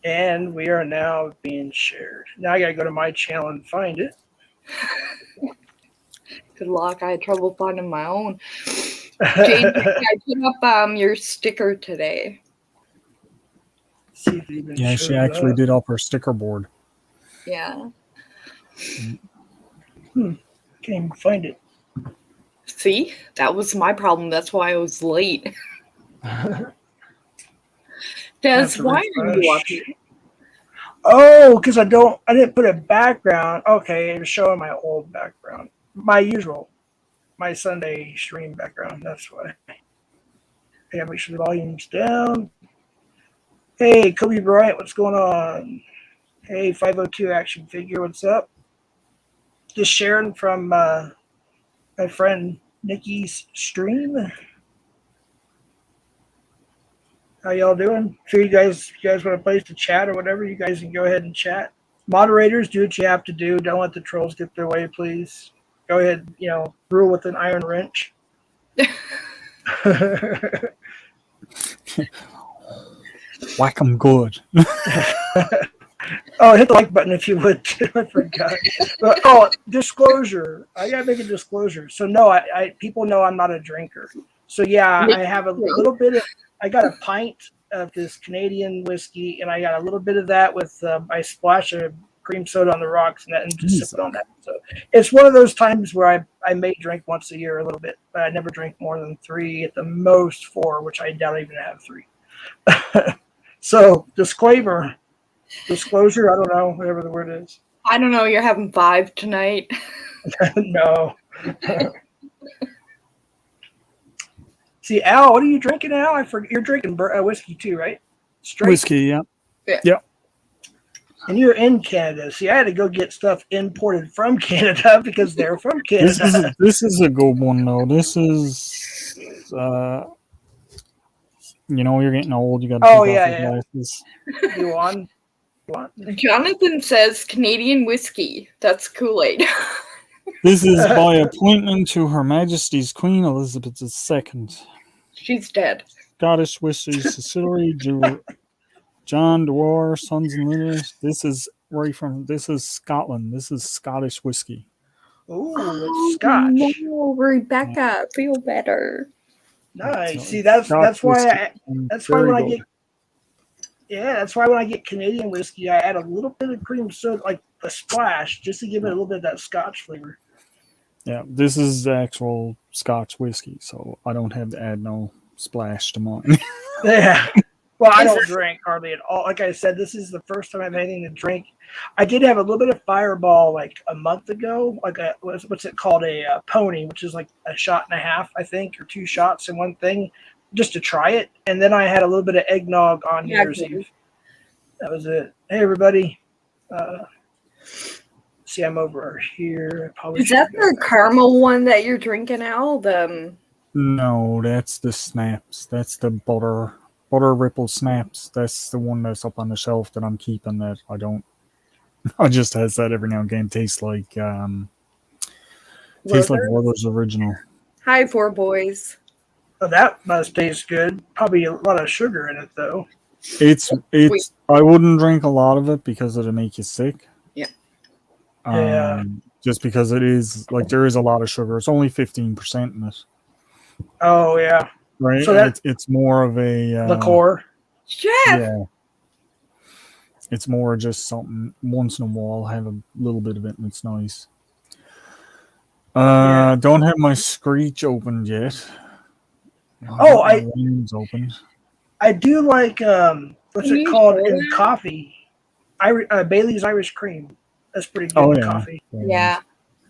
And we are now being shared. Now I gotta go to my channel and find it. Good luck. I had trouble finding my own. Jade, I put up your sticker today. See if it even Yeah, she actually did up her sticker board. Yeah. Can't even find it. See? That was my problem. That's why I was late. Des, why are you up here? Oh, because I didn't put a background. Okay, it was showing my old background. My Sunday stream background. That's why. I gotta make sure the volume's down. Hey, Kobe Bryant, what's going on? Hey, 502 Action Figure, what's up? Just sharing from my friend Nikki's stream. How y'all doing? If you guys want a place to chat or whatever, you guys can go ahead and chat. Moderators, do what you have to do. Don't let the trolls get their way, please. Go ahead, rule with an iron wrench. Whack 'em good. Oh, hit the like button if you would. I forgot. But, disclosure. I gotta make a disclosure. So no, I people know I'm not a drinker. So yeah, I have a little bit of. I got a pint of this Canadian whiskey, and I got a little bit of that with I splash a cream soda on the rocks and just sip it on that. So it's one of those times where I may drink once a year a little bit, but I never drink more than 3, at the most 4, which I doubt I even have 3. So disclosure, I don't know, whatever the word is. I don't know, you're having 5 tonight. No. See, Al, what are you drinking, Al? I forget. You're drinking whiskey too, right? Straight whiskey, yeah. Yep. And you're in Canada. See, I had to go get stuff imported from Canada because they're from Canada. This is a good one, though. This is, you're getting old. You got to take off your glasses. You want? Jonathan says Canadian whiskey. That's Kool-Aid. This is by appointment to Her Majesty's Queen Elizabeth II. She's dead. Scottish whiskey distillery, John Dewar, Sons and Lineage. This is Scotland. This is Scottish whiskey. Ooh, Scotch. No, Rebecca, feel better. Nice. See, that's why when I get Canadian whiskey, I add a little bit of cream soda, like a splash, just to give it a little bit of that Scotch flavor. Yeah, this is the actual Scotch whiskey, so I don't have to add no splash to mine. Yeah. Well, I don't drink hardly at all. Like I said, this is the first time I've had anything to drink. I did have a little bit of Fireball like a month ago, like what's it called, a pony, which is like a shot and a half, I think, or 2 shots in one thing, just to try it. And then I had a little bit of eggnog on New Year's Eve. That was it. Hey, everybody. See, I'm over here. Is that the caramel one that you're drinking, Al? No, that's the snaps. That's the butter ripple snaps. That's the one that's up on the shelf that I'm keeping. That I just has that every now and again. Tastes like Werther's Original. Hi, 4 boys. Oh, that must taste good. Probably a lot of sugar in it, though. It's. I wouldn't drink a lot of it because it'll make you sick. Yeah. Just because it is like there is a lot of sugar. It's only 15% in it. Oh yeah. Right. So it's more of a liqueur. Yeah. It's more just something once in a while. I'll have a little bit of it, and it's nice. Don't have my Screech opened yet. Opened. I do like what's it called in coffee? Bailey's Irish Cream. That's pretty good in coffee. Yeah.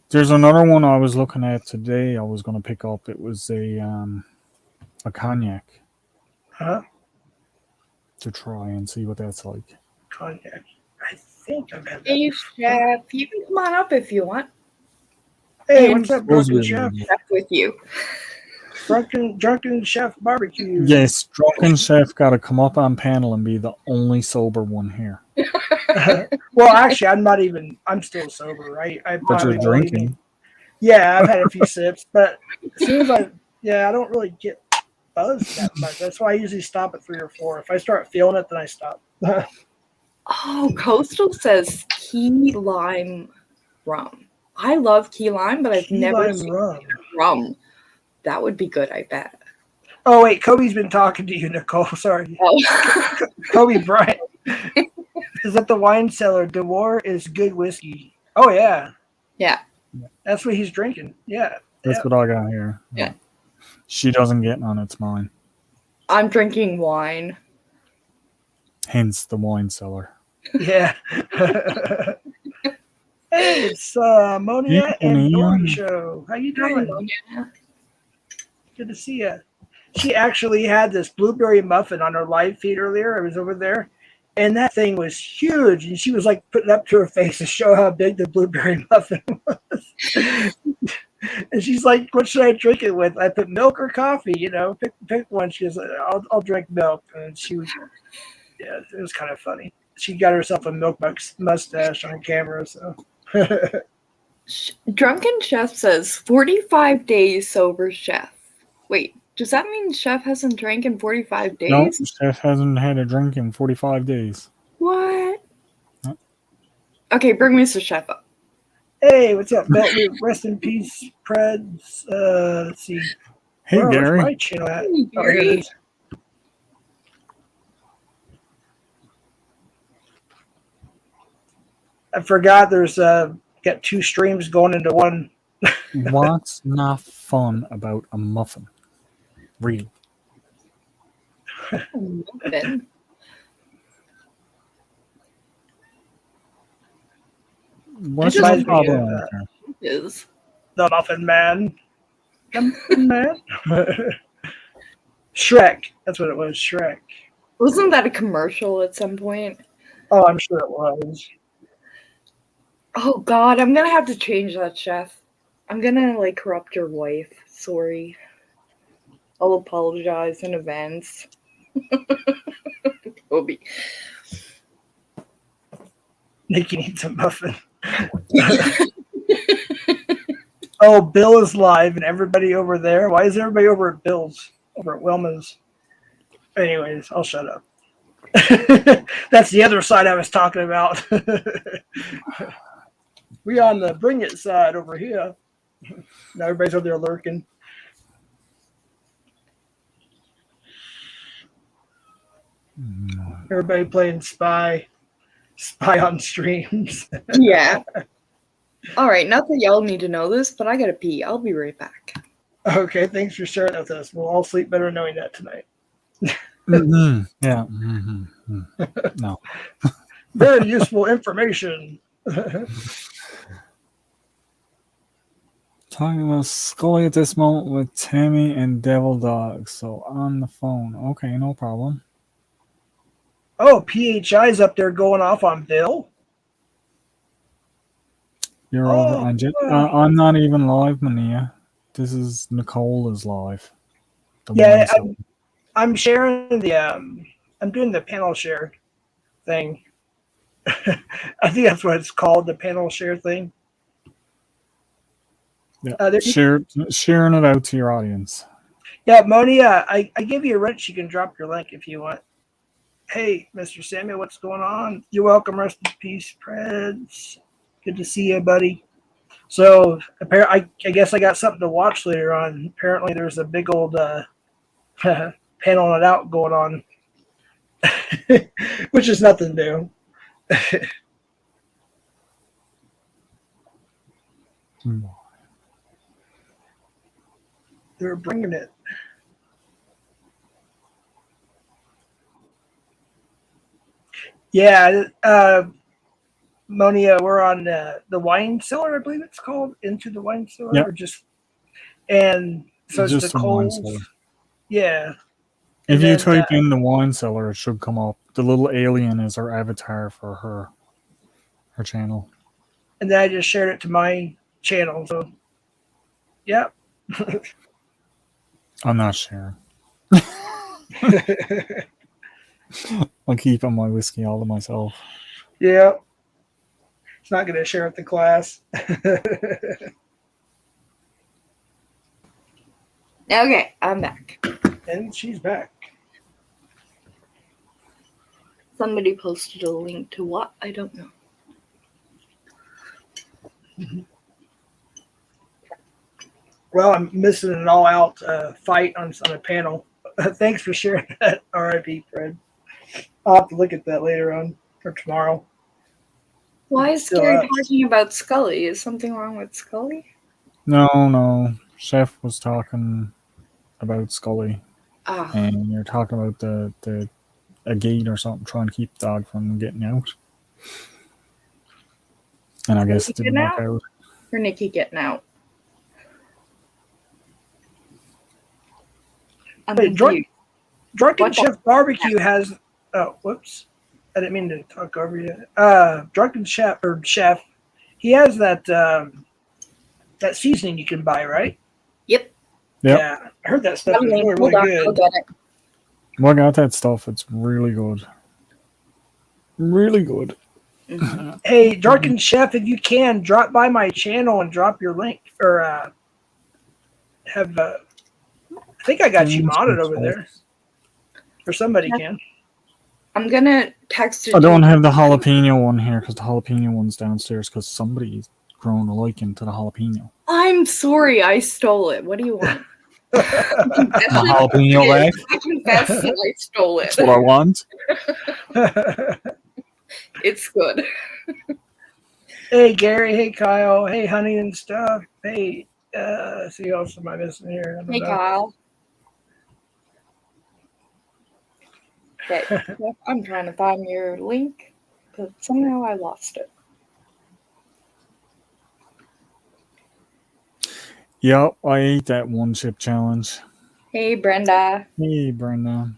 There's another one I was looking at today. I was going to pick up. It was a cognac. Huh? To try and see what that's like. Cognac. I think I've had that. Hey, Chef, you can come on up if you want. Hey, what's up, Drunken Chef? With you. Drunken Chef Barbecue. Yes, Drunken Chef got to come up on panel and be the only sober one here. Well, actually, I'm still sober, right? But you're drinking. Yeah, I've had a few sips, but as soon as I don't really get buzzed that much. That's why I usually stop at 3 or 4. If I start feeling it, then I stop. Oh, Coastal says key lime rum. I love key lime, but I've Key never lime seen rum. rum. That would be good, I bet. Oh wait, Kobe's been talking to you, Nicole. Sorry, Oh. Kobe Bryant is at the wine cellar. DeWar is good whiskey. Oh yeah, Yeah. that's what he's drinking. Yeah, That's what I got here. Yeah. She doesn't get none. It's mine. I'm drinking wine. Hence the wine cellar. yeah. Hey, it's Monia Hey, and Dory Monia. show. How you Hi, doing? Monia. Good to see you. She actually had this blueberry muffin on her live feed earlier. I was over there, and that thing was huge. And she was like putting it up to her face to show how big the blueberry muffin was. And she's like, "What should I drink it with? I put milk or coffee? You know, pick one." She goes, "I'll drink milk." And she was, yeah, it was kind of funny. She got herself a milk mustache on camera, so. Drunken Chef says 45 days sober chef. Wait, does that mean chef hasn't drank in 45 days? No, Chef hasn't had a drink in 45 days. What? No. Okay, bring Mr. Chef up. Hey, what's up, Beltwood? Rest in peace, Preds. Let's see. Hey, Where's Gary. my channel at? Hey, Oh, here it Gary. is. I forgot there's got two streams going into one. What's not fun about a muffin? Really? Muffin. What's It the reminds me problem? of, with her? Is The Muffin Man. The Muffin Man. Shrek. That's what it was. Shrek. Wasn't that a commercial at some point? Oh, I'm sure it was. Oh God, I'm gonna have to change that, Chef. I'm gonna like corrupt your wife. Sorry. I'll apologize in advance. Kobe. Nikki needs a muffin. Oh, Bill is live and everybody over there. Why is everybody over at Bill's? Over at Wilma's? Anyways, I'll shut up. That's the other side I was talking about. We on the bring it side over here. Now everybody's over there lurking. Everybody playing spy on streams. Yeah. All right, not that y'all need to know this, but I gotta pee. I'll be right back. Okay, thanks for sharing that with us. We'll all sleep better knowing that tonight. Mm-hmm. Yeah. Mm-hmm. No. Very useful information. Talking about Scully at this moment with Tammy and Devil Dog. So on the phone. Okay, no problem. Oh, PHI's up there going off on Bill. You're over. I'm not even live, Mania. This is Nicole is live. Yeah, I'm sharing the. I'm doing the panel share thing. I think that's what it's called, the panel share thing. Yeah. Sharing it out to your audience. Yeah, Monia, I give you a wrench. You can drop your link if you want. Hey, Mr. Samuel, what's going on? You're welcome. Rest in peace, Preds. Good to see you, buddy. So, I guess I got something to watch later on. Apparently, there's a big old paneling it out going on, which is nothing new. They're bringing it. Yeah, Monia, we're on the wine cellar, I believe it's called, Into the Wine Cellar, yep. or just, and so it's just Nicole's. Yeah. If you type in the wine cellar, it should come up. The little alien is her avatar for her channel. And then I just shared it to my channel. So, yeah. I'm not sharing. I'll keep on my whiskey all to myself. Yeah. It's not going to share with the class. Okay, I'm back. And she's back. Somebody posted a link to what? I don't know. Well, I'm missing an all-out fight on a panel. Thanks for sharing that, RIP, Fred. I'll have to look at that later on or tomorrow. Why is Still Gary up. talking about Scully? Is something wrong with Scully? No. Chef was talking about Scully, Ah, and you're talking about a gate or something trying to keep the dog from getting out. And I guess it didn't getting work out. or Nikki getting out? I'm Wait, confused. Drunken What the- Chef Barbecue has. Oh, whoops! I didn't mean to talk over you. Drunken Chef or Chef, he has that that seasoning you can buy, right? Yep. Yeah, I heard that stuff is really, Hold really on, I'll good. get it. Well, I got that stuff. It's really good. Really good. Mhm. Hey, Drunken Chef, if you can, drop by my channel and drop your link, or have. I think I got you modded over there, or somebody can. I'm gonna text it. I don't to have the jalapeno one here because the jalapeno one's downstairs because somebody's grown a liking to the jalapeno. I'm sorry, I stole it. What do you want? My jalapeno back. I confess that I stole it. That's what I want. It's good. Hey, Gary. Hey, Kyle. Hey, Honey and stuff. Hey, see who else am I missing here? I don't Hey, know. Kyle. Okay, I'm trying to find your link, but somehow I lost it. Yep, I ate that one chip challenge. Hey, Brenda. Hey, Brenda.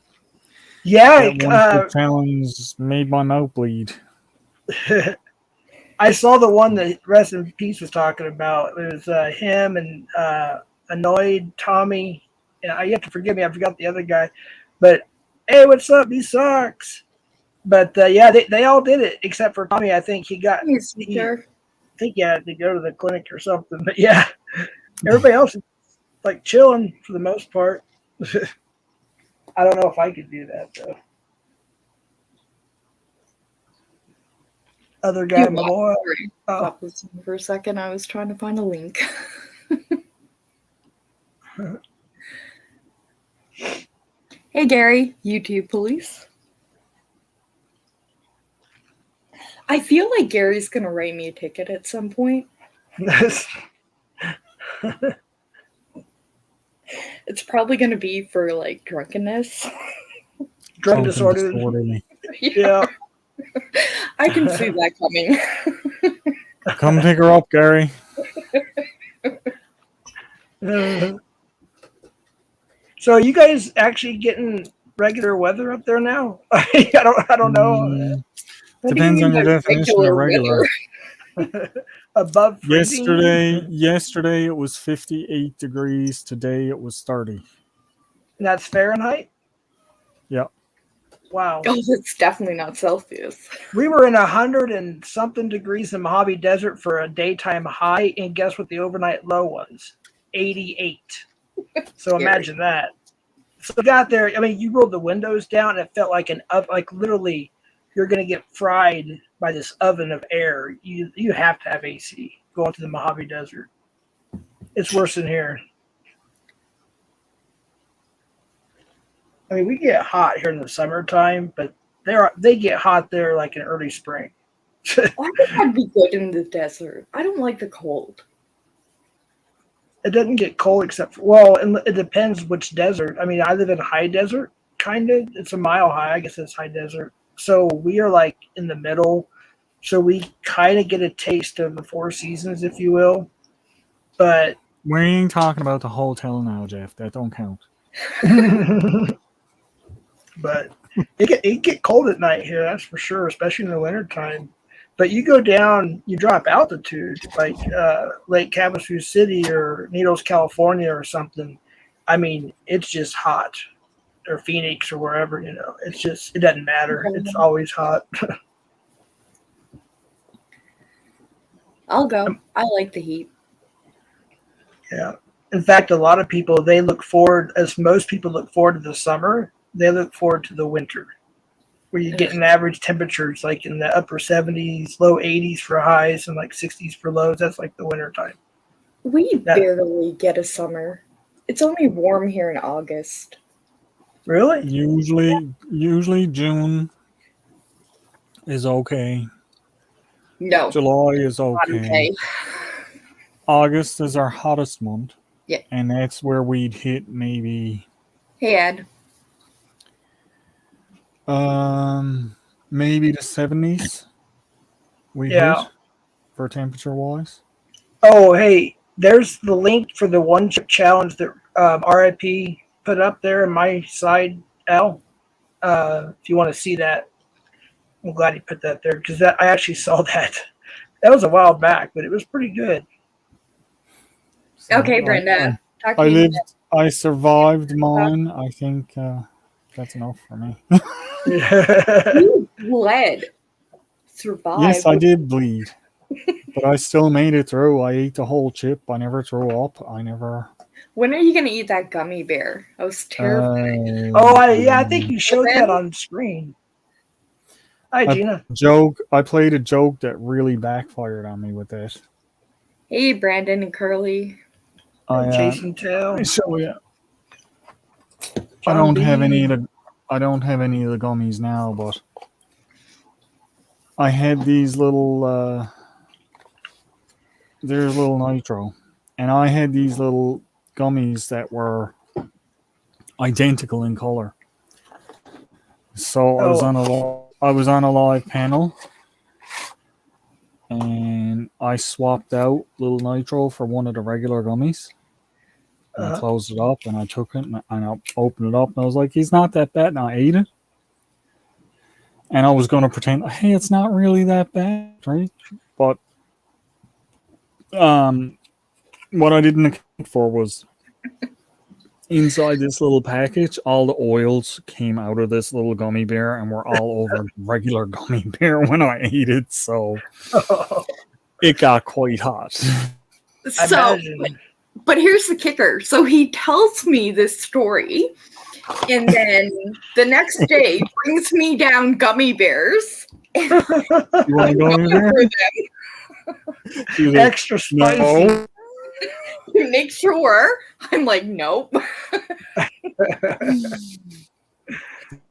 Yeah, That one chip challenge made my mouth bleed. I saw the one that Rest in Peace was talking about. It was him and Annoyed Tommy. And you have to forgive me, I forgot the other guy. But hey, what's up? He sucks. But yeah, they all did it except for Tommy. I think he got. Hey, Seeker. I think he had to go to the clinic or something. But yeah, everybody else is like chilling for the most part. I don't know if I could do that though. Other guy, my boy. Oh. Stop listening for a second. I was trying to find a link. Hey, Gary. YouTube police. I feel like Gary's gonna write me a ticket at some point. It's probably gonna be for like drunkenness. Drug disorder. Yeah. I can see that coming. Come pick her up, Gary. So are you guys actually getting regular weather up there now? I don't know. Depends on your definition of regular. Above freezing? Yesterday it was 58 degrees. Today it was 30. And that's Fahrenheit? Yeah. Wow. Oh, it's definitely not Celsius. We were in 100 and something degrees in Mojave Desert for a daytime high, and guess what the overnight low was? 88. So imagine that. So we got there. I mean, you rolled the windows down, and it felt like an oven. Like literally, you're going to get fried by this oven of air. You have to have AC going to the Mojave Desert. It's worse than here. I mean, we get hot here in the summertime, but they get hot there like in early spring. I think I'd be good in the desert. I don't like the cold. It doesn't get cold except for, well, it depends which desert. I mean, I live in high desert, kind of. It's a mile high. I guess it's high desert. So we are like in the middle. So we kind of get a taste of the four seasons, if you will. But we ain't talking about the hotel now, Jeff. That don't count. But it get cold at night here, that's for sure, especially in the wintertime. But you go down, you drop altitude, like Lake Havasu City or Needles, California or something. I mean, it's just hot. Or Phoenix or wherever, It's just, it doesn't matter. It's always hot. I'll go. I like the heat. Yeah. In fact, a lot of people, they look forward, as most people look forward to the summer, they look forward to the winter. where you get an average temperatures like in the upper 70s, low 80s for highs, and like 60s for lows. That's like the winter time. We That- barely get a summer. It's only warm here in August. Really? Usually June is okay. No. July is Not okay. okay. August is our hottest month. Yeah. And that's where we'd hit maybe Hey, Ed. maybe the 70s. We Yeah. hit for temperature wise. Oh, hey, there's the link for the one chip challenge that RIP put up there in my side, Al. If you want to see that, I'm glad he put that there because I actually saw that. That was a while back, but it was pretty good. So Okay, Brenda. Talk to I me. lived. I survived mine. I think that's enough for me. You bled. Survived. Yes, I did bleed, but I still made it through. I ate the whole chip. I never threw up. I never. When are you gonna eat that gummy bear? I was terrified. I think you showed that on screen. Hi, Gina. I played a joke that really backfired on me with that. Hey, Brandon and Curly. Chasing tail. So yeah, I John don't B. have any of the. I don't have any of the gummies now, but I had these little. There's little nitro, and I had these little gummies that were identical in color. So I was on a live panel, and I swapped out little nitro for one of the regular gummies. And I closed it up, and I took it, and I opened it up, and I was like, "He's not that bad," and I ate it. And I was going to pretend, hey, it's not really that bad, right? But what I didn't account for was inside this little package, all the oils came out of this little gummy bear and were all over regular gummy bear when I ate it. So it got quite hot. So, but here's the kicker. So he tells me this story, and then the next day brings me down gummy bears. You want a gummy bear? Extra spicy. No. To make sure, I'm like, nope.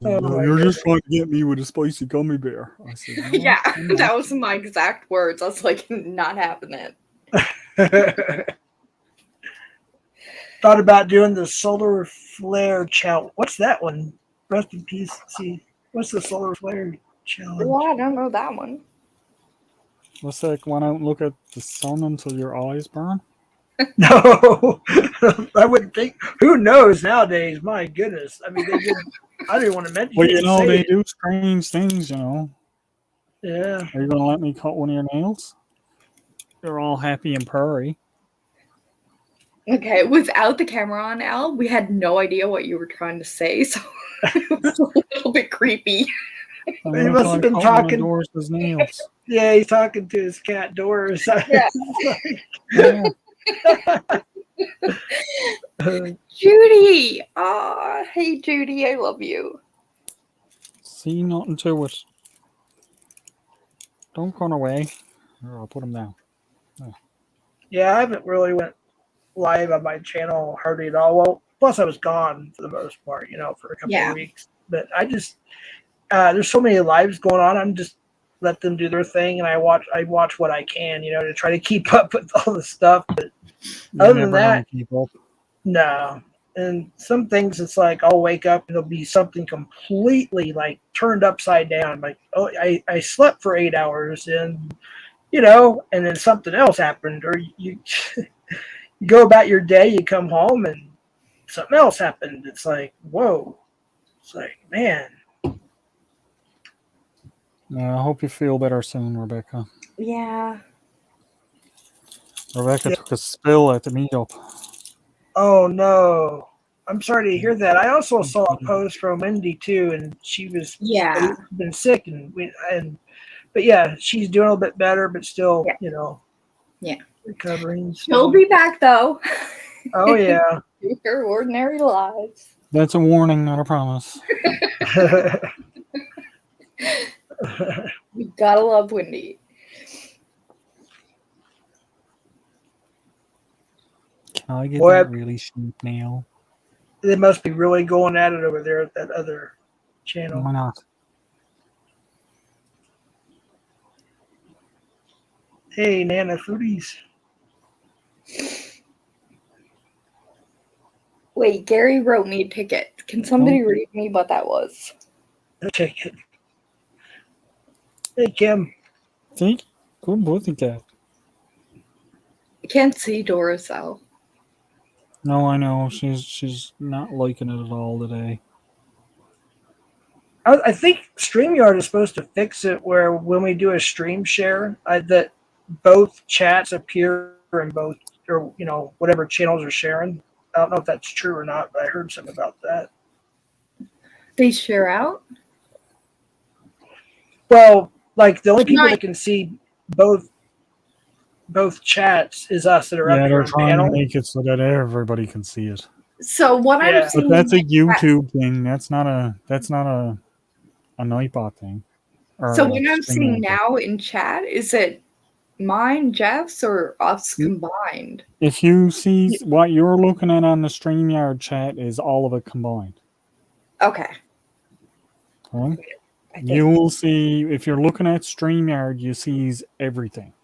You're just trying to get me with a spicy gummy bear. I said, no, Yeah, that was my exact words. I was like, not happening. Thought about doing the solar flare challenge. What's that one? Rest in peace. See, what's the solar flare challenge? Well, I don't know that one. What's that? Go out and look at the sun until your eyes burn? No, I wouldn't think. Who knows nowadays? My goodness. I mean, I didn't want to mention. Well, you know, they do strange things, you know. Yeah. Are you going to let me cut one of your nails? They're all happy and purry. Okay, without the camera on, Al, we had no idea what you were trying to say, so it was a little bit creepy. He must have been talking. His nails. Yeah, he's talking to his cat Doris. Yeah. Yeah. Judy! Ah, hey Judy, I love you. See, nothing to it. Don't run away. Or I'll put him down. Oh. Yeah, I haven't really went live on my channel hardly at all. Well, plus I was gone for the most part, for a couple of weeks. But I just there's so many lives going on. I'm just let them do their thing, and I watch what I can, to try to keep up with all the stuff. But other than that, keep up. No. And some things, it's like I'll wake up and it'll be something completely like turned upside down. Like, oh, I slept for 8 hours, and and then something else happened, or you you go about your day, you come home, and something else happened. It's like, whoa. It's like, man. I hope you feel better soon, Rebecca. Yeah. Rebecca took a spill at the meetup. Oh no. I'm sorry to hear that. I also saw a post from Wendy too, and she was been sick, but yeah, she's doing a little bit better, but still, recovering. So. She'll be back though. Oh yeah. Your ordinary lives. That's a warning, not a promise. We gotta love Wendy. Can I get Boy, that really cheap nail? they must be really going at it over there at that other channel. Why not? Hey, Nana Foodies. Wait, Gary wrote me a ticket. Can somebody read me what that was? A ticket. Hey, Kim. See? Good pussy cat. I can't see Doris out. No, I know. She's not liking it at all today. I think StreamYard is supposed to fix it where when we do a stream share, that both chats appear in both, or whatever channels are sharing. I don't know if that's true or not, but I heard something about that. They share out? Well, like the only people that can see both chats is us that are up Yeah, here they're on trying panel. to make it so that everybody can see it. So what I'm Yeah. seeing, But that's a YouTube thing. That's not a Nightbot thing. Or so a what I'm seeing StreamYard thing. now in chat, is it mine, Jeff's, or us combined? If you see what you're looking at on the StreamYard chat is all of it combined. Okay. Okay? I think. You will see, if you're looking at StreamYard, you see everything.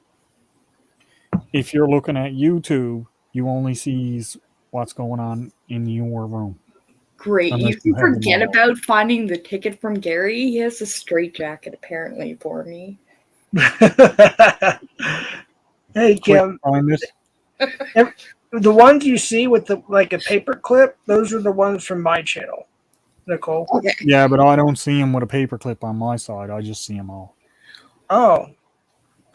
If you're looking at YouTube, you only see what's going on in your room. Great. Unless You you can have them forget all. about finding the ticket from Gary. He has a straitjacket apparently for me. Hey, Kim. Find it. The ones you see with like a paper clip, those are the ones from my channel, Nicole. Okay. Yeah, but I don't see them with a paperclip on my side. I just see them all. Oh.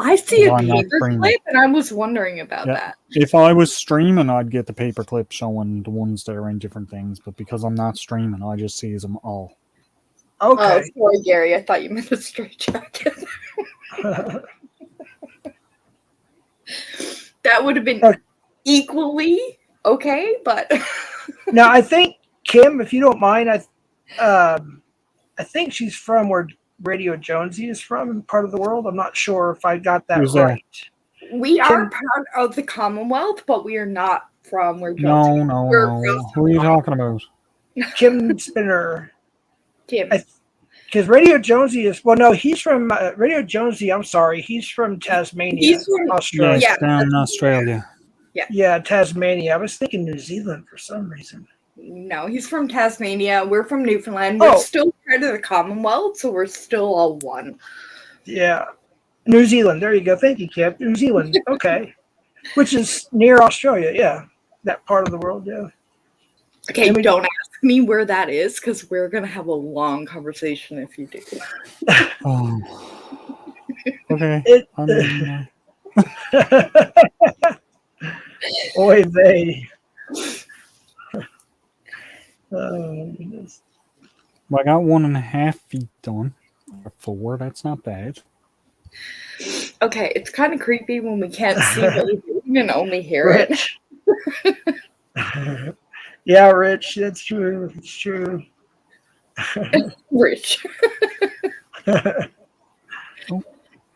I see a I'm not paper streaming. clip, and I was wondering about Yeah. that. If I was streaming, I'd get the paperclip showing the ones that are in different things. But because I'm not streaming, I just see them all. Okay. Oh, sorry, Gary. I thought you meant a straitjacket. That would have been equally okay, but now I think Kim, if you don't mind, I think she's from where Radio Jonesy is from, part of the world. I'm not sure if I got that Who's that? right. we are part of the Commonwealth, but we are not from where No. We're Who are you talking about? Kim Spinner. Kim. Because Radio Jonesy is, well, no, he's from Radio Jonesy. I'm sorry. He's from Tasmania, He's from Australia. Yes, down in Australia. Yeah, Tasmania. I was thinking New Zealand for some reason. No, he's from Tasmania. We're from Newfoundland. We're still part of the Commonwealth, so we're still all one. Yeah. New Zealand. There you go. Thank you, Kim. New Zealand. Okay. Which is near Australia. Yeah. That part of the world. Yeah. Okay, don't ask me where that is, because we're going to have a long conversation if you do. Oh. Okay. Oy vey. Oh, goodness. Well, I got 1.5 feet done. Or 4, that's not bad. Okay, it's kind of creepy when we can't see what you're doing and only hear it. Yeah, Rich, that's true. It's true. Rich.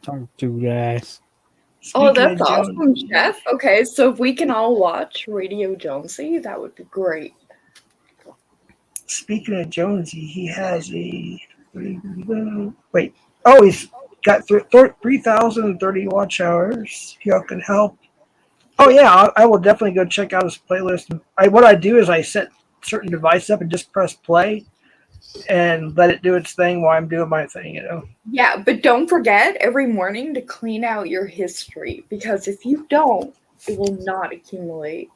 Don't do that. Oh, that's awesome, Chef. Okay, so if we can all watch Radio Jonesy, that would be great. Speaking of Jonesy, he has a... Wait. Oh, he's got 3,030 watch hours. Y'all can help. Oh, yeah, I will definitely go check out his playlist. What I do is I set certain device up and just press play and let it do its thing while I'm doing my thing, Yeah, but don't forget every morning to clean out your history, because if you don't, it will not accumulate.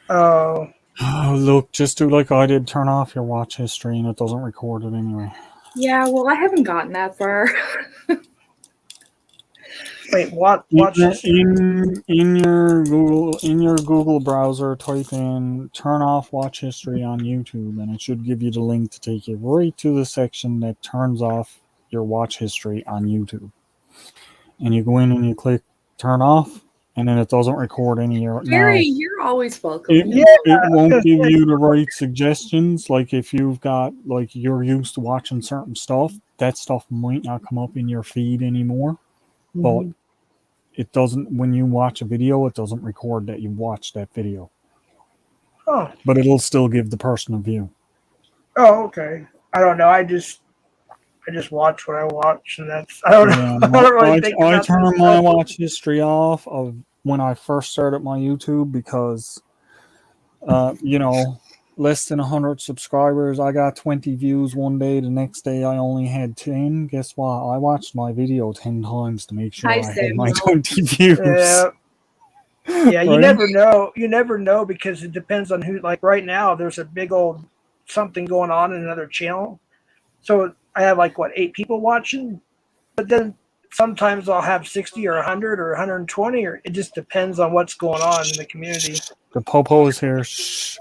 Oh. Oh, look, just do like I did. Turn off your watch history and it doesn't record it anyway. Yeah, well, I haven't gotten that far. Wait, what? In your Google browser, type in "turn off watch history" on YouTube, and it should give you the link to take you right to the section that turns off your watch history on YouTube. And you go in and you click "turn off," and then it doesn't record any. Gary, you're always welcome. It won't give you the right suggestions. Like if you've got, like, you're used to watching certain stuff, that stuff might not come up in your feed anymore, but Mhm. it doesn't. When you watch a video, it doesn't record that you watched that video, Oh, but it'll still give the person a view. oh, okay. I don't know. I just watch what I watch, and that's I don't know. Yeah, I don't really think I about this turn my stuff. watch history off of when I first started my YouTube because, you know, less than 100 subscribers. I got 20 views one day. The next day, I only had 10. Guess what? I watched my video 10 times to make sure Hi, I had my Samuel. 20 views. Yeah, yeah. You Right? never know. You never know because it depends on who. Like right now, there's a big old something going on in another channel. So I have like what 8 people watching, but then sometimes I'll have 60 or 100 or 120, or it just depends on what's going on in the community. The popo is here. Shh.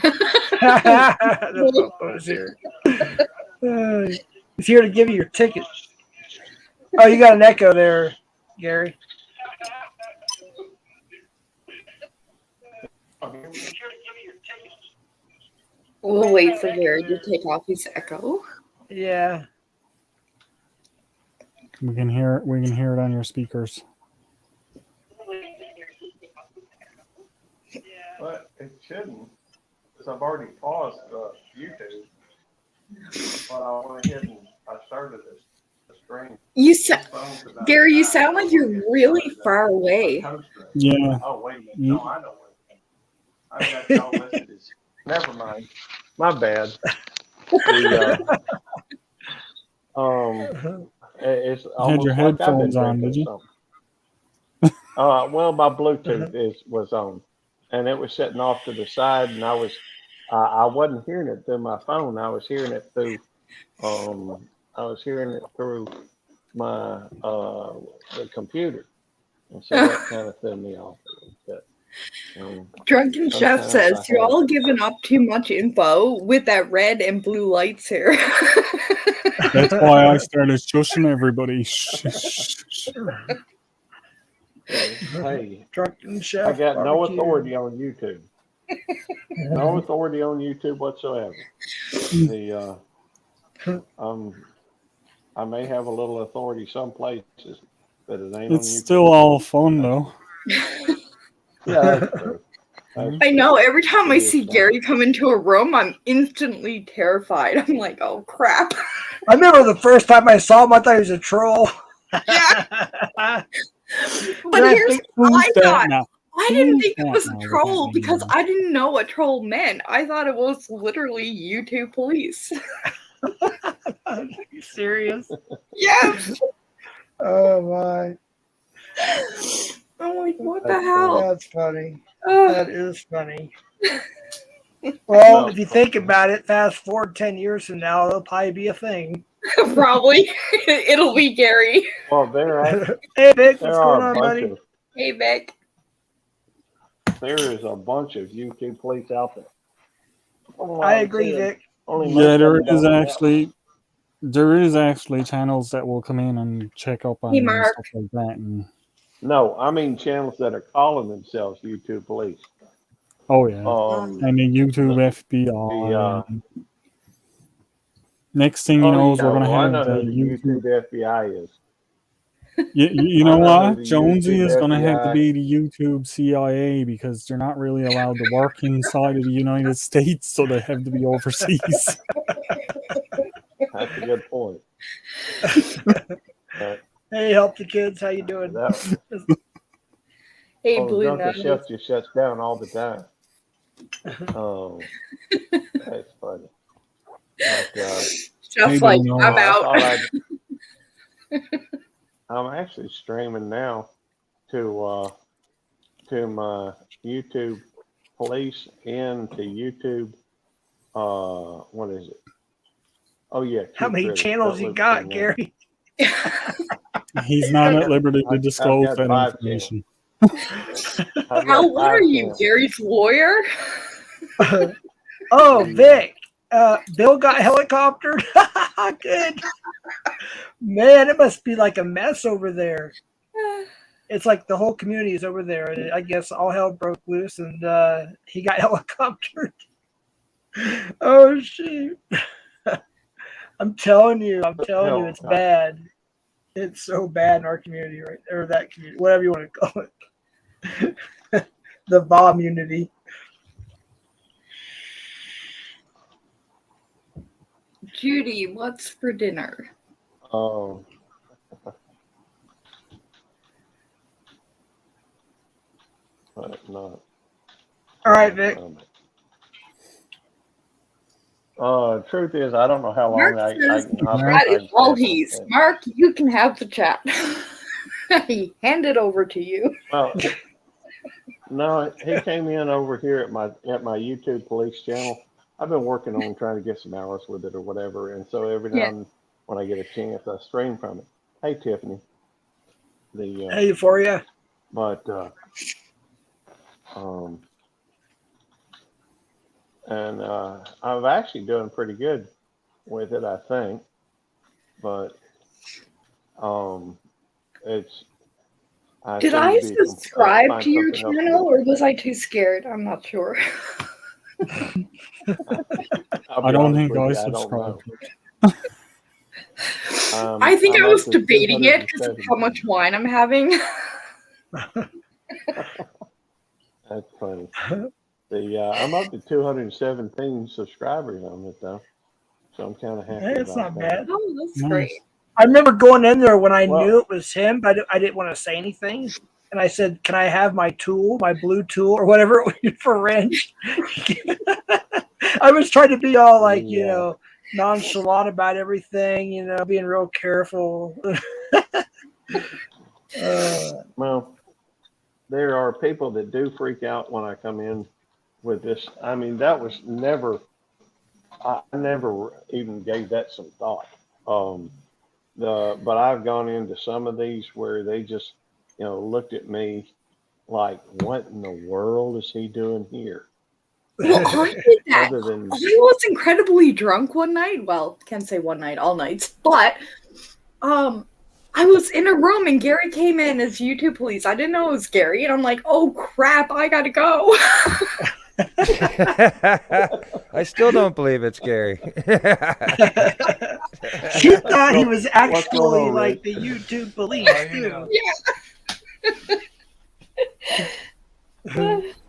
The popo is here. He's here to give you your ticket. Oh, you got an echo there, Gary. We'll wait for Gary to take off his echo. Yeah. We can hear it. We can hear it on your speakers. But it shouldn't, because I've already paused YouTube. But I went ahead and I started the stream. Gary, you sound like you're really far away. Yeah. Oh, wait a minute. No, I know where I got y'all listed as. Never mind. My bad. It's almost your like I've been headphones on, drinking did you? something. Well, my Bluetooth was on, and it was sitting off to the side, and I wasn't hearing it through my phone. I was hearing it through my the computer, and so that kind of threw me off a little bit. Drunken Chef says you're all giving up too much info with that red and blue lights here. That's why I started shushing everybody. Hey, Drunken Chef. I got no barbecue. authority on YouTube. No authority on YouTube whatsoever. I may have a little authority some places, but it ain't on It's YouTube. still all fun though. Yeah, that's true. I know. Every time I see Gary come into a room, I'm instantly terrified. I'm like, oh crap. I remember the first time I saw him, I thought he was a troll. Yeah. But Yeah, I here's think- what I thought. now? I didn't think it Who's was that a now troll with that because name? I didn't know what troll meant. I thought it was literally YouTube police. Are you serious? Yes. Oh my. I'm like, what the hell? That's funny. Ugh. That is funny. Well, if you think about it, fast forward 10 years from now, it'll probably be a thing. Probably. It'll be Gary. Well, Hey, Vic, what's there going are on, a bunch buddy? of Hey, Vic. there is a bunch of YouTube police out there. I agree, Vic. Yeah, there is actually channels that will come in and check up on Hey, you and Mark. stuff like that. And No, I mean channels that are calling themselves YouTube police. oh yeah, and the YouTube FBI. And next thing you know, we're gonna I have know the who the YouTube. YouTube FBI is. You I know know what? who the Jonesy YouTube is going to have to FBI be the YouTube CIA because they're not really allowed to work inside of the United States, so they have to be overseas. That's a good point. Hey, help the kids. How you doing? Hey, Blue Drunken Nose. Chef just shuts down all the time. Oh, that's funny. But, Just like, I'm out. I'm actually streaming now to my YouTube police and to YouTube. What is it? Oh yeah. How many Critic. channels you got, Gary? He's not at liberty to disclose I've that got 5 information. How old are you, Gary's lawyer? Oh, Vic. Bill got helicoptered. Good. Man, it must be like a mess over there. It's like the whole community is over there, and I guess all hell broke loose, and he got helicoptered. Oh shoot! I'm telling you, it's God. bad. It's so bad in our community, right? Or that community, whatever you want to call it. The bomb unity. Judy, what's for dinner? Oh. But not. All right, Vic. Truth is, I don't know how long Mark I says can hop that on. is all he's. Mark, you can have the chat. He handed over to you. Well, no, he came in over here at my YouTube police channel. I've been working on trying to get some hours with it or whatever, and so every now Yeah. and when I get a chance, I stream from it. Hey, Tiffany. Hey, Euphoria. But and I'm actually doing pretty good with it, I think. But it's. Did seem I to be subscribe find to your something else to channel, do. or was I too scared? I'm not sure. I'll I be don't honest think with I you, I don't subscribe know. to it. I think I'm I up was to debating it because of how 270. much wine I'm having. That's funny. I'm up to 217 subscribers on it though, so I'm kind of happy Hey, it's about not that. bad. Oh, that's Nice. great. I remember going in there when I Well- knew it was him, but I didn't want to say anything. And I said, "Can I have my tool, my blue tool, or whatever it was for wrench?" I was trying to be all like, Yeah. nonchalant about everything, being real careful. Well, there are people that do freak out when I come in with this. I mean, that was never. I never even gave that some thought. But I've gone into some of these where they just, looked at me like, what in the world is he doing here? Well, I did that. Other than I was incredibly drunk one night. Well, can't say one night, all nights. But I was in a room and Gary came in as YouTube police. I didn't know it was Gary, and I'm like, oh crap, I gotta go. I still don't believe it's Gary. She thought he was What's going actually on, like Rick? the YouTube police too.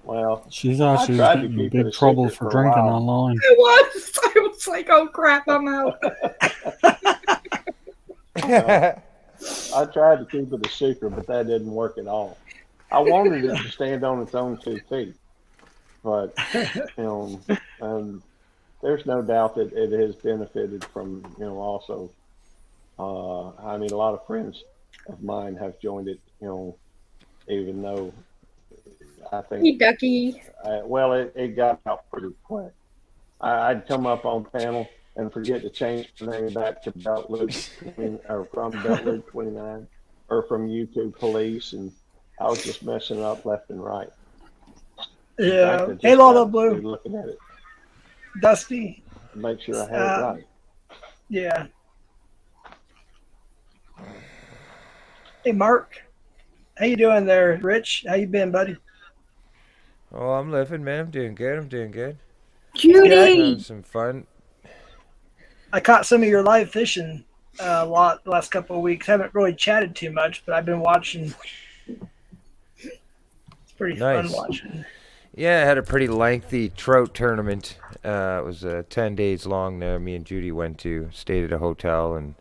Well, She's actually tried to getting in keep it a big trouble secret for for a drinking while. online. I was like, oh crap, I'm out. I tried to keep it a secret, but that didn't work at all. I wanted it to stand on its own 2 feet, but there's no doubt that it has benefited from also. I mean, a lot of friends of mine have joined it. Even though I Hey, think, Ducky. it got out pretty quick. I'd come up on panel and forget to change the name back to Belt Loop 20, or from Belt Loop 29, or from YouTube Police, and I was just messing up left and right. In fact, Yeah. I just Hey, Lola got to Blue, be looking at it Dusty. to make sure I had it right. Yeah. Hey, Mark. How you doing there, Rich? How you been, buddy? Oh, I'm living, man. I'm doing good. Judy! Having some fun. I caught some of your live fishing a lot the last couple of weeks. Haven't really chatted too much, but I've been watching. It's pretty fun Nice. watching. Yeah, I had a pretty lengthy trout tournament. It was 10 days long there. Me and Judy went to, stayed at a hotel and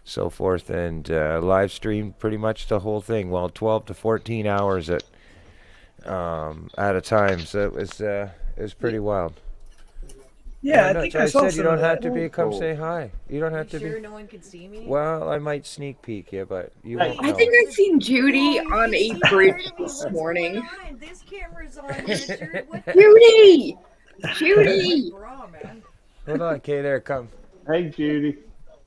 so forth, and live streamed pretty much the whole thing. Well, 12 to 14 hours at a time. So it was pretty wild. Yeah, I no, think so I saw said some you don't of have that. to be. Come Cool. say hi. You don't have to Sure be. no one can see me? Well, I might sneak peek you, but you Hey. won't I know. think I seen Judy Oh, on you a see bridge part of me. this What's morning. going on? This camera's on, Richard. What the Judy! Oh, Judy! my bra, man. Hold on, Kay. There, come. Hey, Judy.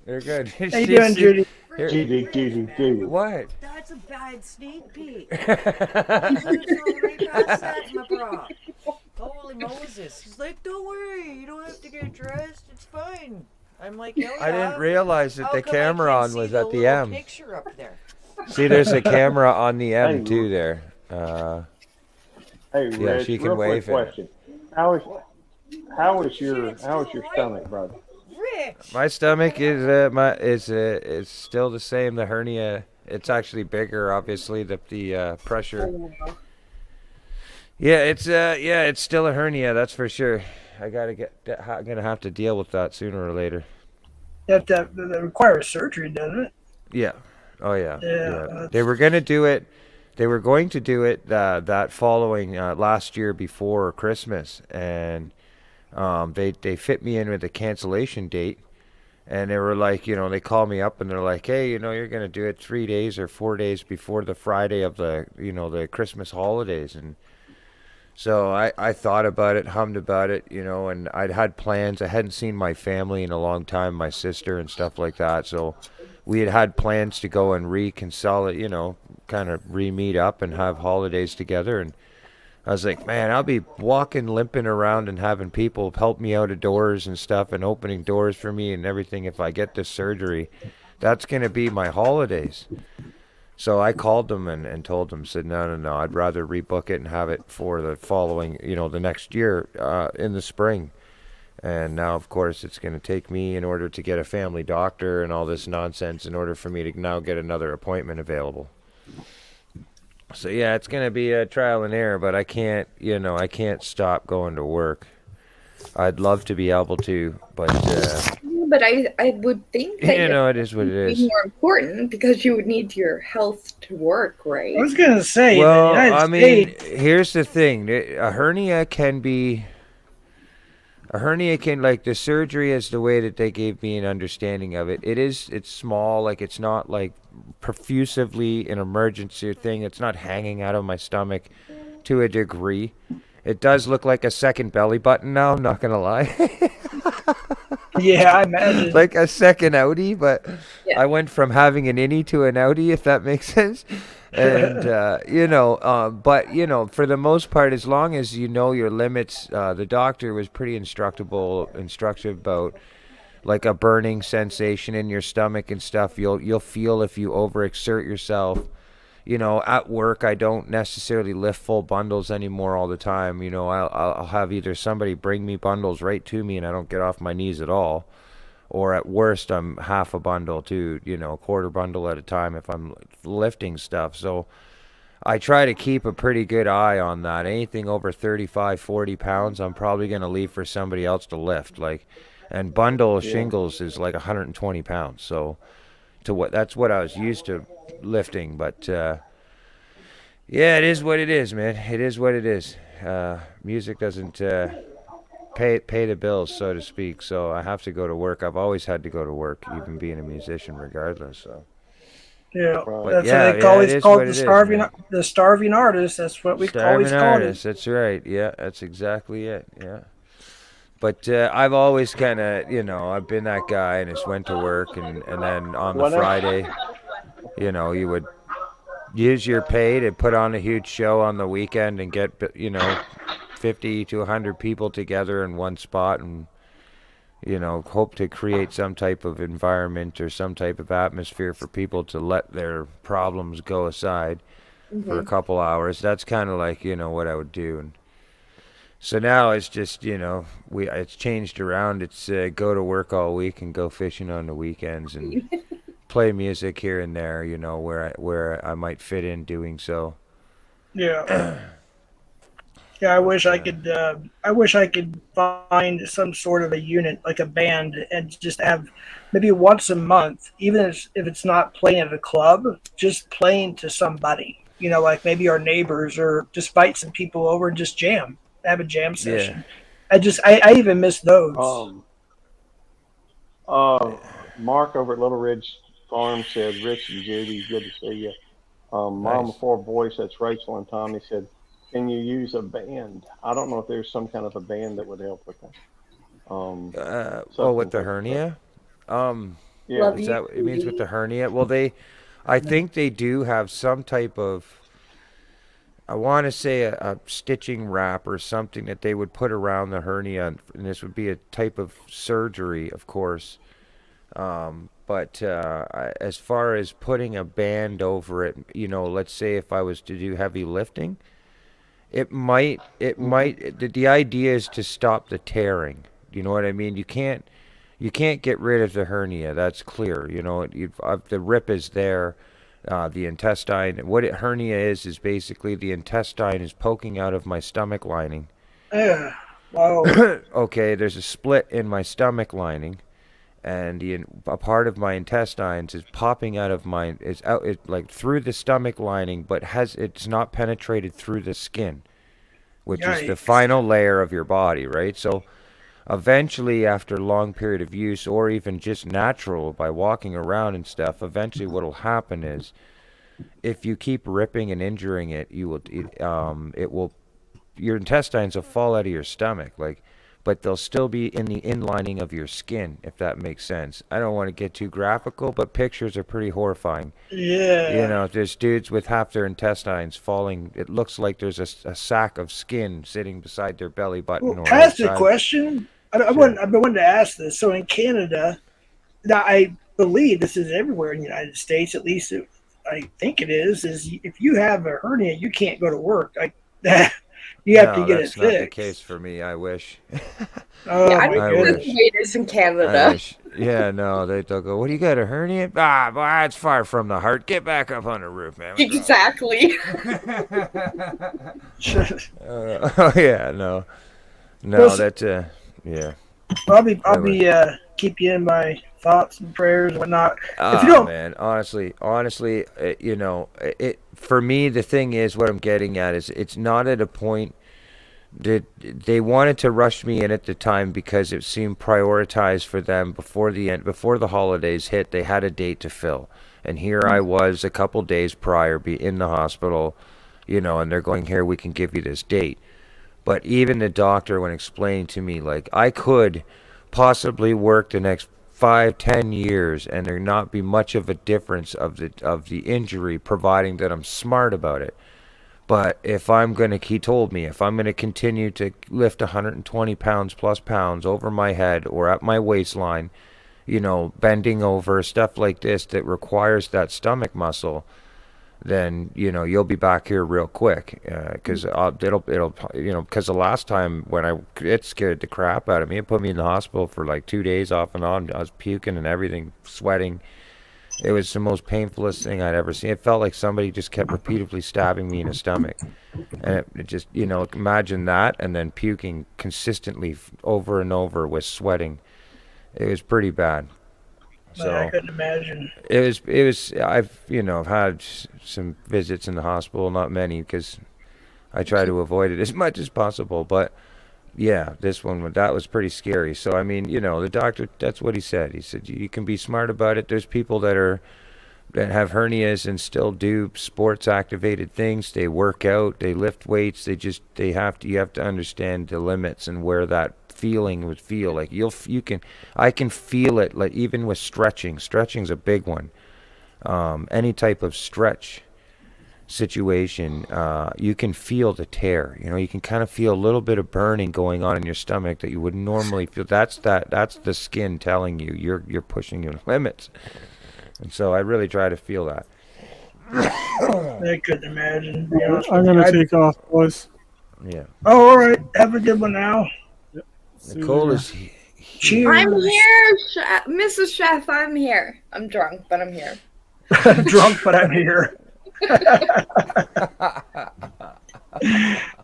You're good. How you doing, Judy? Here. Judy, Judy, Judy. What? That's a bad sneak peek. You could have saw right past that in my bra. Holy Moses. He's like, don't worry. You don't have to get dressed. It's fine. I'm like, no, I didn't yeah. realize that How the come I camera can't on see was the at the little M. picture up there? See, there's a camera on the Hey, M too there. Hey, Yeah, Rich, she can real quick wave it. question. How is your stomach, brother? My stomach is is still the same. The hernia, it's actually bigger. Obviously, the pressure. Yeah, it's still a hernia. That's for sure. I'm gonna have to deal with that sooner or later. That requires surgery, doesn't it? Yeah. Oh yeah. Yeah. Yeah. They were gonna do it. They were going to do it that following last year before Christmas, and they fit me in with a cancellation date. And they were like, they called me up and they're like, hey, you're going to do it 3 days or 4 days before the Friday of the Christmas holidays. And so I thought about it, hummed about it, and I'd had plans. I hadn't seen my family in a long time, my sister and stuff like that. So we had plans to go and reconcile, kind of re-meet up and have holidays together. And I was like, man, I'll be walking, limping around and having people help me out of doors and stuff and opening doors for me and everything if I get this surgery. That's going to be my holidays. So I called them and told them, said, no, I'd rather rebook it and have it for the following, the next year in the spring. And now, of course, it's going to take me in order to get a family doctor and all this nonsense in order for me to now get another appointment available. So yeah, it's gonna be a trial and error, but I can't stop going to work. I'd love to be able to, but But I would think that it is what it would be is. more important because you would need your health to work, right? I was gonna say, Well, the United States, here's the thing: a hernia can, like, the surgery is the way that they gave me an understanding of it. It's small, like it's not like profusively an emergency thing. It's not hanging out of my stomach to a degree. It does look like a second belly button now, I'm not gonna lie. yeah, I imagine. Like a second outie, but Yeah. I went from having an innie to an outie, if that makes sense. And but for the most part, as long as you know your limits, the doctor was pretty instructive about like a burning sensation in your stomach and stuff. You'll feel if you overexert yourself. At work, I don't necessarily lift full bundles anymore all the time. I'll have either somebody bring me bundles right to me and I don't get off my knees at all, or at worst I'm half a bundle to a quarter bundle at a time if I'm lifting stuff. So I try to keep a pretty good eye on that. Anything over 35-40 pounds I'm probably going to leave for somebody else to lift. And bundle shingles is like 120 pounds. So that's what I was used to lifting. But yeah, it is what it is, man. It is what it is. Music doesn't pay the bills, so to speak. So I have to go to work. I've always had to go to work, even being a musician, regardless. So Yeah, Right. that's yeah, what they always it is called what the it is, starving, man. the starving artist. That's what we always starving called artist. it. That's right. Yeah, that's exactly it. Yeah. But I've always kind of, I've been that guy and just went to work, and then on the Whatever. Friday, you would use your pay to put on a huge show on the weekend and get, 50 to 100 people together in one spot and, hope to create some type of environment or some type of atmosphere for people to let their problems go aside for a couple hours. That's kind of like, what I would do. And so now it's just, it's changed around. It's go to work all week and go fishing on the weekends and play music here and there, where I might fit in doing so. Yeah, yeah. I wish I could. I wish I could find some sort of a unit, like a band, and just have maybe once a month, even if it's not playing at a club, just playing to somebody. Like maybe our neighbors, or just invite some people over and just jam. Have a jam session. I even miss those. Mark over at Little Ridge Farm said, Rich and Judy, good to see you. Mom Nice. of four boys, that's Rachel and Tommy, said, can you use a band? I don't know if there's some kind of a band that would help with that. With the something- hernia? Yeah. Love Is you, that what it means with Judy. the hernia? Well, I think they do have some type of, I want to say a stitching wrap or something that they would put around the hernia, and this would be a type of surgery, of course. But as far as putting a band over it, let's say if I was to do heavy lifting, the idea is to stop the tearing. You know what I mean? You you can't get rid of the hernia. That's clear. The rip is there. The intestine. What hernia is basically the intestine is poking out of my stomach lining. Yeah. Wow. Okay, there's a split in my stomach lining, and a part of my intestines is popping out of it's like through the stomach lining, but it's not penetrated through the skin, which is the Yikes. final layer of your body, right? So eventually, after a long period of use, or even just natural by walking around and stuff, eventually what'll happen is, if you keep ripping and injuring it, your intestines will fall out of your stomach, but they'll still be in the inlining of your skin, if that makes sense. I don't want to get too graphical, but pictures are pretty horrifying. Yeah. There's dudes with half their intestines falling. It looks like there's a sack of skin sitting beside their belly button. Well, Or can I ask a outside. question? I've been wanting to ask this. So in Canada, now I believe this is everywhere in the United States, at least I think it is if you have a hernia, you can't go to work. You have to No, get it that's not the fixed. case for me. I wish. Oh Yeah, I my don't I know goodness. the way it is in I Canada. wish. Yeah, no, they'll go, what do you got, a hernia? Ah, boy, it's far from the heart. Get back up on the roof, man. What's wrong?" Exactly. Oh, yeah, no. No, yeah. I'll be keep you in my thoughts and prayers and whatnot. If you Oh don't, man, honestly, for me, the thing is, what I'm getting at is, it's not at a point that they wanted to rush me in at the time because it seemed prioritized for them before the holidays hit. They had a date to fill, and here I was a couple days prior, be in the hospital, and they're going, here, we can give you this date. But even the doctor, when explaining to me, like, I could possibly work the next 5-10 years and there not be much of a difference of the injury, providing that I'm smart about it. But he told me, if I'm going to continue to lift 120 pounds plus pounds over my head or at my waistline, bending over, stuff like this that requires that stomach muscle, then you'll be back here real quick, because because the last time when it scared the crap out of me. It put me in the hospital for like 2 days off and on. I was puking and everything, sweating. It was the most painfulest thing I'd ever seen. It felt like somebody just kept repeatedly stabbing me in the stomach, and it just imagine that, and then puking consistently over and over with sweating. It was pretty bad. man, I So couldn't imagine. it was I've had some visits in the hospital, not many, because I try to avoid it as much as possible, but yeah, that was pretty scary. So I mean, the doctor, that's what he said. He said you can be smart about it. There's people that have hernias and still do sports activated things. They work out, they lift weights, you have to understand the limits and where that feeling would feel like. I can feel it, like, even with stretching's a big one. Any type of stretch situation, you can feel the tear. You can kind of feel a little bit of burning going on in your stomach that you would normally feel. That's the skin telling you you're pushing your limits. And so I really try to feel that. I couldn't imagine. to be honest I'm with you. gonna take off, boys. Yeah. Oh, all right. Have a good one now. See you Nicole later. is Cheers. I'm here, Mrs. Chef. I'm here. I'm drunk, but I'm here. I'm drunk, but I'm here.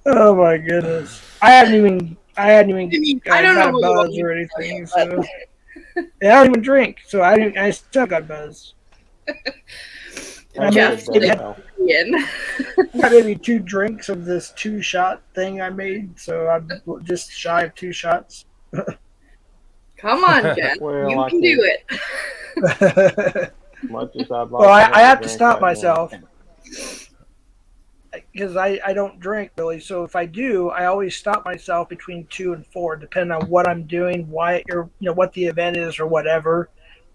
Oh my goodness! I hadn't even I mean, I don't know got what you want buzz me or to anything. tell you, So yeah, I don't even drink, so I still got buzz. I Jeff, maybe had Ian. maybe 2 drinks of this 2-shot thing I made, so I'm just shy of 2 shots. Come on, Jeff. Well, you I can do it. Much as I'd like Well, I have to drink stop right myself because I don't drink really. So if I do, I always stop myself between 2 and 4, depending on what I'm doing, why or what the event is or whatever.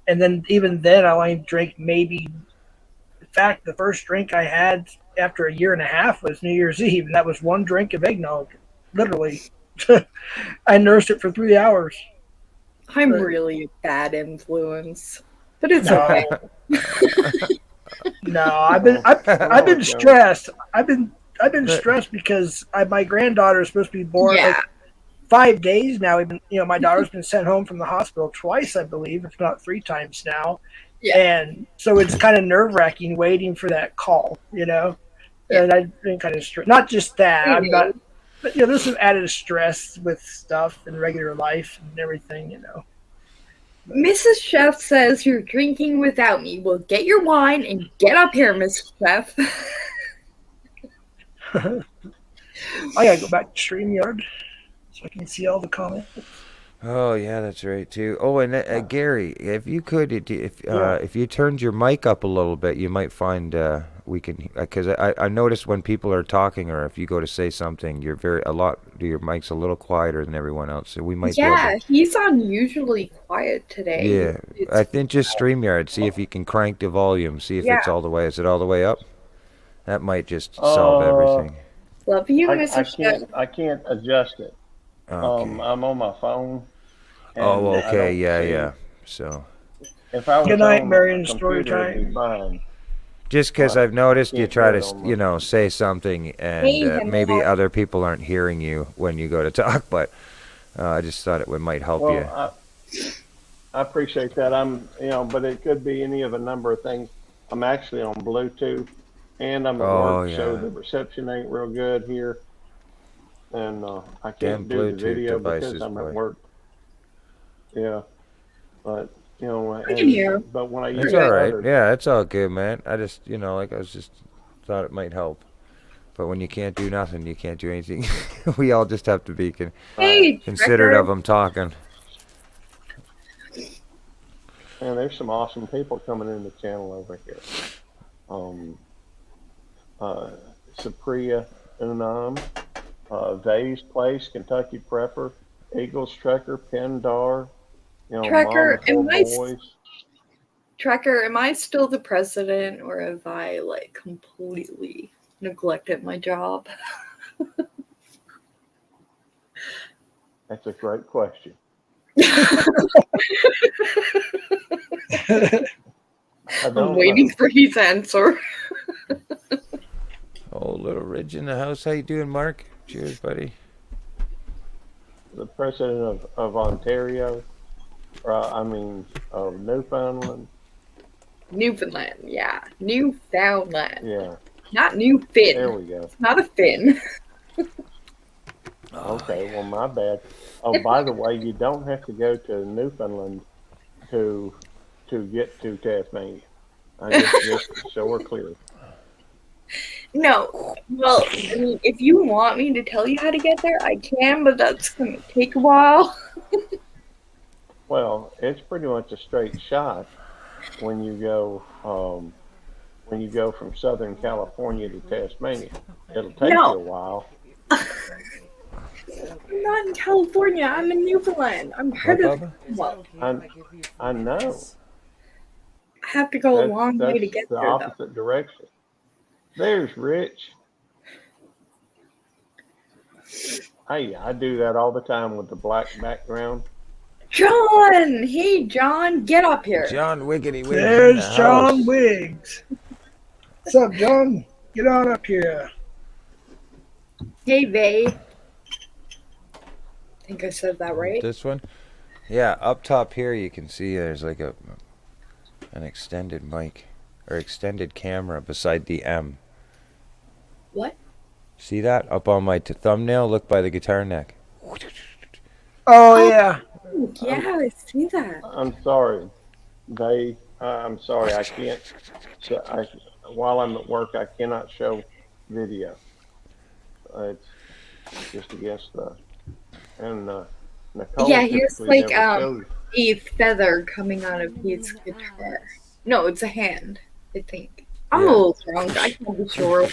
And then even then, I only drink maybe. In fact, the first drink I had after a year and a half was New Year's Eve, and that was 1 drink of eggnog. Literally, I nursed it for 3 hours. I'm really a bad influence, but it's No. okay. No, I've been stressed. I've been stressed because my granddaughter is supposed to be born Yeah. like 5 days now. We've been, my daughter's been sent home from the hospital twice, I believe, if not 3 times now. Yeah. And so it's kind of nerve wracking waiting for that call, Yeah. And I've been kind of not just that. I I'm know. not, but there's some added stress with stuff and regular life and everything. Mrs. Chef says you're drinking without me. Well, get your wine and get up here, Mrs. Chef. I gotta go back to StreamYard so I can see all the comments. Oh yeah, that's right too. Oh, and Gary, if you could, Yeah. if you turned your mic up a little bit, you might find we can, because I noticed when people are talking or if you go to say something, your mic's a little quieter than everyone else. So we might be Yeah, able to, he's unusually quiet today. yeah. It's- I think just StreamYard. See if you can crank the volume. See if it's Yeah. all the way. Is it all the way up? That might just solve everything. Love you, I Mrs. Chef. can't adjust it. Okay. I'm on my phone. and Oh, I okay. don't Yeah, see- yeah. So. If I was Good night, on Marion, a story computer, it'd be time. fine. Just because Well, I've noticed you can't try do to, it on my- say something and Hey, Henry. maybe other people aren't hearing you when you go to talk, but I just thought might help you. Well, I appreciate that. But it could be any of a number of things. I'm actually on Bluetooth, and I'm at Oh, work, so yeah. the reception ain't real good here, and I Damn can't do the Bluetooth video devices, because I'm boy. at work. Yeah, but I can hear. But when I It's use all right. other, Yeah, it's all good, man. I just, I was just thought it might help. But when you can't do nothing, you can't do anything. We all just have to be Hey, considerate Trekker. of them talking. and there's some awesome people coming in the channel over here. Supriya Unam, Vay's Place, Kentucky Prepper, Eagles Trekker, Pendar, Trekker, Mom am I Four Boys. Trekker, am I still the president or have I completely neglected my job? That's a great question. I I'm don't waiting know. for his answer. Oh, little Ridge in the house. How you doing, Mark? Cheers, buddy. The president of Ontario, of Newfoundland. Newfoundland, yeah. Newfoundland. Yeah, Not New Finn. there we go. It's not a Finn. Okay, well, my bad. Oh, by the way, you don't have to go to Newfoundland to get to Tasmania. Just so we're clear. No. Well, I mean, if you want me to tell you how to get there, I can, but that's going to take a while. Well, it's pretty much a straight shot when you go from Southern California to Tasmania. It'll take No. you a while. I'm not in California. I'm in Newfoundland. I'm heard of. Papa? Well, I know. I have to go a long way to That's get the there, though. opposite direction. There's Rich. Hey, I do that all the time with the black background. John! Hey, John, get up here. John Wiggity Wiggs. in There's the John house. Wiggs. What's up, John? Get on up here. Hey, Vay. I think I said that right. This one? Yeah, up top here you can see there's like an extended mic or extended camera beside the M. What? See that? Up on my thumbnail, look by the guitar neck. Oh, yeah. Oh, yeah, I see that. I'm sorry. I'm sorry. I can't. While I'm at work, I cannot show video. It's just against the. And Nicole. Yeah, here's typically like, never shows. A feather coming out of his guitar. No, it's a hand, I think. I'm a little drunk. I can't be sure.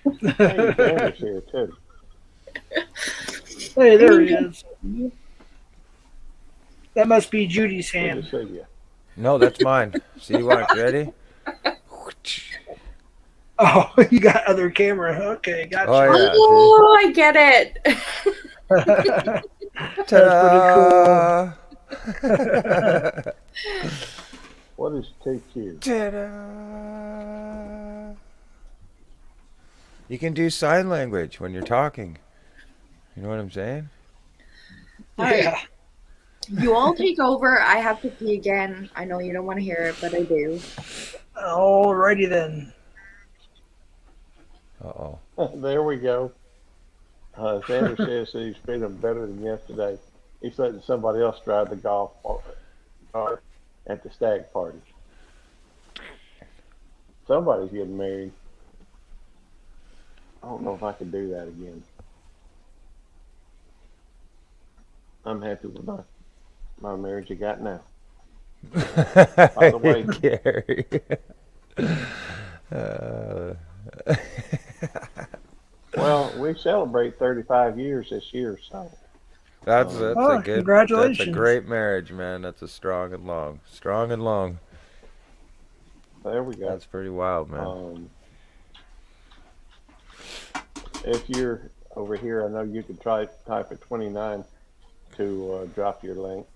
Hey, Dan's here too. Hey, there he is. That must be Judy's Good hand. to see you. No, that's mine. See what? Ready? Oh, you got other camera. Okay, gotcha. Oh, yeah. Oh, I get it. Ta-da! What is TQ? Ta-da! You can do sign language when you're talking. You know what I'm saying? All right. Yeah. You all take over. I have to pee again. I know you don't want to hear it, but I do. Alrighty then. Uh-oh. There we go. Xander says that he's feeling better than yesterday. He's letting somebody else drive the golf cart at the stag party. Somebody's getting married. I don't know if I could do that again. I'm happy with my marriage I got now. By the way, Gary. well, we celebrate 35 years this year, so That's Oh, a good. That's a congratulations. great marriage, man. That's a strong and long. Strong and long. there we go. That's pretty wild, man. If you're over here, I know you could try type at 29 to drop your link.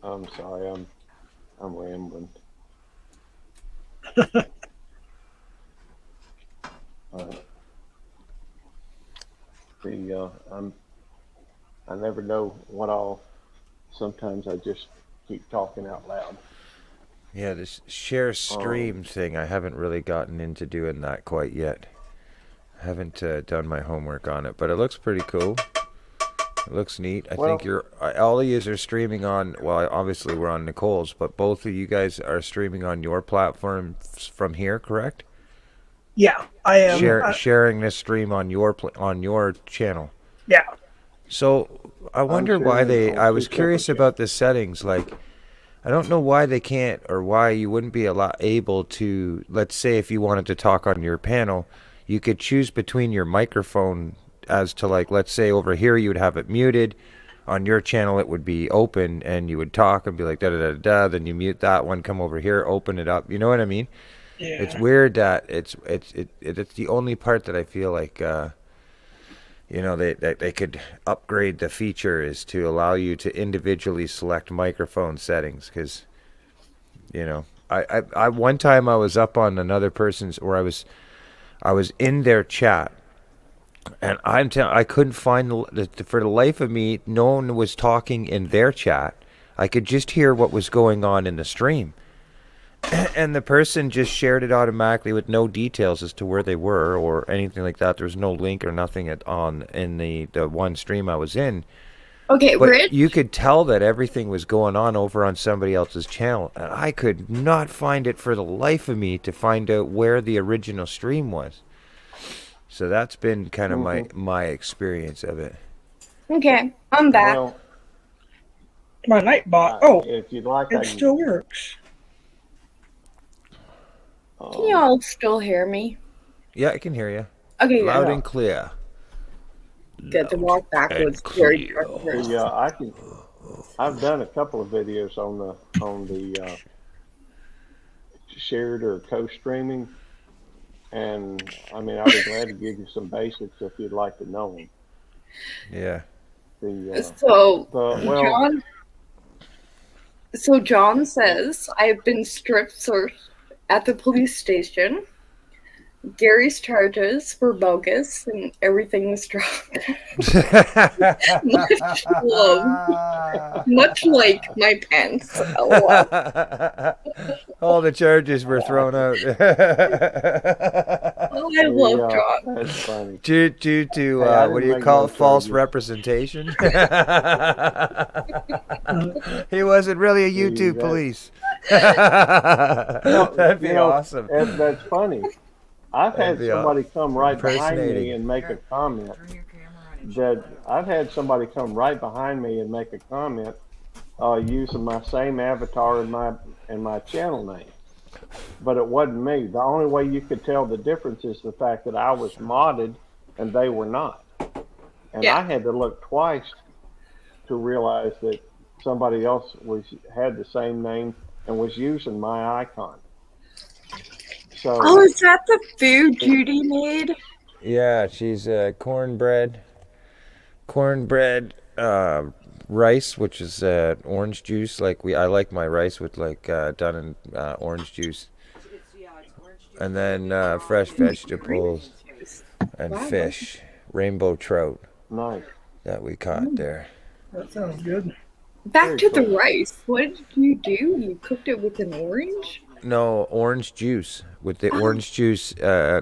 I'm sorry, I'm rambling. I never know what all. Sometimes I just keep talking out loud. Yeah, this share stream thing, I haven't really gotten into doing that quite yet. I haven't done my homework on it, but it looks pretty cool. It looks neat. I think all of you are streaming on, well, obviously we're on Nicole's, but both of you guys are streaming on your platform from here, correct? Yeah, I am. Sharing this stream on your channel. Yeah. So I wonder why I was curious about the settings. Like, I don't know why they can't, or why you wouldn't be able to. Let's say if you wanted to talk on your panel, you could choose between your microphone as to, like, let's say over here you would have it muted. On your channel it would be open, and you would talk and be like da da da da. Then you mute that one, come over here, open it up. You know what I mean? Yeah. It's weird that it's the only part that I feel like they could upgrade the feature is to allow you to individually select microphone settings, because I one time I was up on another person's, or I was in their chat, and I couldn't find for the life of me, no one was talking in their chat. I could just hear what was going on in the stream. And the person just shared it automatically with no details as to where they were or anything like that. There was no link or nothing in the one stream I was in. Okay, but Rich? You could tell that everything was going on over on somebody else's channel. And I could not find it for the life of me to find out where the original stream was. So that's been kind of my experience of it. Okay, I'm back. Well, My Nightbot. if you'd like, it still works. Can you all still hear me? Yeah, I can hear you. Okay, loud and clear. Good to walk backwards. Yeah, I've done a couple of videos on the shared or co-streaming, and I mean, I'd be glad to give you some basics if you'd like to know them. Yeah. John says, I've been strip searched at the police station. Gary's charges were bogus and everything was dropped. Much like my pants. All the charges were thrown out. I love John. That's funny. Due to what do you call it? False representation? He wasn't really a YouTube police. That'd be awesome. That's funny. I've had somebody come right behind me and make a comment. I've had somebody come right behind me and make a comment using my same avatar and my channel name, but it wasn't me. The only way you could tell the difference is the fact that I was modded and they were not, and I had to look twice to realize that somebody else had the same name and was using my icon. So, is that the food Judy made? Yeah, she's cornbread, rice, which is orange juice. I like my rice with done in orange juice. It's orange and then fresh vegetables and Wow. fish, rainbow trout Nice. that we caught there. That sounds good. Back Very to the cool. rice. What did you do? You cooked it with an orange? No, orange juice with the orange juice,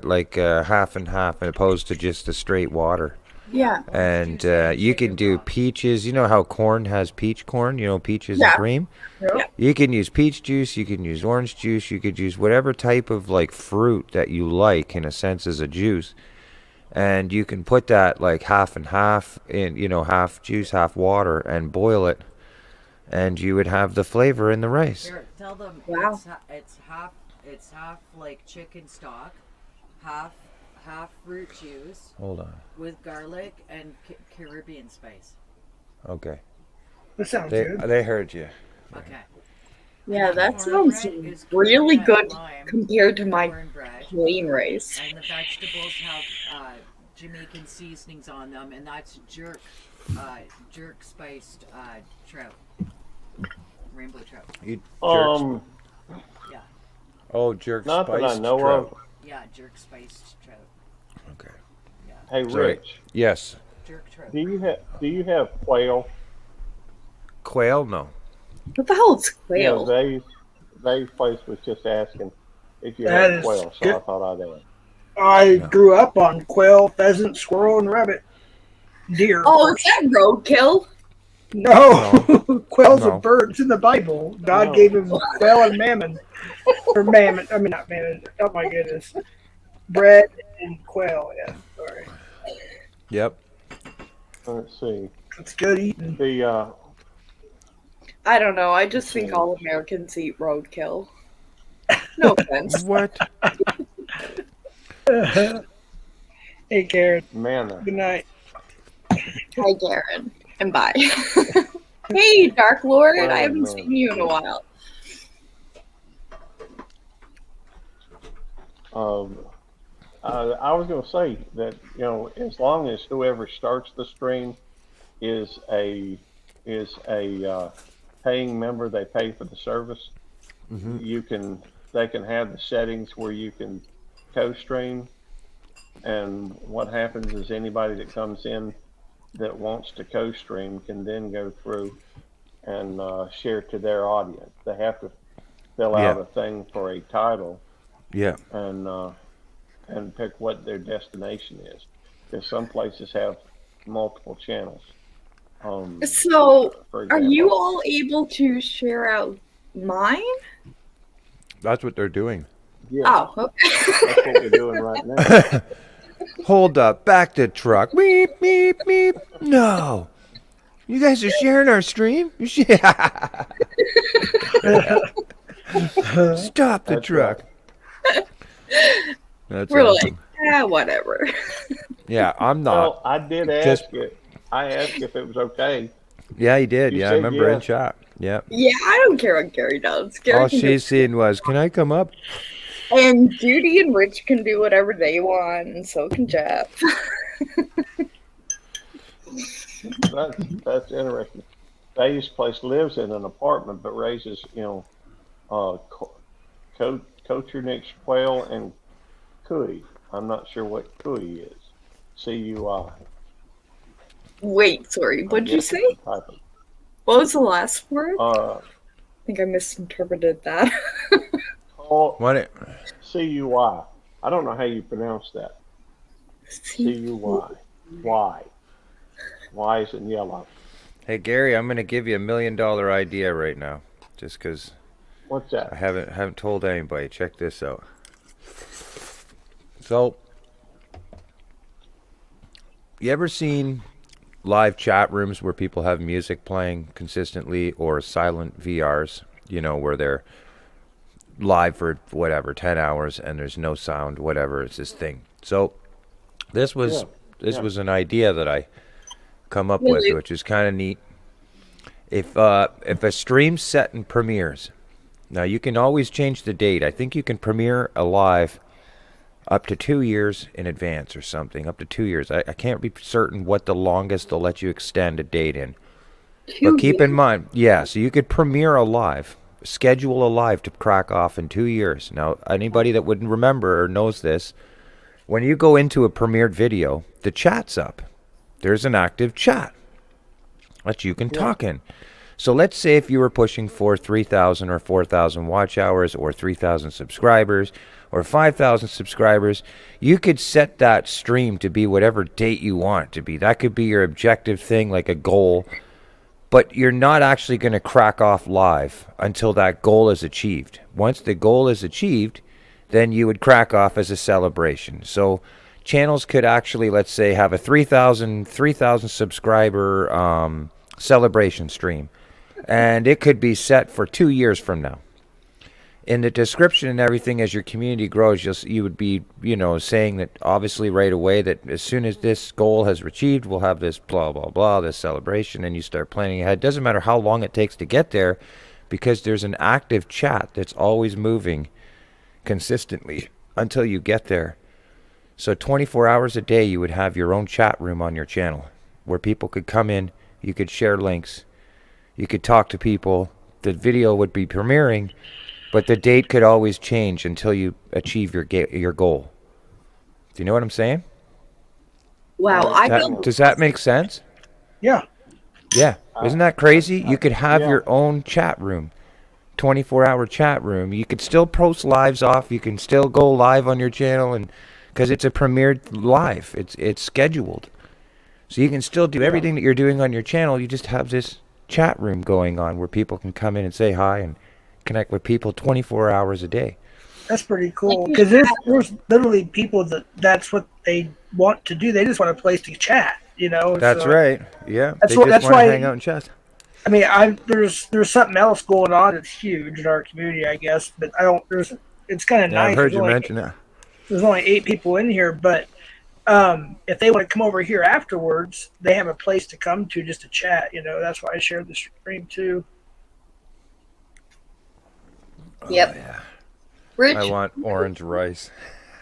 like half and half, as opposed to just the straight water. Yeah. And you can do peaches. You know how corn has peach corn? You know, peaches Yeah. and cream? Yeah. You can use peach juice. You can use orange juice. You could use whatever type of like fruit that you like, in a sense, as a juice. And you can put that like half and half in, half juice, half water, and boil it. And you would have the flavor in the rice. Here, tell them Wow. it's half like chicken stock, half fruit juice Hold on. with garlic and Caribbean spice. Okay. That sounds They good. they heard you. Okay. Yeah, that Cornbread sounds is really coconut good lime compared to my cornbread, plain rice. and the vegetables have Jamaican seasonings on them, and that's jerk spiced trout, rainbow trout. You Um, jerk not that I spiced know trout. of. Yeah, jerk spiced trout. Okay. Hey, Sorry. Rich, Yes. Jerk trout. do you have quail? Quail? No. What the hell is Yeah, quail? Dave's place was just asking if you That had is quail, so good. I thought I'd ask. I No. grew up on quail, pheasant, squirrel, and rabbit. Deer. Oh, is that roadkill? No, quail's No. a bird. It's in the Bible. God No. gave him quail and mammon. Or mammon. I mean, not mammon. Oh, my goodness. Bread and quail. Yeah, sorry. Yep. Let's see. It's good eating. The I don't know. I just think all Americans eat roadkill. No offense. What? Hey, Karen. manna. Good night. Hi, Garen. And bye. Hey, Dark Lord. Well, I haven't no. seen you in a while. I was going to say that as long as whoever starts the stream is a paying member, they pay for the service. They can have the settings where you can co-stream, and what happens is anybody that comes in that wants to co-stream can then go through and share to their audience. They have to fill out Yeah. a thing for a title Yeah. and pick what their destination is. Because some places have multiple channels. So, For are you example. all able to share out mine? That's what they're doing. Yeah, Oh, okay. that's what we're doing right now. Hold up. Back to truck. Beep, beep, beep. No. You guys are sharing our stream? Stop the That's truck. That's We're awesome. like, whatever. Yeah, I'm not. Well, I did Just- ask it. I asked if it was okay. Yeah, he did. You Yeah, I said remember in yes. chat. Yeah. Yeah, I don't care what Gary does. Gary All can she's seen was, can I come up? and Judy and Rich can do whatever they want, and so can Jeff. That's interesting. Dave's place lives in an apartment, but raises cochernix, quail, and cuy. I'm not sure what cuy is. CUI. Wait, sorry, what'd you say? What was the last word? I think I misinterpreted that. What? CUI. I don't know how you pronounce that. CUY. Y. Y is in yellow. Hey, Gary, I'm going to give you $1 million idea right now. Just because What's I that? haven't told anybody. Check this out. So, you ever seen live chat rooms where people have music playing consistently, or silent VRs, where they're live for whatever 10 hours and there's no sound, whatever, it's this thing. So this was an idea that I come up with, which is kind of neat. If a stream's set in premieres, now you can always change the date. I think you can premiere a live up to 2 years in advance or something, up to 2 years. I can't be certain what the longest they'll let you extend a date in. But keep in mind, so you could premiere a live schedule a live to crack off in 2 years. Now, anybody that wouldn't remember or knows this, when you go into a premiered video, the chat's up. There's an active chat that you can talk in. So let's say if you were pushing for 3,000 or 4,000 watch hours or 3,000 subscribers or 5,000 subscribers, you could set that stream to be whatever date you want it to be. That could be your objective thing, like a goal. But you're not actually going to crack off live until that goal is achieved. Once the goal is achieved, then you would crack off as a celebration. So channels could actually, let's say, have a 3,000 subscriber celebration stream. And it could be set for 2 years from now. In the description and everything, as your community grows, you would be, saying that obviously right away that as soon as this goal has achieved, we'll have this blah, blah, blah, this celebration, and you start planning ahead. It doesn't matter how long it takes to get there, because there's an active chat that's always moving consistently until you get there. So 24 hours a day, you would have your own chat room on your channel where people could come in, you could share links, you could talk to people, the video would be premiering, but the date could always change until you achieve your goal. Do you know what I'm saying? Wow, Does that make sense? Yeah. Yeah. Isn't that crazy? You could have your own chat room, 24-hour chat room. You could still post lives off. You can still go live on your channel, and because it's a premiered live. It's scheduled. So you can still do everything that you're doing on your channel. You just have this chat room going on where people can come in and say hi and connect with people 24 hours a day. That's pretty cool, because there's literally people that's what they want to do. They just want a place to chat, That's so, right. Yeah. That's They just want why to hang out and chat. I mean, there's something else going on that's huge in our community, I guess, but it's kind of nice. I've heard you mention that. There's only 8 people in here, but if they want to come over here afterwards, they have a place to come to just to chat. That's why I shared the stream too. Yep. Oh, yeah. Rich, I want orange rice.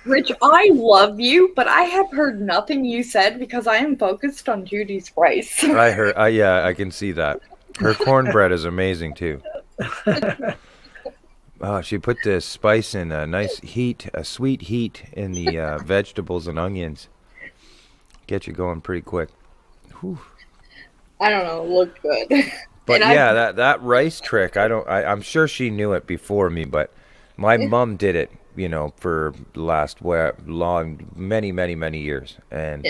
Rich, I love you, but I have heard nothing you said because I am focused on Judy's rice. I heard. Yeah, I can see that. Her cornbread is amazing too. Oh, she put the spice in a nice heat, a sweet heat in the vegetables and onions. Get you going pretty quick. Whew. I don't know, it looked good. But yeah, that rice trick, I'm sure she knew it before me, but my mom did it, for the last many years. And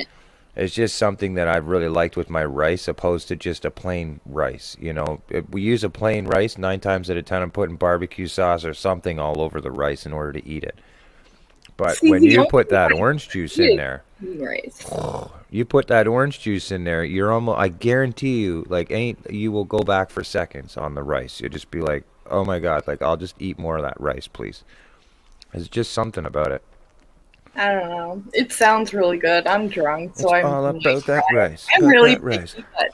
it's just something that I've really liked with my rice, opposed to just a plain rice. If we use a plain rice, 9 times out of 10 I'm putting barbecue sauce or something all over the rice in order to eat it. But when you put that orange juice in there, you put that orange juice in there, you're almost, I guarantee you, you will go back for seconds on the rice. You'll just be like, oh my God, I'll just eat more of that rice, please. There's just something about it. I don't know. It sounds really good. I'm drunk, so it's all about that rice. I'm really picky, but...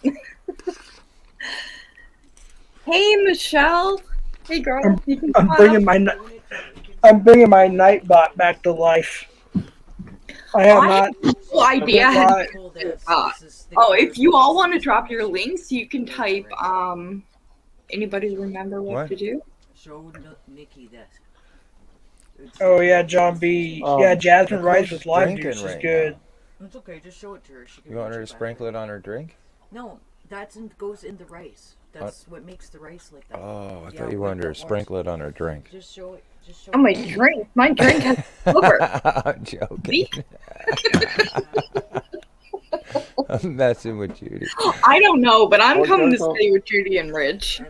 Hey, Michelle. Hey, girl. I'm bringing my Nightbot back to life. I have no idea how to do this. If you all want to drop your links, you can type. Anybody remember what to do? Show Nikki this. Oh yeah, John B. Jasmine Rice with lime juice is good. It's okay, just show it to her. You want her to sprinkle it on her drink? No, goes in the rice. That's what makes the rice like that. Oh, I thought you wanted her to sprinkle it on her drink. Just show it. On my drink. My drink has sugar. I'm joking. I'm messing with Judy. I don't know, but I'm coming to stay with Judy and Rich.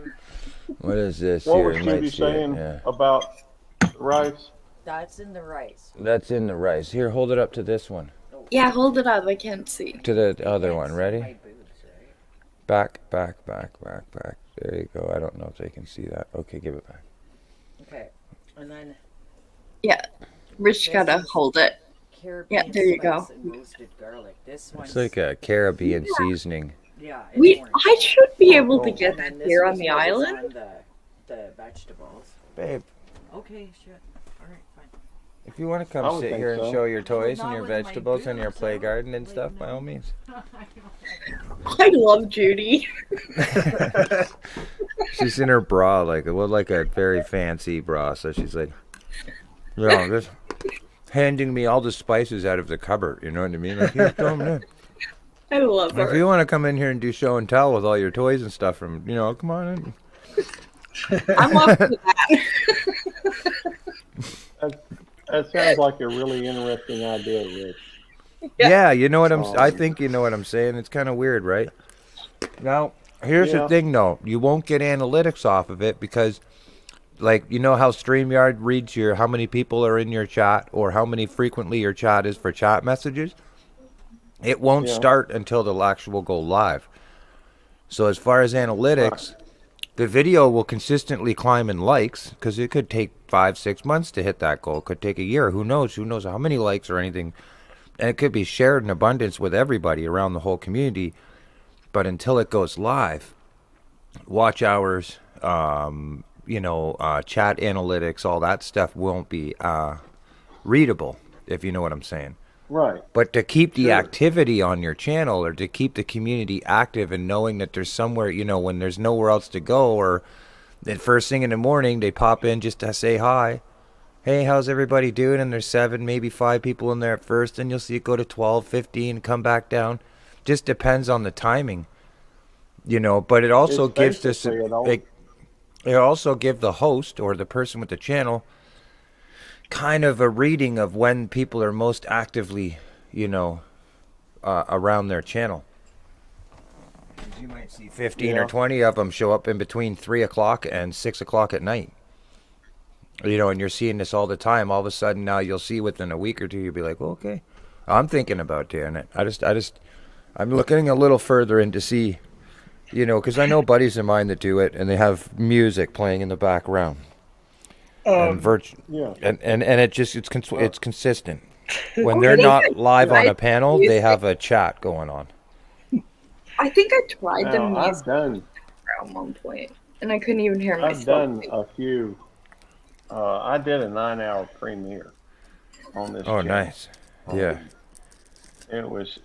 What is this? What was Judy saying about rice? That's in the rice. That's in the rice. Here, hold it up to this one. Yeah, hold it up. I can't see. To the other one. Ready? Back. There you go. I don't know if they can see that. Okay, give it back. Okay. And then... Yeah. Rich gotta hold it. Yeah, there you go. Roasted garlic. This one's... It's like a Caribbean seasoning. Yeah. I should be able to get here on the island. On the vegetables. Babe. Okay, shit. Alright, fine. If you want to I come would sit think here and so. show your toys not and your with my vegetables and your boots, play I would, garden and like, stuff, by no. all means. I love Judy. She's in her bra, like a very fancy bra. So she's like, just handing me all the spices out of the cupboard. You know what I mean? Like, here, throw 'em in. I love If her. you want to come in here and do show and tell with all your toys and stuff, from come on in. I'm up for that. That sounds like a really interesting idea, Rich. Yeah, you know what I Um, think you know what I'm saying. It's kind of weird, right? Now, here's the Yeah. thing, though. You won't get analytics off of it because, like, you know how StreamYard reads your how many people are in your chat or how many frequently your chat is for chat messages. It won't Yeah. start until the actual go live. So as far as analytics, the video will consistently climb in likes because it could take 5-6 months to hit that goal. It could take a year. Who knows? Who knows how many likes or anything? And it could be shared in abundance with everybody around the whole community. But until it goes live, watch hours, chat analytics, all that stuff won't be readable, if you know what I'm saying. Right. But to keep the Sure. activity on your channel or to keep the community active and knowing that there's somewhere, when there's nowhere else to go, or the first thing in the morning they pop in just to say hi. Hey, how's everybody doing? And there's 7, maybe 5 people in there at first, and you'll see it go to 12, 15, come back down. Just depends on the timing, but it also It's gives this, basically it also give the host or the person with the channel kind of a reading of when people are most actively, around their channel. You might see 15 or 20 of them show up in between 3 o'clock and 6 o'clock at night. And you're seeing this all the time. All of a sudden now you'll see within a week or two, you'll be like, well, okay, I'm thinking about doing it. I'm looking a little further in to see, because I know buddies of mine that do it and they have music playing in the background. And Yeah. and it's consistent. When Oh, they're I think not live on tried a panel, music. they have a chat going on. I think I tried the Now music at one point, and I couldn't even hear myself. I've done a few. I did a 9-hour premiere on this. Oh, channel. nice. Yeah. It was.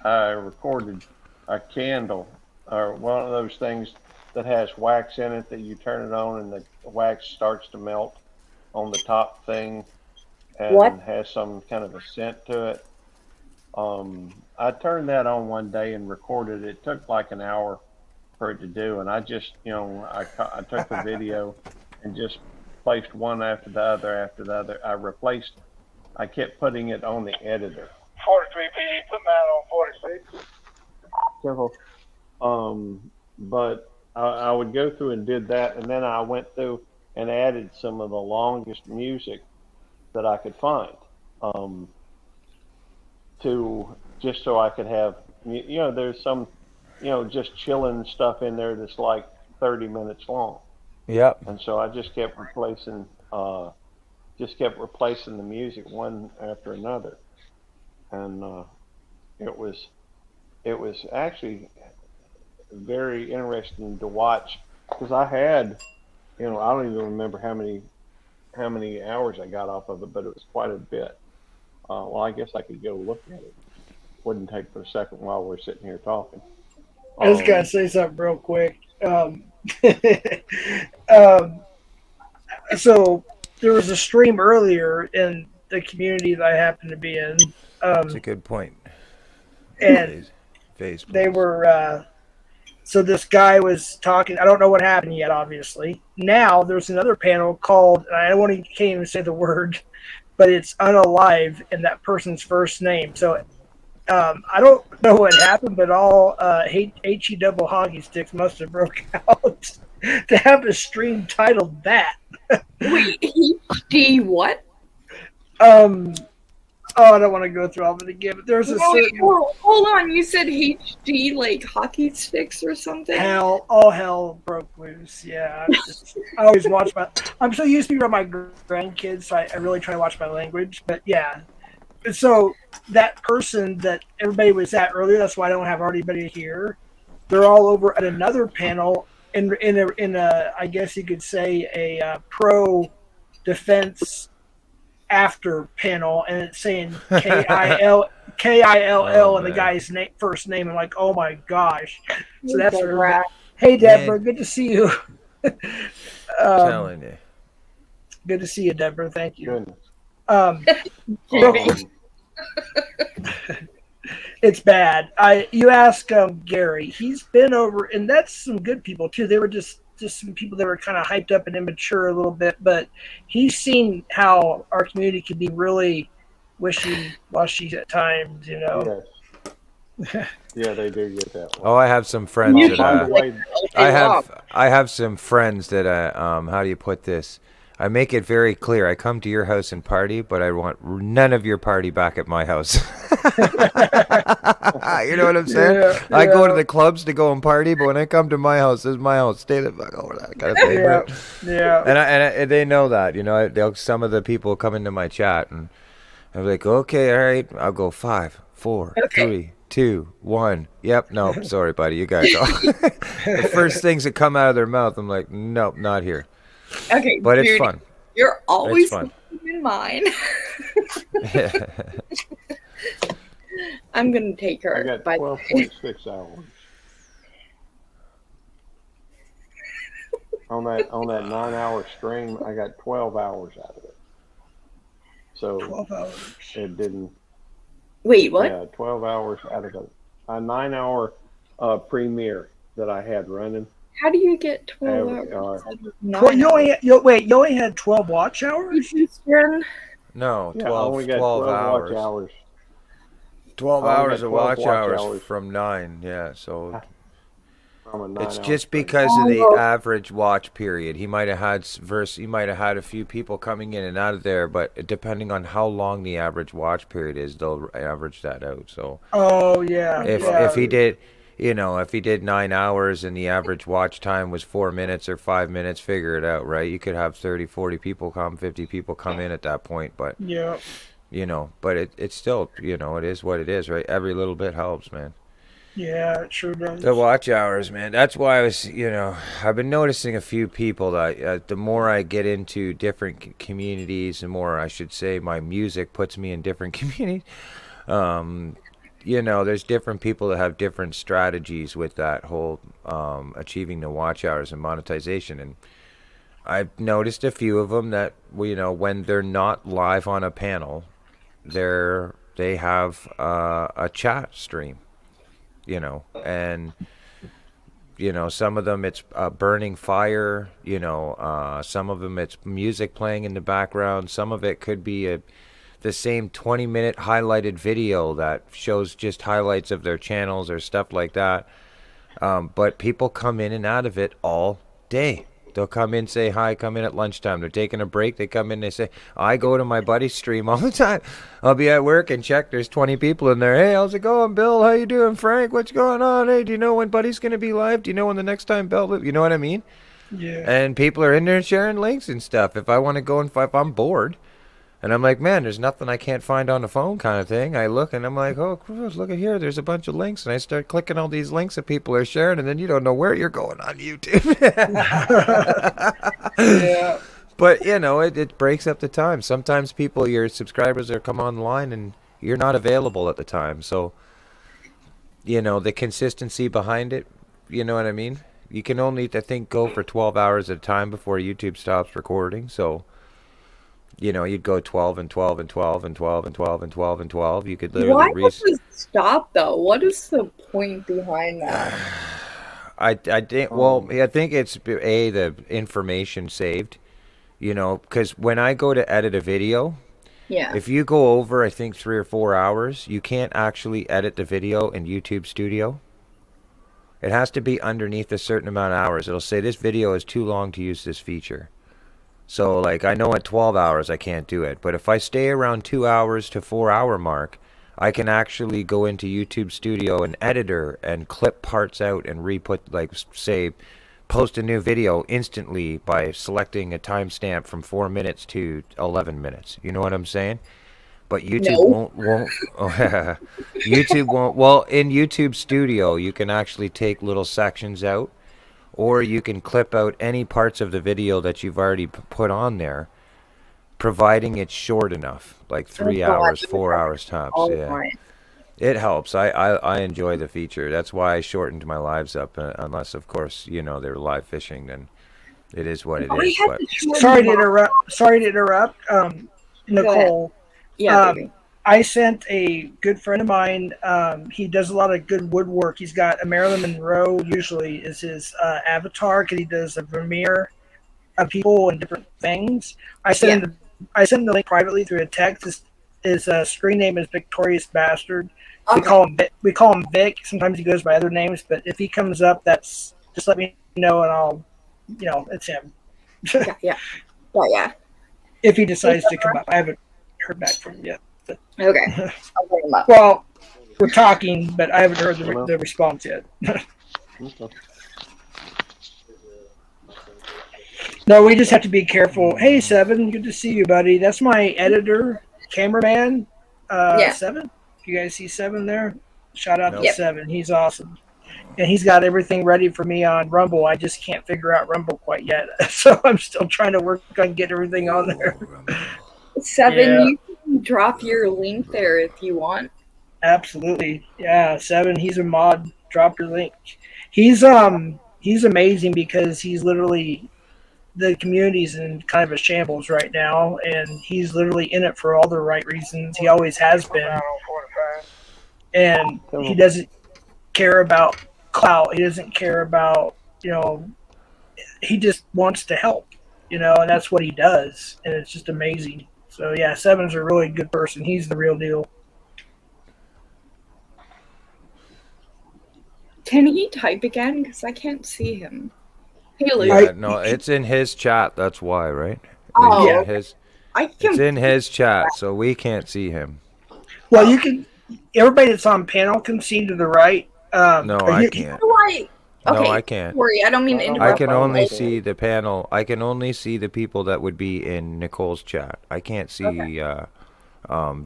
I recorded a candle, or one of those things that has wax in it that you turn it on and the wax starts to melt on the top thing, and What? has some kind of a scent to it. I turned that on one day and recorded it. It took like an hour for it to do, and I just, I took the video and just placed one after the other. I kept putting it on the editor. 43 PD, put that on 46. Careful. But I would go through and did that, and then I went through and added some of the longest music that I could find, to just so I could have, there's some, just chilling stuff in there that's like 30 minutes long. Yep. And so I just kept replacing the music one after another, and it was actually very interesting to watch because I had, I don't even remember how many hours I got off of it, but it was quite a bit. Well, I guess I could go look at it. Wouldn't take but a second while we're sitting here talking. I was gonna say something real quick. So there was a stream earlier in the community that I happen to be in. That's a good point. And Phase they were so this guy was talking. I don't know what happened yet, obviously. Now there's another panel called, and I don't want to, can't even say the word, but it's unalive in that person's first name. So I don't know what happened, but all HE double hockey sticks must have broke out to have a stream titled that. Wait, HD what? I don't want to go through all of it again, but there's a certain Hold on, you said HD like hockey sticks or something? all hell broke loose. Yeah, I always watch I'm so used to be around my grandkids, so I really try to watch my language. But yeah, so that person that everybody was at earlier, that's why I don't have anybody here. They're all over at another panel in a I guess you could say a pro defense after panel, and it's saying Kill, and the man. guy's first name. I'm like, oh my gosh. So You that's go, her. Brad. Hey, Deborah, good to see you. Telling you. Good to see you, Deborah. Thank you. Goodness. Judy. It's bad. You ask Gary. He's been over, and that's some good people too. They were just some people that were kind of hyped up and immature a little bit, but he's seen how our community can be really wishy-washy at times. You know. Yes. Yeah, they do get that one. Oh, I have some friends You that By the way, I have some friends that how do you put this? I make it very clear. I come to your house and party, but I want none of your party back at my house. You know what I'm saying? Yeah, I go to yeah. the clubs to go and party, but when I come to my house, this is my house. Stay the fuck over that kind of thing. Yeah, Right? yeah. And they know that. You know, some of the people come into my chat and I'm like, okay, all right. I'll go 5, 4, 3, 2, 1. Yep. No, sorry, buddy. You guys go. The first things that come out of their mouth, I'm like, nope, not here. Okay, But Judy, it's fun. You're always fun. in mine. I'm gonna take her. I got by 12.6 hours. On that 9-hour stream, I got 12 hours out of it. So 12 hours. it didn't. Wait, what? Yeah, 12 hours out of a 9-hour premiere that I had running. How do you get 12 Every hours? hour. Well, you only had 12 watch hours? Eastern? No, Yeah, 12, I only got 12 watch hours. hours. 12 I only hours got of 12 watch watch hours hours. from 9. Yeah, so From a it's 9-hour just stream. because of the Oh. average watch period. He might have had a few people coming in and out of there, but depending on how long the average watch period is, they'll average that out. So Oh, yeah. if he did, if he did 9 hours and the average watch time was 4 minutes or 5 minutes, figure it out, right? You could have 30, 40 people come, 50 people come in at that point, but Yeah. but it's still, it is what it is, right? Every little bit helps, man. Yeah, it sure does. The watch hours, man. That's why I was, I've been noticing a few people that the more I get into different communities, the more I should say my music puts me in different communities. There's different people that have different strategies with that whole achieving the watch hours and monetization. And I've noticed a few of them that, when they're not live on a panel, they have a chat stream. And some of them it's burning fire, some of them it's music playing in the background, some of it could be the same 20-minute highlighted video that shows just highlights of their channels or stuff like that, but people come in and out of it all day. They'll come in, say hi, come in at lunchtime. They're taking a break. They come in, they say, I go to my buddy's stream all the time. I'll be at work and check. There's 20 people in there. Hey, how's it going, Bill? How you doing, Frank? What's going on? Hey, do you know when Buddy's going to be live? Do you know when the next time Bill? You know what I mean? Yeah. And people are in there sharing links and stuff. If I want to go and if I'm bored, and I'm like, man, there's nothing I can't find on the phone kind of thing. I look and I'm like, oh, look at here. There's a bunch of links. And I start clicking all these links that people are sharing. And then you don't know where you're going on YouTube. Yeah. But, it breaks up the time. Sometimes your subscribers are come online and you're not available at the time. So, the consistency behind it, you know what I mean? You can only, I think, go for 12 hours at a time before YouTube stops recording. So, you'd go 12 and 12 and 12 and 12 and 12 and 12 and 12. You could literally Why does it stop though? What is the point behind that? I think. Well, I think it's the information saved. Because when I go to edit a video, Yeah. if you go over, I think 3 or 4 hours, you can't actually edit the video in YouTube Studio. It has to be underneath a certain amount of hours. It'll say this video is too long to use this feature. So, I know at 12 hours I can't do it. But if I stay around 2 hours to 4 hour mark, I can actually go into YouTube Studio and Editor and clip parts out and post a new video instantly by selecting a timestamp from 4 minutes to 11 minutes. You know what I'm saying? But YouTube won't. YouTube won't. Well, in YouTube Studio, you can actually take little sections out. Or you can clip out any parts of the video that you've already put on there, providing it's short enough, like 3 God. hours, 4 hours tops. All Yeah, right. it helps. I enjoy the feature. That's why I shortened my lives up. Unless, of course, they're live fishing, then it is what it I is. had But to shorten Sorry to mine. interrupt. Sorry to interrupt. Nicole. Yeah, Um, baby. I sent a good friend of mine. He does a lot of good woodwork. He's got a Marilyn Monroe usually is his avatar because he does a veneer of people and different things. I send the link privately through a text. His screen name is Victorious Bastard. We Okay. call him Vic. Sometimes he goes by other names, but if he comes up, that's just let me know and I'll, it's him. Yeah. If he decides to come up, I haven't heard back from him yet. But, Okay. I'll bring him up. well, we're talking, but I haven't heard the response yet. Okay. No, we just have to be careful. Hey, Seven, good to see you, buddy. That's my editor, cameraman, Seven. You guys see Seven there? Shout out to Seven. He's awesome. And he's got everything ready for me on Rumble. I just can't figure out Rumble quite yet. So I'm still trying to work on getting everything on there. Seven, you can drop your link there if you want. Absolutely. Yeah, Seven, he's a mod. Drop your link. He's amazing because he's literally the community's in kind of a shambles right now, and he's literally in it for all the right reasons. He always has been. And he doesn't care about clout. He doesn't care about, he just wants to help, and that's what he does. And it's just amazing. So, yeah, Seven's a really good person. He's the real deal. Can he type again? Because I can't see him. Hey, Luke. yeah, no, it's in his chat. That's why, right? Oh, It's I can. in his chat, so we can't see him. Well, you can. Everybody that's on panel can see to the right. No, I can't. Okay, No, I can't. don't worry, I don't mean to interrupt. I can only see the panel. I can only see the people that would be in Nicole's chat. I can't see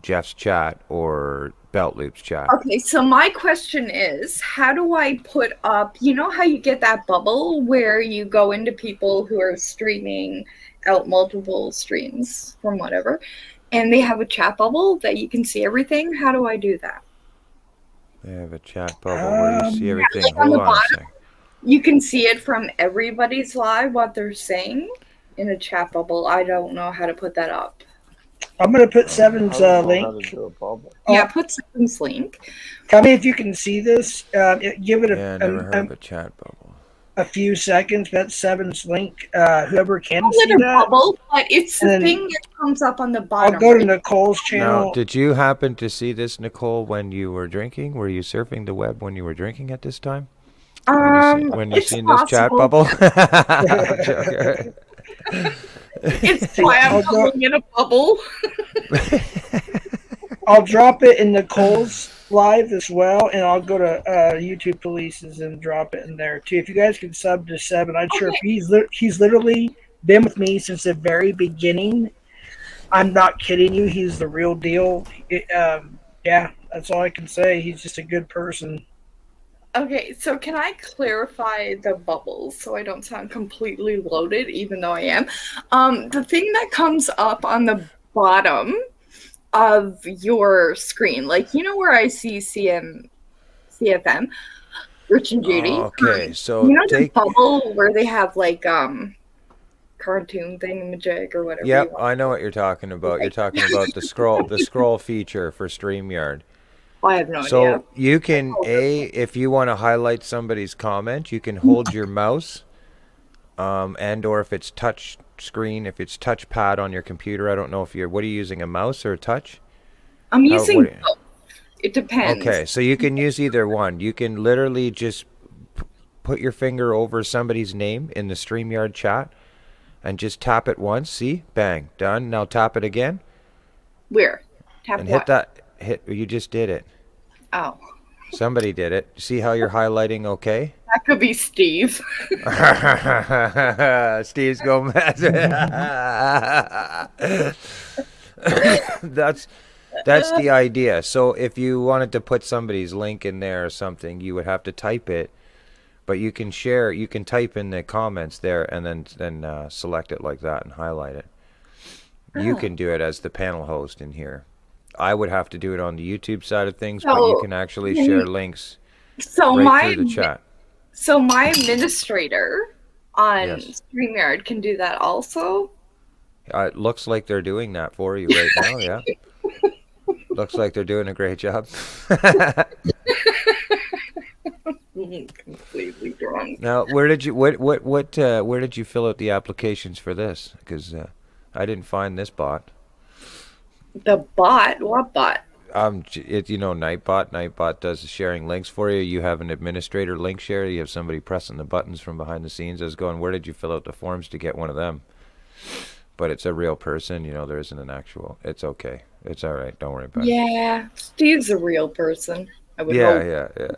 Jeff's chat or Belt Loop's chat. Okay, so my question is, how do I put up, how you get that bubble where you go into people who are streaming out multiple streams from whatever, and they have a chat bubble that you can see everything? How do I do that? They have a chat bubble where you see everything. like on Hold the on a bottom. second. You can see it from everybody's live, what they're saying in a chat bubble. I don't know how to put that up. I'm going to put Seven's link. Yeah, put Seven's link. Tell me if you can see this. Give it I never heard of a chat bubble. A few seconds. That's Seven's link. Whoever can Call see it a that. bubble, but it's the thing that comes up on the bottom. I'll go to Nicole's channel. Now, did you happen to see this, Nicole, when you were drinking? Were you surfing the web when you were drinking at this time? When you seen this chat bubble? It's why I'm going in a bubble. I'll drop it in Nicole's live as well, and I'll go to YouTube Police's and drop it in there too. If you guys can sub to Seven, I'm sure if he's literally been with me since the very beginning. I'm not kidding you. He's the real deal. Yeah, that's all I can say. He's just a good person. Okay, so can I clarify the bubbles so I don't sound completely loaded, even though I am? The thing that comes up on the bottom of your screen, like, where I see CFM, Rich and Judy. Okay, so the bubble where they have like cartoon thingamajig or whatever. Yep, I know what you're talking about. You're talking about the scroll feature for StreamYard. I have no idea. So you can, if you want to highlight somebody's comment, you can hold your mouse, and or if it's touch screen, if it's touchpad on your computer, I don't know what are you using, a mouse or a touch? I'm using both. It depends. Okay, so you can use either one. You can literally just put your finger over somebody's name in the StreamYard chat and just tap it once. See? Bang. Done. Now tap it again. Where? Tap and what? hit that. You just did it. Oh. Somebody did it. See how you're highlighting okay? That could be Steve. Steve's going mad. That's the idea. So if you wanted to put somebody's link in there or something, you would have to type it. But you can share. You can type in the comments there and then select it like that and highlight it. You Oh. can do it as the panel host in here. I would have to do it on the YouTube side of things, but you can actually share links So right through the chat. So my administrator on Yes. StreamYard can do that also. It looks like they're doing that for you right now. Yeah. Looks like they're doing a great job. Completely drunk. Now, where did you where did you fill out the applications for this? Because I didn't find this bot. The bot? What bot? Nightbot. Nightbot does the sharing links for you. You have an administrator link share. You have somebody pressing the buttons from behind the scenes. I was going, where did you fill out the forms to get one of them? But it's a real person. There isn't an actual. It's okay. It's all right. Don't worry about it. Yeah, Steve's a real person. I would Yeah, hope. yeah.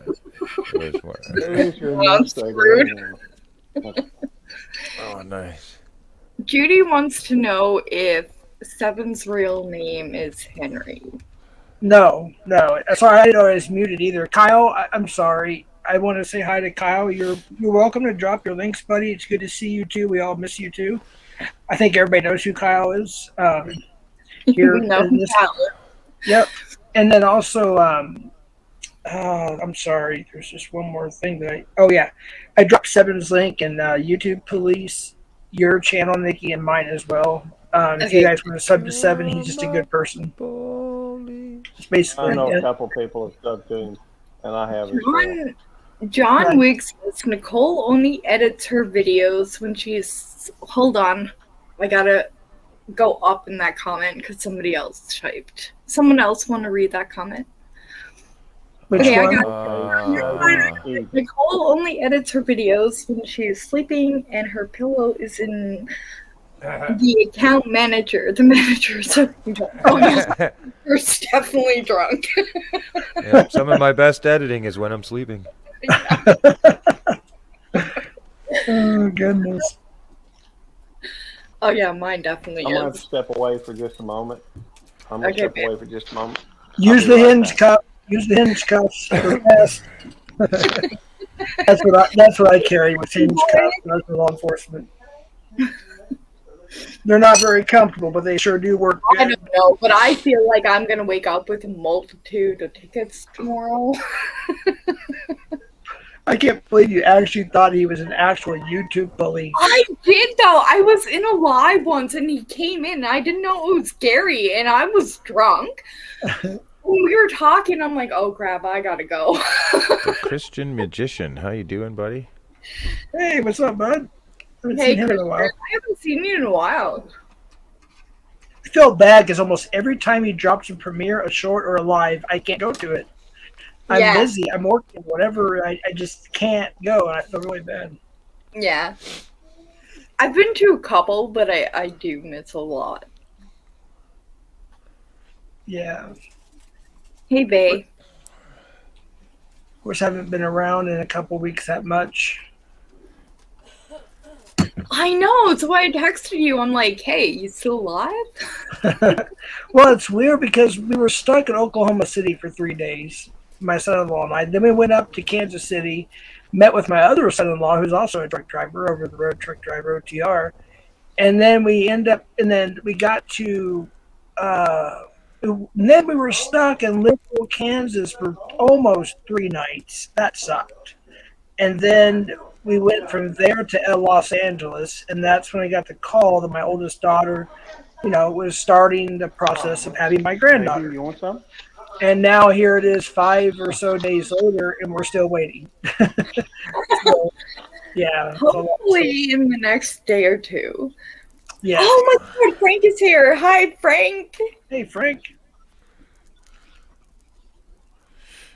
There's more. Who's your I'm administrator? Oh, nice. Judy wants to know if Seven's real name is Henry. No. Sorry, I didn't know I was muted either. Kyle, I'm sorry. I want to say hi to Kyle. You're welcome to drop your links, buddy. It's good to see you too. We all miss you too. I think everybody knows who Kyle is. Here, No, Yep. And then also, I'm sorry. There's just one more thing that I dropped Seven's link and YouTube Police, your channel, Nikki, and mine as well. If you guys want to sub to Seven, he's just a good person. It's basically. I know a couple people have subbed to him, and I have as well. John Right. Wiggs says Nicole only edits her videos when she's. Hold on. I gotta go up in that comment because somebody else typed. Someone else want to read that comment? Which Okay, I one? got Nicole only edits her videos when she is sleeping and her pillow is in the account manager. The manager is you're definitely drunk. Yeah, some of my best editing is when I'm sleeping. Oh goodness. Oh yeah, mine definitely I'm going to is. step away for just a moment. I'm going to Okay, step away for just a moment. Use I'll the be right hinge back. cup. Use the hinge cuffs for best. That's what I carry with hinge cuffs. That's for law enforcement. They're not very comfortable, but they sure do work I good. don't know, but I feel like I'm gonna wake up with a multitude of tickets tomorrow. I can't believe you actually thought he was an actual YouTube bully. I did though. I was in a live once and he came in and I didn't know it was Gary and I was drunk. When we were talking, I'm like, oh crap, I gotta go. The Christian Magician. How you doing, buddy? Hey, what's up, bud? Haven't Hey, seen him in a Christian, while. I haven't seen you in a while. I feel bad because almost every time he drops a premiere, a short, or a live, I can't go to it. I'm Yeah. busy. I'm working. Whatever. I just can't go, and I feel really bad. Yeah. I've been to a couple, but I do miss a lot. Yeah. Hey, Bae. Of course, I haven't been around in a couple weeks that much. I know. It's why I texted you. I'm like, hey, you still alive? Well, it's weird because we were stuck in Oklahoma City for 3 days, my son-in-law and I. Then we went up to Kansas City, met with my other son-in-law, who's also a truck driver, over-the-road truck driver, OTR. And then we got to, and then we were stuck in Liberal, Kansas for almost 3 nights. That sucked. And then we went from there to Los Angeles, and that's when I got the call that my oldest daughter, was starting the process of having my Hey, granddaughter. you want some? And now here it is 5 or so days later, and we're still waiting. So, yeah. Hopefully in the next day or two. Yeah. Oh my god, Frank is here. Hi, Frank. Hey, Frank.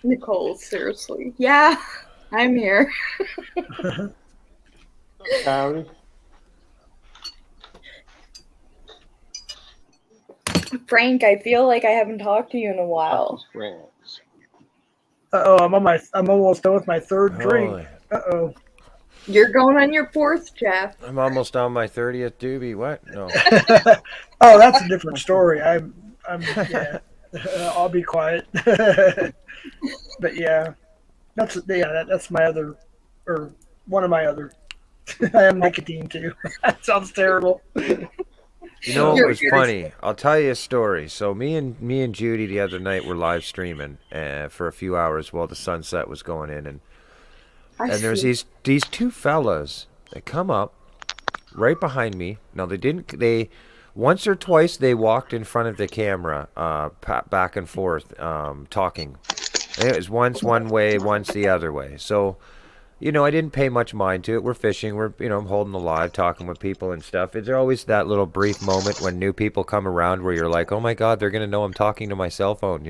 Nicole, seriously. Yeah, I'm here. Howdy. Frank, I feel like I haven't talked to you in a while. Friends. Uh-oh, I'm almost done with my third drink. Holy. Uh-oh. You're going on your 4th, Jeff. I'm almost on my 30th doobie. What? No. Oh, that's a different story. Yeah. I'll be quiet. But yeah, that's my other, or one of my other. I am nicotine too. That sounds terrible. You know what You're was weird. funny? I'll tell you a story. So me and Judy the other night were live streaming for a few hours while the sunset was going in, and there's these two fellas that come up right behind me. Now they once or twice they walked in front of the camera, back and forth, talking. And it was once one way, once the other way. So, I didn't pay much mind to it. We're fishing. I'm holding the live, talking with people and stuff. Is there always that little brief moment when new people come around where you're like, oh my God, they're going to know I'm talking to my cell phone,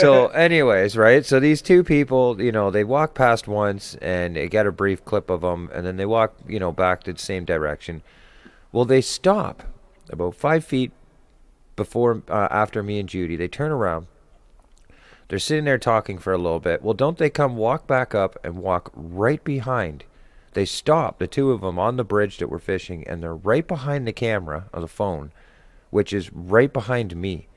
So anyways, right? So these two people, they walk past once and they get a brief clip of them and then they walk, back to the same direction. Well, they stop about 5 feet after me and Judy. They turn around. They're sitting there talking for a little bit. Well, don't they walk back up and walk right behind? They stop, the two of them, on the bridge that we're fishing, and they're right behind the camera of the phone, which is right behind me.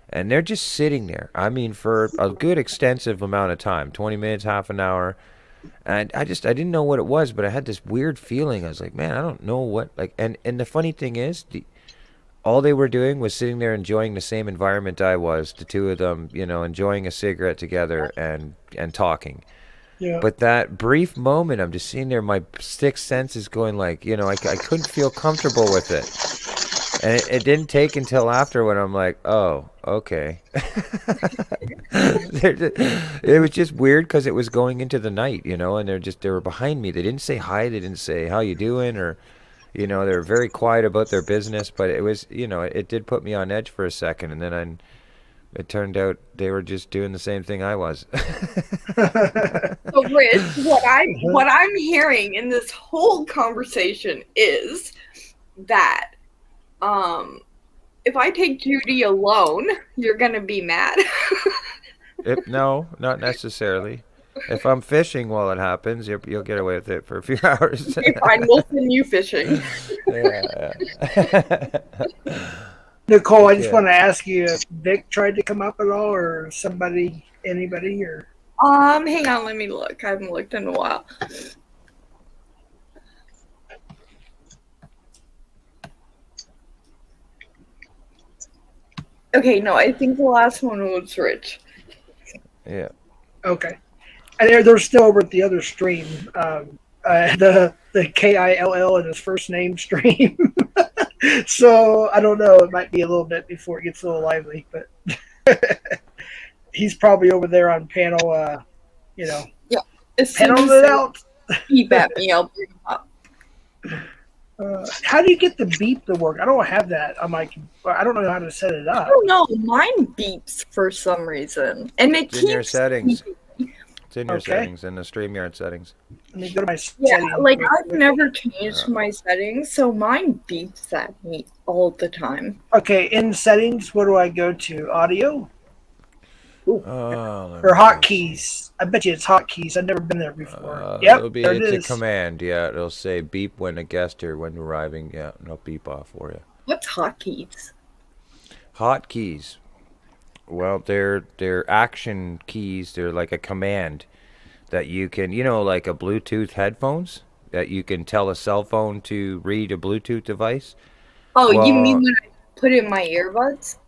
And they're just sitting there, for a good extensive amount of time, 20 minutes, half an hour. And I didn't know what it was, but I had this weird feeling. I was like, man, I don't know what, and the funny thing is, all they were doing was sitting there enjoying the same environment I was, the two of them, enjoying a cigarette together and talking. Yeah. But that brief moment, I'm just sitting there, my sixth sense is going like, I couldn't feel comfortable with it. And it didn't take until after when I'm like, oh, okay. It was just weird because it was going into the night, and they were behind me. They didn't say hi. They didn't say, how you doing? Or, they were very quiet about their business, but it was, it did put me on edge for a second. And then it turned out they were just doing the same thing I was. So, Rich, what I'm hearing in this whole conversation is that if I take Judy alone, you're gonna be mad. No, not necessarily. If I'm fishing while it happens, you'll get away with it for a few hours. Okay, fine, we'll send you fishing. Yeah. Nicole, I just want to ask you if Vic tried to come up at all, or anybody, or Hang on, let me look. I haven't looked in a while. Okay, no, I think the last one was Rich. Yeah. okay. And they're still over at the other stream, the KILL in his first name stream. So I don't know. It might be a little bit before it gets a little lively, but he's probably over there on panel. Yeah. As soon panel as it out. beep at me, I'll bring him up. How do you get the beep to work? I don't have that on my. I don't know how to set it I up. don't know. Mine beeps for some reason, and it It's in your keeps settings. beeping. It's in your Okay. settings, in the StreamYard settings. Let me go to my Yeah, settings. like I've never changed my settings, so mine beeps at me all the time. Okay, in settings, what do I go to? Audio Oh, or hotkeys? I bet you it's hotkeys. I've never been there before. Yep, It'll be, there it it's a is. command. Yeah, it'll say beep when a guest or when arriving. Yeah, and it'll beep off for you. What's hotkeys? Hotkeys. Well, they're action keys. They're like a command that you can, like a Bluetooth headphones that you can tell a cell phone to read a Bluetooth device. Oh, you Well, mean when I put in my earbuds?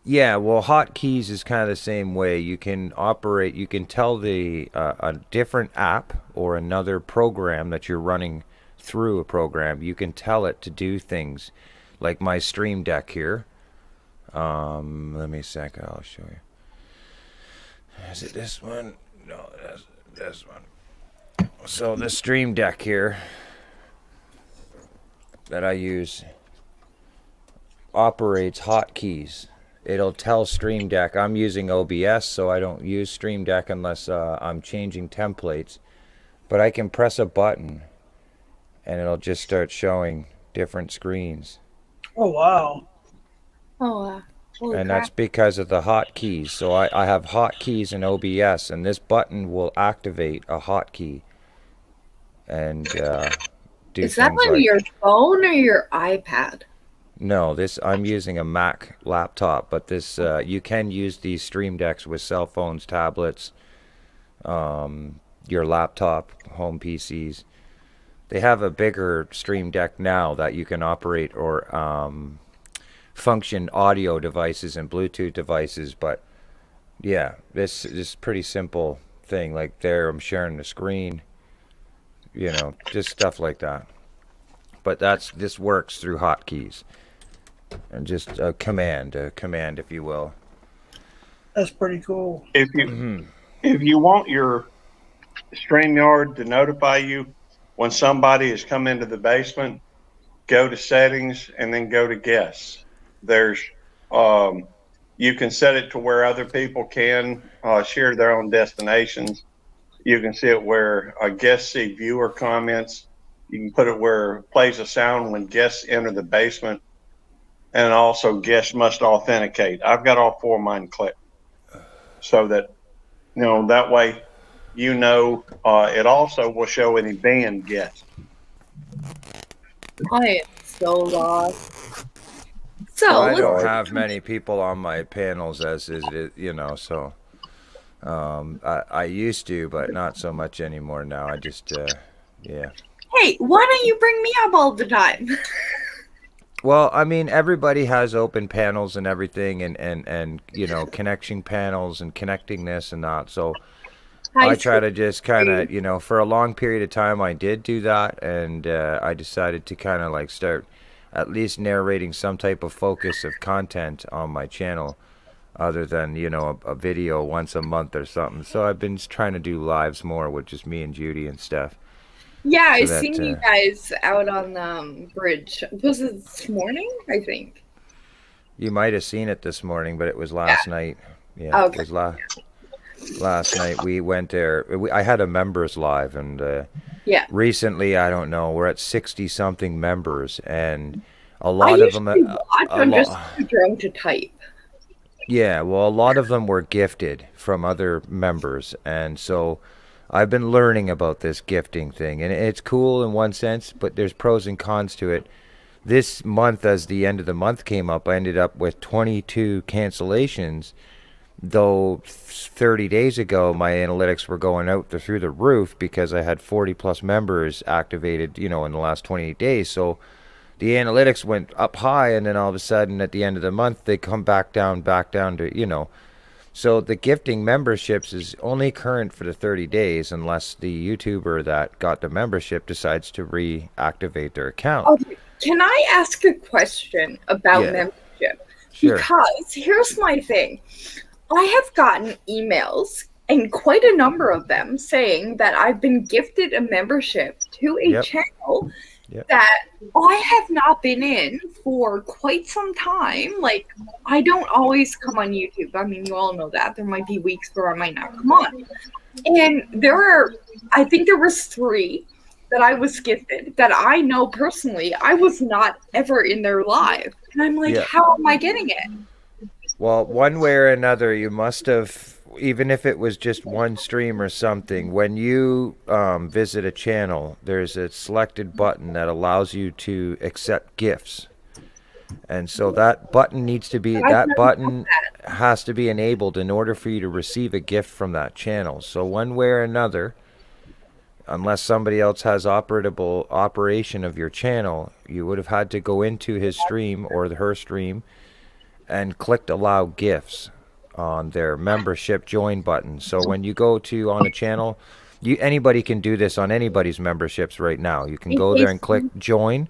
Yeah, well, hotkeys is kind of the same way. You can tell the a different app or another program that you're running through a program. You can tell it to do things, like my Stream Deck here. Let me a second. I'll show you. Is it this one? No, that's this one. So the Stream Deck here that I use operates hotkeys. It'll tell Stream Deck. I'm using OBS, so I don't use Stream Deck unless I'm changing templates. But I can press a button, and it'll just start showing different screens. Oh wow! Oh, And that's because of the hotkeys. So I have hotkeys in OBS, and this button will activate a hotkey and do is that things on like... your phone or your iPad? No, I'm using a Mac laptop, but this you can use these Stream Decks with cell phones, tablets, your laptop, home PCs. They have a bigger Stream Deck now that you can operate or function audio devices and Bluetooth devices. But yeah, this is pretty simple thing. Like there, I'm sharing the screen. You know, just stuff like that. But this works through hotkeys and just a command, if you will. That's pretty cool. If you want your StreamYard to notify you when somebody has come into the basement, go to settings and then go to guests. There's you can set it to where other people can share their own destinations. You can see it where guests see viewer comments. You can put it where it plays a sound when guests enter the basement, and also guests must authenticate. I've got all 4 of mine clicked, so that that way, it also will show any banned guests. I am so lost. So Well, I don't have many people on my panels as is it, so I used to, but not so much anymore now. I just yeah. Hey, why don't you bring me up all the time? Well, I mean, everybody has open panels and everything, and connection panels and connecting this and that. So I try to just kind of, for a long period of time, I did do that, and I decided to kind of like start at least narrating some type of focus of content on my channel, other than a video once a month or something. So I've been trying to do lives more with just me and Judy and stuff. Yeah, I seen you guys out on the bridge. Was it this morning? I think. You might have seen it this morning, but it was last night. Yeah, okay. It was last night. We went there. I had a members live, and recently, I don't know, we're at 60-something members, and a lot of them. I'm just too drunk to type. Yeah, well, a lot of them were gifted from other members, and so I've been learning about this gifting thing, and it's cool in one sense, but there's pros and cons to it. This month, as the end of the month came up, I ended up with 22 cancellations, though 30 days ago my analytics were going out through the roof because I had 40 plus members activated, in the last 28 days. So the analytics went up high, and then all of a sudden at the end of the month they come back down to, So the gifting memberships is only current for the 30 days unless the YouTuber that got the membership decides to reactivate their account. Okay. Can I ask a question about membership? Sure. Because here's my thing. I have gotten emails, and quite a number of them, saying that I've been gifted a membership to a channel that I have not been in for quite some time. Like, I don't always come on YouTube. I mean, you all know that. There might be weeks where I might not come on. And I think there was 3 that I was gifted that I know personally. I was not ever in their live. And I'm like, how am I getting it? Well, one way or another, you must have, even if it was just one stream or something, when you visit a channel, there's a selected button that allows you to accept gifts. And so that button has to be enabled in order for you to receive a gift from that channel. So one way or another, unless somebody else has operation of your channel, you would have had to go into his stream or her stream and clicked allow gifts on their membership join button. So when you go on a channel, anybody can do this on anybody's memberships right now. You can go there and click join,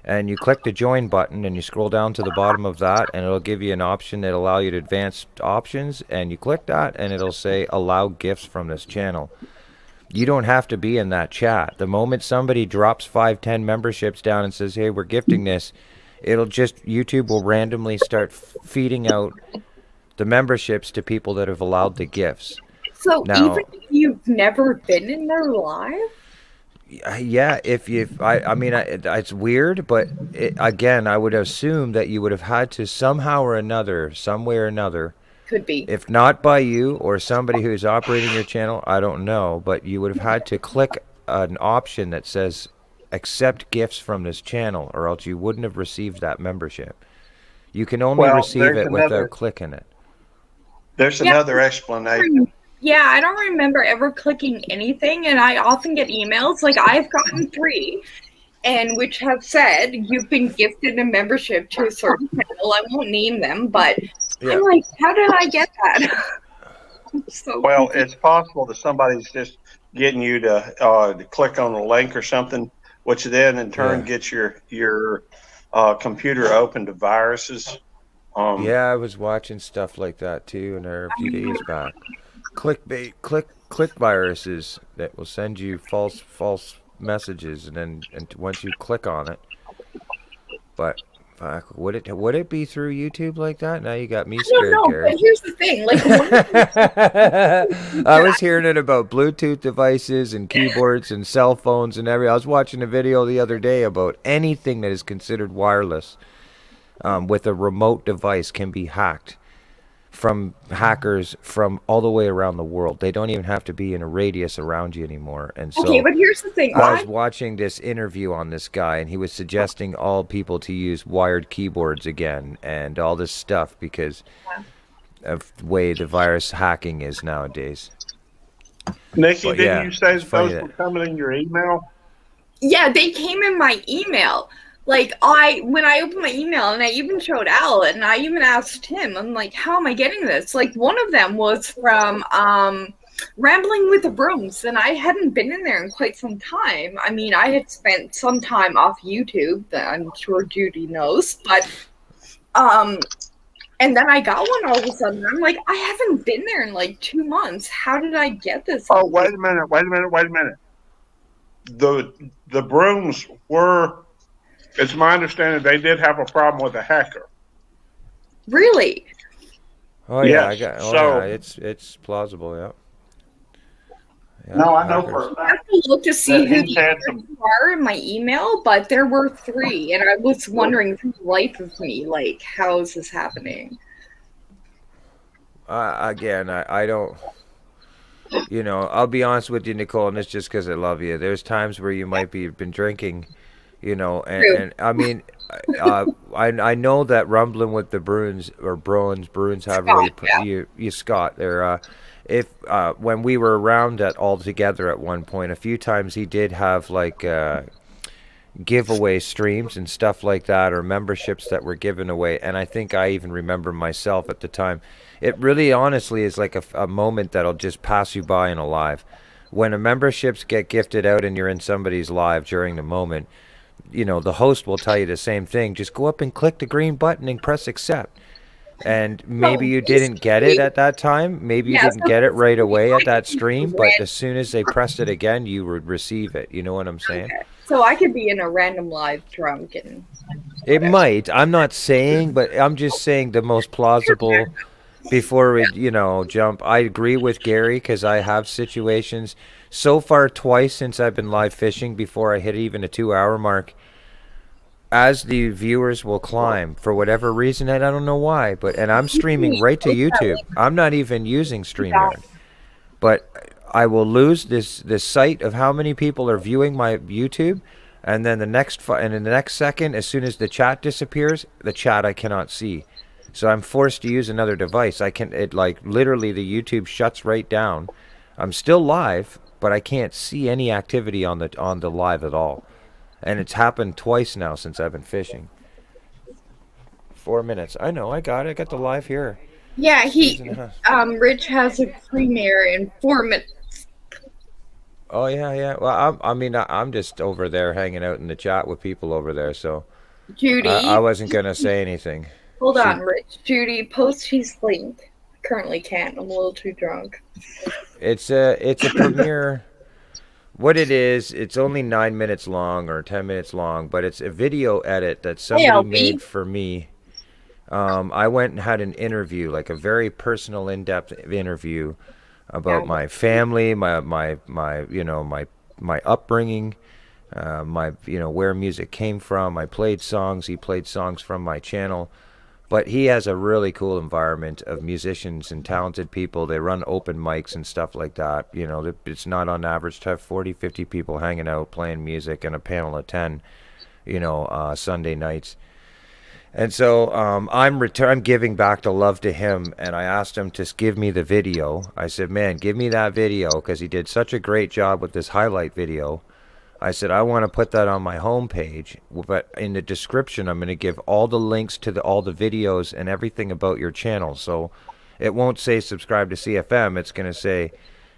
and you click the join button, and you scroll down to the bottom of that, and it'll give you an option that allow you to advanced options, and you click that, and it'll say allow gifts from this channel. You don't have to be in that chat. The moment somebody drops 5-10 memberships down and says, hey, we're gifting this, YouTube will randomly start feeding out the memberships to people that have allowed the gifts. So now, even if you've never been in their live? Yeah, it's weird, but again, I would assume that you would have had to somehow or another, some way or another, could be, if not by you or somebody who's operating your channel, I don't know, but you would have had to click an option that says accept gifts from this channel, or else you wouldn't have received that membership. You can only receive it without clicking it. There's another explanation. Yeah, I don't remember ever clicking anything, and I often get emails. Like, I've gotten 3, and which have said, you've been gifted a membership to a certain channel. I won't name them, but Yeah. I'm like, how did I get that? So Well, confused. it's possible that somebody's just getting you to click on a link or something, which then in turn Yeah. gets your computer open to viruses. Yeah, I was watching stuff like that too, and a few days back. Clickbait, click viruses that will send you false messages, and then once you click on it, but fuck, would it be through YouTube like that? Now you got me I don't scared, know, Gary. but here's the thing. Like, one of the I was hearing it about Bluetooth devices and keyboards and cell phones and everything. I was watching a video the other day about anything that is considered wireless with a remote device can be hacked from hackers from all the way around the world. They don't even have to be in a radius around you anymore. And so Okay, but here's the thing. I was watching this interview on this guy, and he was suggesting all people to use wired keyboards again and all this stuff because of the way the virus hacking is nowadays. Nikki, But didn't yeah, you say it's that funny those were that- coming in your email? Yeah, they came in my email. Like, when I opened my email, and I even showed Al, and I even asked him, I'm like, how am I getting this? Like, one of them was from Rambling with the Brooms, and I hadn't been in there in quite some time. I mean, I had spent some time off YouTube that I'm sure Judy knows, but and then I got one all of a sudden. I'm like, I haven't been there in like 2 months. How did I get this? Oh, wait a minute. The brooms were, it's my understanding they did have a problem with a hacker. Really? Oh yeah, Yes, so- yeah, it's plausible, yeah. Yeah, No, I know hackers. for a I fact. have to look to see Yeah, who he's the had others are in my email, but there were 3, and I was wondering through the life of me, like, how is this happening? Again, I don't. You know, I'll be honest with you, Nicole, and it's just because I love you. There's times where you might be been drinking, you know, True. and I mean, I know that rumbling with the Bruins or Bruins, however you put you Scott. They're if when we were around at all together at one point, a few times he did have like giveaway streams and stuff like that, or memberships that were given away. And I think I even remember myself at the time. It really, honestly, is like a moment that'll just pass you by in a live. When a memberships get gifted out and you're in somebody's live during the moment, you know, the host will tell you the same thing. Just go up and click the green button and press accept. And maybe you didn't get it at that time. Maybe you didn't get it right away at that stream, but as soon as they pressed it again, you would receive it. You know what I'm saying? So I could be in a random live drunk and It might. I'm not saying, but I'm just saying the most plausible before we, you know, jump. I agree with Gary because I have situations so far twice since I've been live fishing before I hit even a 2-hour mark. As the viewers will climb for whatever reason, and I don't know why, and I'm streaming right to YouTube. I'm not even using StreamYard, but I will lose this sight of how many people are viewing my YouTube, and then in the next second, as soon as the chat disappears, the chat I cannot see. So I'm forced to use another device. Literally the YouTube shuts right down. I'm still live, but I can't see any activity on the live at all. And it's happened twice now since I've been fishing. 4 minutes. I know, I got it. I got the live here. yeah, Rich has a premiere in 4 minutes. Oh yeah. Well, I'm just over there hanging out in the chat with people over there, so Judy, I wasn't gonna say anything. hold on, Rich. Judy, post his link. Currently can't. I'm a little too drunk. It's a premiere. What it is, it's only 9 minutes long or 10 minutes long, but it's a video edit that somebody made for me. I went and had an interview, like a very personal, in-depth interview about my family, my upbringing, where music came from. I played songs. He played songs from my channel. But he has a really cool environment of musicians and talented people. They run open mics and stuff like that. You know, it's not on average to have 40, 50 people hanging out playing music and a panel of 10, Sunday nights. And so I'm giving back the love to him, and I asked him to give me the video. I said, man, give me that video, because he did such a great job with this highlight video. I said, I want to put that on my homepage, but in the description, I'm going to give all the links to all the videos and everything about your channel. So it won't say subscribe to CFM. It's going to say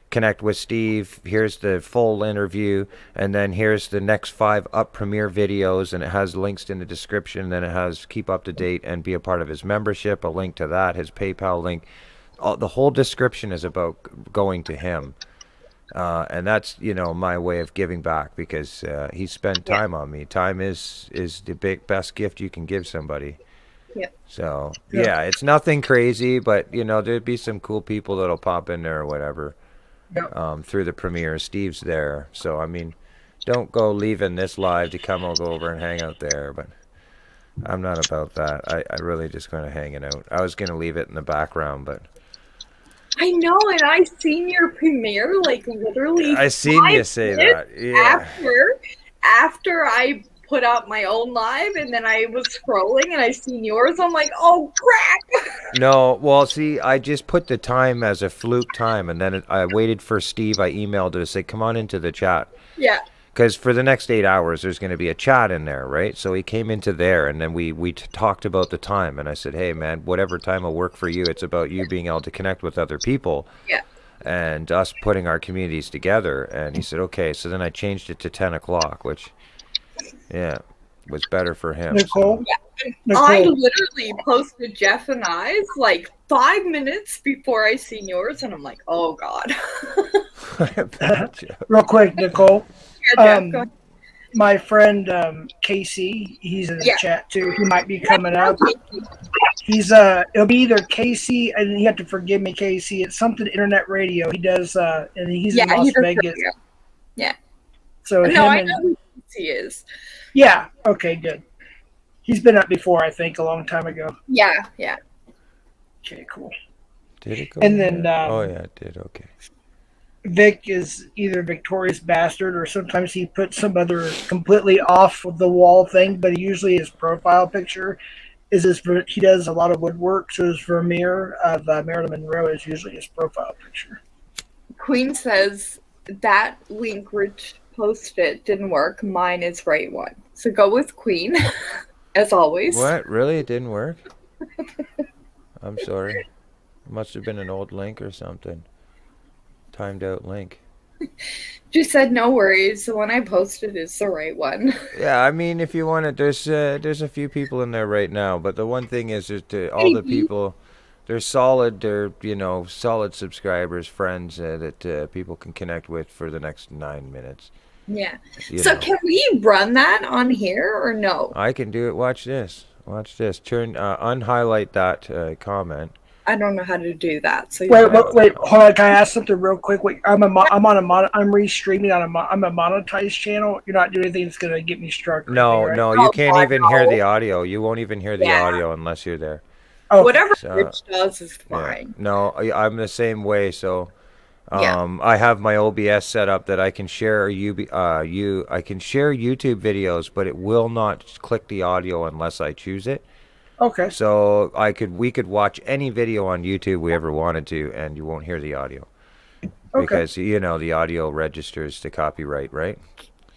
connect with Steve. Here's the full interview, and then here's the next 5 up premiere videos, and it has links in the description. Then it has keep up to date and be a part of his membership, a link to that, his PayPal link. The whole description is about going to him. And that's, my way of giving back, because he spent time on me. Time is the best gift you can give somebody. Yeah. So, yeah, it's nothing crazy, but, there'd be some cool people that'll pop in there or whatever. Yep. Through the premiere. Steve's there. So, I mean, don't go leaving this live to come over and hang out there, but I'm not about that. I really just going to hang it out. I was going to leave it in the background, but... I know, and I seen your premiere, like, literally I seen you say that. Yeah. After I put out my own live, and then I was scrolling, and I seen yours. I'm like, oh, crap! No, well, see, I just put the time as a fluke time, and then I waited for Steve. I emailed to say, come on into the chat. Yeah. Because for the next 8 hours, there's going to be a chat in there, right? So he came into there, and then we talked about the time. And I said, hey, man, whatever time will work for you. It's about you being able to connect with other people. Yeah. And us putting our communities together. And he said, okay. So then I changed it to 10 o'clock, which, yeah, was better for him. Nicole? So. Yeah. I literally posted Jeff and I's like 5 minutes before I seen yours. And I'm like, oh, God. Real quick, Nicole. Yeah, Jeff, go ahead. My friend Casey, he's in the chat too. He might be coming up. He's it'll be either Casey, and you have to forgive me, Casey. It's something internet radio. He does, and he's in Las Vegas. Yeah. So I know who he is. Yeah. Okay. Good. He's been up before, I think, a long time ago. Yeah. Yeah. Okay. Cool. Did it go? And then. Oh yeah, it did. Okay. Vic is either Victorious Bastard, or sometimes he puts some other completely off the wall thing, but usually his profile picture is he does a lot of woodwork, so his Vermeer of Marilyn Monroe is usually his profile picture. Queen says that link Rich posted didn't work. Mine is right one. So go with Queen, as always. What? Really? It didn't work? I'm sorry. It must have been an old link or something. Timed out link. Just said no worries. The one I posted is the right one. Yeah, I mean, if you want it, there's a few people in there right now, but the one thing is just all the people, they're solid. They're solid subscribers, friends that people can connect with for the next 9 minutes. Yeah. Can we run that on here or no? I can do it. Watch this. Watch this. Turn unhighlight that comment. I don't know how to do that. So wait, hold on. Can I ask something real quick? Wait, I'm restreaming on I'm a monetized channel. You're not doing anything that's gonna get me struck. No, right? no, you can't even hear the audio. You won't even hear the audio unless you're there. Okay. Whatever Rich does is fine. Yeah. No, I'm the same way. So, I have my OBS set up that I can share I can share YouTube videos, but it will not click the audio unless I choose it. Okay. So we could watch any video on YouTube we ever wanted to, and you won't hear the audio. Okay. Because the audio registers to copyright, right?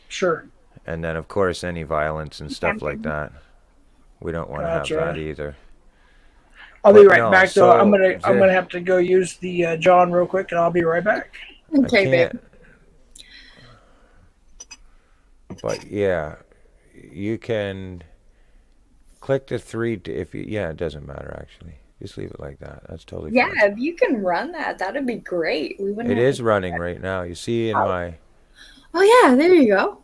Sure. And then of course any violence and stuff like that. We don't want to have that either. I'll be right back though. I'm gonna have to go use the John real quick, and I'll be right back. Okay, babe. But yeah, you can click the 3 it doesn't matter actually. Just leave it like that. That's totally fine. Yeah, if you can run that, that'd be great. It is running right now. You see in my... Oh yeah, there you go.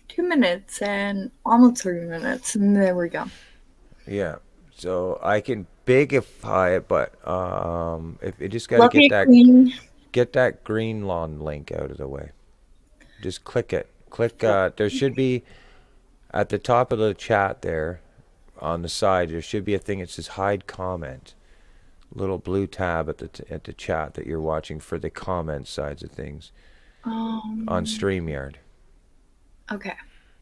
2 minutes and almost 3 minutes, and there we go. Yeah, so I can bigify it, but if you just gotta get that green lawn link out of the way. Just click it. Click. There should be at the top of the chat there. On the side, there should be a thing that says hide comment. Little blue tab at the chat that you're watching for the comment sides of things on StreamYard. Okay.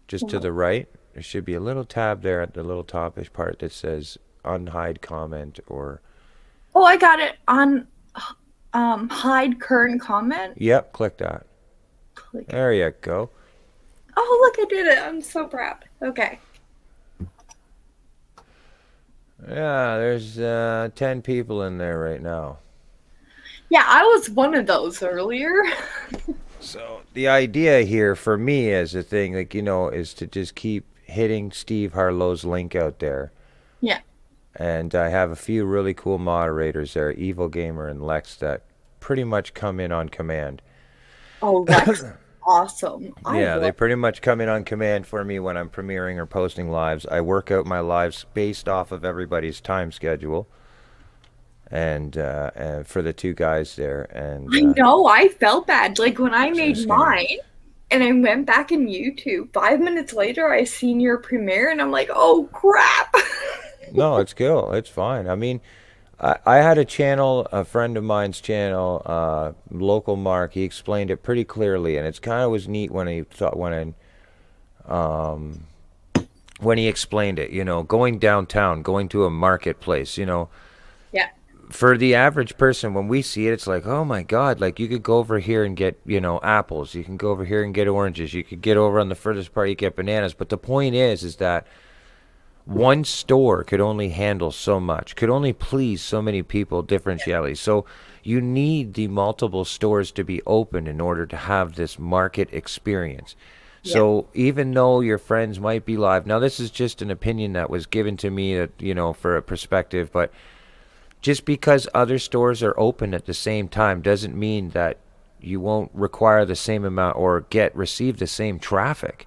Just to the right, There should be a little tab there at the little topish part that says unhide comment or. Oh, I got it on hide current comment. Yep, click that. Click. There you go. Oh, look, I did it. I'm so proud. Okay. Yeah, there's 10 people in there right now. Yeah, I was one of those earlier. So the idea here for me as a thing, like, you know, is to just keep hitting Steve Harlow's link out there. Yeah. And I have a few really cool moderators there, Evil Gamer and Lex, that pretty much come in on command. Oh, that's awesome. Yeah, they pretty much come in on command for me when I'm premiering or posting lives. I work out my lives based off of everybody's time schedule. And for the two guys there, and I know, I felt bad. Like when I made just mine and I went back in YouTube, 5 minutes later I seen your premiere and I'm like, oh crap. No, it's cool. It's fine. I mean, I had a channel, a friend of mine's channel, local Mark. He explained it pretty clearly, and it's kind of was neat when he thought when he explained it. You know, going downtown, going to a marketplace. You know. Yeah. For the average person, when we see it, it's like, oh my God, like you could go over here and get, you know, apples. You can go over here and get oranges. You could get over on the furthest part, you get bananas. But the point is that one store could only handle so much, could only please so many people differentially. So you need the multiple stores to be open in order to have this market experience. So even though your friends might be live, now this is just an opinion that was given to me, that, you know, for a perspective, but just because other stores are open at the same time doesn't mean that you won't require the same amount or receive the same traffic.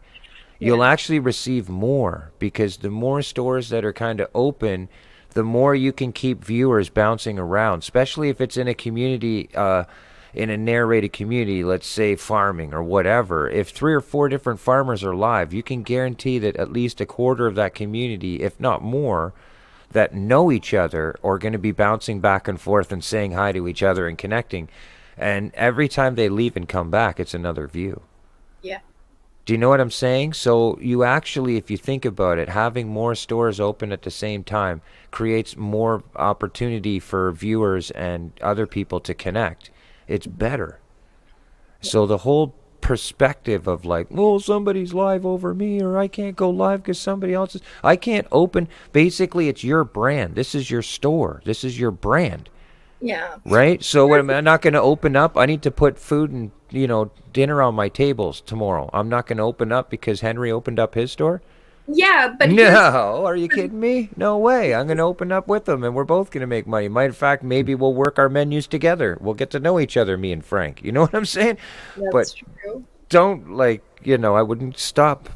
You'll actually receive more, because the more stores that are kind of open, the more you can keep viewers bouncing around, especially if it's in a community, in a narrated community, let's say farming or whatever. If 3 or 4 different farmers are live, you can guarantee that at least a quarter of that community, if not more, that know each other are going to be bouncing back and forth and saying hi to each other and connecting. And every time they leave and come back, it's another view. Yeah. Do you know what I'm saying? So you actually, if you think about it, having more stores open at the same time creates more opportunity for viewers and other people to connect. It's better. So the whole perspective of like, well, somebody's live over me, or I can't go live because somebody else is, I can't open. Basically, it's your brand. This is your store. This is your brand. Yeah. Right? So what, am I not going to open up? I need to put food and, you know, dinner on my tables tomorrow. I'm not going to open up because Henry opened up his store? Yeah, but no, are you kidding me? No way. I'm going to open up with them, and we're both going to make money. In fact, maybe we'll work our menus together. We'll get to know each other, me and Frank. You know what I'm saying? That's true. Don't, like, you know, I wouldn't stop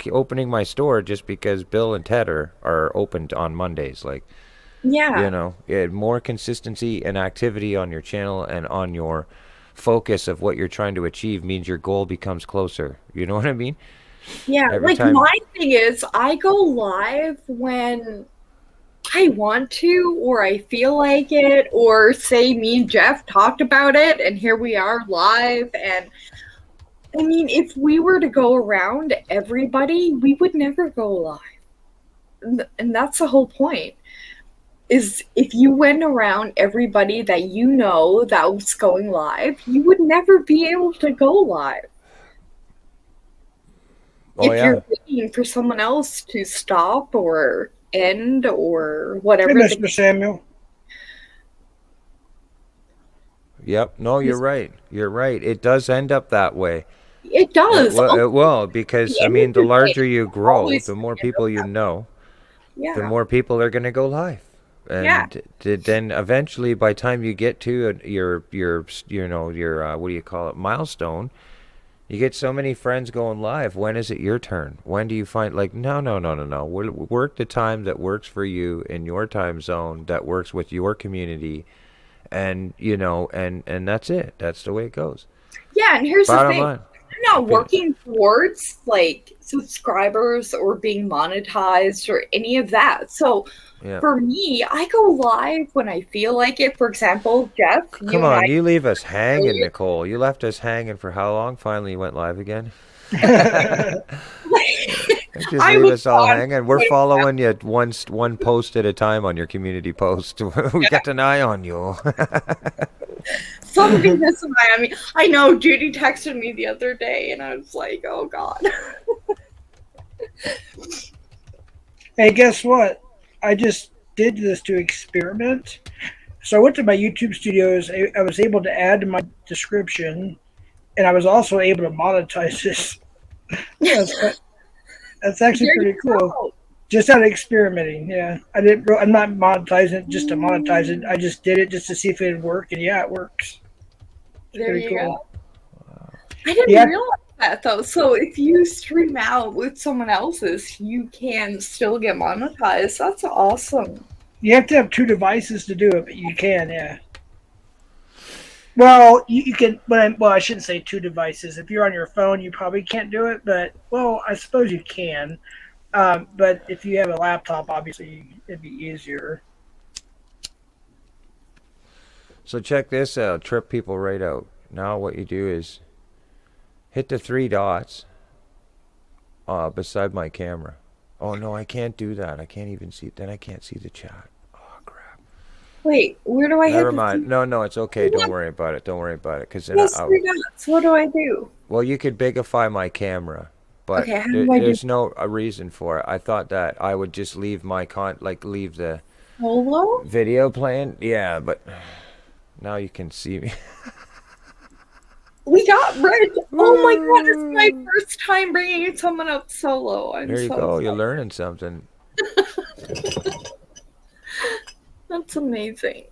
opening my store just because Bill and Ted are opened on Mondays. Like, yeah, you know, more consistency and activity on your channel and on your focus of what you're trying to achieve means your goal becomes closer. You know what I mean? Yeah, Every like time... my thing is I go live when I want to, or I feel like it, or say me and Jeff talked about it and here we are live. And I mean, if we were to go around everybody, we would never go live. And that's the whole point, is if you went around everybody that you know that was going live, you would never be able to go live. Oh, if you're waiting for someone else to stop or end or whatever. Hey, Mr. Samuel. Yep. No, you're right. You're right. It does end up that way. It does. It will, because, I mean, the larger you grow, the more people you know, the more people are going to go live. And then eventually, by the time you get to your what do you call it, milestone, you get so many friends going live. When is it your turn? When do you find, like, no. Work the time that works for you in your time zone, that works with your community, and, you know, and that's it. That's the way it goes. Yeah, and here's Bottom the thing. line. I'm not working towards, like, subscribers or being monetized or any of that. So for me, I go live when I feel like it. For example, Jeff, Come on, you leave us hanging, Nicole. You left us hanging for how long? Finally, you went live again. Just I leave was us all on hanging. We're Twitter. following you one post at a time on your community post. We got an eye on you. Somebody has an eye on me. I know. Judy texted me the other day, and I was like, "Oh God." Hey, guess what? I just did this to experiment. So I went to my YouTube studios. I was able to add to my description, and I was also able to monetize this. That's actually There pretty you cool. go. Just out of experimenting, yeah. I didn't. I'm not monetizing it just to monetize it. I just did it just to see if it would work, and yeah, it works. It's There pretty you cool. go. I didn't Yeah. realize that though. So if you stream out with someone else's, you can still get monetized. That's awesome. You have to have two devices to do it, but you can, yeah. Well, you can, well, I shouldn't say two devices. If you're on your phone, you probably can't do it, but, well, I suppose you can. But if you have a laptop, obviously, it'd be easier. So check this out. Trip people right out. Now what you do is hit the three dots beside my camera. Oh, no, I can't do that. I can't even see. Then I can't see the chat. Oh, crap. Wait, where do I hit Never the mind. three- No, it's okay. Don't worry about it. Don't worry about it. Because then Yes, three dots. What do I do? well, you could bigify my camera, but Okay, how do I do there's no a reason for it. I thought that I would just leave my leave the Solo? video playing. Yeah, but now you can see me. We got Rich. Oh my God, it's my first time bringing someone up solo. I'm There you so go. excited. You're learning something. That's amazing.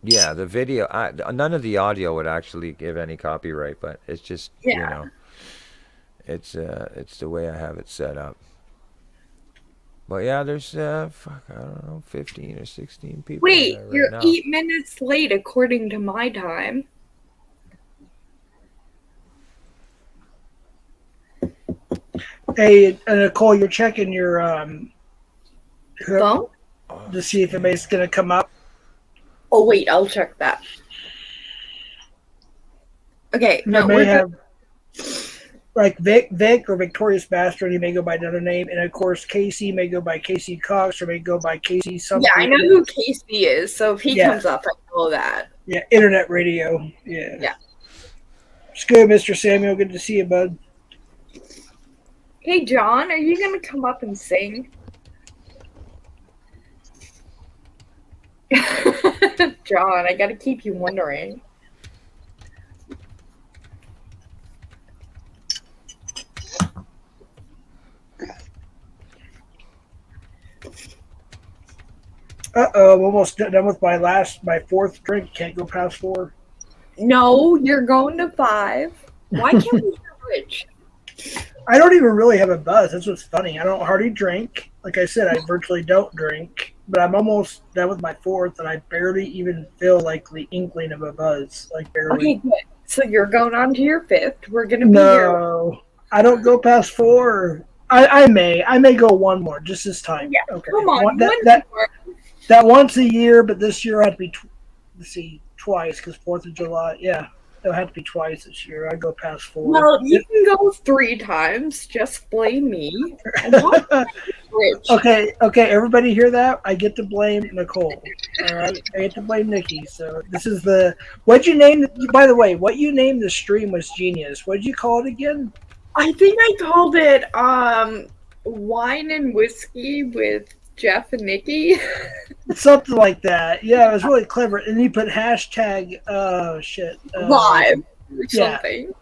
Yeah, the video. None of the audio would actually give any copyright, but it's just Yeah. it's the way I have it set up. But yeah, there's I don't know, 15 or 16 people. Wait, there right you're now. 8 minutes late according to my time. Hey, Nicole, you're checking your Phone? to see if anybody's going to come up. Oh wait, I'll check that. Okay, no, I may we're have like Vic or Victorious Bastard. He may go by another name, and of course Casey may go by Casey Cox or may go by Casey something. Yeah, I know who Casey is, so if he Yeah. comes up, I know that. Yeah, internet radio. Yeah. Yeah. It's good, Mr. Samuel. Good to see you, bud. Hey, John, are you gonna come up and sing? John, I gotta keep you wondering. I'm almost done with my fourth drink. Can't go past 4. No, you're going to 5. Why can't we hear Rich? I don't even really have a buzz. That's what's funny. I don't hardly drink. Like I said, I virtually don't drink. But I'm almost done with my 4th, and I barely even feel like the inkling of a buzz. Like barely. Okay, good. So you're going on to your 5th. We're gonna be here. No, I don't go past 4. I may go one more just this time. Yeah, Okay. come on, that, one that, more. that once a year, but this year I have to be. Let's see, twice because 4th of July. Yeah, it'll have to be twice this year. I go past 4. Well, you can go 3 times. Just blame me. I want Rich. Okay. Everybody hear that? I get to blame Nicole. All right, I get to blame Nikki. So this is the what'd you name? By the way, what you named the stream was genius. What'd you call it again? I think I called it Wine and Whiskey with Jeff and Nikki. Something like that. Yeah, it was really clever. And you put hashtag Live or yeah. something.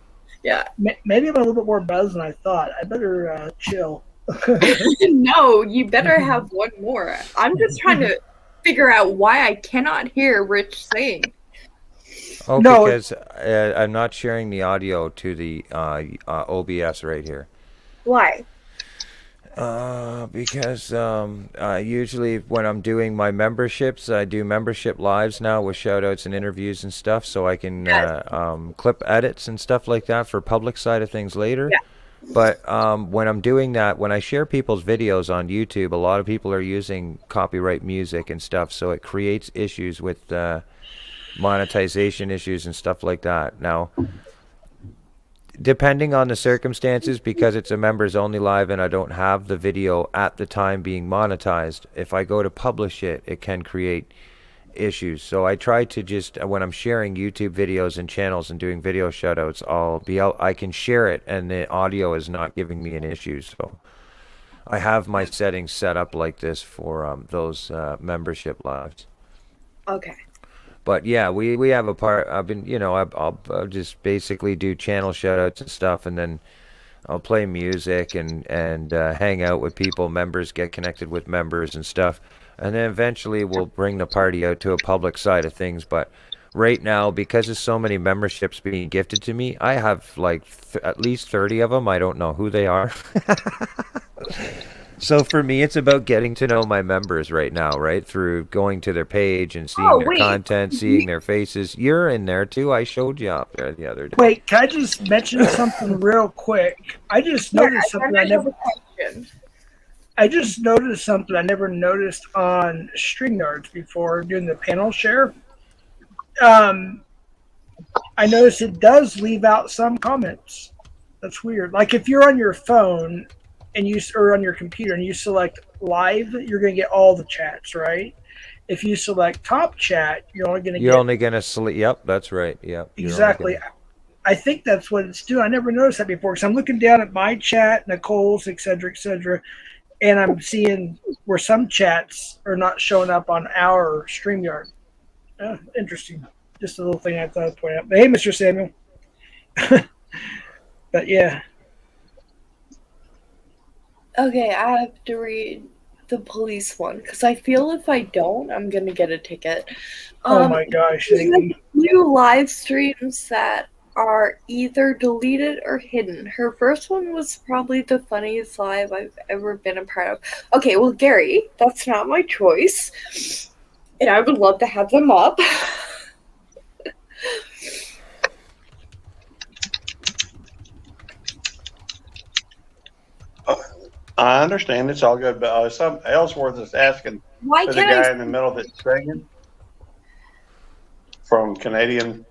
Yeah. Maybe I'm a little bit more buzzed than I thought. I better chill. No, you better have one more. I'm just trying to figure out why I cannot hear Rich sing. Oh, No. because I'm not sharing the audio to the OBS right here. Why? Because usually when I'm doing my memberships, I do membership lives now with shout-outs and interviews and stuff, so I can clip edits and stuff like that for public side of things later. Yeah. But when I'm doing that, when I share people's videos on YouTube, a lot of people are using copyright music and stuff, so it creates issues with monetization issues and stuff like that. Now, depending on the circumstances, because it's a members only live and I don't have the video at the time being monetized, if I go to publish it, it can create issues. So I try to just, when I'm sharing YouTube videos and channels and doing video shoutouts, I'll be out, I can share it and the audio is not giving me an issue. So I have my settings set up like this for those membership lives. Okay. But yeah, we have a part. I've been, I'll just basically do channel shoutouts and stuff, and then I'll play music and hang out with people. Members get connected with members and stuff, and then eventually we'll bring the party out to a public side of things. But right now, because there's so many memberships being gifted to me, I have like at least 30 of them. I don't know who they are. So for me, it's about getting to know my members right now, right? Through going to their page and seeing their content, seeing their faces. You're in there too. I showed you up there the other day. Wait, can I just mention something real quick? I just noticed something I never noticed on StreamYards before doing the panel share. I noticed it does leave out some comments. That's weird. Like if you're on your phone and or on your computer and you select live, you're going to get all the chats, right? If you select top chat, you're only going to select. Yep, that's right. Yep. Exactly. I think that's what it's doing. I never noticed that before because I'm looking down at my chat, Nicole's, et cetera, and I'm seeing where some chats are not showing up on our StreamYard. Interesting. Just a little thing I thought I'd point out. But hey, Mr. Samuel. But yeah. Okay, I have to read the police one because I feel if I don't, I'm gonna get a ticket. Oh my gosh! New live streams that are either deleted or hidden. Her first one was probably the funniest live I've ever been a part of. Okay, well, Gary, that's not my choice, and I would love to have them up. I understand it's all good, but some Ellsworth is asking Why for the can't guy in the middle that's singing from Canadian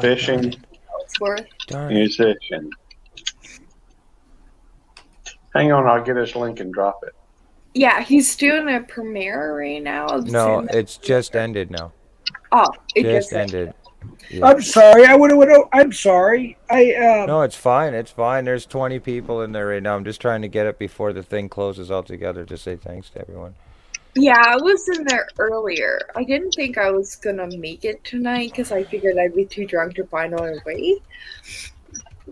fishing Ellsworth musician. Hang on, I'll get his link and drop it. Yeah, he's doing a premiere right now. No, it's just ended now. Oh, it just ended. Yeah. I'm sorry. I'm sorry. No, it's fine. It's fine. There's 20 people in there right now. I'm just trying to get it before the thing closes altogether to say thanks to everyone. Yeah, I was in there earlier. I didn't think I was gonna make it tonight because I figured I'd be too drunk to find my way.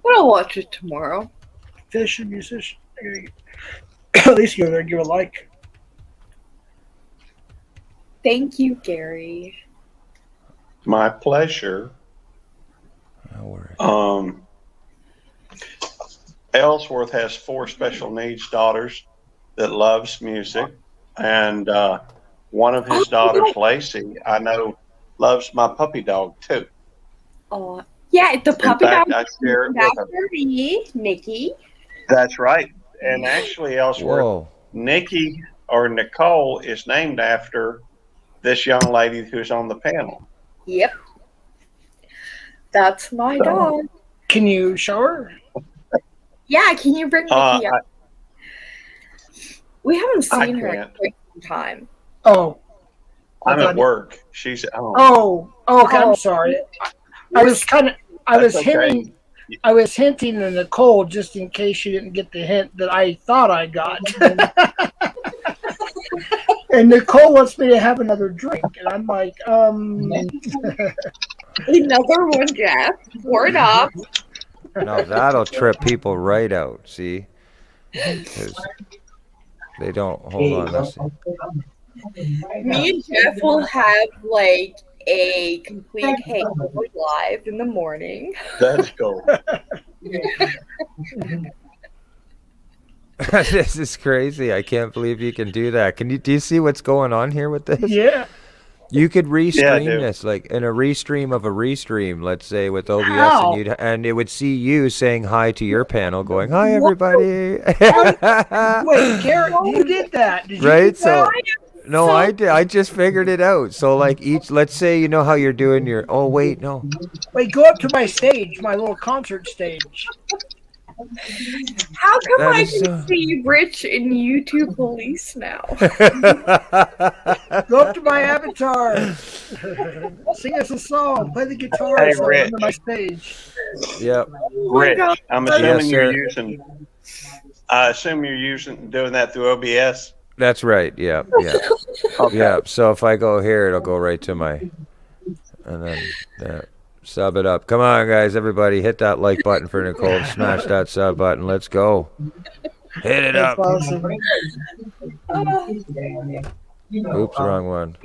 But I'll watch it tomorrow. Fish and musician. At least go there and give a like. Thank you, Gary. My pleasure. No worries. Ellsworth has 4 special needs daughters that loves music, and one of his daughters, Lacey, I know, loves my puppy dog too. Oh, yeah, the puppy dog. I share it with her. Me, Nikki. That's right, and actually, Ellsworth, Nikki or Nicole is named after this young lady who's on the panel. Yep. That's my dog. Can you show her? Yeah, can you bring Nikki up? We haven't seen her in quite some time. Oh. I'm at work. She's at home. Okay, I'm sorry. I was hinting to Nicole just in case she didn't get the hint that I thought I got. And Nicole wants me to have another drink, and I'm like, Another one, Jeff. Pour it up. No, that'll trip people right out. See, because they don't. Hold on. Let's see. Me and Jeff will have like a complete hangover live in the morning. That's cool. This is crazy. I can't believe you can do that. Do you see what's going on here with this? Yeah. You could restream this, like in a restream of a restream, let's say with OBS, and it would see you saying hi to your panel, going, "Hi, everybody." Wait, Garrett, you did that? Did you right? do that? No, So- I did. I just figured it out. So like let's say you know how you're doing your. Oh wait, no. Wait, go up to my stage, my little concert stage. How come That I is can see Rich in YouTube Police now? Go up to my avatar. Sing us a song. Play the guitar Hey, or something Rich. under my stage. Yep. Oh my Rich, God. I'm Yes, assuming you're sir. using. I assume you're doing that through OBS. That's right. Yeah. Yeah. Okay. Yeah. So if I go here, it'll go right to my. And then sub it up. Come on, guys! Everybody, hit that like button for Nicole. Smash that sub button. Let's go. Hit it That's up. awesome. Oops, wrong one.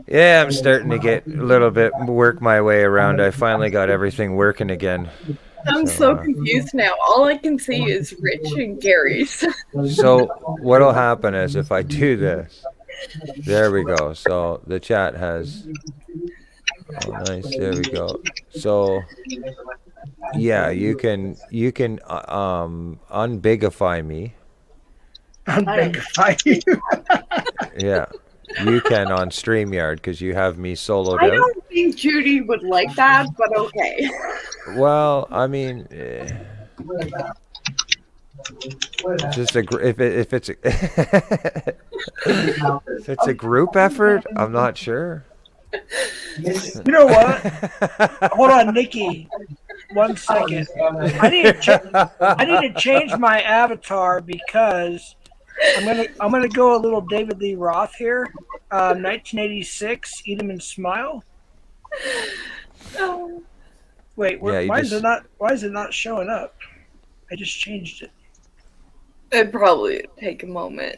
Yeah, I'm starting to get a little bit work my way around. I finally got everything working again. I'm so confused now. All I can see is Rich and Gary's. So what'll happen is if I do this, there we go. So the chat has. Oh, nice. There we go. So yeah, you can unbigify me. Unbigify you. Yeah, you can on StreamYard because you have me soloed I out. don't think Judy would like that, but okay. Well, I mean, just if it's if it's a group effort, I'm not sure. You know what? Hold on, Nikki. 1 second. I need to change my avatar because I'm gonna go a little David Lee Roth here. 1986, Eat 'em and Smile. Oh. Wait, Yeah, why is it not showing up? I just changed it. It'd probably take a moment.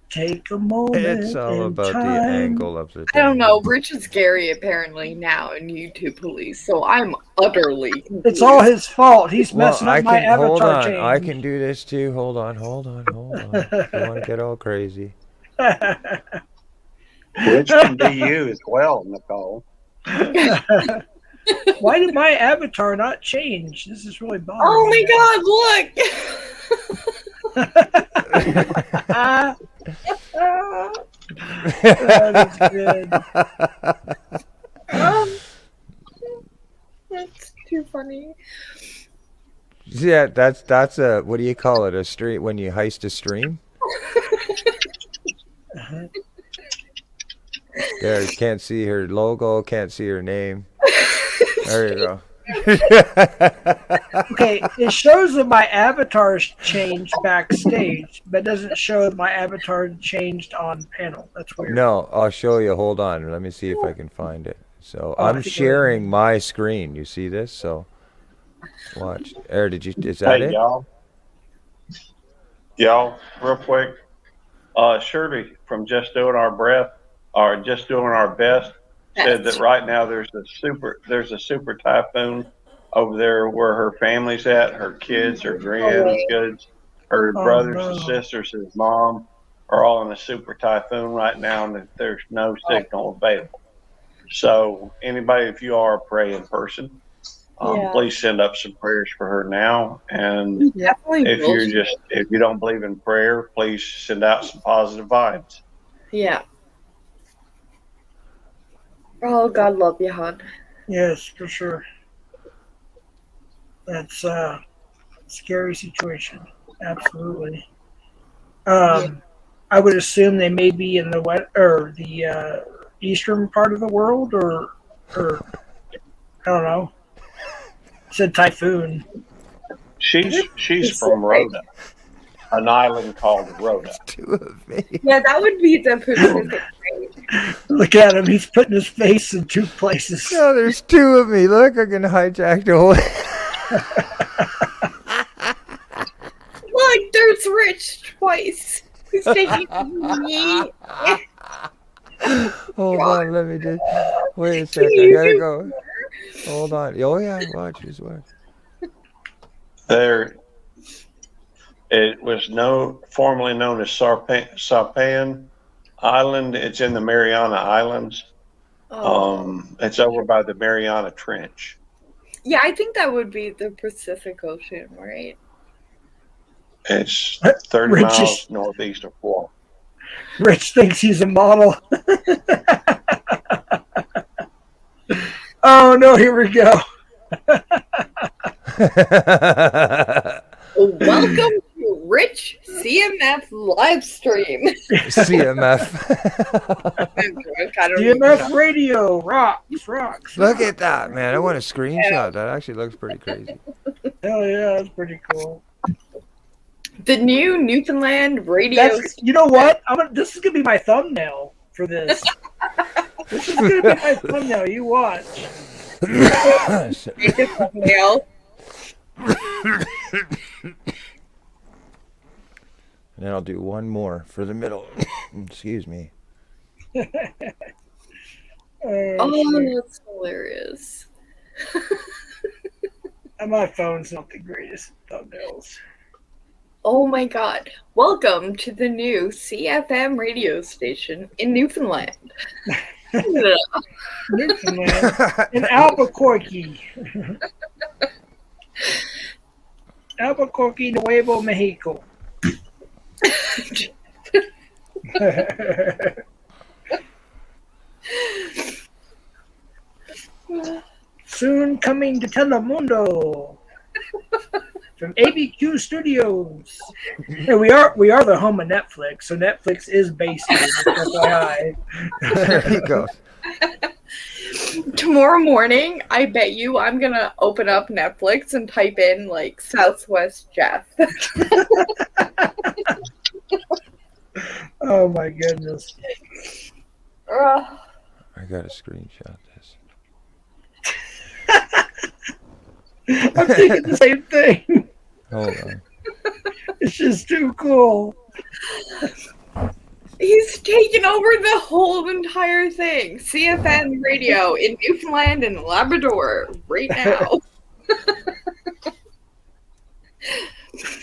Take a moment. It's all in about the time. angle of the. I don't know. Rich is Gary apparently now in YouTube Police, so I'm utterly confused. It's all his fault. He's Well, messing up my hold avatar on. change. I can do this too. Hold on. If you want to get all crazy. Rich can be you as well, Nicole. Why did my avatar not change? This is really bothering Oh me. my God! That is good. That's too funny. Yeah, that's a what do you call it? A stream when you heist a stream? There, you can't see her logo, can't see her name. There you go. Okay, it shows that my avatar's changed backstage, but doesn't show that my avatar changed on panel. That's weird. No, I'll show you. Hold on. Let me see if I can find it. So Oh, I I'm think I sharing my screen. You see this? So watch. Is that Hey, it? y'all, real quick. Shirley from Just Doing Our Breath, or Just Doing Our Best, said that right now there's a super typhoon over there where her family's at, her kids, her grandkids, her brothers and sisters, his mom are all in a super typhoon right now, and that there's no signal available. So anybody, if you are a praying person, please send up some prayers for her now. And Definitely if you don't believe in prayer, please send out some positive vibes. Yeah. Oh, God love you, hon. Yes, for sure. That's a scary situation. Absolutely. I would assume they may be in the eastern part of the world, or I don't know. It said typhoon. She's from Rhoda, an island called Rhoda. Two of me. Yeah, that would be the Pacific. Look at him. He's putting his face in two places. No, there's two of me. Look, I can hijack the whole. Look, there's Rich twice. He's taking me. Hold on, let me just wait a second. I gotta go. Hold on. Oh yeah, watch this one. It was formerly known as Saipan Island. It's in the Mariana Islands. It's over by the Mariana Trench. Yeah, I think that would be the Pacific Ocean, right? It's 30 miles northeast of Florida. Rich thinks he's a model. Oh no, here we go. Welcome to Rich CMF live stream. CMF. CMF radio rocks. Look at that, man. I want a screenshot. That actually looks pretty crazy. Hell yeah, that's pretty cool. The new Newfoundland radio. You know what? This is gonna be my thumbnail for this. This is gonna be my thumbnail. You watch. Thumbnail. And then I'll do one more for the middle. Excuse me. Oh, that's hilarious. My phone's not the greatest thumbnails. Oh my god. Welcome to the new CFM radio station in Newfoundland. Newfoundland. In Albuquerque. Albuquerque, Nuevo Mexico. Soon coming to Telemundo from ABQ Studios. And we are the home of Netflix, so Netflix is based here. FYI. There you go. Tomorrow morning, I bet you I'm gonna open up Netflix and type in like Southwest Jeff. Oh my goodness. I gotta screenshot this. I'm thinking the same thing. Hold on. It's just too cool. He's taken over the whole entire thing. CFM radio in Newfoundland and Labrador right now.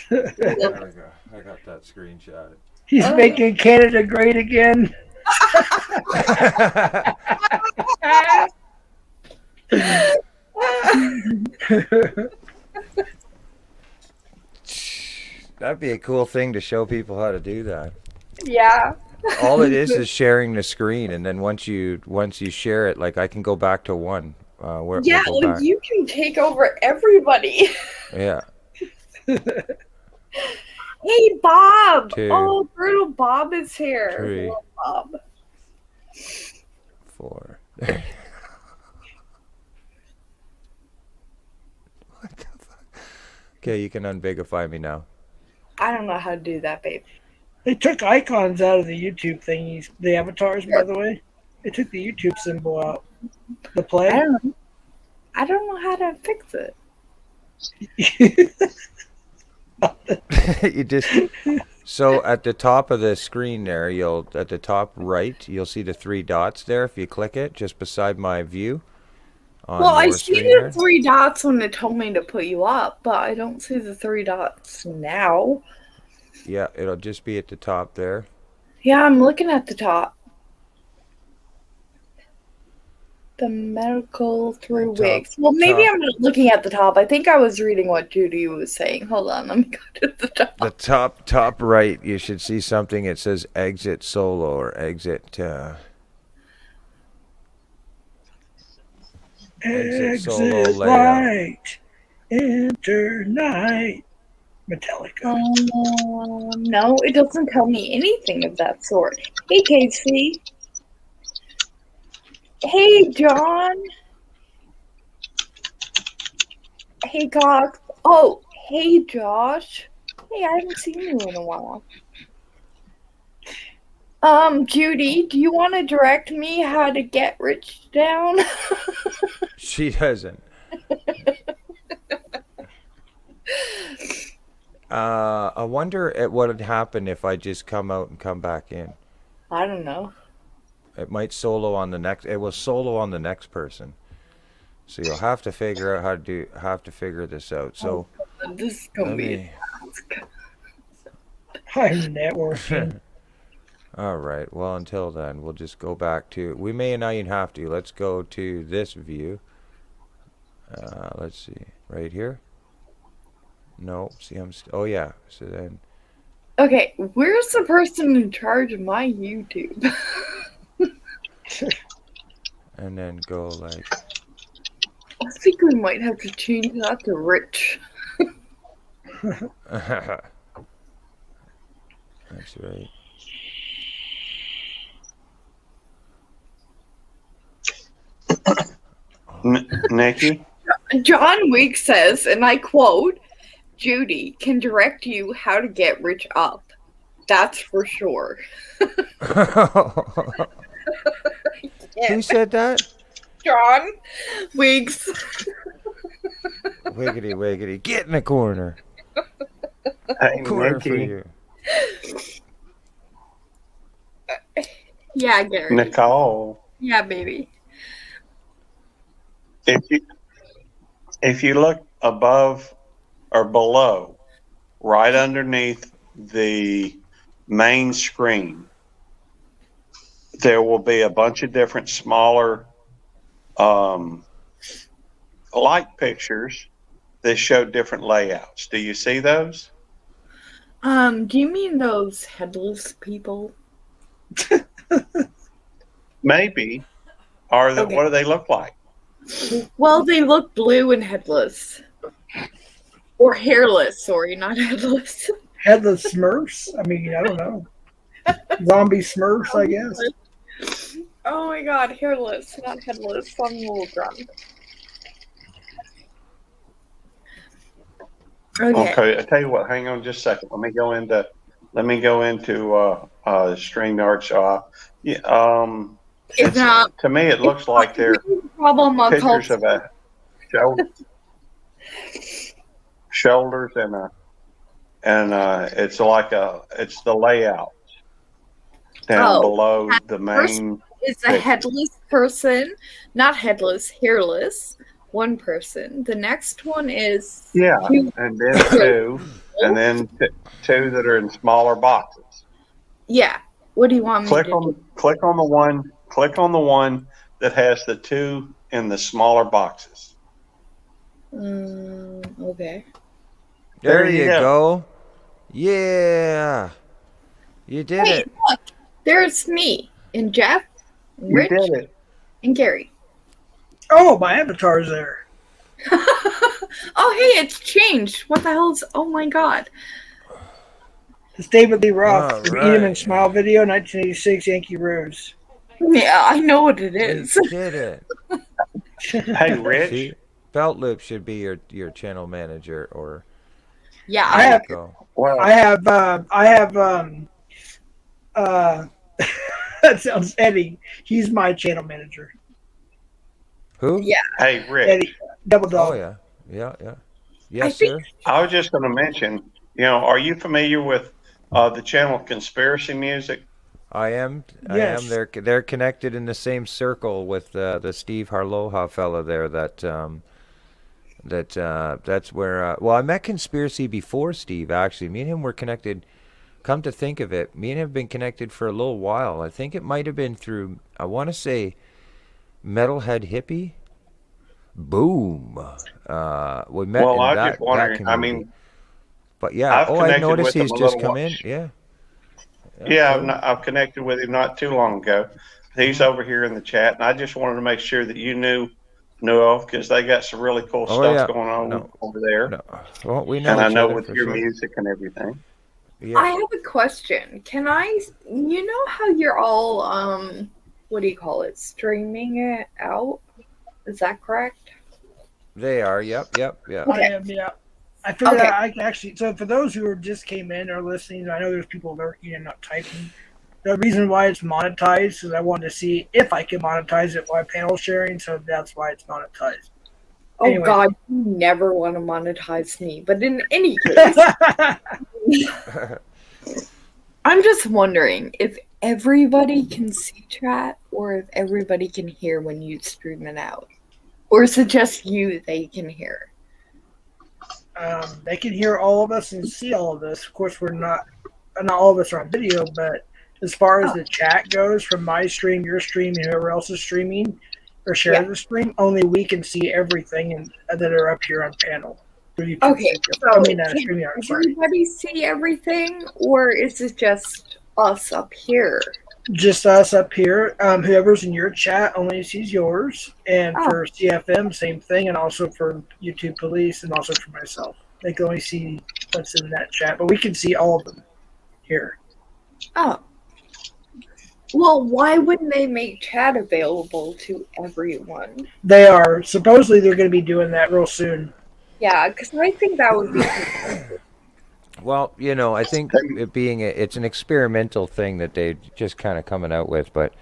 There we go. I got that screenshot. He's making Canada great again. That'd be a cool thing to show people how to do that. Yeah. All it is sharing the screen, and then once you share it, like I can go back to one. We'll go back. You can take over everybody. Yeah. Hey, Bob. 2, Oh, Brutal Bob is here. 3, Hello, Bob. 4. What the fuck? Okay, you can unbigify me now. I don't know how to do that, babe. They took icons out of the YouTube thingies, the avatars, by the way. They took the YouTube symbol out. The play. I don't know how to fix it. You just so at the top of the screen there, at the top right, you'll see the 3 dots there. If you click it, just beside my view. Well, I see the 3 dots when it told me to put you up, but I don't see the 3 dots now. Yeah, it'll just be at the top there. Yeah, I'm looking at the top. The medical through wigs. Well, maybe I'm not looking at the top. I think I was reading what Judy was saying. Hold on, let me go to the top. The top right, you should see something. It says exit solo or exit. Exit solo layout. Light, enter night. Metallica. No, it doesn't tell me anything of that sort. Hey, Casey. Hey, John. Hey, Cox. Oh, hey, Josh. Hey, I haven't seen you in a while. Judy, do you want to direct me how to get Rich down? She doesn't. I wonder what would happen if I just come out and come back in. I don't know. It might solo on the next. It will solo on the next person. So you'll have to figure out have to figure this out. So this is gonna be. I'm networking. All right. Well, until then, we'll just go back to. We may not even have to. Let's go to this view. Let's see. Right here. No. See, oh yeah. So then, Okay, where's the person in charge of my YouTube? And then go like. I think we might have to change that to Rich. That's right. Nikki? John Wick says, and I quote, Judy can direct you how to get rich up. That's for sure. Who said that? John Wiggs. Wiggity wiggity. Get in the corner. Hey, Corner for Nikki. you. Yeah, Gary. Nicole. Yeah, baby. If you look above or below, right underneath the main screen, there will be a bunch of different smaller light pictures that show different layouts. Do you see those? Do you mean those headless people? Maybe. Or Okay. what do they look like? Well, they look blue and headless. Or hairless, sorry, not headless. Headless Smurfs? I mean, I don't know. Zombie Smurfs, I guess. Oh my god, hairless, not headless. I'm a little drunk. Okay, I tell you what. Hang on just a second. Let me go into StreamYard. So, to me, it looks like they're pictures of a shoulders and it's the layout down below the main. It's a headless person, not headless, hairless. One person. The next one is and then two, and then two that are in smaller boxes. Yeah. What do you want me to do? Click on the one that has the two in the smaller boxes. Okay. There you go. Yeah. You did it. Look, there's me and Jeff, and Rich, You did it. and Gary. Oh, my avatar's there. Oh, hey, it's changed. What the hell's... Oh, my God. It's David Lee Roth. All The right. Eat 'em and Smile video, 1986 Yankee Rose. Yeah, I know what it is. You did it. Hey, Rich. See? Belt Loop should be your channel manager or Yeah, I have, go. Well, I have, that sounds Eddie. He's my channel manager. Who? Yeah. hey, Rich. Eddie, Double Dog. Oh yeah. Yeah. Yes, think- sir. I was just going to mention. Are you familiar with the channel Conspiracy Music? I am. Yes. They're connected in the same circle with the Steve Harloha fella there. That's where. Well, I met Conspiracy before Steve. Actually, me and him were connected. Come to think of it, me and him have been connected for a little while. I think it might have been through. I want to say, Metalhead Hippie. Boom. We met. Well, in I was that, just wondering. that I community. mean, But yeah. I've I connected noticed with he's him a just little come while. in. Yeah. Yeah, cool. I've connected with him not too long ago. He's over here in the chat, and I just wanted to make sure that you knew of, because they got some really cool stuff going on over there. No. Well, we know And I each know other with for your sure. music and everything. Yeah. I have a question. Can I... You know how you're all, what do you call it? Streaming it out? Is that correct? They are. Yep. I am, yeah. I figured Okay. out I can actually. So for those who just came in or listening, I know there's people lurking and not typing. The reason why it's monetized is I wanted to see if I can monetize it while panel sharing, so that's why it's monetized. Oh, Anyway. God, you never want to monetize me. But in any case, I'm just wondering if everybody can see chat or if everybody can hear when you stream it out. Or is it just you they can hear? They can hear all of us and see all of us. Of course, we're not all of us are on video, but as far as the chat goes, from my stream, your stream, and whoever else is streaming or shares the stream, only we can see everything that are up here on panel. YouTube Okay, Studio. so I mean, can StreamYard, sorry. everybody see everything, or is it just us up here? Just us up here. Whoever's in your chat only sees yours, and Oh. for CFM, same thing, and also for YouTube Police, and also for myself. They can only see what's in that chat, but we can see all of them here. Oh. Well, why wouldn't they make chat available to everyone? They are supposedly they're going to be doing that real soon. Yeah, because I think that would be. Well, I think it being it's an experimental thing that they just kind of coming out with, but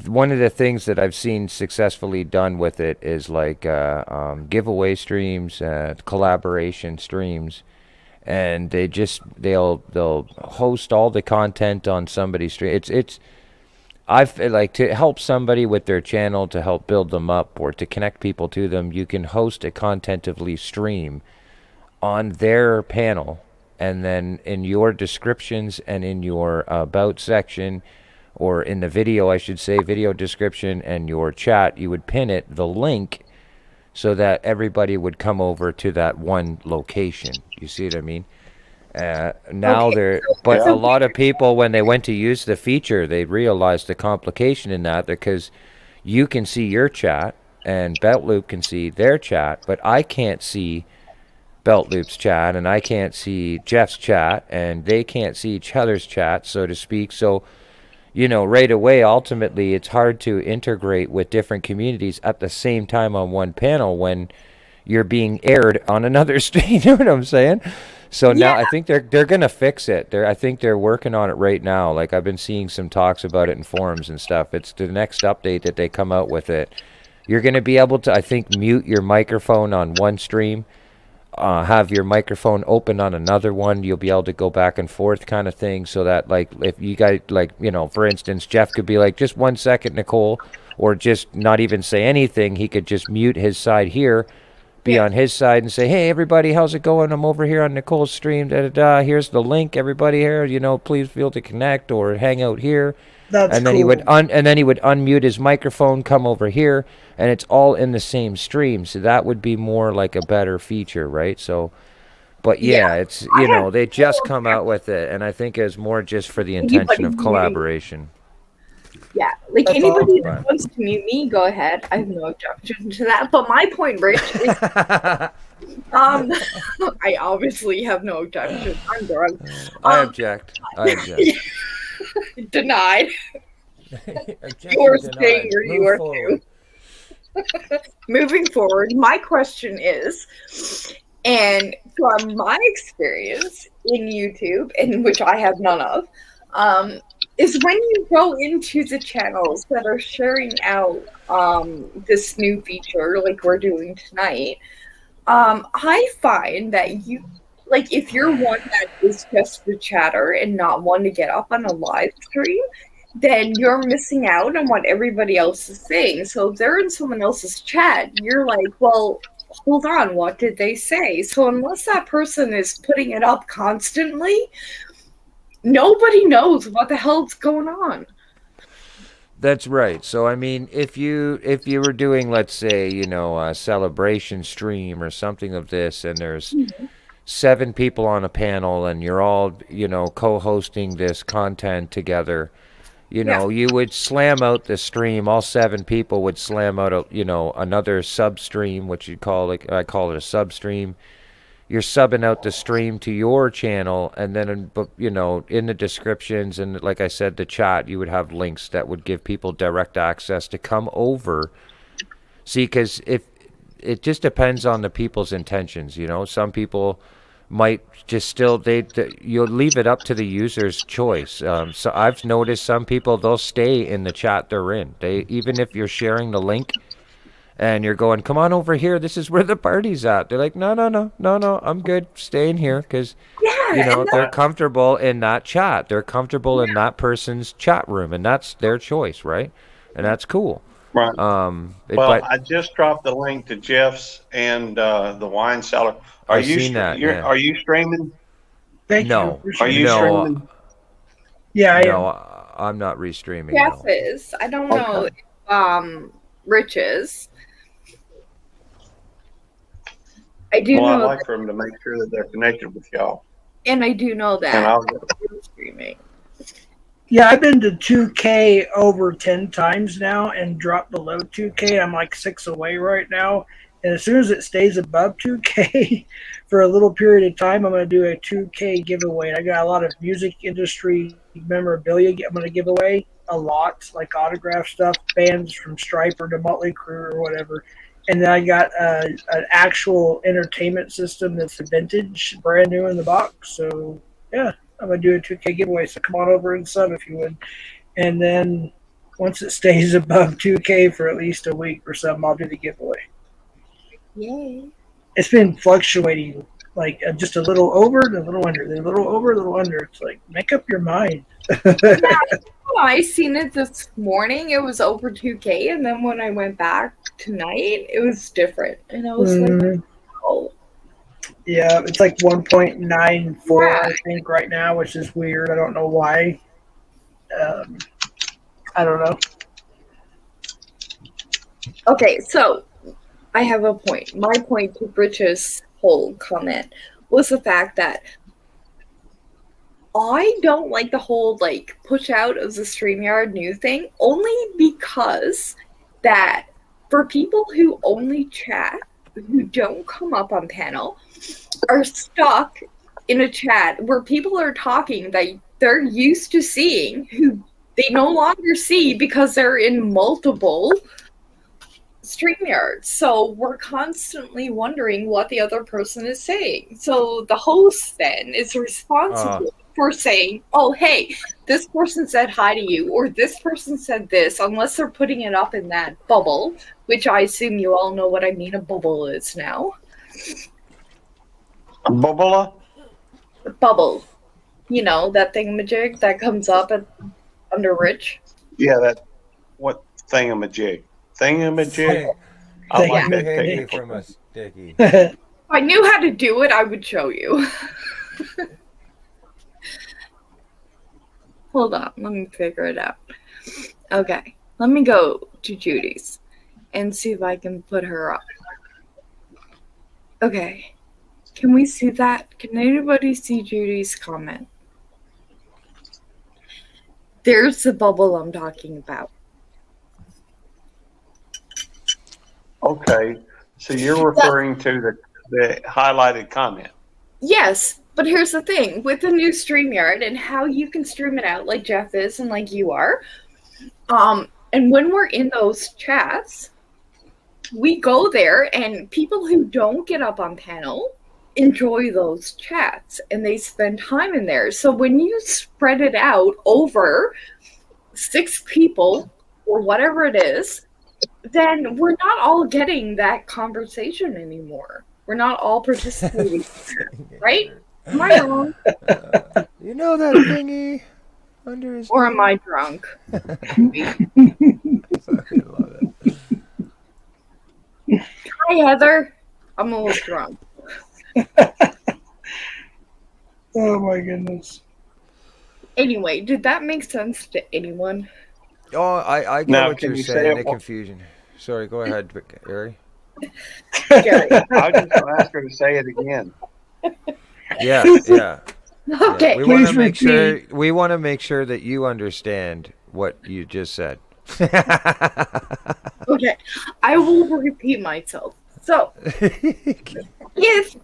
one of the things that I've seen successfully done with it is like giveaway streams, collaboration streams, and they'll host all the content on somebody's stream. I've like to help somebody with their channel to help build them up or to connect people to them. You can host a contentively stream on their panel, and then in your descriptions and in your about section, or in the video, I should say, video description and your chat, you would pin it, the link, so that everybody would come over to that one location. You see what I mean? Now Okay, but so a lot of people, when they went to use the feature, they realized the complication in that, because you can see your chat and Beltloop can see their chat, but I can't see Beltloop's chat and I can't see Jeff's chat and they can't see each other's chat, so to speak. So, right away, ultimately, it's hard to integrate with different communities at the same time on one panel when you're being aired on another stream. You know what I'm saying? So now I think they're gonna fix it. I think they're working on it right now. Like, I've been seeing some talks about it in forums and stuff. It's the next update that they come out with it. You're gonna be able to, I think, mute your microphone on one stream, have your microphone open on another one. You'll be able to go back and forth, kind of thing, so that, like, if you guys, like, for instance, Jeff could be like, just 1 second, Nicole, or just not even say anything. He could just mute his side here, be on his side, and say, hey, everybody, how's it going? I'm over here on Nicole's stream, here's the link, everybody here, please feel to connect or hang out here. That's and then cool. he would unmute his microphone, come over here, and it's all in the same stream. So that would be more like a better feature, right? So, but it's they just come out with it, and I think it's more just for the intention of collaboration. Yeah, like That's anybody awesome. that wants to mute me, go ahead. I have no objection to that. But my point, Rich, is I obviously have no objection. I'm drunk. I object. Denied. You're staying where you are too. Moving forward, my question is, and from my experience in YouTube, in which I have none of, is when you go into the channels that are sharing out this new feature, like we're doing tonight, I find that you, like, if you're one that is just the chatter and not one to get up on a live stream, then you're missing out on what everybody else is saying. So if they're in someone else's chat, you're like, well, hold on, what did they say? So unless that person is putting it up constantly, nobody knows what the hell's going on. That's right. So I mean, if you were doing, let's say, a celebration stream or something of this, and there's 7 people on a panel, and you're all co-hosting this content together, you would slam out the stream. All 7 people would slam out another sub stream, which I call it a sub stream. You're subbing out the stream to your channel, and then in the descriptions and, like I said, the chat, you would have links that would give people direct access to come over. See, because if it just depends on the people's intentions, some people might just still you'll leave it up to the user's choice. So I've noticed some people, they'll stay in the chat they're in. Even if you're sharing the link and you're going, come on over here, this is where the party's at. They're like, no, I'm good staying here, because they're comfortable in that chat. They're comfortable in that person's chat room, and that's their choice, right? And that's cool. Right. But I just dropped the link to Jeff's and the wine cellar. Are you streaming? Thank No. you. Are you streaming? Yeah, No, I'm not restreaming. Jeff No. is. I don't know if Rich is. I do Well, I'd know, like for them to make sure that they're connected with y'all. and I do know And that I'll you're streaming. Yeah, I've been to 2K over 10 times now and dropped below 2K. I'm like 6 away right now. And as soon as it stays above 2K for a little period of time, I'm going to do a 2K giveaway. I got a lot of music industry memorabilia I'm going to give away, a lot, like autograph stuff, bands from Striper to Motley Crue or whatever. And then I got an actual entertainment system that's vintage, brand new in the box. So, yeah. I'm gonna do a 2K giveaway, so come on over and sub if you would. And then once it stays above 2K for at least a week or something, I'll do the giveaway. Yay. It's been fluctuating, like just a little over, and a little under, then a little over, a little under. It's like make up your mind. I seen it this morning. It was over 2K, and then when I went back tonight, it was different. And I was like, oh. Yeah, it's like 1.94, I think, right now, which is weird. I don't know why. I don't know. Okay, so I have a point. My point to Bridget's whole comment was the fact that I don't like the whole like push out of the StreamYard new thing, only because that for people who only chat, who don't come up on panel, are stuck in a chat where people are talking that they're used to seeing, who they no longer see because they're in multiple StreamYards. So we're constantly wondering what the other person is saying. So the host then is responsible for saying, oh, hey, this person said hi to you, or this person said this, unless they're putting it up in that bubble, which I assume you all know what I mean a bubble is now. A bubble? Bubble. You know, that thingamajig that comes up under Rich? Yeah, that, what thingamajig? Thingamajig? I like that technique. From a sticky. If I knew how to do it, I would show you. Hold on, let me figure it out. Okay, let me go to Judy's and see if I can put her up. Okay, can we see that? Can anybody see Judy's comment? There's the bubble I'm talking about. Okay, so you're referring to the highlighted comment. Yes, but here's the thing. With the new StreamYard and how you can stream it out like Jeff is and like you are, and when we're in those chats, we go there and people who don't get up on panel enjoy those chats and they spend time in there. So when you spread it out over 6 people or whatever it is, then we're not all getting that conversation anymore. We're not all participating, right? Am I wrong? You know that thingy under his. Or am I drunk? I fucking love it. Hi, Heather. I'm a little drunk. Oh my goodness. Anyway, did that make sense to anyone? Oh, I get Now, what can you're you say saying. it The one- confusion. Sorry, go ahead, Gary. Gary. I was just going to ask her to say it again. Yeah, yeah. Okay. We want to Please make sure. repeat. We want to make sure that you understand what you just said. Okay. I will repeat myself. So, if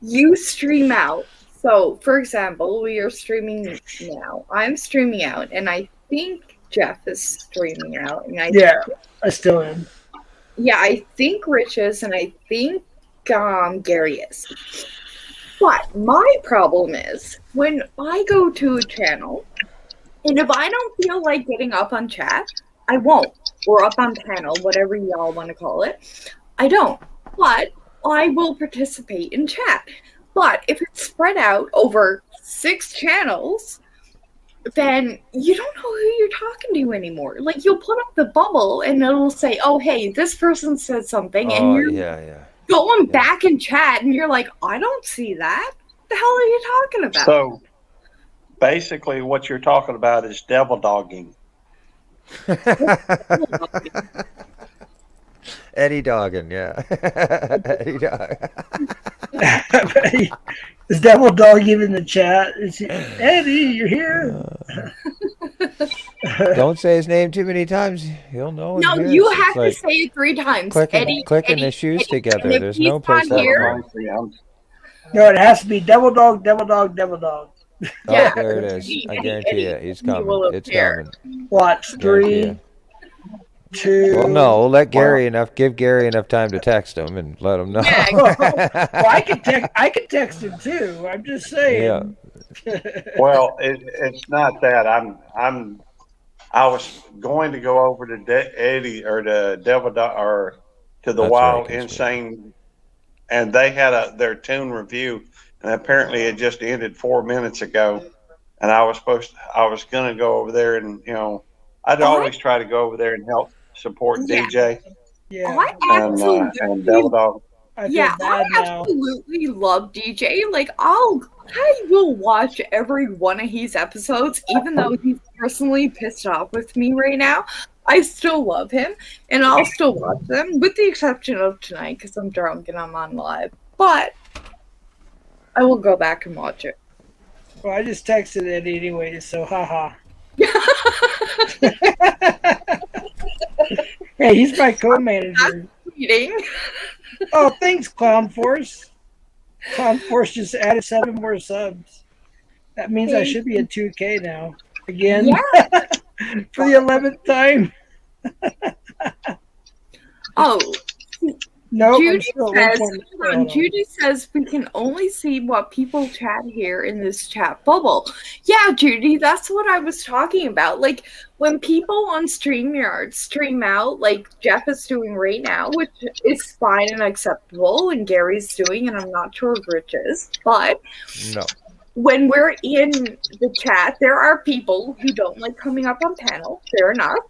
you stream out, so for example, we are streaming now. I'm streaming out, and I think Jeff is streaming out, and I still am. Yeah, I think Rich is, and I think Gary is. But my problem is when I go to a channel, and if I don't feel like getting up on chat, I won't. Or up on panel, whatever y'all want to call it. I don't. But I will participate in chat. But if it's spread out over 6 channels, then you don't know who you're talking to anymore. Like, you'll put up the bubble and it'll say, oh, hey, this person said something, and you're going back in chat and you're like, I don't see that. What the hell are you talking about? So basically what you're talking about is devil dogging. Eddie Doggin, yeah. Eddie Dog. Is Devil Dog even in the chat? Eddie, you're here. Don't say his name too many times. He'll know and No, hear. you It's have to like say it 3 times. clicking Eddie, the shoes Eddie. together. And if There's he's no place not like here, home. No, it has to be Devil Dog, Devil Dog, Devil Dog. yeah, Oh, there it is. I guarantee you, he's coming. will It's appear. coming. Watch. Guarantee 3, ya. 2. Well, no, we'll let Gary give Gary enough time to text him and let him know. Yeah. Well, I could text him too. I'm just saying. Well, it's not that. I was going to go over to Eddie or to Devil or to the That's Wild right, Insane, and they had their tune review, and apparently it just ended 4 minutes ago. And I was going to go over there, and I'd always try to go over there and help support DJ. Yeah. I absolutely and Devil Dog. I feel Yeah, bad I now. absolutely love DJ. Like, I will watch every one of his episodes, even though he's personally pissed off with me right now. I still love him, and I'll still watch them, with the exception of tonight, because I'm drunk and I'm on live. But I will go back and watch it. Well, I just texted Eddie anyway, so haha. Hey, he's my co-manager. Eating. Oh, thanks, Clown Force. Clown Force just added 7 more subs. That means I should be at 2K now. Again. Yeah. For the 11th time. Oh. Nope, Judy says we can only see what people chat here in this chat bubble. Yeah, Judy, that's what I was talking about. Like, when people on StreamYard stream out, like Jeff is doing right now, which is fine and acceptable, and Gary's doing, and I'm not sure if Rich is, but No. when we're in the chat, there are people who don't like coming up on panel, fair enough,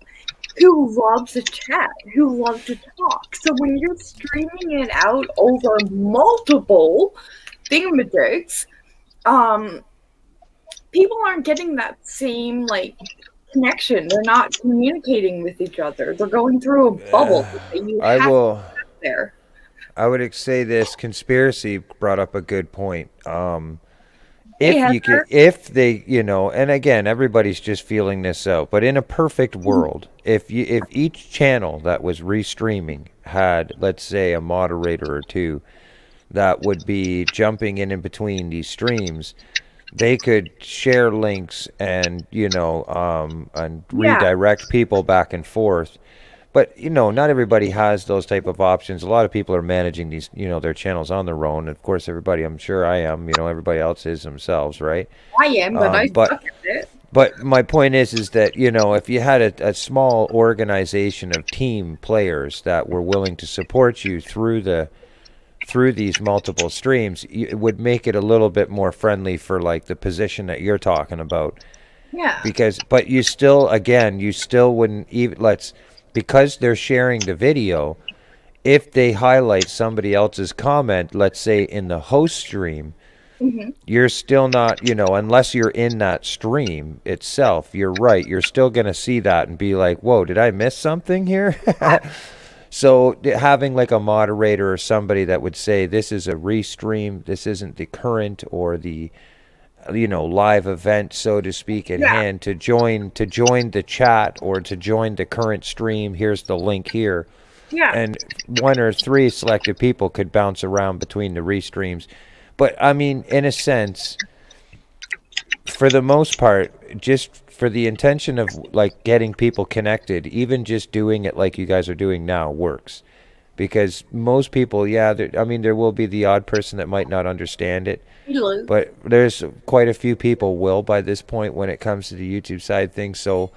who loves to chat, who love to talk. So when you're streaming it out over multiple thingamajigs, people aren't getting that same like connection. They're not communicating with each other. They're going through a bubble. There. I would say this. Conspiracy brought up a good point. If they, and again, everybody's just feeling this out, but in a perfect world, if each channel that was restreaming had, let's say, a moderator or two that would be jumping in between these streams, they could share links and redirect people back and forth. But not everybody has those type of options. A lot of people are managing these, their channels on their own. And of course, everybody, I'm sure I am. Everybody else is themselves, right? I am, but I suck at it. But my point is that if you had a small organization of team players that were willing to support you through these multiple streams, it would make it a little bit more friendly for like the position that you're talking about. Yeah. But you still wouldn't even because they're sharing the video, if they highlight somebody else's comment, let's say in the host stream, you're still not, unless you're in that stream itself, you're right, you're still going to see that and be like, whoa, did I miss something here? So having like a moderator or somebody that would say, this is a restream, this isn't the current or the live event, so to speak, at hand, to join the chat or to join the current stream, here's the link here. Yeah. And 1 or 3 selected people could bounce around between the restreams. But I mean, in a sense, for the most part, just for the intention of like getting people connected, even just doing it like you guys are doing now works. Because most people, there will be the odd person that might not understand it. But there's quite a few people will by this point when it comes to the YouTube side things. So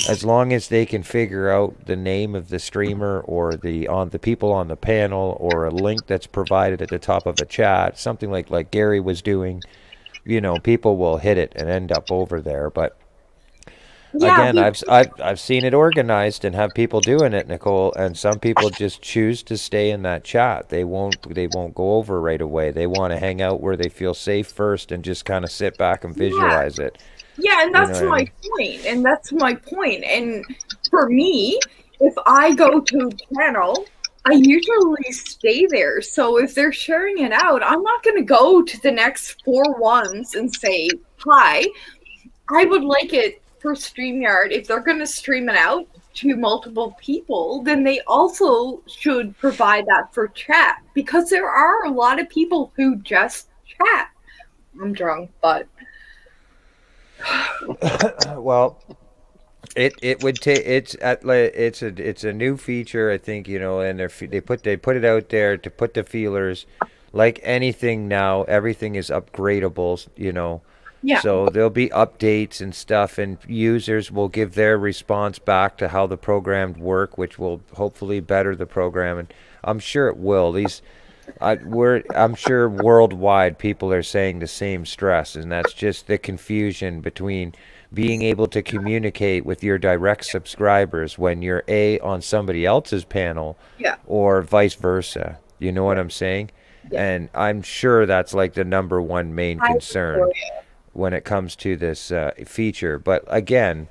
as long as they can figure out the name of the streamer or the people on the panel or a link that's provided at the top of a chat, something like Gary was doing, people will hit it and end up over there. But again, I've seen it organized and have people doing it, Nicole, and some people just choose to stay in that chat. They won't go over right away. They want to hang out where they feel safe first and just kind of sit back and visualize it. Yeah, and that's my point. And that's my point. And for me, if I go to a channel, I usually stay there. So if they're sharing it out, I'm not going to go to the next 4 ones and say hi. I would like it for StreamYard. If they're going to stream it out to multiple people, then they also should provide that for chat, because there are a lot of people who just chat. I'm drunk, but Well, it would take it's a new feature, I think, and they put it out there to put the feelers. Like anything now, everything is upgradable. yeah. So there'll be updates and stuff, and users will give their response back to how the program work, which will hopefully better the program, and I'm sure it will. I'm sure worldwide people are saying the same stress, and that's just the confusion between being able to communicate with your direct subscribers when you're on somebody else's panel, Yeah. or vice versa. You know what I'm saying? Yeah. And I'm sure that's like the number one main concern I when it comes to this feature. But again,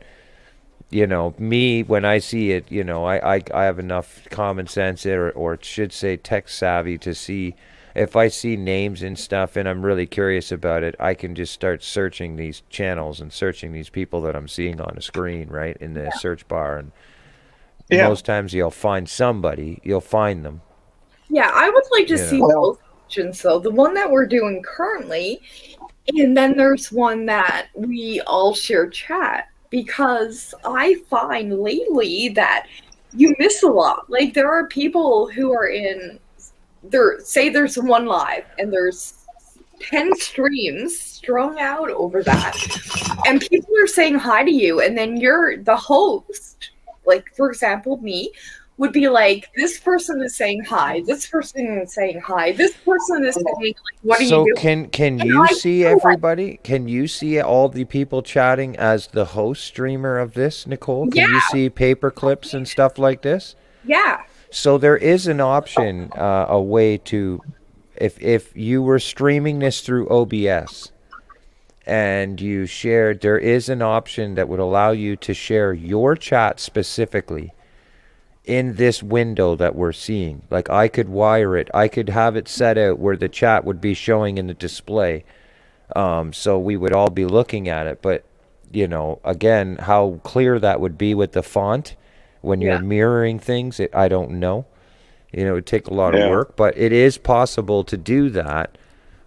me, when I see it, I have enough common sense, or it should say tech savvy, to see if I see names and stuff and I'm really curious about it, I can just start searching these channels and searching these people that I'm seeing on the screen, right, in the search bar. And most times you'll find them. Yeah, I would like to You see know. both options, though. The one that we're doing currently, and then there's one that we all share chat, because I find lately that you miss a lot. Like, there are people who are say there's one live and there's 10 streams strung out over that, and people are saying hi to you, and then you're the host, like, for example, me, would be like, this person is saying hi, this person is saying hi, this person is saying, like, what are you doing? Can you see everybody? Can you see all the people chatting as the host streamer of this, Nicole? Can you see paper clips and stuff like this? Yeah. So there is an option, a way to, if you were streaming this through OBS and you shared, there is an option that would allow you to share your chat specifically in this window that we're seeing. Like, I could wire it. I could have it set out where the chat would be showing in the display. So we would all be looking at it. But, again, how clear that would be with the font when you're mirroring things, I don't know. It would take a lot of work, but it is possible to do that,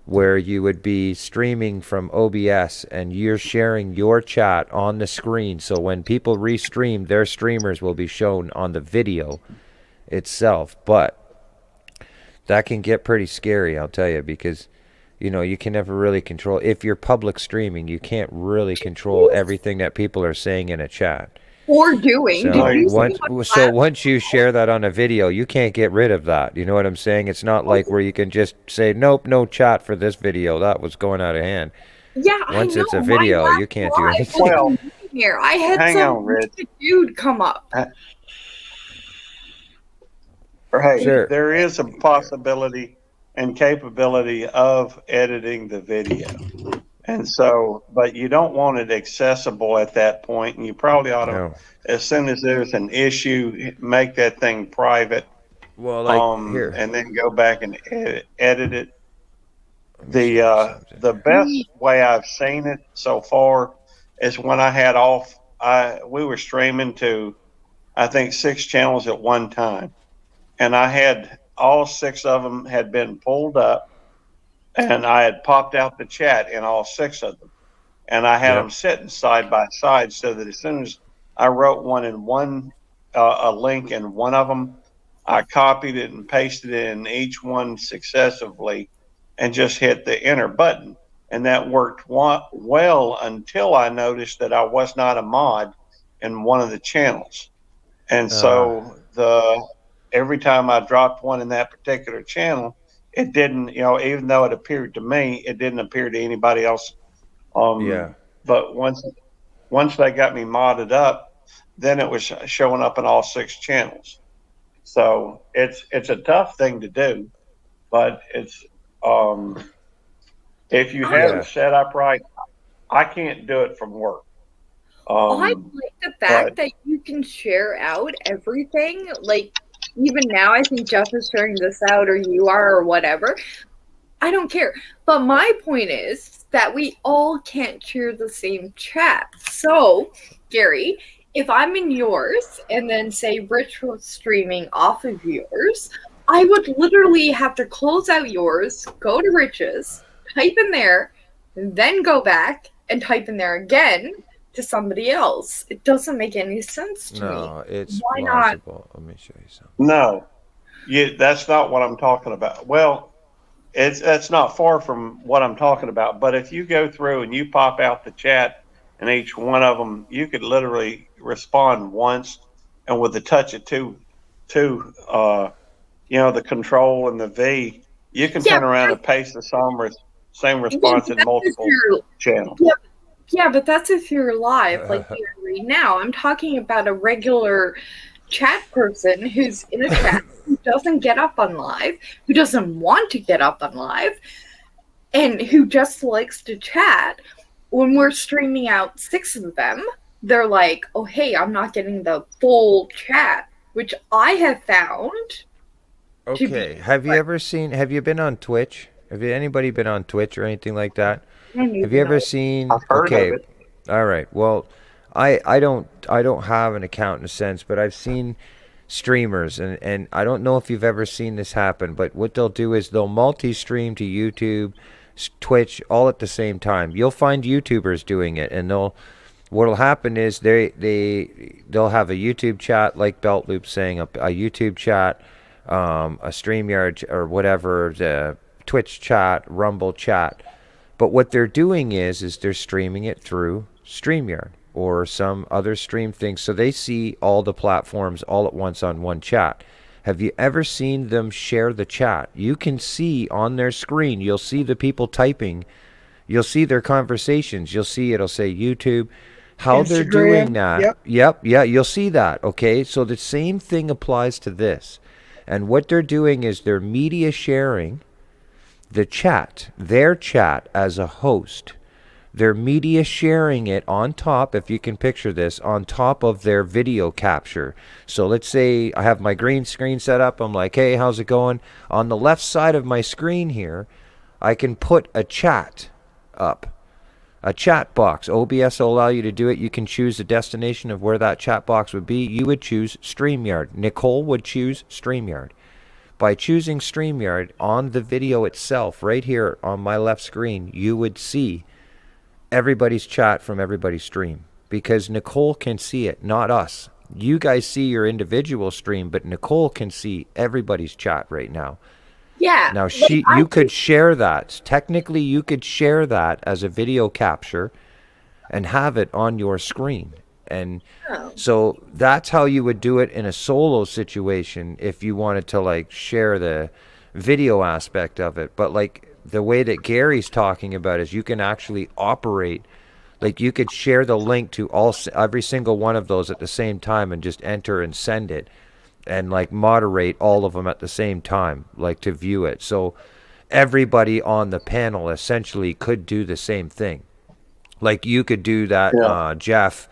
where you would be streaming from OBS and you're sharing your chat on the screen. So when people restream, their streamers will be shown on the video itself. But that can get pretty scary, I'll tell you, because you can never really control. If you're public streaming, you can't really control everything that people are saying in a chat. Or doing. So once you share that on a video, you can't get rid of that. You know what I'm saying? It's not like where you can just say, nope, no chat for this video. That was going out of hand. Yeah, Once I know. it's a video, you can't do anything. Well, here, I had hang on, Rich. dude come up. Hey, there is a possibility and capability of editing the video. And so, but you don't want it accessible at that point, and you probably ought to, as soon as there's an issue, make that thing private. Well, like here, and then go back and edit it. The best way I've seen it so far is when I had we were streaming to, I think, 6 channels at one time, and I had all 6 of them had been pulled up. And I had popped out the chat in all 6 of them. And I had them sitting side by side, so that as soon as I wrote a link in one of them, I copied it and pasted it in each one successively and just hit the enter button. And that worked well until I noticed that I was not a mod in one of the channels. And so every time I dropped one in that particular channel, it didn't, even though it appeared to me, it didn't appear to anybody else. But once they got me modded up, then it was showing up in all 6 channels. So it's a tough thing to do, but it's if you have it set up right, I can't do it from work. I like the fact that you can share out everything, like even now, I think Jeff is sharing this out, or you are, or whatever. I don't care. But my point is that we all can't share the same chat. So, Gary, if I'm in yours and then say Rich was streaming off of yours, I would literally have to close out yours, go to Rich's, type in there, then go back and type in there again to somebody else. It doesn't make any sense to me. No, it's Why plausible. Let me show you something. No, that's not what I'm talking about. Well, that's not far from what I'm talking about. But if you go through and you pop out the chat, and each one of them, you could literally respond once, and with the touch of two, the control and the V, you can turn around and paste the same response in multiple channels. Yeah, but that's if you're live, like we are right now. I'm talking about a regular chat person who's in a chat, who doesn't get up on live, who doesn't want to get up on live, and who just likes to chat. When we're streaming out 6 of them, they're like, oh, hey, I'm not getting the full chat, which I have found. Okay, have you been on Twitch? Anybody been on Twitch or anything like that? Have you ever seen? I've heard of it. All right. Well, I don't have an account in a sense, but I've seen streamers, and I don't know if you've ever seen this happen, but what they'll do is they'll multi-stream to YouTube, Twitch, all at the same time. You'll find YouTubers doing it, and what'll happen is they'll have a YouTube chat, like Belt Loop saying, a YouTube chat, a StreamYard or whatever, the Twitch chat, Rumble chat. But what they're doing is they're streaming it through StreamYard or some other stream thing, so they see all the platforms all at once on one chat. Have you ever seen them share the chat? You can see on their screen, you'll see the people typing, you'll see their conversations, you'll see it'll say YouTube, how they're doing that. Yep, you'll see that. Okay, so the same thing applies to this. And what they're doing is they're media sharing the chat, their chat as a host. They're media sharing it on top, if you can picture this, on top of their video capture. So let's say I have my green screen set up. I'm like, hey, how's it going? On the left side of my screen here, I can put a chat up, a chat box. OBS will allow you to do it. You can choose the destination of where that chat box would be. You would choose StreamYard. Nicole would choose StreamYard. By choosing StreamYard on the video itself, right here on my left screen, you would see everybody's chat from everybody's stream, because Nicole can see it, not us. You guys see your individual stream, but Nicole can see everybody's chat right now. Yeah. Now you could share that. Technically, you could share that as a video capture and have it on your screen. And so that's how you would do it in a solo situation if you wanted to like share the video aspect of it. But like the way that Gary's talking about is you can actually operate, like you could share the link to every single one of those at the same time and just enter and send it and like moderate all of them at the same time, like to view it. So everybody on the panel essentially could do the same thing. Like you could do that, Jeff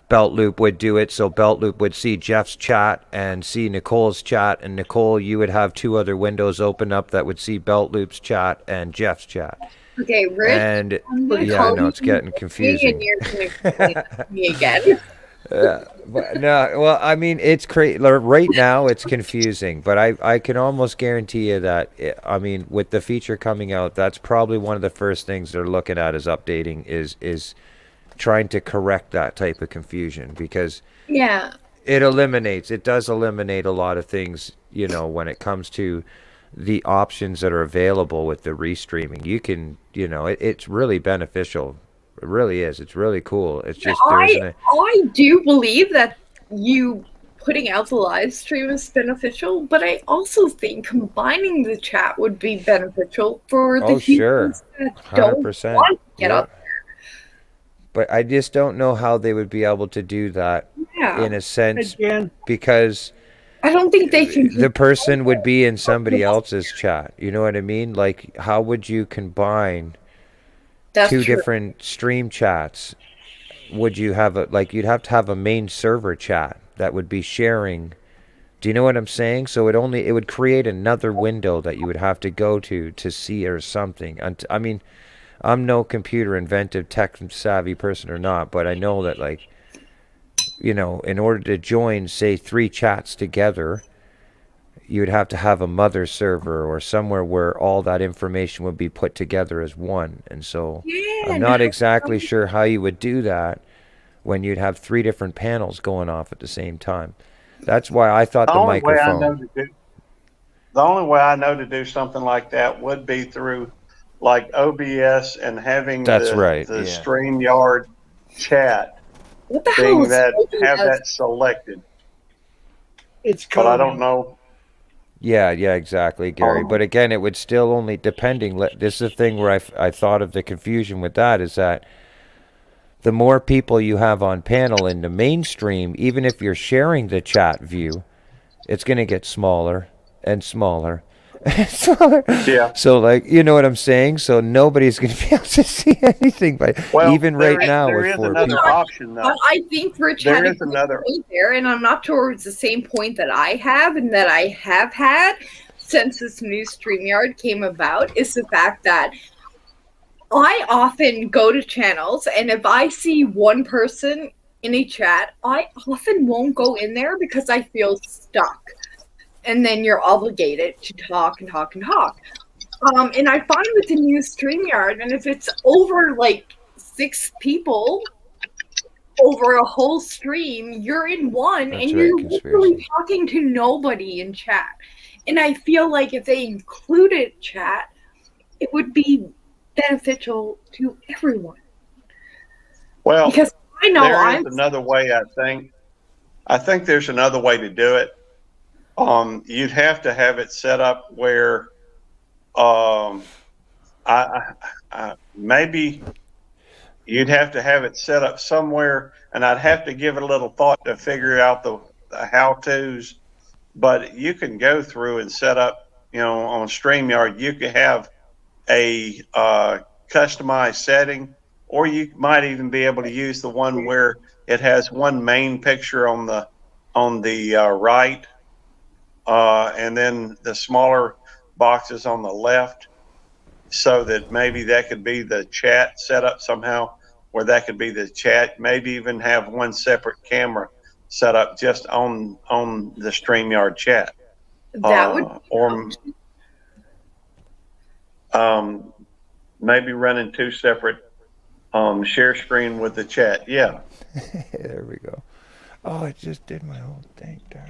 Belt Loop would do it, so Belt Loop would see Jeff's chat and see Nicole's chat, and Nicole, you would have 2 other windows open up that would see Belt Loop's chat and Jeff's chat. Okay, Rich. And yeah, I know it's getting confusing. And you're going to explain me again. But no, well, I mean, it's crazy. Right now, it's confusing, but I can almost guarantee you that, I mean, with the feature coming out, that's probably one of the first things they're looking at is updating, is trying to correct that type of confusion, because it does eliminate a lot of things, you know, when it comes to the options that are available with the restreaming. You can, you know, it's really beneficial. It really is. It's really cool. It's just I do believe that you putting out the live stream is beneficial, but I also think combining the chat would be beneficial for the humans that don't 100%. want to get up. But I just don't know how they would be able to do that in a sense, because I don't think they can. The person would be in somebody else's chat. You know what I mean? Like, how would you combine two different stream chats would you have you'd have to have a main server chat that would be sharing. Do you know what I'm saying? So it would create another window that you would have to go to see or something. And I mean, I'm no computer inventive tech savvy person or not, but I know that in order to join say 3 chats together, you'd have to have a mother server or somewhere where all that information would be put together as one. And so Yeah, I'm not exactly sure how you would do that when you'd have 3 different panels going off at the same time. That's why I thought The the only way I know microphone. to do the only way I know to do something like that would be through like OBS and having That's the right. the Yeah. StreamYard chat what the hell being is that have OBS? that selected. It's But I coding. don't know. Yeah, exactly, Gary. But again, it would still only depending. This is the thing where I thought of the confusion with that is that the more people you have on panel in the mainstream, even if you're sharing the chat view, it's going to get smaller and smaller and smaller. Yeah. So, you know what I'm saying? So nobody's going to be able to see anything. But Well, even right now there with is 4 another people. option though. I think Rich There had a is good another. point there, and I'm not sure it's the same point that I have and that I have had since this new StreamYard came about, is the fact that I often go to channels, and if I see one person in a chat, I often won't go in there because I feel stuck. And then you're obligated to talk and talk and talk. And I find with the new StreamYard, and if it's over 6 people over a whole stream, you're in one That's and right, you're literally conspiracy. talking to nobody in chat. And I feel like if they included chat, it would be beneficial to everyone. Well, Because I know there is another way. I think there's another way to do it. You'd have to have it set up where, maybe you'd have to have it set up somewhere, and I'd have to give it a little thought to figure out the how-tos. But you can go through and set up, on StreamYard, you could have a customized setting, or you might even be able to use the one where it has one main picture on the right, and then the smaller boxes on the left, so that maybe that could be the chat set up somehow, where that could be the chat. Maybe even have one separate camera set up just on the StreamYard chat. that would Or maybe running 2 separate share screen with the chat. Yeah. There we go. Oh, it just did my whole thing. Darn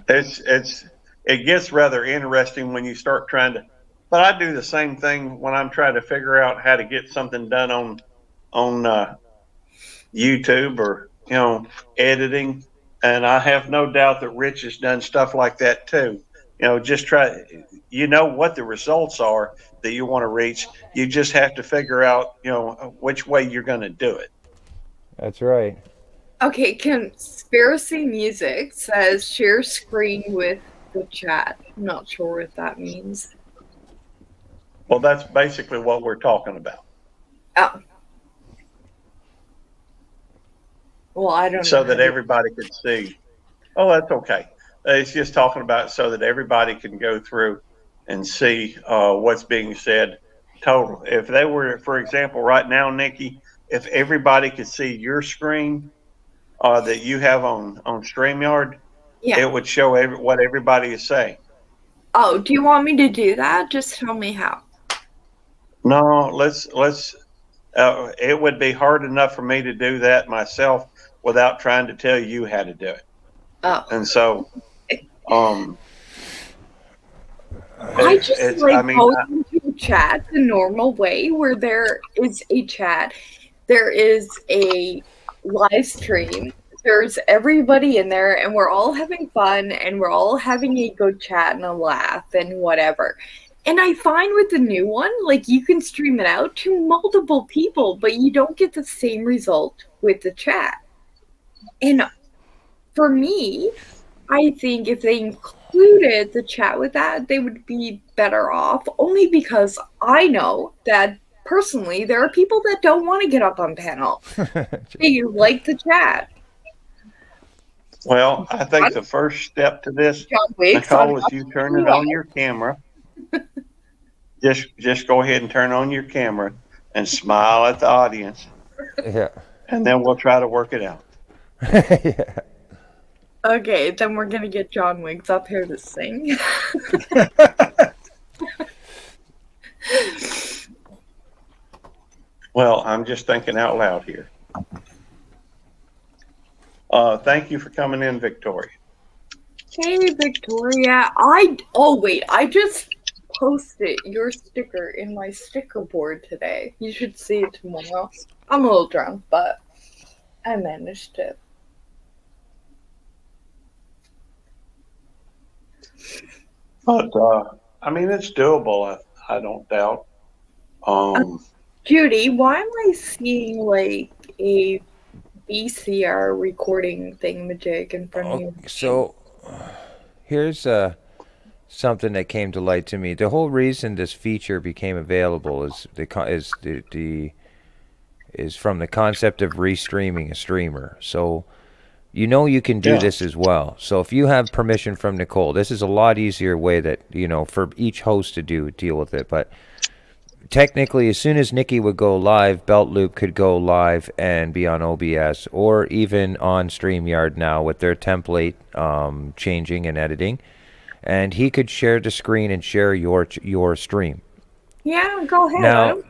it. It gets rather interesting when you start trying to. But I do the same thing when I'm trying to figure out how to get something done on YouTube or editing, and I have no doubt that Rich has done stuff like that too. Just try. What the results are that you want to reach. You just have to figure out which way you're going to do it. That's right. Okay, Conspiracy Music says share screen with the chat. I'm not sure what that means. Well, that's basically what we're talking about. Oh. Well, I don't know. So that everybody can see. Oh, that's okay. It's just talking about so that everybody can go through and see what's being said total. If they were, for example, right now, Nikki, if everybody could see your screen that you have on StreamYard, Yeah. it would show what everybody is saying. Oh, do you want me to do that? Just tell me how. No, let's. It would be hard enough for me to do that myself without trying to tell you how to do it. Oh. And so, I just going into a chat the normal way where there is a chat, there is a live stream, there's everybody in there, and we're all having fun, and we're all having a good chat and a laugh and whatever. And I find with the new one, you can stream it out to multiple people, but you don't get the same result with the chat. And for me, I think if they included the chat with that, they would be better off, only because I know that personally, there are people that don't want to get up on panel. They like the chat. Well, I think the first step to this, John Wicks Nicole, on is you turning on your camera. Just go ahead and turn on your camera and smile at the audience, Yeah. and then we'll try to work it out. Yeah. Okay, then we're gonna get John Wicks up here to sing. Well, I'm just thinking out loud here. Thank you for coming in, Victoria. Hey, Victoria. I just posted your sticker in my sticker board today. You should see it tomorrow. I'm a little drunk, but I managed to. But I mean, it's doable. I don't doubt. Judy, why am I seeing like a VCR recording thingamajig in front of you? So here's something that came to light to me. The whole reason this feature became available is is from the concept of restreaming a streamer. So you can do this as well. So if you have permission from Nicole, this is a lot easier way that for each host to deal with it. But technically, as soon as Nikki would go live, Belt Loop could go live and be on OBS or even on StreamYard now with their template changing and editing, and he could share the screen and share your stream. Yeah, go ahead. Now,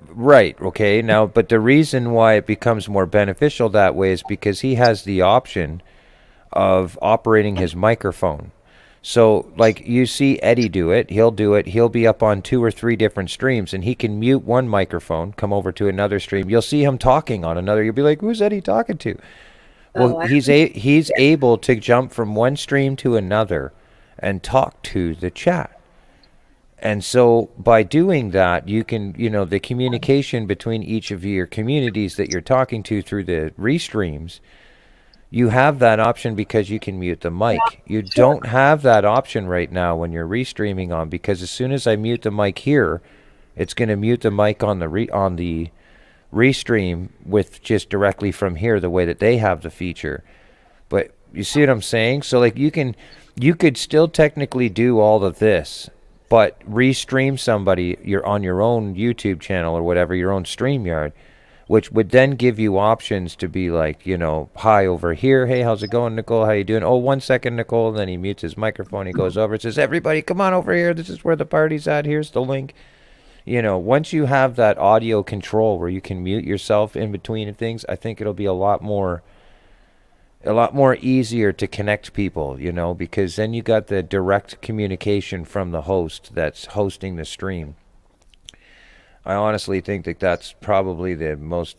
right, okay. Now, but the reason why it becomes more beneficial that way is because he has the option of operating his microphone. So, like, you see Eddie do it. He'll be up on 2 or 3 different streams, and he can mute one microphone, come over to another stream. You'll see him talking on another. You'll be like, who's Eddie talking to? Well, he's able to jump from one stream to another and talk to the chat. And so by doing that, you can, the communication between each of your communities that you're talking to through the restreams, you have that option because you can mute the mic. You don't have that option right now when you're restreaming on, because as soon as I mute the mic here, it's going to mute the mic on the restream with just directly from here, the way that they have the feature. But you see what I'm saying? So like you could still technically do all of this, but restream somebody you're on your own YouTube channel or whatever, your own StreamYard, which would then give you options to be like, hi over here. Hey, how's it going, Nicole? How you doing? Oh, 1 second, Nicole. And then he mutes his microphone. He goes over and says, everybody, come on over here. This is where the party's at. Here's the link. Once you have that audio control where you can mute yourself in between things, I think it'll be a lot more easier to connect people, because then you got the direct communication from the host that's hosting the stream. I honestly think that that's probably the most,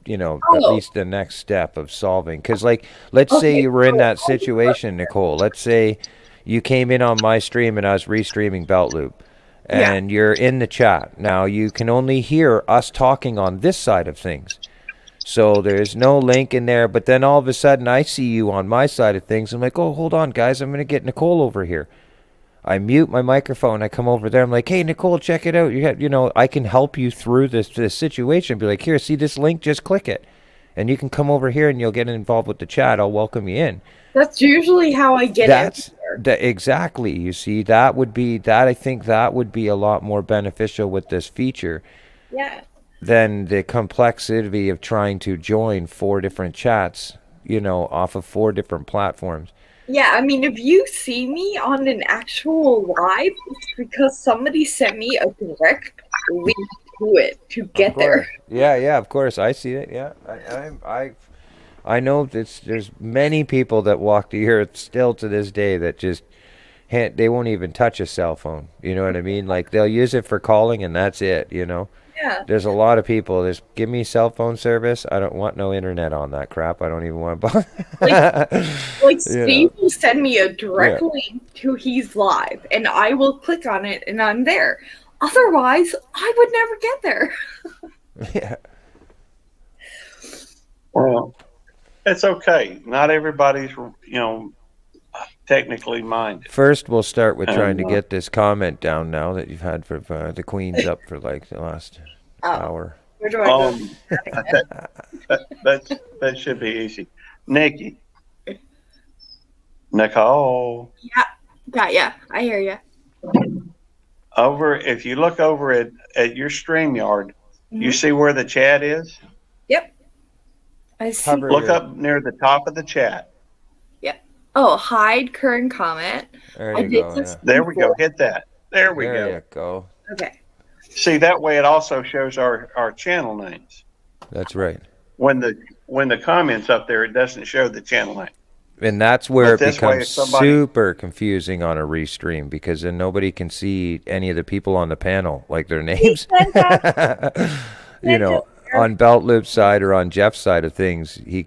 at least the next step of solving. Because, like, let's say you were in that situation, Nicole. Let's say you came in on my stream and I was restreaming Belt Loop. And you're in the chat. Now, you can only hear us talking on this side of things. So there's no link in there. But then all of a sudden, I see you on my side of things. I'm like, oh, hold on, guys. I'm going to get Nicole over here. I mute my microphone. I come over there. I'm like, hey, Nicole, check it out. I can help you through this situation. Be like, here, see this link? Just click it. And you can come over here and you'll get involved with the chat. I'll welcome you in. That's usually how I get exactly. You see, I think that would be a lot more beneficial with this feature. Yeah. Than the complexity of trying to join 4 different chats, off of 4 different platforms. Yeah, I mean, if you see me on an actual live, it's because somebody sent me a direct link to it to get there. Yeah, of course. I see it. Yeah, I know there's many people that walk to here still to this day that just they won't even touch a cell phone. You know what I mean? Like they'll use it for calling and that's it. Yeah. There's a lot of people. Give me cell phone service. I don't want no internet on that crap. I don't even want to buy. Like Steve will send me a direct link to he's live, and I will click on it, and I'm there. Otherwise, I would never get there. Yeah. Well, it's okay. Not everybody's, technically minded. First, we'll start with trying to get this comment down now that you've had for the Queen's up for like the last Oh, hour. where do I go? That should be easy. Nikki. Nicole. Got ya. I hear ya. If you look over at your StreamYard, you Mhm. see where the chat is? Yep. I see. Hover Look your- up near the top of the chat. Oh, hide current comment. There I you did go. this Yeah. There we go. Hit that. There we There go. you go. Okay. See, that way it also shows our channel names. That's right. When the comments up there, it doesn't show the channel name. And that's where But it this way, becomes if somebody- super confusing on a restream because then nobody can see any of the people on the panel, like their names. You know, on Belt Loop's side or on Jeff's side of things, you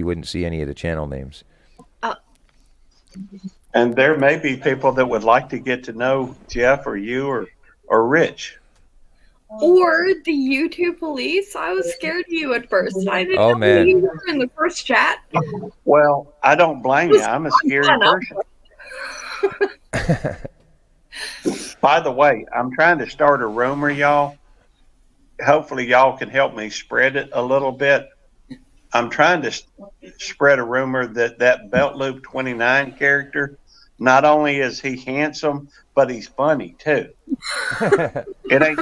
wouldn't see any of the channel names. And there may be people that would like to get to know Jeff or you or Rich. Or the YouTube police. I was scared of you at first. I didn't Oh, know man. you were in the first chat. Well, I don't blame you. I'm a scary person. By the way, I'm trying to start a rumor, y'all. Hopefully, y'all can help me spread it a little bit. I'm trying to spread a rumor that Belt Loop 29 character, not only is he handsome, but he's funny too. It ain't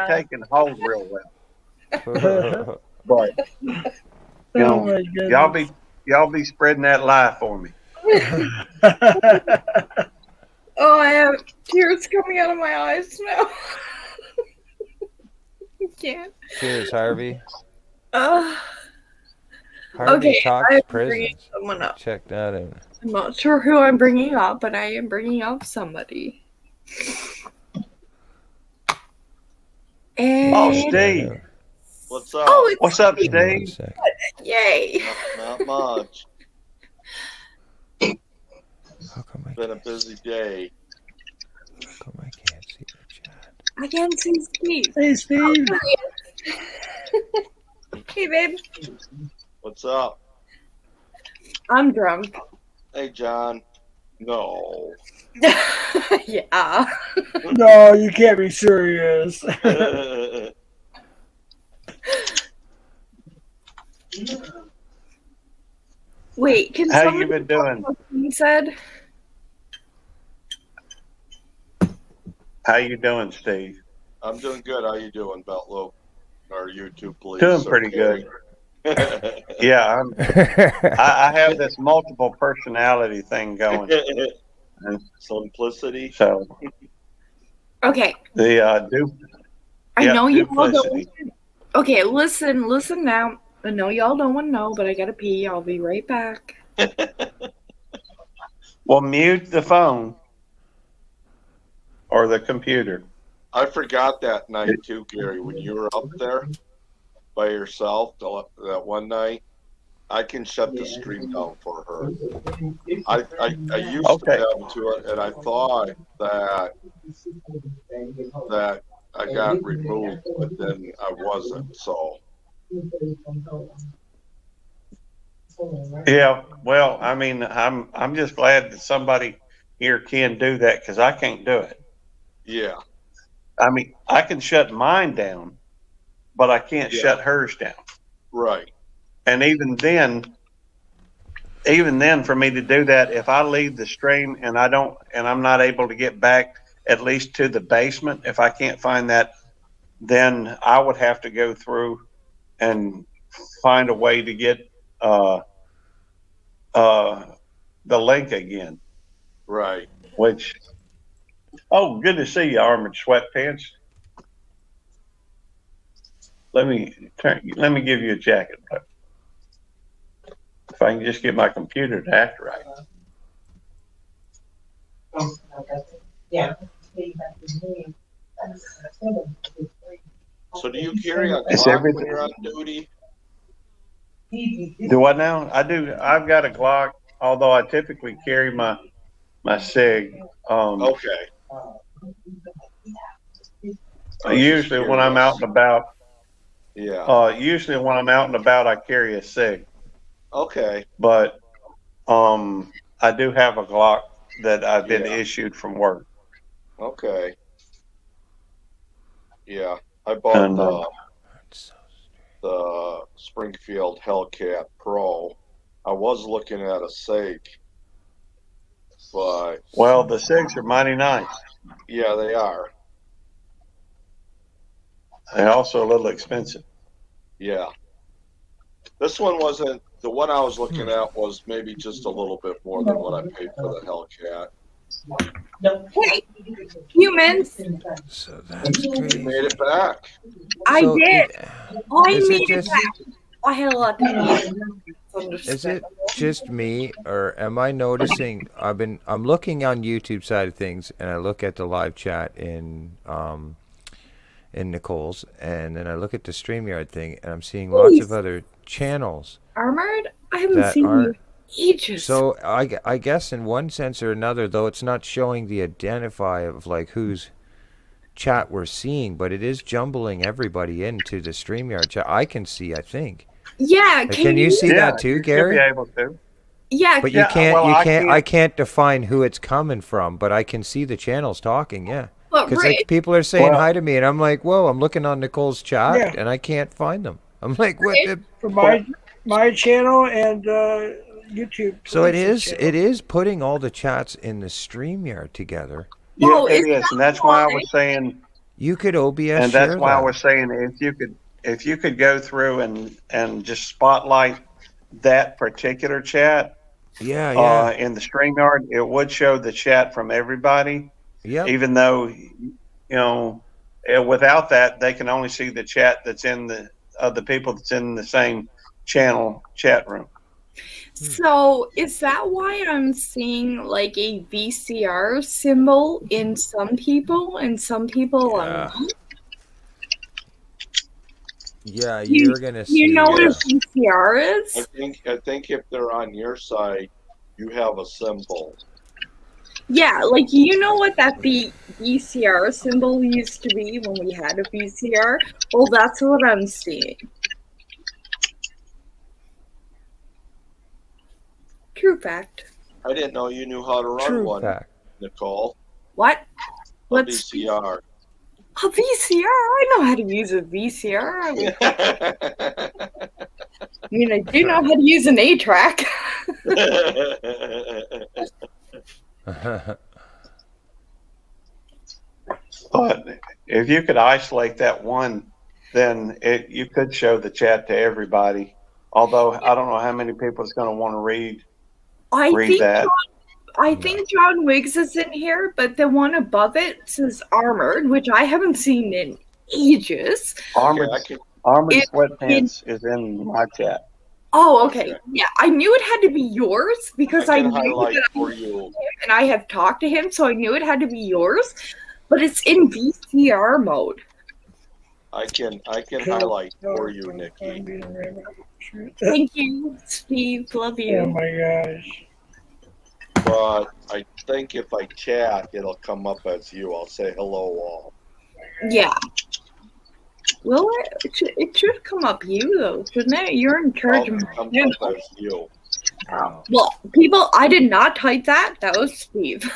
taking hold real well. But Oh my goodness. y'all be spreading that lie for me. Oh, I have tears coming out of my eyes now. I can't. Cheers, Harvey. Uh, Harvey okay, talks I'm prisons. bringing someone up. Check that out. I'm not sure who I'm bringing up, but I am bringing up somebody. And Oh, Steve. What's up? Oh, it's What's up, Steve. One Steve? sec. Yay! Not much. How come I Been a busy day. can't see the chat? I can't see Steve. Hey, Steve. Hey, babe. What's up? I'm drunk. Hey, John. No. Yeah. No, you can't be serious. Wait, can How somebody you been doing? what he said? How you doing, Steve? I'm doing good. How you doing, Beltlow? Our YouTube police. Doing pretty good. Yeah, I have this multiple personality thing going. Simplicity. So Okay, the I know you all duplicity. don't. Okay, listen now. I know y'all don't want to know, but I gotta pee. I'll be right back. Well, mute the phone or the computer. I forgot that night too, Gary, when you were up there by yourself that one night. I can shut the stream down for her. I used to Okay. be able to it, and I thought that I got removed, but then I wasn't. So Yeah, well, I mean, I'm just glad that somebody here can do that because I can't do it. yeah, I mean, I can shut mine down, but I can't Yeah. shut hers down. right. And even then, for me to do that, if I leave the stream and I'm not able to get back at least to the basement, if I can't find that, then I would have to go through and find a way to get the link again. Right. Which, oh, good to see you, Armored Sweatpants. Let me give you a jacket. If I can just get my computer to act right. Yeah. So do you carry a It's clock everything. when you're on duty? Do I now? I do. I've got a Glock, although I typically carry my SIG. Okay. Usually when I'm out and about, Yeah. I carry a SIG. Okay. But I do have a Glock that I've been Yeah. issued from work. Okay. Yeah, I bought And, the Springfield Hellcat Pro. I was looking at a SIG, but well, the SIGs are mighty nice. yeah, they are. They're also a little expensive. Yeah. This one wasn't, the one I was looking at was maybe just a little bit more than what I paid for the Hellcat. Hey, humans, So that's You crazy. made it back. I So did. I is made it it just back. I had a lot to eat. is it just me, or am I noticing? I'm looking on YouTube side of things, and I look at the live chat in Nicole's, and then I look at the StreamYard thing, and I'm seeing lots of other channels Armored? I haven't that seen you aren't. in ages. So I guess in one sense or another, though it's not showing the identify of like whose chat we're seeing, but it is jumbling everybody into the StreamYard chat. I can see, I think. Yeah, Can you see that too, you should Gary? be able to. Yeah, But Yeah, well, I can't define who it's coming from, but I can see the channels talking, yeah. but Because Ray, like people are saying Well- hi to me, and I'm like, whoa, I'm looking on Nicole's chat, Yeah. and I can't find them. I'm like, what? For my channel and YouTube. So it Police's is channel. putting all the chats in the StreamYard together. Whoa, Yeah, is it is, that and that's why I why? was saying, You could OBS and share that's why I that. was saying, if you could go through and just spotlight that particular chat Yeah, yeah, in the StreamYard, it would show the chat from everybody. yep. Even though, without that, they can only see the chat that's in the people that's in the same channel chat room. So is that why I'm seeing like a VCR symbol in some people and some people I'm Yeah. not? Yeah, You- you're gonna see. You know what a uh, VCR I is? think if they're on your side, you have a symbol. Yeah, like you know what that VCR symbol used to be when we had a VCR? Well, that's what I'm seeing. True fact. I didn't know you knew how to run True one, fact. Nicole. What? A What's VCR. a VCR? I know how to use a VCR. I mean, I do know how to use an 8-track. But if you could isolate that one, then you could show the chat to everybody. Although I don't know how many people is going to want to read I think that. I think John Wiggs is in here, but the one above it says Armored, which I haven't seen in ages. Armored Okay, Sweatpants is in my chat. Oh, okay. Yeah, I knew it had to be yours because I can knew highlight that for you. and I have talked to him, so I knew it had to be yours. But it's in VCR mode. I can highlight for you, Nikki. Thank you, Steve. Love you. Oh my gosh. But I think if I chat, it'll come up as you. I'll say hello all. Yeah. Will it? It should come up you though, shouldn't it? You're in charge of It my comes channel. up as you. Well, people, I did not type that. That was Steve.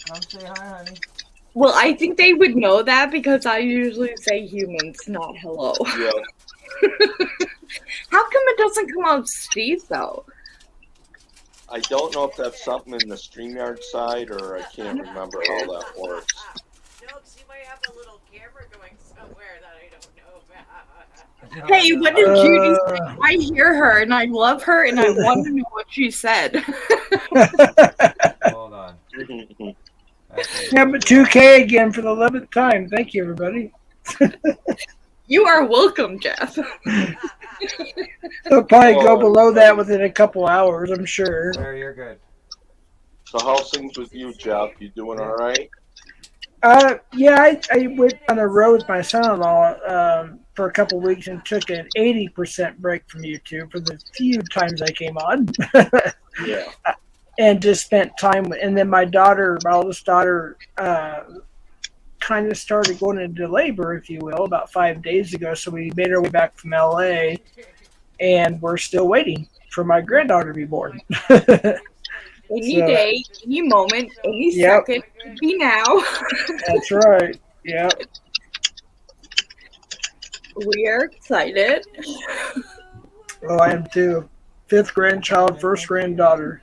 Come say hi, honey. Well, I think they would know that because I usually say humans, not hello. Yeah. How come it doesn't come out Steve though? I don't know if that's something in the StreamYard side or I can't remember how that works. No, because you might have a little camera going somewhere that I don't know about. Hey, what did Judy say? I hear her and I love her and I want to know what she said. Hold on. Yeah, but 2K again for the 11th time. Thank you, everybody. You are welcome, Jeff. They'll probably go below that within a couple hours, I'm sure. There, you're good. So how's things with you, Jeff? You doing all right? Yeah, I went on the road with my son-in-law for a couple weeks and took an 80% break from YouTube for the few times I came on. Yeah. And just spent time with, and then my oldest daughter, kind of started going into labor, if you will, about 5 days ago. So we made our way back from LA, and we're still waiting for my granddaughter to be born. Any So, day, any moment, any Yep. second, could be now. That's right. Yep. We are excited. Oh, I am too. 5th grandchild, 1st granddaughter.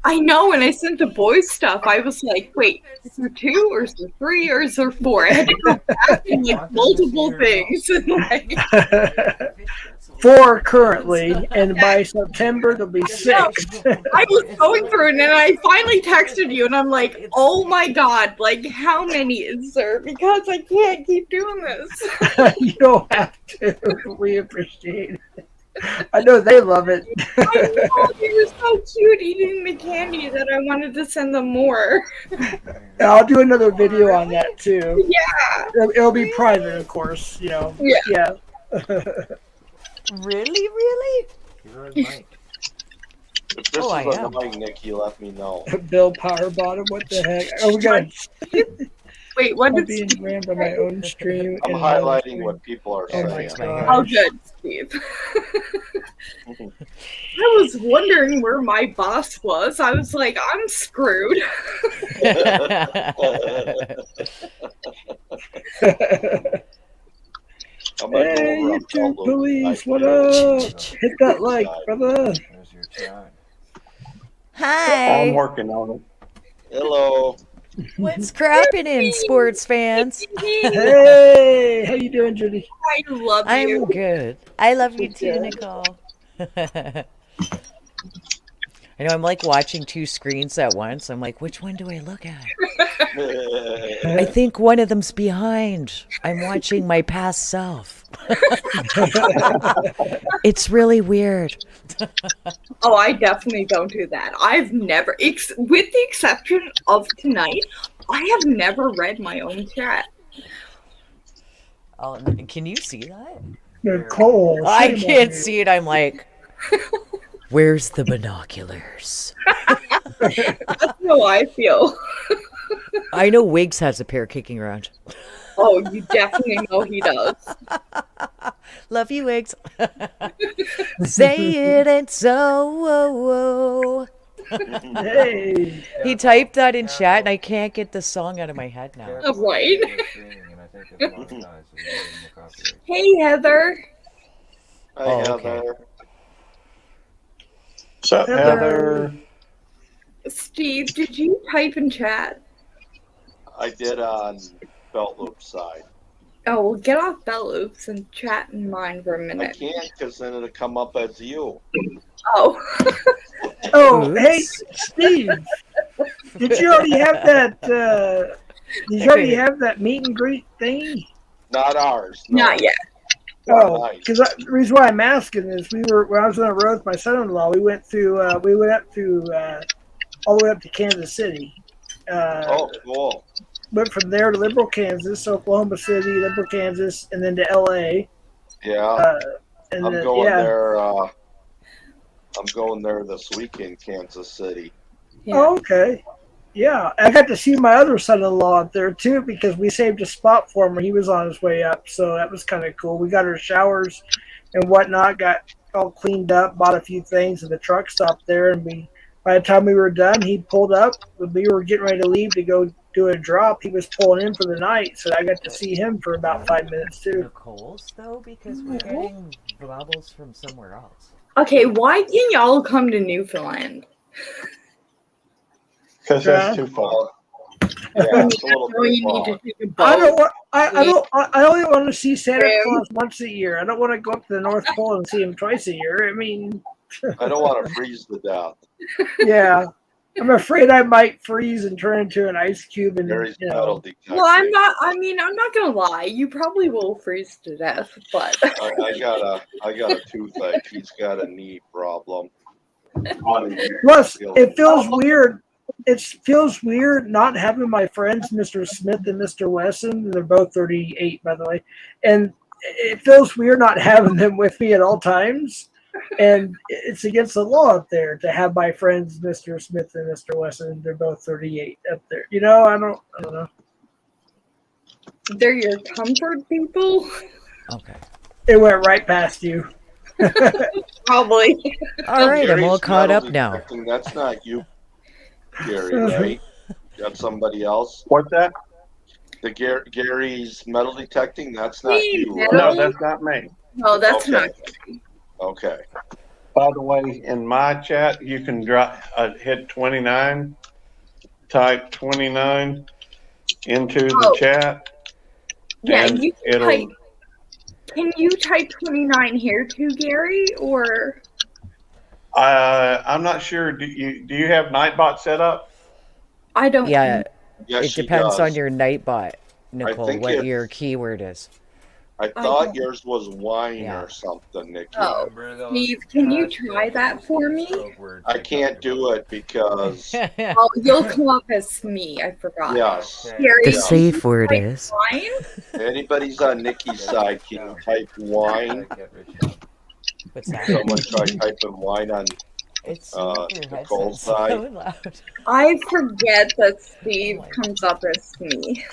I know, when I sent the boys stuff, I was like, wait, is there 2 or is there 3 or is there 4? I had to go back and like multiple things. And, like, 4 currently, and by September there'll be 6. I was going through it and then I finally texted you and I'm like, oh my god, like how many is there? Because I can't keep doing this. You don't have to. We appreciate it. I know they love it. I know, they were so cute eating the candy that I wanted to send them more. I'll do another video on that too. Yeah. It'll be private, of course. You know. Yeah. Really? You're on mic. If this I is am. annoying, Nikki, let me know. Bill Powerbottom, what the heck? Oh, we got. Wait, what I'm did being Steve ran by my own stream. I'm and another highlighting stream. what people are Oh my saying. god. Oh, good, Steve. I was wondering where my boss was. I was like, I'm screwed. I'm gonna go Hey, over and YouTube upload police, the what night up? Hit that like, brother. There's your chat. Hi. I'm working on it. Hello. What's crapping in, sports fans? Hey, how you doing, Judy? I love you. I'm good. I love you too, Yeah. Nicole. I know I'm like watching 2 screens at once. I'm like, which one do I look at? I think one of them's behind. I'm watching my past self. It's really weird. Oh, I definitely don't do that. I've never, with the exception of tonight, I have never read my own chat. Oh, can you see that? Nicole. I shame on can't you. see it. I'm like, where's the binoculars? That's how I feel. I know Wiggs has a pair kicking around. Oh, you definitely know he does. Love you, Wiggs. Say it ain't so. Hey. He typed that in chat, and I can't get the song out of my head now. Right? Hey, Heather. Hi, Oh, Heather. okay. What's up, Heather? Steve, did you type in chat? I did on Belt Loop side. Oh, well, get off Bell Loops and chat in mine for a I minute. can't because then it'll come up as you. Oh. Oh, Oops. hey, Steve. Did you already have that? Did you already have that meet and greet thingy? Not ours. No. Not yet. Oh, Nice. because the reason why I'm asking is when I was on the road with my son-in-law, we went up to all the way up to Kansas City. Oh, cool. Went from there to Liberal, Kansas, Oklahoma City, Liberal, Kansas, and then to L.A. Yeah. And I'm then, going yeah. there. I'm going there this week in Kansas City. Yeah. Oh, okay. Yeah, I got to see my other son-in-law up there too because we saved a spot for him when he was on his way up. So that was kind of cool. We got our showers and whatnot, got all cleaned up, bought a few things, and the truck stopped there. And by the time we were done, he pulled up. We were getting ready to leave to go do a drop. He was pulling in for the night, so I got to see him for about 5 minutes too. Nicole's, though, because we're getting bubbles from somewhere else. Okay, why can y'all come to Newfoundland? Because that's too far. Yeah, it's a little No, you too need far. to take a I boat. don't want. I only want to see Santa Sam. Claus once a year. I don't want to go up to the North Pole and see him twice a year. I mean, I don't want to freeze to death. yeah. I'm afraid I might freeze and turn into an ice cube, and Mary's you metal know. detector. Well, I'm not gonna lie. You probably will freeze to death, but I got a toothache. He's got a knee problem. Plus, it feels weird. It feels weird not having my friends, Mr. Smith and Mr. Wesson. They're both 38, by the way, and it feels weird not having them with me at all times. And it's against the law up there to have my friends, Mr. Smith and Mr. Wesson. They're both 38 up there. You know, I don't know. they're your comfort people. Okay. It went right past you. Probably. All right, I'm all Gary's caught metal up now. detecting, that's not you, Gary, right? That's somebody else. What's that? The Gary's metal detecting, that's not Hey, you, metal? right? No, that's not me. No, that's Okay. not. Okay. By the way, in my chat, you can hit 29, type 29 into the Oh. chat, Yeah, and you can it'll. type. Can you type 29 here too, Gary? Or I'm not sure. Do you have Nightbot set up? I don't. Yeah, Yes, it she depends on does. your Nightbot, Nicole, think what it's- your keyword is. I I thought don't- yours was wine Yeah. or something, Nikki. Oh, Steve, can you try that for me? I can't do it because, Oh, you'll come up as me. I forgot. yes. Gary, The Yeah. safe word type is. wine? Anybody's on Nikki's side, can you type wine? What's that? Someone try typing wine on It's Nicole's side. loud. I forget that Steve comes up as me.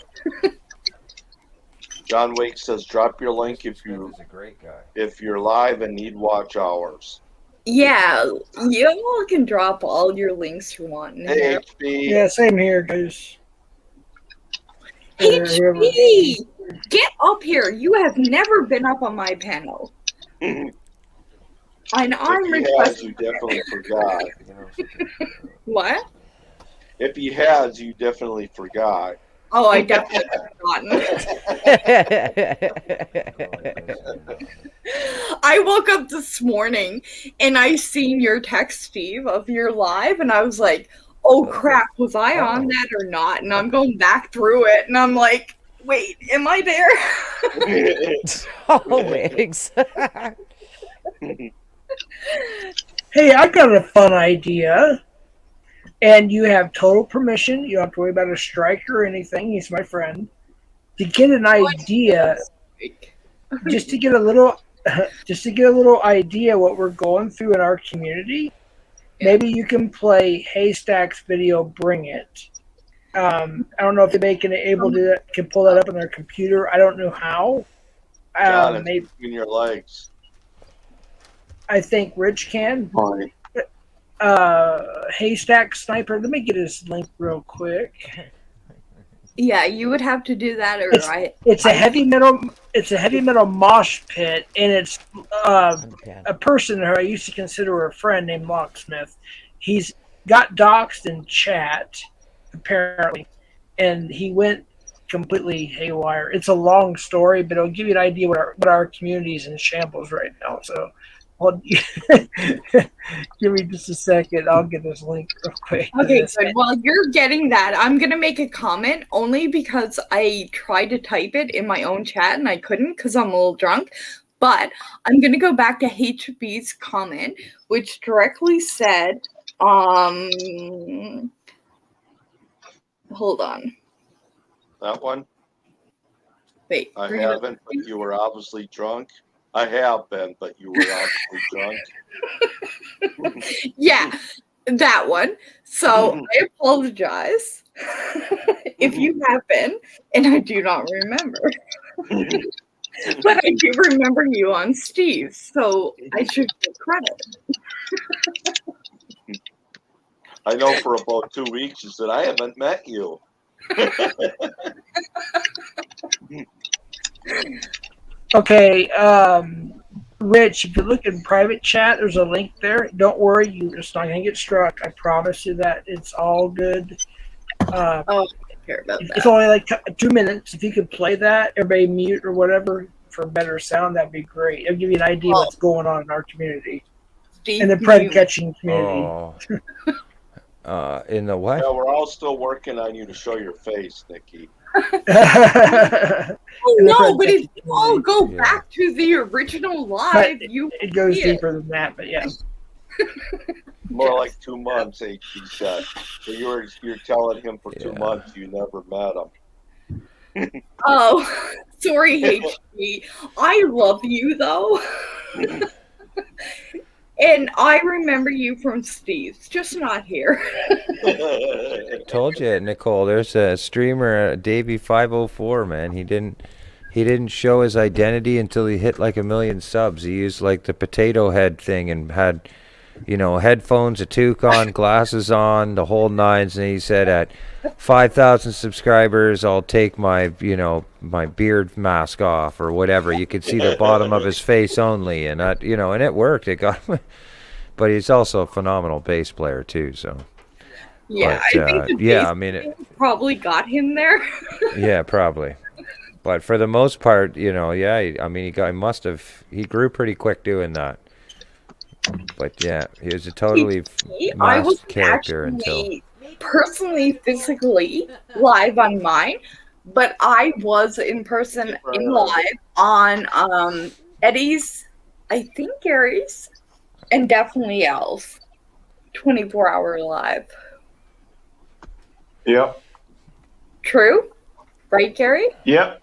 John Wake says, drop your link if you're live and need watch hours. Yeah, you all can drop all your links you want in Hey, here. HB. Yeah, same here, guys. HB! Get up here. You have never been up on my panel. And I'm If he has, requesting. you definitely forgot. What? If he has, you definitely forgot. Oh, I definitely forgotten. I woke up this morning and I seen your text, Steve, of your live, and I was like, oh crap, was I on that or not? And I'm going back through it, and I'm like, wait, am I there? Oh, Wiggs. Hey, I got a fun idea. And you have total permission. You don't have to worry about a strike or anything. He's my friend. To get an idea, just to get a little idea what we're going through in our community. Maybe you can play Haystack's video "Bring It." I don't know if they can pull that up on their computer. I don't know how. John, it's Maybe, between your legs. I think Rich can. Fine. Haystack Sniper. Let me get his link real quick. Yeah, you would have to do that, or It's a heavy metal mosh pit, and it's a person who I used to consider a friend named Locksmith. He's got doxxed in chat, apparently, and he went completely haywire. It's a long story, but it'll give you an idea what our community is in shambles right now. So, well, give me just a second. I'll get this link real quick. Okay, good. While you're getting that, I'm going to make a comment only because I tried to type it in my own chat and I couldn't because I'm a little drunk. But I'm going to go back to HB's comment, which directly said, hold on. That one? Wait. I haven't, but you were obviously drunk. I have been, but you were obviously drunk. Yeah, that one. So I apologize if you have been, and I do not remember. But I do remember you on Steve, so I should get credit. I know for about 2 weeks you said, I haven't met you. Okay, Rich, if you look in private chat, there's a link there. Don't worry, you're just not going to get struck. I promise you that. It's all good. I don't care about that. It's only like 2 minutes. If you could play that, everybody mute or whatever for better sound, that'd be great. It'll give you an idea what's going on in our community. In the pred catching community. In the what? Yeah, we're all still working on you to show your face, Nikki. Oh no, but if you all go back to the original live, it goes deeper than that, but yeah. More like 2 months, HB said. So you're telling him for 2 months you never met him. Oh, sorry, HB. I love you though. And I remember you from Steve's, just not here. Told you, Nicole. There's a streamer, Davey504. Man, he he didn't show his identity until he hit like 1 million subs. He used like the potato head thing and had, headphones, a toque on, glasses on, the whole nines. And he said, at 5,000 subscribers, I'll take my, my beard mask off or whatever. You could see the bottom of his face only, and that, and it worked. It got him. But he's also a phenomenal bass player too. So Yeah, but, I think the yeah, bass probably got him there. yeah, probably. But for the most part, yeah, he grew pretty quick doing that. But yeah, he was a totally I was masked character until. Personally, physically live on mine, but I was in person in live on Eddie's, I think Gary's, and definitely Al's 24-hour live. Yep. True? Right, Gary? Yep.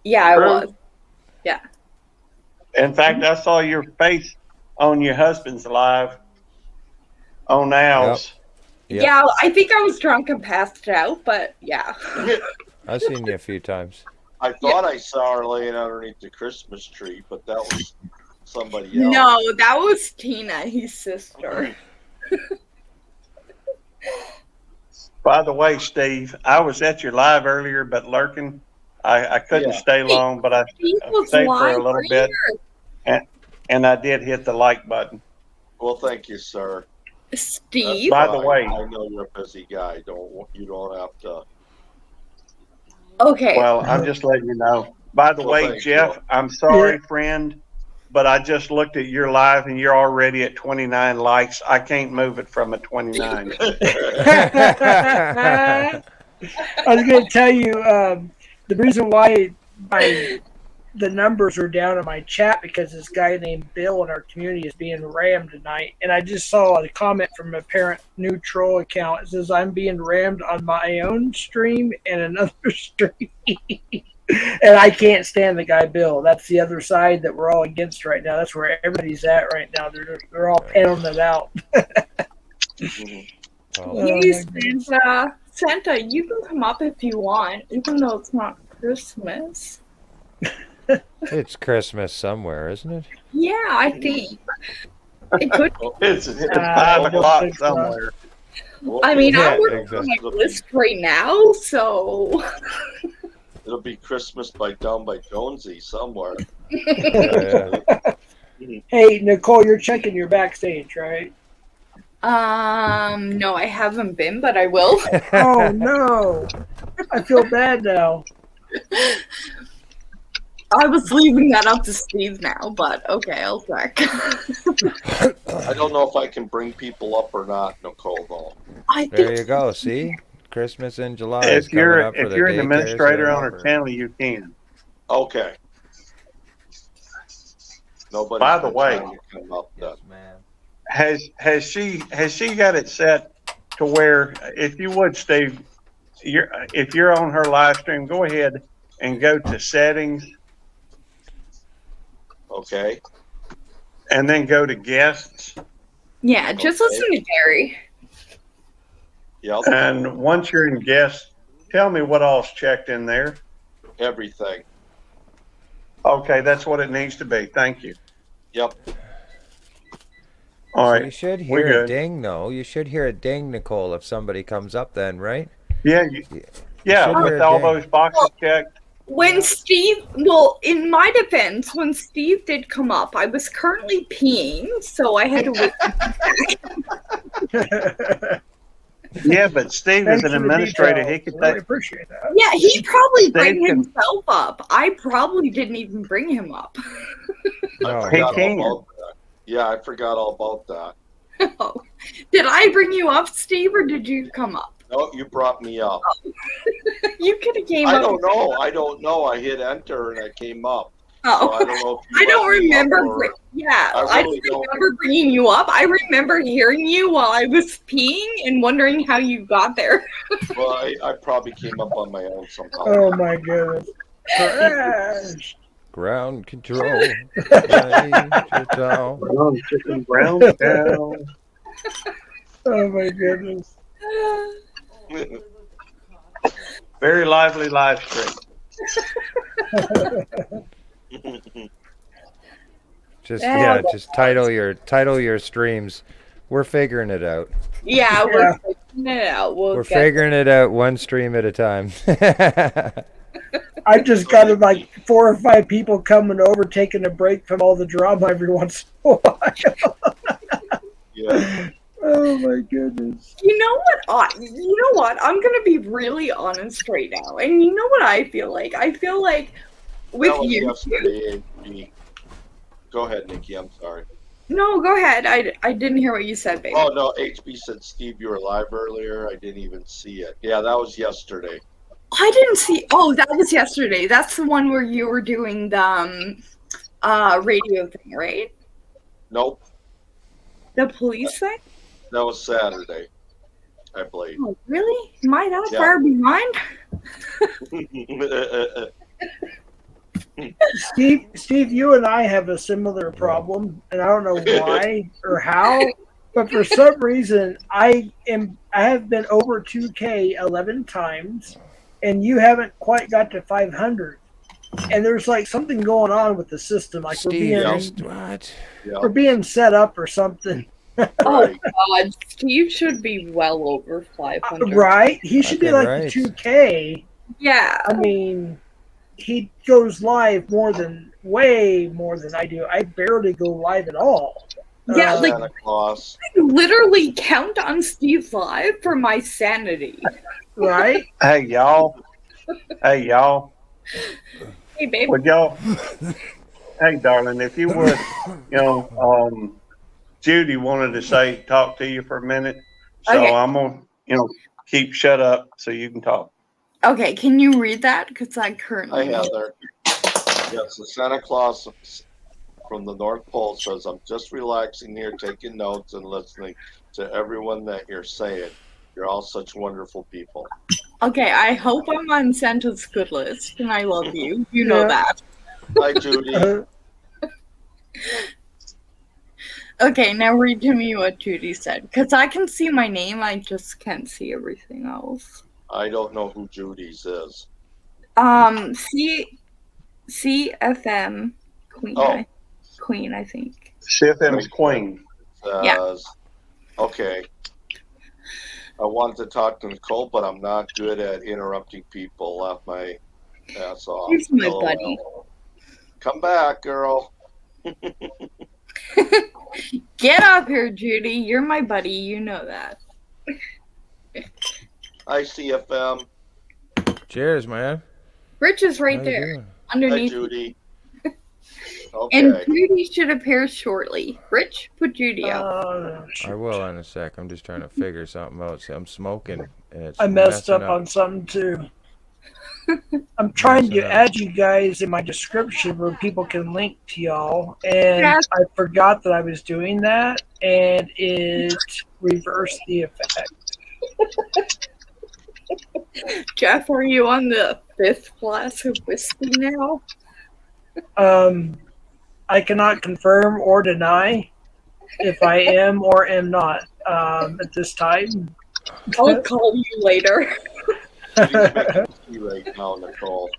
Yeah, True. I was. Yeah. In fact, I saw your face on your husband's live on Al's. Yep. Yeah, I think I was drunk and passed out, but yeah. I've seen you a few times. I thought I saw her laying underneath the Christmas tree, but that was somebody else. No, that was Tina, his sister. By the way, Steve, I was at your live earlier, but lurking. I couldn't stay long, but I stayed for a little bit, and I did hit the like button. Well, thank you, sir. Steve? By the way, I know you're a busy guy. You don't have to. Okay. Well, I'm just letting you know. By the way, thank Jeff, you. I'm sorry, friend, but I just looked at your live and you're already at 29 likes. I can't move it from a 29. I was going to tell you the reason why the numbers are down in my chat because this guy named Bill in our community is being rammed tonight. And I just saw a comment from a parent new troll account. It says, I'm being rammed on my own stream and another stream. And I can't stand the guy Bill. That's the other side that we're all against right now. That's where everybody's at right now. They're all panning it out. Hey, Santa, you can come up if you want, even though it's not Christmas. It's Christmas somewhere, isn't it? Yeah, I think. It could be. It's 5 o'clock somewhere. I mean, Yeah, I'm working on my list right now, so. It'll be Christmas down by Jonesy somewhere. Hey, Nicole, you're checking your backstage, right? No, I haven't been, but I will. Oh, no. I feel bad now. I was leaving that up to Steve now, but okay, I'll check. I don't know if I can bring people up or not, Nicole, though. There you go. See? Christmas in July is If coming you're up for the an daycares administrator that on are our channel, you can. Okay. Nobody. By the way, come up then. has she got it set to where, if you would, Steve, if you're on her live stream, go ahead and go to settings. Okay. And then go to guests. Yeah, just listen to Gary. Yep. And once you're in guests, tell me what all's checked in there. Everything. Okay, that's what it needs to be. Thank you. Yep. All right. You should we're hear a good. ding, though. You should hear a ding, Nicole, if somebody comes up then, right? Yeah, should with hear a all ding. those boxes checked. When Steve, well, in my defense, when Steve did come up, I was currently peeing, so I had to wait. Yeah, but Steve is an administrator. He could I take. appreciate that. Yeah, he probably Steve bring can- himself up. I probably didn't even bring him up. No, He Forgot all can. about that. Yeah, I forgot all about that. Oh. Did I bring you up, Steve, or did you come up? No, you brought me up. You could have came I up. don't know. I don't know. I hit enter and I came up. Oh. So I don't know if you I don't let me up remember. or- Yeah, I I really don't don't. remember bringing you up. I remember hearing you while I was peeing and wondering how you got there. Well, I probably came up on my own somehow. Oh, my goodness. Crash. ground control. Major Tom. Brown down. Oh, my goodness. Very lively live stream. Just title your streams. We're figuring it out. Yeah, we're figuring it out. We're figuring it out one stream at a time. I just got like 4 or 5 people coming over, taking a break from all the drama every once in a while. Yeah. Oh my goodness. You know what? I'm gonna be really honest right now. And you know what I feel like? I feel like with That was you. yesterday, HB. Go ahead, Nikki. I'm sorry. No, go ahead. I didn't hear what you said, baby. Oh no, HB said Steve, you were live earlier. I didn't even see it. Yeah, that was yesterday. I didn't see. Oh, that was yesterday. That's the one where you were doing the radio thing, right? Nope, The police thing. that was Saturday, I believe. Oh, really? Am I that Yeah. far behind? Steve, you and I have a similar problem, and I don't know why or how, but for some reason I have been over 2K 11 times, and you haven't quite got to 500. And there's like something going on with the system, like Steve, Yeah. we're being set up or something. Oh Right. God, Steve should be well over 500. Right? He should be Okay, like right. 2K. Yeah. I mean, he goes live way more than I do. I barely go live at all. Yeah, like Santa Claus. I literally count on Steve Live for my sanity. Right? Hey y'all. Hey y'all. Hey, babe. Would y'all? Hey, darling, if you would, Judy wanted to talk to you for a minute, so Okay. I'm gonna, keep shut up so you can talk. Okay, can you read that? Because I currently. Hi, Heather. Yes, the Santa Claus from the North Pole says, I'm just relaxing here, taking notes and listening to everyone that you're saying. You're all such wonderful people. Okay, I hope I'm on Santa's good list, and I love you. You know Yeah. that. Hi, Judy. Okay, now read to me what Judy said. Because I can see my name, I just can't see everything else. I don't know who Judy's is. CFM Queen. Oh. Queen, I think. CFM's Queen. Yeah. Okay. I wanted to talk to Nicole, but I'm not good at interrupting people. Laugh my ass off. He's my LOL. buddy. Come back, girl. Get up here, Judy. You're my buddy. You know that. Hi, CFM. Cheers, man. Rich is right How you there, doing? Hi, underneath. Judy. And Okay. Judy should appear shortly. Rich, put Judy up. I will in a sec. I'm just trying to figure something out. See, I'm smoking, and it's I messed messing up on something too. I'm trying to Messing up. add you guys in my description where people can link to y'all, and Yes. I forgot that I was doing that, and it reversed the effect. Jeff, are you on the 5th glass of whiskey now? I cannot confirm or deny if I am or am not at this time. I'll call you later. Judy's making tea right now, Nicole.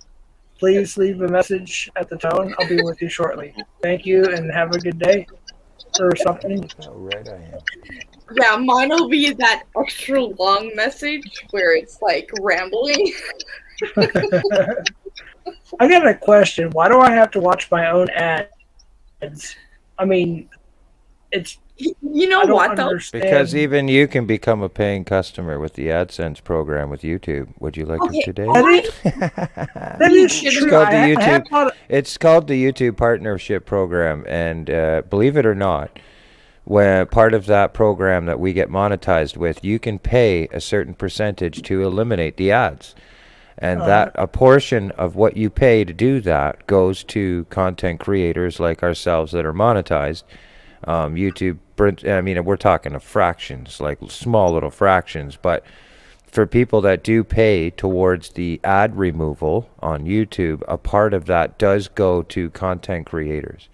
Please leave a message at the tone. I'll be with you shortly. Thank you and have a good day or something. How red I am. Yeah, mine will be that extra long message where it's like rambling. I got a question. Why do I have to watch my own ads? I mean, it's You know I don't what though? understand. Because even you can become a paying customer with the AdSense program with YouTube. Would you like Okay, it today? That is It's true. called the I have YouTube. thought- It's called the YouTube Partnership Program, and believe it or not, when part of that program that we get monetized with, you can pay a certain percentage to eliminate the ads, and that a portion of what you pay to do that goes to content creators like ourselves that are monetized. YouTube, I mean, we're talking of fractions, like small little fractions, but for people that do pay towards the ad removal on YouTube, a part of that does go to content creators.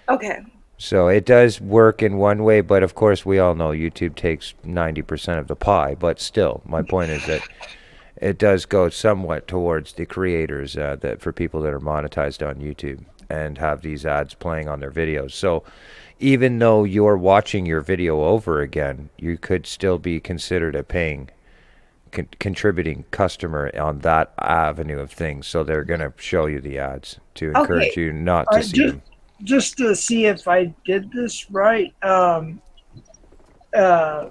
Okay. So it does work in one way, but of course we all know YouTube takes 90% of the pie. But still, my point is that it does go somewhat towards the creators that for people that are monetized on YouTube and have these ads playing on their videos. So even though you're watching your video over again, you could still be considered a paying contributing customer on that avenue of things. So they're going to show you the ads to encourage you not to see them. Just to see if I did this right,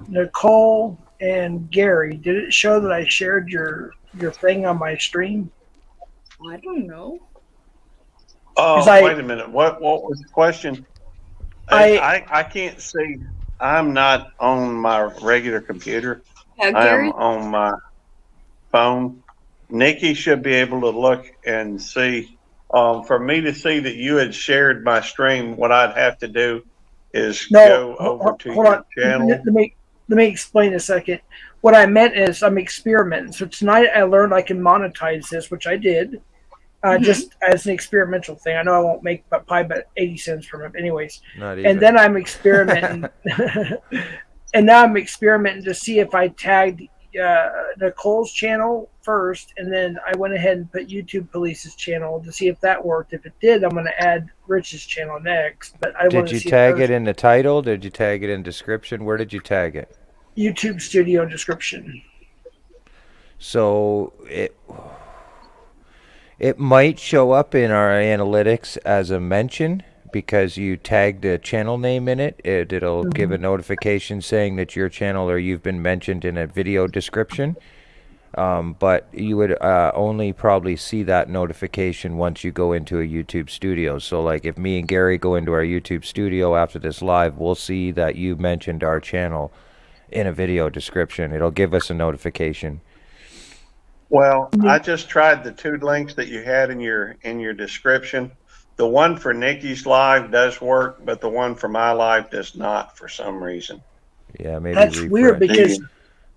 Nicole and Gary, did it show that I shared your thing on my stream? I don't know. Oh, wait a minute. What was the question? I can't see. I'm not on my regular computer. Yeah, I'm on my phone. Nikki should be able to look and see. For me to see that you had shared my stream, what I'd have to do is go over to your channel. Let me explain a second. What I meant is I'm experimenting. So tonight I learned I can monetize this, which I did, just as an experimental thing. I know I won't make probably about 80 cents from it, anyways. Not even. And then I'm experimenting, and now I'm experimenting to see if I tagged Nicole's channel first, and then I went ahead and put YouTube Police's channel to see if that worked. If it did, I'm going to add Rich's channel next. But I did you tag it in the title? Did you tag it in description? Where did you tag it? YouTube Studio description. So it might show up in our analytics as a mention because you tagged a channel name in it. It'll give a notification saying that your channel or you've been mentioned in a video description. But you would only probably see that notification once you go into a YouTube studio. So like if me and Gary go into our YouTube studio after this live, we'll see that you mentioned our channel in a video description. It'll give us a notification. Well, I just tried the two links that you had in your description. The one for Nikki's live does work, but the one for my live does not for some reason. Yeah, maybe that's weird because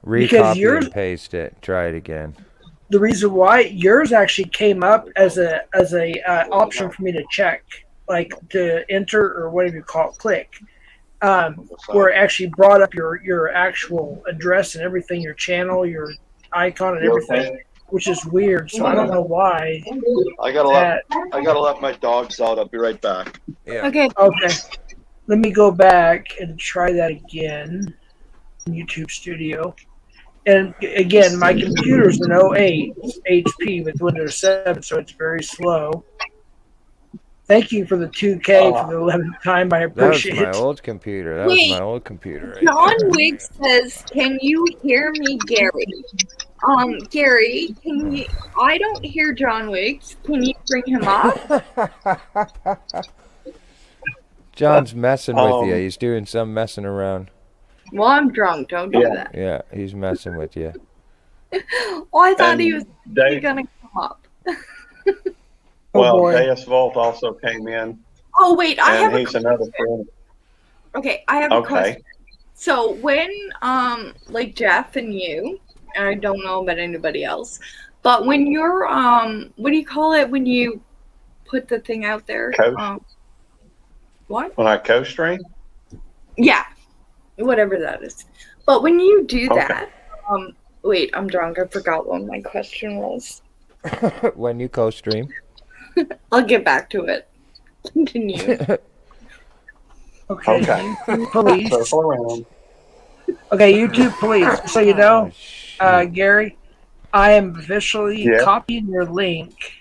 recopy and paste it. Try it again. The reason why yours actually came up as a option for me to check, like to enter or whatever you call it, click, where it actually brought up your actual address and everything, your channel, your icon and everything, which is weird. So I don't know why. I gotta let my dogs out. I'll be right back. Yeah. Okay. Let me go back and try that again. YouTube Studio. And again, my computer's an 08 HP with Windows 7, so it's very slow. Thank you for the 2K for the 11th time. I appreciate it. That was my old computer. That was my old computer. Right John there. Wick says, "Can you hear me, Gary?" Gary, can you? I don't hear John Wick. Can you bring him up? John's messing with you. He's doing some messing around. Well, I'm drunk. Don't do that. Yeah, he's messing with you. Oh, I thought he was gonna come up. Well, Deus Volt also came in. Oh wait, I have he's another friend. Okay, I have a question. So when like Jeff and you, and I don't know about anybody else, but when you're what do you call it when you put the thing out there? What? When I co-stream? Yeah, whatever that is. But when you do that, wait, I'm drunk. I forgot what my question was. When you co-stream. I'll get back to it. Continue. Okay. YouTube Police. Okay, YouTube Police. So you know, Gary, I am officially copying your link.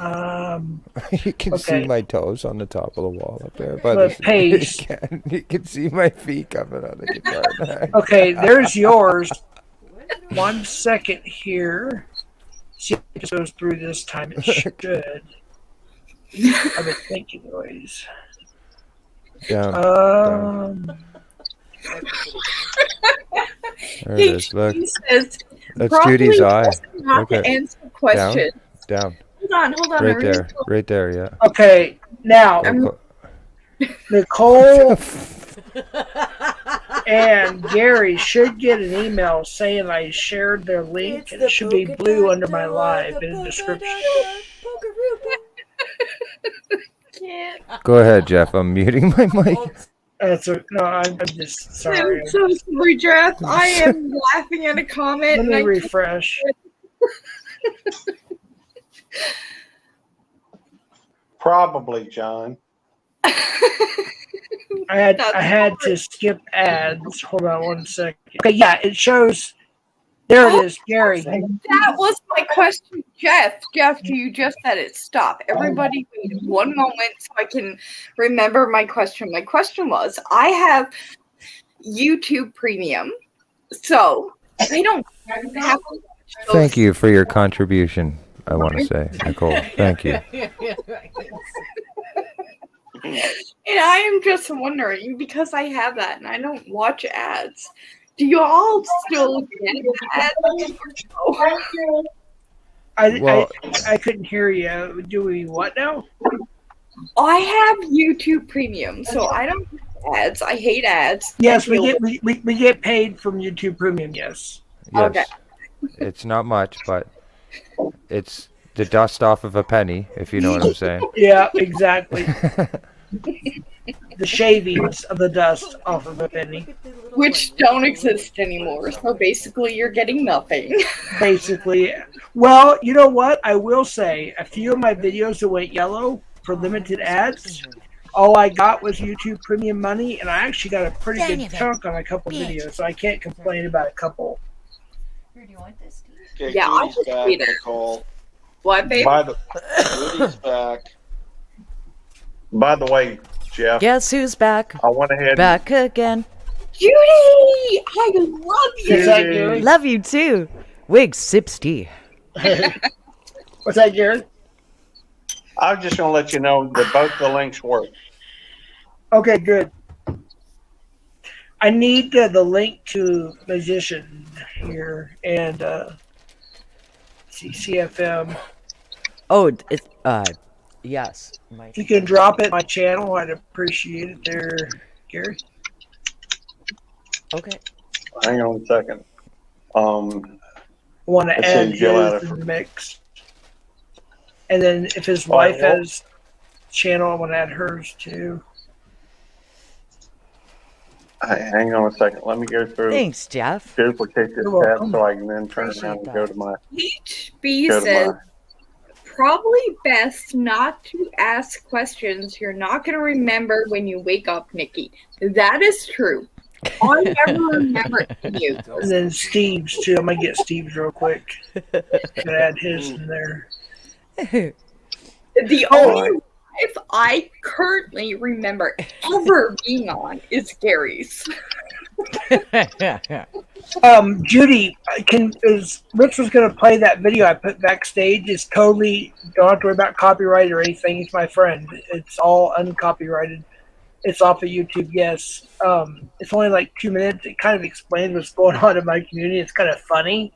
You can see my toes on the top of the wall up there. But paste. You can see my feet coming on the guitar. Okay, there's yours. 1 second here. See if it just goes through this time. It should. I've been thinking anyways. Down. There it is. Look. That's Judy's eye. Okay. To answer questions. Down. Hold on. Right there, yeah. Okay, now Nicole and Gary should get an email saying I shared their link, and it should be blue under my live in the description. Go ahead, Jeff. I'm muting my mic. I'm just sorry. I'm so sorry, Jeff. I am laughing at a comment. Let me refresh. Probably, John. I had to skip ads. Hold on one second. Okay, yeah, it shows. There it is, Gary. That was my question, Jeff. Jeff, you just said it. Stop. Everybody wait one moment so I can remember my question. My question was, I have YouTube Premium, so I don't have to watch those. Thank you for your contribution, I want to say, Nicole. Thank you. And I am just wondering, because I have that and I don't watch ads, do you all still get ads? I couldn't hear you. Do we what now? I have YouTube Premium, so I don't have ads. I hate ads. Yes, we get paid from YouTube Premium. Yes. Yes. Okay. It's not much, but it's the dust off of a penny, if you know what I'm saying. Yeah, exactly. The shavings of the dust off of a penny. Which don't exist anymore. So basically, you're getting nothing. Basically. Well, you know what? I will say, a few of my videos that went yellow for limited ads, all I got was YouTube Premium money, and I actually got a pretty good chunk on a couple videos, so I can't complain about a couple. Here, do you want this? Okay, Yeah, I'll Judy's just back, read it. Nicole. What, babe? Judy's back. By the way, Jeff, Guess who's back? I went ahead. Back again. Judy! I love you! Is that Gary? Love you too. Wig sips tea. What's that, Gary? I was just going to let you know that both the links work. Okay, good. I need the link to Magician here and CFM. Oh, it's yes. If you can drop it in my channel, I'd appreciate it there, Gary. Okay. Hang on a second. I want to Let's add see, Jill his to the mix. And then if his wife has channel, I want to add hers too. Hang on a second. Let me go through. Thanks, Jeff. Duplicate this You're tab welcome. so I can then turn Appreciate around and that. go to my. HB Go to says, my. probably best not to ask questions you're not going to remember when you wake up, Nikki. That is true. I never remember you. And then Steve's too. I'm gonna get Steve's real quick. Gonna add his in there. The only life I currently remember ever being on is Gary's. Judy, Rich was gonna play that video I put backstage. It's totally don't have to worry about copyright or anything. He's my friend. It's all uncopyrighted. It's off of YouTube, yes. It's only like 2 minutes. It kind of explains what's going on in my community. It's kind of funny.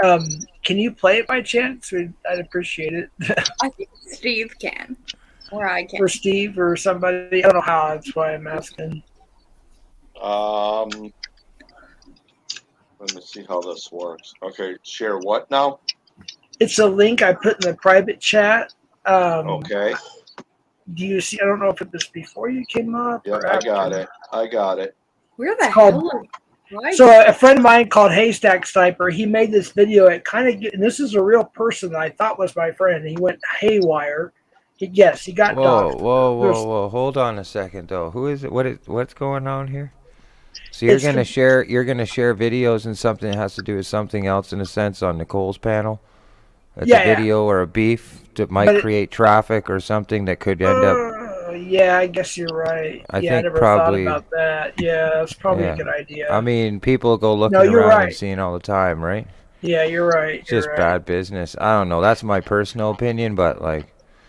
Can you play it by chance? I'd appreciate it. I think Steve can. Or I can. For Steve or somebody. I don't know how. That's why I'm asking. Let me see how this works. Okay, share what now? It's a link I put in the private chat. Okay. Do you see? I don't know if it was before you came up. Yeah, or I after. got it. I got it. Where the called- hell are So a friend of mine called Haystack Sniper, he made this video. It kind of, and this is a real person that I thought was my friend. He went haywire. He got Whoa, doxxed. whoa! Hold on a second, though. Who is it? What's going on here? So you're It's gonna from- share videos and something that has to do with something else in a sense on Nicole's panel. It's Yeah, a yeah. video or a beef that might But it- create traffic or something that could end up. Yeah, I guess you're right. I I think never probably- thought about that. Yeah, that's probably Yeah. a good idea. I mean, people go looking No, you're around right. and seeing all the time, right? Yeah, you're right. It's You're just right. bad business. I don't know. That's my personal opinion, but like,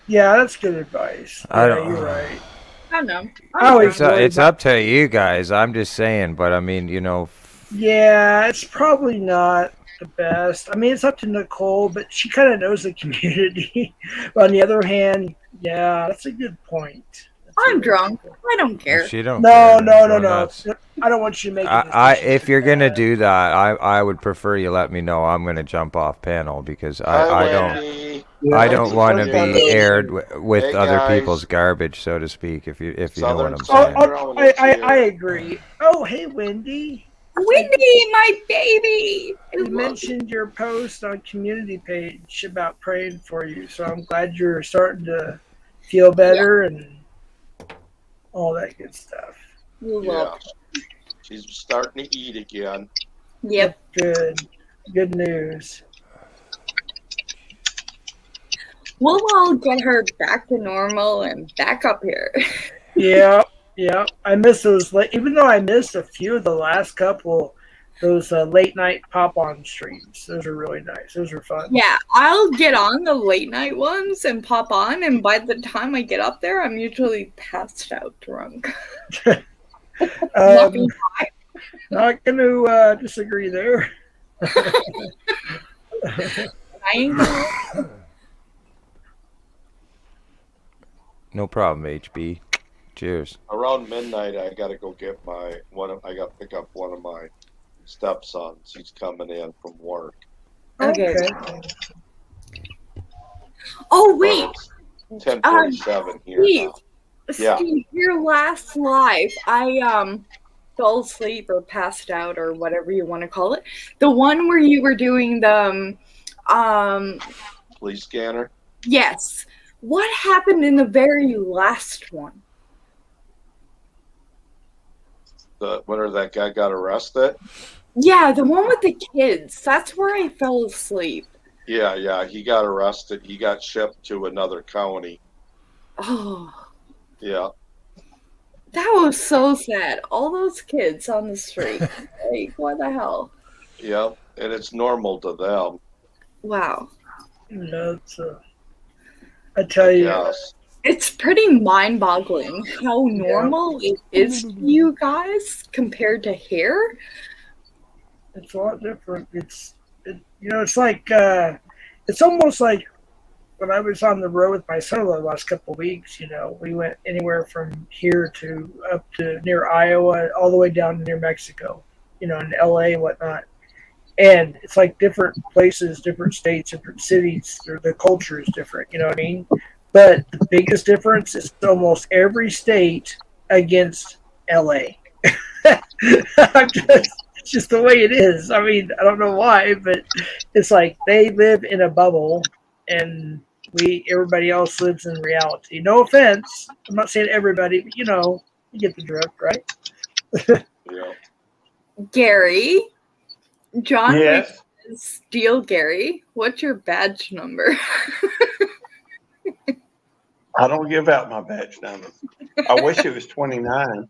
Yeah, that's good advice. I Yeah, don't- you're right. I don't know. I always worry it's about- up to you guys. I'm just saying, but I mean, Yeah, it's probably not the best. I mean, it's up to Nicole, but she kind of knows the community. But on the other hand, yeah, that's a good point. I'm drunk. I don't care. she don't. No, care. no, Go no, no. nuts. I don't want you to make. If you're gonna do that, I would prefer you let me know. I'm gonna jump off panel because I don't want to be aired with Hey, other guys. people's garbage, so to speak. If you know what I'm Southern saying. I agree. Oh, hey, Wendy. Winnie, my baby. You mentioned your post on community page about praying for you, so I'm glad you're starting to feel better and all that good stuff. Yeah. She's starting to eat again. Yep. Good news. We'll all get her back to normal and back up here. Yeah. I miss those. Even though I missed a few of the last couple, those late night pop on streams. Those are really nice. Those are fun. Yeah, I'll get on the late night ones and pop on, and by the time I get up there, I'm usually passed out drunk. Not going to disagree there. I ain't gonna. No problem, HB. Cheers. Around midnight, I got to go get I got to pick up one of my stepsons. He's coming in from work. Okay. Oh wait. 10:47 here. Steve, Yeah. Steve, your last live, I fell asleep or passed out or whatever you want to call it. The one where you were doing the police scanner. Yes. What happened in the very last one? Whenever that guy got arrested. Yeah, the one with the kids. That's where I fell asleep. Yeah, he got arrested. He got shipped to another county. Oh. Yeah. That was so sad. All those kids on the street. Like, what the hell? Yeah, and it's normal to them. Wow. That's I tell you. Yes. It's pretty mind-boggling how normal it is to you guys compared to here. It's a lot different. It's like it's almost like when I was on the road with my son-in-law the last couple of weeks. We went anywhere from here to up to near Iowa, all the way down to near Mexico. In LA and whatnot. And it's like different places, different states, different cities. The culture is different. You know what I mean? But the biggest difference is almost every state against LA. It's just the way it is. I mean, I don't know why, but it's like they live in a bubble and everybody else lives in reality. No offense. I'm not saying everybody, but you get the drift, right? Yeah. Gary, John Yes. Steele Gary, what's your badge number? I don't give out my badge number. I wish it was 29.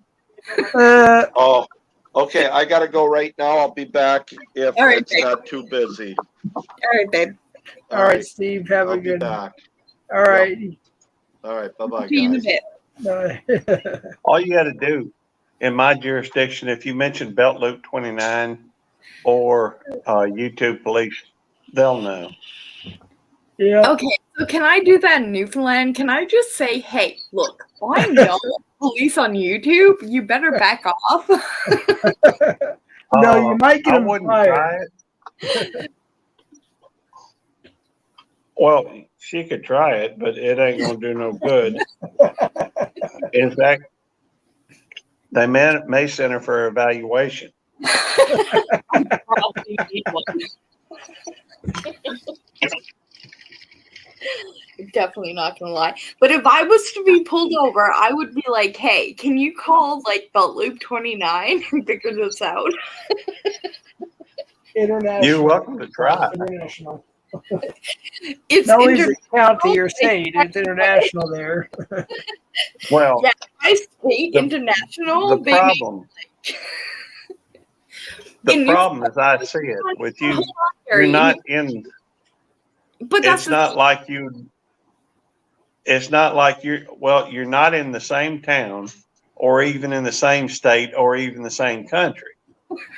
Oh, okay. I got to go right now. I'll be back if it's not too busy. All right, babe. All right, Steve. Have a good. Back. All right. Yep. All right. Bye-bye, See you in a guys. bit. Bye. All you got to do in my jurisdiction, if you mention Belt Loop 29 or YouTube police, they'll know. Yeah. Okay, so can I do that in Newfoundland? Can I just say, hey, look, I know police on YouTube. You better back off. No, you might get I them wouldn't fired. try it. Well, she could try it, but it ain't gonna do no good. In fact, they may send her for evaluation. Definitely not gonna lie. But if I was to be pulled over, I would be like, hey, can you call Belt Loop 29 and figure this out? International. You're welcome to try. International. It's not only is it county or state, it's international there. Well, yeah, I state international. The problem. The problem, as I see it, with you, you're not in. But that's it's not like you. It's not like you're not in the same town, or even in the same state, or even the same country.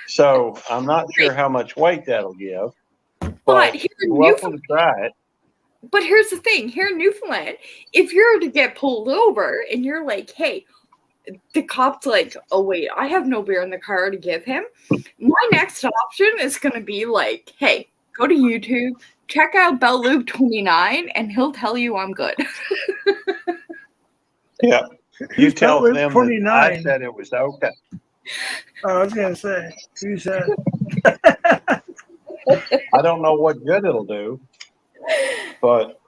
So I'm not sure how much weight that'll give. But here in you're welcome to try it. But here's the thing: here in Newfoundland, if you're to get pulled over and you're like, "Hey," the cop's like, "Oh wait, I have no beer in the car to give him." My next option is going to be like, "Hey, go to YouTube, check out Belt Loop 29, and he'll tell you I'm good." Yeah, you tell them 29? that I said it was okay. I was gonna say, who said? I don't know what good it'll do, but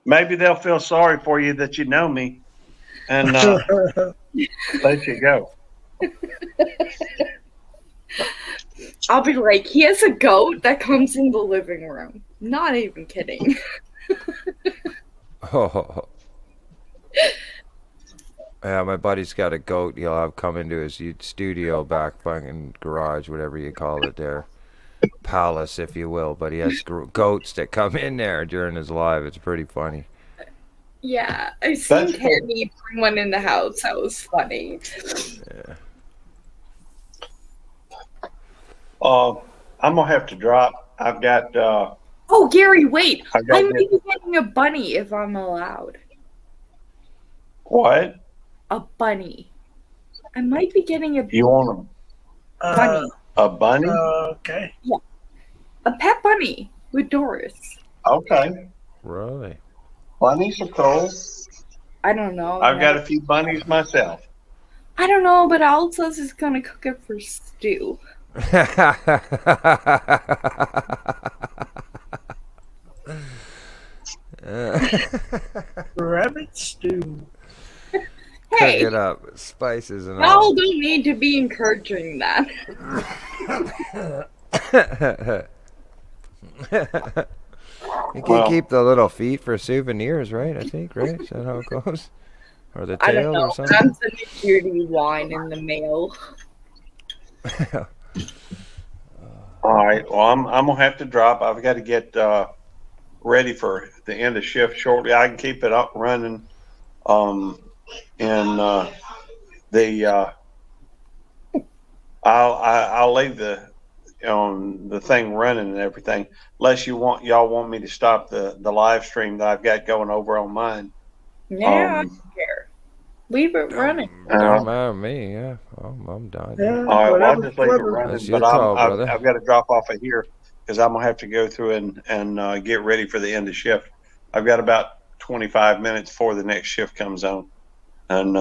maybe they'll feel sorry for you that you know me and let you go. I'll be like, he has a goat that comes in the living room. Not even kidding. Oh. Yeah, my buddy's got a goat. He'll have come into his studio, back fucking garage, whatever you call it there. Palace, if you will. But he has goats that come in there during his live. It's pretty funny. Yeah, I've seen Candy bring one in the house. That was funny. Yeah. I'm gonna have to drop. I've got. Oh, Gary, wait! I I may be getting a bunny if I'm allowed. What? A bunny. I might be getting a. You want bunny? A bunny? Okay. Yeah, a pet bunny with Doris. Okay. Really? Bunnies are cool. I don't know. I've got a few bunnies myself. I don't know, but Al says he's gonna cook it for stew. Rabbit stew. Hey, Cook it up, spices and y'all all. don't need to be encouraging that. You can keep the little feet for souvenirs, right? I think, right? Is that how it goes? Or the I don't tail know. or something? I'm sending Judy wine in the mail. All right. Well, I'm gonna have to drop. I've got to get ready for the end of shift shortly. I can keep it up running. I'll leave the thing running and everything, unless y'all want me to stop the live stream that I've got going over on mine. Yeah, I don't care. Leave it running. Don't matter to me, yeah. I'm done. Yeah, All right, well, I'll just leave it whatever. running, That's your but call, brother. I've got to drop off of here because I'm gonna have to go through and get ready for the end of shift. I've got about 25 minutes before the next shift comes on, and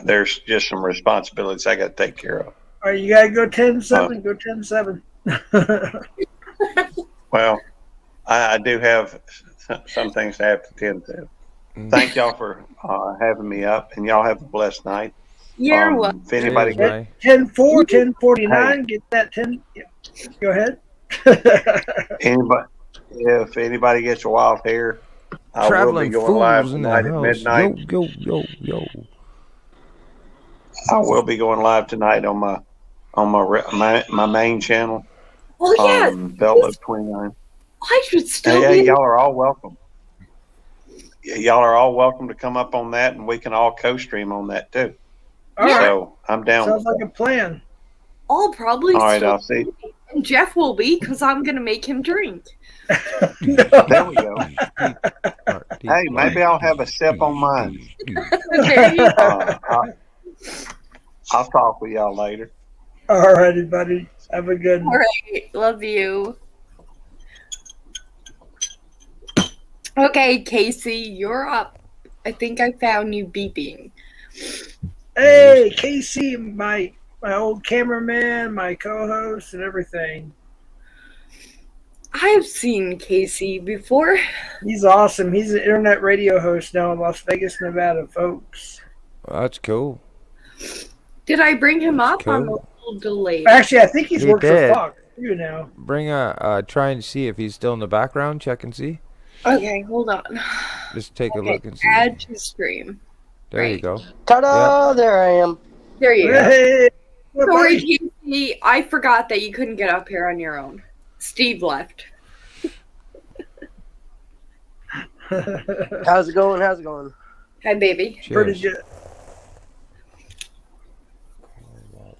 there's just some responsibilities I got to take care of. All right, you gotta go 10-7. Go 10-7. Well, I do have some things to have to tend to. Thank y'all for having me up, and y'all have a blessed night. You're welcome. If anybody Cheers, gets 10-4, 10-49. Get that 10. Yeah. Go ahead. if anybody gets a wild hair, I will be Traveling going live fools in the tonight at house. midnight. Yo. I will be going live tonight on my main channel. Oh yeah, Beltloop 29. I should still Hey, be. y'all are all welcome. Y'all are all welcome to come up on that, and we can all co-stream on that too. All right. So I'm down. Sounds like a plan. I'll probably. All right, still I'll see. And Jeff will be because I'm gonna make him drink. There we go. Hey, maybe I'll have a sip on mine. There you go. I'll talk with y'all later. All righty, buddy. Have a good one. All right, love you. Okay, Casey, you're up. I think I found you beeping. Hey, Casey, my old cameraman, my co-host, and everything. I've seen Casey before. He's awesome. He's an internet radio host now in Las Vegas, Nevada, folks. Well, that's cool. Did I bring him up? Cool. I'm a little delayed. Actually, I think he's He worked did. for Fox too now. Bring try and see if he's still in the background. Check and see. Okay, hold on. Just take a Okay, look and see. add to stream. There you right. go. Ta-da! There I am. There you go. Hey, Sorry, Casey. I forgot that you couldn't get up here on your own. Steve left. How's it going? How's it going? Hi, baby. pretty Cheers. good.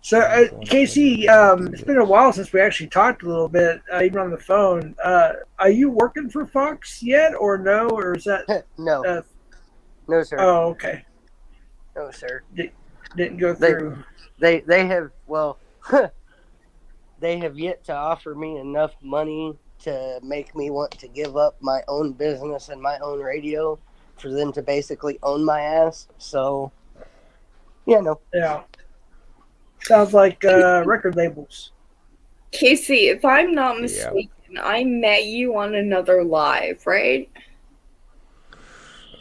So, Casey, it's been a while since we actually talked a little bit, even on the phone. Are you working for Fox yet, or no? Or is that No. No, sir. Oh, okay. No, sir. Didn't go through. They have, well, they have yet to offer me enough money to make me want to give up my own business and my own radio for them to basically own my ass. So, yeah, no. Yeah. Sounds like record labels. Casey, if I'm not mistaken, I met you on another live, right?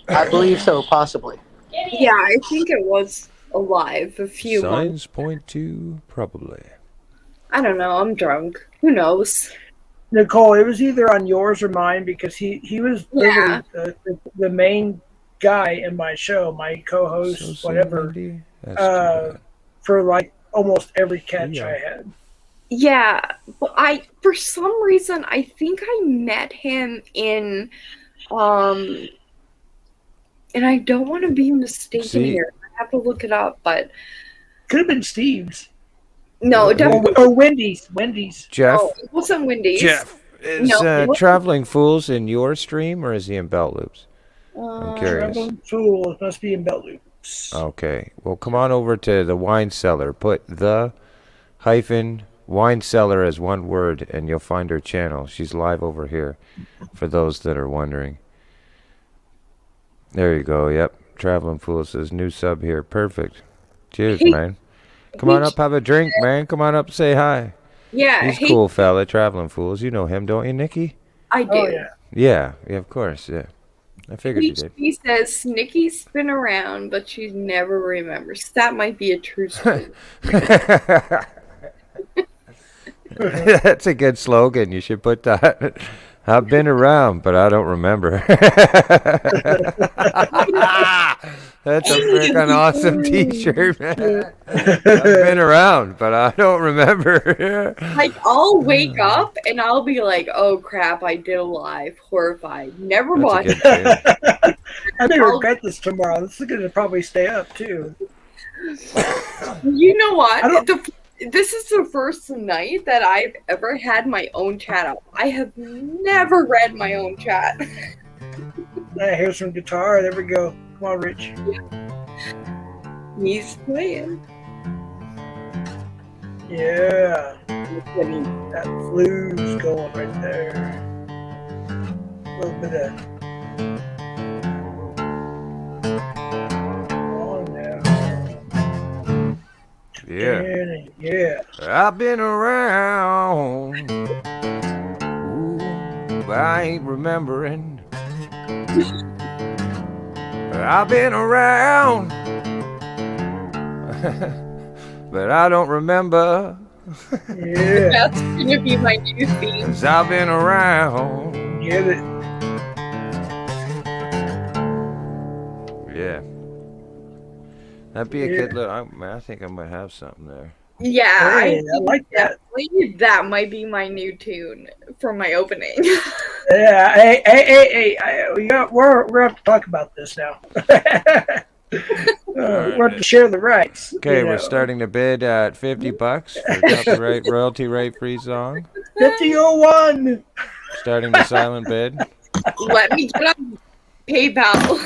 I believe so, possibly. Yeah, I think it was a live a few months. Signs point to probably. I don't know. I'm drunk. Who knows? Nicole, it was either on yours or mine because he was Yeah. literally the main guy in my show, my co-host, So soon, whatever, Wendy? That's too bad. for like almost every catch Yeah. I had. Yeah, but for some reason, I think I met him in, and I don't want to be mistaken See- here. I have to look it up, but Could have been Steve's. no, it definitely. Or Wendy's. Wendy's. Jeff. Oh, it wasn't Wendy's. Jeff, is No, it wasn't. Traveling Fools in your stream or is he in Belt Loops? I'm curious. Traveling Fools must be in Belt Loops. Okay. Well, come on over to the Wine Cellar. Put the hyphen Wine Cellar as one word, and you'll find her channel. She's live over here, for those that are wondering. There you go. Yep. Traveling Fool says new sub here. Perfect. Cheers, Hey- man. Come on up, have a drink, man. Come on up, say hi. Yeah, He's cool fella, Traveling Fools. You know him, don't you, Nikki? I do. Oh yeah. Yeah, of course, yeah. I figured you did. He says Nikki's been around, but she never remembers. That might be a true story. That's a good slogan. You should put that. I've been around, but I don't remember. That's a freaking awesome T-shirt, man. I've been around, but I don't remember. Like, I'll wake up and I'll be like, "Oh crap, I did a live." Horrified. Never watched. That's a good feeling. I may regret this tomorrow. This is going to probably stay up too. You know what? I don't- This is the first night that I've ever had my own chat up. I have never read my own chat. Here's some guitar. There we go. Come on, Rich. He's playing. Yeah. That flute's going right there. A little bit of. Come on now. Yeah. Yeah. I've been around. Ooh, I ain't remembering. I've been around. But I don't remember. Yeah. That's gonna be my new theme. 'Cause I've been around. Get it. Yeah. That'd be a good little. I think I might have something there. Yeah, Hey, I like that. That might be my new tune for my opening. Yeah. Hey. We're going to talk about this now. We're going to share the rights. Okay, you know. we're starting to bid at $50 for copyright royalty rate free song. 5001. Starting the silent bid. Let me get on PayPal.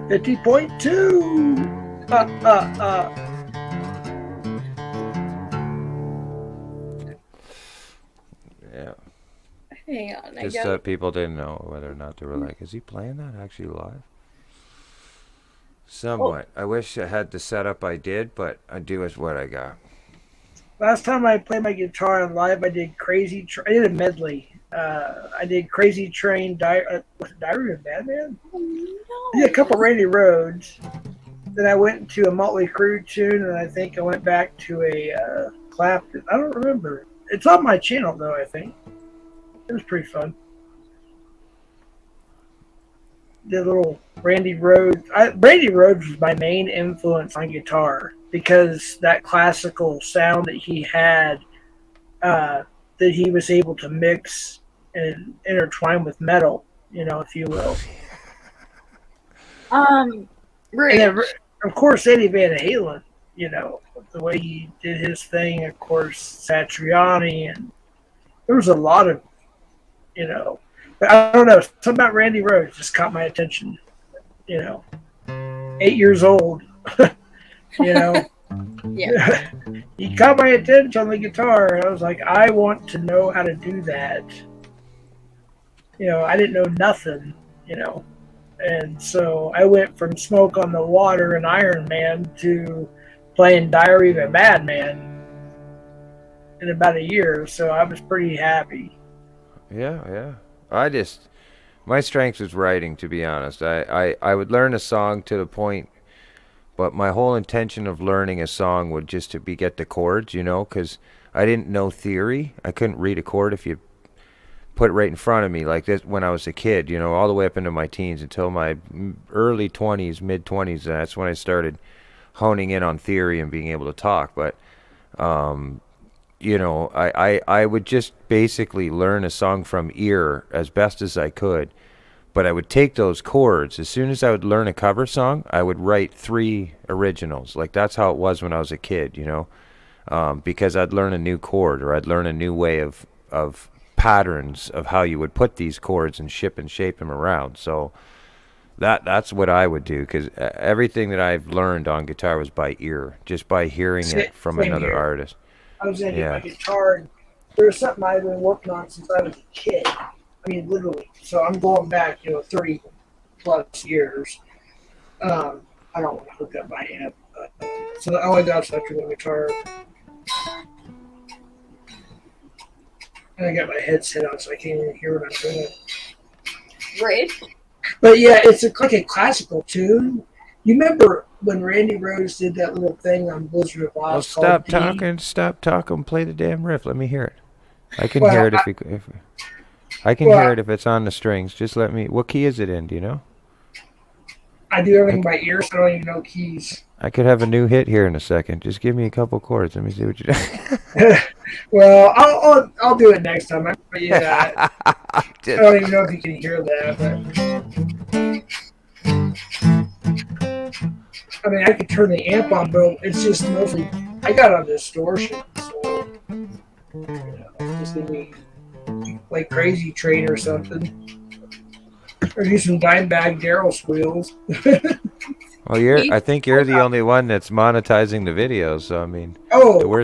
50.2. Yeah. Hang on, I Just got that people didn't know whether or not they were like, is he playing that actually live? Somewhat. I wish I had the setup I did, but I do is what I got. Last time I played my guitar on live, I did I did a medley. I did Crazy Train, was it Diary of a Madman? I did a couple Randy Rhoads. Then I went to a Motley Crue tune, and I think I went back to a Clapton. I don't remember. It's on my channel, though, I think. It was pretty fun. The little Randy Rhoads. Randy Rhoads was my main influence on guitar because that classical sound that he had, that he was able to mix and intertwine with metal, if you will. Right. And then, of course, Eddie Van Halen, the way he did his thing, of course, Satriani, and there was a lot of, but I don't know, something about Randy Rhoads just caught my attention, 8 years old, Yeah. He caught my attention on the guitar, and I was like, I want to know how to do that. I didn't know nothing, And so I went from Smoke on the Water and Iron Man to playing Diary of a Madman in about a year. So I was pretty happy. Yeah. My strength was writing, to be honest. I would learn a song to the point, but my whole intention of learning a song would just to be get the chords, because I didn't know theory. I couldn't read a chord if you put it right in front of me like this when I was a kid, all the way up into my teens until my early 20s, mid 20s. That's when I started honing in on theory and being able to talk. But, I would just basically learn a song from ear as best as I could. But I would take those chords. As soon as I would learn a cover song, I would write 3 originals. Like that's how it was when I was a kid, because I'd learn a new chord or I'd learn a new way of patterns of how you would put these chords and shape them around. So that's what I would do, because everything that I've learned on guitar was by ear, just by hearing it from another artist. I was going to get my guitar, and there was something I've been working on since I was a kid. I mean, literally. So I'm going back, 30 plus years. I don't want to hook up my amp. So all I got is electrical guitar. And I got my headset on, so I can't even hear what I'm doing. Right. But yeah, it's like a classical tune. You remember when Randy Rhoads did that little thing on Blizzard of Oz? Well, stop talking, play the damn riff. Let me hear it. I can hear it if I can hear it if it's on the strings. Just let me. What key is it in? Do you know? I do everything by ear, so I don't even know keys. I could have a new hit here in a second. Just give me a couple chords. Let me see what you do. Well, I'll do it next time. But yeah, I don't even know if you can hear that. But I mean, I could turn the amp on, but it's just mostly I got on distortion, so it's just gonna be like Crazy Train or something. Or do some Dimebag Daryl squeals. Well, I think you're the only one that's monetizing the videos. So I mean,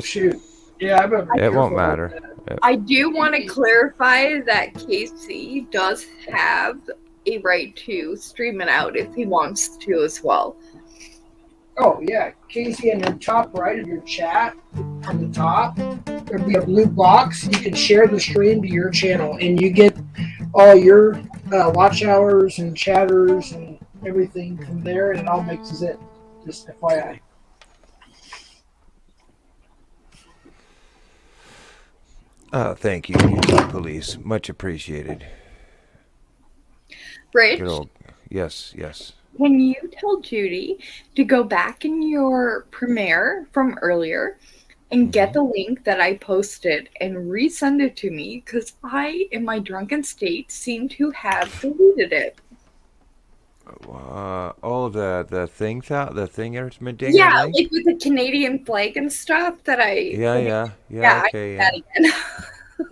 shoot, yeah, it won't matter. I do want to clarify that Casey does have a right to stream it out if he wants to as well. Oh yeah, Casey, in the top right of your chat, on the top, there'll be a blue box. You can share the stream to your channel, and you get all your watch hours and chatters and everything from there, and it all mixes it. Just FYI. Oh, thank you, YouTube police. Much appreciated. Rich? Yes. Can you tell Judy to go back in your Premiere from earlier and get the link that I posted and resend it to me, because I, in my drunken state, seem to have deleted it. The thing it's been ding. Yeah, like with the Canadian flag and stuff that I. Yeah. Okay. That again.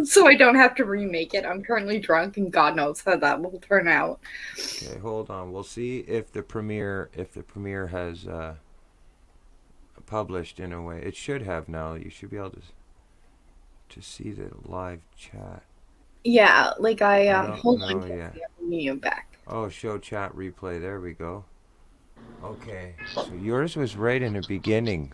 So I don't have to remake it. I'm currently drunk, and God knows how that will turn out. Okay, hold on. We'll see if the premiere has published in a way. It should have now. You should be able to see the live chat. Yeah, like I hold on. Yeah. You back. Oh, show chat replay. There we go. Okay, so yours was right in the beginning.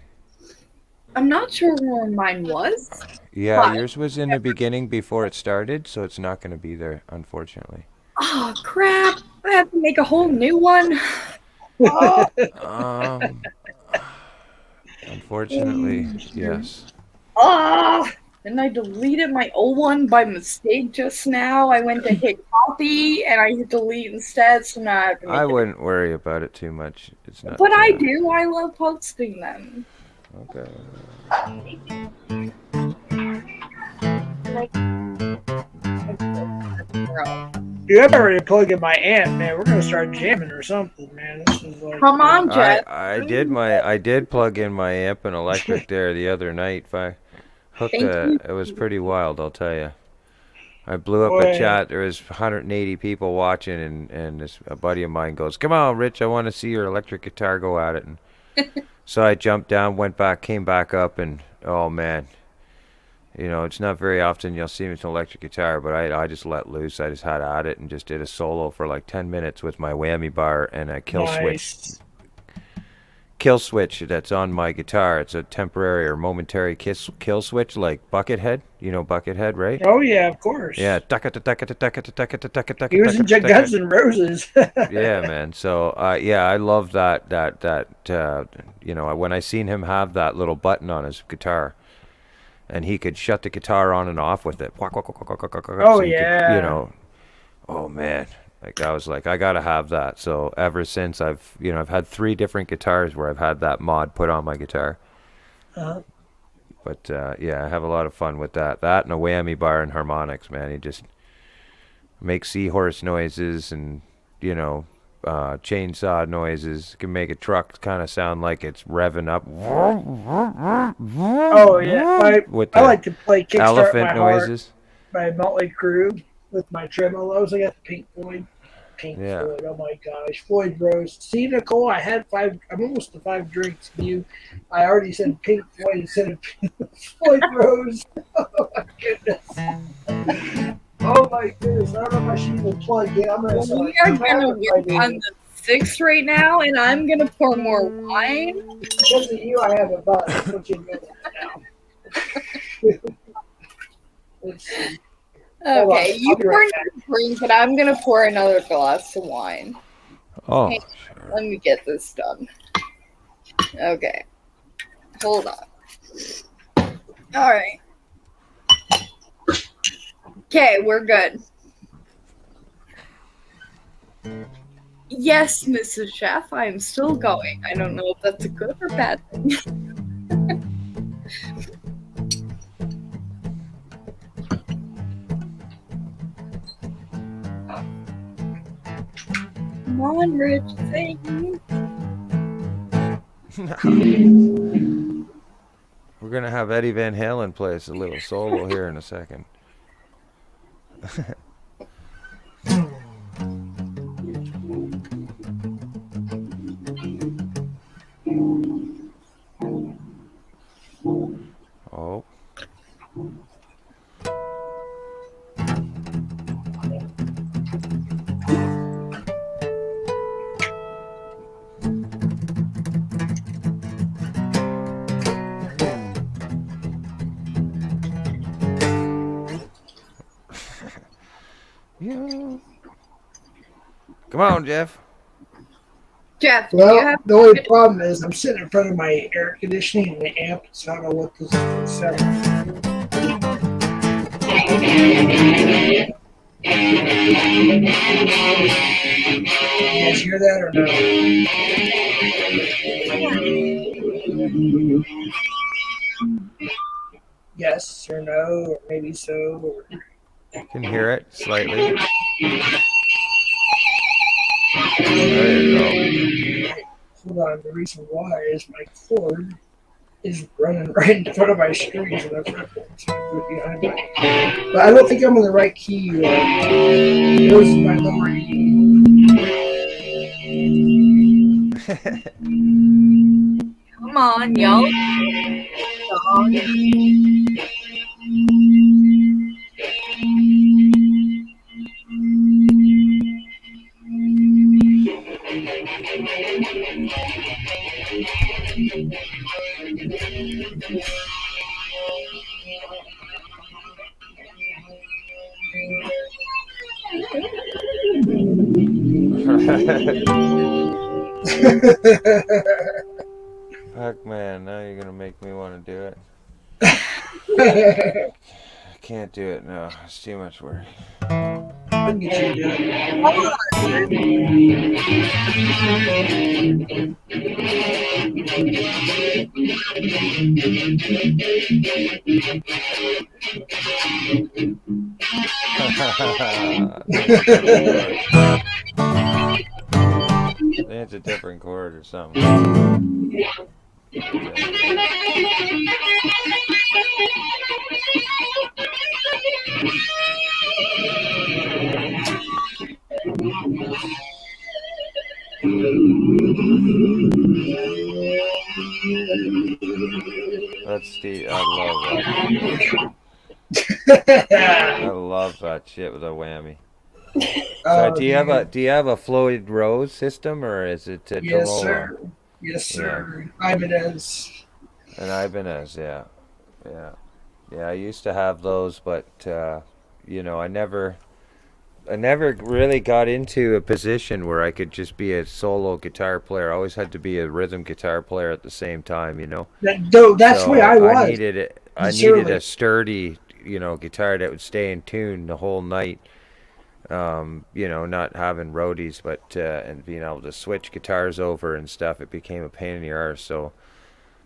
I'm not sure where mine was. Yeah, yours was in the beginning before it started, so it's not going to be there, unfortunately. Oh, crap. I have to make a whole new one. Unfortunately, yes. And I deleted my old one by mistake just now. I went to hit copy, and I hit delete instead, so now I have to make I wouldn't worry about it too much. It's not. But I do. I love posting them. Okay. Dude, I'm already plugging my amp, man. We're gonna start jamming or something, man. This is like, come on, Jeff. I did plug in my amp and electric there the other night. If I hooked it was pretty wild, I'll tell you. I blew up a chat. There was 180 people watching, and a buddy of mine goes, "Come on, Rich, I want to see your electric guitar go at it." And so I jumped down, went back, came back up, and oh man, You know, it's not very often you'll see me with an electric guitar, but I just let loose. I just had at it and just did a solo for like 10 minutes with my whammy bar and a kill switch. Nice. Kill switch that's on my guitar. It's a temporary or momentary kill switch, like Buckethead. You know Buckethead, right? Oh yeah, of course. Yeah. He was in Guns N' Roses. Yeah, man. So, yeah, I love that. You know, when I seen him have that little button on his guitar, and he could shut the guitar on and off with it. Oh yeah. You know, oh man. Like I was like, I gotta have that. So ever since I've had 3 different guitars where I've had that mod put on my guitar. Uh-huh. But yeah, I have a lot of fun with that. That and a whammy bar and harmonics, man. He just makes seahorse noises and chainsaw noises. Can make a truck kind of sound like it's revving up. Oh yeah, I like to play Kickstart elephant My noises. Heart by Motley Crue with my tremolos. I got the Pink Floyd. Floyd. Oh my gosh, Floyd Rose. See, Nicole, I had 5. I'm almost to 5 drinks. I already said Pink Floyd instead of Floyd Rose. Oh my goodness. Oh my goodness. I don't know if I should even plug in. I'm gonna. We are gonna work on the 6 right now, and I'm gonna pour more wine. Because of you, I have a buzz. That's what you're doing now. Let's see. Okay, you pour another drink, but I'm gonna pour another glass of wine. Oh, hey, let me get this done. Okay, hold on. All right. Okay, we're good. Yes, Mrs. Chef, I'm still going. I don't know if that's a good or bad thing. Come on, Rich, sing. We're gonna have Eddie Van Halen play us a little solo here in a second. Oh. Yeah. Come on, Jeff. Jeff, well, the only problem is I'm sitting in front of my air conditioning and the amp, so I don't know what this is setting. You guys hear that or no? Yes or no, or maybe so. Or... I can hear it slightly. There you go. Hold on, the reason why is my cord is running right in front of my screen, so that's behind me. But I don't think I'm in the right key. This is my lower Come on, y'all. Fuck, man, now you're gonna make me want to do it. I can't do it now. It's too much work. I can get you to do It's a different chord or something. That's the, I love that. I love that shit with a whammy. So do you have a Floyd Rose system or is it a Yes, tremolo? sir. Yes, Yeah, sir. Ibanez. an Ibanez. Yeah, yeah, yeah. I used to have those, but I never really got into a position where I could just be a solo guitar player. I always had to be a rhythm guitar player at the same time, That's where So I was. I needed Surely. a sturdy, guitar that would stay in tune the whole night. Not having roadies, but and being able to switch guitars over and stuff. It became a pain in the arse. So,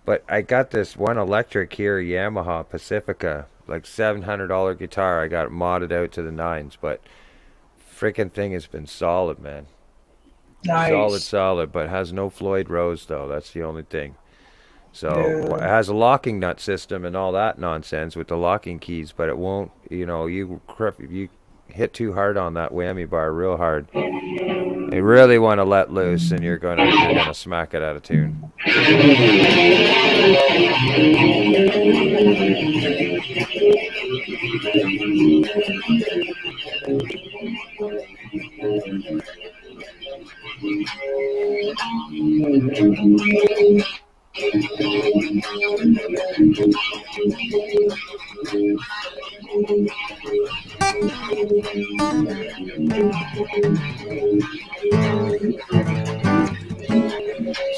but I got this one electric here, Yamaha Pacifica, like $700 guitar. I got it modded out to the nines, but freaking thing has been solid, man. Nice. Solid, but has no Floyd Rose though. That's the only thing. So it Yeah. has a locking nut system and all that nonsense with the locking keys, but it won't. You hit too hard on that whammy bar, real hard. You really want to let loose, and you're gonna smack it out of tune.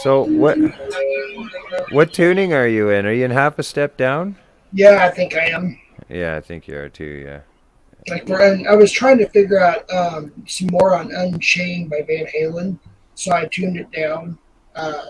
So what tuning are you in? Are you in half a step down? Yeah, I think I am. Yeah, I think you are too. Yeah. Like, and I was trying to figure out some more on Unchained by Van Halen, so I tuned it down. Yeah,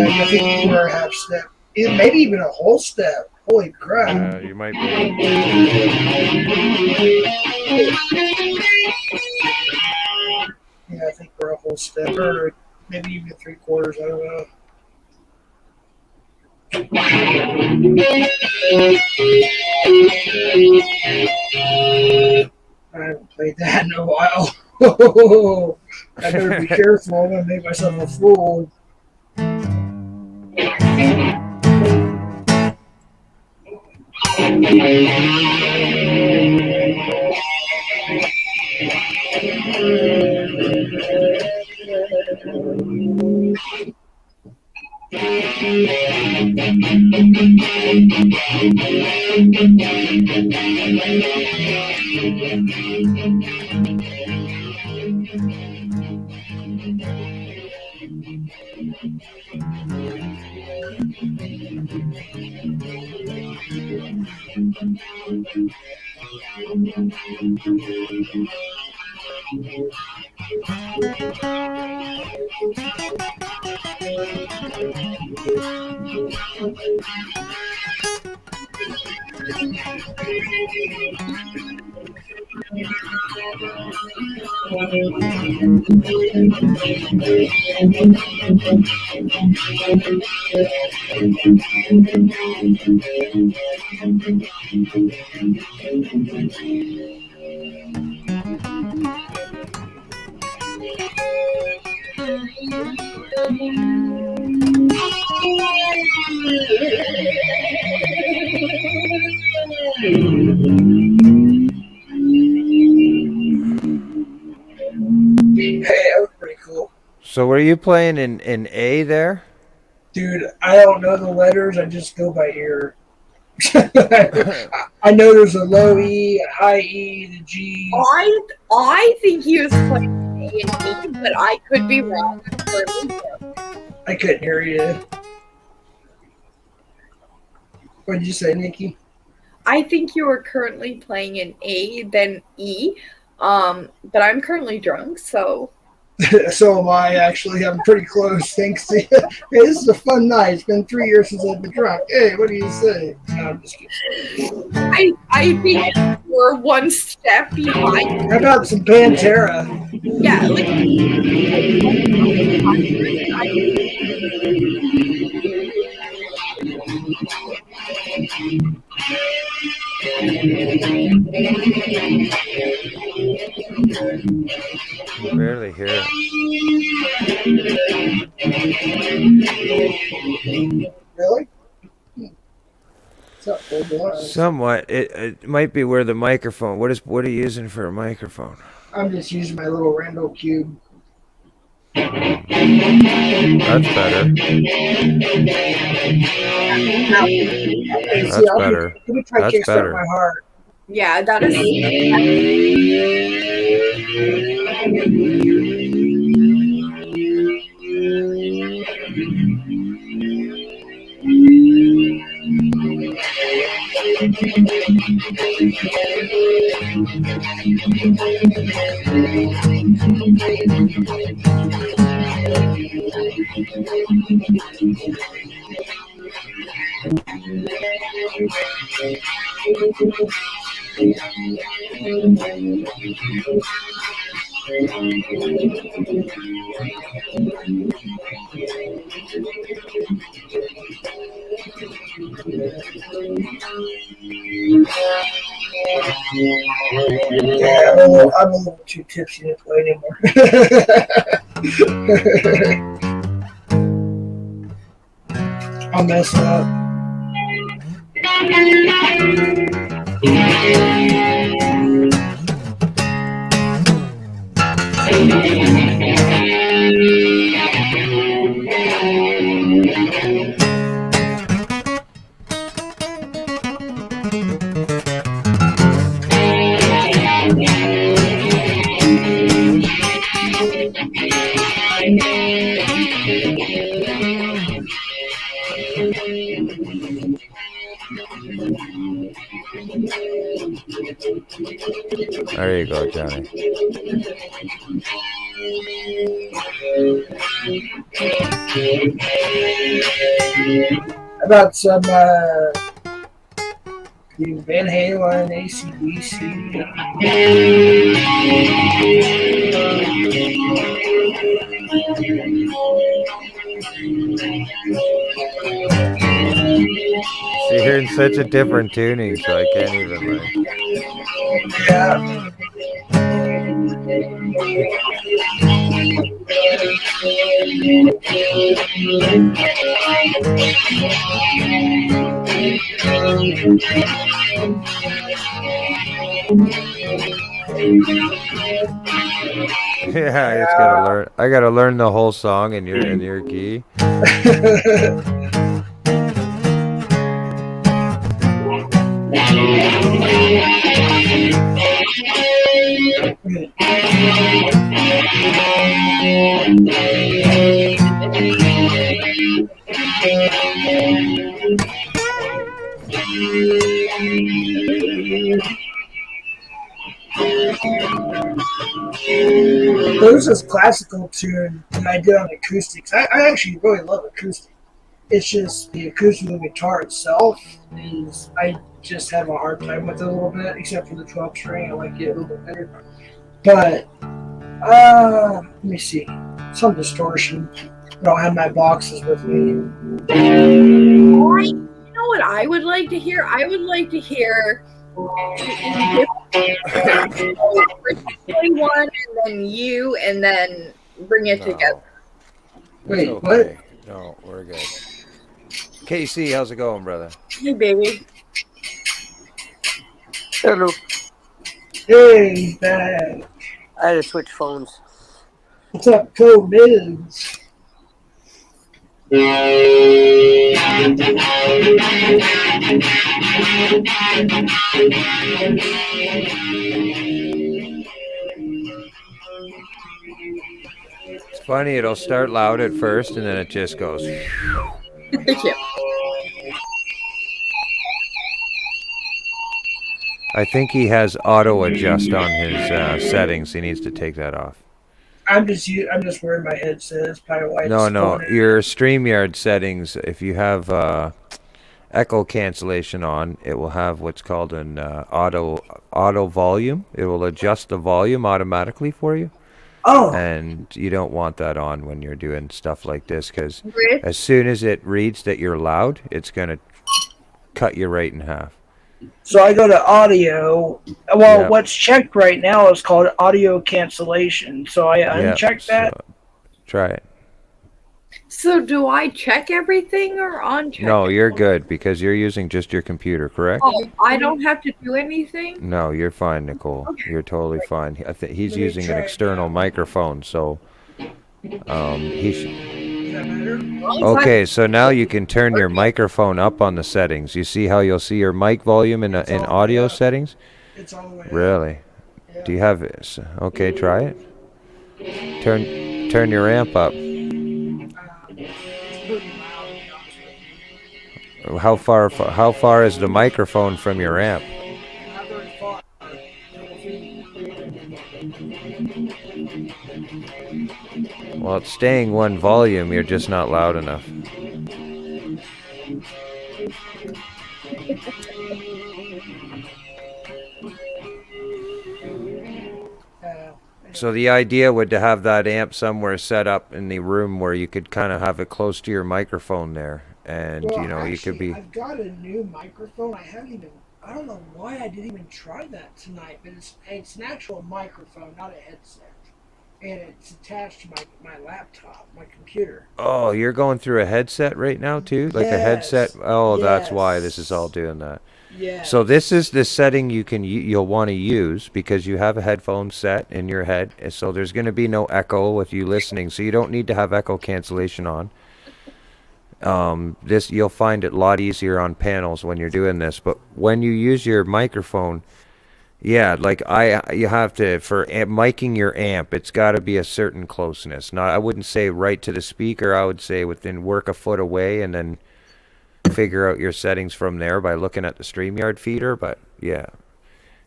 I think we're a half step, maybe even a whole step. Holy crap! You might be. Yeah, I think we're a whole step, or maybe even 3/4. I don't know. I haven't played that in a while. I better be careful. I'm gonna make myself a fool. Hey, that was pretty cool. So were you playing in A there? Dude, I don't know the letters. I just go by ear. I know there's a low E, a high E, the G. I think he was playing A and E, but I could be wrong. I couldn't hear you. What did you say, Nikki? I think you were currently playing an A, then E. But I'm currently drunk, so. So am I, actually. I'm pretty close, thanks to you. Hey, this is a fun night. It's been 3 years since I've been drunk. Hey, what do you say? No, I'm just kidding. I think we're one step behind. How about some Pantera? Yeah, Really? What's up, full boy? Somewhat. It might be where the microphone. What are you using for a microphone? I'm just using my little Randall cube. That's better. See, better. Let me try That's kickstart better. my heart. Yeah, that is. Yeah, I'm a little too tipsy to play anymore. I'll mess up. There you go, Johnny. How about some Van Halen, AC/DC? See, you're in such a different tuning, so I can't even like. Yeah. Yeah, I just gotta learn. I gotta learn the whole song in your key. There's this classical tune that I did on acoustics. I actually really love acoustic. It's just the acoustic of the guitar itself is I just have a hard time with it a little bit, except for the 12 string. I like it a little bit better. But let me see. Some distortion. I don't have my boxes with me. You know what I would like to hear? I would like to hear play one and then you and then bring it together. Wait, okay. what? No, we're good. KC, how's it going, brother? Hey, baby. Hello. Hey, he's back. I had to switch phones. What's up, Code Miz? It's funny. It'll start loud at first, and then it just goes. Yeah. I think he has auto adjust on his settings. He needs to take that off. I'm just wearing my headset. It's probably why it's No, going in. your StreamYard settings. If you have echo cancellation on, it will have what's called an auto volume. It will adjust the volume automatically for you. Oh. And you don't want that on when you're doing stuff like this, because as soon as it reads that you're loud, it's gonna cut you right in half. So I go to audio. Well, what's checked right now is called audio cancellation. So I uncheck that. So try it. So do I check everything or uncheck? No, it? you're good because you're using just your computer, correct? Oh, I don't have to do anything. No, you're fine, Nicole. You're totally fine. He's Let me using an try it external now. microphone, so he should. Is that better? Okay, so now you can turn your microphone up on the settings. You see how you'll see your mic volume in audio settings? It's all the way up. Really? Yeah. Do you have it? Okay, try it. Turn your amp up. It's pretty loud, to be honest with you. How far is the microphone from your amp? Not very far. Well, it's staying one volume. You're just not loud enough. So the idea would to have that amp somewhere set up in the room where you could kind of have it close to your microphone there, and Well, you know actually, you could be. I've got a new microphone. I don't know why I didn't even try that tonight, but it's an actual microphone, not a headset, and it's attached to my laptop, my computer. Oh, you're going through a headset right now too, like a headset. Yes. Oh, that's why this is all Yes. doing that. Yeah. So this is the setting you'll want to use because you have a headphone set in your head, and so there's going to be no echo with you listening. So you don't need to have echo cancellation on. This you'll find it a lot easier on panels when you're doing this, but when you use your microphone, yeah, like you have to for miking your amp, it's got to be a certain closeness. Not I wouldn't say right to the speaker. I would say work a foot away and then figure out your settings from there by looking at the StreamYard feeder. But yeah,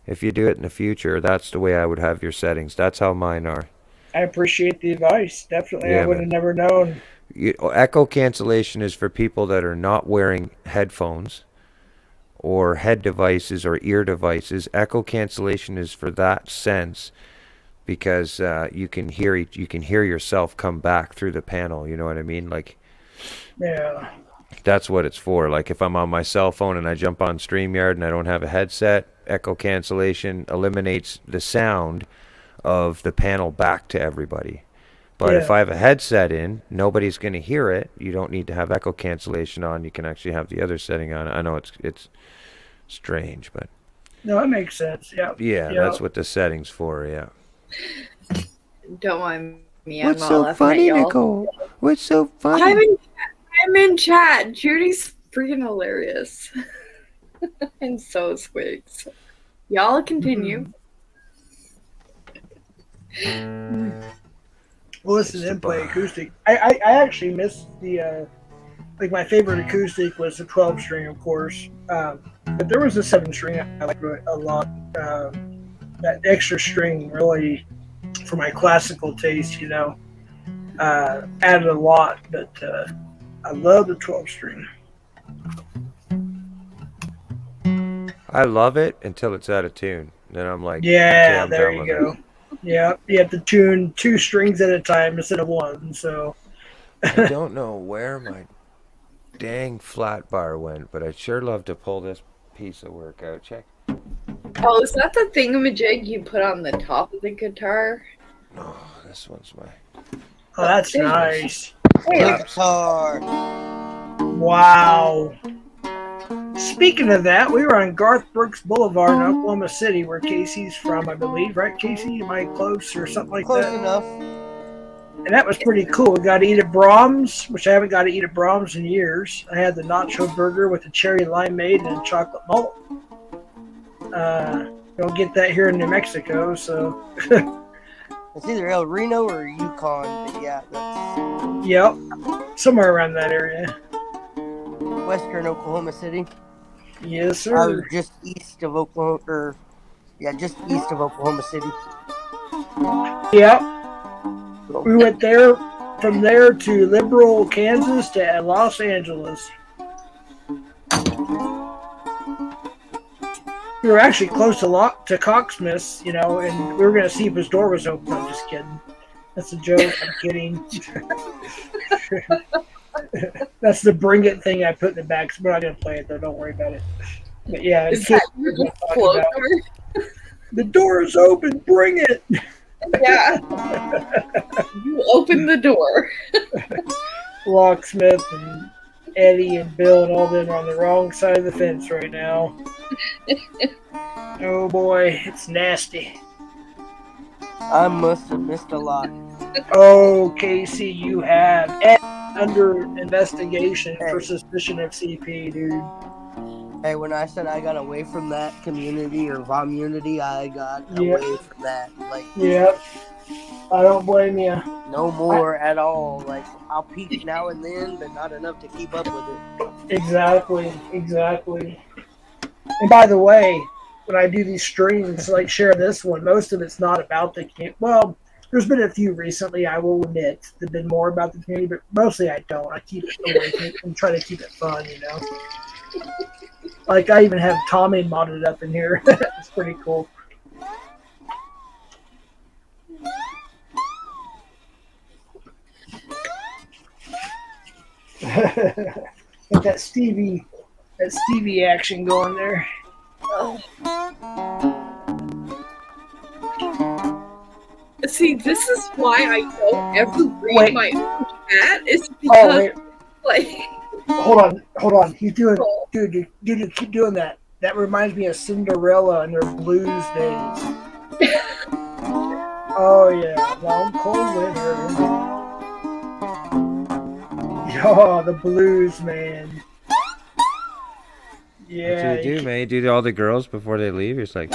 if you do it in the future, that's the way I would have your settings. That's how mine are. I appreciate the advice. Definitely, Yeah, I would have never known. Echo cancellation is for people that are not wearing headphones or head devices or ear devices. Echo cancellation is for that sense because you can hear yourself come back through the panel. You know what I mean? Like, Yeah. that's what it's for. Like if I'm on my cell phone and I jump on StreamYard and I don't have a headset, echo cancellation eliminates the sound of the panel back to everybody. But if Yeah. I have a headset in, nobody's going to hear it. You don't need to have echo cancellation on. You can actually have the other setting on. I know it's strange, but No, it makes sense. Yeah. yeah, that's what the setting's for. Yeah. Don't mind me. What's I'm so all laughing funny, at y'all. Nicole? What's so funny? I'm in chat. Judy's freaking hilarious. And so is Squigs. Y'all continue. Well, listen to them play acoustic. I actually missed the like my favorite acoustic was the 12 string, of course. But there was a 7 string I liked a lot. That extra string really, for my classical taste, added a lot. But I love the 12 string. I love it until it's out of tune. Then I'm like, Yeah, okay, I'm there done you with go. it. Yeah, you have to tune 2 strings at a time instead of 1. So I don't know where my dang flat bar went, but I'd sure love to pull this piece of work out. Check. Oh, is that the thingamajig you put on the top of the guitar? Oh, this one's my. Oh, that's nice. Guitar. Wow. Speaking of that, we were on Garth Brooks Boulevard in Oklahoma City, where Casey's from, I believe. Right, Casey? Am I close or something like Close that? enough. And that was pretty cool. We got to eat at Brahms, which I haven't got to eat at Brahms in years. I had the nacho burger with the cherry limeade and chocolate malt. Don't get that here in New Mexico, so. It's either El Reno or Yukon, but yeah, that's Yep. Somewhere around that area. western Oklahoma City. Yes, Or sir. just east of Oklahoma, just east of Oklahoma City. Yep. We went there, from there to Liberal, Kansas to Los Angeles. We were actually close to Cocksmith's, and we were going to see if his door was open. I'm just kidding. That's a joke. I'm kidding. That's the bring it thing I put in the back. So we're not going to play it, though. Don't worry about it. But yeah, Is that closer? the door is open. Bring it. Yeah. You open the door. Locksmith and Eddie and Bill and all them are on the wrong side of the fence right now. Oh boy, it's nasty. I must have missed a lot. Oh, Casey, you have Ed under investigation for Hey. suspicion of CP, dude. Hey, when I said I got away from that community or community, I got Yeah. away from that. Like, Yep. I don't blame you. no more at all. Like, I'll peek now and then, but not enough to keep up with it. Exactly. And by the way, when I do these streams, like share this one, most of it's not about the community. Well, there's been a few recently, I will admit, that have been more about the community, but mostly I don't. I keep it away and try to keep it fun, you know. Like I even have Tommy modded up in here. It's pretty cool. Got that Stevie action going there. See, this is why I don't ever read my own chat. It's because, Oh, wait. like, Hold on. He's doing, dude, keep doing that. That reminds me of Cinderella and their blues days. Oh yeah, long cold winter. Oh, the blues, man. Yeah. What do you do, man? You do all the girls before they leave? You're just like,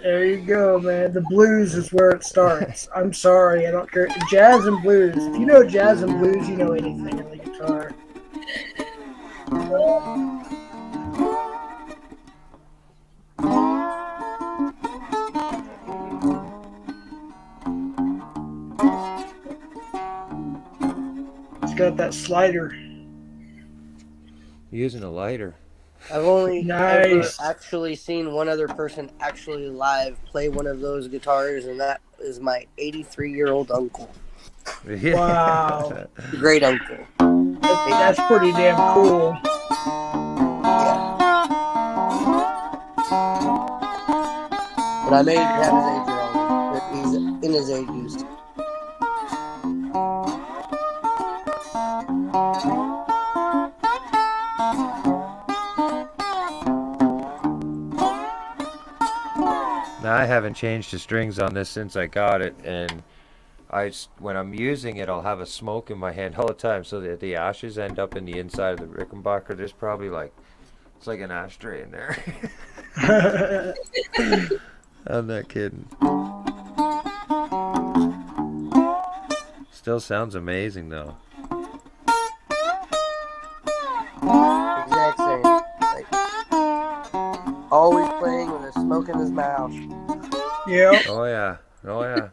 There you go, man. The blues is where it starts. I'm sorry, I don't care. Jazz and blues. If you know jazz and blues, you know anything on the guitar. It's got that slider. using a lighter. I've only ever Nice. actually seen one other person actually live play one of those guitars, and that is my 83-year-old uncle. Yeah. Wow. Great uncle. That's pretty damn cool. Yeah. But I may have his age wrong, but he's in his 80s. Now, I haven't changed the strings on this since I got it, and when I'm using it, I'll have a smoke in my hand all the time, so that the ashes end up in the inside of the Rickenbacker. There's probably it's like an ashtray in there. I'm not kidding. Still sounds amazing though. Exact same. Like, always playing with a smoke in his mouth. Yeah. Oh yeah. Oh yeah.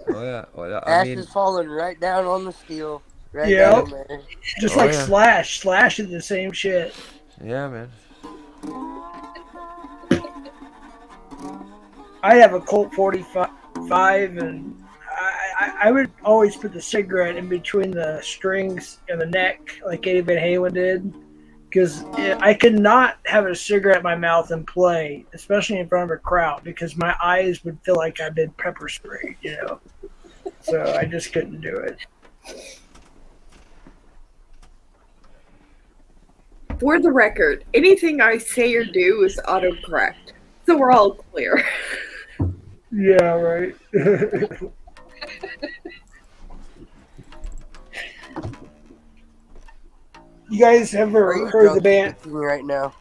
Oh yeah. Well, I Ashes mean, falling right down on the steel. Right Yeah. down there. Just Oh, like yeah. Slash. Slash is the same shit. yeah, man. I have a Colt 45 and I would always put the cigarette in between the strings and the neck like Eddie Van Halen did, because I could not have a cigarette in my mouth and play, especially in front of a crowd, because my eyes would feel like I've been pepper sprayed, you know. So I just couldn't do it. for the record, anything I say or do is autocorrect. So we're all clear. Yeah, right. You guys Are ever you heard the drunk band? with me right now?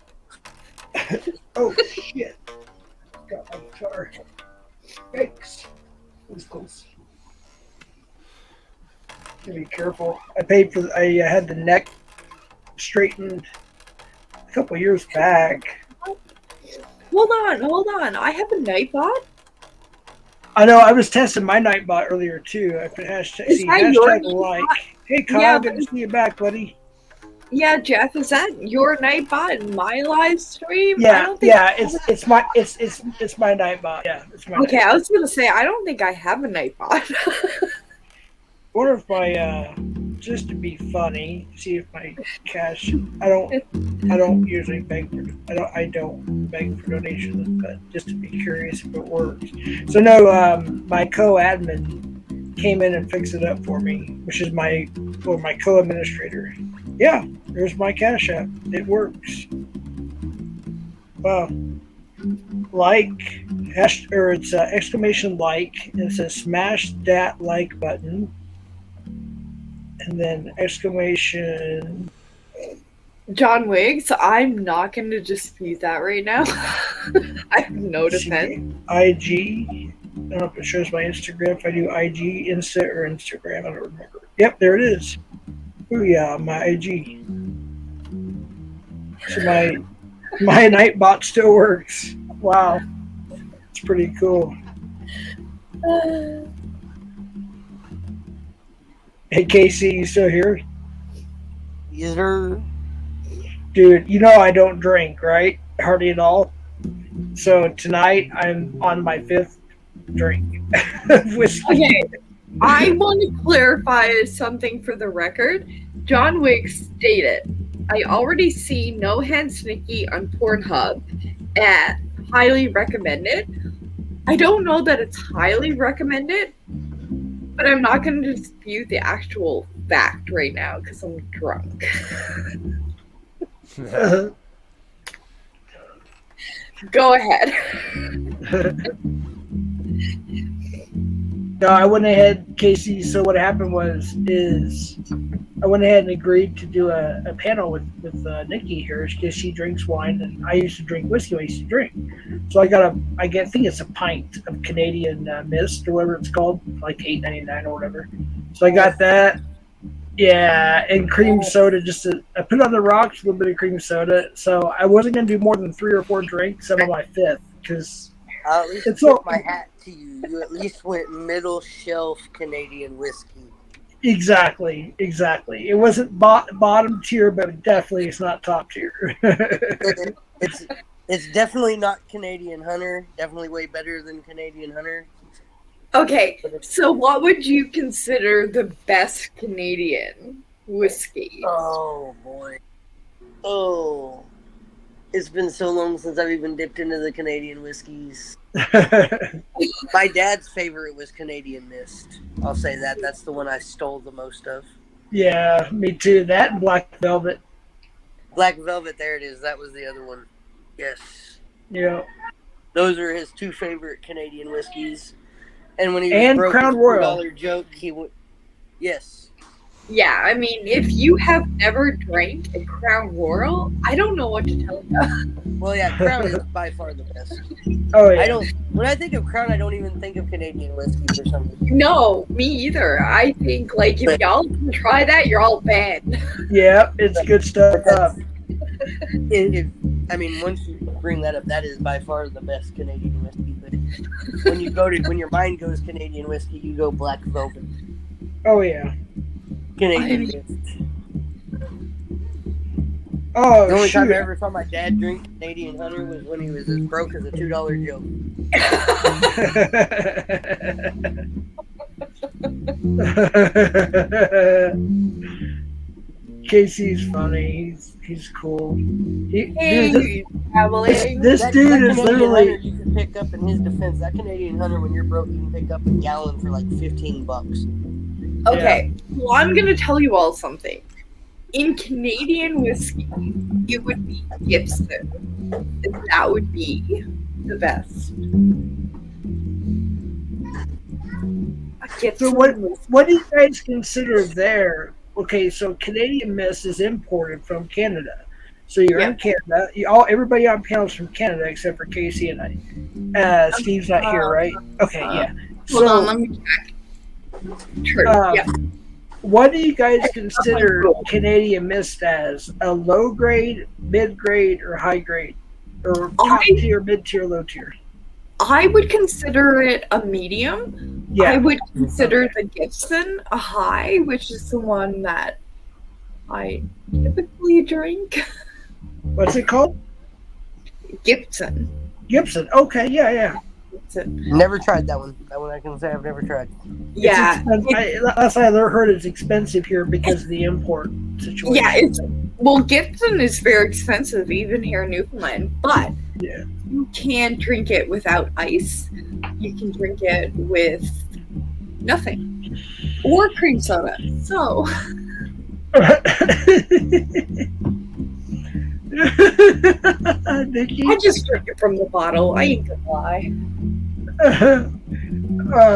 Oh shit! Got my guitar. Yikes! That was close. Gotta be careful. I had the neck straightened a couple years back. Hold on. I have a Nightbot. I know. I was testing my Nightbot earlier too. I put hashtag, Is see, that your hashtag Nightbot? like. Hey Kyle, Yeah, good to see you back, buddy. Yeah, Jeff, is that your Nightbot in my live stream? I Yeah, don't think yeah. It's my Nightbot. Yeah, it's my. Okay, Nightbot. I was gonna say I don't think I have a Nightbot. Wonder if my just to be funny, see if my cash. I don't usually beg for. I don't beg for donations, but just to be curious if it works. So no, my co-admin came in and fixed it up for me, which is my co-administrator. Yeah, there's my Cash App. It works. Wow. It's exclamation like, and it says smash that like button, and then exclamation. John Wiggs, I'm not going to dispute that right now. I have no defense. IG. I don't know if it shows my Instagram. If I do IG, Insta, or Instagram, I don't remember. Yep, there it is. Oh yeah, my IG. So my Nightbot still works. Wow, it's pretty cool. Hey Casey, you still here? Yes, sir. Dude, you know I don't drink, right? Hardly at all. So tonight I'm on my 5th drink of whiskey. Okay, I want to clarify something for the record. John Wiggs stated, I already see No Hands Nikki on Pornhub at highly recommended. I don't know that it's highly recommended, but I'm not going to dispute the actual fact right now because I'm drunk. Go ahead. No, I went ahead, Casey. So what happened is I went ahead and agreed to do a panel with Nikki here because she drinks wine and I used to drink whiskey. I used to drink, so I think it's a pint of Canadian Mist or whatever it's called, like $8.99 or whatever. So I got that. Yeah, and cream soda. I put it on the rocks, a little bit of cream soda. So I wasn't gonna do more than 3 or 4 drinks. I'm on my 5th because I'll at least tip my hat to you. You at least went middle shelf Canadian whiskey. Exactly. It wasn't bottom tier, but definitely it's not top tier. It's definitely not Canadian Hunter. Definitely way better than Canadian Hunter. Okay, so what would you consider the best Canadian whiskey? Oh, boy. Oh. It's been so long since I've even dipped into the Canadian whiskeys. My dad's favorite was Canadian Mist. I'll say that. That's the one I stole the most of. Yeah, me too. That and Black Velvet. Black Velvet, there it is. That was the other one. Yes. Yeah. Those are his 2 favorite Canadian whiskeys. And when he was broke Crown Royal. $2 joke, he would. Yes. Yeah, I mean, if you have never drank a Crown Royal, I don't know what to tell you. Well, yeah, Crown is by far the best. Oh yeah. When I think of Crown, I don't even think of Canadian whiskey for some reason. No, me either. I think like if y'all can try that, you're all banned. Yeah, it's good stuff. Once you bring that up, that is by far the best Canadian whiskey. But when your mind goes Canadian whiskey, you go Black Velvet. Oh yeah. Canadian Mist. Oh, the only time I ever saw my dad drink Canadian Hunter was when he was as broke as a $2 joke. Casey's funny. He's cool. This dude is literally. Hunter you can pick up in his defense. That Canadian Hunter, when you're broke, you can pick up a gallon for like $15. Okay, well, I'm gonna tell you all something. In Canadian whiskey, it would be Gibson. That would be the best. So what do you guys consider there? Okay, so Canadian Mist is imported from Canada. So you're in Canada. Everybody on panel is from Canada except for Casey and I. Steve's not here, right? Okay, yeah. Hold on, let me check. True. What do you guys consider Canadian Mist as? A low grade, mid grade, or high grade? Or top tier, mid tier, low tier? I would consider it a medium. Yeah. I would consider the Gibson a high, which is the one that I typically drink. What's it called? Gibson. Okay, yeah. Never tried that one. That one I can say I've never tried. Yeah. Last I heard, it's expensive here because of the import situation. Yeah, Gibson is very expensive even here in Newfoundland, but you can drink it without ice. You can drink it with nothing. or cream soda. So Nikki? I just drink it from the bottle. I ain't gonna lie.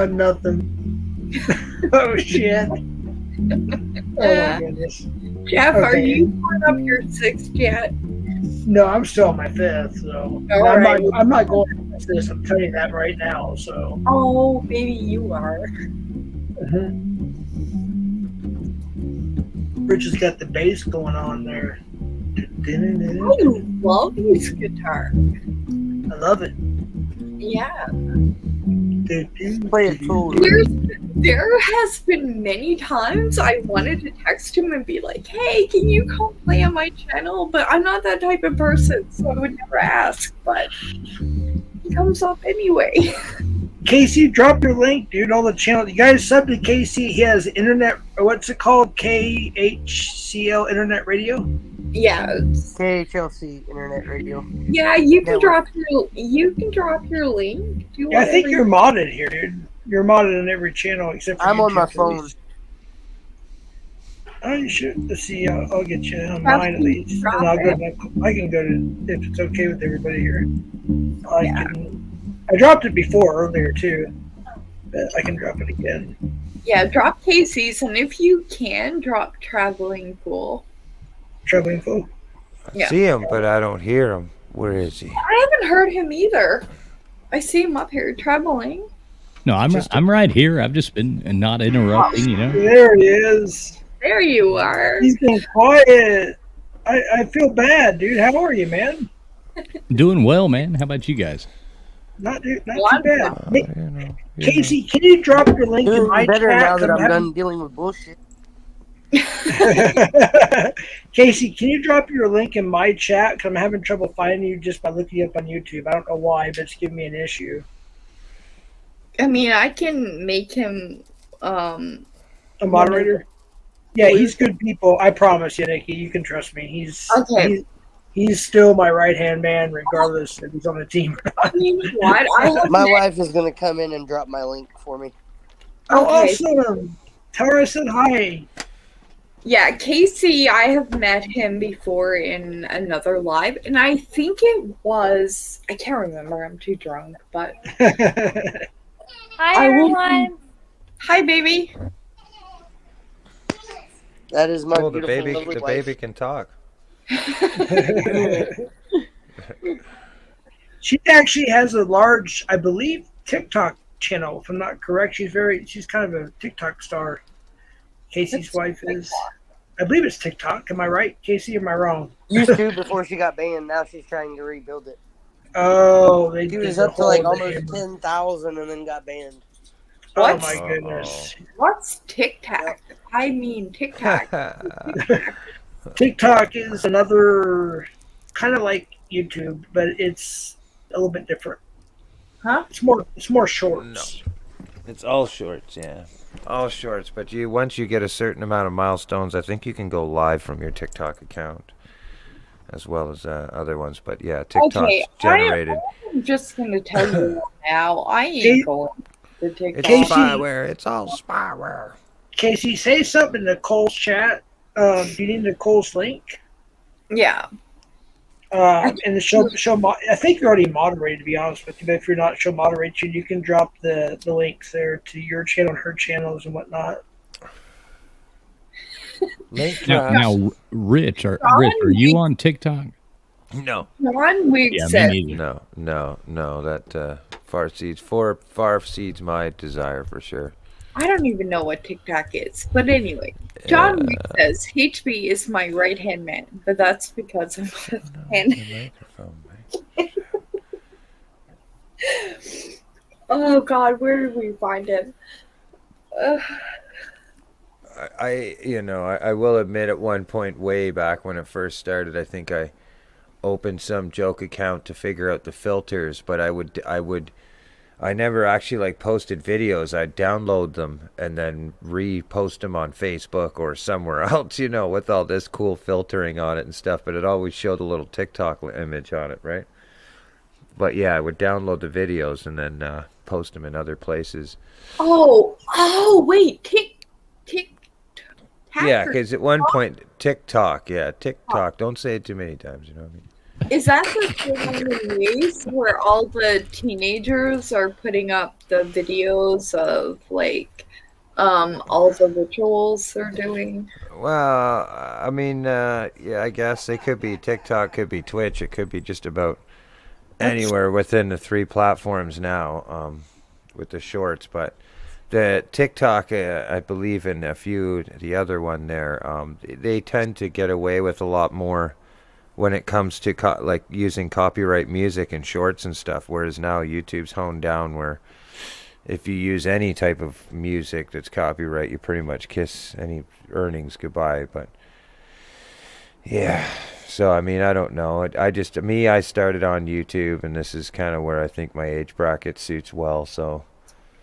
Nothing. Oh shit. Oh my goodness. Jeff, are Okay. you going up your sixth yet? No, I'm still on my fifth, so All I'm right. not going to this. I'm telling you that right now. So Oh, maybe you are. Rich has got the bass going on there. I love his guitar. I love it. Yeah. Play it totally. There has been many times I wanted to text him and be like, hey, can you come play on my channel? But I'm not that type of person, so I would never ask. But he comes up anyway. Casey, drop your link, dude. All the channel. You guys sub to Casey. He has internet. What's it called? KHCL Internet Radio. Yeah. KHLC Internet Radio. Yeah, you can Network. drop your link. Do Yeah, I think whatever you're modded here, dude. You're modded on every channel except for I'm on YouTube, my at phone. least. Oh, you should. Let's see. I'll get you on mine at least, and I'll go. I can go to if it's okay with everybody here. I dropped it before earlier too, but I can drop it again. Yeah, drop Casey's, and if you can, drop Traveling Pool. Traveling Fool. Yeah. See him, but I don't hear him. Where is he? I haven't heard him either. I see him up here traveling. No, I'm right here. I've just been not interrupting, you know. There he is. There you are. He's been quiet. I feel bad, dude. How are you, man? Doing well, man. How about you guys? Not too bad. Casey, can you drop your link in Doing my better chat? now that I'm having- done dealing with bullshit. Casey, can you drop your link in my chat? Because I'm having trouble finding you just by looking you up on YouTube. I don't know why, but it's giving me an issue. I mean, I can make him A moderator? Yeah, he's good people. I promise you, Nikki. You can trust me. He's still my right-hand man, regardless if he's on the team or not. You know what? My wife is going to come in and drop my link for me. Oh, Okay. awesome. Tell her I said hi. Yeah, Casey, I have met him before in another live, and I think it was, I can't remember, I'm too drunk, but. Hi, everyone. Hi, baby. That is my Oh, the beautiful, baby, lovely the wife. baby can talk. She actually has a large, I believe, TikTok channel. If I'm not correct, she's kind of a TikTok star. Casey's wife is. I believe it's TikTok. Am I right, Casey? Or am I wrong? Used to before she got banned. Now she's trying to rebuild it. Oh, they She did was the up to like whole almost name. 10,000 and then got banned. Oh What? my goodness. What's TikTok? I mean, TikTok. TikTok is another kind of like YouTube, but it's a little bit different. Huh? It's more shorts. It's all shorts, yeah. All shorts, but once you get a certain amount of milestones, I think you can go live from your TikTok account, as well as other ones. But yeah, TikTok's Okay, generated. I'm just going to tell you now, I ain't going to TikTok. It's spyware. It's all spyware. Casey, say something to Cole's chat. Do you need Nicole's link? Yeah. And the show. I think you're already moderated, to be honest with you. But if you're not, she'll moderate you. You can drop the links there to your channel and her channels and whatnot. Now, Rich, are you on TikTok? No. Ron Wig Yeah, me said, neither. No. That far seeds my desire for sure. I don't even know what TikTok is. But anyway, John Wig says, HB is my right-hand man, but that's because I'm left-handed. Oh, God, where did we find him? I will admit at one point way back when it first started, I think I opened some joke account to figure out the filters, but I never actually posted videos. I'd download them and then repost them on Facebook or somewhere else, with all this cool filtering on it and stuff, but it always showed a little TikTok image on it, right? But yeah, I would download the videos and then post them in other places. Oh, wait. Yeah, because at one point, TikTok. Yeah, TikTok. Don't say it too many times. You know what I mean? Is that the thing on the news where all the teenagers are putting up the videos of all the rituals they're doing? Well, I mean, yeah, I guess it could be TikTok, could be Twitch, it could be just about anywhere within the three platforms now, with the shorts. But the TikTok, I believe, and a few, the other one there, they tend to get away with a lot more when it comes to like using copyright music and shorts and stuff. Whereas now YouTube's honed down where if you use any type of music that's copyright, you pretty much kiss any earnings goodbye. But yeah, so I mean, I don't know. I started on YouTube, and this is kind of where I think my age bracket suits well. So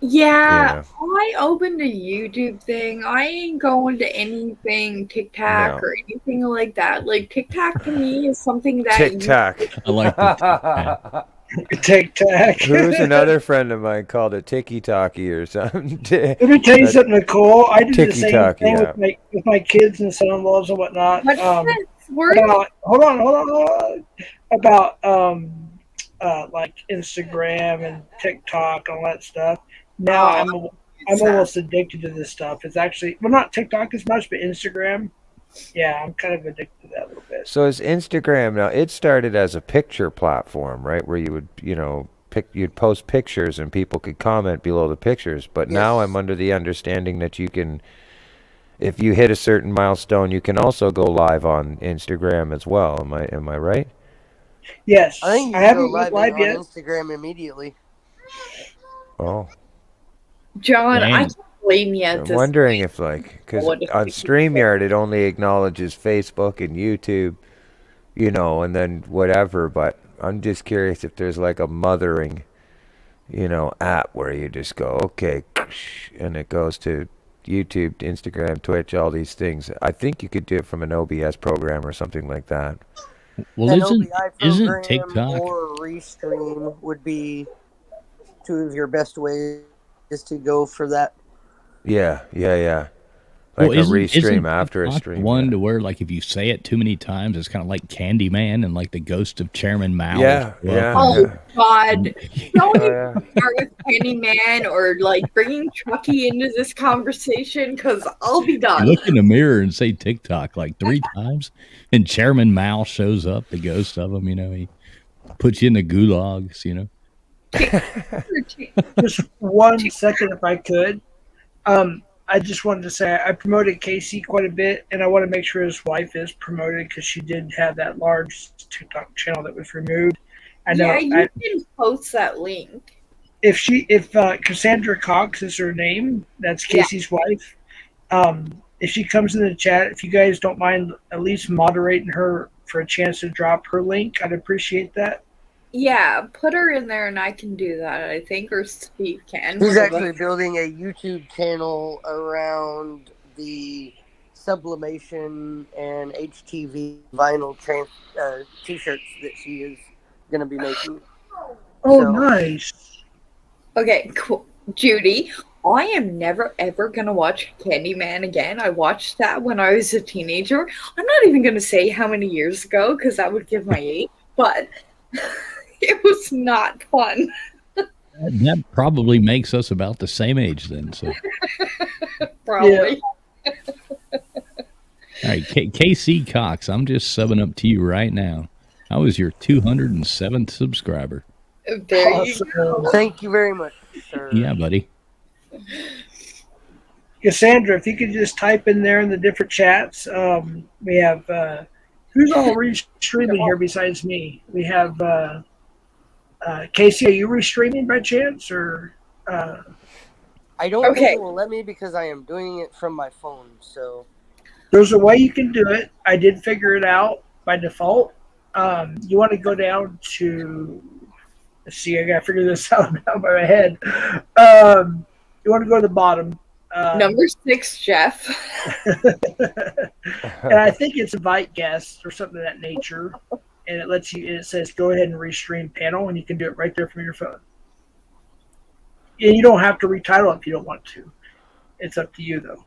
Yeah, yeah, I opened a YouTube thing. I ain't going to anything TikTok no. or anything like that. Like TikTok to me is something that Tic Tac. I like the Tic Tac. Who's another friend of mine called it Tiki Talkie or something? Let me tell you something, Nicole. I did the Tiki same Talkie, thing yeah. with my kids and son-in-laws and whatnot. What's this word? Hold on. About like Instagram and TikTok and all that stuff. Now I'm almost addicted to this stuff. It's actually not TikTok as much, but Instagram. Yeah, I'm kind of addicted to that a little bit. So is Instagram now? It started as a picture platform, right? Where you would, you'd post pictures and people could comment below the pictures. But now I'm under the understanding that you can, if you hit a certain milestone, you can also go live on Instagram as well. Am I right? Yes, I think you I can go haven't live live on yet. Instagram immediately. Oh. John, I Dang. can't blame you at I'm this wondering point. if because What if on we could StreamYard it only acknowledges Facebook and YouTube, and then whatever. But I'm just curious if there's like a mothering, app where you just go, okay, and it goes to YouTube, Instagram, Twitch, all these things. I think you could do it from an OBS program or something like that. Well, An isn't program TikTok? or Restream would be two of your best ways to go for that. Yeah. Well, Like a isn't restream after a TikTok stream. the one Yeah. to where like if you say it too many times, it's kind of like Candyman and like the ghost of Chairman Mao. Yeah, will show up Oh and- God! Don't Oh, even yeah. start with Candyman or like bringing Chucky into this conversation because I'll be You done. look in the mirror and say TikTok like 3 times, and Chairman Mao shows up, the ghost of him. He puts you in the gulags. Just 1 second, if I could. I just wanted to say I promoted Casey quite a bit, and I want to make sure his wife is promoted because she did have that large TikTok channel that was removed. I know. Yeah, you can post that link. If Cassandra Cox is her name, that's Casey's wife. If she comes in the chat, if you guys don't mind at least moderating her for a chance to drop her link, I'd appreciate that. Yeah, put her in there and I can do that, I think, or Steve can. He's whatever. actually building a YouTube channel around the sublimation and HTV vinyl t-shirts that she is going to be making. Oh, So- nice. Okay, cool. Judy, I am never ever gonna watch Candyman again. I watched that when I was a teenager. I'm not even gonna say how many years ago because that would give my age, but it was not fun. That probably makes us about the same age then. So, Probably. all right, KC Cox, I'm just subbing up to you right now. I was your 207th subscriber. There you go. Thank you very much, sir. Yeah, buddy. Cassandra, if you could just type in there in the different chats, we have who's all streaming here besides me? We have Casey. Are you restreaming by chance, or? I don't think it will let me because I am doing it from my phone. So There's a way you can do it. I did figure it out by default. You want to go down to. Let's see, I gotta figure this out now by my head. You want to go to the bottom. Number 6, Jeff. And I think it's invite guests or something of that nature. And it lets you. It says go ahead and restream panel, and you can do it right there from your phone. And you don't have to retitle if you don't want to. It's up to you though.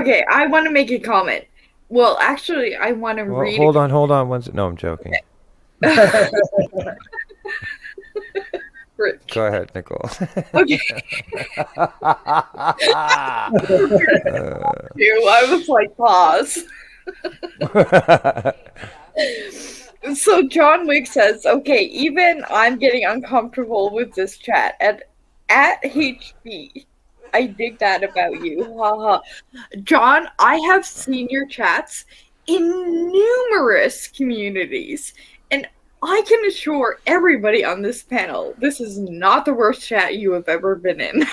Okay, I want to make a comment. Well, actually, I want to Well, read. hold on. No, I'm joking. Rich. Go ahead, Nicole. Okay. I was like, pause. So John Wick says, okay, even I'm getting uncomfortable with this chat. At HB, I dig that about you. Haha. John, I have seen your chats in numerous communities, and I can assure everybody on this panel, this is not the worst chat you have ever been in.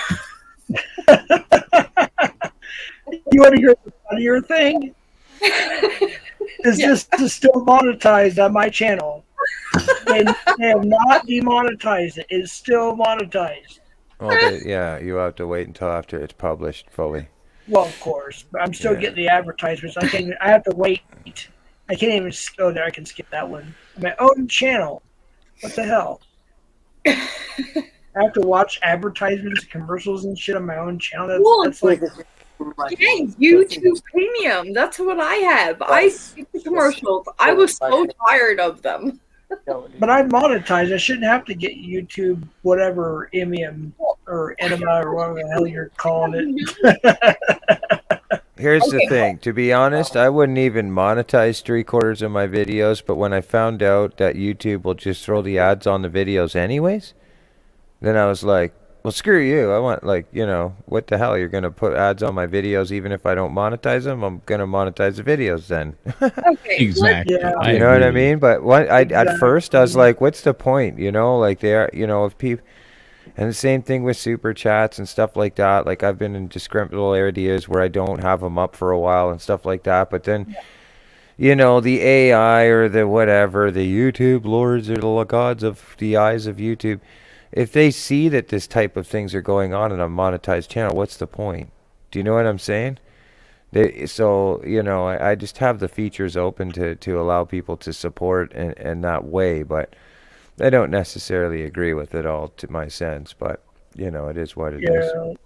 You want to hear the funnier thing? This is still monetized on my channel. They have not demonetized it. It's still monetized. Well, you have to wait until after it's published fully. Well, of course, but I'm still getting the advertisements. I have to wait. I can't even go there. I can skip that one. My own channel. What the hell? I have to watch advertisements, commercials, and shit on my own channel. That's like. Yeah, YouTube Premium. That's what I have. I skip the commercials. I was so tired of them. But I'm monetized. I shouldn't have to get YouTube, whatever, Emium or Enema or whatever the hell you're calling it. Here's the thing. To be honest, I wouldn't even monetize 3/4 of my videos, but when I found out that YouTube will just throw the ads on the videos anyways, then I was like, well, screw you. I want, what the hell? You're going to put ads on my videos even if I don't monetize them? I'm going to monetize the videos then. Okay. Exactly. Yeah. You know what I mean? But at first, I was like, what's the point? Like they are, if people... And the same thing with super chats and stuff like that. Like I've been in disgruntled areas where I don't have them up for a while and stuff like that. But then, the AI or the whatever, the YouTube lords or the gods of the eyes of YouTube, if they see that this type of things are going on in a monetized channel, what's the point? Do you know what I'm saying? I just have the features open to allow people to support in that way, but I don't necessarily agree with it all to my sense, but, it is what it is.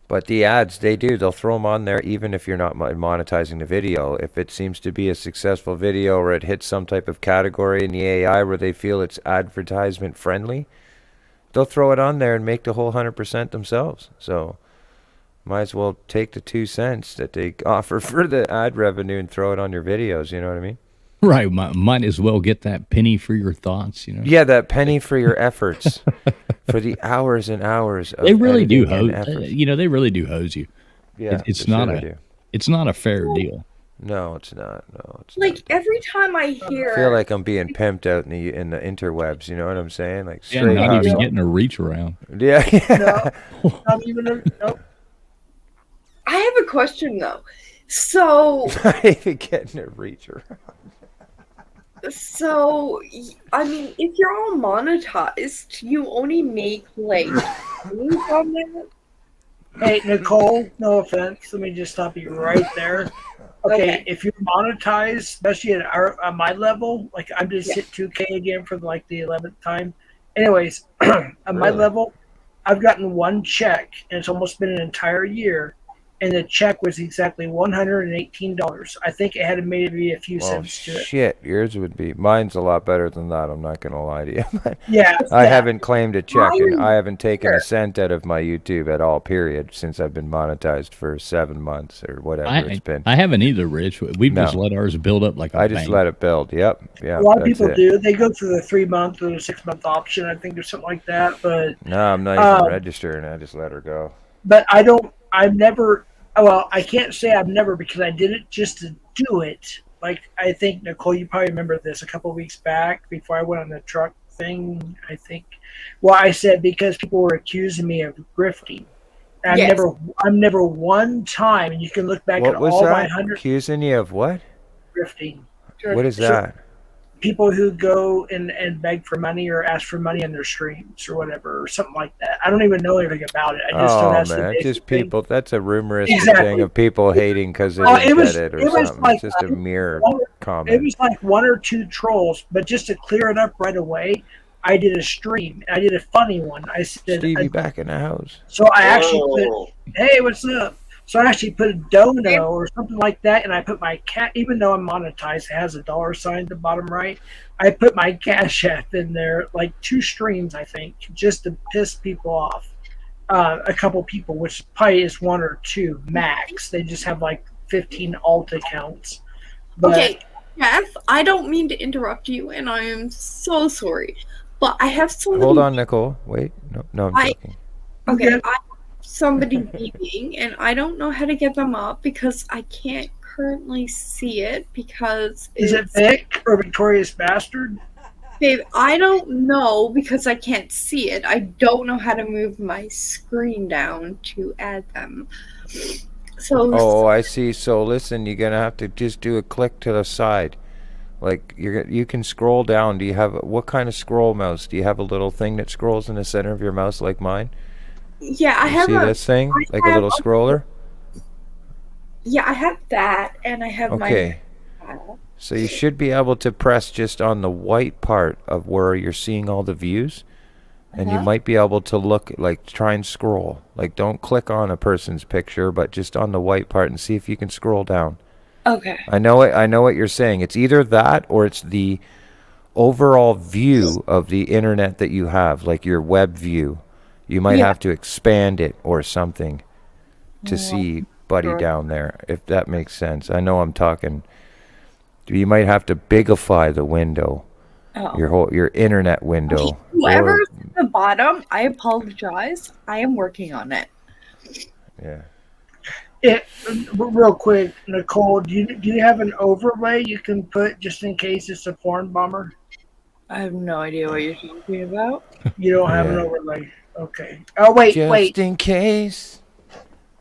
But the ads, they'll throw them on there even if you're not monetizing the video. If it seems to be a successful video or it hits some type of category in the AI where they feel it's advertisement friendly, they'll throw it on there and make the whole 100% themselves. So might as well take the 2 cents that they offer for the ad revenue and throw it on your videos, you know what I mean? Right, might as well get that penny for your thoughts, Yeah, that penny for your efforts, for the hours and hours. Of they really do hose. They really do hose you. Yeah, it's not a fair deal. No, it's not. Like every time I hear, I feel like I'm being pimped out in the interwebs. You know what I'm saying? Like straight not even getting a reach around. Yeah. No, not even nope. I have a question though. So not even getting a reach around. So, I mean, if you're all monetized, you only make like on that. Hey, Nicole, no offense. Let me just stop you right there. Okay, if you're monetized, especially at my level, like I'm just hit 2K again for like the 11th time. Anyways, at my level, I've gotten one check, and it's almost been an entire year. And the check was exactly $118. I think it had maybe a few cents to it. Shit, yours would be. Mine's a lot better than that. I'm not gonna lie to you. Yeah, I haven't claimed a check, and I haven't taken a cent out of my YouTube at all. Period. Since I've been monetized for 7 months or whatever it's been. I haven't either, Rich. We've just let ours build up like a I just let it build. Yep. Yeah. A lot of people do. They go through the 3-month or the 6-month option. I think there's something like that. But no, I'm not even registering. I just let her go. But I've never. Well, I can't say I've never because I did it just to do it. Like, I think, Nicole, you probably remember this a couple of weeks back before I went on the truck thing, I think. Well, I said because people were accusing me of grifting. I've never one time, and you can look back at all my 100. Accusing you of what? Grifting. What is that? People who go and beg for money or ask for money on their streams or whatever, or something like that. I don't even know anything about it. I just just people. That's a rumorous thing of people hating because they didn't get it or something. It's just a mere comment. It was like 1 or 2 trolls, but just to clear it up right away, I did a stream. I did a funny one. I said, Stevie back in the house. So I actually put, hey, what's up? So I actually put a dono or something like that, and I put my cat. Even though I'm monetized, it has a dollar sign at the bottom right. I put my Cash App in there, like 2 streams, I think, just to piss people off. A couple people, which probably is 1 or 2 max. They just have like 15 alt accounts. But Okay, Jeff, I don't mean to interrupt you, and I am so sorry, but I have somebody. Hold on, Nicole. Wait. No, I'm joking. Okay, I have somebody beeping, and I don't know how to get them up because I can't currently see it because is it Vic or Victorious Bastard? Babe, I don't know because I can't see it. I don't know how to move my screen down to add them. So Oh, I see. So listen, you're gonna have to just do a click to the side. Like you can scroll down. Do you have what kind of scroll mouse? Do you have a little thing that scrolls in the center of your mouse like mine? yeah, I You have see this thing? Like a little scroller? Yeah, I have that, and I have Okay. So you should be able to press just on the white part of where you're seeing all the views. And you might be able to look, like, try and scroll. Like, don't click on a person's picture, but just on the white part and see if you can scroll down. Okay. I know what you're saying. It's either that or it's the overall view of the internet that you have, like your web view. You might have to expand it or something to see Buddy down there, if that makes sense. I know I'm talking. You might have to bigify the window. Your internet window. Whoever's at the bottom, I apologize. I am working on it. Yeah. Real quick, Nicole, do you have an overlay you can put just in case it's a porn bomber? I have no idea what you're talking about. You don't have an overlay. Okay. Oh, wait. Just in case.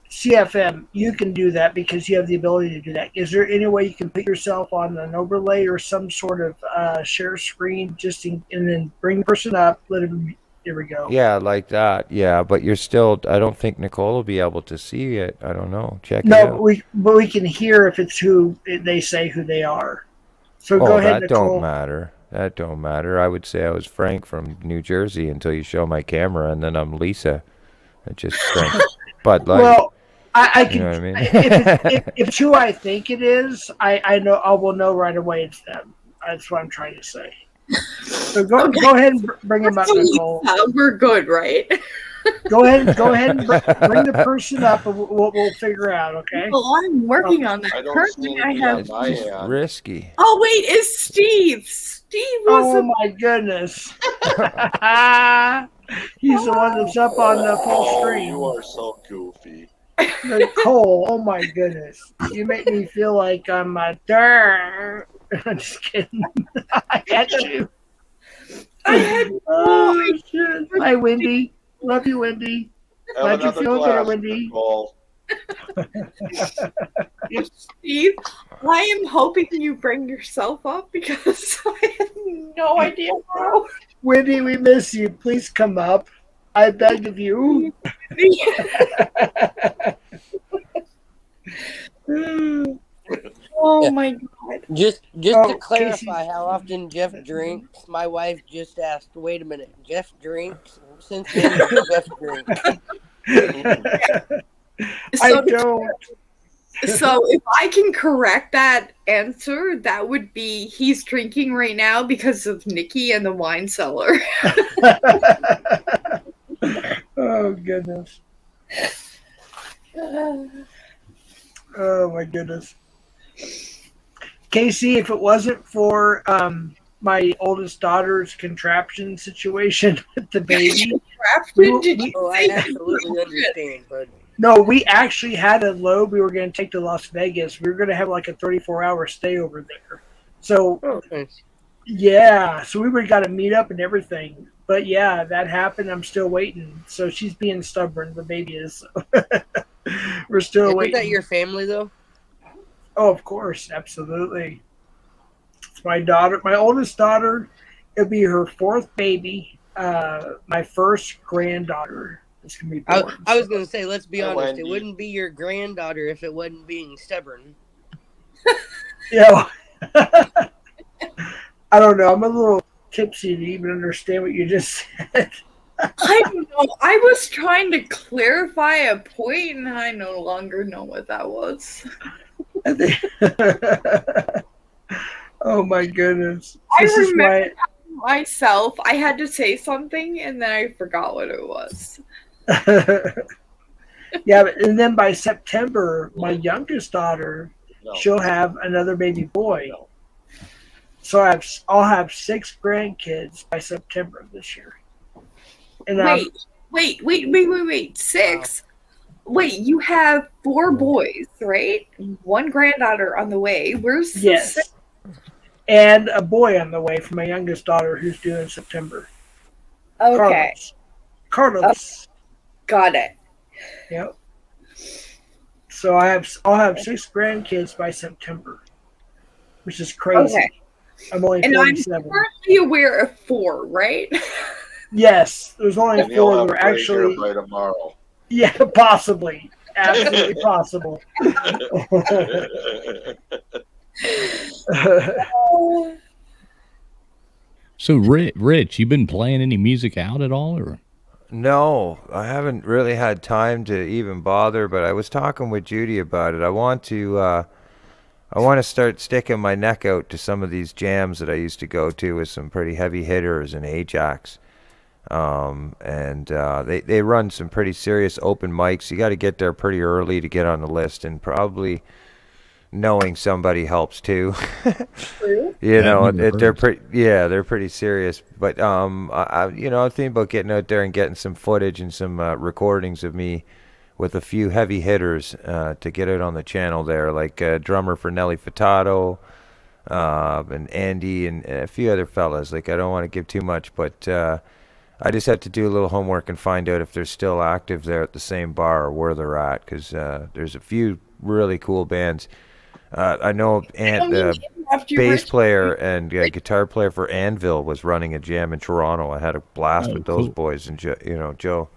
CFM, you can do that because you have the ability to do that. Is there any way you can put yourself on an overlay or some sort of share screen and then bring the person up, let him, here we go. Yeah, like that. Yeah, but you're still, I don't think Nicole will be able to see it. I don't know. Check it out. No, but we can hear if it's who they say who they are. So go ahead, that Nicole. don't matter. That don't matter. I would say I was Frank from New Jersey until you show my camera, and then I'm Lisa. I just Frank. But like, well, I can. You know what I mean? if it's who I think it is, I know I will know right away it's them. That's what I'm trying to say. So go ahead and bring him up, Nicole. We're good, right? Go ahead and bring the person up, and we'll figure out. Okay. Well, I'm working on that. I don't Currently, see I any have. on my hand. risky. Oh wait, it's Steve. Steve was. Oh my goodness. He's the one that's up on the full screen. You are so goofy. Nicole, oh my goodness. You make me feel like I'm a I'm just kidding. I had you. Oh, shit. Hi, Wendy. Love you, Wendy. Glad you're feeling better, Wendy. Steve, I am hoping you bring yourself up because I have no idea how. Wendy, we miss you. Please come up. I beg of you. Oh my god. Just to clarify how often Jeff drinks, my wife just asked, wait a minute, Jeff drinks? Since when does Jeff drink? I don't. So if I can correct that answer, that would be he's drinking right now because of Nikki and the wine cellar. Oh, goodness. Oh, my goodness. Casey, if it wasn't for my oldest daughter's contraption situation with the baby. I absolutely understand, but No, we actually had a load. We were going to take to Las Vegas. We were going to have like a 34-hour stay over there. So, yeah, so we would have got to meet up and everything. But yeah, that happened. I'm still waiting. So she's being stubborn. The baby is. We're still waiting. Isn't that your family, though? Oh, of course. Absolutely. It's my daughter, my oldest daughter. It'll be her 4th baby. My first granddaughter. It's gonna be born. I was going to say, let's be honest. Wendy. It wouldn't be your granddaughter if it wasn't being stubborn. Yeah. I don't know. I'm a little tipsy to even understand what you just said. I don't know. I was trying to clarify a point, and I no longer know what that was. Oh my goodness. I This is remember why myself. I had to say something, and then I forgot what it was. yeah, and then by September, my youngest daughter, she'll have another baby boy. So I'll have 6 grandkids by September of this year. And Wait. 6? Wait, you have 4 boys, right? 1 granddaughter on the way. Where's the yes, 6? and a boy on the way for my youngest daughter who's due in September. Okay. Carlos. Got it. Yep. So I'll have 6 grandkids by September, which is crazy. Okay. I'm only And 47. I'm currently aware of 4, right? Yes, there's only And you'll 4 have that are gray actually. hair by tomorrow. Yeah, possibly. Absolutely possible. So, Rich, you been playing any music out at all, or? No, I haven't really had time to even bother. But I was talking with Judy about it. I want to start sticking my neck out to some of these jams that I used to go to with some pretty heavy hitters and Ajax. They run some pretty serious open mics. You got to get there pretty early to get on the list, and probably knowing somebody helps too. They're pretty serious. But I'm thinking about getting out there and getting some footage and some recordings of me with a few heavy hitters to get it on the channel there, like drummer for Nelly Furtado, and Andy and a few other fellas. Like, I don't want to give too much, but I just have to do a little homework and find out if they're still active there at the same bar or where they're at, because there's a few really cool bands. I know bass player and guitar player for Anvil was running a jam in Toronto. I had a blast with those boys and Joe.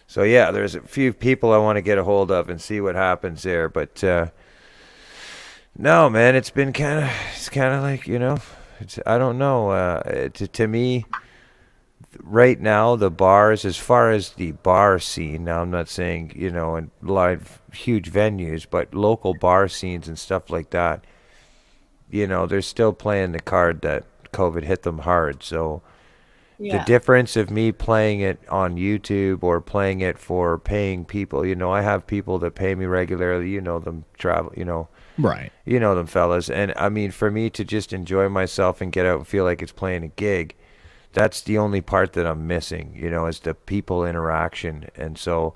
So yeah, there's a few people I want to get a hold of and see what happens there. But no, man, it's kind of like, I don't know. To me, right now, the bars, as far as the bar scene, now I'm not saying, in live huge venues, but local bar scenes and stuff like that, they're still playing the card that COVID hit them hard. So the difference of me playing it on YouTube or playing it for paying people, I have people that pay me regularly, them travel, right. Them fellas. And I mean, for me to just enjoy myself and get out and feel like it's playing a gig, that's the only part that I'm missing, is the people interaction. And so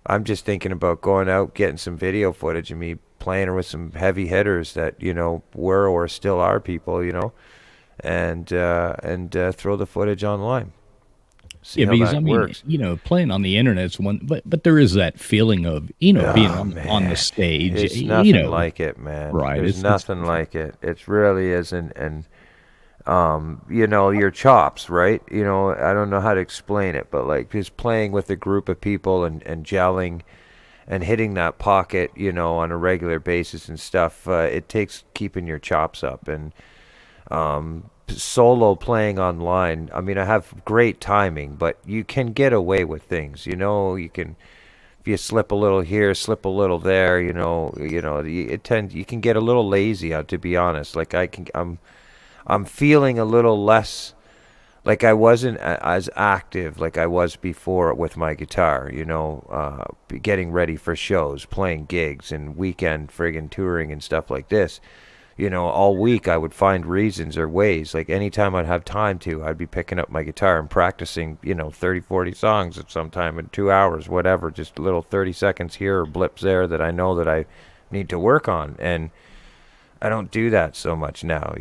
I'm just thinking about going out, getting some video footage of me playing with some heavy hitters that, were or still are people, and throw the footage online. See how because that works. playing on the internet's one, but there is that feeling of, being on the stage. It's nothing like it, man. Right. There's nothing like it. It really isn't. And your chops, right? I don't know how to explain it, but like just playing with a group of people and gelling and hitting that pocket, on a regular basis and stuff, it takes keeping your chops up. And solo playing online, I mean, I have great timing, but you can get away with things, you can, if you slip a little here, slip a little there, you can get a little lazy, to be honest. Like I'm feeling a little less like I wasn't as active like I was before with my guitar, getting ready for shows, playing gigs and weekend friggin' touring and stuff like this. All week I would find reasons or ways, like anytime I'd have time to, I'd be picking up my guitar and practicing, 30, 40 songs at some time in 2 hours, whatever, just little 30 seconds here or blips there that I know that I need to work on. And I don't do that so much now,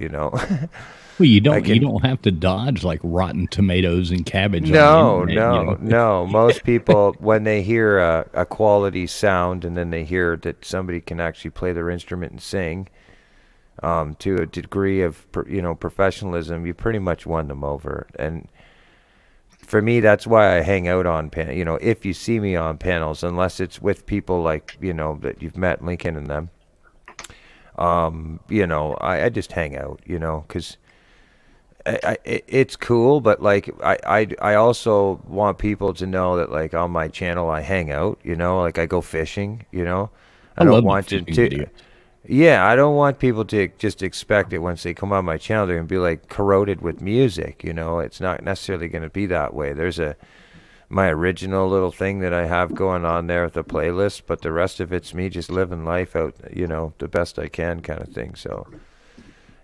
Well, you don't have to dodge like rotten tomatoes and cabbage. No. Most people, when they hear a quality sound and then they hear that somebody can actually play their instrument and sing, to a degree of professionalism, you pretty much won them over. And for me, that's why I hang out on if you see me on panels, unless it's with people like that you've met, Lincoln and them. I just hang out, because it's cool, but like I also want people to know that like on my channel I hang out, you know, like I go fishing, you know. I I don't love the want to, fishing videos. yeah, I don't want people to just expect it once they come on my channel they're gonna be like corroded with music, you know. It's not necessarily gonna be that way. There's my original little thing that I have going on there with the playlist, but the rest of it's me just living life out, you know, the best I can kind of thing. So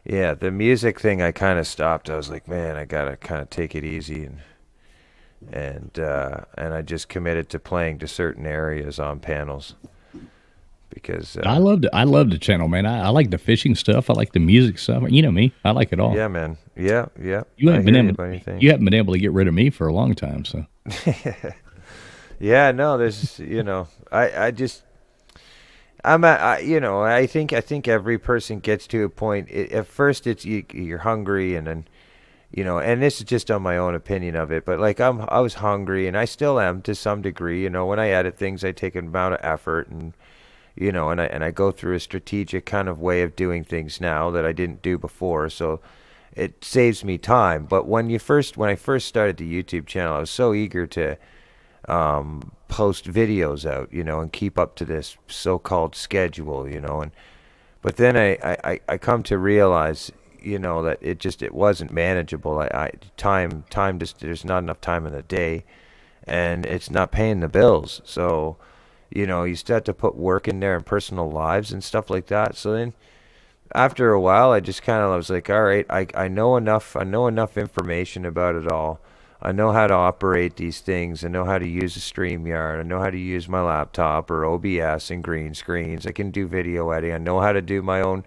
yeah, the music thing I kind of stopped. I was like, man, I gotta kind of take it easy, and I just committed to playing to certain areas on panels because I love the channel, man. I like the fishing stuff. I like the music stuff. You know me. I like it all. yeah, man, yeah. You I haven't been hear you, able buddy. Thanks. you haven't been able to get rid of me for a long time, so Yeah, no, there's, you know, I just you know, I think every person gets to a point. At first, it's you're hungry, and then, you know, and this is just on my own opinion of it, but like I was hungry, and I still am to some degree. You know, when I edit things, I take an amount of effort, and you know, and I go through a strategic kind of way of doing things now that I didn't do before, so it saves me time. But when I first started the YouTube channel, I was so eager to post videos out, you know, and keep up to this so-called schedule, you know, and but then I come to realize, you know, that it wasn't manageable. Time just there's not enough time in the day, and it's not paying the bills. So, you know, you start to put work in there and personal lives and stuff like that. So then after a while, I just kind of was like, all right, I know enough information about it all. I know how to operate these things. I know how to use a StreamYard. I know how to use my laptop or OBS and green screens. I can do video editing. I know how to do my own,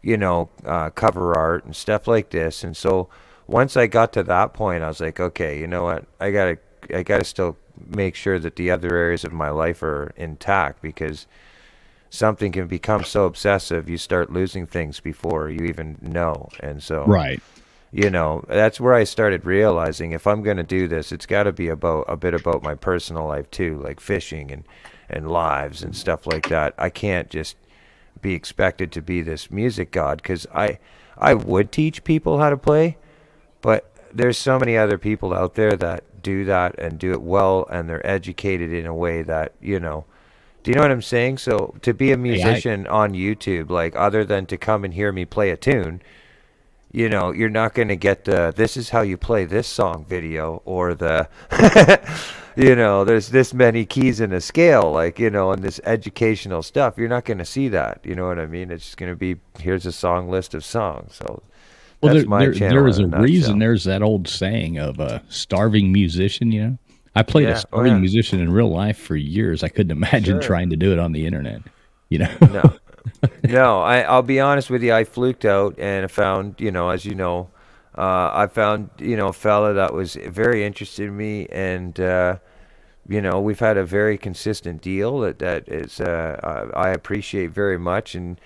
you know, cover art and stuff like this. And so once I got to that point, I was like, okay, you know what? I gotta still make sure that the other areas of my life are intact, because something can become so obsessive you start losing things before you even know. And so right. you know, that's where I started realizing if I'm going to do this, it's got to be about a bit about my personal life too, like fishing and lives and stuff like that. I can't just be expected to be this music god, because I would teach people how to play, but there's so many other people out there that do that and do it well, and they're educated in a way that, you know, do you know what I'm saying? So to be a musician on YouTube, like other than to come and hear me play a tune, you know, you're not going to get the this is how you play this song video, or the you know, there's this many keys in a scale, like, you know, and this educational stuff. You're not going to see that, you know what I mean? It's just going to be, here's a song list of songs. So well, that's my channel. there is a in nutshell. reason there's that old saying of a starving musician, you know. I played a starving musician in real life for years. I couldn't imagine trying to do it on the internet, you know. No, I'll be honest with you. I fluked out and I found, you know, as you know, I found, you know, a fella that was very interested in me, and you know, we've had a very consistent deal that is I appreciate very much. And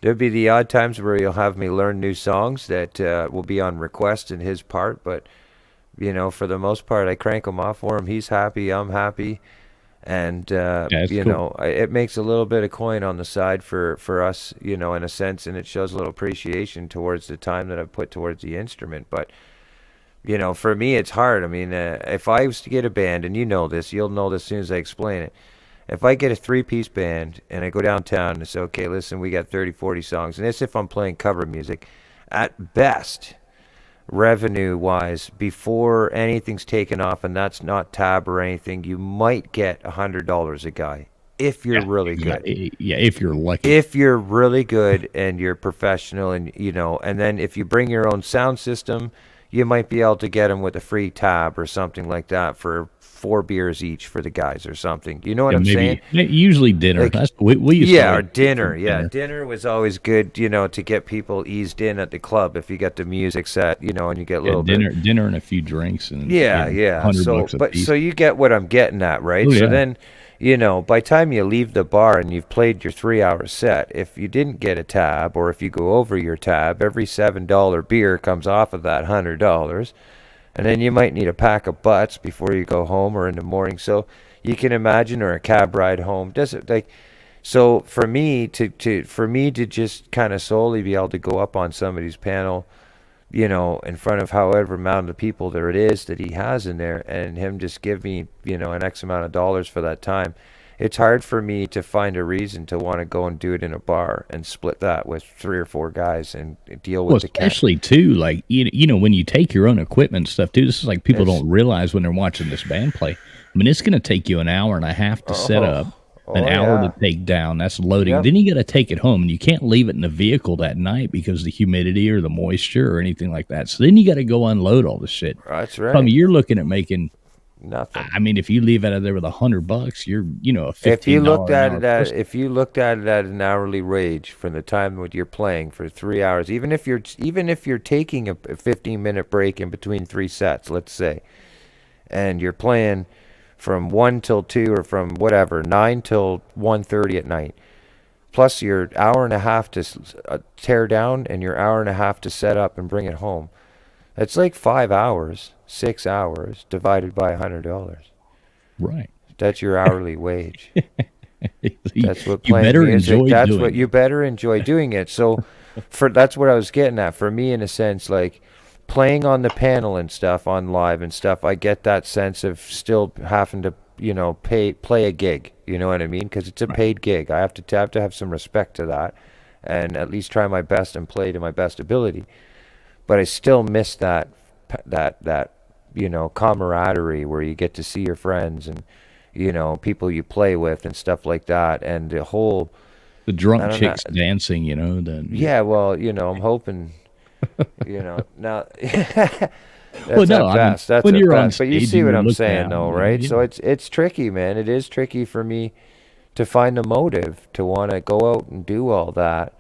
there'll be the odd times where you'll have me learn new songs that will be on request in his part, but you know, for the most part, I crank him off for him. He's happy, I'm happy. And you know, it makes a little bit of coin on the side for us, you know, in a sense, and it shows a little appreciation towards the time that I've put towards the instrument. But you know, for me, it's hard. I mean, if I was to get a band, and you know this, you'll know this as soon as I explain it. If I get a 3-piece band and I go downtown and say, okay, listen, we got 30, 40 songs, and this if I'm playing cover music, at best, revenue-wise, before anything's taken off, and that's not tab or anything, you might get $100 a guy if you're really good. Yeah, if you're lucky. If you're really good and you're professional, and you know, and then if you bring your own sound system, you might be able to get them with a free tab or something like that for 4 beers each for the guys or something. You know what I'm saying? Usually dinner. Like, That's we used yeah, to or dinner. Yeah, dinner was always good, you know, to get people eased in at the club if you got the music set, you know, and you get a little dinner and a few drinks and yeah. $100 a piece. So you get what I'm getting at, right? Oh, so yeah. then, you know, by the time you leave the bar and you've played your 3-hour set, if you didn't get a tab, or if you go over your tab, every $7 beer comes off of that $100. And then you might need a pack of butts before you go home or in the morning. So you can imagine, or a cab ride home. Does it like? So for me to just kind of solely be able to go up on somebody's panel you know, in front of however amount of people there it is that he has in there, and him just give me, you know, an X amount of dollars for that time. It's hard for me to find a reason to want to go and do it in a bar and split that with 3 or 4 guys and deal with Well, the especially too, like you know, when you take your own equipment and stuff too. This is like people It's- don't realize when they're watching this band play. I mean, it's going to take you an hour and a half to set up, an hour yeah. to take down. That's loading. Yep. Then you got to take it home, and you can't leave it in the vehicle that night because of the humidity or the moisture or anything like that. So then you got to go unload all the shit. That's I right. mean, you're looking at making Nothing. I mean, if you leave out of there with $100, you're, you know, a $15 If you looked at an it hour at person. if you looked at it at an hourly wage from the time that you're playing for 3 hours, even if you're taking a 15-minute break in between 3 sets, let's say, and you're playing from 1 till 2 or from whatever 9 till 1:30 at night, plus your hour and a half to tear down and your hour and a half to set up and bring it home. It's like 5 hours, 6 hours divided by $100. Right. That's your hourly wage. That's what You playing better music. enjoy That's doing what you it. better enjoy doing it. So, that's what I was getting at. For me, in a sense, like playing on the panel and stuff, on live and stuff, I get that sense of still having to, you know, play a gig. You know what I mean? Because it's a paid gig. I have to have some respect to that, and at least try my best and play to my best ability. But I still miss that you know, camaraderie where you get to see your friends and, you know, people you play with and stuff like that, and the whole The I drunk don't chicks know. dancing, you know. Yeah, well, you know, I'm hoping, you know, now that's Well, no, at I mean, best. That's when at you're on best. But you stage see and what you're I'm looked saying, down, though, you know, right? yeah. So it's tricky, man. It is tricky for me to find a motive to want to go out and do all that.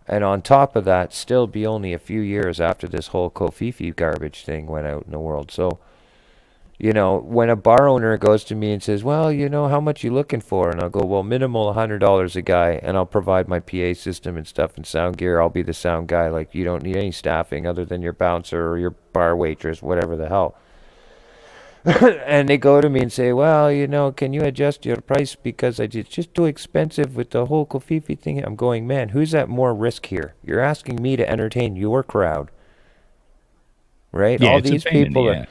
And on top of that, still be only a few years after this whole Kofifi garbage thing went out in the world. So, you know, when a bar owner goes to me and says, well, you know, how much you looking for? And I'll go, well, minimal $100 a guy, and I'll provide my PA system and stuff and sound gear. I'll be the sound guy. Like, you don't need any staffing other than your bouncer or your bar waitress, whatever the hell. And they go to me and say, well, you know, can you adjust your price because it's just too expensive with the whole Kofifi thing? I'm going, man, who's at more risk here? You're asking me to entertain your crowd, right? Yeah, All it's a these pain in the people are. ass.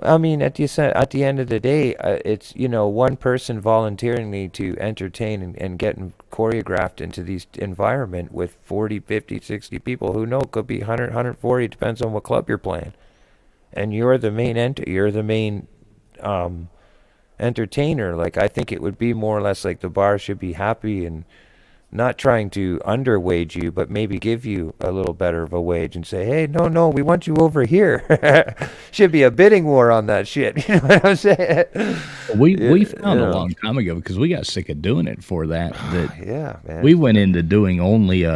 I mean, at the end of the day, it's, you know, one person volunteering to entertain and getting choreographed into these environment with 40, 50, 60 people who know it could be 100, 140, depends on what club you're playing. And you're the main entertainer. Like, I think it would be more or less like the bar should be happy and not trying to underwage you, but maybe give you a little better of a wage and say, hey, no, we want you over here. Should be a bidding war on that shit. You know what I'm saying? We found you a know. long time ago because we got sick of doing it for that. Yeah, man. We went into doing only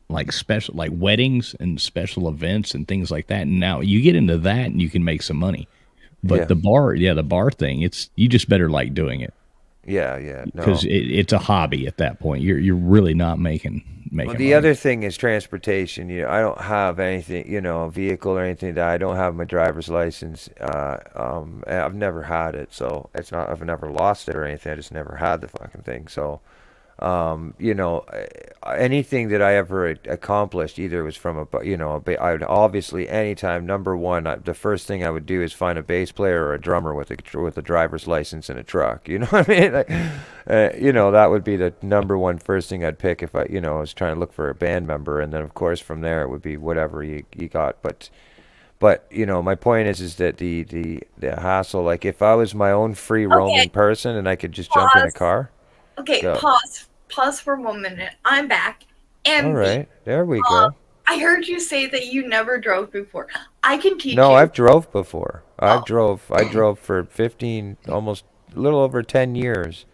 like special, like weddings and special events and things like that. And now you get into that and you can make some money. But Yeah. the bar thing, it's you just better like doing it Yeah, no. because it's a hobby at that point. You're really not making Well, the money. other thing is transportation. You know, I don't have anything, you know, a vehicle or anything that I don't have my driver's license. I've never had it, so it's not. I've never lost it or anything. I just never had the fucking thing. So, you know, anything that I ever accomplished, either was from I would obviously anytime number one, the first thing I would do is find a bass player or a drummer with a driver's license and a truck. You know what I mean? Like, you know, that would be the number one first thing I'd pick if I was trying to look for a band member, and then of course from there it would be whatever you got. But you know, my point is that the hassle. Like, if I was my own free roaming person and I could just jump in a car. Okay, Go. pause for 1 minute. I'm back. And All right, there we go. I heard you say that you never drove before. I can teach No, you. I've drove before. I drove for 15, almost a little over 10 years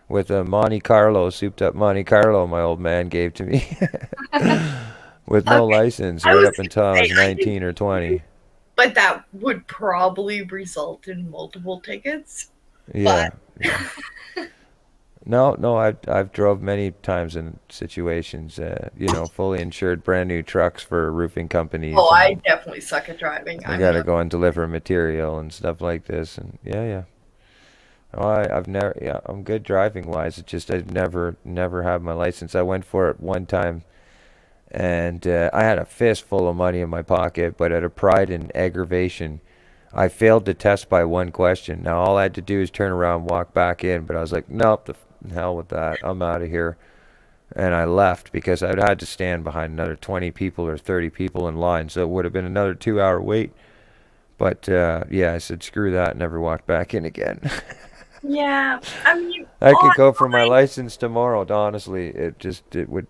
with a Monte Carlo, souped up Monte Carlo my old man gave to me with no license right up until I was 19 or 20. But that would probably result in multiple tickets. Yeah. No, I've drove many times in situations, you know, fully insured brand new trucks for roofing companies. Oh, I and definitely suck at driving. I gotta go and deliver material and stuff like this, and yeah. Oh, I've never, yeah, I'm good driving wise. It's just I've never had my license. I went for it one time, and I had a fistful of money in my pocket, but out of pride and aggravation, I failed the test by one question. Now all I had to do is turn around and walk back in, but I was like, nope, hell with that. I'm out of here. And I left because I'd had to stand behind another 20 people or 30 people in line, so it would have been another 2-hour wait. But yeah, I said, screw that, never walked back in again. Yeah, I mean, I could go for my license tomorrow, honestly. It would,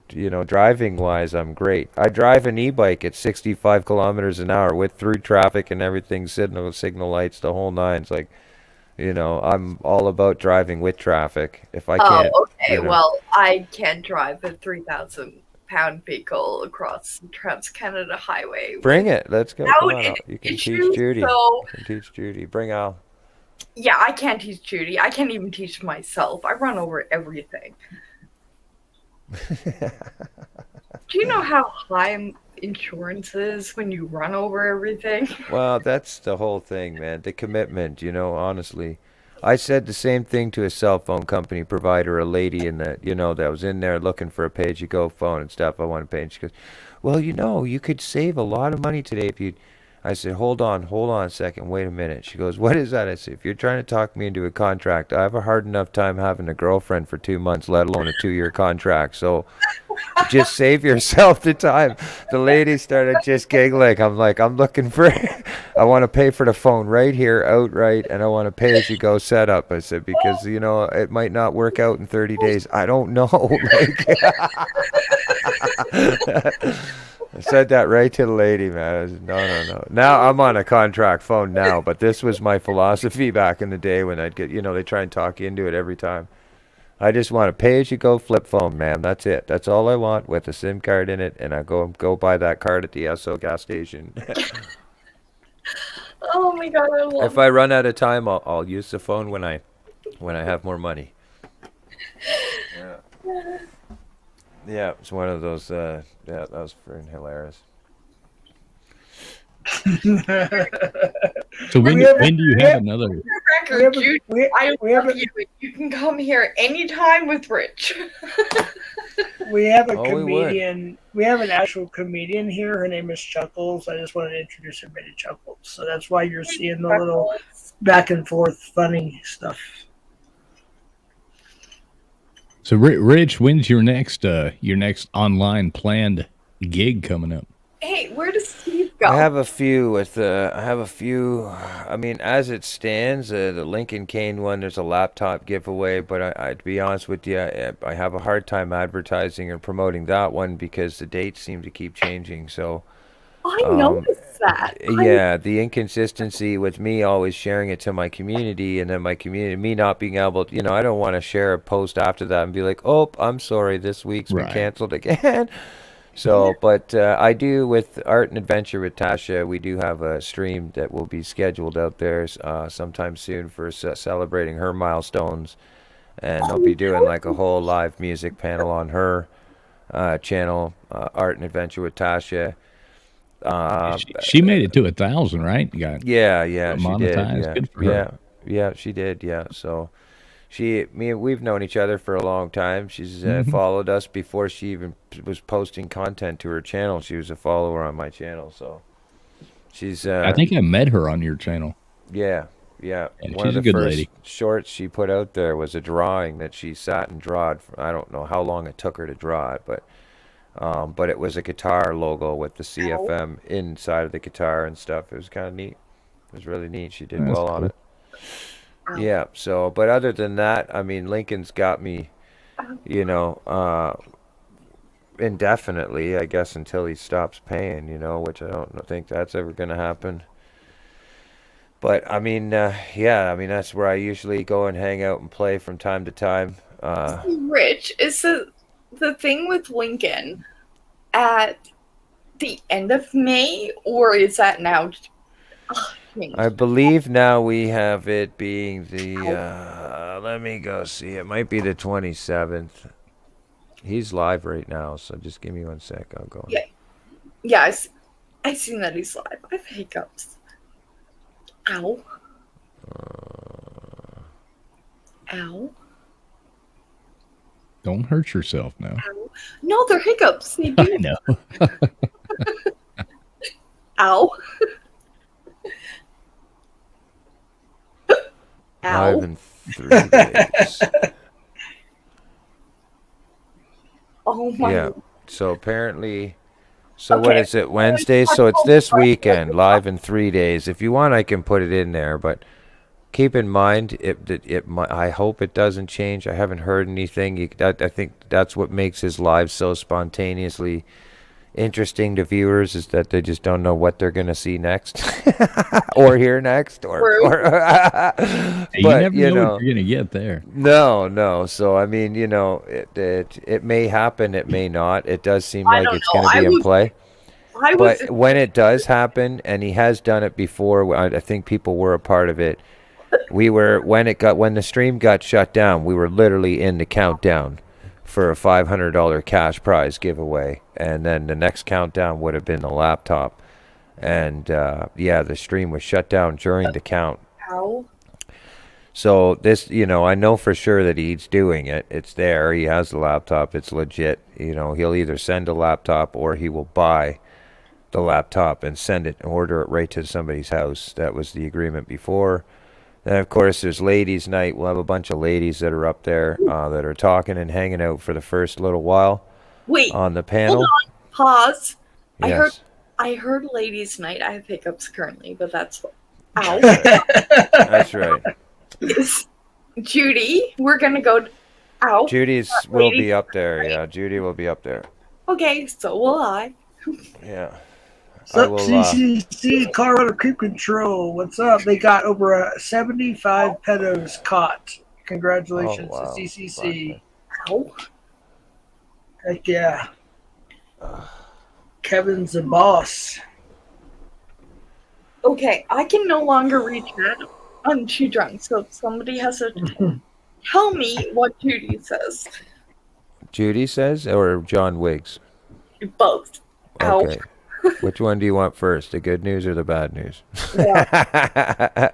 driving wise, I'm great. I drive an e-bike at 65 kilometers an hour with through traffic and everything, signal lights, the whole nine. It's like, I'm all about driving with traffic. If I can't, okay. Well, I can't drive a 3,000-pound vehicle across the Trans-Canada Highway. Bring it. Let's go. Come on. You can teach Judy. So, you can teach Judy. Bring Al. Yeah, I can't teach Judy. I can't even teach myself. I run over everything. Do you know how high insurance is when you run over everything? Well, that's the whole thing, man. The commitment, honestly. I said the same thing to a cell phone company provider, a lady that was in there looking for a pay-as-you-go phone and stuff. I want to pay. And she goes, well, you could save a lot of money today if you. I said, hold on a second, wait a minute. She goes, what is that? I said, if you're trying to talk me into a contract, I have a hard enough time having a girlfriend for 2 months, let alone a 2-year contract. So just save yourself the time. The lady started just giggling. I'm like, I'm looking for, I want to pay for the phone right here, outright, and I want to pay as you go setup. I said, because, it might not work out in 30 days. I don't know. I said that right to the lady, man. I said, no. Now I'm on a contract phone now, but this was my philosophy back in the day when I'd get, they try and talk you into it every time. I just want a pay-as-you-go flip phone, man. That's it. That's all I want with a SIM card in it, and I go buy that card at the Esso gas station. Oh my god, I love If I run out of time, I'll use the phone when I have more money. Yeah. Yeah, it's one of those. Yeah, that was freaking hilarious. So when do you have another? Judy, I love you. You can come here anytime with Rich. We have a comedian. We have an actual comedian here. Her name is Chuckles. I just wanted to introduce everybody to Chuckles. So that's why you're seeing the little back and forth funny stuff. So, Rich, when's your next online planned gig coming up? Hey, where does Steve go? I have a few. I mean, as it stands, the Lincoln Kane one, there's a laptop giveaway. But I to be honest with you, I have a hard time advertising and promoting that one because the dates seem to keep changing. So. I noticed that. Yeah, the inconsistency with me always sharing it to my community, and then my community, me not being able to, I don't want to share a post after that and be like, oh, I'm sorry, this week's been canceled again. So, but I do with Art and Adventure with Tasha, we do have a stream that will be scheduled out there sometime soon for celebrating her milestones, and I'll be doing like a whole live music panel on her channel, Art and Adventure with Tasha. She made it to 1,000, right? Yeah, she did. Yeah. Good for her. Yeah, she did. Yeah, so we've known each other for a long time. She's followed us before she even was posting content to her channel. She was a follower on my channel, so she's. I think I met her on your channel. Yeah. One she's of the a good first lady. shorts she put out there was a drawing that she sat and drawed. I don't know how long it took her to draw it, but it was a guitar logo with the CFM inside of the guitar and stuff. It was kind of neat. It was really neat. She did well on it. Yeah. So, but other than that, I mean, Lincoln's got me, indefinitely, I guess, until he stops paying, which I don't think that's ever going to happen. But I mean, that's where I usually go and hang out and play from time to time. Rich, is the thing with Lincoln at the end of May, or is that now? I believe now we have it being the, let me go see, it might be the 27th. He's live right now, so just give me 1 sec, I'll go. Yeah, I seen that he's live. I have hiccups. Ow. Ow. Don't hurt yourself now. No, they're hiccups. They do. I know. Ow. Ow. Live in 3 days. Oh my. Yeah. So apparently, so what Okay. is it? Wednesday. So it's this weekend. Live in 3 days. If you want, I can put it in there. But keep in mind, I hope it doesn't change. I haven't heard anything. I think that's what makes his live so spontaneously interesting to viewers, is that they just don't know what they're gonna see next or hear next, or you but never know what you're gonna get there. No. So I mean, it may happen, it may not. It does seem like it's going to be in play. But when it does happen, and he has done it before, I think people were a part of it. When the stream got shut down, we were literally in the countdown for a $500 cash prize giveaway, and then the next countdown would have been the laptop. And the stream was shut down during the count. How? So this, I know for sure that he's doing it. It's there. He has the laptop. It's legit. He'll either send a laptop or he will buy the laptop and send it and order it right to somebody's house. That was the agreement before. Then, of course, there's ladies' night. We'll have a bunch of ladies that are up there that are talking and hanging out for the first little while. Wait. On the panel. Hold on. Pause. Yes. I heard ladies' night. I have hiccups currently, but that's. Ow. That's right. Judy, we're gonna go. Ow. Judy will be up there. Yeah, Judy will be up there. Okay, so will I. Yeah. What's up, CCC Colorado Creep Control? What's up? They got over 75 pedos caught. Congratulations to CCC. Ow. Heck yeah. Kevin's the boss. Okay, I can no longer reach that. I'm too drunk, so somebody has to tell me what Judy says. Judy says, or John Wiggs? Both. Okay. Which one do you want first, the good news or the bad news? Yeah.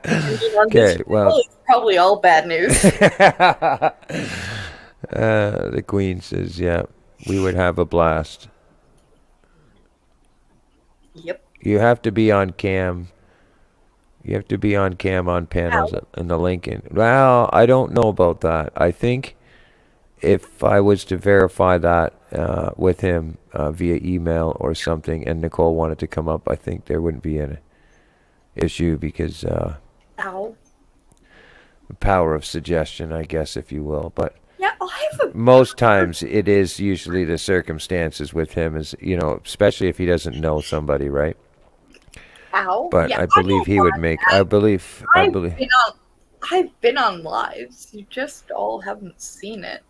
Okay, well. It's probably all bad news. The Queen says, yeah, we would have a blast. Yep. You have to be on cam. You have to be on cam on panels in the Lincoln. Well, I don't know about that. I think if I was to verify that with him via email or something, and Nicole wanted to come up, I think there wouldn't be an issue because the power of suggestion, I guess, if you will. But yeah, most times it is usually the circumstances with him, is especially if he doesn't know somebody, right? But yeah, I believe he would make. I've been on lives. You just all haven't seen it.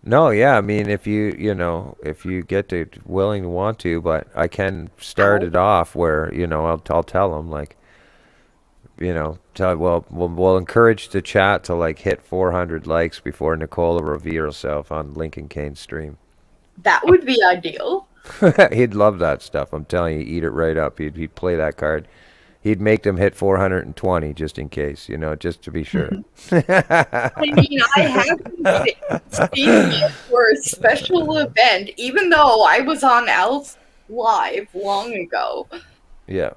No, yeah, I mean, if you get to willing to want to, but I can start it off where I'll tell him we'll encourage the chat to hit 400 likes before Nicole will reveal herself on Lincoln Kane's stream. That would be ideal. He'd love that stuff. I'm telling you, eat it right up. He'd play that card. He'd make them hit 420 just in case, just to be sure. I mean, I haven't seen it for a special event, even though I was on Al's live long ago. Yeah.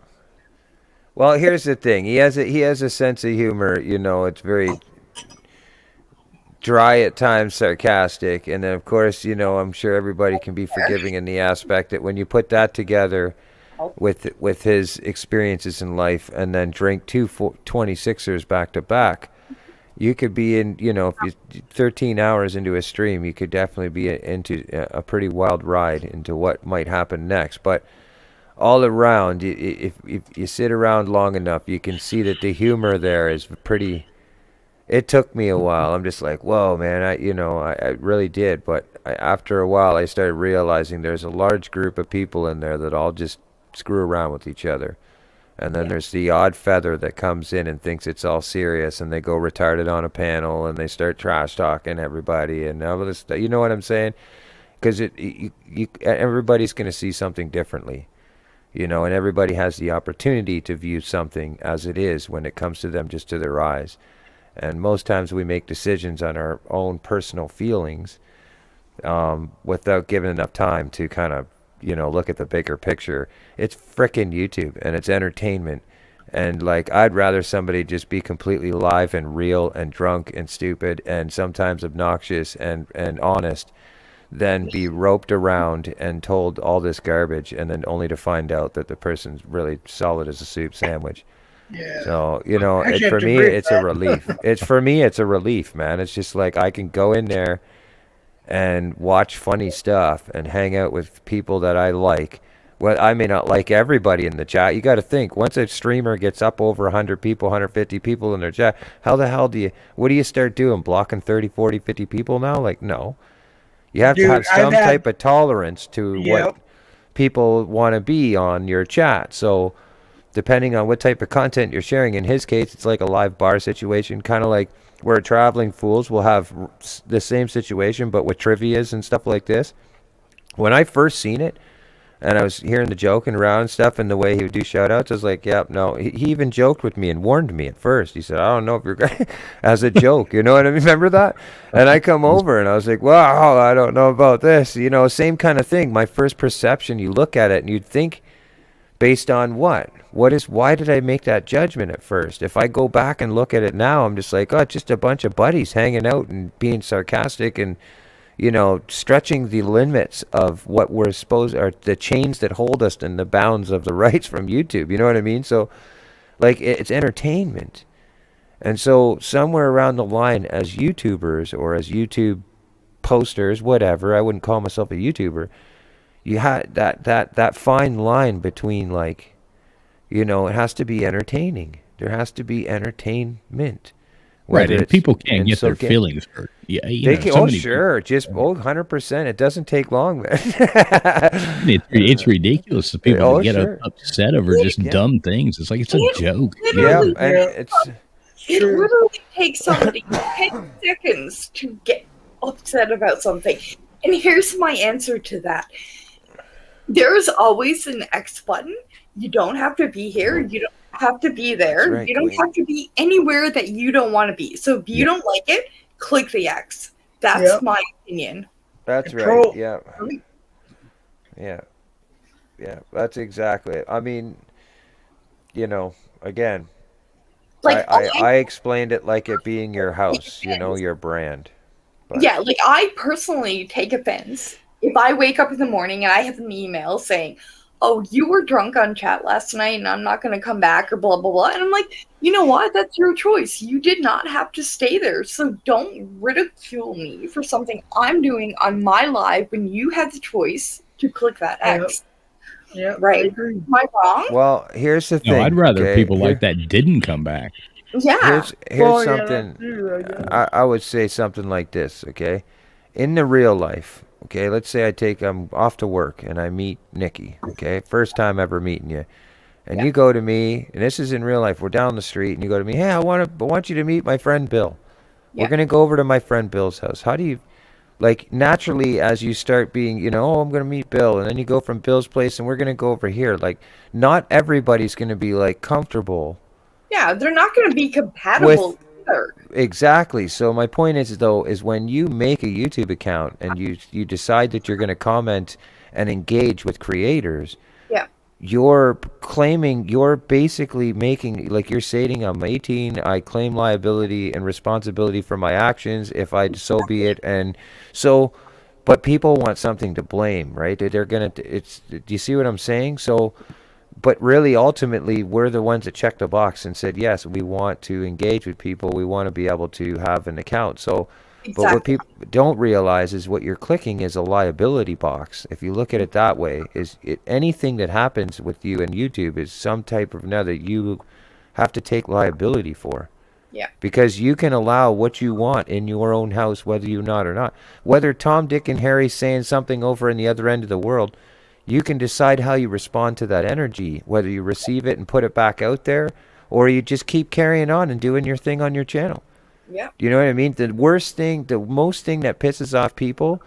Well, here's the thing. He has a sense of humor. It's very dry at times, sarcastic, and then of course, I'm sure everybody can be forgiving in the aspect that when you put that together with his experiences in life, and then drink 26ers back to back, you could be in, if you 13 hours into a stream, you could definitely be into a pretty wild ride into what might happen next. But all around, if you sit around long enough, you can see that the humor there is pretty. It took me a while. I'm just like, whoa, man, I really did. But after a while, I started realizing there's a large group of people in there that all just screw around with each other. And then there's the odd feather that comes in and thinks it's all serious, and they go retarded on a panel, and they start trash talking everybody, and all this. You know what I'm saying? Because everybody's going to see something differently, and everybody has the opportunity to view something as it is when it comes to them, just to their eyes. And most times we make decisions on our own personal feelings without giving enough time to kind of, look at the bigger picture. It's frickin' YouTube and it's entertainment. And like, I'd rather somebody just be completely live and real and drunk and stupid and sometimes obnoxious and honest than be roped around and told all this garbage and then only to find out that the person's really solid as a soup sandwich. Yeah. So, Actually, I have for to me, agree with it's a that. relief. It's a relief, man. It's just like I can go in there and watch funny stuff and hang out with people that I like. Well, I may not like everybody in the chat. You got to think, once a streamer gets up over 100 people, 150 people in their chat, what do you start doing? Blocking 30, 40, 50 people now? Like, no. You have to have some type of tolerance to what people want to be on your chat. So depending on what type of content you're sharing, in his case, it's like a live bar situation, kind of like where Traveling Fools will have the same situation, but with trivias and stuff like this. When I first seen it, and I was hearing the joking around and stuff and the way he would do shout-outs, I was like, yep, no. He even joked with me and warned me at first. He said, I don't know if you're going as a joke. You know what I mean? Remember that? And I come over and I was like, wow, I don't know about this. Same kind of thing. My first perception, you look at it and you'd think, based on what? Why did I make that judgment at first? If I go back and look at it now, I'm just like, oh, it's just a bunch of buddies hanging out and being sarcastic and, stretching the limits of what we're supposed, or the chains that hold us in the bounds of the rights from YouTube. You know what I mean? So, like, it's entertainment. And so somewhere around the line, as YouTubers or as YouTube posters, whatever, I wouldn't call myself a YouTuber, you had that fine line between, like, it has to be entertaining. There has to be entertainment. Right, and people can't get their feelings hurt. Yeah, they can. Sure, just 100%. It doesn't take long, man. It's ridiculous to people to get upset over just dumb things. It's like it's a joke. Yeah, and it literally takes somebody 10 seconds to get upset about something. And here's my answer to that. There's always an X button. You don't have to be here. You don't have to be there. Right, you don't have to be anywhere that you don't want to be. So if you don't like it, click the X. That's my opinion. That's right. Yeah. Yeah. Yeah. That's exactly it. I mean, again, like I explained it like it being your house, your brand. But. Yeah, like I personally take offense if I wake up in the morning and I have an email saying, oh, you were drunk on chat last night and I'm not going to come back or blah, blah, blah. And I'm like, you know what? That's your choice. You did not have to stay there. So don't ridicule me for something I'm doing on my live when you had the choice to click that X. Yeah, right. Am I wrong? Well, here's the thing. No, I'd rather people like that didn't come back. Yeah. Here's something. I would say something like this, okay? In the real life, okay, let's say I'm off to work and I meet Nikki, okay? First time ever meeting you. And you go to me, and this is in real life, we're down the street, and you go to me, hey, I want you to meet my friend Bill. We're going to go over to my friend Bill's house. How do you, like, naturally, as you start being, I'm going to meet Bill, and then you go from Bill's place, and we're going to go over here. Like, not everybody's going to be, like, comfortable. Yeah, they're not going to be compatible either. Exactly. So my point is, though, is when you make a YouTube account and you decide that you're going to comment and engage with creators, you're basically making, like you're stating, I'm 18, I claim liability and responsibility for my actions if I so be it. And so, but people want something to blame, right? They're going to, do you see what I'm saying? So, but really, ultimately, we're the ones that checked the box and said, yes, we want to engage with people. We want to be able to have an account. So, but what people don't realize is what you're clicking is a liability box. If you look at it that way, anything that happens with you and YouTube is some type of another you have to take liability for. Yeah. Because you can allow what you want in your own house, whether you're not or not. Whether Tom, Dick, and Harry's saying something over in the other end of the world, you can decide how you respond to that energy, whether you receive it and put it back out there, or you just keep carrying on and doing your thing on your channel. Yeah. You know what I mean? The most thing that pisses off people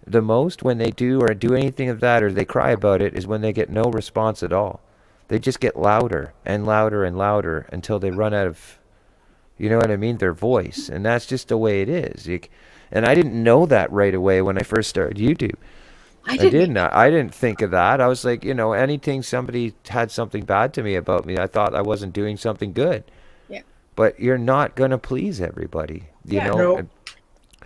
the most when they do anything of that or they cry about it is when they get no response at all. They just get louder and louder and louder until they run out of You know what I mean? Their voice, and that's just the way it is. And I didn't know that right away when I first started YouTube. I didn't think of that. I was like, anything somebody had something bad to me about me, I thought I wasn't doing something good. Yeah. But you're not gonna please everybody. You know. No.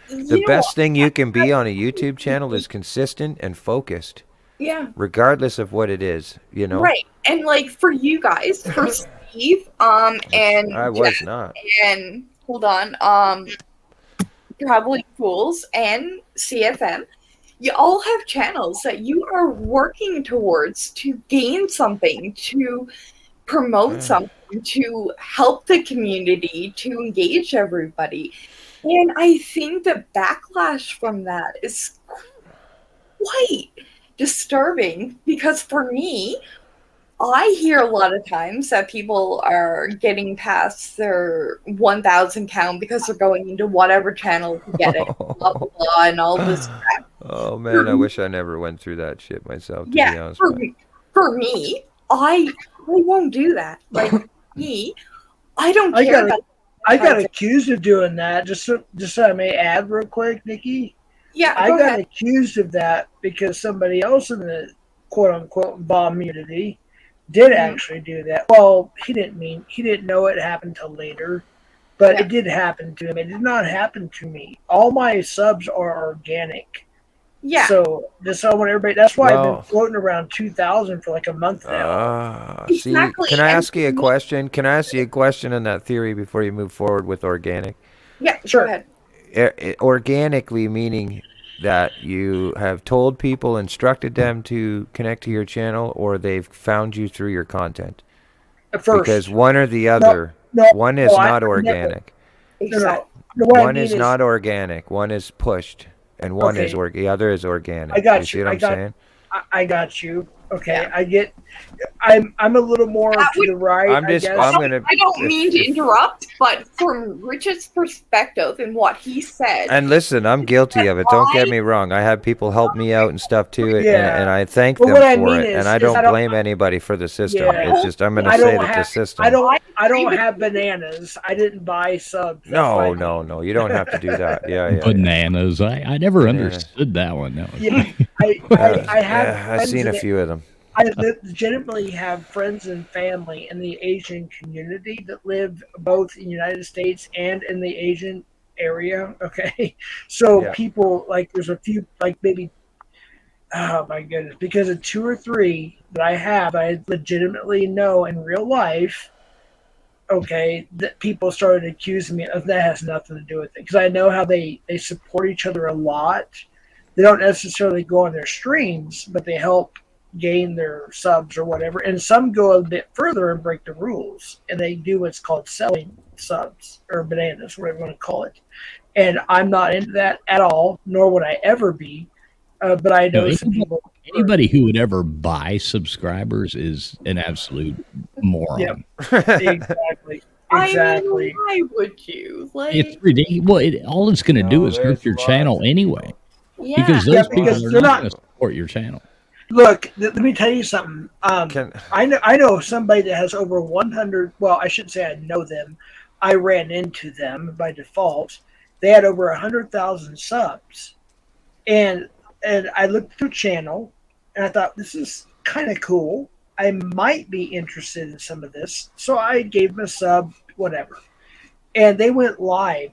The best thing you can be on a YouTube channel is consistent and focused. Yeah. Regardless of what it is, Right. And like for you guys, for Steve, and I was Jeff, not. and hold on, Traveling Fools and CFM, you all have channels that you are working towards to gain something, to promote something, to help the community, to engage everybody. And I think the backlash from that is quite disturbing because for me, I hear a lot of times that people are getting past their 1,000 count because they're going into whatever channel to get it, blah, blah, blah, and all this crap. Oh, man, I wish I never went through that shit myself, to be honest. For me, I won't do that. Like, me, I don't care about I got accused of doing that. Just so I may add real quick, Nikki. Yeah, I got accused of that because somebody else in the quote unquote bomb community did actually do that. Well, he didn't know it happened till later, but it did happen to him. It did not happen to me. All my subs are organic. Yeah. So just so I want everybody. That's why I've been floating around 2,000 for like a month now. Exactly. See, can I ask you a question? Can I ask you a question on that theory before you move forward with organic? Yeah, sure. Go ahead. Organically meaning that you have told people, instructed them to connect to your channel, or they've found you through your content? At first. Because one or the other. One is not organic. Exactly. One is not organic. One is pushed. And one is the other is organic. I got you. See what I'm saying? I got you. Okay, I'm a little more to the right. I don't mean to interrupt, but from Rich's perspective and what he said. And listen, I'm guilty of it. Don't get me wrong. I have people help me out and stuff too, and I thank them for it. And I don't blame anybody for the system. It's just I'm going to say that the system. I don't have bananas. I didn't buy subs. No. You don't have to do that. Yeah. Bananas. I never understood that one. No. Yeah, I have. I've seen a few of them. I legitimately have friends and family in the Asian community that live both in the United States and in the Asian area. Okay. So people, like, there's a few, like maybe, oh my goodness, because of 2 or 3 that I legitimately know in real life, okay, that people started accusing me of that. Has nothing to do with it. Because I know how they support each other a lot. They don't necessarily go on their streams, but they help gain their subs or whatever, and some go a bit further and break the rules, and they do what's called selling subs or bananas, whatever you want to call it. And I'm not into that at all, nor would I ever be. But I know some people. Anybody who would ever buy subscribers is an absolute moron. Yep. Exactly. I mean, why would you? Like, it's ridiculous. Well, all it's going to do is hurt your channel anyway. Yeah. Because those people are not going to support your channel. Look, let me tell you something. I know somebody that has over 100. Well, I shouldn't say I know them. I ran into them by default. They had over 100,000 subs, and I looked at their channel, and I thought, this is kind of cool. I might be interested in some of this, so I gave them a sub, whatever. And they went live.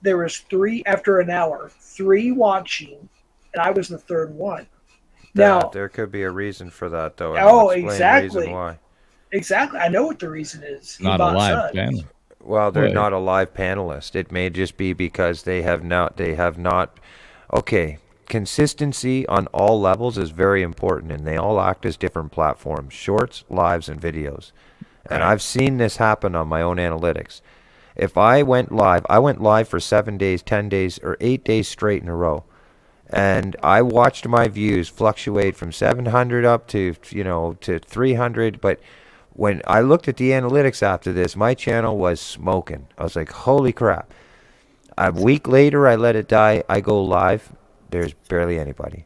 There was 3 after an hour, 3 watching, and I was the 3rd one. Now, there could be a reason for that, though. Exactly. Reason why. Exactly. I know what the reason is. Not a live channel. Well, they're not a live panelist. It may just be because they have not. Okay, consistency on all levels is very important, and they all act as different platforms: shorts, lives, and videos. And I've seen this happen on my own analytics. If I went live for 7 days, 10 days, or 8 days straight in a row. And I watched my views fluctuate from 700 up to 300. But when I looked at the analytics after this, my channel was smoking. I was like, holy crap. A week later, I let it die. I go live. There's barely anybody.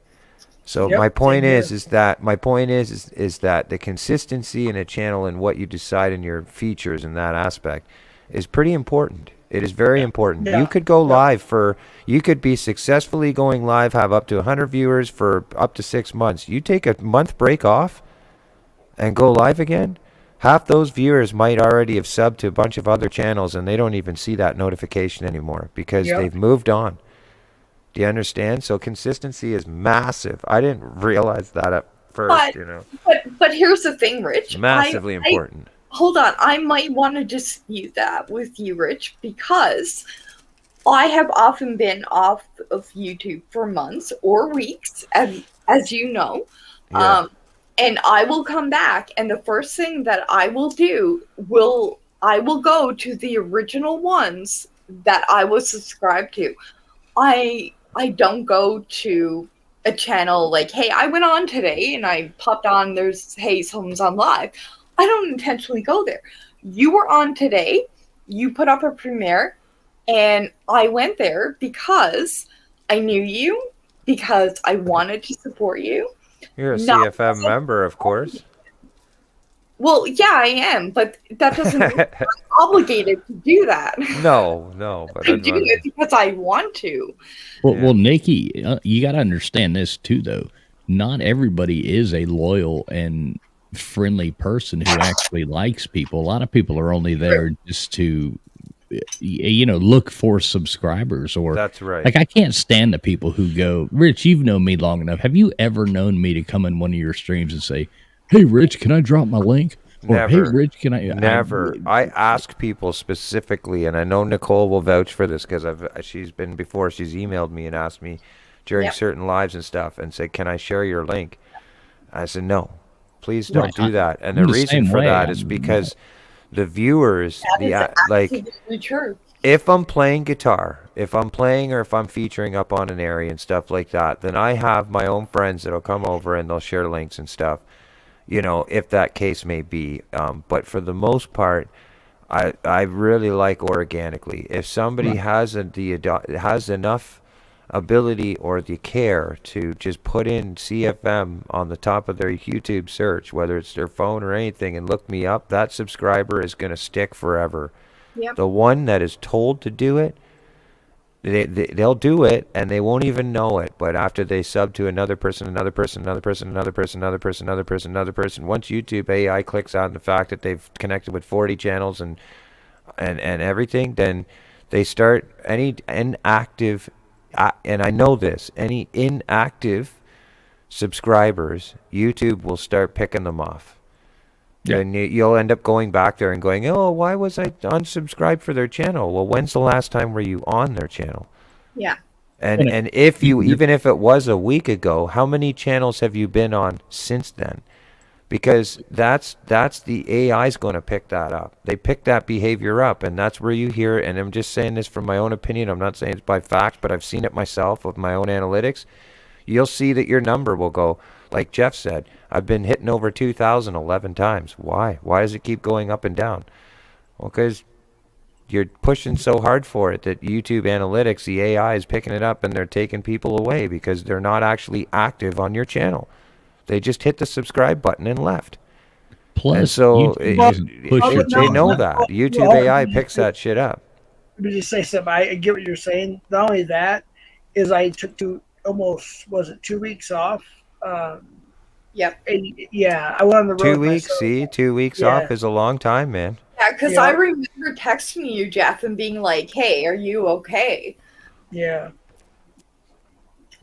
So my point is that the consistency in a channel and what you decide in your features in that aspect is pretty important. It is very important. Yeah. You could go live you could be successfully going live, have up to 100 viewers for up to 6 months. You take a month break off and go live again, half those viewers might already have subbed to a bunch of other channels and they don't even see that notification anymore because they've moved on. Do you understand? So consistency is massive. I didn't realize that at first, But here's the thing, Rich. Massively important. Hold on, I might want to dispute that with you, Rich, because I have often been off of YouTube for months or weeks, as you know. Yeah. And I will come back, and the first thing that I will do I will go to the original ones that I was subscribed to. I don't go to a channel like, hey, I went on today and I popped on, hey, someone's on live. I don't intentionally go there. You were on today, you put up a premiere, and I went there because I knew you, because I wanted to support you. You're a CFM member, of course. Well, yeah, I am, but that doesn't mean I'm obligated to do that. No, but I do it because I want to. Well, Nikki, you got to understand this too, though. Not everybody is a loyal and friendly person who actually likes people. A lot of people are only there just to, look for subscribers. Or that's right. Like, I can't stand the people who go, Rich, you've known me long enough. Have you ever known me to come in one of your streams and say, hey, Rich, can I drop my link? Or, Never. Hey, Rich, can I? Never. I ask people specifically, and I know Nicole will vouch for this because she's been before. She's emailed me and asked me during certain lives and stuff and said, can I share your link? I said, no, please don't do that. And the reason for that is because the viewers, if I'm playing guitar, if I'm playing or if I'm featuring up on an area and stuff like that, then I have my own friends that'll come over and they'll share links and stuff. If that case may be. But for the most part, I really like organically. If somebody has enough ability or the care to just put in CFM on the top of their YouTube search, whether it's their phone or anything, and look me up, that subscriber is going to stick forever. Yep. The one that is told to do it, they'll do it and they won't even know it. But after they sub to another person, once YouTube AI clicks on the fact that they've connected with 40 channels and everything, then they start any inactive, and I know this, any inactive subscribers, YouTube will start picking them off. Yeah. And you'll end up going back there and going, oh, why was I unsubscribed for their channel? Well, when's the last time were you on their channel? Yeah. And if you, even if it was a week ago, how many channels have you been on since then? Because that's the AI's going to pick that up. They pick that behavior up, and that's where you hear, and I'm just saying this from my own opinion. I'm not saying it's by fact, but I've seen it myself with my own analytics. You'll see that your number will go, like Jeff said, I've been hitting over 2,000 11 times. Why? Why does it keep going up and down? Well, because you're pushing so hard for it that YouTube analytics, the AI is picking it up and they're taking people away because they're not actually active on your channel. They just hit the subscribe button and left. Plus, and so they know that. YouTube AI picks that shit up. Let me just say something. I get what you're saying. Not only that, is I took almost, 2 weeks off? Yep. I went on the road. 2 weeks, myself. 2 weeks off is a long time, man. Yeah, because I remember texting you, Jeff, and being like, hey, are you okay? Yeah.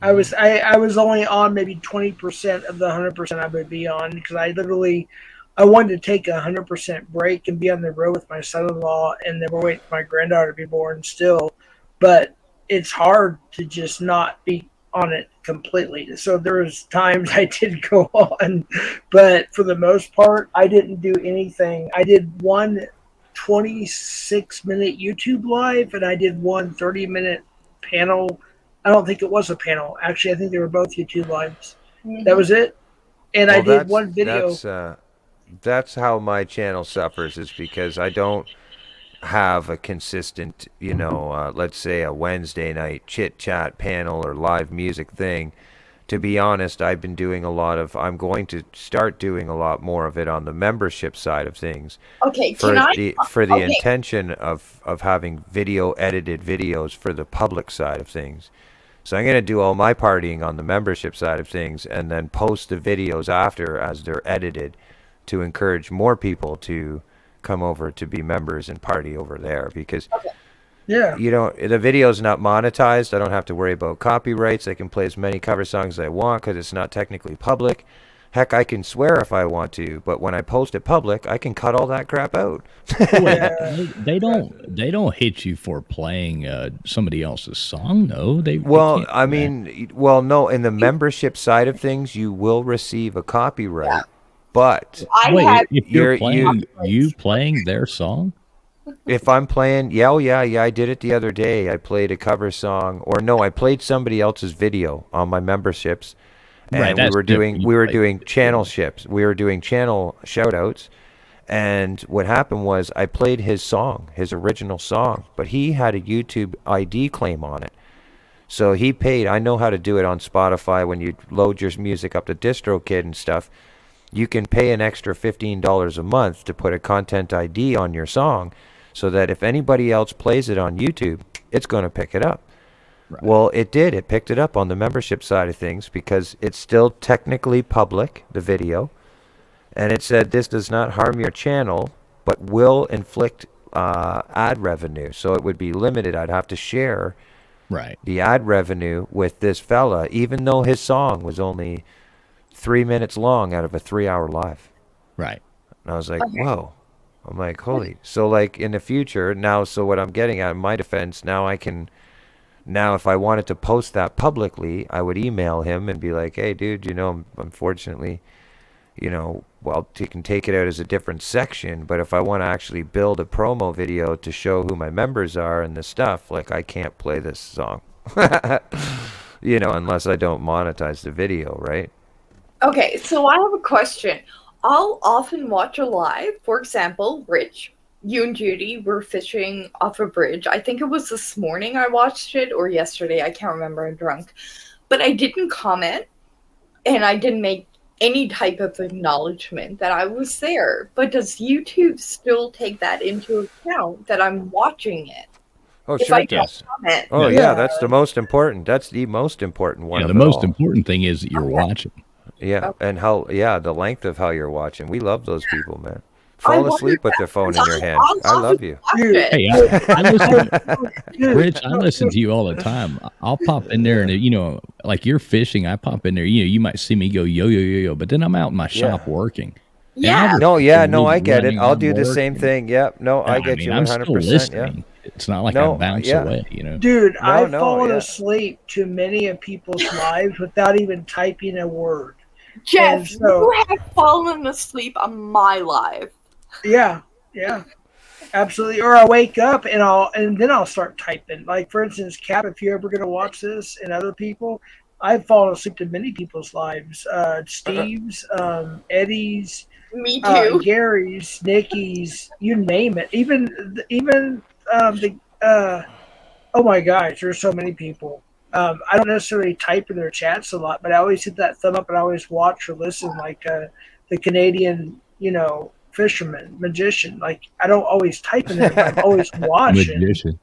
I was only on maybe 20% of the 100% I would be on because I wanted to take a 100% break and be on the road with my son-in-law, and then we're waiting for my granddaughter to be born still. But it's hard to just not be on it completely. So there was times I did go on, but for the most part, I didn't do anything. I did one 26-minute YouTube live, and I did one 30-minute panel. I don't think it was a panel. Actually, I think they were both YouTube lives. Mm-hmm. That was it. And I did one video. That's how my channel suffers, is because I don't have a consistent, let's say a Wednesday night chit chat panel or live music thing to be honest, I'm going to start doing a lot more of it on the membership side of things. Okay, For can I? the Okay. intention of having edited videos for the public side of things. So I'm going to do all my partying on the membership side of things and then post the videos after as they're edited to encourage more people to come over to be members and party over there, because Yeah. the video's not monetized. I don't have to worry about copyrights. I can play as many cover songs as I want because it's not technically public. Heck, I can swear if I want to, but when I post it public, I can cut all that crap out. They don't hit you for playing somebody else's song, though. Well, I mean, no. In the membership side of things, you will receive a copyright, but if you're playing you playing their song. If I'm playing, yeah, I did it the other day. I played a cover song, or no, I played somebody else's video on my memberships, and we were doing channel ships. We were doing channel shout-outs, and what happened was I played his song, his original song, but he had a YouTube ID claim on it. So he paid. I know how to do it on Spotify when you load your music up to DistroKid and stuff. You can pay an extra $15 a month to put a content ID on your song so that if anybody else plays it on YouTube, it's going to pick it up. Right. Well, it did. It picked it up on the membership side of things because it's still technically public, the video. And it said this does not harm your channel, but will inflict ad revenue. So it would be limited. I'd have to share the ad revenue with this fella, even though his song was only 3 minutes long out of a 3-hour live. Right. And I was like, whoa. I'm like, holy. So like in the future now, so what I'm getting at in my defense, now if I wanted to post that publicly, I would email him and be like, hey dude, unfortunately, well, you can take it out as a different section, but if I want to actually build a promo video to show who my members are and the stuff, like I can't play this song. Unless I don't monetize the video, right? Okay, so I have a question. I'll often watch a live. For example, Rich, you and Judy were fishing off a bridge. I think it was this morning I watched it, or yesterday. I can't remember. I'm drunk. But I didn't comment, and I didn't make any type of acknowledgement that I was there. But does YouTube still take that into account that I'm watching it? Oh, sure it does. Oh, yeah, that's the most important. That's the most important one. Yeah, the most important thing is that you're watching. Yeah, and the length of how you're watching. We love those people, man. Fall asleep with their phone in your hand. I love you. Hey, I listen, Rich, I listen to you all the time. I'll pop in there and, like you're fishing, I pop in there, you might see me go yo, yo, yo, yo, but then I'm out in my shop working. Yeah. No, I get it. I'll do the same thing. Yep. No, I get you 100%. Yeah. It's not like I bounce away, Dude, I've fallen asleep to many of people's lives without even typing a word. Jeff, you have fallen asleep on my live. Yeah, absolutely. Or I wake up and then I'll start typing. Like for instance, Cap, if you're ever gonna watch this, and other people, I've fallen asleep to many people's lives. Steve's, Eddie's, me too. Gary's, Nikki's, you name it. Even oh my gosh, there's so many people. I don't necessarily type in their chats a lot, but I always hit that thumb up and I always watch or listen, like the Canadian, fisherman, magician. Like I don't always type in there, but I'm always watching. Magician.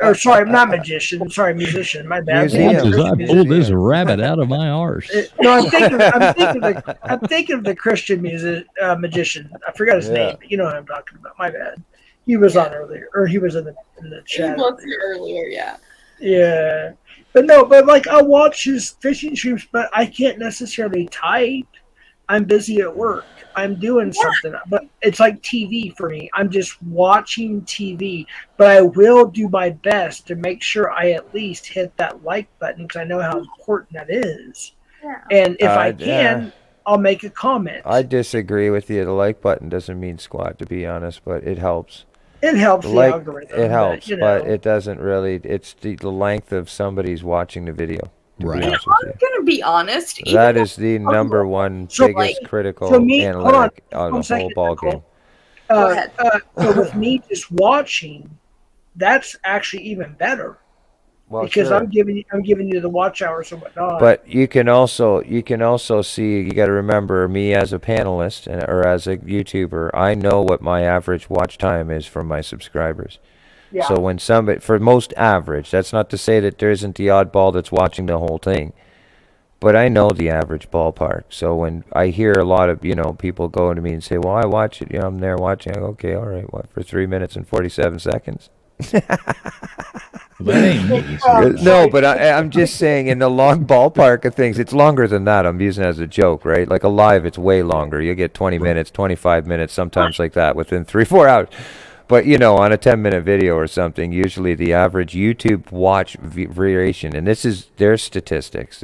Or sorry, not magician. Sorry, musician. My bad. I pulled this rabbit out of my arse. No, I'm thinking of the Christian magician. I forgot his name, but you know what I'm talking about. My bad. He was on earlier, or he was in the chat. He was earlier, yeah. Yeah, but like I watch his fishing streams, but I can't necessarily type. I'm busy at work. I'm doing something, but it's like TV for me. I'm just watching TV, but I will do my best to make sure I at least hit that like button because I know how important that is. Yeah. And if I can, I'll make a comment. I disagree with you. The like button doesn't mean squat, to be honest, but it helps. It helps the algorithm. It helps, but it doesn't really. It's the length of somebody's watching the video. Right. I'm gonna be honest. That is the number one biggest critical analytic on the whole ball game. Go ahead. So with me just watching, that's actually even better. Well, because sure. I'm giving you the watch hours and whatnot. But you can also see. You got to remember, me as a panelist or as a YouTuber, I know what my average watch time is from my subscribers. Yeah. So when somebody, for most average, that's not to say that there isn't the oddball that's watching the whole thing, but I know the average ballpark. So when I hear a lot of people go to me and say, "Well, I watch it. I'm there watching." I go, "Okay, all right. What, for 3 minutes and 47 seconds?" That ain't me. No, but I'm just saying, in the long ballpark of things, it's longer than that. I'm using it as a joke, right? Like a live, it's way longer. You get 20 minutes, 25 minutes, sometimes like that within 3-4 hours. But, on a 10-minute video or something, usually the average YouTube watch variation, and this is their statistics,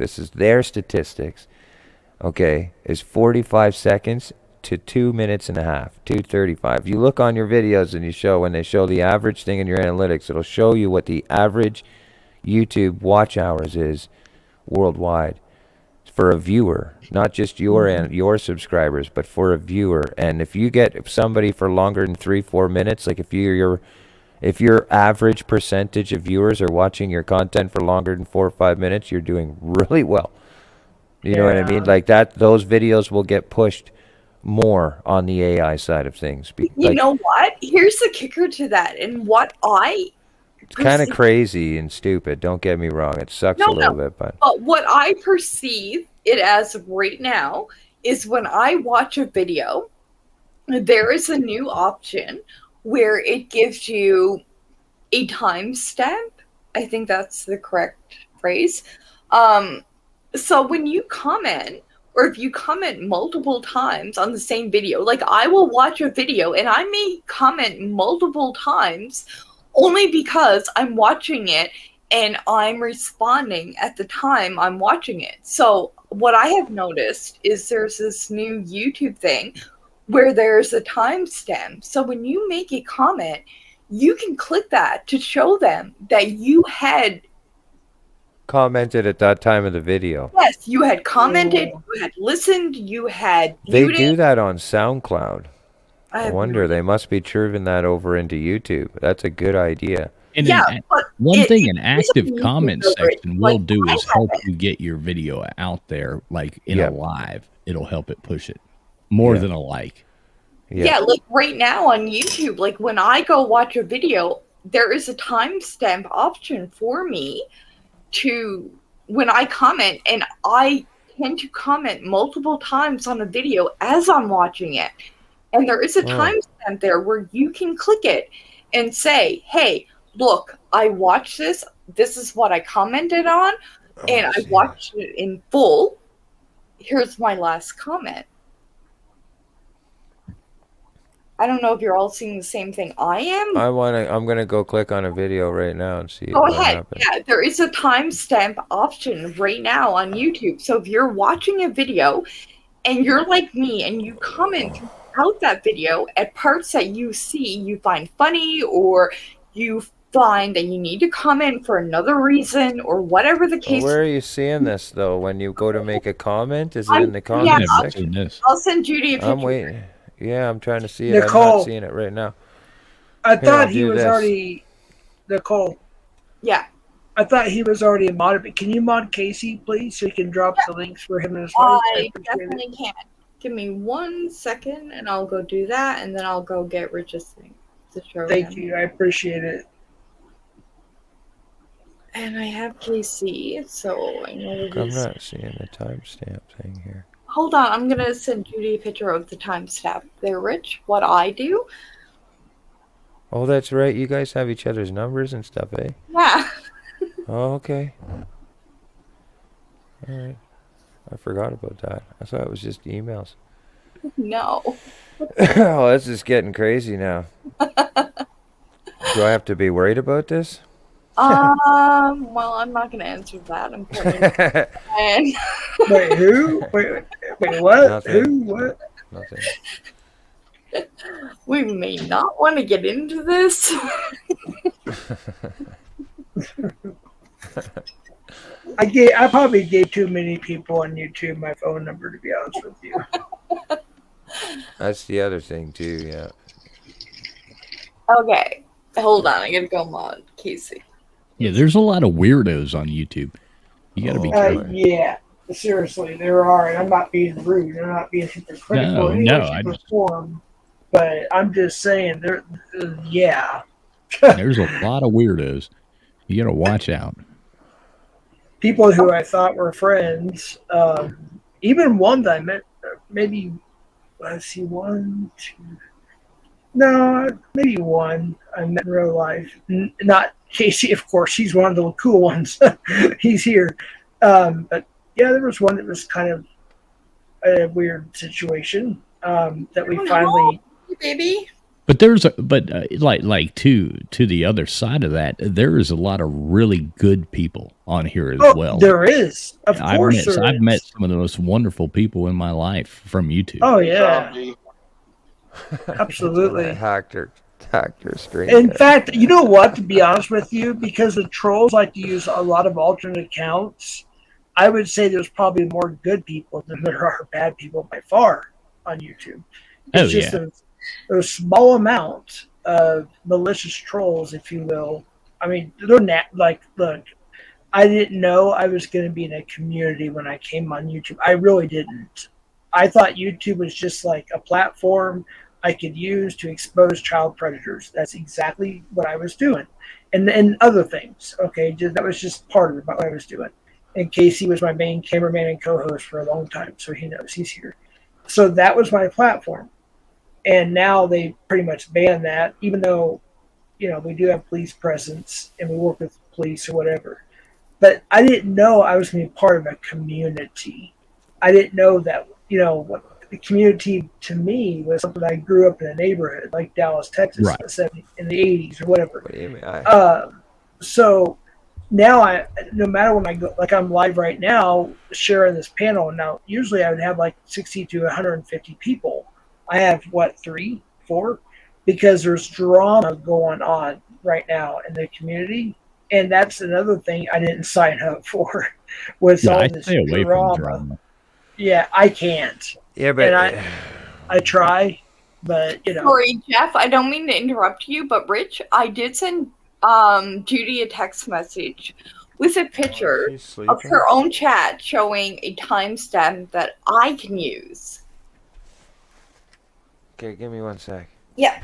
okay, is 45 seconds to 2 minutes and a half, 2:35. You look on your videos and when they show the average thing in your analytics, it'll show you what the average YouTube watch hours is worldwide for a viewer, not just your subscribers, but for a viewer. And if you get somebody for longer than 3-4 minutes, like if your average percentage of viewers are watching your content for longer than 4 or 5 minutes, you're doing really well. You know what I mean? Like that, those videos will get pushed more on the AI side of things. You know what? Here's the kicker to that, and what it's kind of crazy and stupid. Don't get me wrong; it sucks a little bit, but what I perceive it as right now is when I watch a video, there is a new option where it gives you a timestamp. I think that's the correct phrase. So when you comment, or if you comment multiple times on the same video, like I will watch a video and I may comment multiple times only because I'm watching it and I'm responding at the time I'm watching it. So what I have noticed is there's this new YouTube thing where there's a timestamp. So when you make a comment, you can click that to show them that you had commented at that time of the video. Yes, you had commented, you had listened, you had They do that on SoundCloud. I wonder, no they must be moving that over into YouTube. That's a good idea. And one thing an active comment section will do is help you get your video out there, like in a live. It'll help it push it more than a like. Yeah, like right now on YouTube, like when I go watch a video, there is a timestamp option for me to when I comment, and I tend to comment multiple times on a video as I'm watching it. And there is a timestamp there where you can click it and say, hey, look, I watched this. This is what I commented on, and I watched it in full. Here's my last comment. I don't know if you're all seeing the same thing I am. I'm gonna go click on a video right now and see. Go what ahead. happens. Yeah, there is a timestamp option right now on YouTube. So if you're watching a video and you're like me and you comment out that video at parts that you see you find funny, or you find that you need to comment for another reason, or whatever the case. Where are you seeing this though? When you go to make a comment, is it in the comment section? I'll send Judy a picture. I'm waiting. Yeah, I'm trying to see it. Nicole, I'm not seeing it right now. I thought he was already Nicole. Yeah. I thought he was already modded, but can you mod Casey, please, so you can drop the links for him and his wife? I definitely can. Give me 1 second, and I'll go do that, and then I'll go get Rich's thing to show Thank you. I appreciate it. And I have KC, so I know that I'm not seeing the timestamp thing here. Hold on, I'm going to send Judy a picture of the timestamp there, Rich, what I do. Oh, that's right. You guys have each other's numbers and stuff, eh? Yeah. Oh, okay. All right. I forgot about that. I thought it was just emails. No. Oh, this is getting crazy now. Do I have to be worried about this? Well, I'm not going to answer that. I'm and Wait, who? Wait, what? Nothing. Who? What? Nothing. We may not want to get into this. I probably gave too many people on YouTube my phone number, to be honest with you. That's the other thing too, yeah. Okay. Hold on, I gotta go mod Casey. Yeah, there's a lot of weirdos on YouTube. You got to be careful. Yeah, seriously, there are, and I'm not being rude. I'm not being hypocritical No, in any no, way, shape, or form. But I'm just saying, yeah. There's a lot of weirdos. You got to watch out. People who I thought were friends, even one that I met, maybe, let's see, one, two, no, maybe one I met in real life. Not Casey, of course. He's one of the cool ones. He's here. But yeah, there was one that was kind of a weird situation that we finally. Baby. But like to the other side of that, there is a lot of really good people on here as well. There is, of course. I've met some of the most wonderful people in my life from YouTube. Oh yeah, absolutely. Hacker screen. In fact, you know what? To be honest with you, because the trolls like to use a lot of alternate accounts, I would say there's probably more good people than there are bad people by far on YouTube. It's just a small amount of malicious trolls, if you will. I mean, they're look, I didn't know I was going to be in a community when I came on YouTube. I really didn't. I thought YouTube was just like a platform I could use to expose child predators. That's exactly what I was doing. And other things, okay? That was just part of what I was doing. And Casey was my main cameraman and co-host for a long time, so he knows he's here. So that was my platform. And now they pretty much banned that, even though, we do have police presence and we work with police or whatever. But I didn't know I was going to be part of a community. I didn't know that, what the community to me was something I grew up in a neighborhood like Dallas, Texas in the 80s or whatever. What do you mean? So now no matter when I go, like I'm live right now sharing this panel. Now, usually I would have like 60 to 150 people. I have 3, 4, because there's drama going on right now in the community. And that's another thing I didn't sign up for was all this stay away drama. from drama. Yeah, I can't. Yeah, but and I try, but Sorry, Jeff. I don't mean to interrupt you, but Rich, I did send Judy a text message with a picture of her own chat showing a timestamp that I can use. Okay, give me 1 sec. Yeah.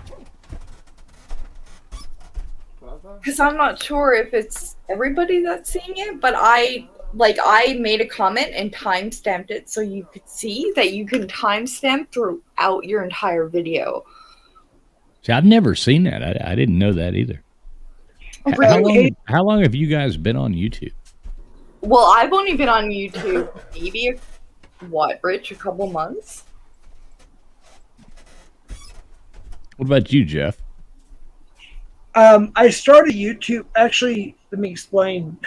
Because I'm not sure if it's everybody that's seeing it, but I made a comment and timestamped it so you could see that you can timestamp throughout your entire video. See, I've never seen that. I didn't know that either. How long have you guys been on YouTube? Well, I've only been on YouTube maybe, Rich, a couple months? What about you, Jeff? I started YouTube. Actually, let me explain.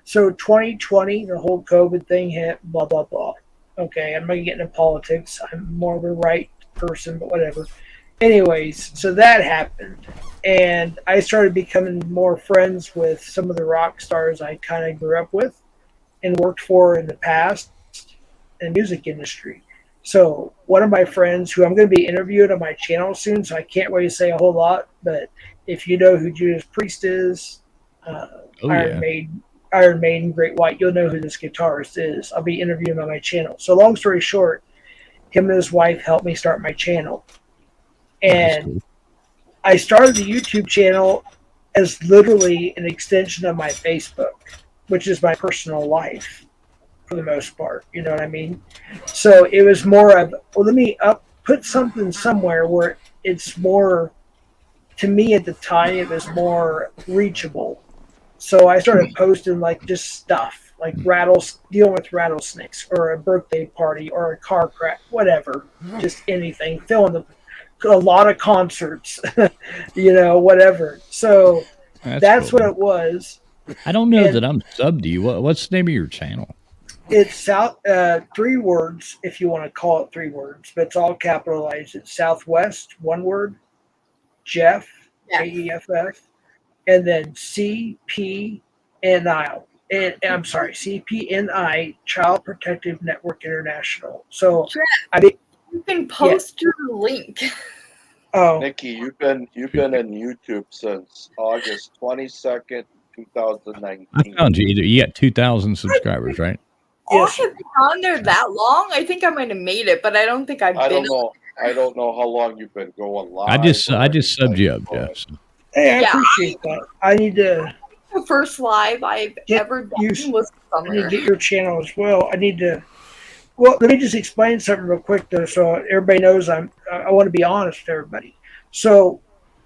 So 2020, the whole COVID thing hit, blah, blah, blah. Okay, I'm not getting into politics. I'm more of a right person, but whatever. Anyways, so that happened. And I started becoming more friends with some of the rock stars I kind of grew up with and worked for in the past in the music industry. So one of my friends who I'm going to be interviewed on my channel soon, so I can't really say a whole lot, but if you know who Judas Priest is, Iron Maiden, Great White, you'll know who this guitarist is. I'll be interviewing him on my channel. So long story short, him and his wife helped me start my channel. And I started the YouTube channel as literally an extension of my Facebook, which is my personal life for the most part. You know what I mean? So it was more of, let me put something somewhere where it's more, to me at the time, it was more reachable. So I started posting like just stuff, like dealing with rattlesnakes or a birthday party or a car crash, whatever, just anything, a lot of concerts, whatever. So that's cool. What it was. I don't know that I'm subbed to you. What's the name of your channel? It's 3 words, if you want to call it 3 words, but it's all capitalized. It's Southwest, 1 word, Jeff, AEFF, and then CPNI. CPNI, Child Protective Network International. So you can post your link. Oh, Nikki, you've been in YouTube since August 22nd, 2019. I found you. You got 2,000 subscribers, right? Oh, I have been on there that long. I think I might have made it, but I don't think I've I been. don't know. I don't know how long you've been going live. I just or subbed you up, anything, Jeff. So. Hey, I Yeah, appreciate that. I need to The first live I've get ever done you. was I need to summer. get your channel as well. I need to. Well, let me just explain something real quick though, so everybody knows I want to be honest with everybody. So,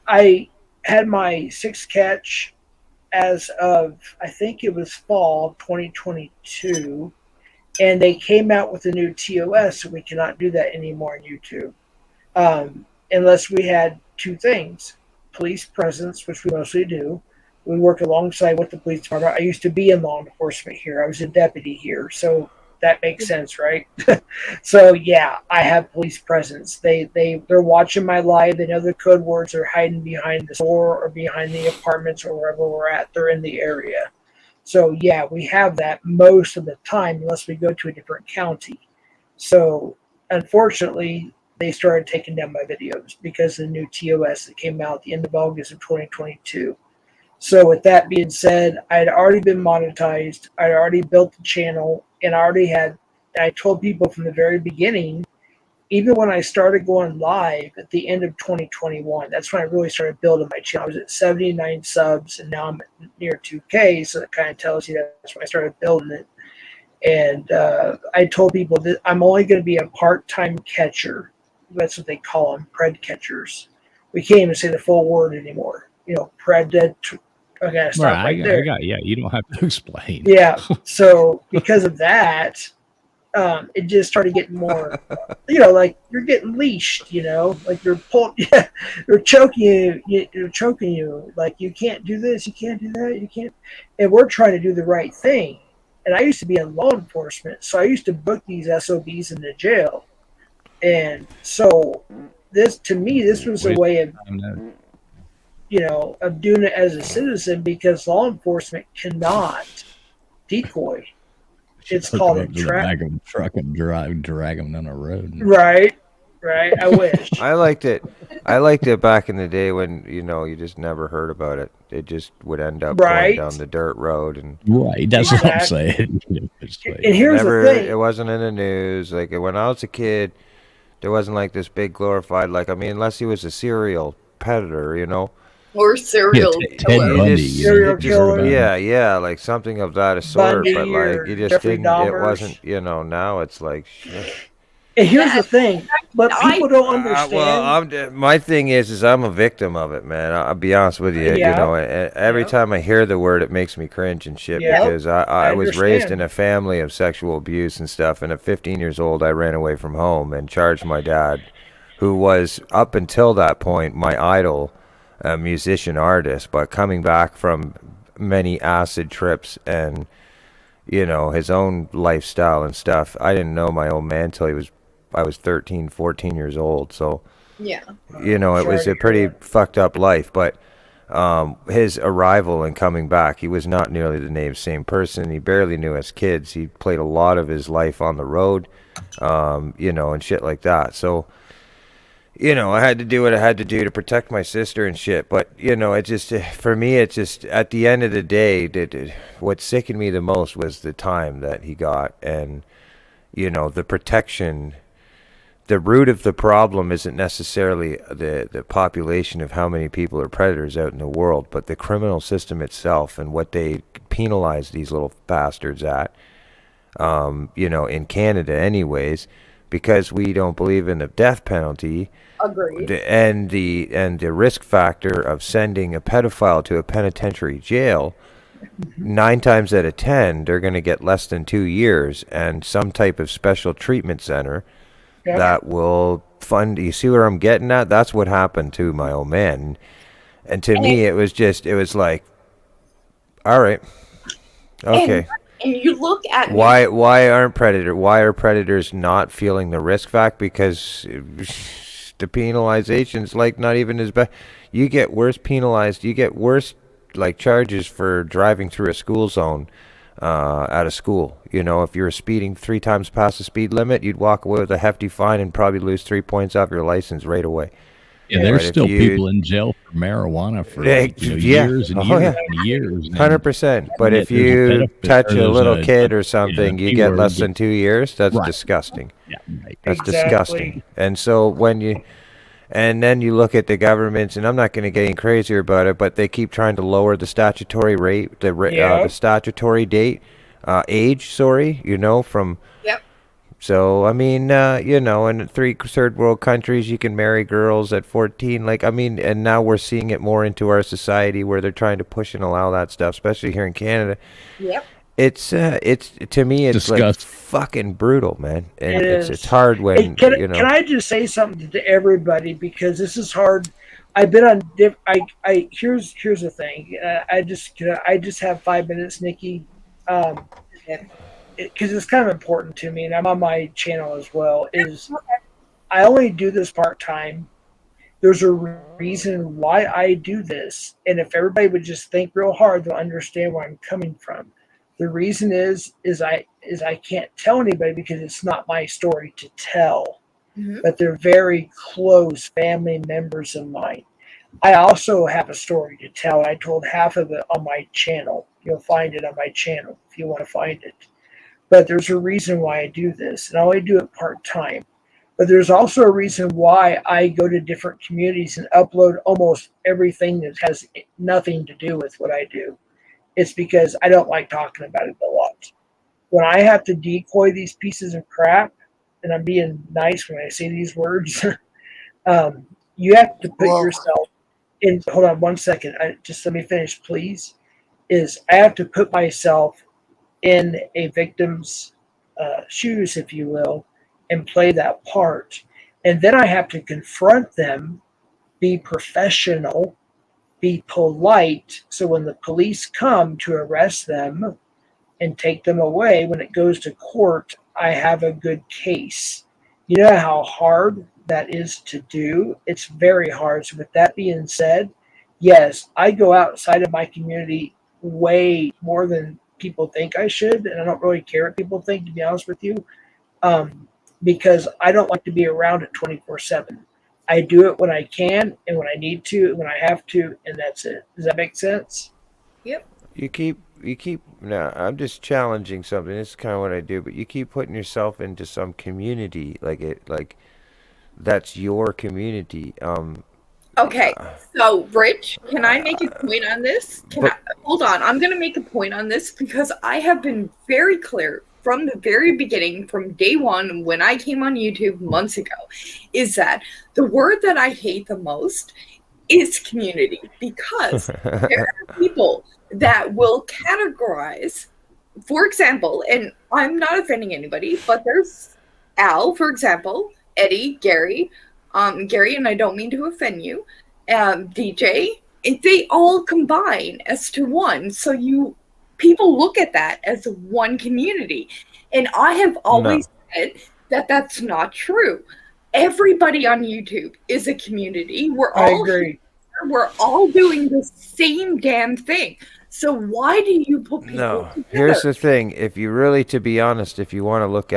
I had my sixth catch as of I think it was fall 2022, and they came out with a new TOS, so we cannot do that anymore on YouTube, unless we had two things: police presence, which we mostly do. We work alongside with the police department. I used to be in law enforcement here. I was a deputy here, so that makes sense, right? So yeah, I have police presence. They're watching my live. They know the code words. They're hiding behind the store or behind the apartments or wherever we're at. They're in the area. So yeah, we have that most of the time, unless we go to a different county. So unfortunately, they started taking down my videos because of the new TOS that came out at the end of August of 2022. So with that being said, I had already been monetized. I had already built the channel, and I told people from the very beginning, even when I started going live at the end of 2021, that's when I really started building my channel. I was at 79 subs, and now I'm at near 2K, so that kind of tells you that's when I started building it. And I told people that I'm only going to be a part-time catcher. That's what they call them, pred catchers. We can't even say the full word anymore. Predator. I gotta stop right there. I got. Yeah, you don't have to explain. Yeah. So because of that, it just started getting more. Like you're getting leashed. Like you're pulled. Yeah, they're choking you. They're choking you. Like you can't do this. You can't do that. You can't. And we're trying to do the right thing. And I used to be in law enforcement, so I used to book these SOBs into jail. And so this was a way of of doing it as a citizen, because law enforcement cannot decoy. It's called a trap. Back of a truck and drag them down a road. Right. I wish. I liked it back in the day when you just never heard about it. It just would end up going down the dirt road, and right. That's what I'm saying. And here's the thing: it wasn't in the news. Like when I was a kid, there wasn't like this big glorified. Unless he was a serial predator, Or serial Ted Bundy. Serial killer. Yeah, like something of that sort. Bundy, but like you just Jeffrey didn't. Dahmers. It wasn't. Now it's like shit. And here's the thing, but people don't understand. My thing is I'm a victim of it, man. I'll be honest with you. Every time I hear the word, it makes me cringe and shit, because I was raised in a family of sexual abuse and stuff. And at 15 years old, I ran away from home and charged my dad, who was up until that point my idol, a musician artist, but coming back from many acid trips and his own lifestyle and stuff. I didn't know my old man till I was 13, 14 years old. So, yeah, it was a pretty fucked up life. But his arrival and coming back, he was not nearly the same person. He barely knew us kids. He played a lot of his life on the road, and shit like that. So, I had to do what I had to do to protect my sister and shit. But, it just, for me, it just, at the end of the day, what sickened me the most was the time that he got. And, the protection. The root of the problem isn't necessarily the population of how many people are predators out in the world, but the criminal system itself and what they penalize these little bastards at, in Canada anyways, because we don't believe in the death penalty. Agreed. And the risk factor of sending a pedophile to a penitentiary jail, 9 times out of 10, they're going to get less than 2 years and some type of special treatment center that will fund. You see where I'm getting at? That's what happened to my old man. And to me, it was like, all right, okay. And you look at why are predators not feeling the risk factor? Because the penalization's like not even as bad. You get worse penalized. You get worse charges for driving through a school zone at a school. If you're speeding 3 times past the speed limit, you'd walk away with a hefty fine and probably lose 3 points off your license right away. Yeah, But there's if still you- people in jail for marijuana for like, Yeah. years and Oh, years yeah. and years. and 100%. But yet if there's a you benefit- touch or a there's little kid or something, you get keyword, less than 2 years. That's Right. disgusting. Yeah, right. That's Exactly. disgusting. And so and then you look at the governments, and I'm not going to get any crazier about it, but they keep trying to lower the statutory rate, the statutory age. Sorry, from. Yep. So I mean, in third world countries, you can marry girls at 14. And now we're seeing it more into our society where they're trying to push and allow that stuff, especially here in Canada. Yep. It's to me, it's like Disgusting. fucking brutal, man. And It it's is. hard when Can I just say something to everybody, because this is hard. I've been on. Here's the thing. I just have 5 minutes, Nikki, because it's kind of important to me, and I'm on my channel as well. Is I only do this part time. There's a reason why I do this, and if everybody would just think real hard, they'll understand where I'm coming from. The reason is I can't tell anybody because it's not my story to tell. Mhm. But they're very close family members of mine. I also have a story to tell. I told half of it on my channel. You'll find it on my channel if you want to find it. But there's a reason why I do this, and I only do it part-time. But there's also a reason why I go to different communities and upload almost everything that has nothing to do with what I do. It's because I don't like talking about it a lot. When I have to decoy these pieces of crap, and I'm being nice when I say these words, you have to put yourself in. Hold on 1 second. Just let me finish, please. I have to put myself in a victim's shoes, if you will, and play that part. And then I have to confront them, be professional, be polite, so when the police come to arrest them and take them away, when it goes to court, I have a good case. You know how hard that is to do? It's very hard. So with that being said, yes, I go outside of my community way more than people think I should, and I don't really care what people think, to be honest with you, because I don't like to be around it 24/7. I do it when I can and when I need to and when I have to, and that's it. Does that make sense? Yep. You keep. No, I'm just challenging something. This is kind of what I do, but you keep putting yourself into some community, like that's your community. Okay, so Rich, can I make a point on this? Hold on, I'm going to make a point on this because I have been very clear from the very beginning, from day one, when I came on YouTube months ago, is that the word that I hate the most is community, because there are people that will categorize, for example, and I'm not offending anybody, but there's Al, for example, Eddie, Gary, and I don't mean to offend you, DJ, they all combine as to one. So people look at that as one community. And I have always said that that's not true. Everybody on YouTube is a community. I agree. We're all doing the same damn thing. So why do you put people together? Here's the thing. If you really want to look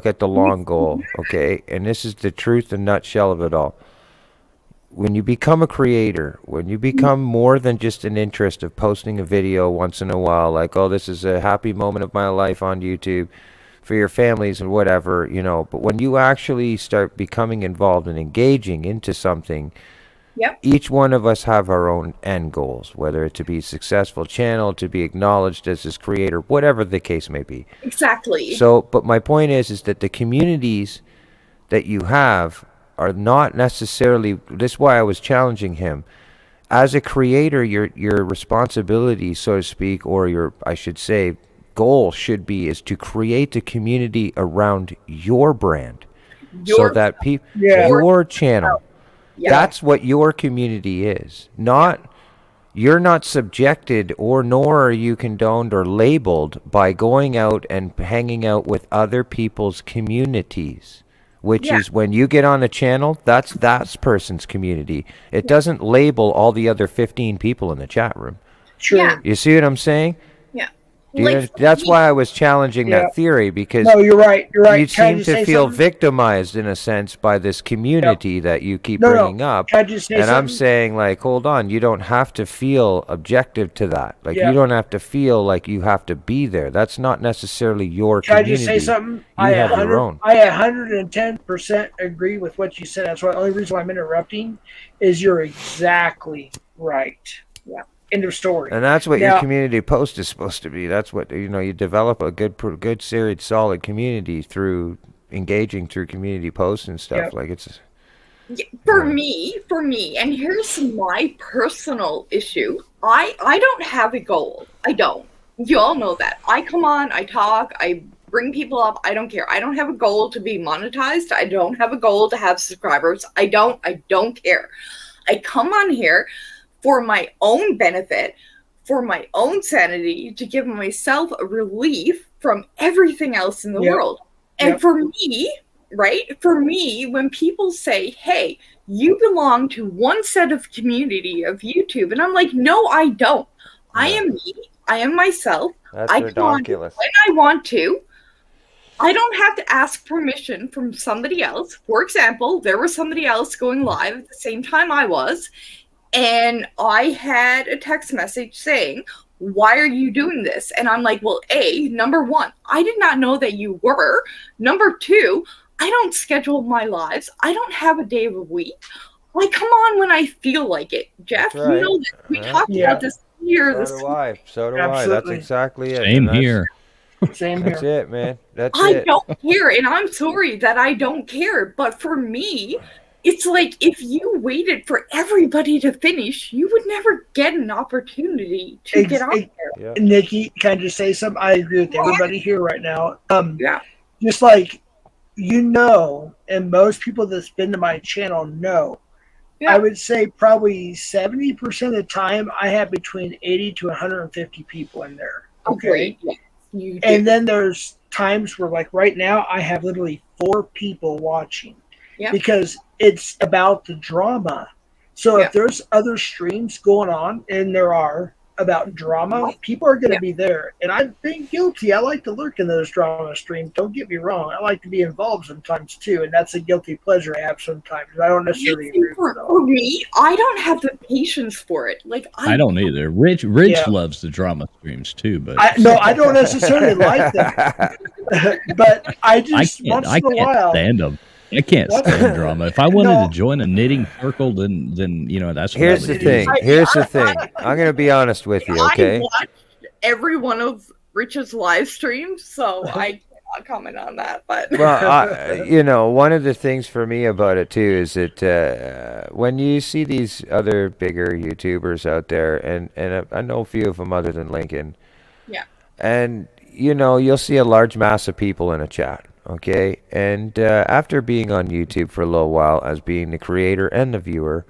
at the long goal, okay, and this is the truth and nutshell of it all. When you become a creator, when you become more than just an interest of posting a video once in a while, like, oh, this is a happy moment of my life on YouTube for your families and whatever, but when you actually start becoming involved and engaging into something, each one of us have our own end goals, whether it to be a successful channel, to be acknowledged as this creator, whatever the case may be. Exactly. So, but my point is that the communities that you have are not necessarily, this is why I was challenging him. As a creator, your responsibility, so to speak, or I should say, goal is to create a community around your brand. So that your channel, that's what your community is. You're not subjected nor are you condoned or labeled by going out and hanging out with other people's communities, which is when you get on a channel, that's that person's community. It doesn't label all the other 15 people in the chat room. Sure. You see what I'm saying? Yeah. That's why I was challenging Yeah. that theory, because No, you're right. You're right. you Can I seem just to say feel something? victimized in a sense by this community that you keep No, no. bringing up. Can I just say And I'm something? saying, like, hold on, you don't have to feel objective to that. Like, Yeah. you don't have to feel like you have to be there. That's not necessarily your Can I community. just say something? You have your own. I 110% agree with what you said. That's why the only reason why I'm interrupting is you're exactly right. Yeah. End of story. And that's what your Now- community post is supposed to be. That's what, you develop a good, serious, solid community through engaging through community posts and stuff. Yep. Like, it's For me, and here's my personal issue. I don't have a goal. I don't. You all know that. I come on, I talk, I bring people up. I don't care. I don't have a goal to be monetized. I don't have a goal to have subscribers. I don't care. I come on here for my own benefit, for my own sanity, to give myself a relief from everything else in the Yep. world. And Yep. for me, right? For me, when people say, hey, you belong to one set of community of YouTube, and I'm like, no, I don't. I am me. I am myself. That's I come on ridiculous. when I want to. I don't have to ask permission from somebody else. For example, there was somebody else going live at the same time I was, and I had a text message saying, why are you doing this? And I'm like, well, number one, I did not know that you were. Number two, I don't schedule my lives. I don't have a day of a week. I come on when I feel like it. Jeff, That's right. you know that we talked Yeah. about this here. So do I. So do I. That's Absolutely. exactly it. Same And that's- here. Same That's here. it, man. That's I it. don't care, and I'm sorry that I don't care. But for me, it's like if you waited for everybody to finish, you would never get an opportunity to get out there. Yeah. Nikki, can I just say something? I agree with everybody here right now. Yeah. Just like and most people that's been to my channel know, Yeah. I would say probably 70% of the time I have between 80 to 150 people in there. Okay. Agreed. Yes, you do. And then there's times where, like right now, I have literally 4 people watching Yeah. because it's about the drama. So Yeah. if there's other streams going on, and there are about drama, people are going to be there. And I've been guilty. I like to lurk in those drama streams. Don't get me wrong. I like to be involved sometimes too, and that's a guilty pleasure I have sometimes. I don't necessarily agree with it. For me, I don't have the patience for it. Like I don't either. Rich Yeah. loves the drama streams too, but I don't necessarily like them, but I just once in a while. stand them. I can't What? stand drama. If I wanted No. to join a knitting circle, then that's what Here's I the would thing. do. Here's the thing. I'm going to be honest with you, okay? I watched every one of Rich's live streams, so I cannot comment on that. But Well, one of the things for me about it too is that when you see these other bigger YouTubers out there, and I know a few of them other than Lincoln, yeah, and you'll see a large mass of people in a chat, okay? And after being on YouTube for a little while, as being the creator and the viewer,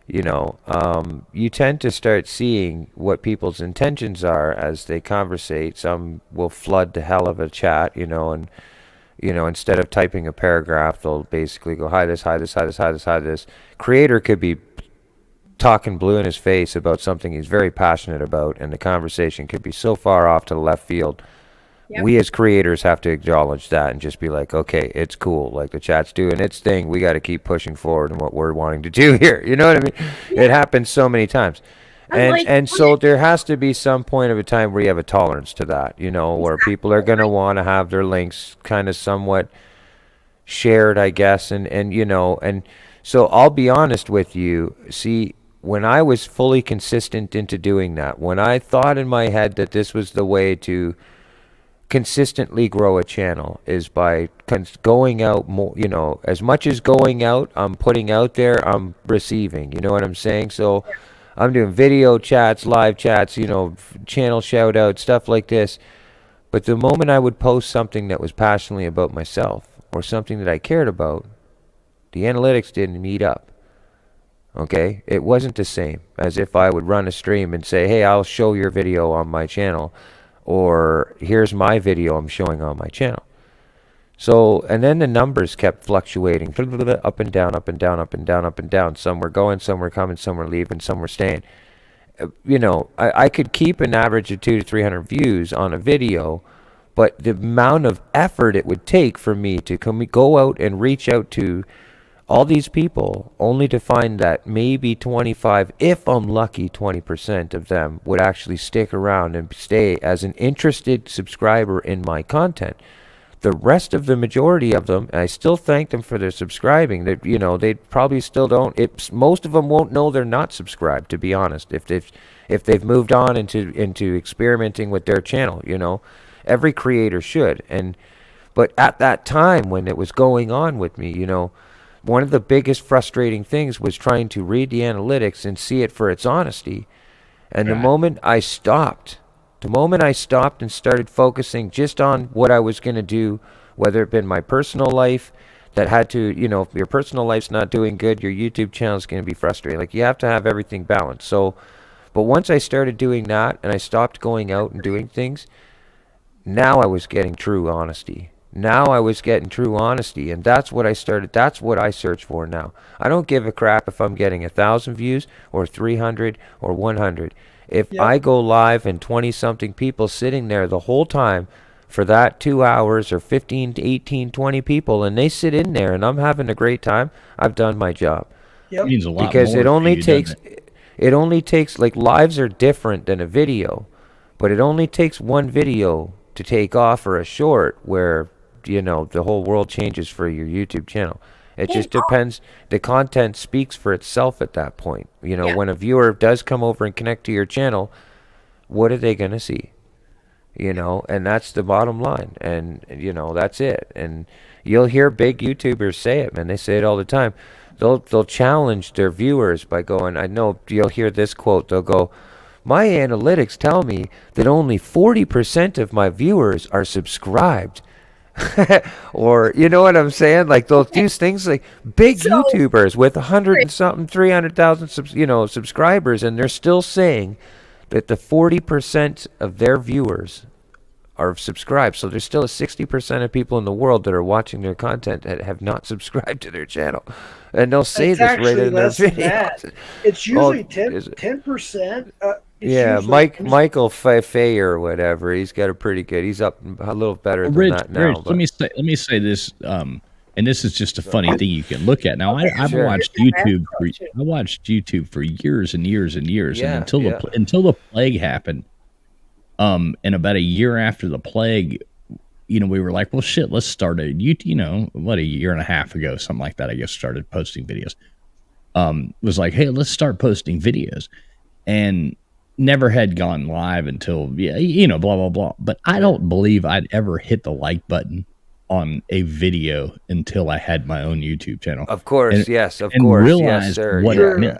you tend to start seeing what people's intentions are as they conversate. Some will flood the hell of a chat, and instead of typing a paragraph, they'll basically go, hi this, hi this, hi this, hi this, hi this. Creator could be talking blue in his face about something he's very passionate about, and the conversation could be so far off to the left field. Yep. We as creators have to acknowledge that and just be like, okay, it's cool. Like, the chat's doing its thing. We got to keep pushing forward in what we're wanting to do here. You know what I mean? Yeah. It happens so many times. And so there has to be some point of a time where you have a tolerance to that, where people are going to want to have their links kind of somewhat shared, I guess. And so I'll be honest with you. See, when I was fully consistent into doing that, when I thought in my head that this was the way to consistently grow a channel, is by going out more, as much as going out, I'm putting out there, I'm receiving, you know what I'm saying? So I'm doing video chats, live chats, channel shout outs, stuff like this. But the moment I would post something that was passionately about myself or something that I cared about, the analytics didn't meet up. Okay? It wasn't the same as if I would run a stream and say, hey, I'll show your video on my channel, or here's my video I'm showing on my channel. So, and then the numbers kept fluctuating, up and down, up and down, up and down, up and down. Some were going, some were coming, some were leaving, some were staying. I could keep an average of 200 to 300 views on a video, but the amount of effort it would take for me to go out and reach out to all these people, only to find that maybe 25, if I'm lucky, 20% of them would actually stick around and stay as an interested subscriber in my content. The rest of the majority of them, and I still thank them for their subscribing. That they probably still don't. Most of them won't know they're not subscribed. To be honest, if they've moved on into experimenting with their channel, every creator should. But at that time when it was going on with me, one of the biggest frustrating things was trying to read the analytics and see it for its honesty. And the moment I stopped and started focusing just on what I was going to do, whether it been my personal life that had to, if your personal life's not doing good, your YouTube channel is going to be frustrating. Like, you have to have everything balanced. So, but once I started doing that and I stopped going out and doing things, now I was getting true honesty. And that's what I started. That's what I search for now. I don't give a crap if I'm getting 1,000 views or 300 or 100. If I go live and 20-something people sitting there the whole time for that 2 hours, or 15 to 18, 20 people, and they sit in there and I'm having a great time, I've done my job. It means a lot because more it only to you, takes, doesn't it? it only takes, like, lives are different than a video, but it only takes one video to take off, or a short, where the whole world changes for your YouTube channel. It just depends. The content speaks for itself at that point. When a viewer does come over and connect to your channel, what are they going to see? And that's the bottom line. And, that's it. And you'll hear big YouTubers say it, man. They say it all the time. They'll challenge their viewers by going, I know you'll hear this quote. They'll go, my analytics tell me that only 40% of my viewers are subscribed. Or, you know what I'm saying? Like, they'll do things like big YouTubers with 100 and something, 300,000 subscribers, and they're still saying that the 40% of their viewers are subscribed. So there's still a 60% of people in the world that are watching their content that have not subscribed to their channel, and they'll say this right in their videos. It's usually 10%. Yeah, Michael Fay or whatever. He's got a pretty good. He's up a little better than that now. Rich, let me say this, and this is just a funny thing you can look at. Now, I've watched YouTube. I watched YouTube for years and years and years, and until the plague happened. And about a year after the plague, we were like, well, shit, let's start a year and a half ago, something like that. I guess started posting videos. Was like, hey, let's start posting videos, and never had gone live until blah blah blah. But I don't believe I'd ever hit the like button on a video until I had my own YouTube channel. Of course, and, yes, of and course, realized yes, sir. what it meant.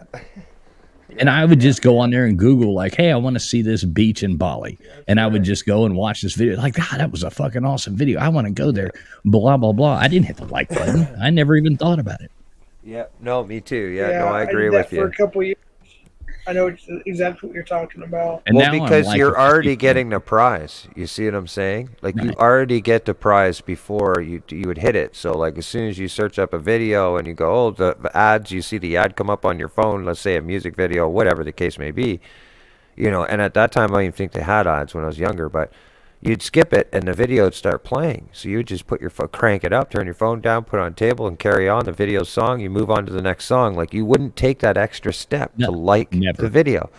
And I would just go on there and Google, like, hey, I want to see this beach in Bali. And I would just go and watch this video. Like, God, that was a fucking awesome video. I want to go there. Blah, blah, blah. I didn't hit the like button. I never even thought about it. Yeah, no, me too. Yeah, no, I agree did that with you. For a couple years. I know exactly what you're talking about. And well, now because you're already getting the prize. You see what I'm saying? Like, you already get the prize before you would hit it. So, like, as soon as you search up a video and you go, oh, the ads, you see the ad come up on your phone, let's say a music video, whatever the case may be, and at that time I didn't even think they had ads when I was younger, but you'd skip it and the video would start playing. So you would just put your crank it up, turn your phone down, put it on table, and carry on the video song. You move on to the next song. Like, you wouldn't take that extra step to like the video.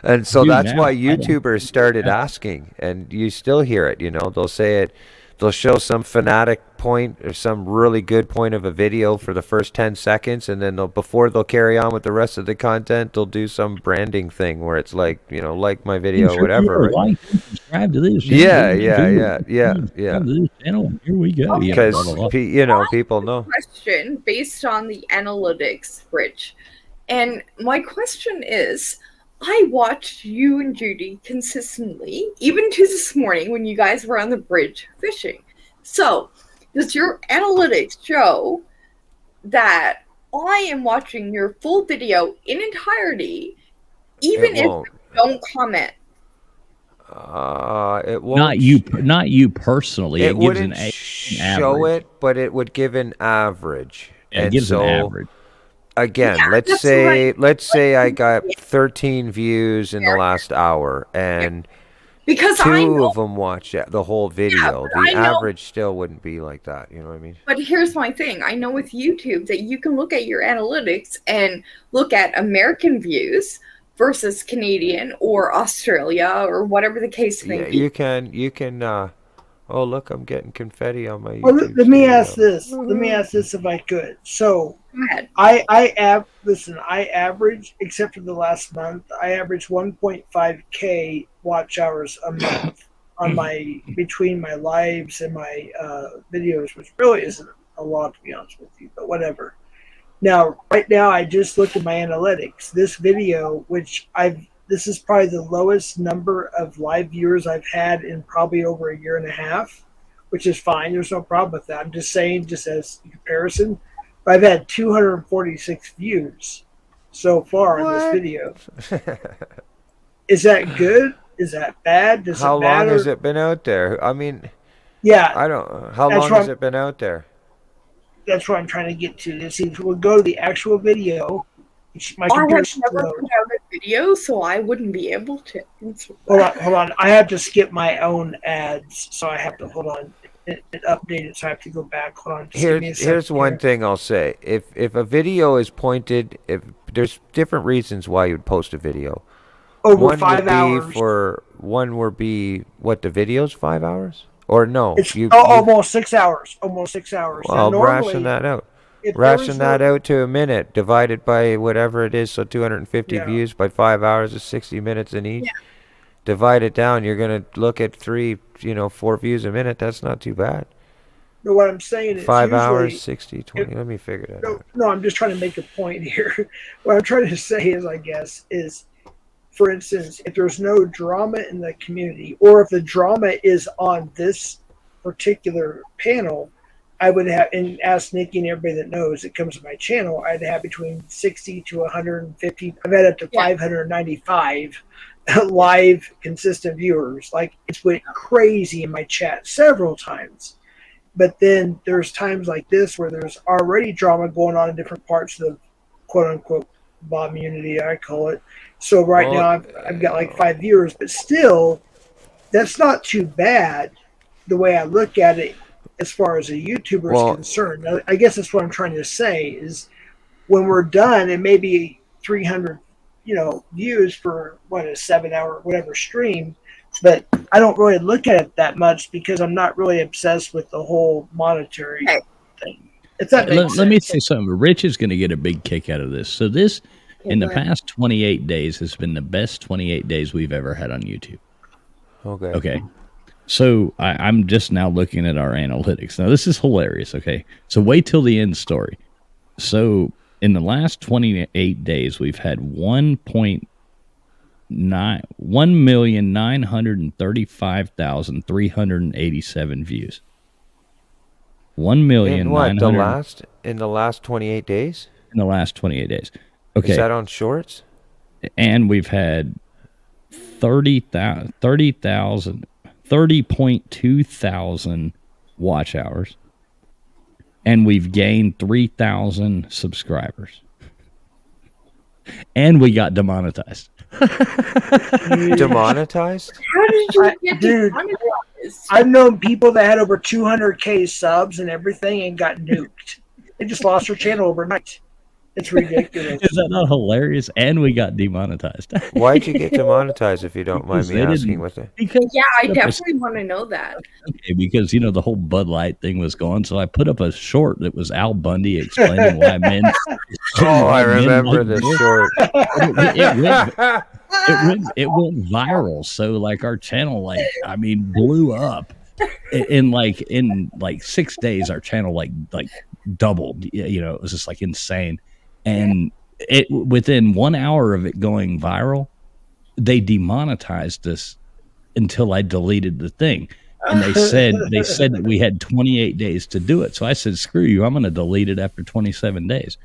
And so that's why YouTubers started asking, and you still hear it. They'll say it. They'll show some fanatic point or some really good point of a video for the first 10 seconds, and then before they'll carry on with the rest of the content, they'll do some branding thing where it's like, like my video, whatever. Right? Like, subscribe to this. Yeah. This channel. Here we go. Because people know. Question based on the analytics, Rich, and my question is, I watched you and Judy consistently, even to this morning when you guys were on the bridge fishing. So, does your analytics show that I am watching your full video in entirety, even if you don't comment? It won't. Not you personally. It gives wouldn't an show average. it, but it would give an average. Yeah, it gives an average. again, Yeah, let's that's say right. I got 13 views in the last hour, and Because I two know, of them watched the whole yeah, video. but The I know. average still wouldn't be like that. You know what I mean? But here's my thing. I know with YouTube that you can look at your analytics and look at American views versus Canadian or Australia or whatever the case may Yeah, be. you can. Oh, look, I'm getting confetti on my Well, YouTube let me ask studio. this. Let me ask this if I could. So, Go ahead. listen. I average, except for the last month, I average 1.5K watch hours a month on my between my lives and my videos, which really isn't a lot to be honest with you, but whatever. Now, right now, I just looked at my analytics. This video, which this is probably the lowest number of live viewers I've had in probably over a year and a half, which is fine. There's no problem with that. I'm just saying, just as a comparison. But I've had 246 views so far on this What? video. Is that good? Is that bad? Does How it long has matter? it been out there? I mean, Yeah, I don't. How that's long what has it been out there? I'm trying to get to. See, if we'll go to the actual video. My I have computer's never slow. put out a video, so I wouldn't be able to answer Hold that. on. I have to skip my own ads, so I have to hold on. It updated, so I have to go back. Hold on. Just give me a second Here's one here. thing I'll say. If a video is pointed, if there's different reasons why you'd post a video. Over One 5 would be hours. one would be what the video's 5 hours, or no? It's You almost 6 hours. Almost 6 hours. Now, well, ration normally, that out. if there was Ration that no, out to a minute, divided by whatever it is, so 250 yeah. views by 5 hours is 60 minutes in each. Yeah. Divide it down, you're gonna look at 4 views a minute. That's not too bad. But what I'm saying is 5 hours, usually, 60, 20. Let me figure that out. no, I'm just trying to make a point here. What I'm trying to say is, I guess, is, for instance, if there's no drama in the community, or if the drama is on this particular panel, I would have, and ask Nikki and everybody that knows that comes to my channel, I'd have between 60 to 150. I've had up to 595 live consistent viewers. Like, it's went crazy in my chat several times. But then there's times like this where there's already drama going on in different parts of the quote unquote Bob community, I call it. So now I've got like 5 viewers, but still, that's not too bad the way I look at it as far as a YouTuber is concerned. I guess that's what I'm trying to say is when we're done, it may be 300, views for a 7-hour whatever stream, but I don't really look at it that much because I'm not really obsessed with the whole monetary thing. If that makes sense. Let me say something. Rich is going to get a big kick out of this. So this, in the past 28 days, has been the best 28 days we've ever had on YouTube. Okay. So I'm just now looking at our analytics. Now, this is hilarious, okay? So wait till the end story. So in the last 28 days, we've had 1,935,387 views. 1,000,000 in what in the last 28 days? In the last 28 days. Okay. Is that on shorts? And we've had 30.2 thousand watch hours. And we've gained 3,000 subscribers. And we got demonetized. Demonetized? How did you get demonetized? I've known people that had over 200K subs and everything and got nuked. They just lost their channel overnight. It's ridiculous. Is that not hilarious? And we got demonetized. Why'd you get demonetized, if you don't mind me asking? With it? Because I definitely want to know that. Okay, because the whole Bud Light thing was going, so I put up a short that was Al Bundy explaining why men. I remember this short. It went viral, so like our channel, blew up. In 6 days, our channel like doubled. It was just like insane. And it within 1 hour of it going viral, they demonetized us until I deleted the thing. And they said that we had 28 days to do it. So I said, screw you, I'm going to delete it after 27 days.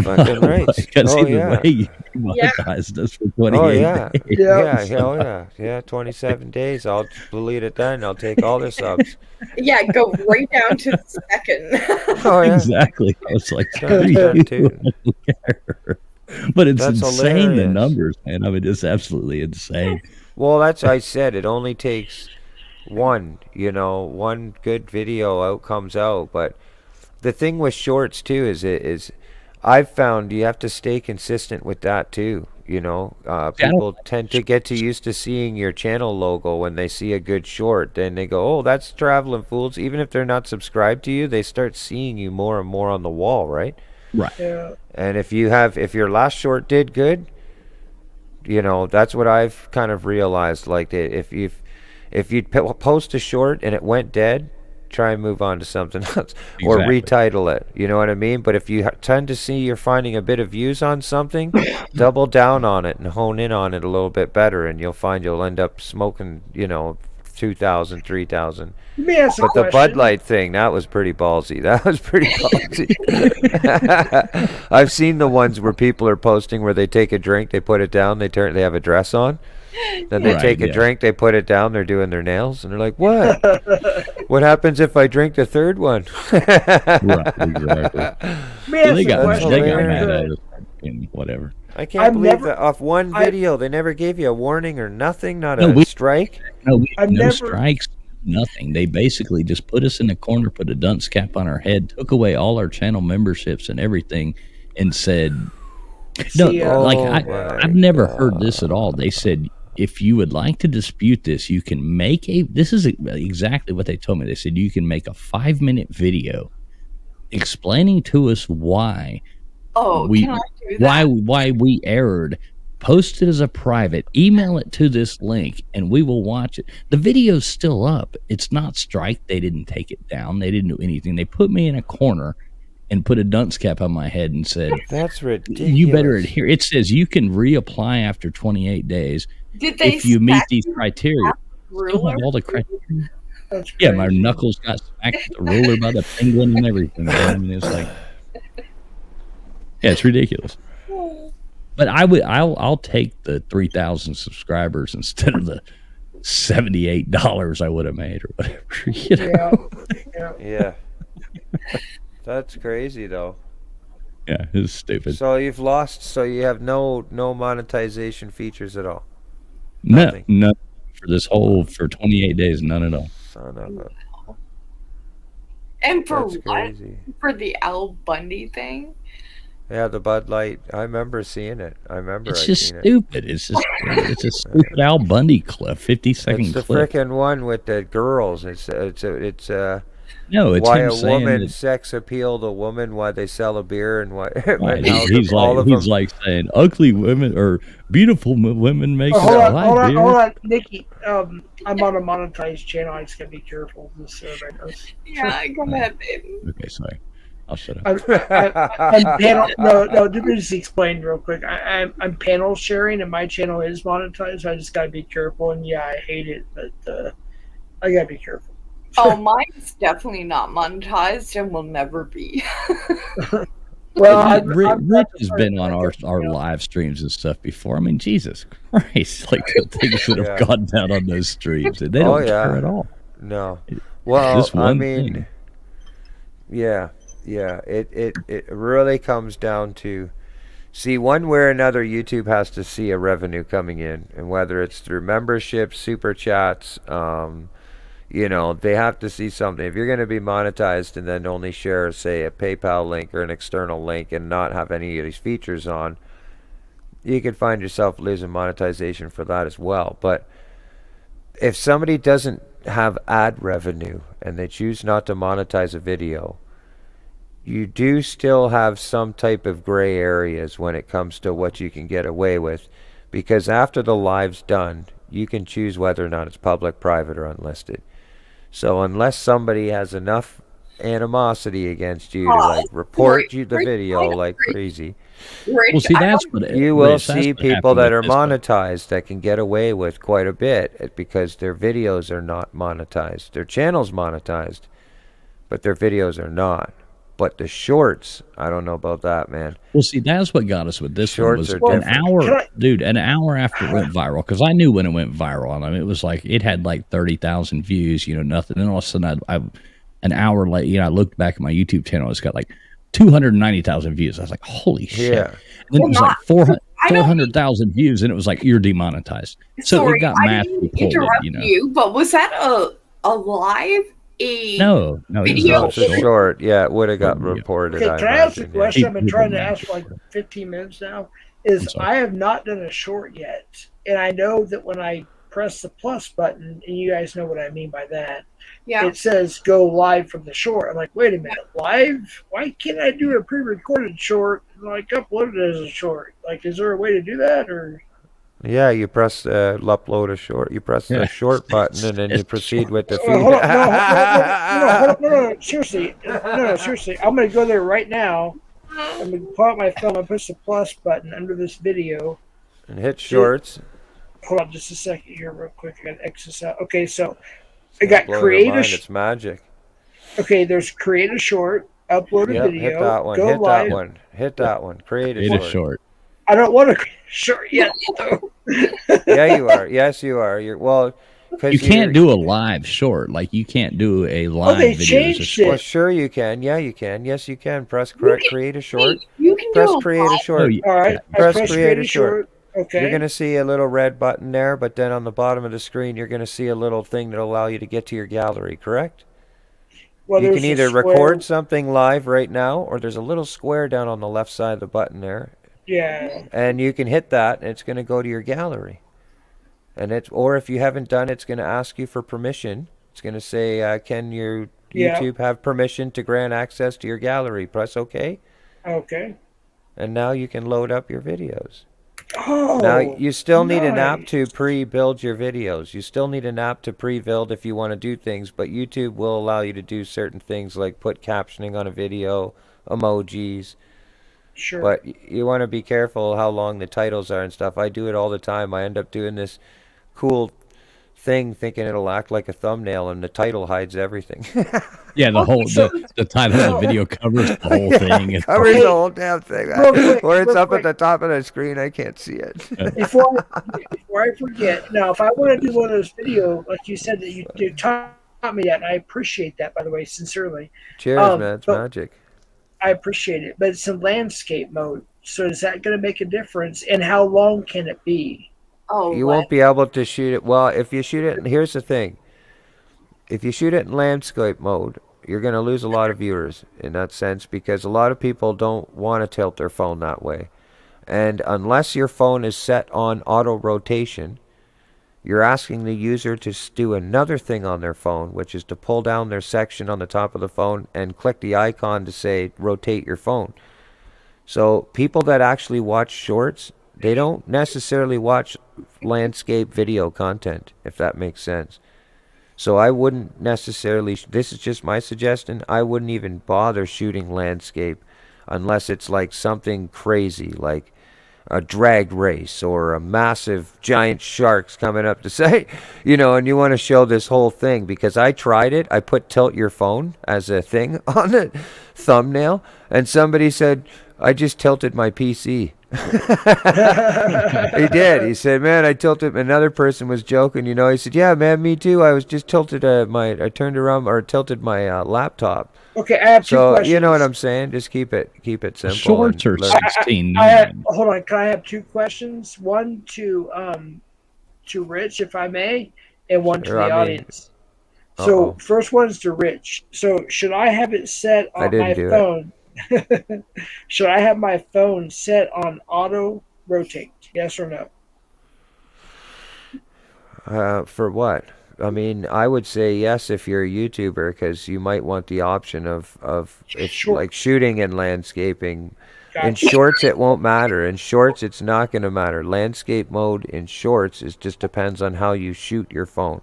Fucking right. Because Oh either yeah. way, you Yeah. monetized us for 28 Oh yeah. days. Yeah. So- Oh yeah. Yeah. 27 days. I'll delete it then. I'll take all the subs. Yeah, go right down to the second. Oh yeah. Exactly. I was like, Done, screw done, you. too. I don't care. But it's That's insane, the hilarious. numbers, man. I mean, it's absolutely insane. Well, that's I said. It only takes one. One good video out comes out. But the thing with shorts too is I've found you have to stay consistent with that too. People tend to get too used to seeing your channel logo when they see a good short. Then they go, "Oh, that's Traveling Fools." Even if they're not subscribed to you, they start seeing you more and more on the wall, right? Right. Yeah. And if your last short did good, that's what I've kind of realized. Like if you post a short and it went dead, try and move on to something else or Exactly. retitle it. You know what I mean? But if you tend to see you're finding a bit of views on something, double down on it and hone in on it a little bit better, and you'll find you'll end up smoking, 2,000, 3,000. Let me ask a But the question. Bud Light thing, that was pretty ballsy. That was pretty ballsy. I've seen the ones where people are posting where they take a drink, they put it down, they have a dress on. Then they Right, take a yeah. drink, they put it down, they're doing their nails, and they're like, "What? What happens if I drink the third one?" Right, exactly. Let me So ask they a got question. mad hilarious. at us and whatever. I can't I've believe never- that off one I- video they never gave you a warning or nothing, not No, a we- strike. No, I've no never- strikes, nothing. They basically just put us in a corner, put a dunce cap on our head, took away all our channel memberships and everything, and said, "No, See, like Oh I've my never heard this at all." They said, "If you would like to dispute this, you can make a." This is exactly what they told me. They said you can make a 5-minute video explaining to us why Oh, we can I do that? why we erred. Post it as a private, email it to this link, and we will watch it. The video's still up. It's not strike. They didn't take it down. They didn't do anything. They put me in a corner and put a dunce cap on my head and said, That's ridiculous. "You better adhere." It says you can reapply after 28 days Did they if you meet smack these you criteria. with a ruler? All the criteria. That's Yeah, my crazy. knuckles got smacked with the ruler by the penguin and everything. I mean, it's like, yeah, it's ridiculous. But I'll take the 3,000 subscribers instead of the $78 I would have made or whatever. You know? Yeah. Yeah. That's crazy though. Yeah, it's stupid. So you've lost. So you have no monetization features at all. No, nothing. no, for 28 days, none at all. Son of a. And for That's what? crazy. For the Al Bundy thing? Yeah, the Bud Light. I remember seeing it. It's I just seen it. stupid. It's a stupid Al Bundy clip, 50-second It's the clip. frickin' one with the girls. It's No, it's why him a saying woman that- sex appeal a woman, why they sell a beer, and why Right, and how he's all of he's them. like saying ugly women or beautiful women make Oh, it hold on, live, hold on, dear. hold on, Nikki. I'm on a monetized channel. I just gotta be careful. This knows. Yeah, go ahead, baby. Okay, sorry. I'll shut up. I'm panel. No. Let me just explain real quick. I'm panel sharing, and my channel is monetized. So I just gotta be careful. And yeah, I hate it, but I gotta be careful. Oh, mine's definitely not monetized and will never be. Well, Rich has been on our live streams and stuff before. I mean, Jesus Christ, like the things that have Yeah. gone down on those streams, they Oh, don't yeah. care at all. No. Well, This I one mean, thing. yeah. It really comes down to see one way or another. YouTube has to see a revenue coming in, and whether it's through memberships, super chats, they have to see something. If you're going to be monetized and then only share, say, a PayPal link or an external link and not have any of these features on, you could find yourself losing monetization for that as well. But if somebody doesn't have ad revenue and they choose not to monetize a video, you do still have some type of gray areas when it comes to what you can get away with, because after the live's done, you can choose whether or not it's public, private, or unlisted. So unless somebody has enough animosity against you to like report you the video like crazy, Well, see, that's what you will Rich, that's see what people happened that with are this one. monetized that can get away with quite a bit because their videos are not monetized. Their channel's monetized, but their videos are not. But the shorts, I don't know about that, man. Well, see, that's what got us with this Shorts one are was an different. hour, dude. An hour after it went viral, because I knew when it went viral. I mean, it was like it had like 30,000 views, nothing. And all of a sudden, I an hour late, I looked back at my YouTube channel. It's got like 290,000 views. I was like, holy shit! Yeah. And then it was like 400,000 views, and it was like you're demonetized. So Sorry, it got I massively didn't pulled. interrupt you, but was that a live? No, Video? It's a short. Yeah, it would have got reported. Okay, can I ask a imagine, yeah. question? I've been trying to ask for like 15 minutes now. I have not done a short yet, and I know that when I press the plus button, and you guys know what I mean by that, it says go live from the short. I'm like, wait a minute, live? Why can't I do a pre-recorded short and like upload it as a short? Like, is there a way to do that, or? Yeah, you press upload a short. You press the short button, and then you proceed with the feed. Hold on, no, seriously, seriously. I'm gonna go there right now. I'm gonna pull out my phone and push the plus button under this video. And hit shorts. Hold on just a second here, real quick. I gotta X this out. Okay, so I got Blow your create a. mind, it's magic. Okay, there's create a short, upload a Yep, video, hit that one. go Hit live. that one. Hit that one. Create a It short. is short. I don't want to create a short yet, though. Yeah, you are. Yes, you are. You can't do a live short. Like you can't do a live they video as a changed short. Well, sure you can. Yeah, you can. Yes, you can. Press create a short. You can Press do create a short. Oh, yeah. All right, I Press press create a short. Okay. You're going to see a little red button there, but then on the bottom of the screen, you're going to see a little thing that'll allow you to get to your gallery, correct? Well, You there's can a either square- record something live right now, or there's a little square down on the left side of the button there, Yeah. and you can hit that, and it's going to go to your gallery. Or if you haven't done it, it's going to ask you for permission. It's going to say, can your YouTube have permission to grant access to your gallery? Press OK. Okay. And now you can load up your videos. Oh, Now, you still need an app nice. to pre-build your videos. You still need an app to pre-build if you want to do things, but YouTube will allow you to do certain things like put captioning on a video, emojis. Sure. But you want to be careful how long the titles are and stuff. I do it all the time. I end up doing this cool thing thinking it'll act like a thumbnail, and the title hides everything. Yeah, the title of the video covers the whole thing. It covers the whole damn thing. Real quick, Or it's real up quick. at the top of the screen. I can't see it. Before I forget, now if I want to do one of those videos, like you said that you taught me that, and I appreciate that, by the way, sincerely. Cheers, man. It's but magic. I appreciate it, but it's in landscape mode. So is that going to make a difference? And how long can it be? Oh, You won't be able to shoot it. Well, if you shoot it, here's the thing. If you shoot it in landscape mode, you're going to lose a lot of viewers in that sense, because a lot of people don't want to tilt their phone that way. And unless your phone is set on auto rotation, you're asking the user to do another thing on their phone, which is to pull down their section on the top of the phone and click the icon to say rotate your phone. So people that actually watch shorts, they don't necessarily watch landscape video content, if that makes sense. So I wouldn't necessarily, this is just my suggestion, I wouldn't even bother shooting landscape unless it's like something crazy, like a drag race or a massive giant sharks coming up to say, and you want to show this whole thing. Because I tried it. I put tilt your phone as a thing on the thumbnail, and somebody said, I just tilted my PC. He did. He said, man, I tilted. Another person was joking, He said, yeah, man, me too. I was just tilted I turned around or tilted my laptop. Okay, I have two questions. You know what I'm saying? Just keep it simple. Shorts are learn. 16. Hold on. Can I have two questions? One to Rich, if I may, and one to Sure, the I mean- audience. So Uh-oh. first one is to Rich. So should I have it set I on didn't my do it. phone? Should I have my phone set on auto rotate? Yes or no? For what? I mean, I would say yes if you're a YouTuber, because you might want the option of Sure. like shooting and landscaping. In Gotcha. shorts, it won't matter. In shorts, it's not going to matter. Landscape mode in shorts just depends on how you shoot your phone.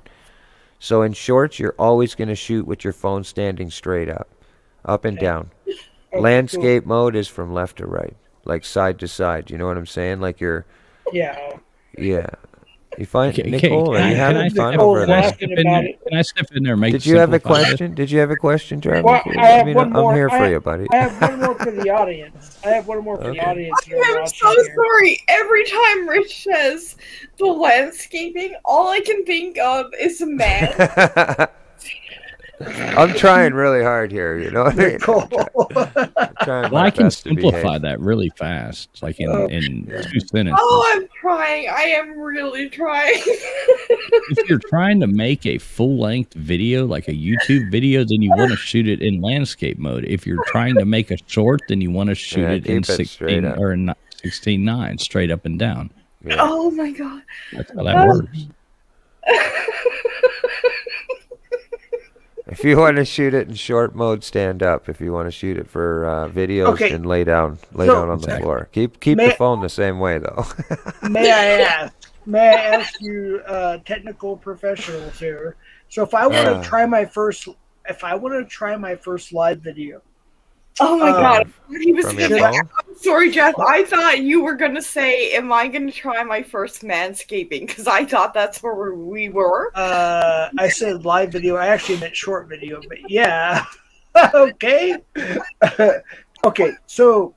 So in shorts, you're always going to shoot with your phone standing straight up and down. Okay, Landscape mode is from left to right, like side to side. You know what I'm saying? Like you're, cool. Yeah. yeah. You find Okay, Nicole? Are you having fun Nicole over there? laughing about it. Can I step in there and make Did you have a simplify this? question? Did you have a question, Travis? Well, I have one I'm more. here for you, buddy. I have one more for the audience. I have one more for the Okay. audience that are I'm watching so here. sorry. Every time Rich says the landscaping, all I can think of is a man. I'm trying really hard here. You know what I mean? Nicole. I'm trying Well, my I can best to simplify behave. that really fast, like in 2 sentences. Oh, I'm trying. I am really trying. If you're trying to make a full-length video, like a YouTube video, then you want to shoot it in landscape mode. If you're trying to make a short, then you want to shoot Yeah, it in keep it straight 16 up. or in 16:9, straight up and down. Yeah. Oh my god. That's how that works. If you want to shoot it in short mode, stand up. If you want to shoot it for videos, Okay. then lay down on the floor. Keep the phone the same way though. May I ask you, technical professionals here? So if I want to try my first live video. Oh my god. He was From your gonna, phone? I'm sorry, Jeff. I thought you were gonna say, am I gonna try my first manscaping? Because I thought that's where we were. I said live video. I actually meant short video, but yeah. Okay. Okay. So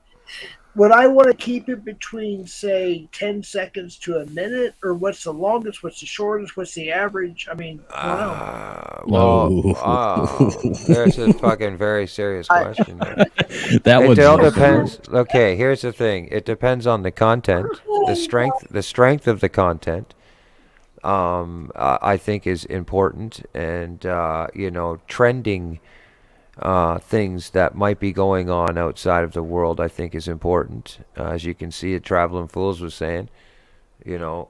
would I want to keep it between, say, 10 seconds to a minute, or what's the longest? What's the shortest? What's the average? I mean, I don't know. There's a fucking very serious question. That It was all depends. Okay, here's the thing. It depends on the content, the strength of the content. I think is important, and trending things that might be going on outside of the world, I think, is important. As you can see, Traveling Fools was saying, you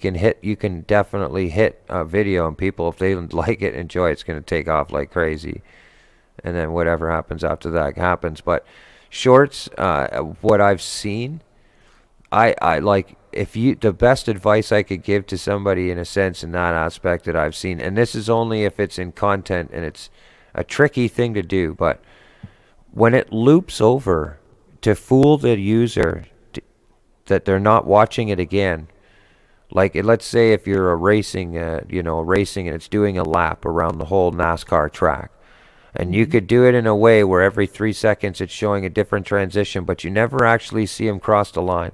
can definitely hit a video, and people, if they like it, enjoy it, it's going to take off like crazy, and then whatever happens after that happens. But shorts, what I've seen, I like. The best advice I could give to somebody in a sense in that aspect that I've seen, and this is only if it's in content and it's a tricky thing to do, but when it loops over to fool the user that they're not watching it again, like let's say if you're racing and it's doing a lap around the whole NASCAR track, and you could do it in a way where every 3 seconds it's showing a different transition, but you never actually see them cross the line.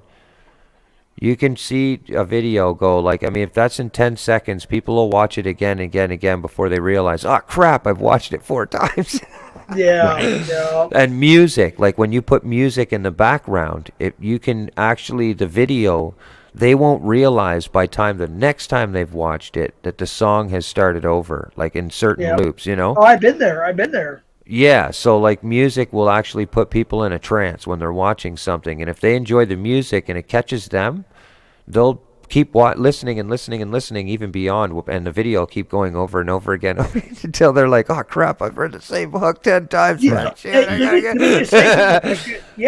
You can see a video go if that's in 10 seconds, people will watch it again and again and again before they realize, oh crap, I've watched it 4 times. Yeah. And music, like when you put music in the background, you can actually, the video, they won't realize by the next time they've watched it that the song has started over, like in certain loops, Oh, I've been there. Yeah, so like music will actually put people in a trance when they're watching something, and if they enjoy the music and it catches them, they'll keep listening and listening and listening even beyond, and the video will keep going over and over again until they're like, oh crap, I've heard the same hook 10 times. Yeah.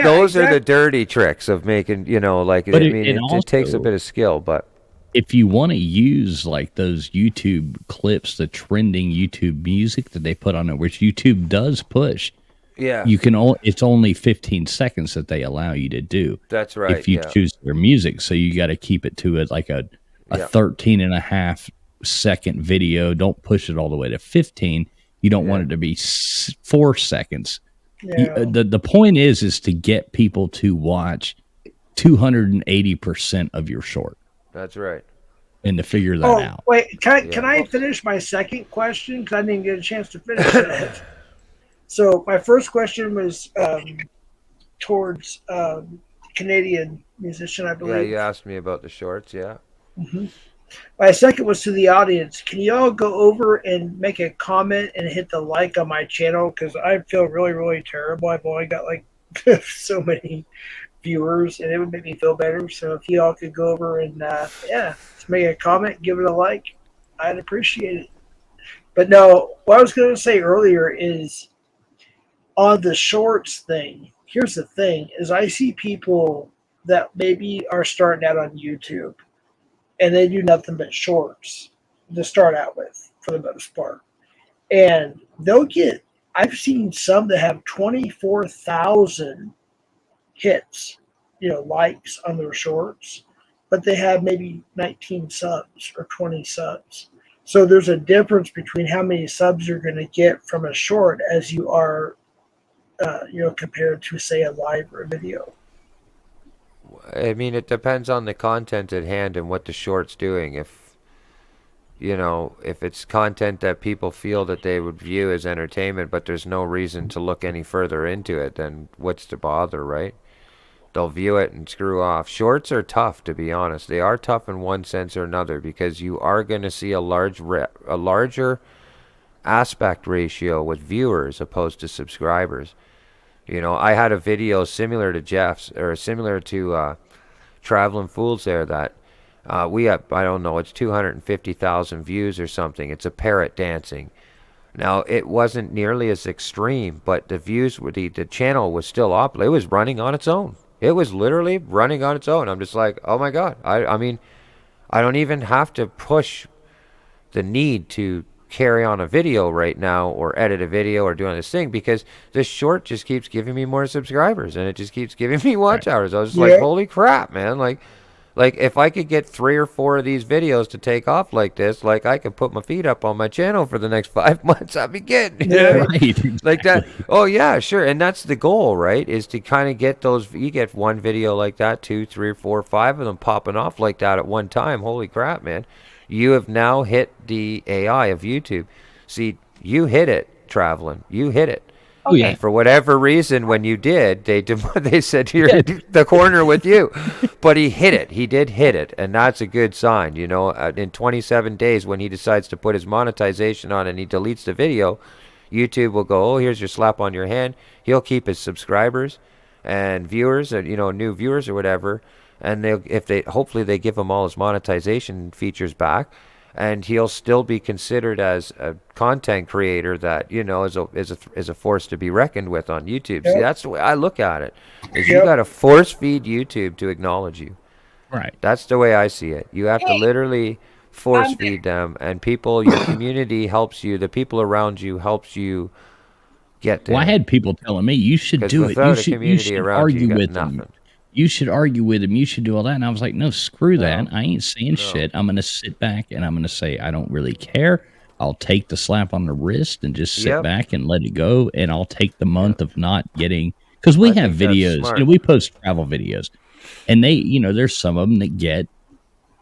Those are the dirty tricks of making, it takes a bit of skill, but if you want to use like those YouTube clips, the trending YouTube music that they put on it, which YouTube does push, you can it's only 15 seconds that they allow you to do. That's right. If you choose their music, so you got to keep it to like a 13 and a half second video. Don't push it all the way to 15. You don't want it to be 4 seconds. The point is to get people to watch 280% of your short. That's right. And to figure that out. Wait, can I finish my second question? Because I didn't get a chance to finish that. So my first question was towards Canadian musician, I believe. Yeah, you asked me about the shorts, yeah. Mm-hmm. My second was to the audience. Can you all go over and make a comment and hit the like on my channel? Because I feel really, really terrible. I've only got like so many viewers, and it would make me feel better. So if you all could go over and just make a comment, give it a like, I'd appreciate it. But no, what I was going to say earlier is on the shorts thing. Here's the thing: is I see people that maybe are starting out on YouTube, and they do nothing but shorts to start out with for the most part, and they'll get. I've seen some that have 24,000 hits, likes on their shorts, but they have maybe 19 subs or 20 subs. So there's a difference between how many subs you're going to get from a short as you are, compared to, say, a live or a video. I mean, it depends on the content at hand and what the short's doing. If it's content that people feel that they would view as entertainment, but there's no reason to look any further into it, then what's the bother, right? They'll view it and screw off. Shorts are tough, to be honest. They are tough in one sense or another because you are going to see a larger aspect ratio with viewers opposed to subscribers. I had a video similar to Jeff's, or similar to Traveling Fools there, that we have, I don't know, it's 250,000 views or something. It's a parrot dancing. Now, it wasn't nearly as extreme, but the views were, the channel was still up. It was running on its own. It was literally running on its own. I'm just like, oh my God. I mean, I don't even have to push the need to carry on a video right now or edit a video or doing this thing because this short just keeps giving me more subscribers and it just keeps giving me watch hours. I was just like, holy crap, man. Like if I could get 3 or 4 of these videos to take off like this, like I could put my feet up on my channel for the next 5 months. I'd be getting like that. Oh yeah, sure. And that's the goal, right? Is to kind of get those. You get one video like that, 2, 3, 4, 5 of them popping off like that at one time. Holy crap, man! You have now hit the AI of YouTube. See, you hit it, Traveling. You hit it. Oh yeah. And for whatever reason, when you did, they said you're in the corner with you. But he hit it. He did hit it, and that's a good sign. In 27 days, when he decides to put his monetization on and he deletes the video, YouTube will go, oh, here's your slap on your hand. He'll keep his subscribers and viewers, or new viewers or whatever, and hopefully they give him all his monetization features back. And he'll still be considered as a content creator that is a force to be reckoned with on YouTube. See, that's the way I look at it. Is you got to force feed YouTube to acknowledge you. Right. That's the way I see it. You have to literally force feed them, and people, your community helps you. The people around you helps you get there. Well, I had people telling me you should do it. You should argue with them. You should argue with him. You should do all that. And I was like, no, screw that. I ain't saying shit. I'm going to sit back and I'm going to say, I don't really care. I'll take the slap on the wrist and just sit back and let it go. And I'll take the month of not getting, because we have videos, we post travel videos and they, there's some of them that get,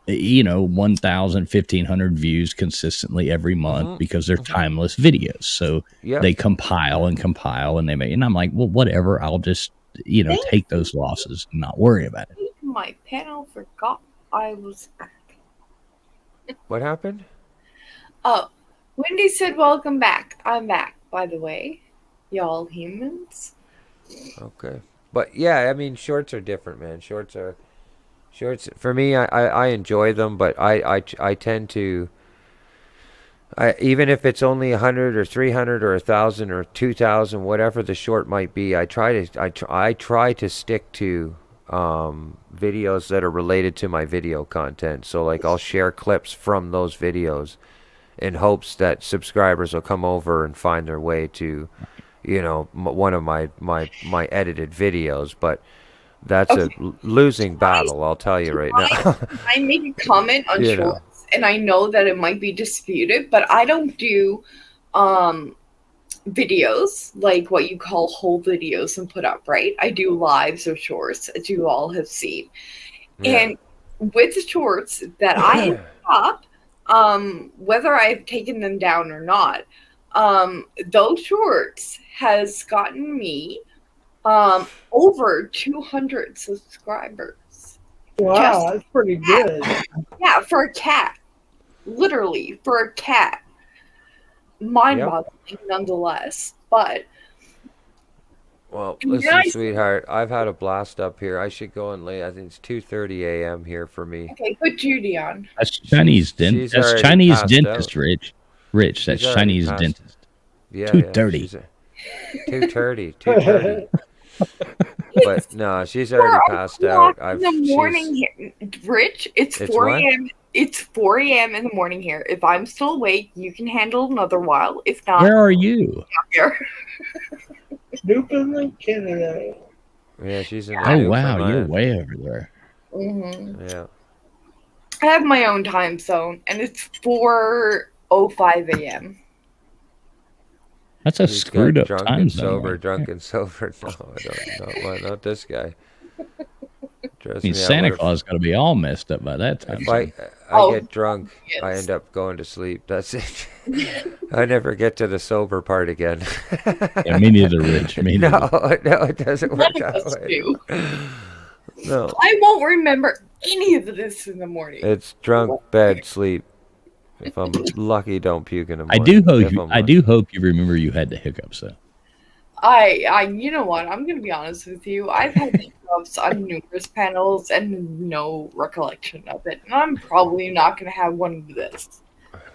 1,000, 1,500 views consistently every month because they're timeless videos. So they compile and they make, and I'm like, well, whatever. I'll just, take those losses and not worry about it. My panel forgot I was back. What happened? Oh, Wendy said, welcome back. I'm back, by the way. Y'all humans. Okay. But yeah, I mean, shorts are different, man. Shorts for me, I enjoy them, but I tend to, even if it's only 100 or 300 or 1,000 or 2,000, whatever the short might be, I try to stick to videos that are related to my video content. So like I'll share clips from those videos in hopes that subscribers will come over and find their way to, one of my edited videos. But that's a losing battle, I'll tell you right now. I make a comment on shorts. And I know that it might be disputed, but I don't do videos like what you call whole videos and put up, right? I do lives or shorts, as you all have seen. And with the shorts that I have up, whether I've taken them down or not, those shorts has gotten me over 200 subscribers. Wow, that's pretty good. Yeah, for a cat. Literally, for a cat. Mind-boggling, nonetheless. But well, listen, sweetheart, I've had a blast up here. I should go and lay. I think it's 2:30 a.m. here for me. Okay, put Judy on. That's Chinese dentist. That's Chinese dentist, Rich. Rich, that's Chinese dentist. Yeah, 2:30. 2:30. 2:30. But no, she's already passed out. In the morning here, Rich. It's 4 a.m. It's 4 a.m. in the morning here. If I'm still awake, you can handle another while. If not, where are you? Here. Newfoundland, Canada. Yeah, she's in. Oh wow, you're way over there. Mm-hmm. Yeah. I have my own time zone, and it's 4:05 a.m. That's a He's screwed got up drunk time and zone. sober, Right drunk there. and sober. No, I don't know. Well, not this guy. I Trust mean, me, I Santa would've- Claus got to be all messed up by that time If zone. I Oh, get drunk, I yes. end up going to sleep. That's it. I never get to the sober part again. Yeah, me neither, Rich. Me No, neither. no, it doesn't None work of that us way. do. No, I won't remember any of this in the morning. it's drunk, bed, sleep. If I'm lucky, don't puke in the I morning. do hope. If I'm I lucky. do hope you remember you had the hiccups though. You know what? I'm gonna be honest with you. I've had hiccups on numerous panels and no recollection of it, and I'm probably not gonna have one of this.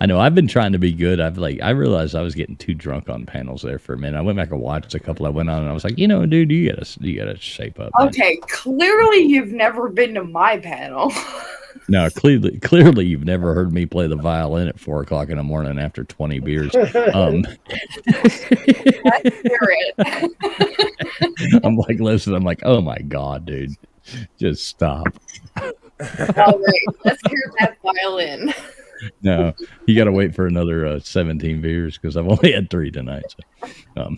I know. I've been trying to be good. I realized I was getting too drunk on panels there for a minute. I went back and watched a couple I went on, and I was like, dude, you gotta shape up. Man. Okay, clearly you've never been to my panel. No, clearly, you've never heard me play the violin at 4:00 in the morning after 20 beers. Let's hear it. I'm like, listen, I'm like, oh my god, dude, just stop. All right, let's hear that violin. No, you got to wait for another 17 beers because I've only had 3 tonight. So,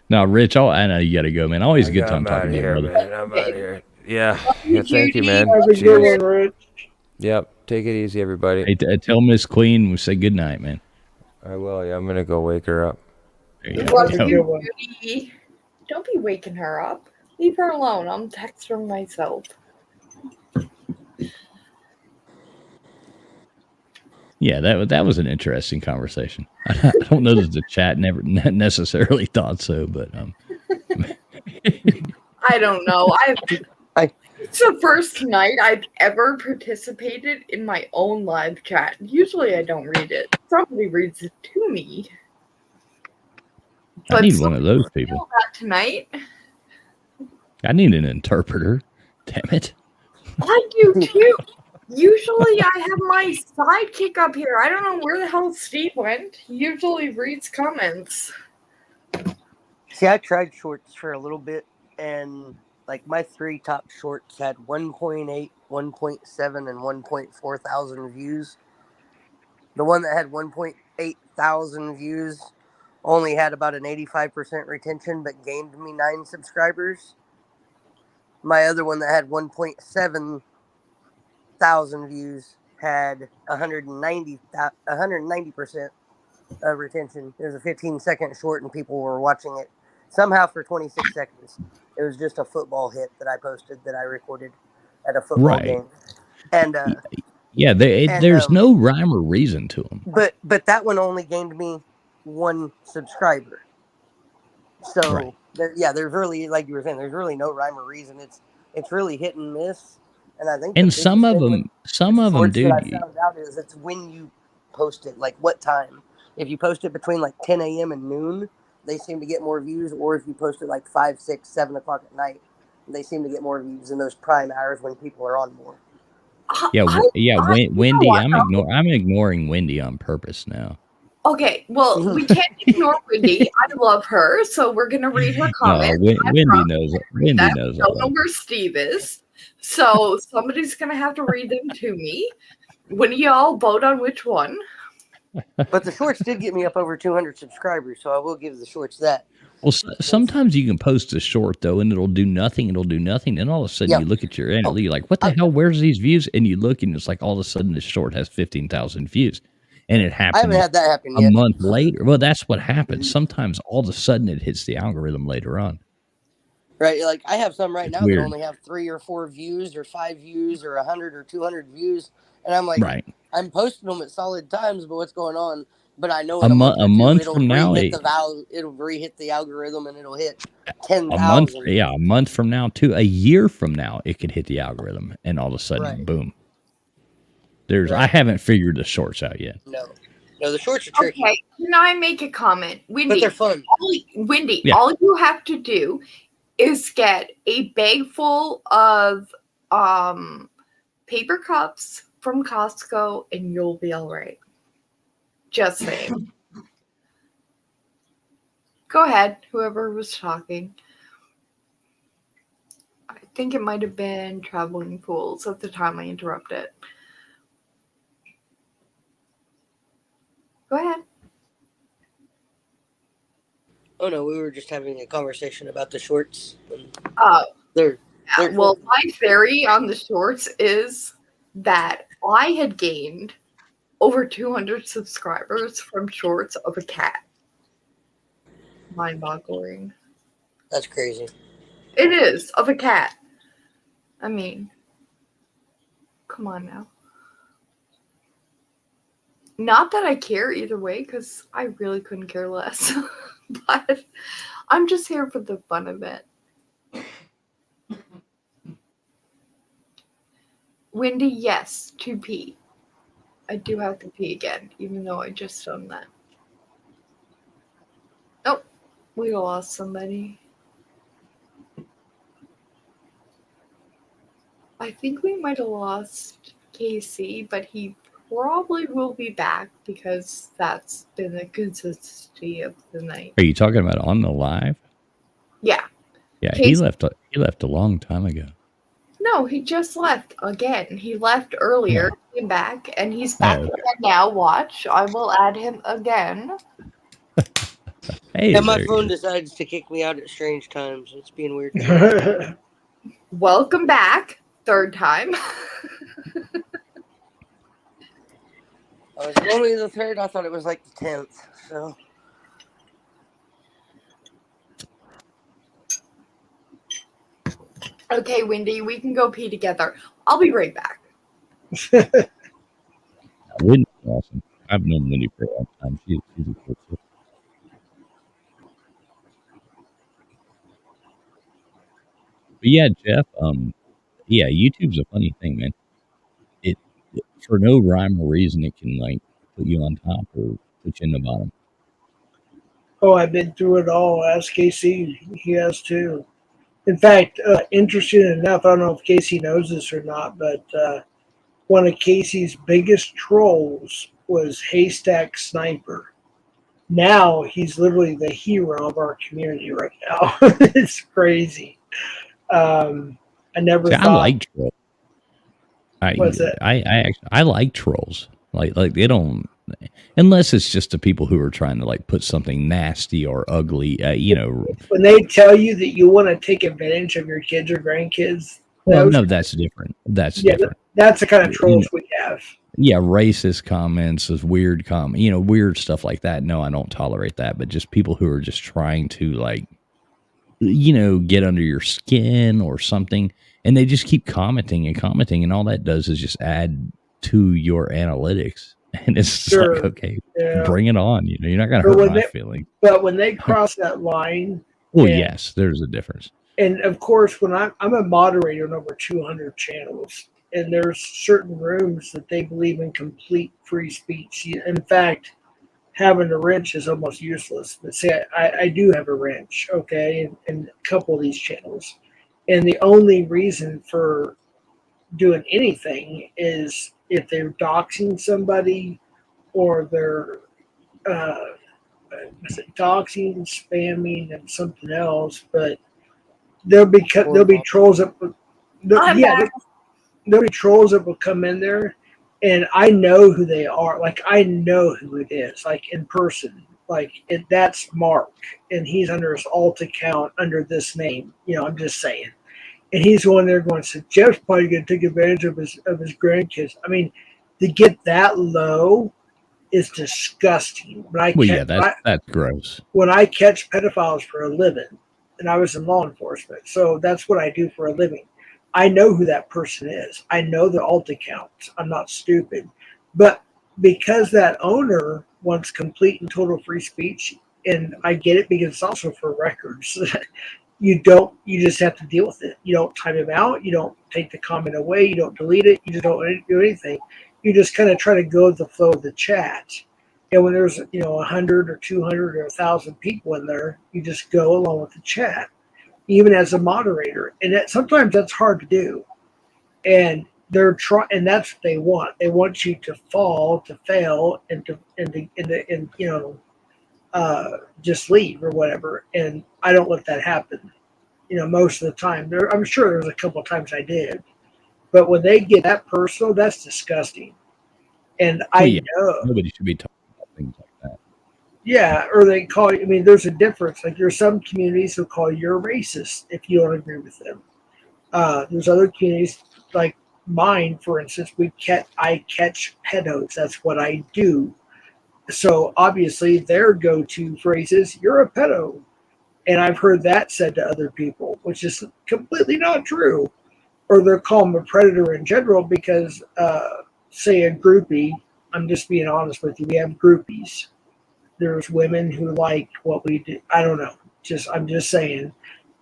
now, Rich, I know you got to go, man. Always a good time I'm out talking of to you, here, brother. man. I'm out of here. Yeah. Thank you, man. Have a good one, Rich. Yep. Take it easy, everybody. Hey, tell Miss Queen we say good night, man. I will. Yeah, I'm gonna go wake her up. There you Love go. you, Judy. Don't be waking her up. Leave her alone. I'm texting myself. Yeah, that was an interesting conversation. I don't know that the chat never necessarily thought so, but I don't know. It's the first night I've ever participated in my own live chat. Usually I don't read it. Somebody reads it to me. I need one of those people. That tonight. I need an interpreter. Damn it. I do too. Usually I have my sidekick up here. I don't know where the hell Steve went. He usually reads comments. See, I tried shorts for a little bit, and like my 3 top shorts had 1.8, 1.7, and 1.4 thousand views. The one that had 1.8 thousand views only had about an 85% retention, but gained me 9 subscribers. My other one that had 1.7 thousand views had 190% retention. It was a 15-second short, and people were watching it somehow for 26 seconds. It was just a football hit that I posted that I recorded at a football game. And yeah, there's no rhyme or reason to them. But that one only gained me 1 subscriber. So Right. There's really, like you were saying, there's really no rhyme or reason. It's really hit and miss. And I think some of them, dude. What I found out is it's when you post it, like what time. If you post it between like 10 a.m. and noon, they seem to get more views. Or if you post it like 5, 6, 7 o'clock at night, they seem to get more views in those prime hours when people are on more. Wendy. I'm ignoring Wendy on purpose now. Okay, well, we can't ignore Wendy. I love her, so we're gonna read her comments. No, Wendy knows. Wendy knows. I don't know where Steve is, so somebody's gonna have to read them to me. When y'all vote on which one? But the shorts did get me up over 200 subscribers, so I will give the shorts that. Well, sometimes you can post a short though, and it'll do nothing. And all of a sudden you look at your analytics, you're like, "What the hell? Where's these views?" And you look, and it's like all of a sudden this short has 15,000 views, and it happened. I haven't had that happen a yet. month later. Well, that's what happens. Sometimes all of a sudden it hits the algorithm later on. Right, like I have some right now Weird. that only have 3 or 4 views, or 5 views, or 100 or 200 views, and I'm like, right. I'm posting them at solid times, but what's going on? But I know a month from now, it'll re-hit the algorithm, and it'll hit 10,000. A month from now, too. A year from now, it could hit the algorithm, and all of a sudden, boom. I haven't figured the shorts out yet. No, the shorts are tricky. Okay, can I make a comment, Wendy? But they're fun. All you have to do is get a bag full of paper cups from Costco, and you'll be all right. Just saying. Go ahead, whoever was talking. think it might have been Traveling Pools at the time I interrupted. Go ahead. Oh no, we were just having a conversation about the shorts. Yeah, They're well, cool. my theory on the shorts is that I had gained over 200 subscribers from shorts of a cat. Mind-boggling. That's crazy. It is, of a cat. I mean, come on now. Not that I care either way, because I really couldn't care less. But I'm just here for the fun of it. Wendy, yes, to pee. I do have to pee again, even though I just done that. Oh, we lost somebody. I think we might have lost Casey, but he probably will be back because that's been the consistency of the night. Are you talking about on the live? Yeah. Yeah, Casey, he left a long time ago. no, he just left again. He left earlier, came back, and he's back Oh, okay. again now. Watch, I will add him again. Hey, And my there he phone is. decides to kick me out at strange times. It's being weird. Welcome back, third time. I was only the third. I thought it was like the 10th. So. Okay, Wendy, we can go pee together. I'll be right back. Wendy's awesome. I've known Wendy for a long time. She's a cool sister. But yeah, Jeff, yeah, YouTube's a funny thing, man. It for no rhyme or reason it can like put you on top or put you in the bottom. Oh, I've been through it all. Ask Casey. He has too. In fact, interesting enough, I don't know if Casey knows this or not, but one of Casey's biggest trolls was Haystack Sniper. Now he's literally the hero of our community right now. It's crazy. I never See, thought. I like trolls. What's it? I like trolls. Like they don't, unless it's just the people who are trying to like put something nasty or ugly. You know, When they tell you that you want to take advantage of your kids or grandkids, well, no, that's different. That's different. That's the kind of You trolls know, we have. yeah, racist comments, is weird weird stuff like that. No, I don't tolerate that. But just people who are just trying to like, get under your skin or something, and they just keep commenting, and all that does is just add to your analytics. And it's just like, okay, bring it on. You're not gonna hurt my feelings. But when they cross that line, well, yes, there's a difference. And of course, when I'm a moderator on over 200 channels, and there's certain rooms that they believe in complete free speech. In fact, having a wrench is almost useless. But say I do have a wrench, okay, in a couple of these channels, and the only reason for doing anything is if they're doxing somebody or they're doxing, spamming, and something else, but there'll be trolls that there'll be trolls that will come in there, and I know who they are. Like I know who it is, like in person. Like that's Mark, and he's under his alt account under this name. I'm just saying. And he's going there going, so Jeff's probably going to take advantage of his grandkids. I mean, to get that low is disgusting. That's gross. When I catch pedophiles for a living, and I was in law enforcement, so that's what I do for a living. I know who that person is. I know the alt accounts. I'm not stupid. But because that owner wants complete and total free speech, and I get it because it's also for records, you just have to deal with it. You don't time him out. You don't take the comment away. You don't delete it. You just don't do anything. You just kind of try to go with the flow of the chat. And when there's 100 or 200 or 1,000 people in there, you just go along with the chat, even as a moderator. And sometimes that's hard to do. And and that's what they want. They want you to fall, to fail, and just leave or whatever. And I don't let that happen. most of the time. I'm sure there's a couple of times I did, but when they get that personal, that's disgusting. And Well, I yeah, know, nobody should be talking about things like that. yeah, or they call you. I mean, there's a difference. Like there's some communities who call you a racist if you don't agree with them. There's other communities like mine, for instance. I catch pedos. That's what I do. So obviously, their go-to phrase is "You're a pedo," and I've heard that said to other people, which is completely not true. Or they're calling them a predator in general because, say, a groupie. I'm just being honest with you. We have groupies. There's women who like what we do. I don't know. I'm just saying.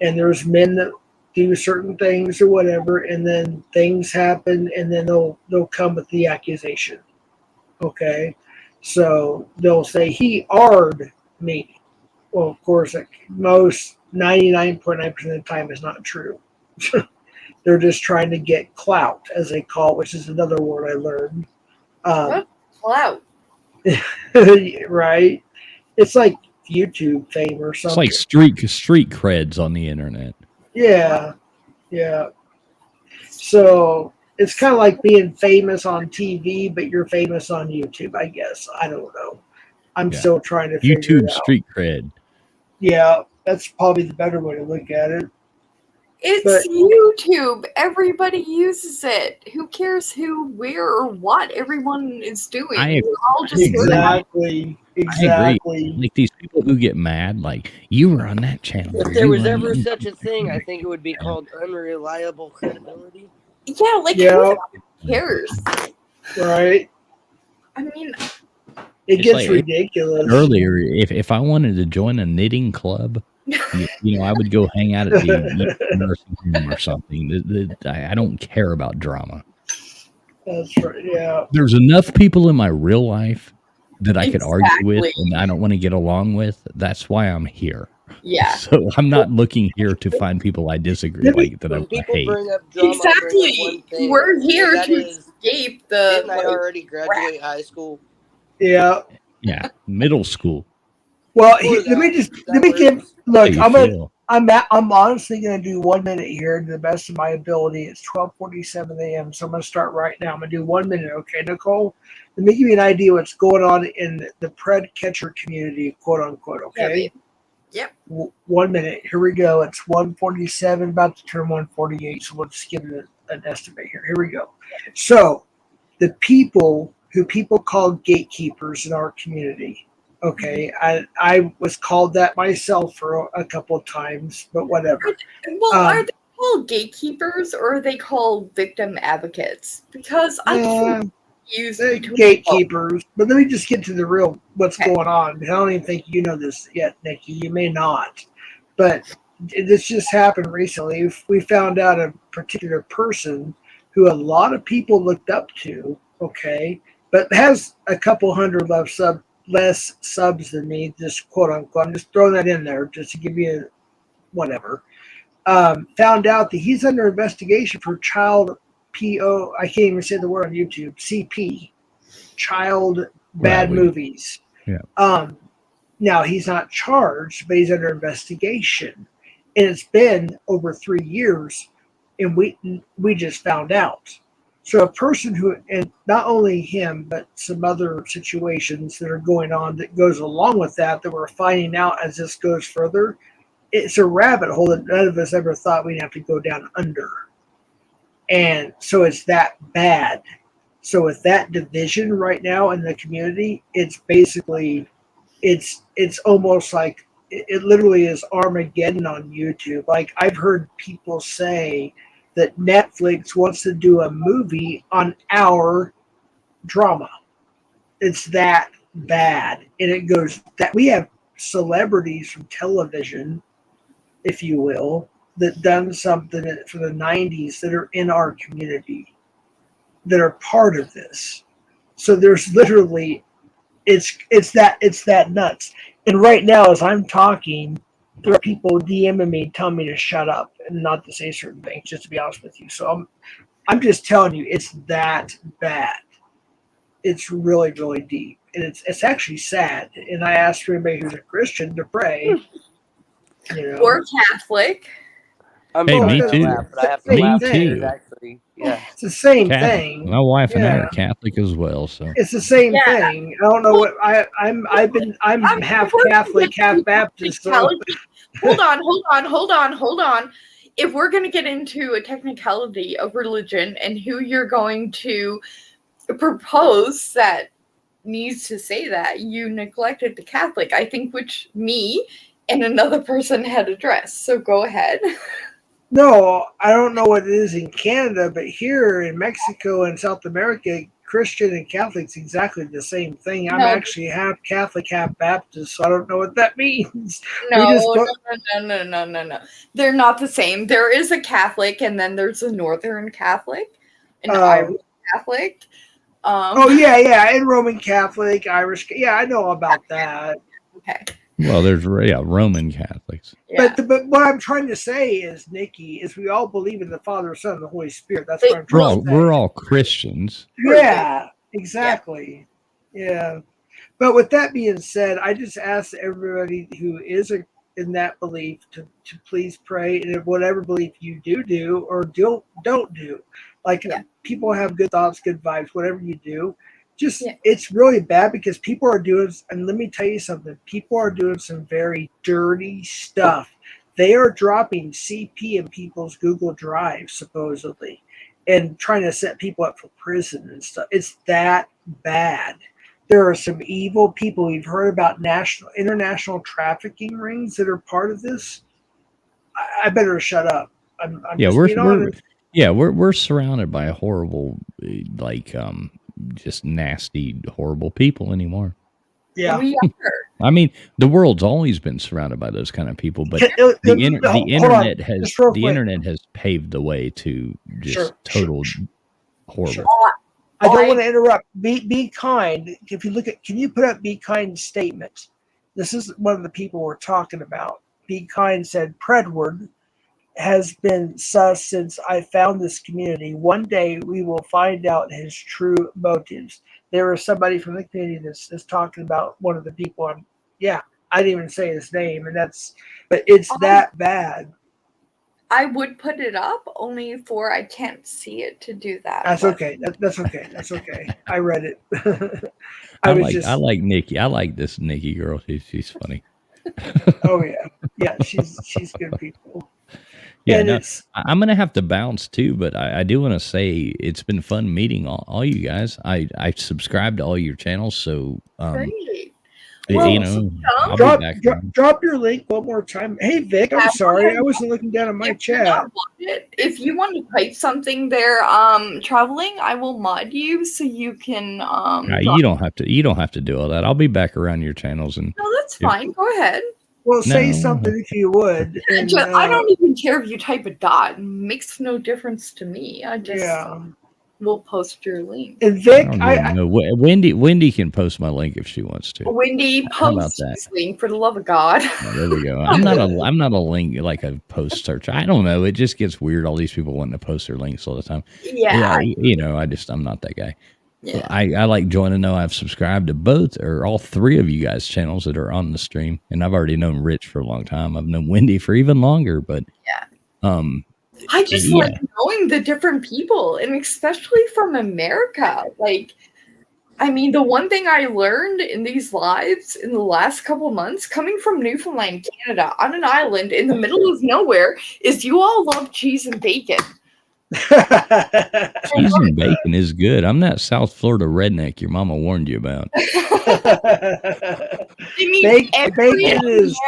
And there's men that do certain things or whatever, and then things happen, and then they'll come with the accusation. Okay, so they'll say he arred me. Well, of course, like most 99.9% of the time is not true. They're just trying to get clout, as they call it, which is another word I learned. What? Clout. Right? It's like YouTube fame or It's something. like street creds on the internet. Yeah, yeah. So it's kind of like being famous on TV, but you're famous on YouTube, I guess. I don't know. I'm Yeah. still trying to figure YouTube it out. street cred. Yeah, that's probably the better way to look at it. It's YouTube. Everybody uses it. Who cares who, where, or what everyone is doing? I We're all just Exactly. I agree. Like these people who get mad, like you were on that channel. If there was ever such a thing, I think it would be called unreliable credibility. Yeah, like Yeah. who cares? Right. I mean, It It's gets like ridiculous. earlier, if I wanted to join a knitting club, I would go hang out at the nursing home or something. I don't care about drama. That's right. Yeah. There's enough people in my real life that I could argue with, Exactly. and I don't want to get along with. That's why I'm here. yeah. So I'm not looking here to find people I disagree like that I When people hate. bring up drama, I bring up one Exactly. thing, We're here and that to is, escape the. didn't I already graduate high school? Yeah. Yeah, middle school. Well, Before let me that, just that let me give. works. Look, How you feel? I'm honestly gonna do 1 minute here to the best of my ability. It's 12:47 a.m. So I'm gonna start right now. I'm gonna do 1 minute, okay, Nicole? Let me give you an idea what's going on in the pred catcher community, quote unquote. Okay. Yep. 1 minute. Here we go. It's 1:47, about to turn 1:48. So we'll just give it an estimate here. Here we go. So the people who people call gatekeepers in our community. Okay, I was called that myself for a couple of times, but whatever. Well, are they called gatekeepers or are they called victim advocates? Because I'm confused between gatekeepers. But let me just get to the real what's going on. I don't even think you know this yet, Nikki. You may not, but this just happened recently. We found out a particular person who a lot of people looked up to. Okay, but has a couple hundred less subs than me, just quote unquote. I'm just throwing that in there just to give you whatever. Found out that he's under investigation for child PO. I can't even say the word on YouTube. CP, child bad movies. Yeah. Now he's not charged, but he's under investigation, and it's been over 3 years, and we just found out. So a person who, and not only him, but some other situations that are going on that goes along with that we're finding out as this goes further, it's a rabbit hole that none of us ever thought we'd have to go down under. And so it's that bad. So with that division right now in the community, it's basically, it's almost like, it literally is Armageddon on YouTube. Like I've heard people say that Netflix wants to do a movie on our drama. It's that bad. And it goes that we have celebrities from television, if you will, that done something for the 90s that are in our community that are part of this. So there's literally it's that nuts. And right now as I'm talking, there are people DMing me telling me to shut up and not to say certain things, just to be honest with you. So I'm just telling you, it's that bad. It's really, really deep. And it's actually sad. And I asked for anybody who's a Christian to pray. Or Catholic. I'm Hey, trying me to too. laugh, but I have to Me laugh too. because actually, yeah. It's the same Catholic. thing. My wife and I Yeah. are Catholic as well, so It's the same Yeah. thing. I don't know what I'm half Catholic, half Baptist. So Hold on. If we're going to get into a technicality of religion and who you're going to propose that needs to say that, you neglected the Catholic, I think, which me and another person had addressed. So go ahead. no, I don't know what it is in Canada, but here in Mexico and South America, Christian and Catholic's exactly the same thing. I'm No. actually half Catholic, half Baptist, so I don't know what that means. No. They're not the same. There is a Catholic, and then there's a Northern Catholic, an Irish Catholic. Oh yeah, and Roman Catholic, Irish. Yeah, I know about that. Okay. well, there's Roman Catholics. Yeah. But what I'm trying to say is, Nikki, is we all believe in the Father, Son, and the Holy Spirit. That's what I'm trying to say. We're all Christians. Yeah, exactly. Yeah. But with that being said, I just ask everybody who is in that belief to please pray, and whatever belief you do or don't do. Like people have good thoughts, good vibes, whatever you do. Just it's really bad because people are doing, and let me tell you something, people are doing some very dirty stuff. They are dropping CP in people's Google Drive, supposedly, and trying to set people up for prison and stuff. It's that bad. There are some evil people. We've heard about international trafficking rings that are part of this. I better shut up. I'm just being honest. We're surrounded by horrible, just nasty, horrible people anymore. Yeah, we are. I mean, the world's always been surrounded by those kind of people, but the internet has paved the way to just total horrible. I don't want to interrupt. Be kind. If you look at, can you put up Be Kind statement? This is one of the people we're talking about. Be Kind said, Predward has been sus since I found this community. One day we will find out his true motives. There was somebody from the community that's talking about one of the people. I didn't even say his name, but it's that bad. I would put it up only for I can't see it to do that. That's okay. That's okay. That's okay. I read it. I like Nikki. I like this Nikki girl. She's funny. Oh yeah, she's good people. Yeah, no, I'm gonna have to bounce too, but I do want to say it's been fun meeting all you guys. I subscribe to all your channels, so great. I'll be back. Drop your link one more time. Hey Vic, I'm sorry, I wasn't looking down at my chat. If you want to type something there, traveling, I will mod you so you can. You don't have to do all that. I'll be back around your channels and. No, that's fine. Go ahead. Well, say something if you would. And, I don't even care if you type a dot. It makes no difference to me. I just will post your link. And Vic, Wendy can post my link if she wants to. Wendy, post this link for the love of God. There we go. I'm not a link like a post search. I don't know. It just gets weird. All these people wanting to post their links all the time. Yeah. I'm not that guy. Yeah. I like Join to Know I've subscribed to both or all three of you guys' channels that are on the stream, and I've already known Rich for a long time. I've known Wendy for even longer, but I just like knowing the different people, and especially from America. Like, I mean, the one thing I learned in these lives in the last couple of months, coming from Newfoundland, Canada, on an island in the middle of nowhere, is you all love cheese and bacon. Cheese and bacon is good. I'm that South Florida redneck your mama warned you about. I mean, bacon is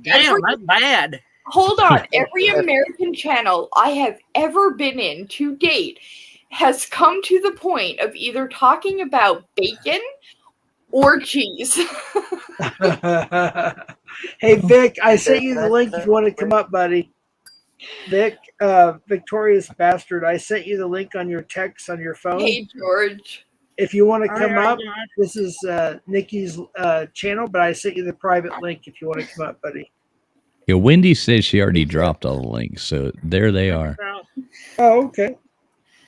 that's bad. Hold on. Every American channel I have ever been in to date has come to the point of either talking about bacon or cheese. Hey, Vic, I sent you the link if you want to come up, buddy. Vic, Victorious Bastard, I sent you the link on your text on your phone. Hey, George. If you want to come up, this is Nikki's channel, but I sent you the private link if you want to come up, buddy. Yeah, Wendy says she already dropped all the links, so there they are. Oh, okay.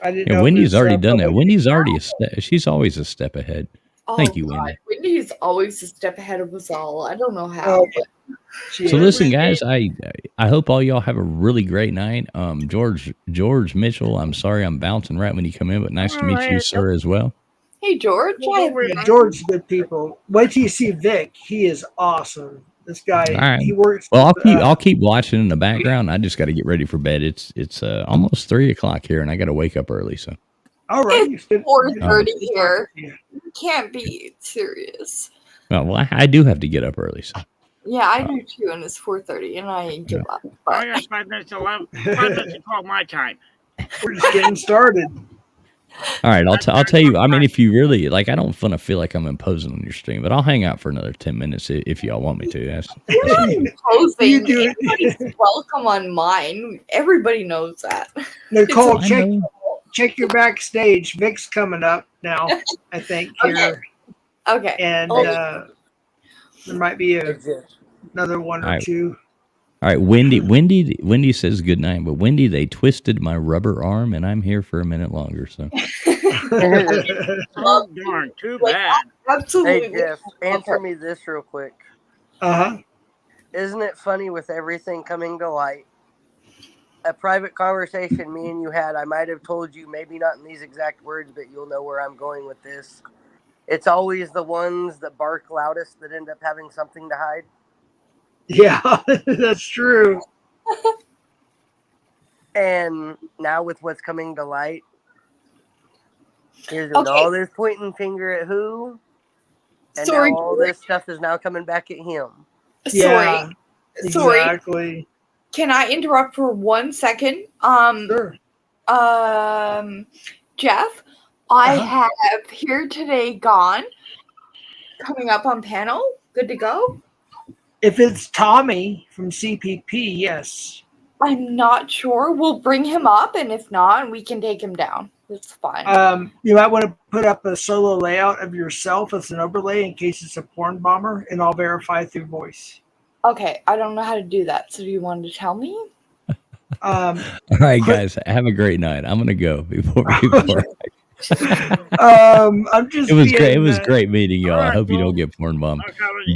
I didn't know. Wendy's already done that. Wendy's already she's always a step ahead. Thank you, Wendy. Wendy is always a step ahead of us all. I don't know how. Oh, She So is. listen, guys, I hope all y'all have a really great night. George Mitchell, I'm sorry I'm bouncing right when you come in, but nice to meet you, sir, as well. Hey, George. Yeah, George's good people. Wait till you see Vic. He is awesome. This guy, All right. he works. Well, I'll keep watching in the background. I just got to get ready for bed. It's almost 3:00 here, and I got to wake up early. So. All right. It's 4:30 here. You can't be serious. Well, I do have to get up early. So. Yeah, I do too, and it's 4:30, and I give up. I got 5 minutes to 11. 5 minutes to 12 my time. We're just getting started. All right, I'll tell you. I mean, if you really like, I don't want to feel like I'm imposing on your stream, but I'll hang out for another 10 minutes if y'all want me to. You're not imposing. Everybody's welcome on mine. Everybody knows that. Nicole, check your backstage. Vic's coming up now, I think, here. Okay. And there might be another one or two. All right, Wendy says good night, but Wendy, they twisted my rubber arm, and I'm here for a minute longer. So. Oh, darn, too bad. Absolutely. Hey, Jeff, answer me this real quick. Isn't it funny with everything coming to light? A private conversation me and you had, I might have told you, maybe not in these exact words, but you'll know where I'm going with this. It's always the ones that bark loudest that end up having something to hide. Yeah, that's true. And now with what's coming to light, here's all this pointing finger at who, and now all this stuff is now coming back at him. Yeah, Sorry. Exactly. Can I interrupt for 1 second? Sure. Jeff, I have Here Today Gone coming up on panel. Good to go? If it's Tommy from CPP, yes. I'm not sure. We'll bring him up, and if not, we can take him down. It's fine. You might want to put up a solo layout of yourself as an overlay in case it's a porn bomber, and I'll verify through voice. Okay, I don't know how to do that, so do you want to tell me? All right, guys, have a great night. I'm gonna go before. I'm just. It was great. It was great meeting y'all. I hope you don't get porn bombed.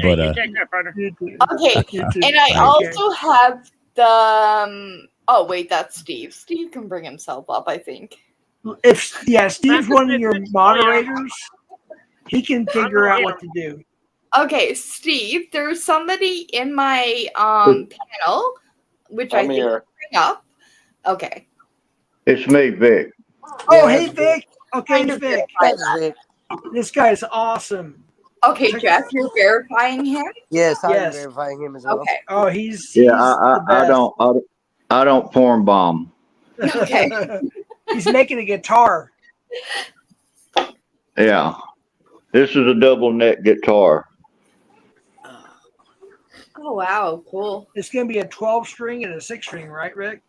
But Okay, and I also have the. Oh wait, that's Steve. Steve can bring himself up, I think. Steve's one of your moderators. He can figure out what to do. Okay, Steve, there's somebody in my panel, which I think will bring up. Okay. It's me, Vic. Oh, hey, Vic. Okay, Vic. Vic. This guy's awesome. Okay, Jeff, you're verifying him? Yes, I'm verifying him as well. Okay. Oh, he's I don't porn bomb. Okay. He's making a guitar. Yeah. This is a double neck guitar. Oh, wow. Cool. It's going to be a 12-string and a 6-string, right, Rick?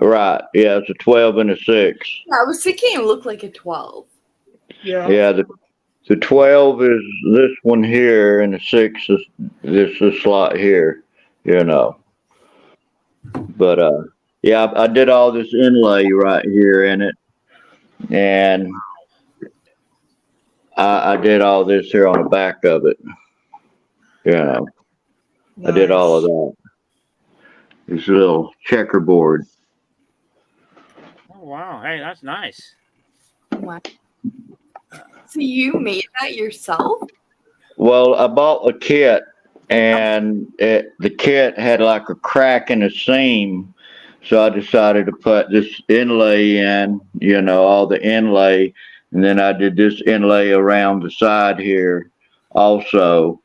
Right. Yeah, it's a 12 and a 6. I was thinking it looked like a 12. Yeah. Yeah, the 12 is this one here, and the 6 is this slot here, you know. But yeah, I did all this inlay right here in it, and I did all this here on the back of it. You know, I did all of that. This little checkerboard. Oh, wow. Hey, that's nice. Wow. So you made that yourself? Well, I bought a kit, and the kit had like a crack in the seam, so I decided to put this inlay in, you know, all the inlay, and then I did this inlay around the side here also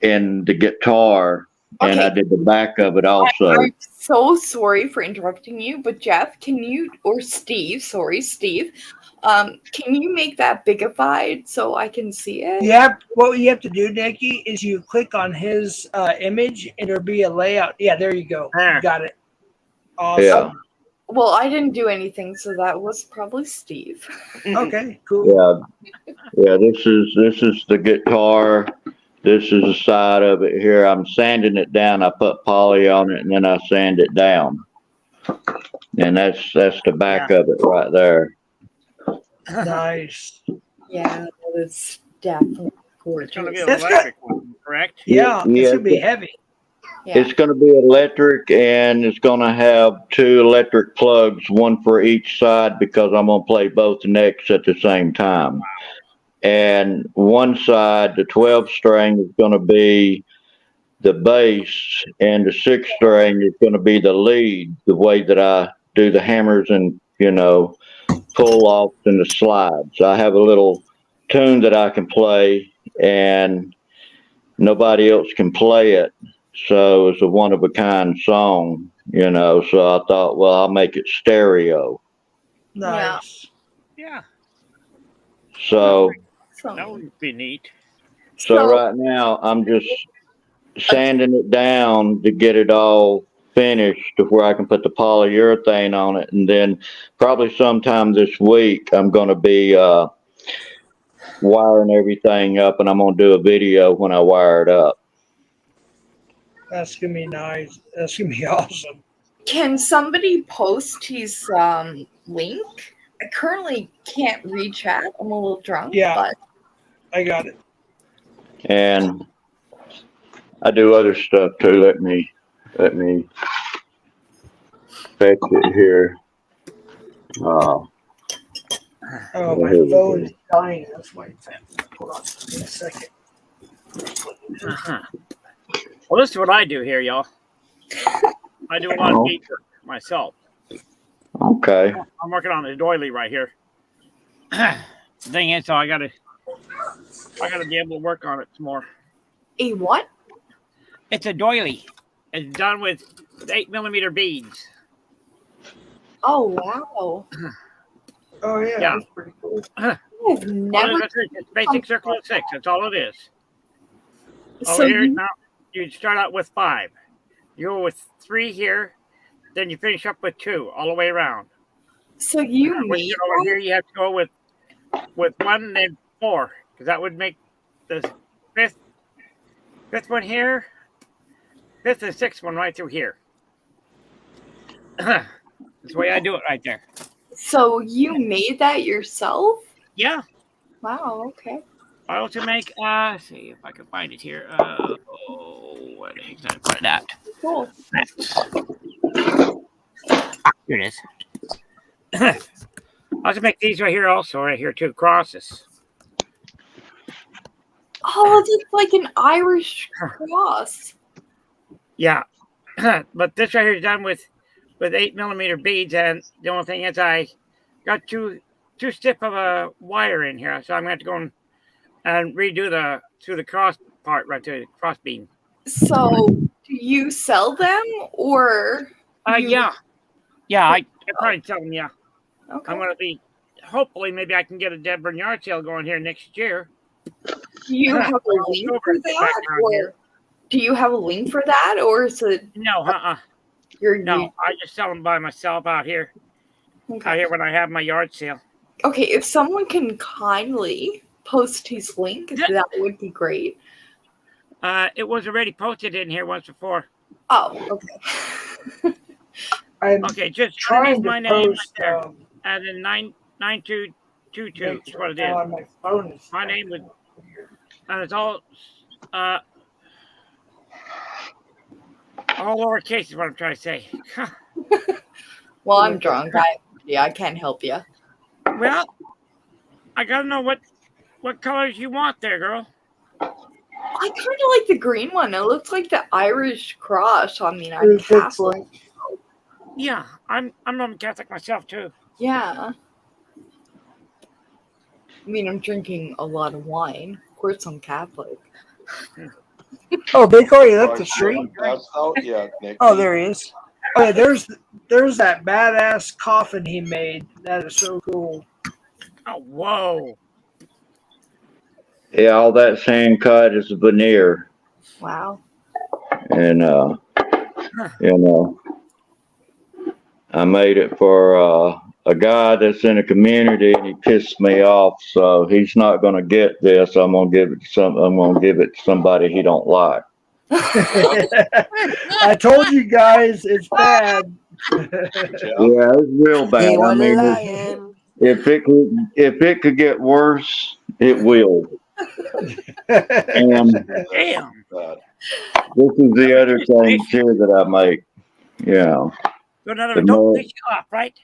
in the guitar, and I did the back of it also. I'm so sorry for interrupting you, but Jeff, can you, or Steve, can you make that bigified so I can see it? Yeah, what you have to do, Nikki, is you click on his image and there'll be a layout. Yeah, there you go. You got it. Awesome. Yeah. Well, I didn't do anything, so that was probably Steve. Okay, cool. Yeah. This is the guitar. This is the side of it here. I'm sanding it down. I put poly on it, and then I sand it down. And that's the back of it right there. Nice. Yeah, that is definitely gorgeous. It's going to be an electric one, correct? Yeah, it's going to be heavy. Yeah. It's going to be electric, and it's going to have 2 electric plugs, one for each side, because I'm going to play both necks at the same time. And one side, the 12 string, is going to be the bass, and the 6 string is going to be the lead, the way that I do the hammers and, pull offs and the slides. I have a little tune that I can play, and nobody else can play it. So it's a one of a kind song, So I thought, well, I'll make it stereo. Nice. Yeah, So, that would be neat. so right now I'm just sanding it down to get it all finished to where I can put the polyurethane on it, and then probably sometime this week I'm going to be wiring everything up, and I'm going to do a video when I wire it up. That's gonna be nice. That's gonna be awesome. Can somebody post his link? I currently can't read chat. I'm a little drunk. Yeah, but I got it. And I do other stuff too. Let me fetch it here. Oh, my phone is dying. That's why it's happening. Hold on. Give me a second. Well, this is what I do here, y'all. I do a lot of beat work myself. Okay. I'm working on a doily right here. The thing is, so I gotta be able to work on it some more. A what? It's a doily. It's done with 8mm beads. Oh wow! Oh yeah, Yeah. that's pretty cool. I've never. It's basic circle of 6. That's all it is. So Over here you- now, you start out with 5. You go with 3 here, then you finish up with 2 all the way around. So you When made you get over here, you have to go with 1 and then 4, because that would make the fifth one here, 5th and 6th one right through here. That's the way I do it right there. So you made that yourself? Yeah. Wow. Okay. I also make, see if I can find it here. What the heck did I put that? Cool. Here it is. I also make these right here too, crosses. Oh, it's like an Irish cross. Yeah. But this right here is done with 8mm beads, and the only thing is I got too stiff of a wire in here, so I'm going to have to go and redo the cross part right there, the cross beam. So do you sell them or? Yeah, I probably tell them, yeah. Okay. I'm going to be, hopefully, maybe I can get a Deborah yard sale going here next year. Do you have a link for that, or do you have a link for that, or is it? No, No, I just sell them by myself out here. Okay. Out here when I have my yard sale. Okay, if someone can kindly post his link, that would be great. It was already posted in here once before. Oh, okay. Okay, just trying underneath to my name post, right there. And then 9222 is what it is. on my phone is My name was, and it's all lowercase is what I'm trying to say. Well, I'm drunk. I can't help you. Well, I gotta know what colors you want there, girl. I kind of like the green one. It looks like the Irish cross. I mean, I'm It's Catholic. Yeah, I'm Roman Catholic myself too. Yeah. I mean, I'm drinking a lot of wine. Of course, I'm Catholic. Oh, Big Corey left the street. That's out yet, Nick. Oh, there he is. Oh, yeah, there's that badass coffin he made. That is so cool. Oh, whoa. Yeah, all that sand cut is veneer. Wow. And, I made it for a guy that's in a community, and he pissed me off. So he's not going to get this. I'm going to give it to somebody he don't like. I told you guys it's bad. Yeah, it's real bad. I mean, if it could get worse, it will. And Damn. This is the other thing too that I make. Yeah. So none of The them don't mo- piss you off, right?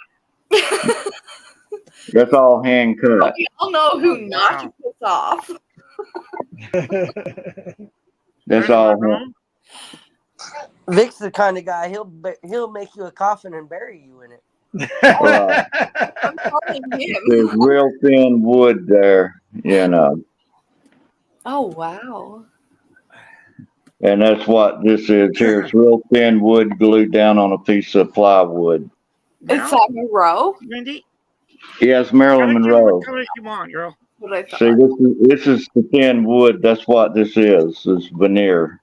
That's all hand cut. We all know who not to piss off. That's Am I all. wrong? Vic's the kind of guy he'll make you a coffin and bury you in it. Right. I'm calling him. There's real thin wood there, you know, Oh wow. and that's what this is here. It's real thin wood glued down on a piece of plywood. Is that Monroe? Wendy? Yes, Marilyn Tell me Monroe. what colors you want, girl. What I thought. See, this is the thin wood. That's what this is. This veneer.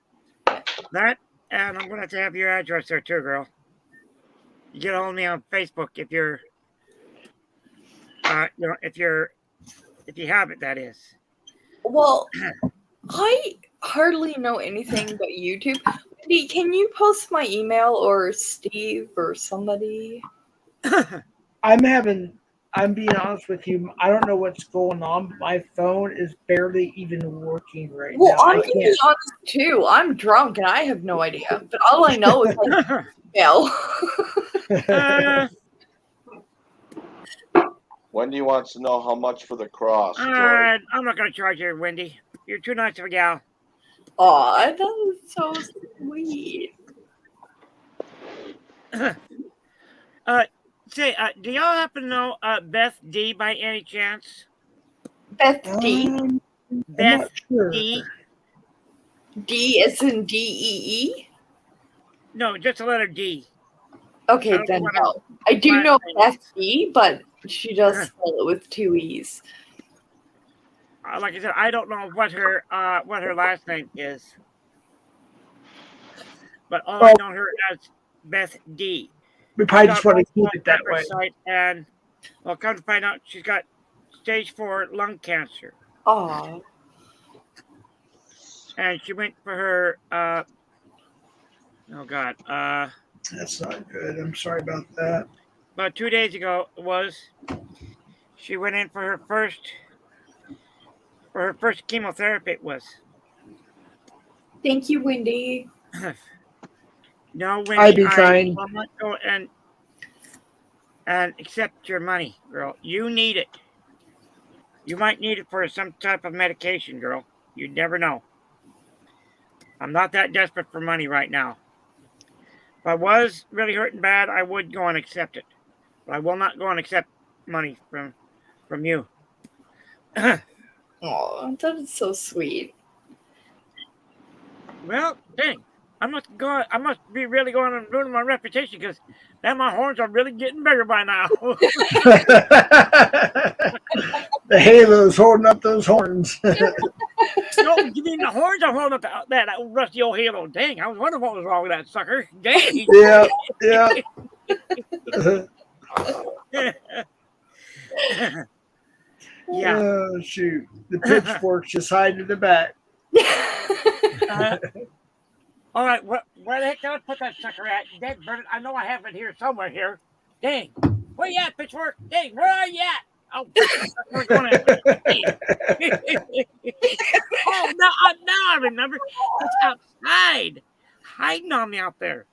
That, and I'm going to have to have your address there too, girl. You get a hold of me on Facebook if you're, if you have it, that is. Well, I hardly know anything but YouTube. Wendy, can you post my email or Steve or somebody? I'm being honest with you. I don't know what's going on. But my phone is barely even working right Well, now. I'm being honest too. I'm drunk and I have no idea. But all I know is like email. Wendy wants to know how much for the cross. All Joy. right, I'm not going to charge you, Wendy. You're too nice of a gal. Aw, that was so sweet. Say, do y'all happen to know Beth D by any chance? Beth D. Beth not sure. D. D as in DEE? No, just the letter D. Okay, then no. I do know Beth D, but she does Uh-huh. spell it with two E's. Like I said, I don't know what her last name is, but all I know her as Beth D. We probably just She's want to got keep it that way. site, and well, come to find out, she's got stage 4 lung cancer, Oh. and she went for her. That's not good. I'm sorry about that. About 2 days ago, she went in for her first chemotherapy. It was. Thank you, Wendy. No, Wendy, I'd be fine. will not go and accept your money, girl. You need it. You might need it for some type of medication, girl. You never know. I'm not that desperate for money right now. If I was really hurting bad, I would go and accept it. But I will not go and accept money from you. Oh, that is so sweet. Well, dang. I must be really going and ruining my reputation because now my horns are really getting bigger by now. The halo's holding up those horns. No, you mean the horns are holding up that old rusty old halo? Dang, I was wondering what was wrong with that sucker. Dang. Yeah, yeah. Yeah. Oh shoot! The pitchfork's just hiding in the back. All right, where the heck did I put that sucker at? Dead bird. I know I have it here somewhere here. Dang. Where you at, pitchfork? Dang, where are you at? Oh, we're going oh, now I remember. It's outside. Hiding on me out there.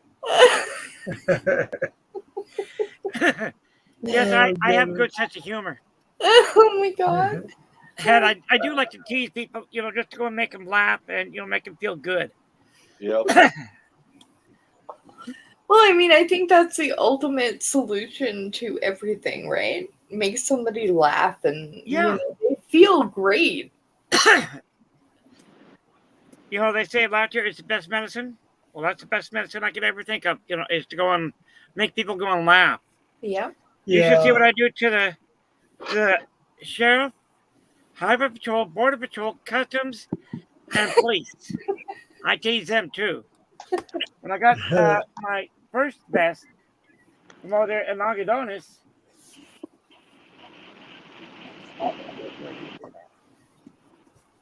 Yes, I have a good sense of humor. Oh my god. And I do like to tease people, just to go and make them laugh and, make them feel good. Yep. Well, I mean, I think that's the ultimate solution to everything, right? Make somebody laugh and they feel great. They say laughter is the best medicine. Well, that's the best medicine I could ever think of, is to go and make people go and laugh. Yeah. You should see what I do to the sheriff, highway patrol, border patrol, customs, and police. I tease them too. When I got my first vest from over there in Anecdotes,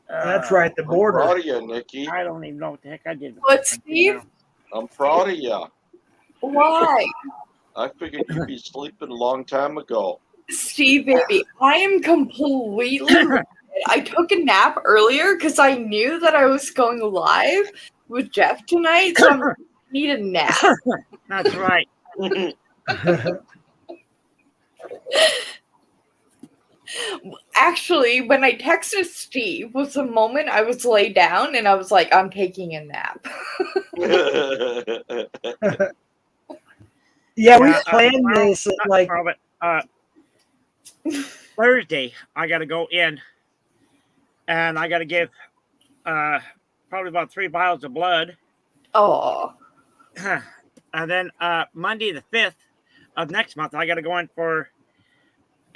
That's right, the border. I'm proud of you, Nikki. I don't even know what the heck I did. What, Steve? I'm proud of you. Why? I figured you'd be sleeping a long time ago. Steve, baby, I am completely I took a nap earlier because I knew that I was going live, with Jeff tonight, so I need a nap. That's right. Actually, when I texted Steve was the moment I was laid down and I was like, I'm taking a nap. Yeah, we planned this at like Thursday. I got to go in, and I got to give probably about 3 vials of blood. Oh. And then Monday the 5th of next month, I got to go in for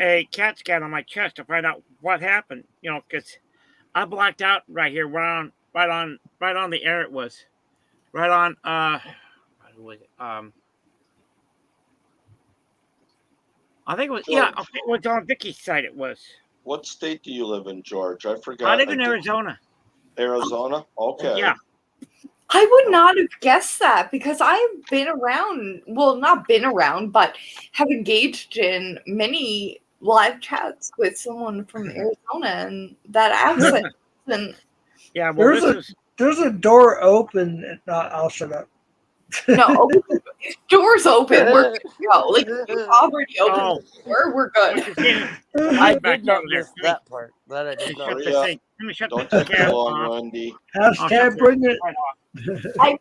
a CAT scan on my chest to find out what happened. You know, because I blacked out right here, right on the air. It was right on. What was it? I think it was. Yeah, George. it was on Vicky's side. It was. What state do you live in, George? I forgot. I live in Arizona. Arizona? Okay. Yeah. I would not have guessed that because I've been around, well, not been around, but have engaged in many live chats with someone from Arizona and that accent. And yeah, well, there's a door open. I'll shut up. No, door's open. We're good to go. Like, you already opened the door. We're good. I did not miss that part. That I did not. Hurry up. Don't take too long, Wendy. Hashtag bring it. I mean,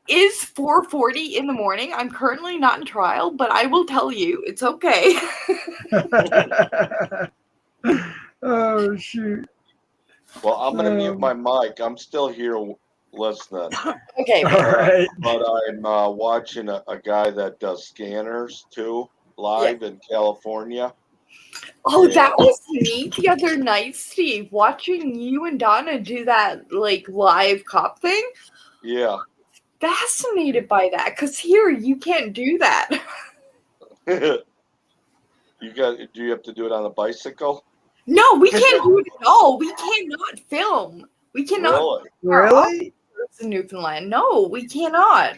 it is 4:40 in the morning. I'm currently not in trial, but I will tell you, it's okay. Oh, shoot. Well, I'm going to mute my mic. I'm still here listening. Okay. All right. But I'm watching a guy that does scanners too, live in California. Oh, that was neat the other night, Steve, watching you and Donna do that, like, live cop thing. Yeah. Fascinated by that, because here you can't do that. Do you have to do it on a bicycle? No, we can't do it at all. We cannot film. We cannot. Really? In Newfoundland. No, we cannot.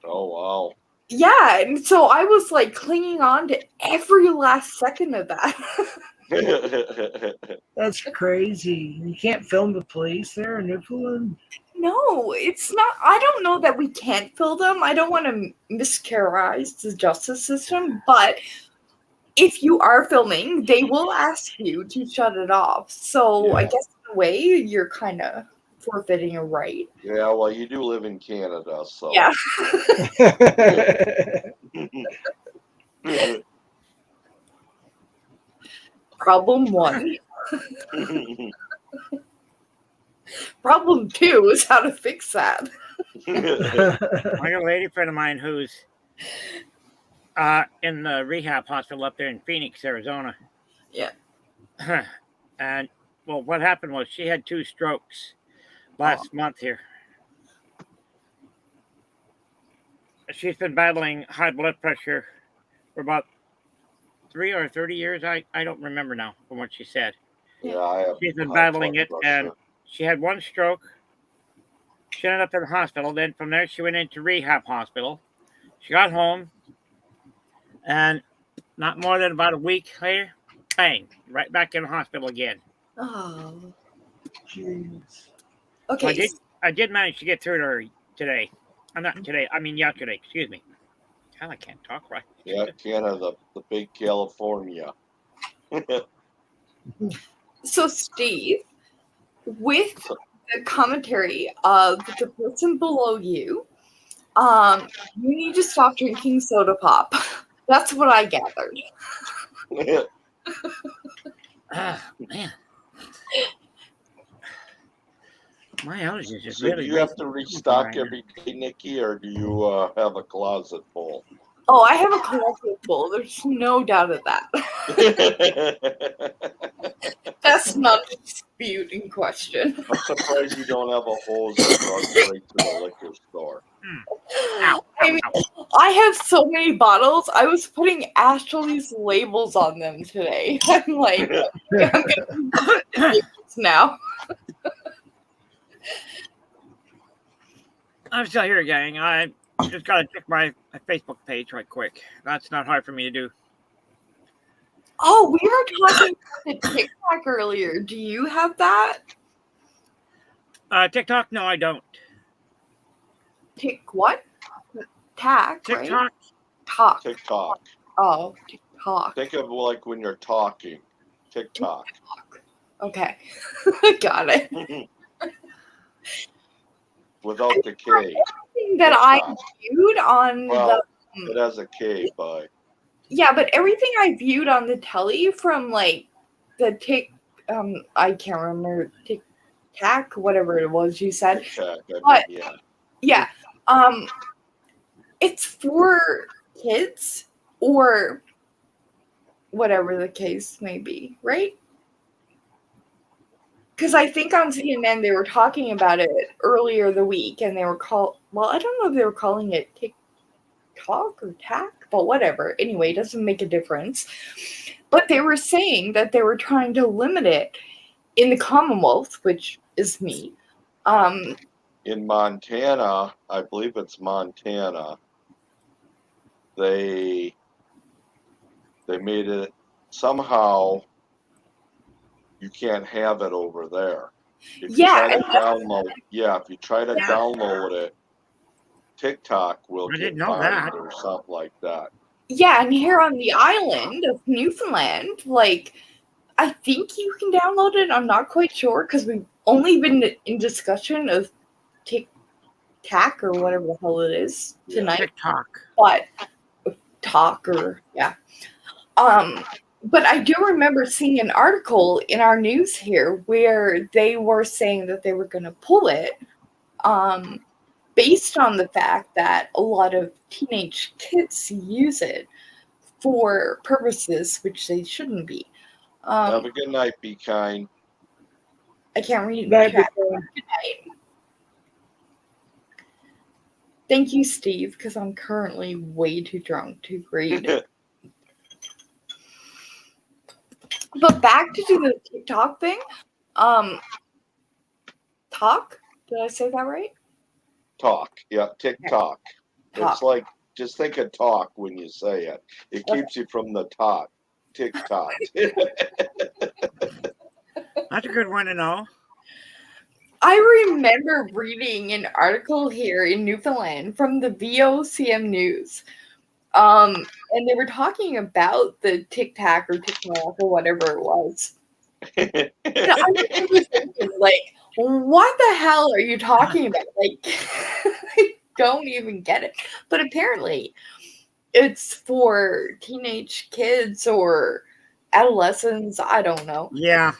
Oh, wow. Yeah, and so I was like clinging on to every last second of that. That's crazy. You can't film the police there in Newfoundland? No, it's not. I don't know that we can't film them. I don't want to mischaracterize the justice system, but if you are filming, they will ask you to shut it off. So I guess in a way, you're kind of forfeiting a right. Yeah, well, you do live in Canada, so. Yeah. Problem 1. Problem 2 is how to fix that. I got a lady friend of mine who's in the rehab hospital up there in Phoenix, Arizona. Yeah. And, well, what happened was she had 2 strokes last month here. She's been battling high blood pressure for about 3 or 30 years. I don't remember now from what she said. Yeah, I have. She's been battling it, and she had 1 stroke. She ended up in the hospital. Then from there, she went into rehab hospital. She got home, and not more than about a week later, bang, right back in the hospital again. Oh. Jeez. Okay. So I did manage to get through to her today. Not today. I mean yesterday. Excuse me. God, I can't talk right. Yeah, Canada, the big California. So, Steve, with the commentary of the person below you, you need to stop drinking soda pop. That's what I gathered. Man. My allergies just So really. do you have to restock every day, Nikki, or do you have a closet full? Oh, I have a closet full. There's no doubt of that. That's not a dispute in question. I'm surprised you don't have a hose that runs right to the liquor store. I mean, I have so many bottles. I was putting Ashley's labels on them today. I'm like, I'm gonna now. I'm still here, gang. I just gotta check my Facebook page right quick. That's not hard for me to do. Oh, we were talking about the TikTok earlier. Do you have that? TikTok? No, I don't. Tick what? Tack, right? TikTok. Talk. TikTok. Oh, TikTok. Think of like when you're talking. TikTok. Okay. Got it. Without the K. Everything that I TikTok. viewed on Well, the it has a K, but yeah, but everything I viewed on the telly from like the I can't remember Tic Tac, whatever it was you said. TikTok. But yeah. yeah, it's for kids or whatever the case may be, right? Because I think on CNN they were talking about it earlier the week, and they were well, I don't know if they were calling it TikTok or Tac, but whatever. Anyway, it doesn't make a difference. But they were saying that they were trying to limit it in the Commonwealth, which is me. In Montana, I believe it's Montana, they made it somehow you can't have it over there. If you try to download it, TikTok will I get didn't know fined that. or something like that. Yeah, and here on the island of Newfoundland, like, I think you can download it. I'm not quite sure because we've only been in discussion of TikTok or whatever the hell it is tonight. TikTok. But yeah. But I do remember seeing an article in our news here where they were saying that they were going to pull it based on the fact that a lot of teenage kids use it for purposes which they shouldn't be. Have a good night, be kind. I can't read the chat. Good night. Thank you, Steve, because I'm currently way too drunk to read. But back to do the TikTok thing. Talk? Did I say that right? Talk. Yeah, TikTok. Talk. It's like, just think of talk when you say it. It keeps you from the talk. TikTok. That's a good one to know. I remember reading an article here in Newfoundland from the VOCM News. And they were talking about the TikTok or TikTok or whatever it was. And I remember thinking, like, what the hell are you talking about? Like, I don't even get it. But apparently, it's for teenage kids or adolescents. I don't know. Yeah.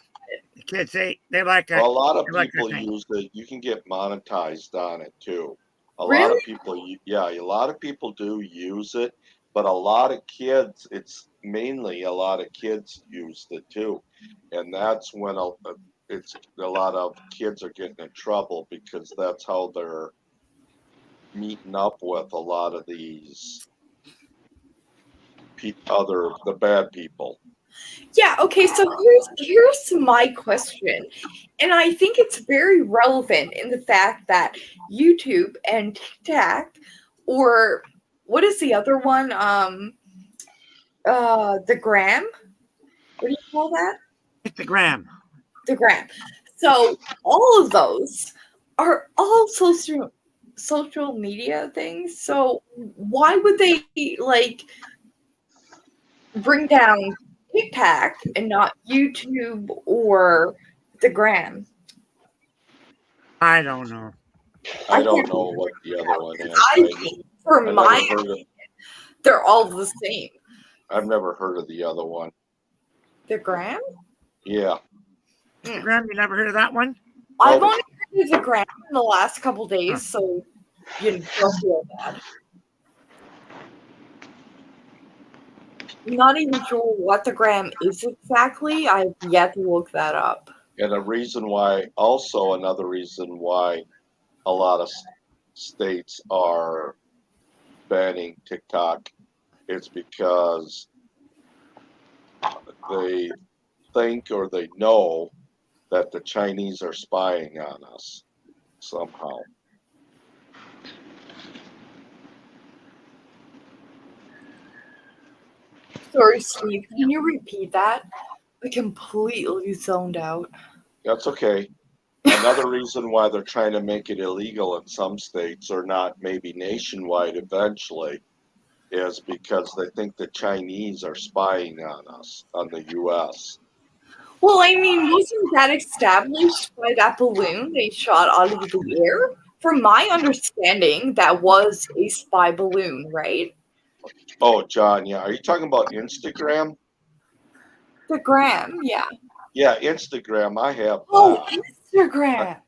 Kids, they like that. Well, a lot of like people that thing. use it. You can get monetized on it too. A lot Really? of people, a lot of people do use it, but a lot of kids, it's mainly a lot of kids used it too, and that's when it's a lot of kids are getting in trouble because that's how they're meeting up with a lot of these the bad people. Yeah, okay, so here's my question. And I think it's very relevant in the fact that YouTube and TikTok, or what is the other one? The Gram? What do you call that? The Gram. The Gram. So all of those are all social media things. So why would they like bring down TikTok and not YouTube or the Gram? I don't know. I don't know what the other one is. I think, for my opinion, they're all the same. I've never heard of the other one. The Gram? Yeah. The Gram, you never heard of that one? I've only heard of the Gram in the last couple days, so you don't feel bad. I'm not even sure what the Gram is exactly. I've yet to look that up. And another reason why a lot of states are banning TikTok is because they think or they know that the Chinese are spying on us somehow. Sorry, Steve, can you repeat that? I completely zoned out. That's okay. Another reason why they're trying to make it illegal in some states or not maybe nationwide eventually is because they think the Chinese are spying on us, on the U.S. Well, I mean, wasn't that established by that balloon they shot out of the air? From my understanding, that was a spy balloon, right? Oh, John, yeah. Are you talking about Instagram? The gram, yeah. Yeah, Instagram. I have Oh, that. Instagram.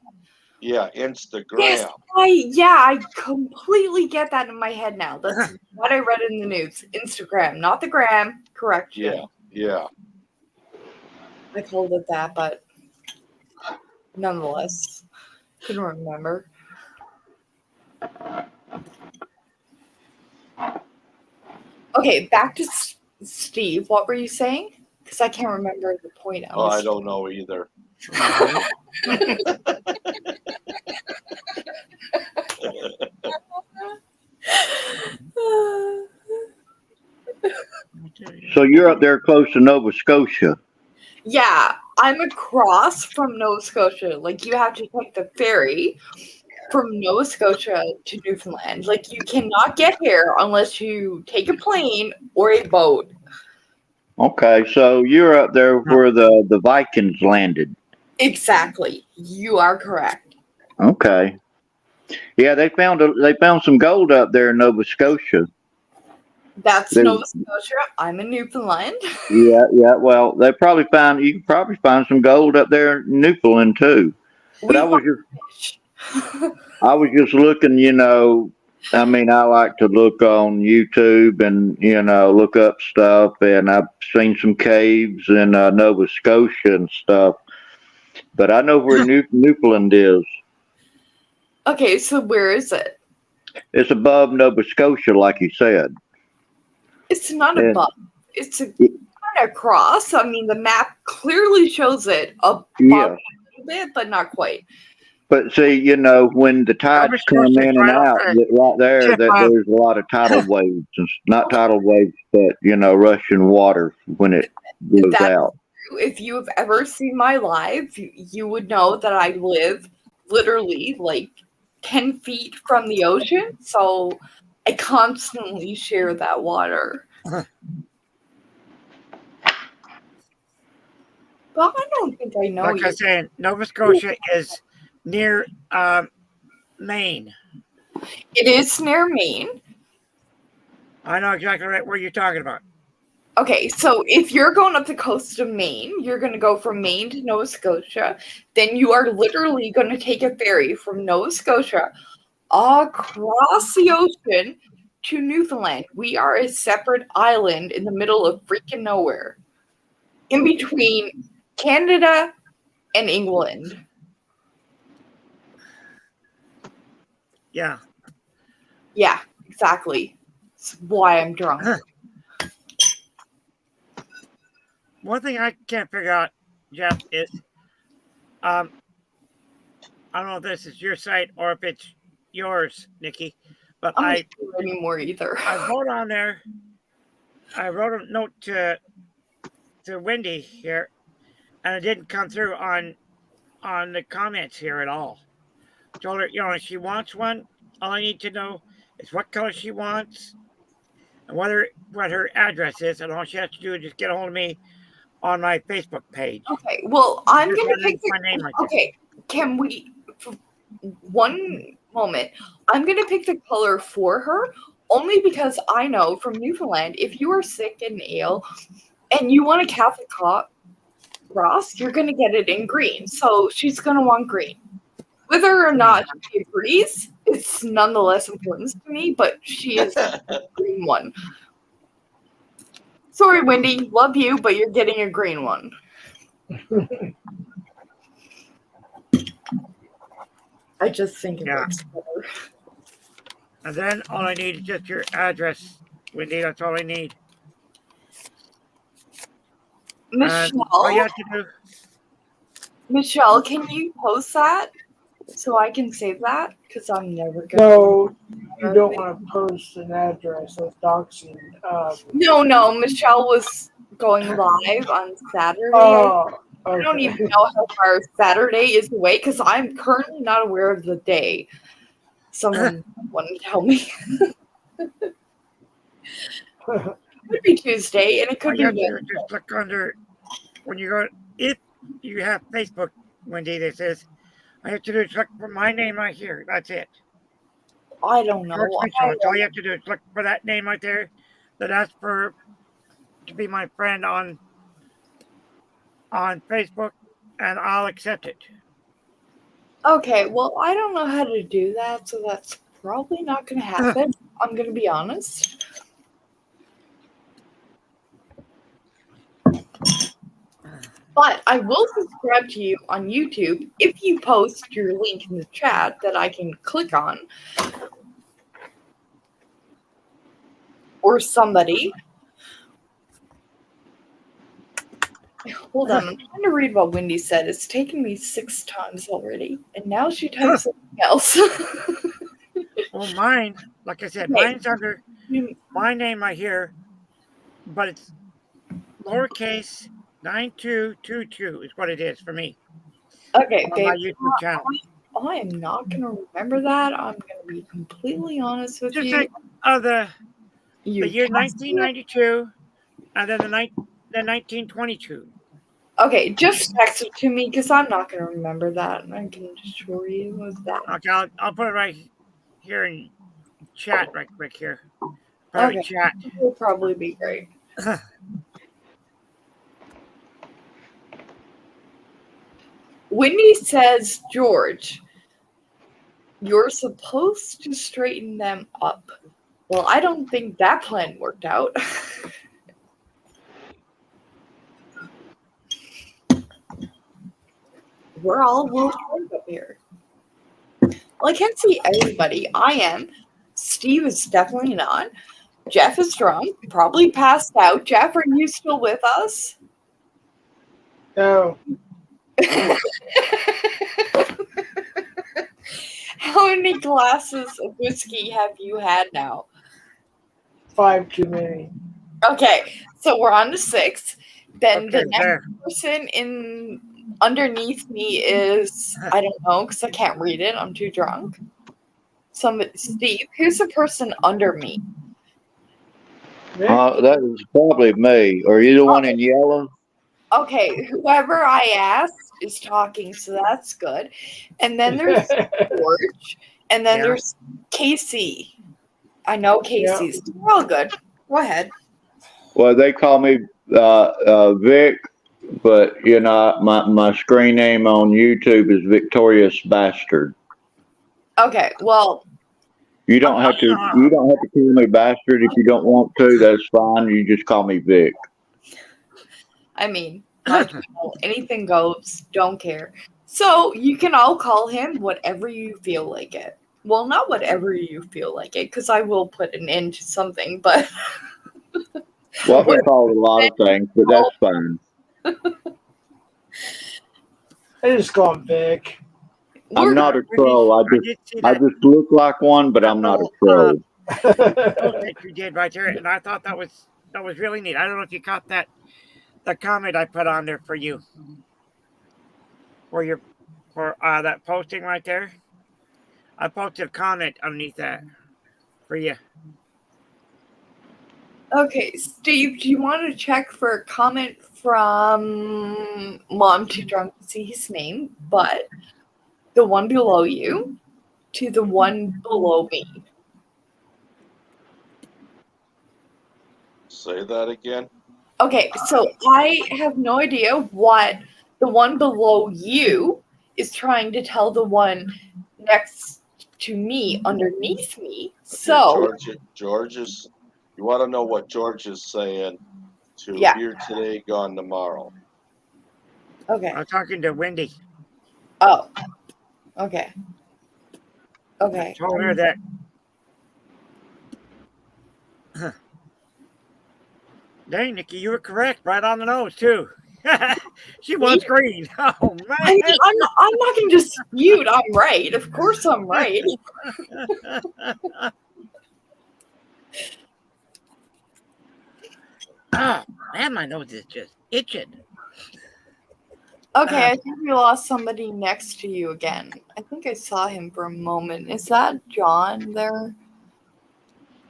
Yeah, Yes, Instagram. I completely get that in my head now. That's what I read in the news. Instagram, not the gram. Correction. Yeah, yeah. I called it that, but nonetheless, couldn't remember. Okay, back to Steve. What were you saying? Because I can't remember the point. Oh, I don't know either. So you're up there close to Nova Scotia. Yeah, I'm across from Nova Scotia. Like, you have to take the ferry from Nova Scotia to Newfoundland. Like, you cannot get here unless you take a plane or a boat. Okay, so you're up there where the Vikings landed. Exactly. You are correct. Okay. Yeah, they found some gold up there in Nova Scotia. That's Nova Scotia. I'm in Newfoundland. Yeah. Well, you can probably find some gold up there in Newfoundland too. But I was just looking, I mean, I like to look on YouTube and, look up stuff, and I've seen some caves in Nova Scotia and stuff. But I know where Newfoundland is. Okay, so where is it? It's above Nova Scotia, like you said. It's not above. It's kind of across. I mean, the map clearly shows it above a little bit, but not quite. But see, when the tides come in and out, right there, there's a lot of tidal waves. Not tidal waves, but, rushing water when it goes out. If you have ever seen my live, you would know that I live literally like 10 feet from the ocean. So I constantly share that water. But I don't think I know like you. I said, Nova Scotia is near Maine. It is near Maine. I know exactly right where you're talking about. Okay, so if you're going up the coast of Maine, you're going to go from Maine to Nova Scotia. Then you are literally going to take a ferry from Nova Scotia across the ocean to Newfoundland. We are a separate island in the middle of freaking nowhere, in between Canada and England. Yeah. Yeah, exactly. That's why I'm drunk. One thing I can't figure out, Jeff, is I don't know if this is your site or if it's yours, Nikki, but I'm not sure anymore either. I wrote on there. I wrote a note to Wendy here, and it didn't come through on the comments here at all. Told her, if she wants one, all I need to know is what color she wants and what her address is, and all she has to do is just get a hold of me on my Facebook page. Okay, well, I'm Just going to pick my name right okay, can we, for one moment, I'm going to pick the color for her, only because I know from Newfoundland, if you are sick and ill and you want a Catholic cross, you're going to get it in green. So she's going to want green. Whether or not she agrees, it's nonetheless important to me, but she is a green one. Sorry, Wendy, love you, but you're getting a green one. I just think it works better. And then all I need is just your address, Wendy. That's all I need. Michelle, can you post that so I can save that? Because I'm never going to. No, you don't want to post an address of doxing. No, Michelle was going live on Saturday. Oh, I don't even know how far Saturday is away because I'm currently not aware of the day. Someone wanted to tell me. It could be Tuesday and it could All be you have to do Wednesday. is just look under when you go. If you have Facebook, Wendy, this is. All you have to do is look for my name right here. That's it. I don't know. George Mitchell. That's all you have to do is look for that name right there. That asks for to be my friend on Facebook, and I'll accept it. Okay, well, I don't know how to do that, so that's probably not going to happen. I'm going to be honest. But I will subscribe to you on YouTube if you post your link in the chat that I can click on. Or somebody. Hold on, I'm trying to read what Wendy said. It's taken me 6 times already. And now she types something else. Well, mine, like I said, Okay. mine's under my name right here, but it's lowercase 9222 is what it is for me. Okay, On babe. my YouTube channel. I am not going to remember that. I'm going to be completely honest with Just you. like the year 1992 and then the 1922. Okay, just text it to me because I'm not going to remember that. And I can assure you of that. Okay, I'll put it right here in chat right quick here. Private Okay, chat. that will probably be great. Wendy says, George, you're supposed to straighten them up. Well, I don't think that plan worked out. We're all a little drunk up here. Well, I can't see everybody. I am. Steve is definitely not. Jeff is drunk, probably passed out. Jeff, are you still with us? No. How many glasses of whiskey have you had now? 5 too many. Okay, so we're on to 6. Then Okay, the next person in underneath me is, I don't know because I can't read it. I'm too drunk. Steve, who's the person under me? That is probably me. Are you the one in yellow? Okay, whoever I asked is talking, so that's good. And then there's George, and then there's Casey. I know Casey's. We're all good. Go ahead. Well, they call me Vic, but you know my screen name on YouTube is Victorious Bastard. Okay, well, you don't have to call me Bastard if you don't want to. That's fine. You just call me Vic. I mean, like, you know, anything goes. Don't care. So you can all call him whatever you feel like it. Well, not whatever you feel like it, because I will put an end to something. But well, I've been called a lot of things, but that's fine. I just call him Vic. I'm not a troll. I just look like one, but I'm not a troll. That you did right there, and I thought that was really neat. I don't know if you caught that, the comment I put on there for you, for that posting right there. I posted a comment underneath that for you. okay, Steve, do you want to check for a comment from? Well, I'm too drunk to see his name, but the one below you to the one below me. Say that again. Okay, so I have no idea what the one below you is trying to tell the one next to me, underneath me. So, George is. You want to know what George is saying? To here today, gone tomorrow. Okay. I'm talking to Wendy. Oh. Okay. Okay. I told her that. Dang, Nikki, you were correct. Right on the nose, too. She wants green. Oh, man. I mean, I'm not going to dispute I'm right. Of course I'm right. Oh, man, my nose is just itching. Okay, I think we lost somebody next to you again. I think I saw him for a moment. Is that John there?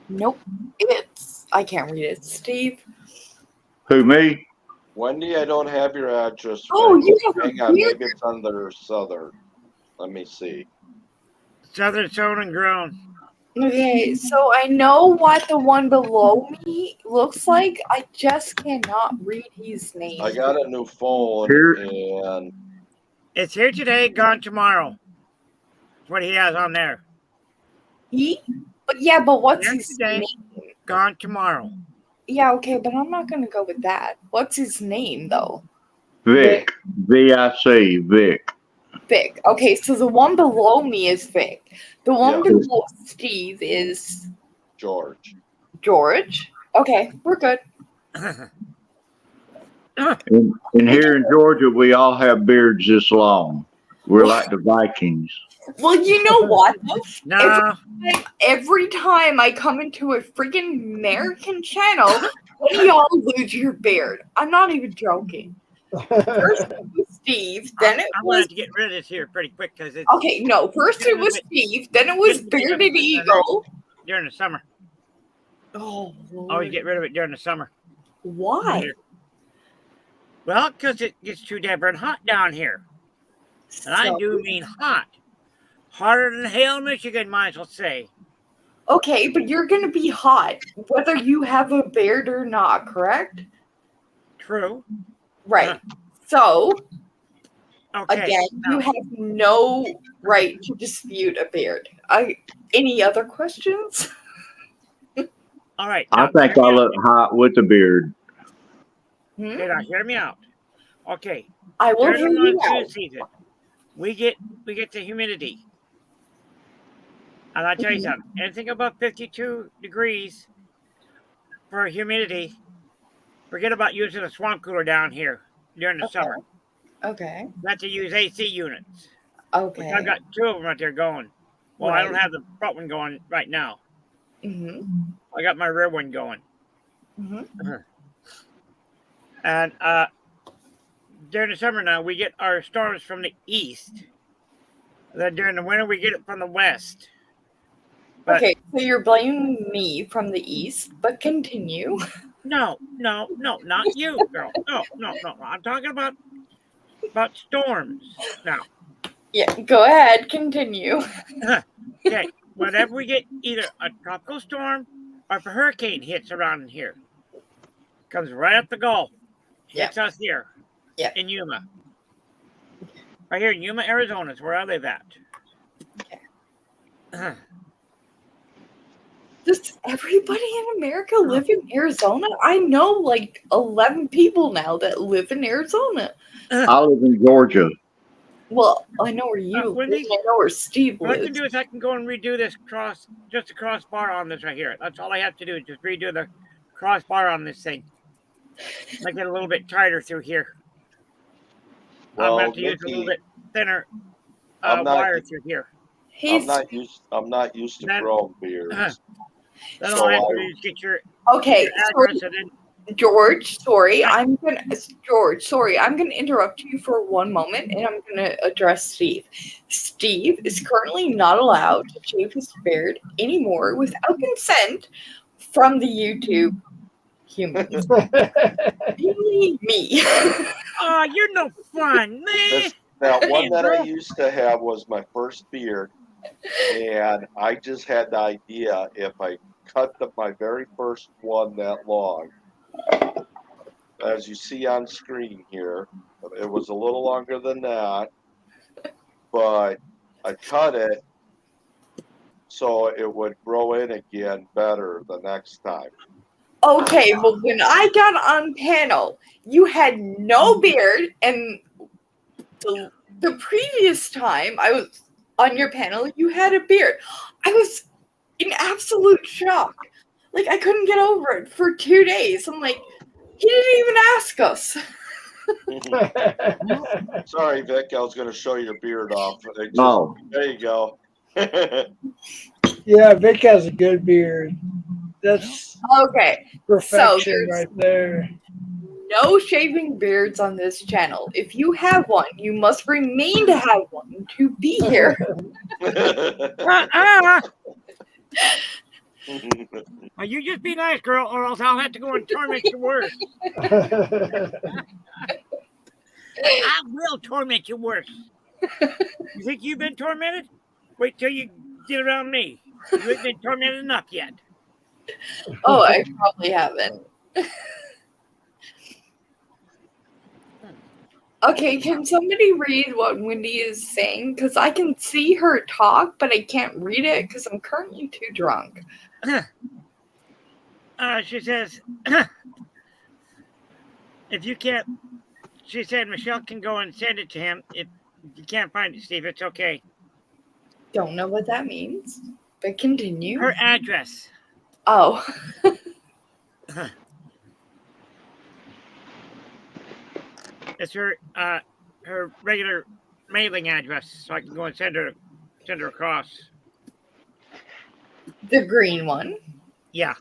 Nope. I can't read it. Steve? Who, me? Wendy, I don't have your address. Oh, Wendy. you have a Hang on, weird- maybe it's under Southern. Let me see. Southern sown and grown. Okay, so I know what the one below me looks like. I just cannot read his name. I got a new phone Here. and It's here today, gone tomorrow. That's what he has on there. But what's Here his today, name? gone tomorrow. Yeah, okay, but I'm not gonna go with that. What's his name though? Vic. V-I-C. Vic. Vic. Okay, so the one below me is Vic. The one Yeah. below Steve is George. George. Okay, we're good. And here in Georgia, we all have beards this long. We're like the Vikings. Well, you know what? No. Every time I come into a freaking American channel, one of y'all lose your beard. I'm not even joking. First it was Steve, then it I'm was going to get rid of this here pretty quick because it's okay. No, first it was Steve, then it was Bearded Eagle. during the summer. Oh, Lord. Always get rid of it during the summer. Why? Well, because it gets too damn hot down here. And I do mean hot. Hotter than hell, Michigan, might as well say. Okay, but you're gonna be hot whether you have a beard or not, correct? True. Right. So, Okay. again, you have no right to dispute a beard. Any other questions? All right. I think I look hot with the beard. Okay, now hear me out. Okay. I will During hear the you monsoon out. season, we get the humidity. And I'll tell you something. Anything above 52 degrees for humidity, forget about using a swamp cooler down here during the summer. Okay. Not to use AC units. Okay. Which I've got 2 of them out there going. Well, I don't Right. have the front one going right now. Mm-hmm. I got my rear one going. Mm-hmm. And during the summer now, we get our storms from the east. Then during the winter, we get it from the west. But Okay, so you're blaming me from the east, but continue. No, not you, girl. No. I'm talking about storms now. Yeah, go ahead, continue. Okay, whenever we get either a tropical storm or if a hurricane hits around here, comes right up the Gulf, hits us here in Yuma. Right here in Yuma, Arizona is where I live at. Does everybody in America live in Arizona? I know like 11 people now that live in Arizona. I live in Georgia. Well, I know where you live. I know where Steve What I can lives. do is I can go and redo this crossbar on this right here. That's all I have to do is just redo the crossbar on this thing. Make it a little bit tighter through here. Well, I'm going to have to use a little bit thinner wire through here. I'm not used to growing beards. Then So all I have to I- do is get your Okay, address and then George, sorry, I'm gonna interrupt you for one moment, and I'm gonna address Steve. Steve is currently not allowed to shave his beard anymore without consent from the YouTube humans. Mainly me. Oh, you're no fun, man. That one that I used to have was my first beard, and I just had the idea if I cut my very first one that long, as you see on screen here, it was a little longer than that, but I cut it so it would grow in again better the next time. Okay, well, when I got on panel, you had no beard, and the previous time I was on your panel, you had a beard. I was in absolute shock. Like, I couldn't get over it for 2 days. I'm like, he didn't even ask us. Sorry, Vic, I was going to show your beard off. Oh. There you go. Yeah, Vic has a good beard. That's Okay. perfection there's- right there. no shaving beards on this channel. If you have one, you must remain to have one to be here. Oh, you just be nice, girl, or else I'll have to go and torment you worse. I will torment you worse. You think you've been tormented? Wait till you get around me. You ain't been tormented enough yet. Oh, I probably haven't. Okay, can somebody read what Wendy is saying? Because I can see her talk, but I can't read it because I'm currently too drunk. She says, if you can't, she said Michelle can go and send it to him. If you can't find it, Steve, it's okay. Don't know what that means, but continue. Her address. Oh. It's her regular mailing address, so I can go and send her across. The green one. Yeah,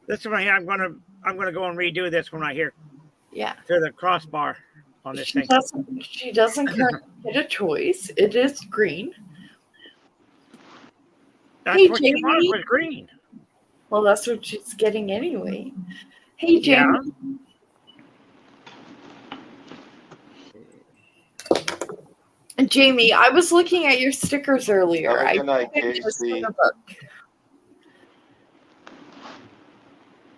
this one right here. I'm gonna go and redo this one right here. Yeah. To the crossbar on this thing. She doesn't currently get a choice. It is green. That's what Jamie. she wanted was green. Well, that's what she's getting anyway. Hey, Jamie. Yeah. Jamie, I was looking at your stickers earlier. Have a good night, I just Casey. for the book.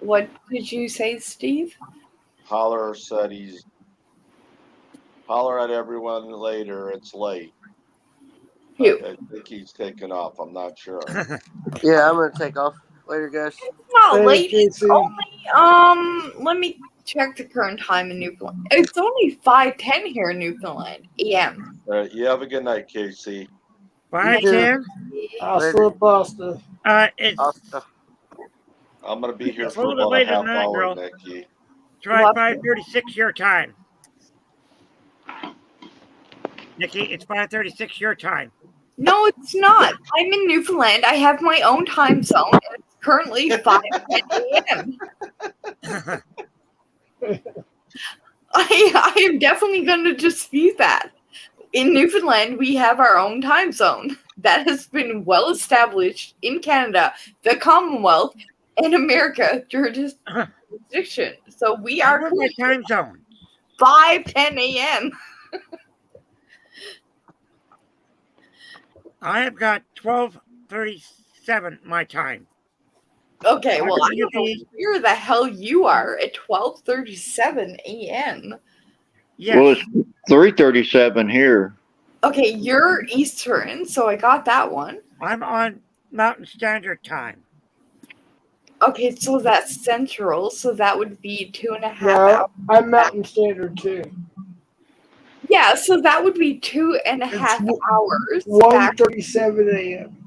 What did you say, Steve? Holler said he's holler at everyone later. It's late. I think he's taking off. I'm not sure. Yeah, I'm gonna take off. Later, guys. It's not late. It's only let me check the current time in Newfoundland. It's only 5:10 here in Newfoundland AM. You have a good night, Casey. Bye, Tim. Hasta pasta. It's I'm gonna be here It's a for little about bit a half later than that, hour, girl. Nikki. try 5:36 your time. Nikki, it's 5:36 your time. No, it's not. I'm in Newfoundland. I have my own time zone. And it's currently 5:10 a.m. I am definitely going to dispute that. In Newfoundland, we have our own time zone. That has been well established in Canada, the Commonwealth, and America jurisdiction. So we are my time zone. 5:10 a.m. I have got 12:37 my time. Okay, well, I you don't know where the hell you are at 12:37 a.m. Yes. Well, it's 3:37 here. Okay, you're Eastern, so I got that one. I'm on Mountain Standard Time. Okay, so that's Central, so that would be 2.5 No, hours. I'm Mountain Standard too. Yeah, so that would be 2.5 hours. 1:37 a.m.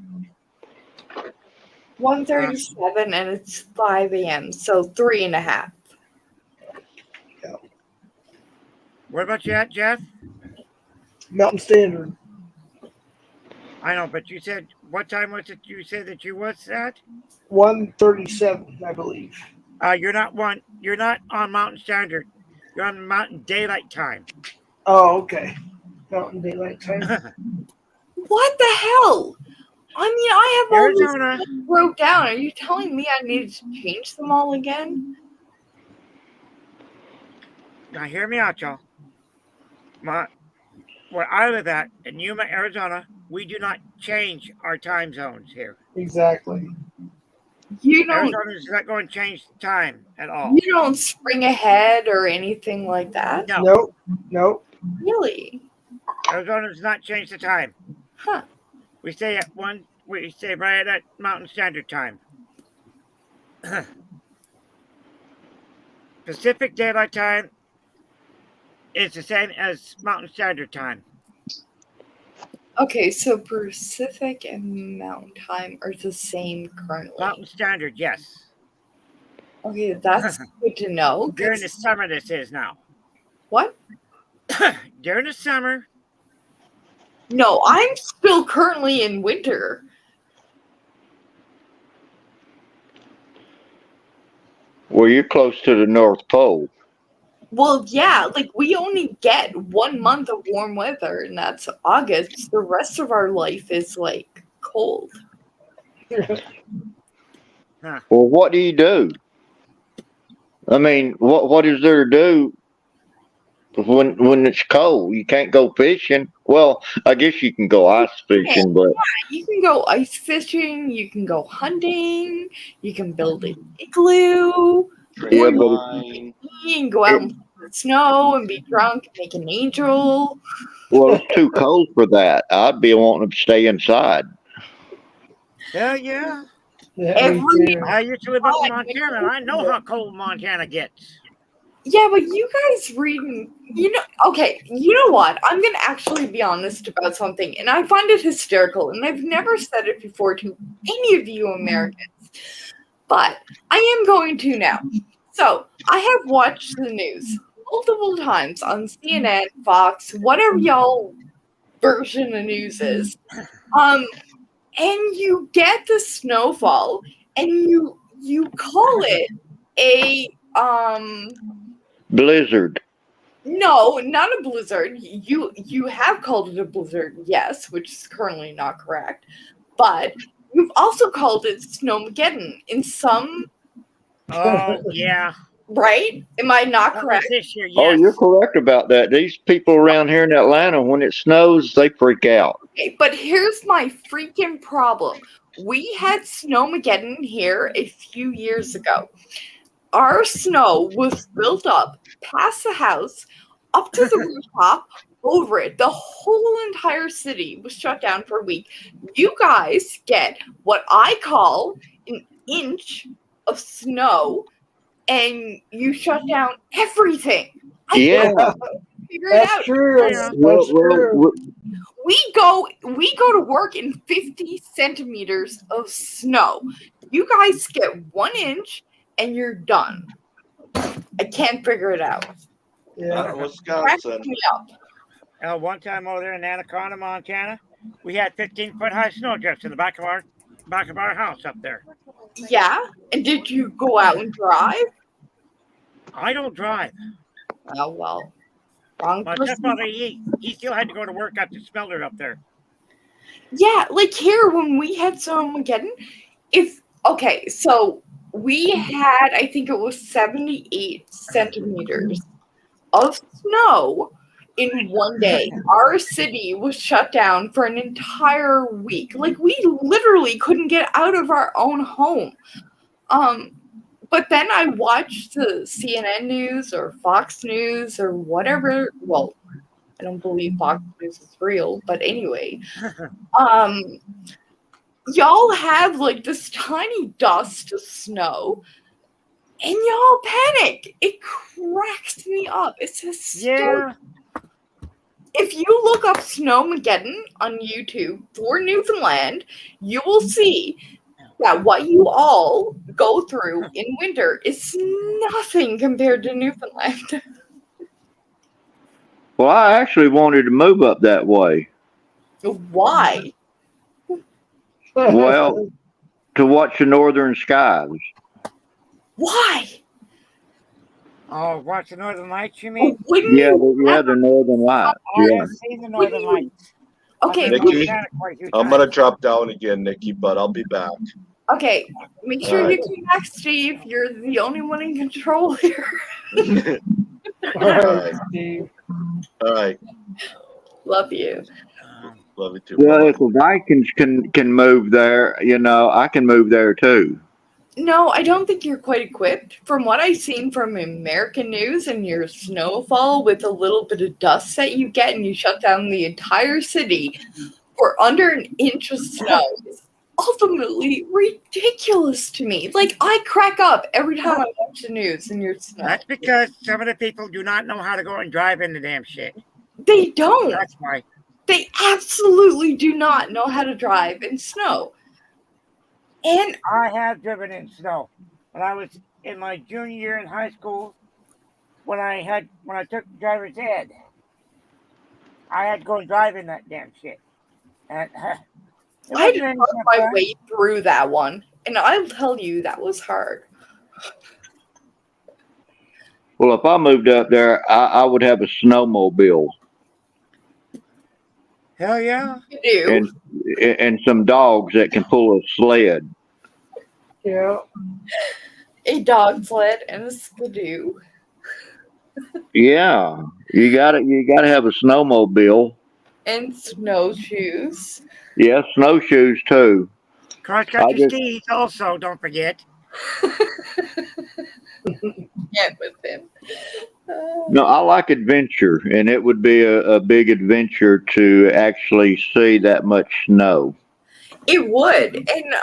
1:37 and it's 5 a.m. So 3.5. Yeah. What about you at, Jeff? Mountain Standard. I know, but you said, what time was it you said that you was at? 1:37, I believe. You're not on Mountain Standard. You're on Mountain Daylight Time. Oh, okay. Mountain Daylight Time. What the hell? I mean, I have all Arizona. these things wrote down. Are you telling me I need to change them all again? Now hear me out, y'all. Where I live at, in Yuma, Arizona, we do not change our time zones here. Exactly. You don't. Arizona is not going to change time at all. You don't spring ahead or anything like that? No. Nope. Really? Arizona does not change the time. Huh. We stay right at Mountain Standard Time. Pacific Daylight Time is the same as Mountain Standard Time. Okay, so Pacific and Mountain Time are the same currently. Mountain Standard, yes. Okay, that's good to know. During the summer, this is now. What? During the summer. No, I'm still currently in winter. Well, you're close to the North Pole. Well, yeah, like we only get 1 month of warm weather, and that's August. The rest of our life is like cold. Huh. Well, what do you do? I mean, what is there to do when it's cold? You can't go fishing. Well, I guess you can go ice fishing, but You can go ice fishing, you can go hunting, you can build an igloo, yeah, or but you can go out and play in the snow and be drunk and make an angel. well, it's too cold for that. I'd be wanting to stay inside. Hell yeah. Every I used to live up in time Montana, and I know how cold Montana gets. Yeah, but you guys reading, okay, you know what? I'm going to actually be honest about something, and I find it hysterical, and I've never said it before to any of you Americans, but I am going to now. So, I have watched the news multiple times on CNN, Fox, whatever y'all version of news is. And you get the snowfall, and you call it a Blizzard. No, not a blizzard. You have called it a blizzard, yes, which is currently not correct. But you've also called it Snowmageddon in some Oh, yeah. right? Am I not That was correct? this year, Oh, yes. you're correct about that. These people around here in Atlanta, when it snows, they freak out. Okay, but here's my freaking problem. We had Snowmageddon here a few years ago. Our snow was built up past the house, up to the rooftop, over it. The whole entire city was shut down for a week. You guys get what I call an inch of snow, and you shut down everything. Yeah. Figure it out. Well, We go to work in 50 centimeters of snow. You guys get 1 inch and you're done. I can't figure it out. Not in Wisconsin. Me up. One time over there in Anaconda, Montana, we had 15-foot high snowdrifts in the back of our house up there. Yeah, and did you go out and drive? I don't drive. Oh well, wrong My person. stepfather, he still had to go to work at the smelter up there. Yeah, like here when we had Snowmageddon, so we had, I think it was 78 centimeters of snow in one day. Our city was shut down for an entire week. Like we literally couldn't get out of our own home. But then I watched the CNN News or Fox News or whatever. Well, I don't believe Fox News is real, but anyway. Y'all have like this tiny dust of snow, and y'all panic. It cracks me up. It's hysterical. Yeah. If you look up Snowmageddon on YouTube for Newfoundland, you will see that what you all go through in winter is nothing compared to Newfoundland. Well, I actually wanted to move up that way. Why? Well, to watch the northern skies. Why? Oh, watch the Northern Lights, you mean? Yeah, the northern lights. I Yeah. have seen the Northern Lights. Okay. Nikki, I'm gonna drop down again, Nikki, but I'll be back. Okay, make sure All you right. come back, Steve. You're the only one in control here. All right. All right. Love you. Love you too. Well, if the Vikings can move there, I can move there too. No, I don't think you're quite equipped. From what I've seen from American news and your snowfall with a little bit of dust that you get and you shut down the entire city for under an inch of snow is ultimately ridiculous to me. Like, I crack up every time I watch the news and your snow. That's because some of the people do not know how to go and drive in the damn shit. They don't. That's why. They absolutely do not know how to drive in snow. And I have driven in snow. When I was in my junior year in high school, when I took driver's ed, I had to go and drive in that damn shit. And I had to work my way through that one, and I'll tell you that was hard. Well, if I moved up there, I would have a snowmobile Hell yeah. You do. and some dogs that can pull a sled. Yeah. A dog sled and a skidoo. Yeah, you gotta have a snowmobile. And snowshoes. Yeah, snowshoes too. Cross I country just skis also, don't forget. Get with him. no, I like adventure, and it would be a big adventure to actually see that much snow. It would. And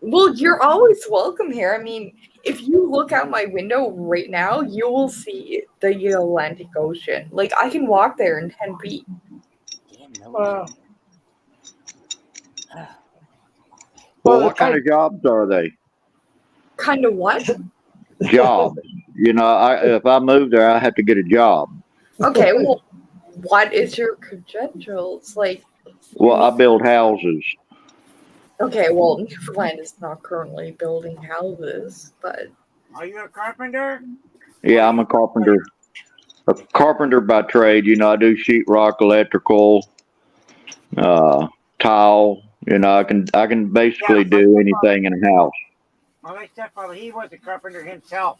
well, you're always welcome here. I mean, if you look out my window right now, you will see the Atlantic Ocean. Like I can walk there in 10 feet. Wow. Well, what kind of jobs are they? Kind of what? Jobs. You know, if I move there, I have to get a job. Okay, well, what is your credentials? Like, Well, I build houses. okay, well, Newfoundland is not currently building houses, but Are you a carpenter? Yeah, I'm a carpenter. A carpenter by trade. You know, I do sheetrock, electrical, tile. You know, I can basically do anything in a house. Well, my stepfather, he was a carpenter himself.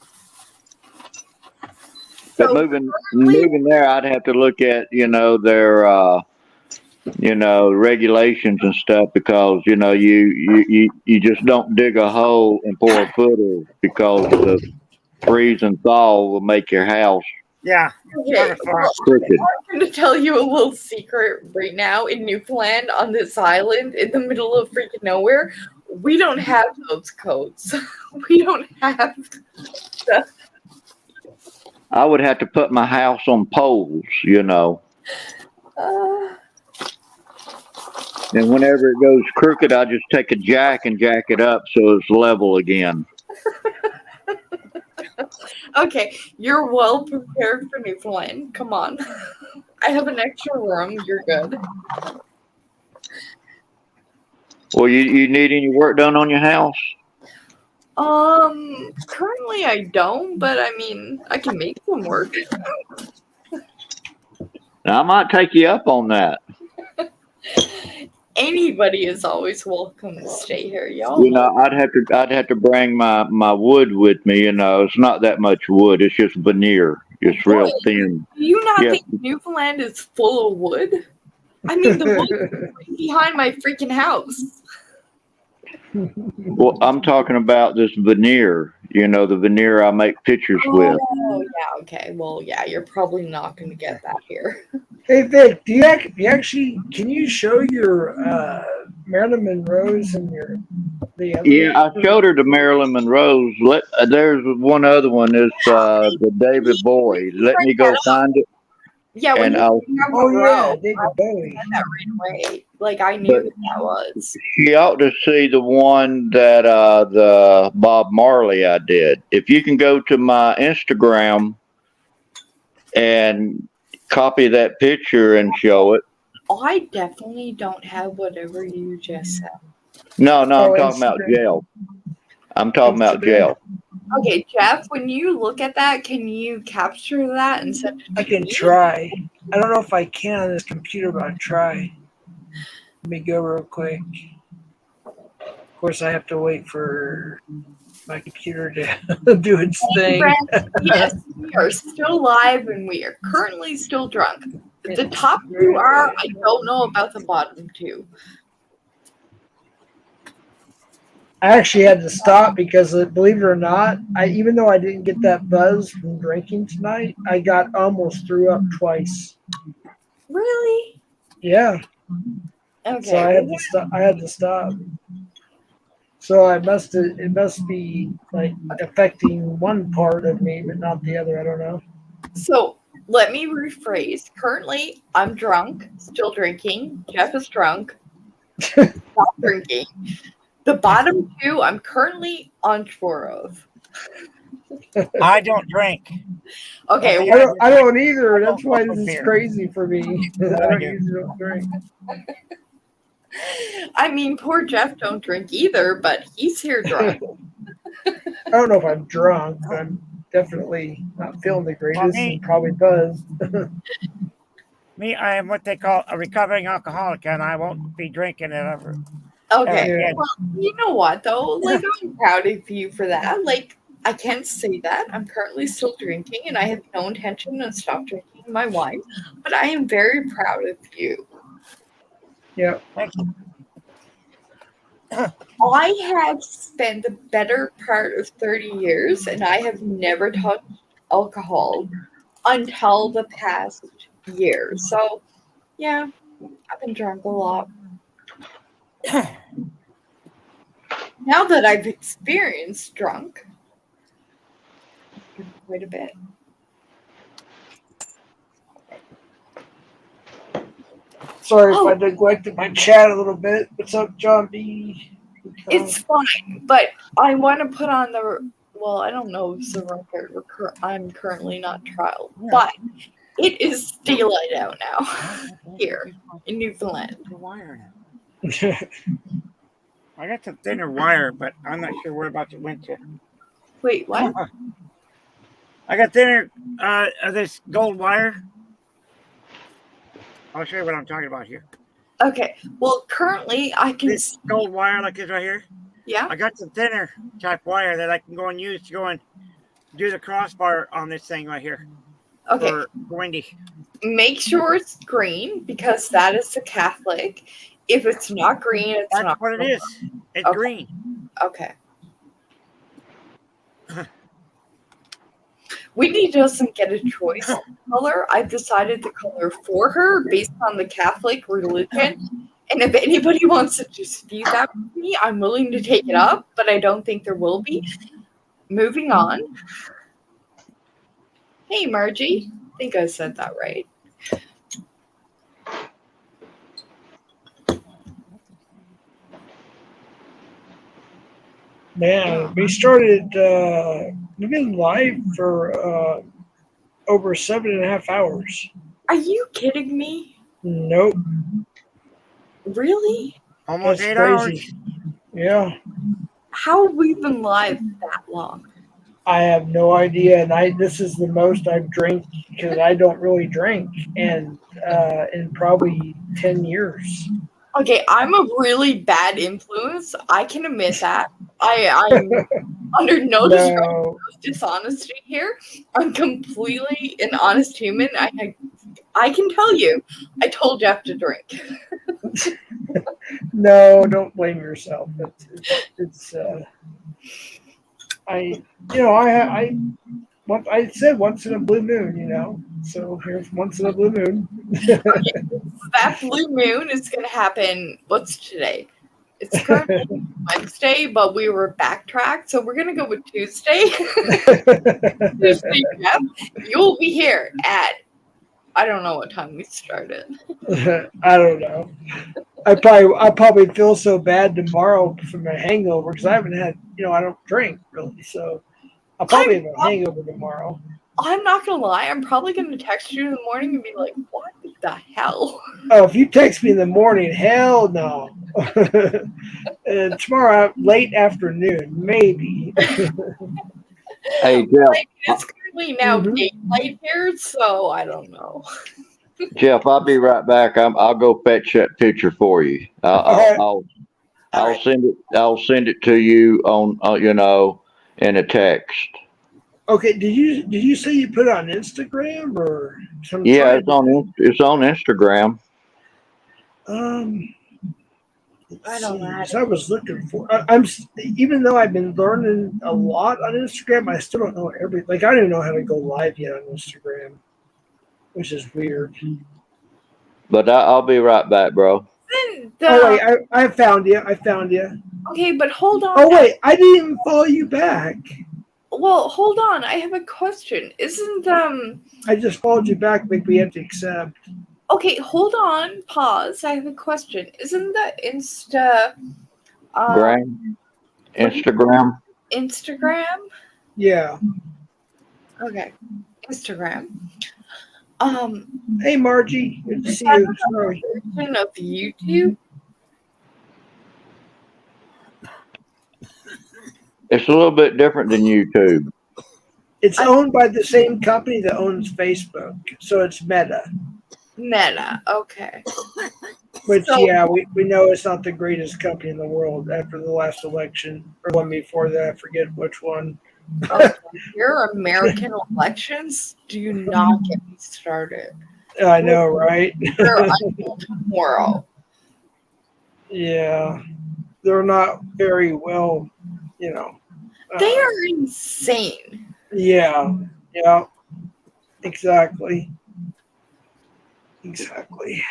But moving there, I'd have to look at their regulations and stuff because you just don't dig a hole and pour a footer because the freeze and thaw will make your house Yeah. okay, crooked. I'm going to tell you a little secret right now. In Newfoundland, on this island, in the middle of freaking nowhere, we don't have those codes. We don't have the. I would have to put my house on poles, and whenever it goes crooked, I just take a jack and jack it up so it's level again. Okay, you're well prepared for Newfoundland. Come on. I have an extra room. You're good. Well, you need any work done on your house? Currently I don't, but I mean, I can make some work. Now, I might take you up on that. Anybody is always welcome to stay here, y'all. I'd have to bring my wood with me. It's not that much wood. It's just veneer. It's real thin. Do you not think Newfoundland is full of wood? I mean, the wood is right behind my freaking house. Well, I'm talking about this veneer. The veneer I make pictures with. Oh, yeah, okay. Well, yeah, you're probably not going to get that here. Hey Vic, do you actually can you show your Marilyn Monroe's and the other? Yeah, I showed her the Marilyn Monroe's. There's one other one. It's the David Bowie. Let me go find it. Yeah, when David Bowie. I said that right away. Like I knew who that was. She ought to see the one that the Bob Marley I did. If you can go to my Instagram and copy that picture and show it. I definitely don't have whatever you just said. No, I'm talking about jail. I'm talking about jail. Okay, Jeff, when you look at that, can you capture that and send it to I can me? try. I don't know if I can on this computer, but I'll try. Let me go real quick. Of course, I have to wait for my computer to do its thing. Friends, yes, we are still live and we are currently still drunk. The top two are, I don't know about the bottom two. I actually had to stop because, believe it or not, even though I didn't get that buzz from drinking tonight, I got almost threw up twice. Really? Yeah. Okay. So I had to stop. So it must be like affecting one part of me, but not the other. I don't know. So let me rephrase. Currently, I'm drunk, still drinking. Jeff is drunk, not drinking. The bottom two, I'm currently unsure of. I don't drink. Okay. I don't either. That's why this is crazy for me. I don't usually drink. I mean, poor Jeff don't drink either, but he's here drunk. I don't know if I'm drunk. I'm definitely not feeling the greatest me- and probably buzzed. Me, I am what they call a recovering alcoholic, and I won't be drinking it ever. Okay. Yeah. Well, you know what though? Like, I'm proud of you for that. Like, I can't say that. I'm currently still drinking, and I have no intention of stop drinking my wine. But I am very proud of you. Yeah. Thank you. I have spent the better part of 30 years, and I have never touched alcohol until the past year. So, yeah, I've been drunk a lot. Now that I've experienced drunk, quite a bit. Sorry if I neglected my chat a little bit. What's up, John B? It's fine, but I want to put on the. Well, I don't know if it's the record. I'm currently not trial, but it is daylight out now here in Newfoundland. I got some thinner wire, but I'm not sure whereabouts it went to. Wait, what? I got thinner this gold wire. I'll show you what I'm talking about here. Okay. Well, currently I can. This gold wire like this right here. Yeah. I got some thinner type wire that I can go and use to go and do the crossbar on this thing right here. Okay. For Wendy. Make sure it's green because that is the Catholic. If it's not green, it's That's not. what it is. It's Okay. green. Okay. Wendy doesn't get a choice of color. I've decided the color for her based on the Catholic religion. And if anybody wants to dispute that with me, I'm willing to take it up, but I don't think there will be. Moving on. Hey, Margie. I think I said that right. Man, we started, we've been live for over 7.5 hours. Are you kidding me? Nope. Really? Almost That's 8 crazy. hours. Yeah. How have we been live that long? I have no idea, and this is the most I've drank because I don't really drink, and in probably 10 years. Okay, I'm a really bad influence. I can admit that. I'm under no disgrace of dishonesty here. I'm completely an honest human. I can tell you, I told Jeff to drink. No, don't blame yourself. I said once in a blue moon, so here's once in a blue moon. That blue moon is going to happen. What's today? It's currently Wednesday, but we were backtracked, so we're going to go with Tuesday. Tuesday, Jeff, you'll be here at, I don't know what time we started. I don't know. I probably feel so bad tomorrow from my hangover because I haven't had, I don't drink really, so I'll probably have a hangover tomorrow. I'm not gonna lie, I'm probably gonna text you in the morning and be like, what the hell? Oh, if you text me in the morning, hell no. And tomorrow, late afternoon, maybe. Hey, Jeff. Like, it's currently now daylight here, so I don't know. Jeff, I'll be right back. I'll go fetch that picture for you. I'll send it. I'll send it to you on in a text. Okay, did you say you put it on Instagram or some? Yeah, it's on Instagram. I don't know. I was looking for. Even though I've been learning a lot on Instagram, I still don't know everything. Like I don't even know how to go live yet on Instagram, which is weird. But I'll be right back, bro. Oh wait, I found you. Okay, but hold on. Oh wait, I didn't even follow you back. Well, hold on. I have a question. Isn't I just followed you back, but we have to accept. Okay, hold on. Pause. I have a question. Isn't the Instagram? Instagram? Yeah. Okay. Instagram. Hey Margie, good to see that you. Sorry. Version of YouTube? It's a little bit different than YouTube. It's owned by the same company that owns Facebook, so it's Meta. Meta. Okay. Which, So- yeah, we know it's not the greatest company in the world after the last election, or one before that. I forget which one. Your American elections do not get me started. I know, right? They're until tomorrow. Yeah, they're not very well, you know. They are insane. Yeah, yeah, exactly. Exactly.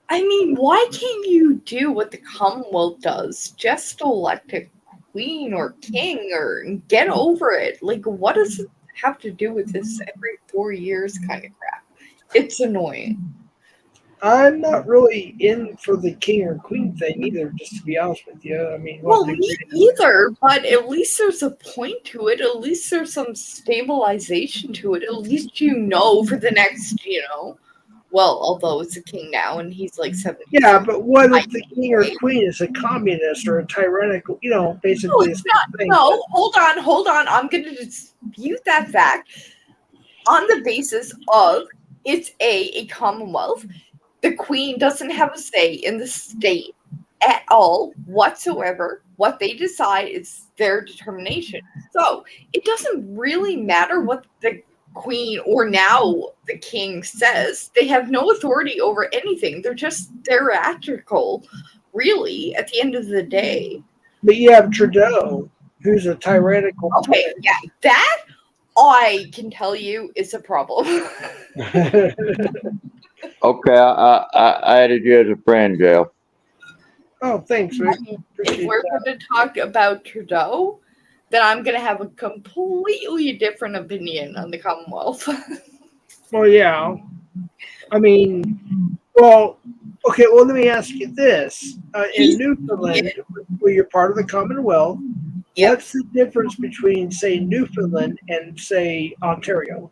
I mean, why can't you do what the Commonwealth does? Just elect a queen or king or get over it. Like, what does it have to do with this every 4 years kind of crap? It's annoying. I'm not really in for the king or queen thing either, just to be honest with you. I mean, Well, me either, but at least there's a point to it. At least there's some stabilization to it. At least you know for the next, well, although it's a king now and he's like 70. Yeah, but what if the king or queen is a communist or a tyrannical, basically No, it's not. thing. No, hold on. I'm going to dispute that fact on the basis of it's a commonwealth. The queen doesn't have a say in the state at all whatsoever. What they decide is their determination. So it doesn't really matter what the queen or now the king says. They have no authority over anything. They're just theatrical, really, at the end of the day. But you have Trudeau, who's a tyrannical. Okay, yeah, that I can tell you is a problem. Okay, I added you as a friend, Gail. Oh, thanks, Rick. If we're going to talk about Trudeau, then I'm going to have a completely different opinion on the Commonwealth. Well, yeah. I mean, well, okay, well, let me ask you this. In Newfoundland, where you're part of the Commonwealth, what's the difference between, say, Newfoundland and, say, Ontario?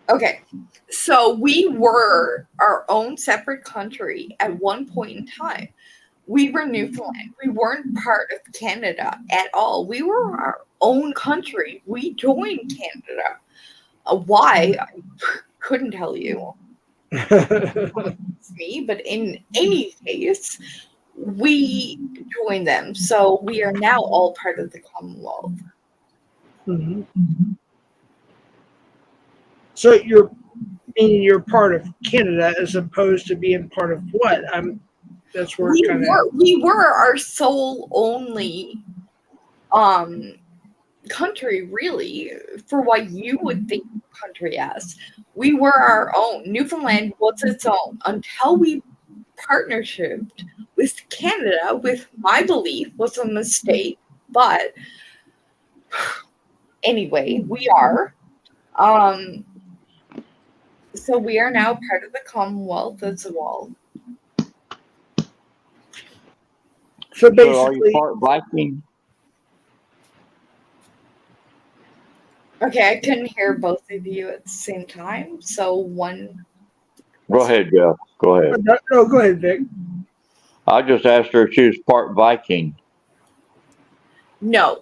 Okay, so we were our own separate country at one point in time. We were Newfoundland. We weren't part of Canada at all. We were our own country. We joined Canada. Why? I couldn't tell you. It's me, but in any case, we joined them. So we are now all part of the Commonwealth. Mm-hmm. So you're part of Canada as opposed to being part of what? That's where we were our sole only country, really, for what you would think country as. We were our own. Newfoundland was its own until we partnershiped with Canada, with my belief was a mistake. But anyway, we are. So we are now part of the Commonwealth as well. So basically, are you part Viking? Okay, I couldn't hear both of you at the same time. So one. Go ahead, Jeff. Go ahead. No, go ahead, Vic. I just asked her if she was part Viking. No,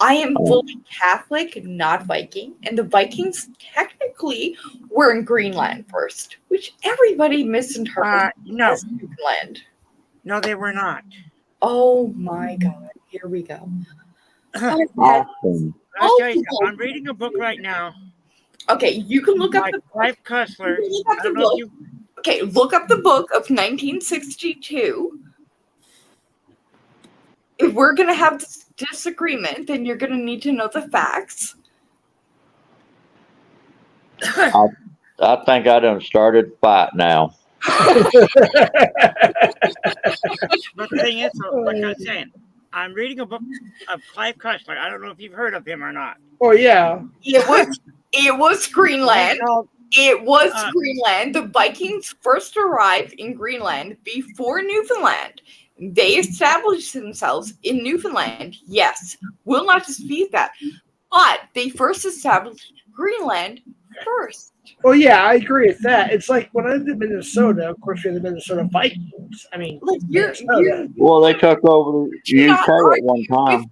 I am fully Catholic, not Viking. And the Vikings technically were in Greenland first, which everybody misinterpreted as Greenland. No, they were not. Oh my God. Here we go. Awesome. I'll tell you, I'm reading a book right now. Okay, you can look up the Clive Cussler. Okay, look up the book of 1962. If we're going to have this disagreement, then you're going to need to know the facts. I think I done started fight now. But the thing is, like I was saying, I'm reading a book of Clive Cussler. I don't know if you've heard of him or not. Oh yeah, it was Greenland. It was Greenland. The Vikings first arrived in Greenland before Newfoundland. They established themselves in Newfoundland. Yes, will not dispute that. But they first established Greenland first. Well, yeah, I agree with that. It's like when I lived in Minnesota, of course, we had the Minnesota Vikings. I mean, like well, they took over the UK at one time.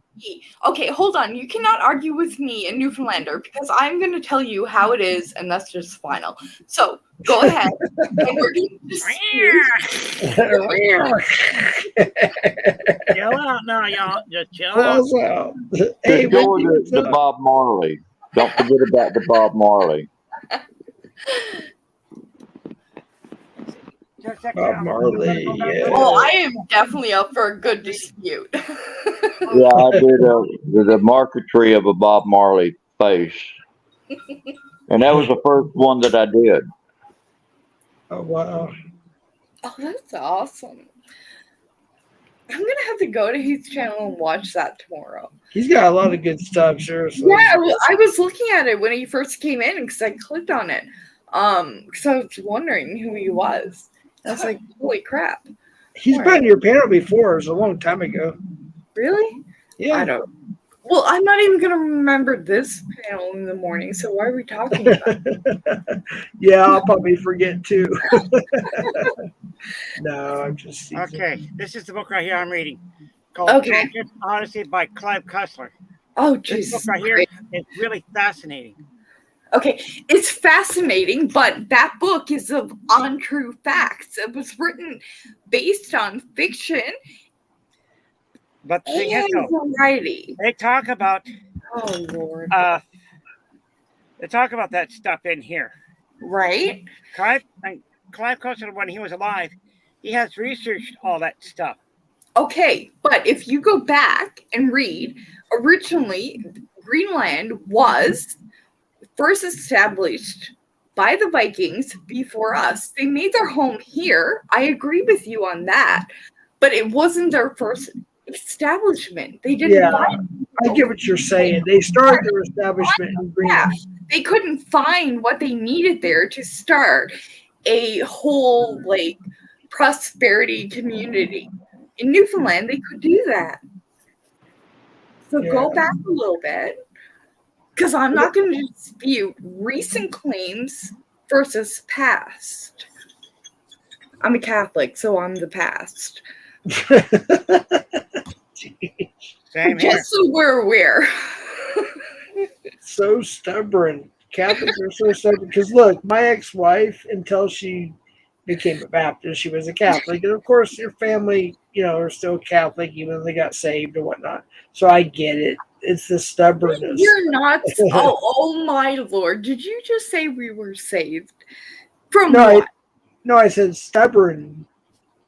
Okay, hold on. You cannot argue with me, a Newfoundlander, because I'm going to tell you how it is, and that's just final. So go ahead. And we're going to Chill out now, y'all. Just chill out. Pulls out. Hey, Just go Wendy, with what's the up? Bob Marley. Don't forget about the Bob Marley. Bob Marley, yeah. Oh, I am definitely up for a good dispute. Yeah, I did the marquetry of a Bob Marley face, and that was the first one that I did. Oh wow. Oh, that's awesome. I'm going to have to go to his channel and watch that tomorrow. He's got a lot of good stuff, seriously. Yeah, I was looking at it when he first came in because I clicked on it. Because I was wondering who he was. I was like, holy crap. He's been on your panel before. It was a long time ago. Really? Yeah. I don't. Well, I'm not even going to remember this panel in the morning, so why are we talking about it? Yeah, I'll probably forget too. No, I'm just teasing. Okay, this is the book right here I'm reading called Tolkien's Odyssey by Clive Cussler. Oh, This Jesus. book right here is really fascinating. Okay, it's fascinating, but that book is of untrue facts. It was written based on fiction But the thing is, and though, variety. they talk about Oh, Lord. they talk about that stuff in here. Right? Clive Cussler, when he was alive, he has researched all that stuff. Okay, but if you go back and read, originally Greenland was first established by the Vikings before us. They made their home here. I agree with you on that, but it wasn't their first establishment. They didn't find I get what you're saying. They started their establishment in Greenland. they couldn't find what they needed there to start a whole like prosperity community. In Newfoundland, they could do that. So go back a little bit, because I'm not going to dispute recent claims versus past. I'm a Catholic, so I'm the past. Same here. Just so we're aware. So stubborn. Catholics are so stubborn. Because look, my ex-wife, until she became a Baptist, she was a Catholic, and of course, your family, are still Catholic, even though they got saved and whatnot. So I get it. It's the stubbornness. You're not. Oh my Lord! Did you just say we were saved from what? I said stubborn.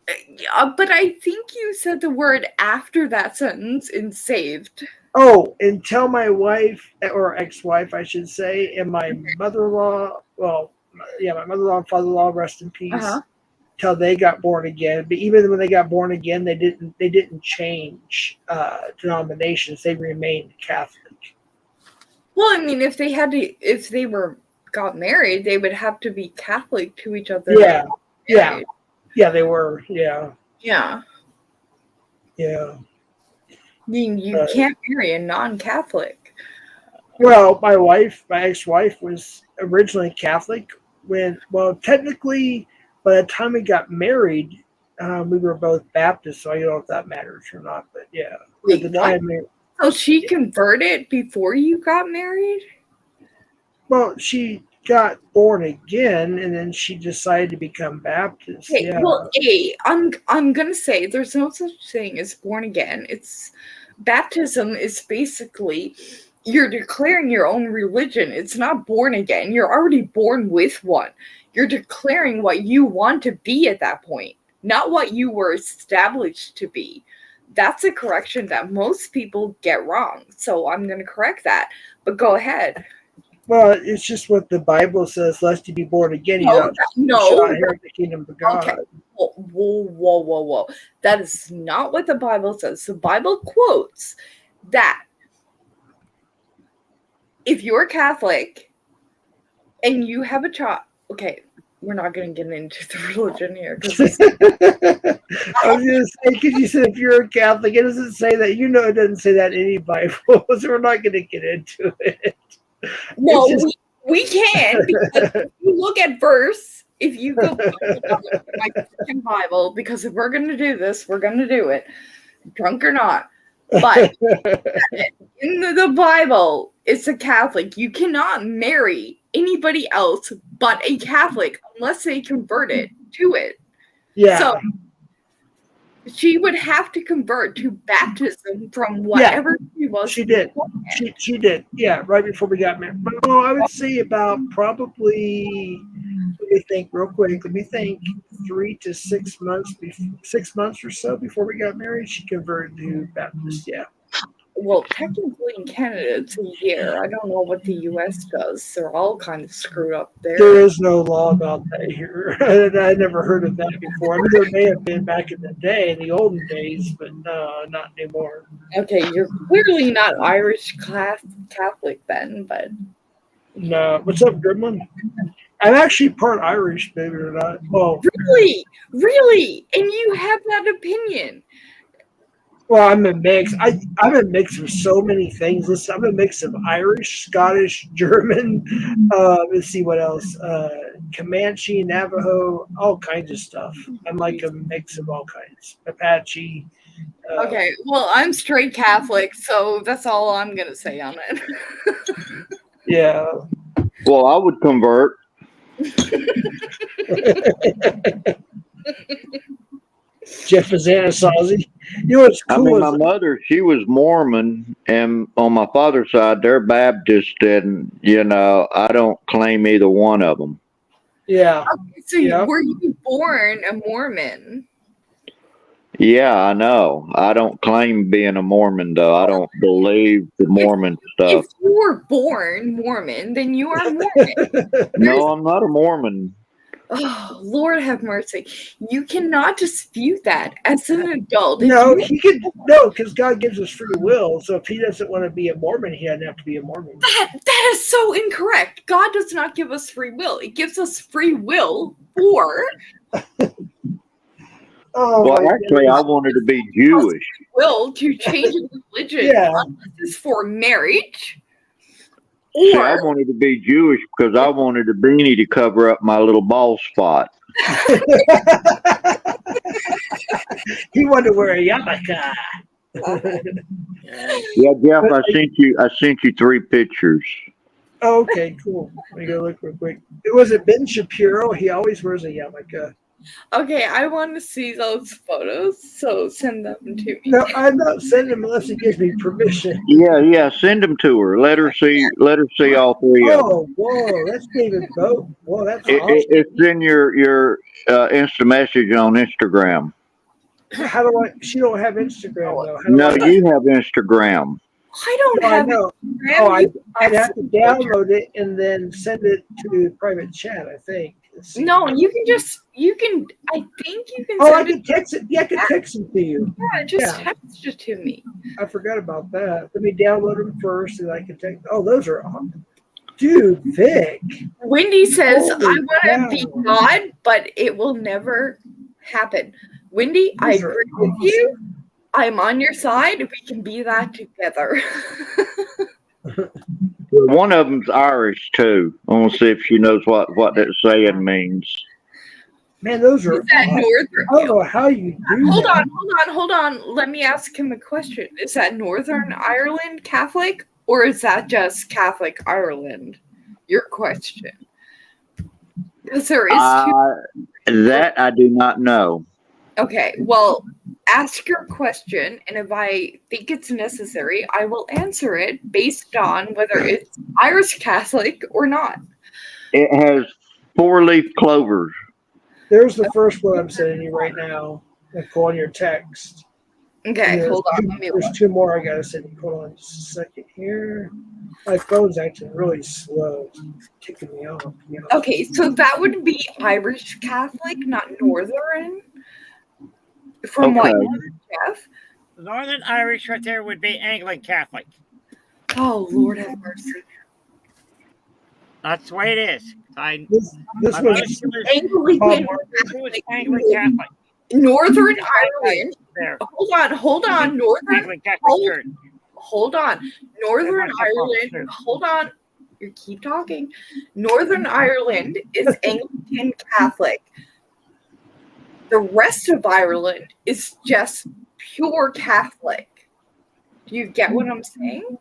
But I think you said the word after that sentence in saved. Oh, until my wife, or ex-wife, I should say, and my mother-in-law, my mother-in-law and father-in-law, rest in peace, till they got born again. But even when they got born again, they didn't change denominations. They remained Catholic. Well, I mean, if they got married, they would have to be Catholic to each other. Yeah, they were. Yeah. Yeah. Yeah. I mean, you can't marry a non-Catholic. Well, my ex-wife, was originally Catholic. Technically, by the time we got married, we were both Baptists, so I don't know if that matters or not. But yeah, Wait, at the time, so she converted before you got married? Well, she got born again, and then she decided to become Baptist. Okay, Yeah. well, I'm gonna say there's no such thing as born again. It's baptism is basically you're declaring your own religion. It's not born again. You're already born with one. You're declaring what you want to be at that point, not what you were established to be. That's a correction that most people get wrong. So I'm going to correct that. But go ahead. Well, it's just what the Bible says, lest you be born again. No. Shall inherit the kingdom of God. Okay. Whoa. That is not what the Bible says. The Bible quotes that if you're Catholic and you have a child, okay, we're not going to get into the religion here. I was going to say, because you said if you're a Catholic, it doesn't say that. It doesn't say that in any Bible, so we're not going to get into it. No, we can, because if you look at verse, if you go back to my Christian Bible, because if we're going to do this, we're going to do it, drunk or not. But in the Bible, it's a Catholic. You cannot marry anybody else but a Catholic unless they converted to it. Yeah. So she would have to convert to baptism from whatever she was. She did. She did. Yeah, right before we got married. Well, I would say about probably. Let me think real quick. Let me think. 3 to 6 months, 6 months or so before we got married, she converted to Baptist. Yeah. Well, technically in Canada, it's a year. I don't know what the U.S. does. They're all kind of screwed up there. There is no law about that here. I never heard of that before. I mean, there may have been back in the day, in the olden days, but no, not anymore. Okay, you're clearly not Irish Catholic then, but... No. What's up, Goodman? I'm actually part Irish, believe it or not. Well, really? And you have that opinion? Well, I'm a mix. I'm a mix of so many things. Listen, I'm a mix of Irish, Scottish, German. Let's see what else. Comanche, Navajo, all kinds of stuff. I'm like a mix of all kinds. Apache. Okay, well, I'm straight Catholic, so that's all I'm gonna say on it. Yeah. Well, I would convert. Jeff is Anasazi. You know what's cool? I mean, my mother, she was Mormon, and on my father's side, they're Baptist, and I don't claim either one of them. Yeah. Okay, so were you born a Mormon? Yeah, I know. I don't claim being a Mormon, though. I don't believe the Mormon stuff. If you were born Mormon, then you are Mormon. No, I'm not a Mormon. Oh, Lord have mercy. You cannot dispute that as an adult. No, he could. No, because God gives us free will. So if he doesn't want to be a Mormon, he doesn't have to be a Mormon. That is so incorrect. God does not give us free will. It gives us free will for... Well, actually, I wanted to be Jewish. Will to change religion unless it's for marriage. See, I wanted to be Jewish because I wanted a beanie to cover up my little bald spot. He wanted to wear a yarmulke. Yeah, Jeff, I sent you 3 pictures. Oh, okay, cool. Let me go look real quick. Was it Ben Shapiro? He always wears a yarmulke. Okay, I want to see those photos, so send them to me. No, I'm not sending them unless he gives me permission. Yeah, send them to her. Let her see all 3 of them. Oh, whoa, that's David Boat. Whoa, that's awesome. It's in your Insta message on Instagram. How do I? She don't have Instagram though. No, you have Instagram. I don't have Instagram. Oh, I'd have to download it and then send it to private chat. I think. No, I think you can. Oh, I can text it. Yeah, I can text it to you. Yeah, text it to me. I forgot about that. Let me download them first, and I can text. Oh, those are awesome. Dude, Vic. Wendy says, I want to be God, but it will never happen. Wendy, I agree with you. I'm on your side. We can be that together. One of them's Irish, too. I want to see if she knows what that saying means. Man, those are Northern. I don't know how you do Hold on. Let me ask him a question. Is that Northern Ireland Catholic, or is that just Catholic Ireland? Your question. Because there is that I do not know. Okay, well, ask your question, and if I think it's necessary, I will answer it based on whether it's Irish Catholic or not. It has 4-leaf clovers. There's the first one I'm sending you right now. On your text. Okay, hold on. There's 2 more I gotta send you. Hold on just a second here. My phone's acting really slow. It's ticking me off. Okay, so that would be Irish Catholic, not Northern. From what, Jeff? Northern Irish right there would be Anglican Catholic. Oh, Lord have mercy. That's the way it is. This was Anglican Catholic. Northern Ireland. There. Hold on. Northern. Hold on. Northern Ireland. Hold on. You keep talking. Northern Ireland is Anglican Catholic. The rest of Ireland is just pure Catholic. Do you get what I'm saying?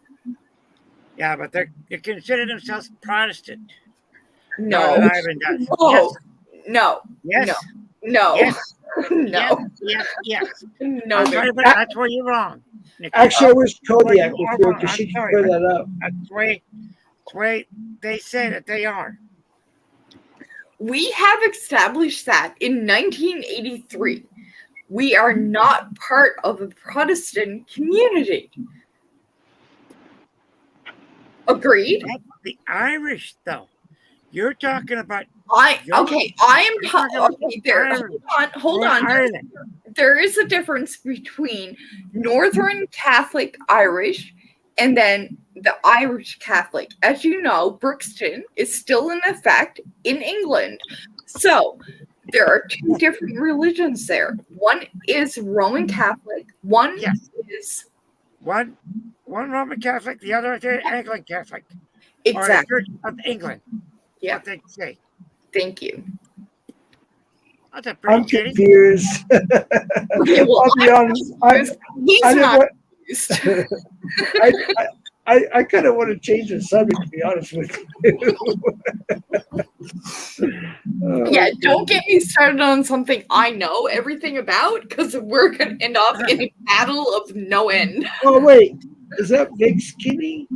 Yeah, but they consider themselves Protestant. No. Northern Ireland does. No. No. Yes. No. Yes. No. Yes. No. I'm sorry, but that's where you're wrong. Nikki. Actually, I wish Where Kodiak you was are here wrong. because I'm she can sorry, clear but that up. that's the way they say that they are. We have established that in 1983. We are not part of the Protestant community. Agreed? That's the Irish, though. You're talking about. Okay. Hold on. Ireland. There is a difference between Northern Catholic Irish and then the Irish Catholic. As you know, Brixton is still in effect in England. So there are two different religions there. One is Roman Catholic. One is one Roman Catholic, the other is Anglican Catholic. Exactly. Or the Church of England. Yeah. What they say. Thank you. That's a pretty I'm confused. Okay, well, I'll be honest. He's I didn't not want- confused. I kind of want to change the subject, to be honest with you. Yeah, don't get me started on something I know everything about, because we're going to end up in a battle of no end. Oh, wait. Is that Vic's kitty?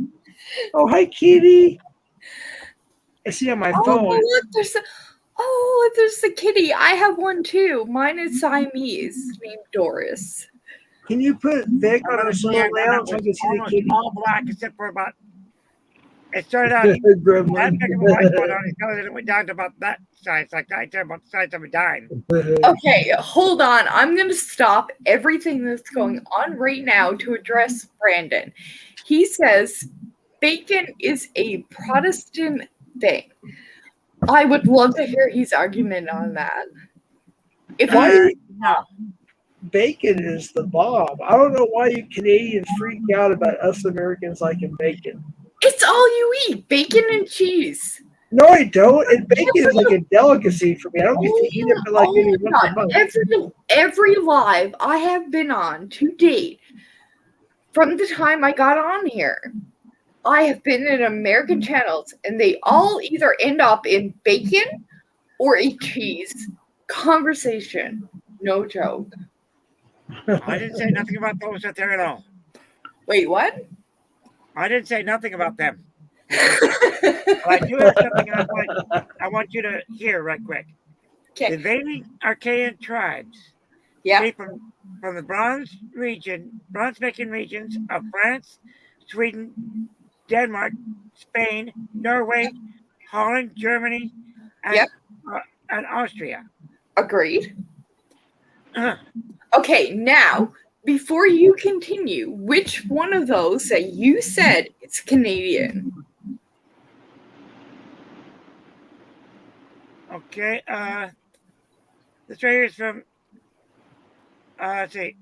Oh, hi, kitty. I see on my phone. Look, there's the kitty. I have one too. Mine is Siamese, named Doris. Can you put Vic on a slow layout so I can see the kitty? All black except for about. It started out that big of a white spot on his nose, and it went down to about that size, like that, about the size of a dime. Okay, hold on. I'm going to stop everything that's going on right now to address Brandon. He says bacon is a Protestant thing. I would love to hear his argument on that. Bacon is the bomb. I don't know why you Canadians freak out about us Americans liking bacon. It's all you eat, bacon and cheese. No, I don't. And bacon is like a delicacy for me. I don't get to eat it for like maybe once a month. Every live I have been on to date, from the time I got on here, I have been in American channels, and they all either end up in bacon or a cheese conversation. No joke. I didn't say nothing about those out there at all. Wait, what? I didn't say nothing about them. But I do have something I want you to hear right quick. The invading Archaean tribes came from the bronze-making regions of France, Sweden, Denmark, Spain, Norway, Holland, Germany, and Austria. Agreed. Okay, now, before you continue, which one of those that you said is Canadian? Okay, this right here is from, let's see,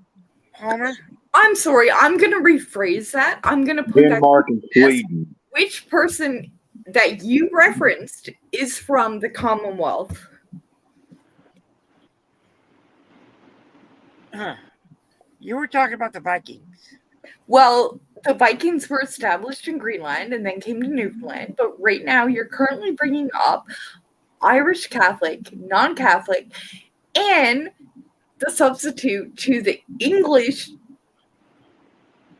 Homer. I'm sorry, I'm going to rephrase that. I'm going to put Denmark and Sweden. Which person that you referenced is from the Commonwealth? You were talking about the Vikings. Well, the Vikings were established in Greenland and then came to Newfoundland, but right now you're currently bringing up Irish Catholic, non-Catholic, and the substitute to the English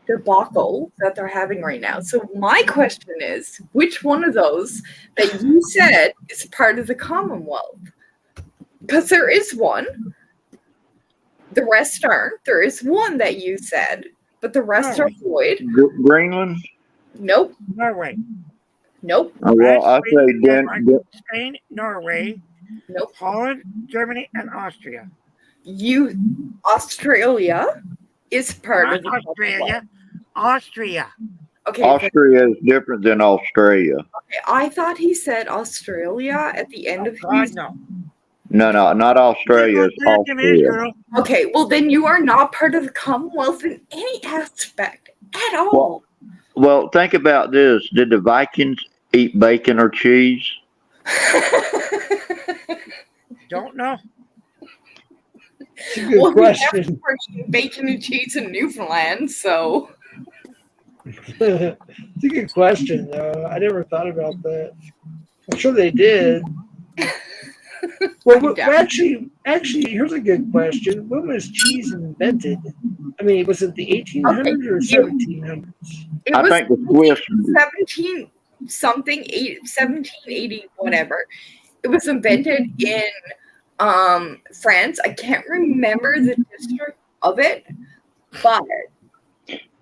debacle that they're having right now. So my question is, which one of those that you said is part of the Commonwealth? Because there is one. The rest aren't. There is one that you said, but the rest are void. Greenland? Nope. Norway. Nope. Well, I say Spain, Norway. Nope. Holland, Germany, and Austria. Australia is part of the Australia. Austria. Okay. Austria is different than Australia. Okay, I thought he said Australia at the end of his. No. No, not Australia. It's Austria. Okay, well then you are not part of the Commonwealth in any aspect at all. Well, think about this. Did the Vikings eat bacon or cheese? Don't know. It's a good question. We never eaten bacon and cheese in Newfoundland, so. It's a good question, though. I never thought about that. I'm sure they did. Well, actually, here's a good question. When was cheese invented? I mean, was it the 1800s or 1700s? It I was think the Swiss. 17 something, 1780, whatever. It was invented in France. I can't remember the district of it, but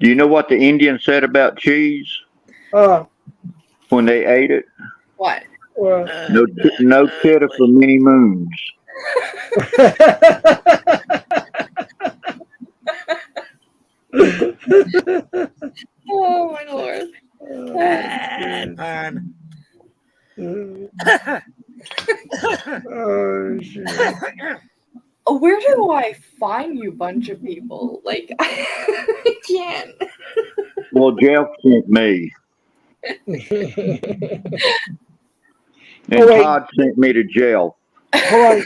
Do you know what the Indians said about cheese when they ate it? what? No cheddar for many moons. Oh my lord. Fun. Oh shit. Where do I find you, bunch of people? Like, I can't. Well, Jeff sent me, and wait. Todd sent me to jail. Hold on.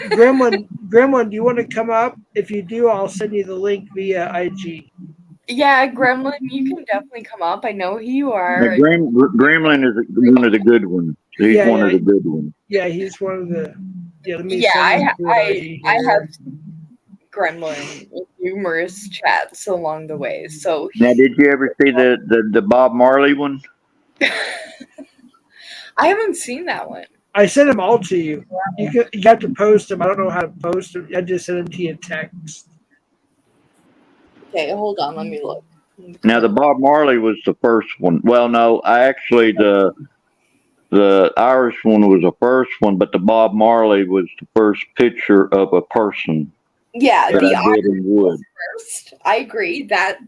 Gremlin, do you want to come up? If you do, I'll send you the link via IG. Yeah, Gremlin, you can definitely come up. I know who you Now, are. Gremlin is one of the good ones. He's one of the good ones. Yeah, he's one of the. Yeah, let me Yeah, send you the ID I here. have Gremlin with numerous chats along the way. So Now, did you ever see the Bob Marley one? I haven't seen that one. I sent them all to you. You have to post them. I don't know how to post them. I just sent them to you in text. Okay, hold on. Let me look. Now, the Bob Marley was the first one. Well, no, actually the Irish one was the first one, but the Bob Marley was the first picture of a person. Yeah, that the I did in wood. first. I agree that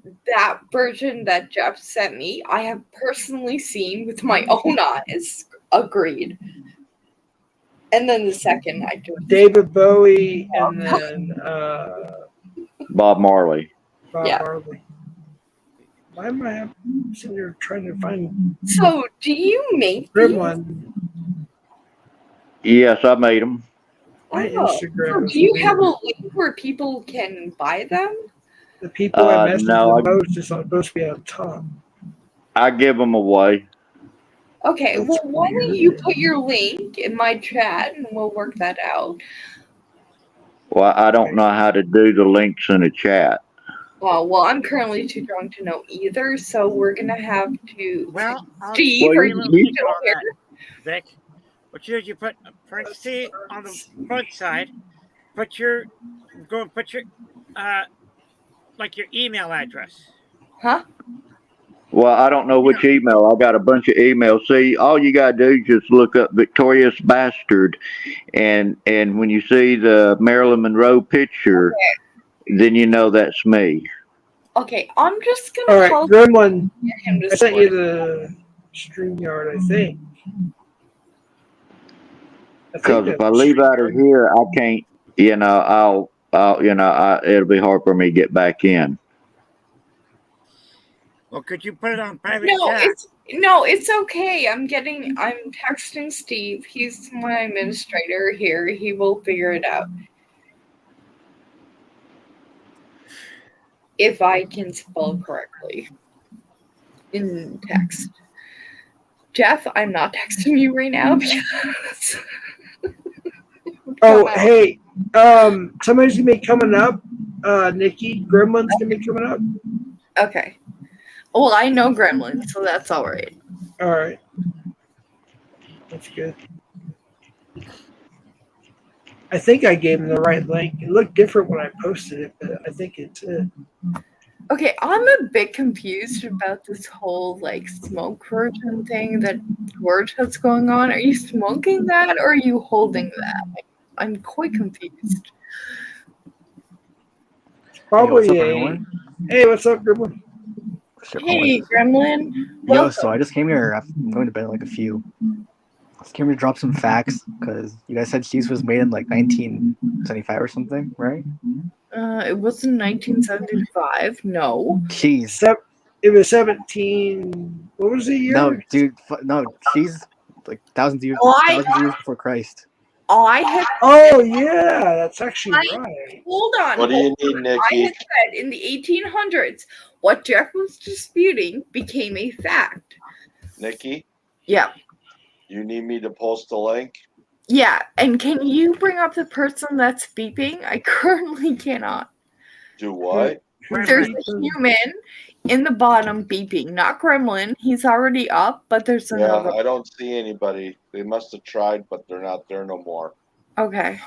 version that Jeff sent me, I have personally seen with my own eyes. Agreed. And then the second, I do David Bowie and then Bob Marley. Bob Marley. Why am I sitting here trying to find? So, do you make Gremlin? Yes, I made them. My So Instagram. do you have a link where people can buy them? The people I message no, the most is supposed to be on top. I give them away. Okay, well, why don't you put your link in my chat and we'll work that out. Well, I don't know how to do the links in the chat. Well, I'm currently too drunk to know either, so we're gonna have to. Well, Steve, are you still here? Vic, what you do is you put a parenthesis on the front side. Put your like your email address. Huh? Well, I don't know which email. I got a bunch of emails. See, all you gotta do is just look up "Victorious Bastard," and when you see the Marilyn Monroe picture, then you know that's me. Okay, I'm just gonna. All right, call Gremlin. him I sent you the StreamYard, I think. Because if I leave out of here, I can't. You know, it'll be hard for me to get back in. Well, could you put it on private No, chat? it's okay. I'm texting Steve. He's my administrator here. He will figure it out. If I can spell correctly in text. Jeff, I'm not texting you right now because Oh, hey, somebody's gonna be coming up. Nikki, Gremlin's gonna be coming up. Okay. Well, I know Gremlin, so that's all right. All right, that's good. I think I gave him the right link. It looked different when I posted it, but I think it's it. Okay, I'm a bit confused about this whole like smoke version thing that George has going on. Are you smoking that or are you holding that? I'm quite confused. Probably Hey, what's up, a. everyone? Hey, what's up, Gremlin? Hey, Gremlin. Yo, so I just came here. I'm going to bed at like a few. I just came here to drop some facts because you guys said cheese was made in like 1975 or something, right? It wasn't 1975. No. Cheese. It was 17. What was the year? No, dude. No, cheese. Like thousands of years Why? before Christ. I had Oh yeah, that's actually right. hold on. What do you hold need, on. Nikki? I had said in the 1800s, what Jeff was disputing became a fact. Nikki, Yeah. you need me to post a link? Yeah, and can you bring up the person that's beeping? I currently cannot. Do what? There's a human in the bottom beeping, not Gremlin. He's already up, but there's Yeah, another. I don't see anybody. They must have tried, but they're not there no more. Okay.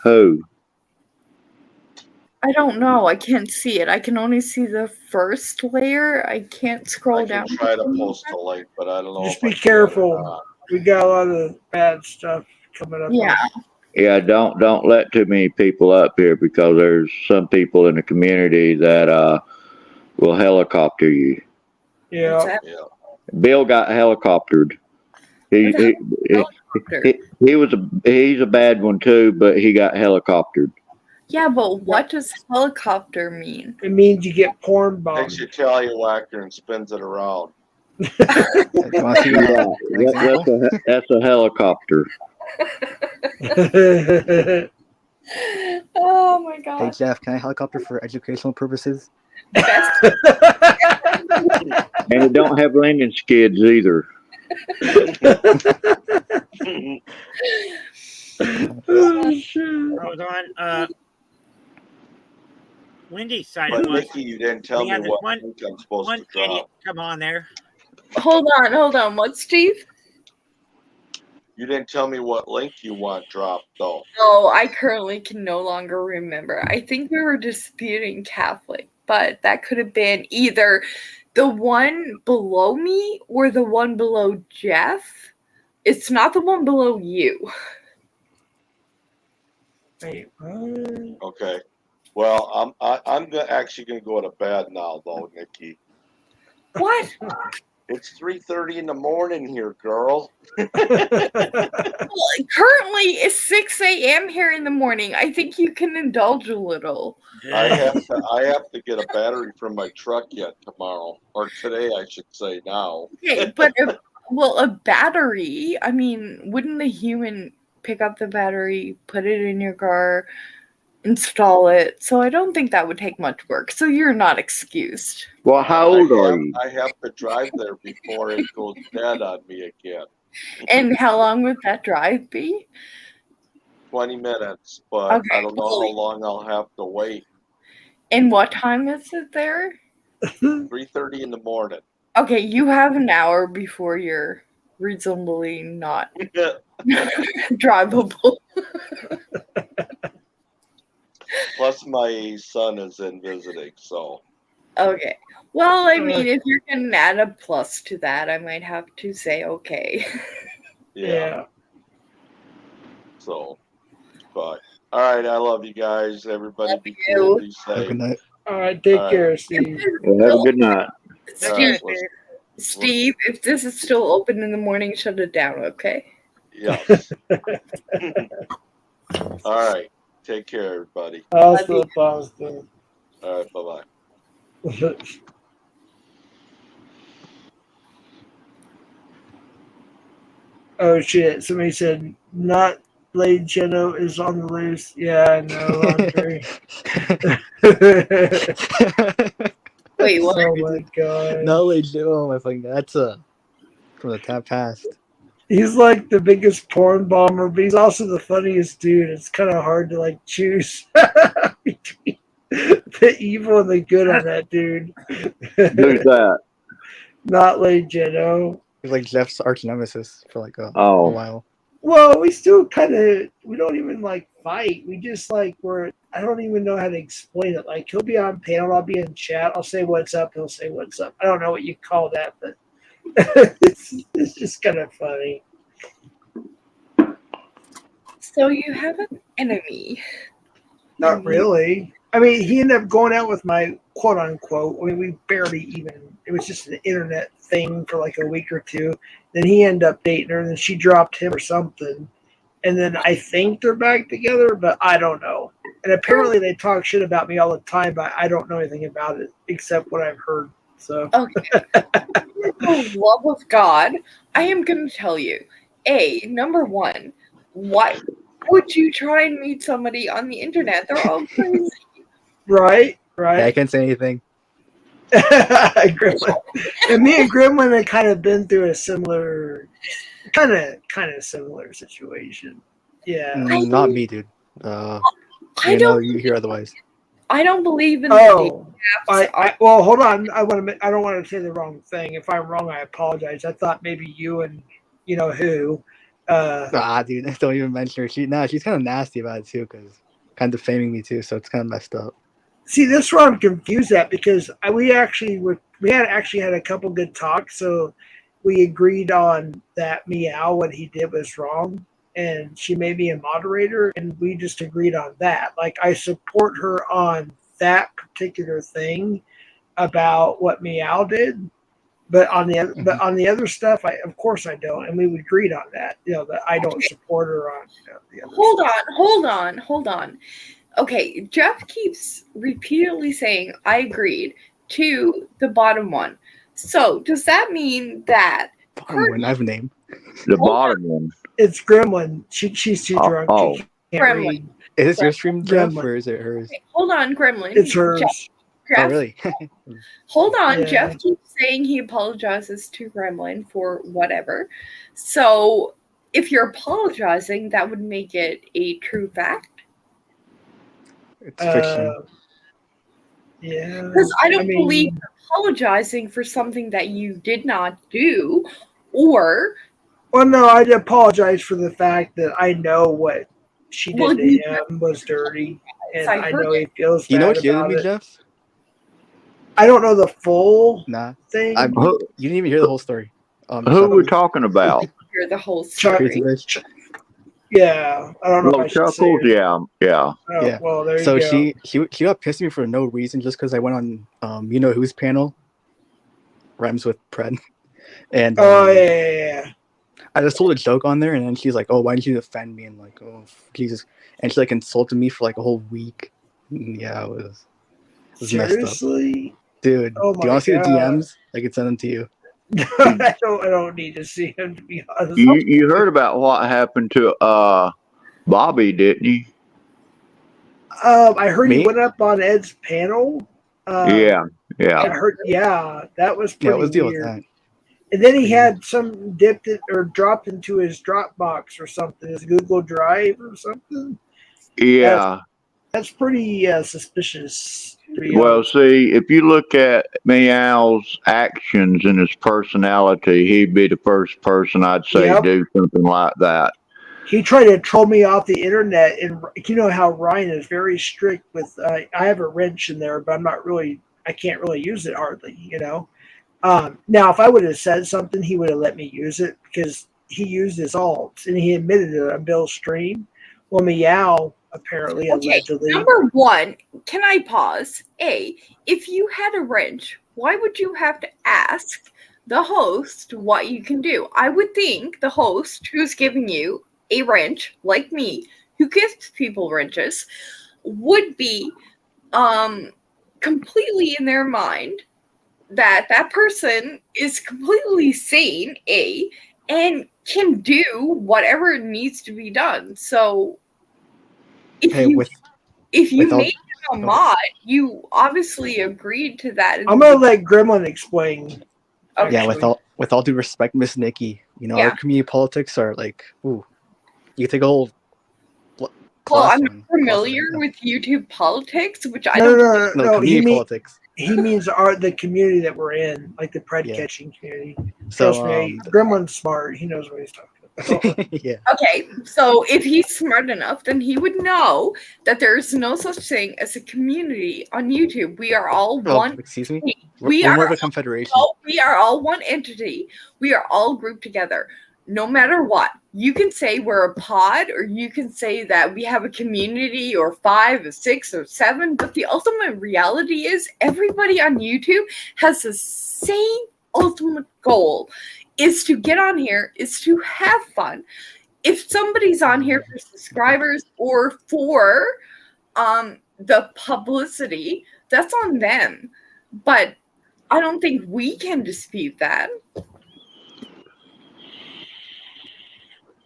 Who? I don't know. I can't see it. I can only see the first layer. I can't scroll I can down. try to post a link, but I don't know Just if I be can or careful. not. We got a lot of bad stuff coming up. Yeah. Yeah, don't let too many people up here because there's some people in the community that will helicopter you. Yeah. Bill got helicoptered. He's a bad one too, but he got helicoptered. Yeah, but what does helicopter mean? It means you get porn bombed. Takes your tallywhacker and spins it around. That's a helicopter. Oh my Hey god. Jeff, can I helicopter for educational purposes? And it don't have landing skids either. Hold on. Wendy's side But it was. Nikki, you didn't tell We me had this what one, link I'm supposed one to drop. idiot come on there. Hold on. What, Steve? You didn't tell me what link you want dropped, though. No, I currently can no longer remember. I think we were disputing Catholic, but that could have been either the one below me or the one below Jeff. It's not the one below you. Wait, Okay. Well, I'm actually gonna go to bed now, though, Nikki. What? It's 3:30 in the morning here, girl. Currently, it's 6 a.m. here in the morning. I think you can indulge a little. I have to get a battery from my truck yet tomorrow, or today, I should say now. Okay, but a battery. I mean, wouldn't a human pick up the battery, put it in your car, install it? So I don't think that would take much work. So you're not excused. Well, how old are you? I have to drive there before it goes dead on me again. And how long would that drive be? 20 minutes, but Okay. I don't know how long I'll have to wait. And what time is it there? 3:30 in the morning. Okay, you have an hour before you're reasonably not drivable. Plus, my son is in visiting, so. Okay. Well, I mean, if you're going to add a plus to that, I might have to say okay. Yeah. So, but all right, I love you guys. Everybody be cool, be safe. Good night. All right, take care, Steve. Well, have a good night. Steve, Steve, if this is still open in the morning, shut it down, okay? Yes. All right. Take care, everybody. Hasta la pasta. All right. Bye-bye. Oh shit! Somebody said not Blade Shadow is on the loose. Yeah, I know, Andre. Wait, what? Oh my god! No, oh my fucking god, that's from the tap past. He's like the biggest porn bomber, but he's also the funniest dude. It's kind of hard to like choose between the evil and the good on that dude. Who's that? Not Late Jeno. He's like Jeff's arch nemesis for like a Oh. while. Well, we still kind of, we don't even like fight. We just like, I don't even know how to explain it. Like, he'll be on panel, I'll be in chat, I'll say what's up, he'll say what's up. I don't know what you call that, but it's just kind of funny. So you have an enemy. Not really. I mean, he ended up going out with my quote unquote. I mean, we barely even, it was just an internet thing for like a week or two. Then he ended up dating her, and then she dropped him or something. And then I think they're back together, but I don't know. And apparently they talk shit about me all the time, but I don't know anything about it except what I've heard. So, okay. For the love of God, I am going to tell you. Number one, Why would you try and meet somebody on the internet? They're all crazy. Right, Yeah, I right. can't say anything. Gremlin. And me and Gremlin had kind of been through a similar, kind of similar situation. Yeah. Not me, dude. I You know, don't. you hear otherwise. I don't believe in the Oh, dating apps. well, hold on. I don't want to say the wrong thing. If I'm wrong, I apologize. I thought maybe you and you know who. Dude, don't even mention her. She's kind of nasty about it too, because kind of defaming me too. So it's kind of messed up. See, this is where I'm confused at because we actually had a couple good talks, so we agreed on that Meow what he did was wrong, and she made me a moderator, and we just agreed on that. Like I support her on that particular thing about what Meow did, but on the other stuff, of course I don't, and we agreed on that. You know that I don't support her on the other. Hold on. Okay, Jeff keeps repeatedly saying, I agreed to the bottom one. So, does that mean that Bottom one, I have a name. The bottom one. It's Gremlin. She's too drunk. Oh. She can't Gremlin. read. Is this your stream, Jeff, Gremlin. or is it hers? Hold on, Gremlin. It's hers. Jeff, Oh, really? hold on. Yeah. Jeff keeps saying he apologizes to Gremlin for whatever. So, if you're apologizing, that would make it a true fact. It's fiction. Yeah. Because I don't believe you're apologizing for something that you did not do, or. Well, no, I apologize for the fact that I know what she did to him was dirty, and I know he feels bad You know what she did to about me, it. Jeff? I don't know the full thing. You didn't even hear the whole story. Who we're talking about? Hear the whole Crazy story. bitch. Yeah, I don't know if I should say Chuckles, it. yeah. Oh, Yeah. well, there So you go. she got pissed at me for no reason, just because I went on you know whose panel, rhymes with Pred, and yeah. I just told a joke on there, and then she's like, "Oh, why didn't you defend me?" And like, "Oh, Jesus," and she like insulted me for like a whole week. Yeah, it was messed up. Seriously? Dude, Oh do you my want to see the God. DMs? I can send them to you. I don't need to see him, to be honest. You heard about what happened to Bobby, didn't you? I heard he Me? went up on Ed's panel. Yeah. I heard, that was Yeah, pretty let's deal with weird. that. And then he had some dipped it or dropped into his Dropbox or something, his Google Drive or something. Yeah. That's pretty suspicious. To be Well, honest. see, if you look at Meow's actions and his personality, he'd be the first person I'd say Yep. do something like that. He tried to troll me off the internet, and you know how Ryan is very strict with. I have a wrench in there, but I can't really use it hardly. You know. Now, if I would have said something, he would have let me use it because he used his alts and he admitted it on Bill's stream. Well, Meow apparently allegedly. Number one, can I pause? If you had a wrench, why would you have to ask the host what you can do? I would think the host who's giving you a wrench, like me, who gives people wrenches, would be completely in their mind that that person is completely sane, and can do whatever needs to be done. So if you made him a mod, you obviously agreed to that. I'm gonna let Gremlin explain. Okay. Yeah, with all due respect, Miss Nikki, you know, Yeah. our community politics are like, ooh, you take a whole Well, class I'm on familiar with YouTube politics, which I No, don't. no. community politics. He means the community that we're in, like the Pred catching community. So, Trust me, Gremlin's smart. He knows what he's talking about. Yeah. Okay, so if he's smart enough, then he would know that there's no such thing as a community on YouTube. We are all one. Excuse me. We We're are more of a confederation. we are all one entity. We are all grouped together. No matter what, you can say we're a pod, or you can say that we have a community, or 5 or 6 or 7. But the ultimate reality is everybody on YouTube has the same ultimate goal, is to get on here, is to have fun. If somebody's on here for subscribers or for the publicity, that's on them. But I don't think we can dispute that.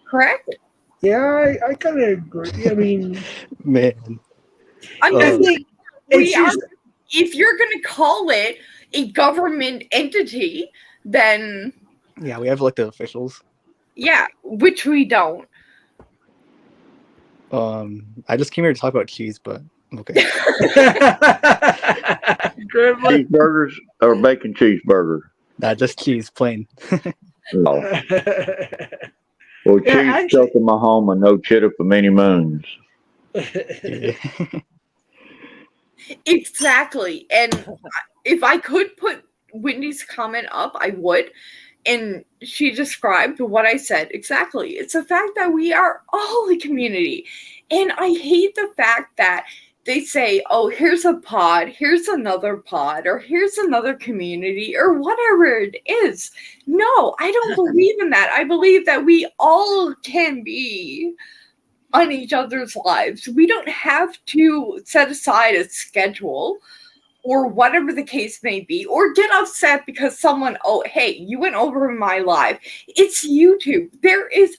Correct? Yeah, I kind of agree. I mean, Man. I I mean, think we it's are. just If you're going to call it a government entity, then Yeah, we have elected officials. yeah, which we don't. I just came here to talk about cheese, but okay. Cheeseburgers or bacon cheeseburger? Nah, just cheese, plain. No. Well, yeah, cheese actually, stuck in my home and no cheddar for many moons. Yeah. Exactly. And if I could put Wendy's comment up, I would. And she described what I said exactly. It's the fact that we are all a community. And I hate the fact that they say, oh, here's a pod, here's another pod, or here's another community, or whatever it is. No, I don't believe in that. I believe that we all can be on each other's lives. We don't have to set aside a schedule or whatever the case may be, or get upset because someone, oh, hey, you went over my live. It's YouTube. There is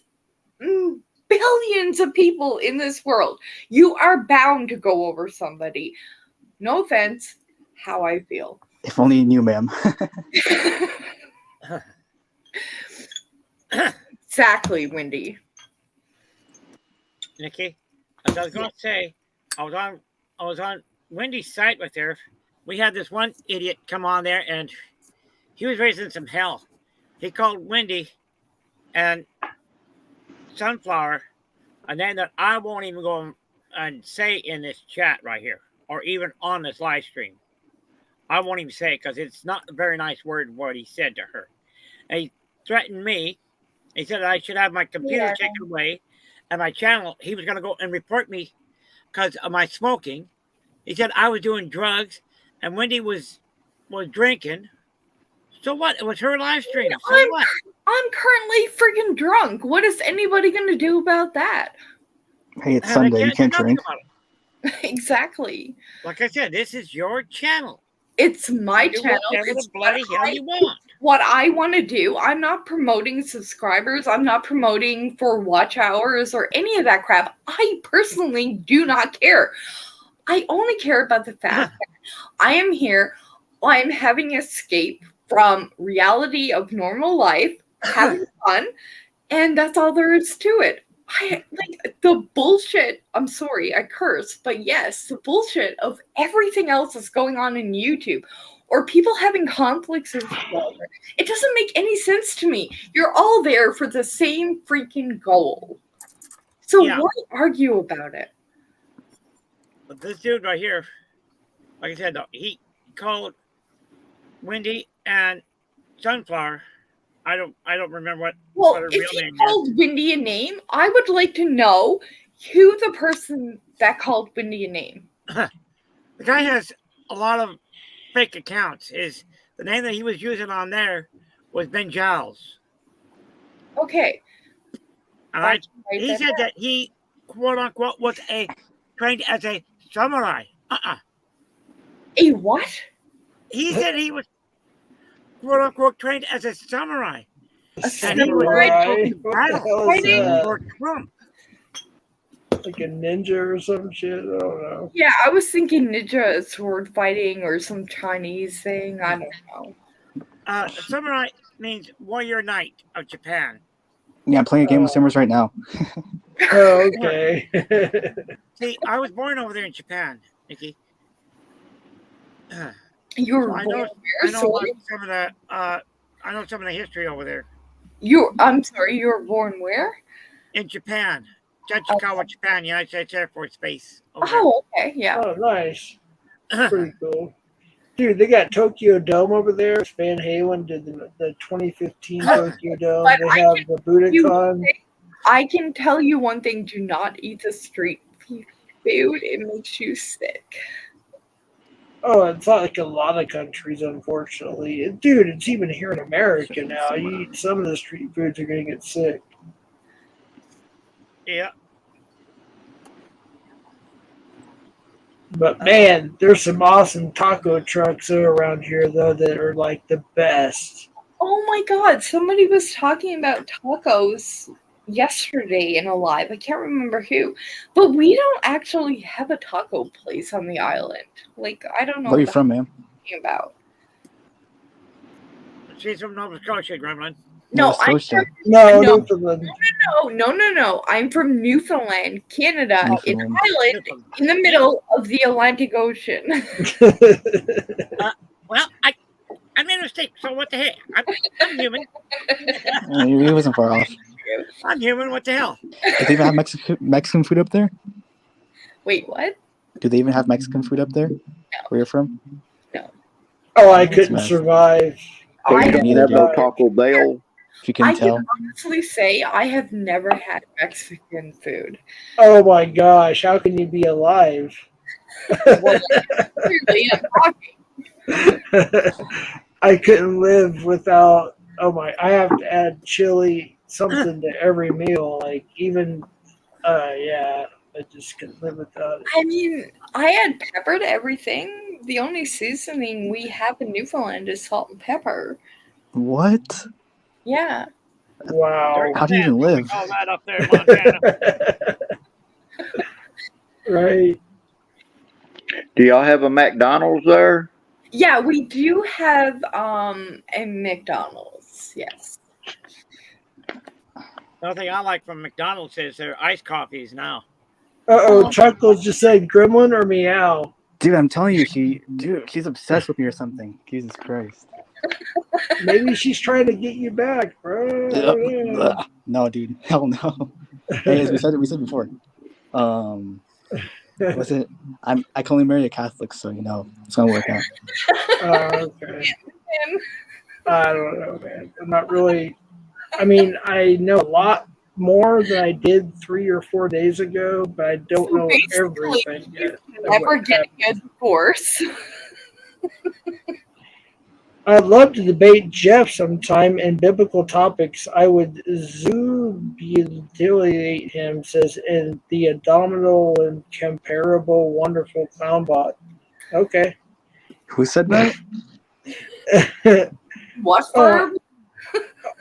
billions of people in this world. You are bound to go over somebody. No offense, how I feel. If only you knew, ma'am. Exactly, Wendy. Nikki, as I was going to say, I was on Wendy's site with her. We had this one idiot come on there, and he was raising some hell. He called Wendy and Sunflower a name that I won't even go and say in this chat right here, or even on this live stream. I won't even say it because it's not a very nice word what he said to her. And he threatened me. He said I should have my computer taken away and my channel. He was going to go and report me because of my smoking. He said I was doing drugs and Wendy was drinking. So what? It was her live stream. So what? I'm currently freaking drunk. What is anybody going to do about that? Hey, it's Sunday. You can't drink. Exactly. Like I said, this is your channel. It's my do channel. whatever It's the bloody hell you want. What I want to do. I'm not promoting subscribers. I'm not promoting for watch hours or any of that crap. I personally do not care. I only care about the fact that I am here. I'm having escape from reality of normal life, having fun, and that's all there is to it. I like the bullshit. I'm sorry, I curse, but yes, the bullshit of everything else that's going on in YouTube or people having conflicts with each other. It doesn't make any sense to me. You're all there for the same freaking goal. So why argue about it? But this dude right here, like I said, though, he called Wendy and Sunflower. I don't remember what her real if he name is. called Wendy a name, I would like to know who the person that called Wendy a name. The guy has a lot of fake accounts. The name that he was using on there was Ben Giles. Okay. And he said that he, quote unquote, was trained as a samurai. A what? He said he was, quote unquote, trained as a samurai. And he was Fighting? Trump. Like a ninja or some shit. I don't know. Yeah, I was thinking ninja sword fighting or some Chinese thing. I don't know. Samurai means warrior knight of Japan. Yeah, I'm playing a game with Simmers right now. Oh, okay. See, I was born over there in Japan, Nikki. You were I born know where? about some of the I know some of the history over there. I'm sorry, you were born where? In Japan. Tachikawa, Japan, United States Air Force Base. Oh, okay, yeah. Oh, nice. Pretty cool. Dude, they got Tokyo Dome over there. Van Halen did the 2015 Tokyo Dome. But They have the Budokan. I can tell you one thing: do not eat the street food. It makes you sick. Oh, it's not like a lot of countries, unfortunately. Dude, it's even here in America now. You eat some of the street foods, you're going to get sick. Yeah. But man, there's some awesome taco trucks around here, though, that are like the best. Oh my god, somebody was talking about tacos yesterday in a live. I can't remember who, but we don't actually have a taco place on the island. Like, I don't know Where are you what from, ma'am? you're talking about. She's from Nova Scotia, Gremlin. No, Nova Scotia. No, no, Newfoundland. no. I'm from Newfoundland, Canada, in Newfoundland. an island in the middle of the Atlantic Ocean. Well, I'm interstate, so what the heck? I'm human. He wasn't far off. I'm human. What the hell? Do they even have Mexican food up there? Wait, what? Do they even have Mexican food up there? Where you're from? Oh, I That's couldn't mad. survive. So you I don't Neither have no do. Taco Bell? If you can I tell. can honestly say I have never had Mexican food. Oh my gosh, how can you be alive? Well, clearly I'm talking. I couldn't live without. Oh my! I have to add chili, something to every meal. Like even, yeah, I just couldn't live without it. I mean, I add pepper to everything. The only seasoning we have in Newfoundland is salt and pepper. What? Yeah. Wow. How do you even live? All that up there in Montana. Right. Do y'all have a McDonald's there? Yeah, we do have a McDonald's. Yes. The only thing I like from McDonald's is their iced coffees now. Chuckles just said gremlin or meow. Dude, I'm telling you, she's obsessed with me or something. Jesus Christ. Maybe she's trying to get you back, bro. No, dude. Hell no. Hey, as we said before. What's it? I can only marry a Catholic, so it's gonna work out. Okay. I don't know, man. I'm not really. I mean, I know a lot more than I did 3 or 4 days ago, but I don't know everything yet. Never getting a divorce. I'd love to debate Jeff sometime in biblical topics. I would zubulate him, says, in the abominable, incomparable, wonderful clownbot. Okay. Who said that? What for?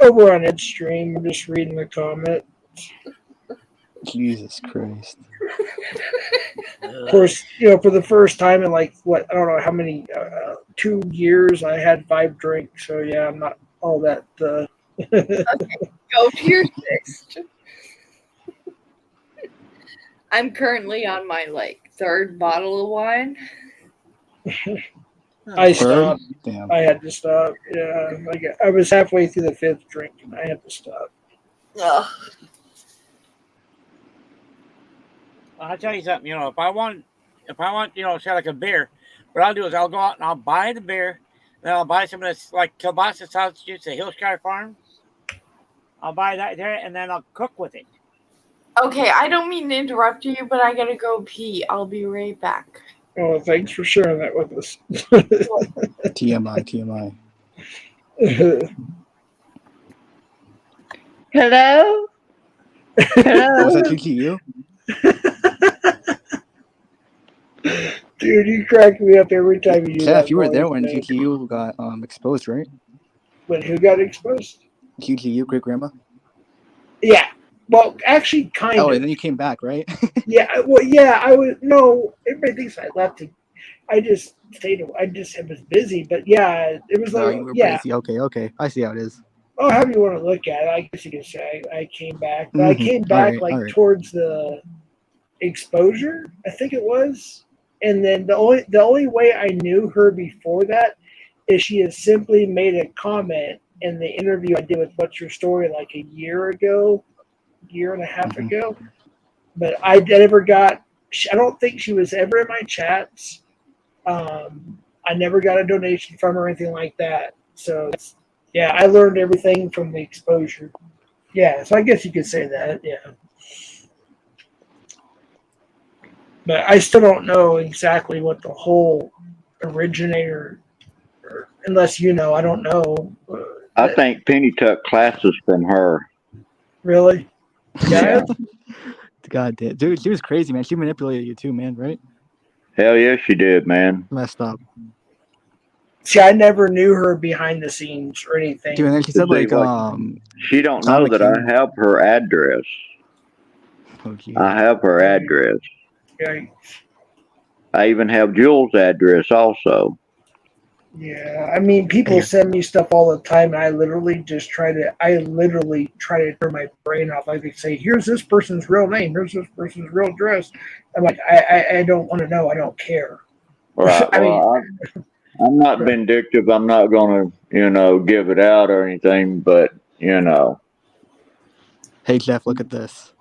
Over on its stream, I'm just reading the comment. Jesus Christ. Of course, for the first time in I don't know how many, 2 years, I had 5 drinks. So yeah, I'm not all that. Okay, go to your 6th. I'm currently on my 3rd bottle of wine. I stopped. Damn. I had to stop. Yeah, I was halfway through the 5th drink and I had to stop. Ugh. I'll tell you something. If I want, say like a beer, what I'll do is I'll go out and I'll buy the beer, then I'll buy some of this kielbasa sausages at Hillshire Farm. I'll buy that there, and then I'll cook with it. Okay, I don't mean to interrupt you, but I gotta go pee. I'll be right back. Oh, thanks for sharing that with us. TMI. Hello? Hello? Was that GTU? Dude, you crack me up every time you do that. Jeff, you were there when GTU got exposed, right? When who got exposed? GTU, great grandma. Yeah. Well, actually, kind of. Oh, and then you came back, right? Yeah. Well, yeah. I was no. Everybody thinks I left. I just stayed. I was busy, but yeah, it was No, you were busy. Okay. I see how it is. Oh, however you want to look at it, I guess you could say I came back, but I came back all right. towards the exposure, I think it was, and then the only way I knew her before that is she had simply made a comment in the interview I did with What's Your Story a year and a half ago, but I never got. I don't think she was ever in my chats. I never got a donation from her or anything like that. So yeah, I learned everything from the exposure. Yeah, so I guess you could say that. Yeah. But I still don't know exactly what the whole originator, unless I don't know. I think Penny took classes from her. Really? Yeah. God damn. Dude, she was crazy, man. She manipulated you too, man, right? Hell yeah, she did, man. Messed up. See, I never knew her behind the scenes or anything. Dude, and then she said like she don't Tom know that I McKinnon. have her address. Oh, geez. I have her address. Yeah, I even have Jules' address also. yeah. I mean, people send me stuff all the time, and I literally try to turn my brain off. Like they say, here's this person's real name, here's this person's real address. I'm like, I don't want to know. I don't care. Right. I mean, Well, I'm not vindictive. I'm not going to, give it out or anything, but, Hey Jeff, look at this.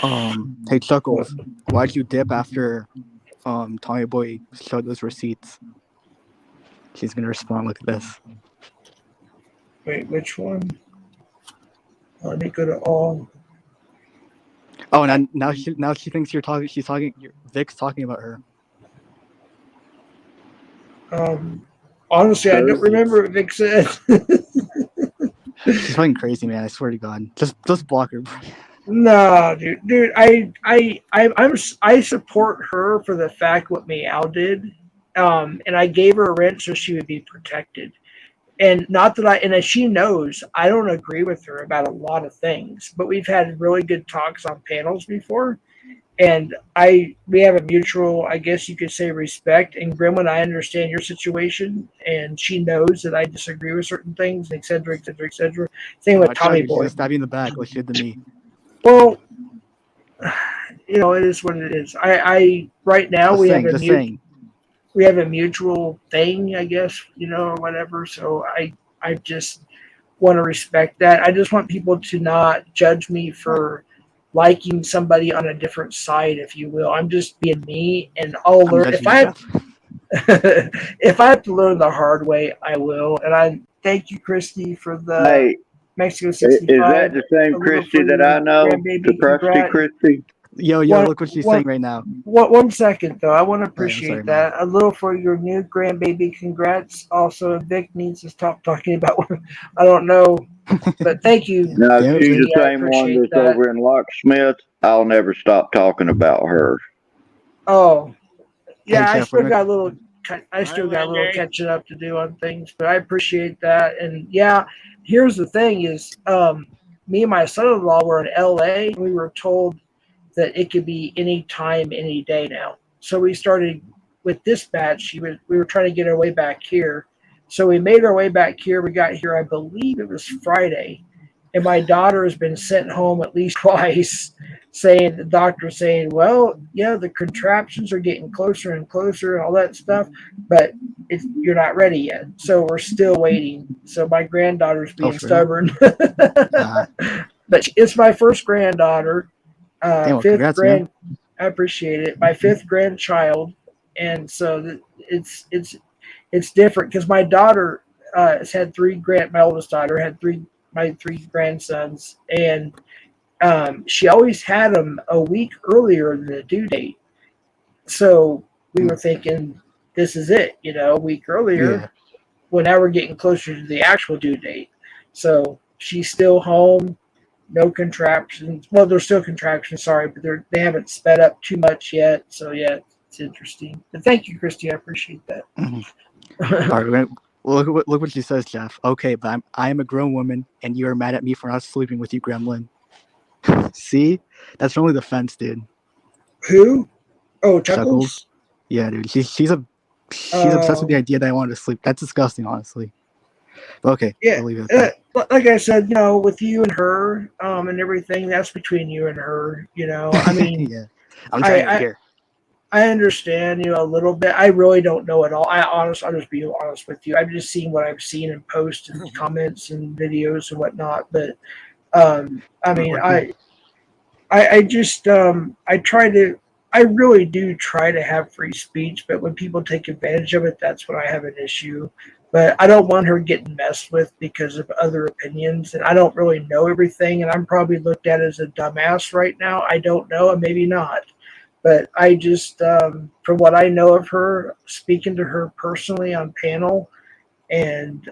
Hey Chuckles, why'd you dip after Tommy Boy showed those receipts? She's gonna respond. Look at this. wait, which one? Let me go to all. Oh, and now she thinks you're talking. She's talking. Vic's talking about her. Honestly, I don't remember what Vic said. She's fucking crazy, man. I swear to God. Just block her. No, dude. I support her for the fact what Meow did, and I gave her a rent so she would be protected. And not that and she knows I don't agree with her about a lot of things, but we've had really good talks on panels before, and we have a mutual, I guess you could say, respect. And Gremlin, I understand your situation, and she knows that I disagree with certain things, et cetera, et cetera, et cetera. Same with Tommy She's Boy. gonna stab you in the back like she did to me. Well, it is what it is. I right now we have a mutual thing, I guess, or whatever. So I just want to respect that. I just want people to not judge me for liking somebody on a different side, if you will. I'm just being me, and I'll learn if I if I have to learn the hard way, I will. And I thank you, Christy, for the Mexico 65. Is that the same Christy that I know? The crusty Christy? Yo, look what she's saying right now. One second, though. I want to appreciate sorry, that. A little for your new grandbaby. Congrats. Also, Vic needs to stop talking about I don't know. But thank you. No, she's the same one that's over in Locksmith. I'll never stop talking about her. Oh, yeah. Hey, I Jeff, still got a little catching up to do on things, but I appreciate that. And yeah, here's the thing: is me and my son-in-law were in L.A. And we were told that it could be any time, any day now. So we started with dispatch. We were trying to get our way back here. So we made our way back here. We got here, I believe it was Friday. And my daughter has been sent home at least twice, the doctor saying, well, yeah, the contraptions are getting closer and closer and all that stuff, but you're not ready yet. So we're still waiting. So my granddaughter's being stubborn. But it's my first granddaughter. Congrats, man. I appreciate it. My fifth grandchild, and so it's different because my daughter has had my oldest daughter had my three grandsons, and she always had them a week earlier than the due date. So we were thinking, this is it, a week earlier. Yeah. Well, now we're getting closer to the actual due date. So she's still home. No contraptions. Well, there's still contraptions, sorry, but they haven't sped up too much yet. So yeah, it's interesting. But thank you, Christy. I appreciate that. Mm-hmm. All right, look what she says, Jeff. Okay, but I am a grown woman, and you are mad at me for not sleeping with you, Gremlin. See, that's only the fence, dude. Who? Oh, Chuckles. Yeah, dude. She's obsessed with the idea that I wanted to sleep. That's disgusting, honestly. But okay, yeah. I'll leave it at that. Like I said, with you and her, and everything, that's between you and her. I mean, yeah, I'm trying to hear. I understand, a little bit. I really don't know at all. I'll just be honest with you. I've just seen what I've seen in posts and comments and videos and whatnot. But I mean, I really do try to have free speech. But when people take advantage of it, that's when I have an issue. But I don't want her getting messed with because of other opinions. And I don't really know everything. And I'm probably looked at as a dumbass right now. I don't know, and maybe not. But I just, from what I know of her, speaking to her personally on panel and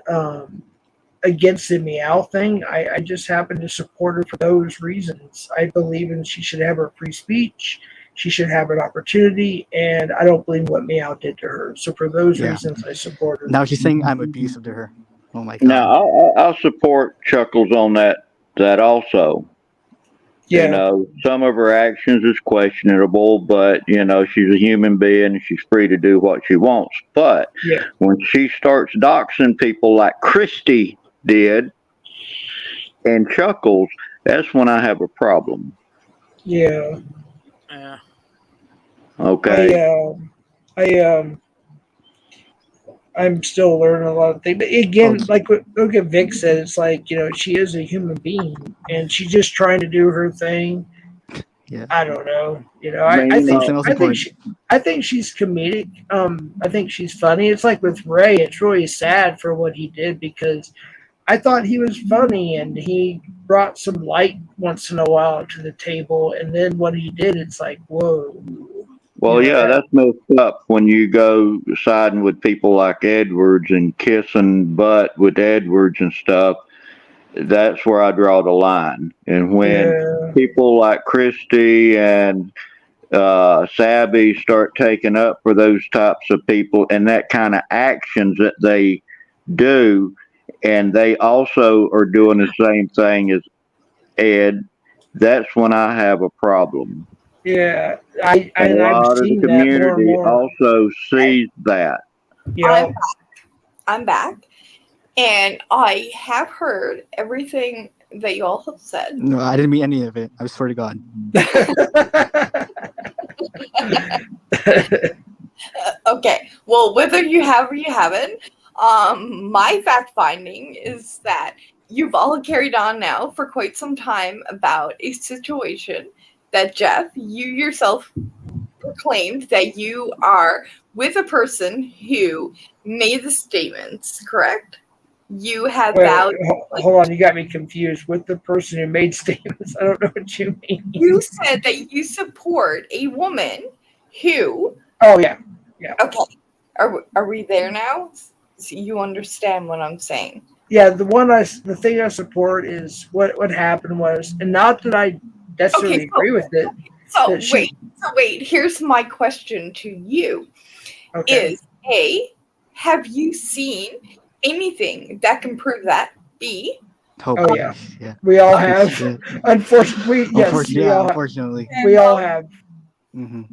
against the Meow thing, I just happen to support her for those reasons. I believe she should have her free speech. she should have an opportunity, and I don't believe what Meow did to her. So for those reasons, I support her. Now she's saying I'm abusive to her. Oh my god. Now I'll support Chuckles on that also. Yeah. You know, some of her actions is questionable, but you know, she's a human being and she's free to do what she wants. But Yeah. when she starts doxing people like Christy did and Chuckles, that's when I have a problem. Yeah. Yeah. Okay. I'm still learning a lot of things. But again, like what Vic said, it's like, she is a human being and she's just trying to do her thing. Yeah. I don't know. I think she's comedic. I think she's funny. It's like with Ray, it's really sad for what he did because I thought he was funny and he brought some light once in a while to the table. And then what he did, it's like, whoa. Well, yeah, that's messed up when you go siding with people like Edwards and kissing butt with Edwards and stuff. That's where I draw the line. And when people like Christy and Sabby start taking up for those types of people and that kind of actions that they do, and they also are doing the same thing as Ed, that's when I have a problem. Yeah, And a lot of the community also sees that. Yeah, I'm back, and I have heard everything that you all have said. No, I didn't mean any of it. I swear to God. Okay, well, whether you have or you haven't, my fact finding is that you've all carried on now for quite some time about a situation that, Jeff, you yourself proclaimed that you are with a person who made the statements, correct? You have vowed. Hold on, you got me confused with the person who made statements. I don't know what you mean. You said that you support a woman who. Oh yeah. Okay, are we there now? So you understand what I'm saying? Yeah, the thing I support is what happened was, and not that I necessarily agree with it. So wait. Here's my question to you: Is A, have you seen anything that can prove that? B. Oh yeah. We all have. Unfortunately, unfortunately. We all have. In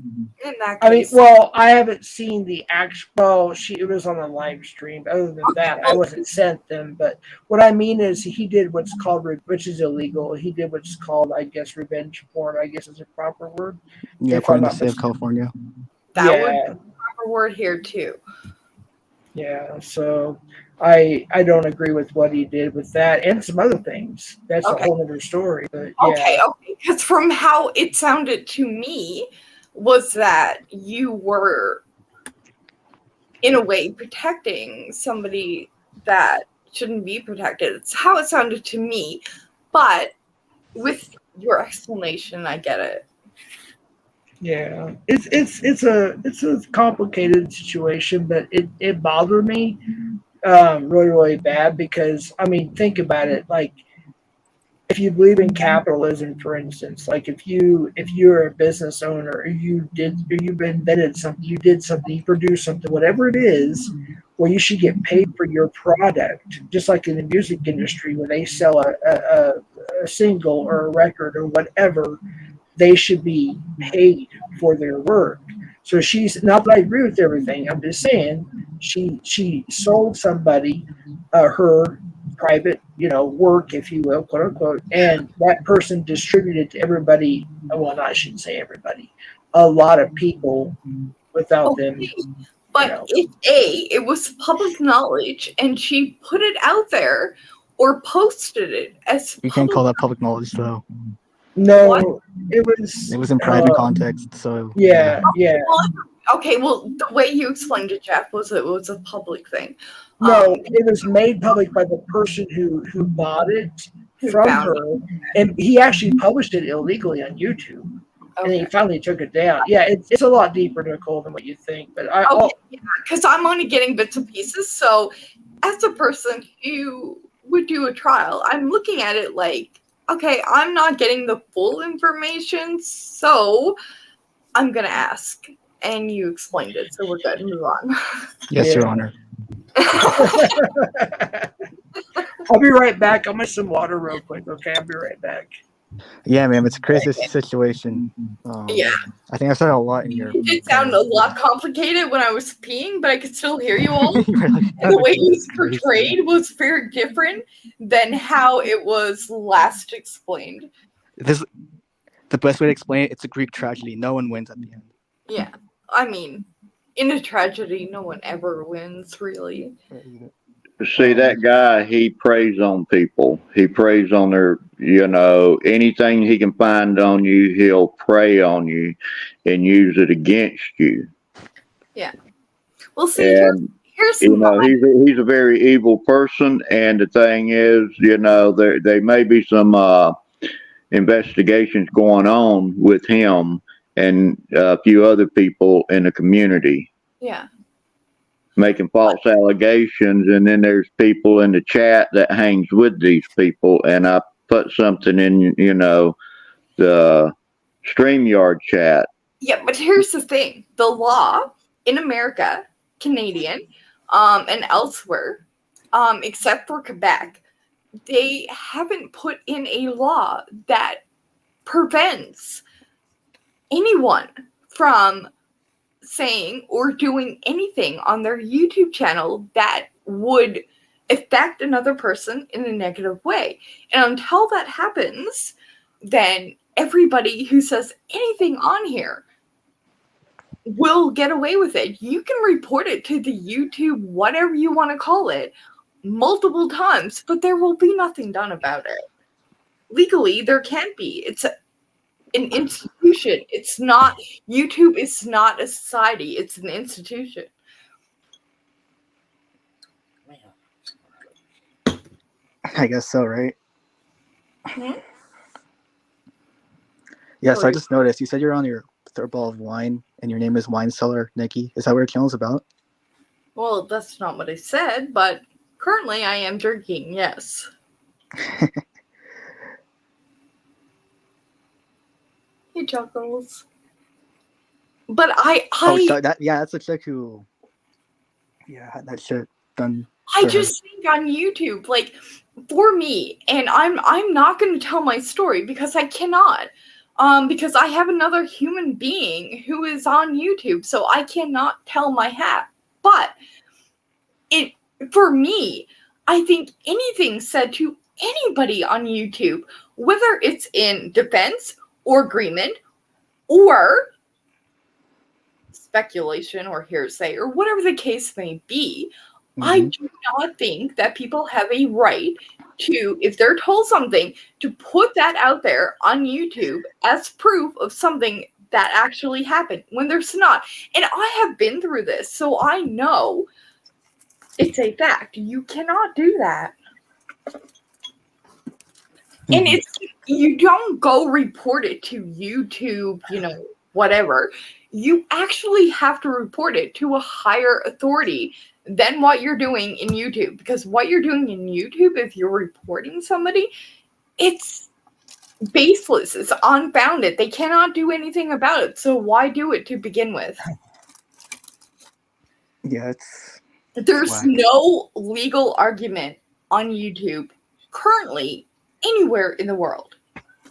that I mean, case, I haven't seen the actual. Well, it was on a live stream. Other than that, I wasn't sent them. But what I mean is, he did what's called, which is illegal. He did what's called, I guess, revenge porn. I guess is a proper word. Yeah, according to the state of California. that would be a proper word here too. Yeah, so I don't agree with what he did with that and some other things. That's a whole other story. But Okay, because from how it sounded to me was that you were in a way protecting somebody that shouldn't be protected. It's how it sounded to me. But with your explanation, I get it. Yeah, it's a complicated situation, but it bothered me really bad because I mean, think about it. Like, if you believe in capitalism, for instance, like if you're a business owner, or you've invented something, you did something, you produced something, whatever it is, well, you should get paid for your product, just like in the music industry when they sell a single or a record or whatever. They should be paid for their work. So she's not that I agree with everything. I'm just saying she sold somebody her private, work, if you will, quote unquote, and that person distributed to everybody. Well, I shouldn't say everybody, a lot of people without them. But if it was public knowledge and she put it out there or posted it as You can't call that public knowledge though. No, it was in private context, so yeah. Okay, well, the way you explained it, Jeff, was it was a public thing. No, it was made public by the person who bought it from her, and he actually published it illegally on YouTube, and he finally took it down. Yeah, it's a lot deeper, Nicole, than what you think. But because I'm only getting bits and pieces. So, as a person who would do a trial, I'm looking at it like, okay, I'm not getting the full information, so I'm gonna ask, and you explained it, so we're good. Move on. Yes, Your Honor. I'll be right back. I'll make some water real quick. Okay, I'll be right back. Yeah, ma'am, it's a crazy situation. Yeah. I think I said a lot in your. It sounded a lot complicated when I was peeing, but I could still hear you all. And the way it was portrayed was very different than how it was last explained. This, the best way to explain it, it's a Greek tragedy. No one wins at the end. Yeah. I mean, in a tragedy, no one ever wins, really. See, that guy, he preys on people. He preys on their, anything he can find on you, he'll prey on you and use it against you. Yeah. Well, see, And, here's some he's a very evil person. And the thing is, there may be some investigations going on with him and a few other people in the community. Yeah. Making false allegations, and then there's people in the chat that hangs with these people, and I put something in the StreamYard chat. Yeah, but here's the thing. The law in America, Canadian, and elsewhere, except for Quebec, they haven't put in a law that prevents anyone from saying or doing anything on their YouTube channel that would affect another person in a negative way. And until that happens, then everybody who says anything on here will get away with it. You can report it to the YouTube, whatever you want to call it, multiple times, but there will be nothing done about it. Legally, there can't be. It's an institution. It's not, YouTube is not a society. It's an institution. I guess so, right? Hmm? Yeah, so I just noticed you said you're on your third bottle of wine and your name is Wine Cellar Nikki. Is that what your channel's about? Well, that's not what I said, but currently I am drinking, yes. He chuckles. But that's a chick who had that shit done. I just think on YouTube, like, for me, and I'm not going to tell my story because I cannot, because I have another human being who is on YouTube, so I cannot tell my half. But for me, I think anything said to anybody on YouTube, whether it's in defense or agreement or speculation or hearsay or whatever the case may be, I do not think that people have a right to, if they're told something, to put that out there on YouTube as proof of something that actually happened when there's not. And I have been through this, so I know it's a fact. You cannot do that. And you don't go report it to YouTube, whatever. You actually have to report it to a higher authority than what you're doing in YouTube. Because what you're doing in YouTube, if you're reporting somebody, it's baseless. It's unfounded. They cannot do anything about it. So why do it to begin with? Yeah, There's no legal argument on YouTube currently anywhere in the world.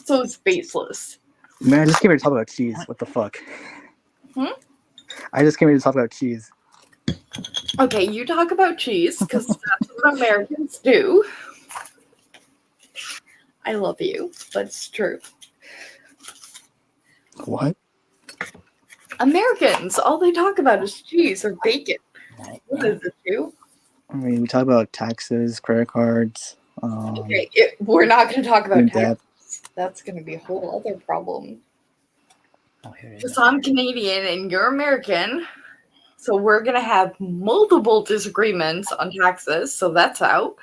So it's baseless. Man, I just came here to talk about cheese. What the fuck? I just came here to talk about cheese. Okay, you talk about cheese, because that's what Americans do. I love you, but it's true. What? Americans, all they talk about is cheese or bacon. What is it, too? I mean, we talk about taxes, credit cards. Okay, we're not going to talk about debt. taxes. That's going to be a whole other problem. Because I'm Canadian and you're American, so we're going to have multiple disagreements on taxes, so that's out.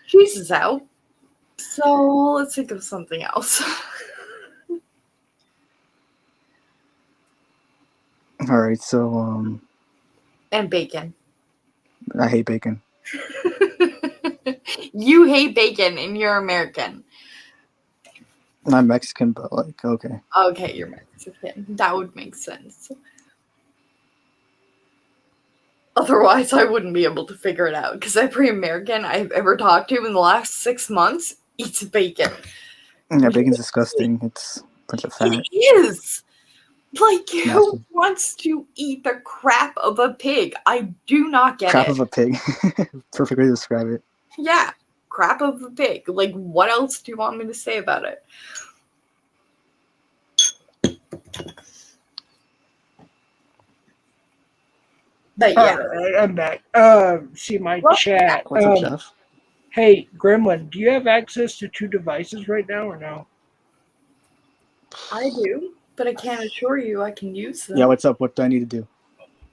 Cheese is out. So let's think of something else. All right, so And bacon. I hate bacon. You hate bacon and you're American. Not Mexican, but like okay. Okay, you're Mexican. That would make sense. Otherwise, I wouldn't be able to figure it out because every American I've ever talked to in the last 6 months eats bacon. Yeah, bacon's disgusting. It's a bunch of fat. It is! Like, who Nasty. wants to eat the crap of a pig? I do not get Crap it. of a pig. Perfect way to describe it. Yeah, crap of a pig. Like, what else do you want me to say about it? But yeah. Alright, I'm back. See my chat. What's up, Jeff? Hey, Gremlin, do you have access to 2 devices right now or no? I do, but I can't assure you I can use them. Yeah, what's up? What do I need to do?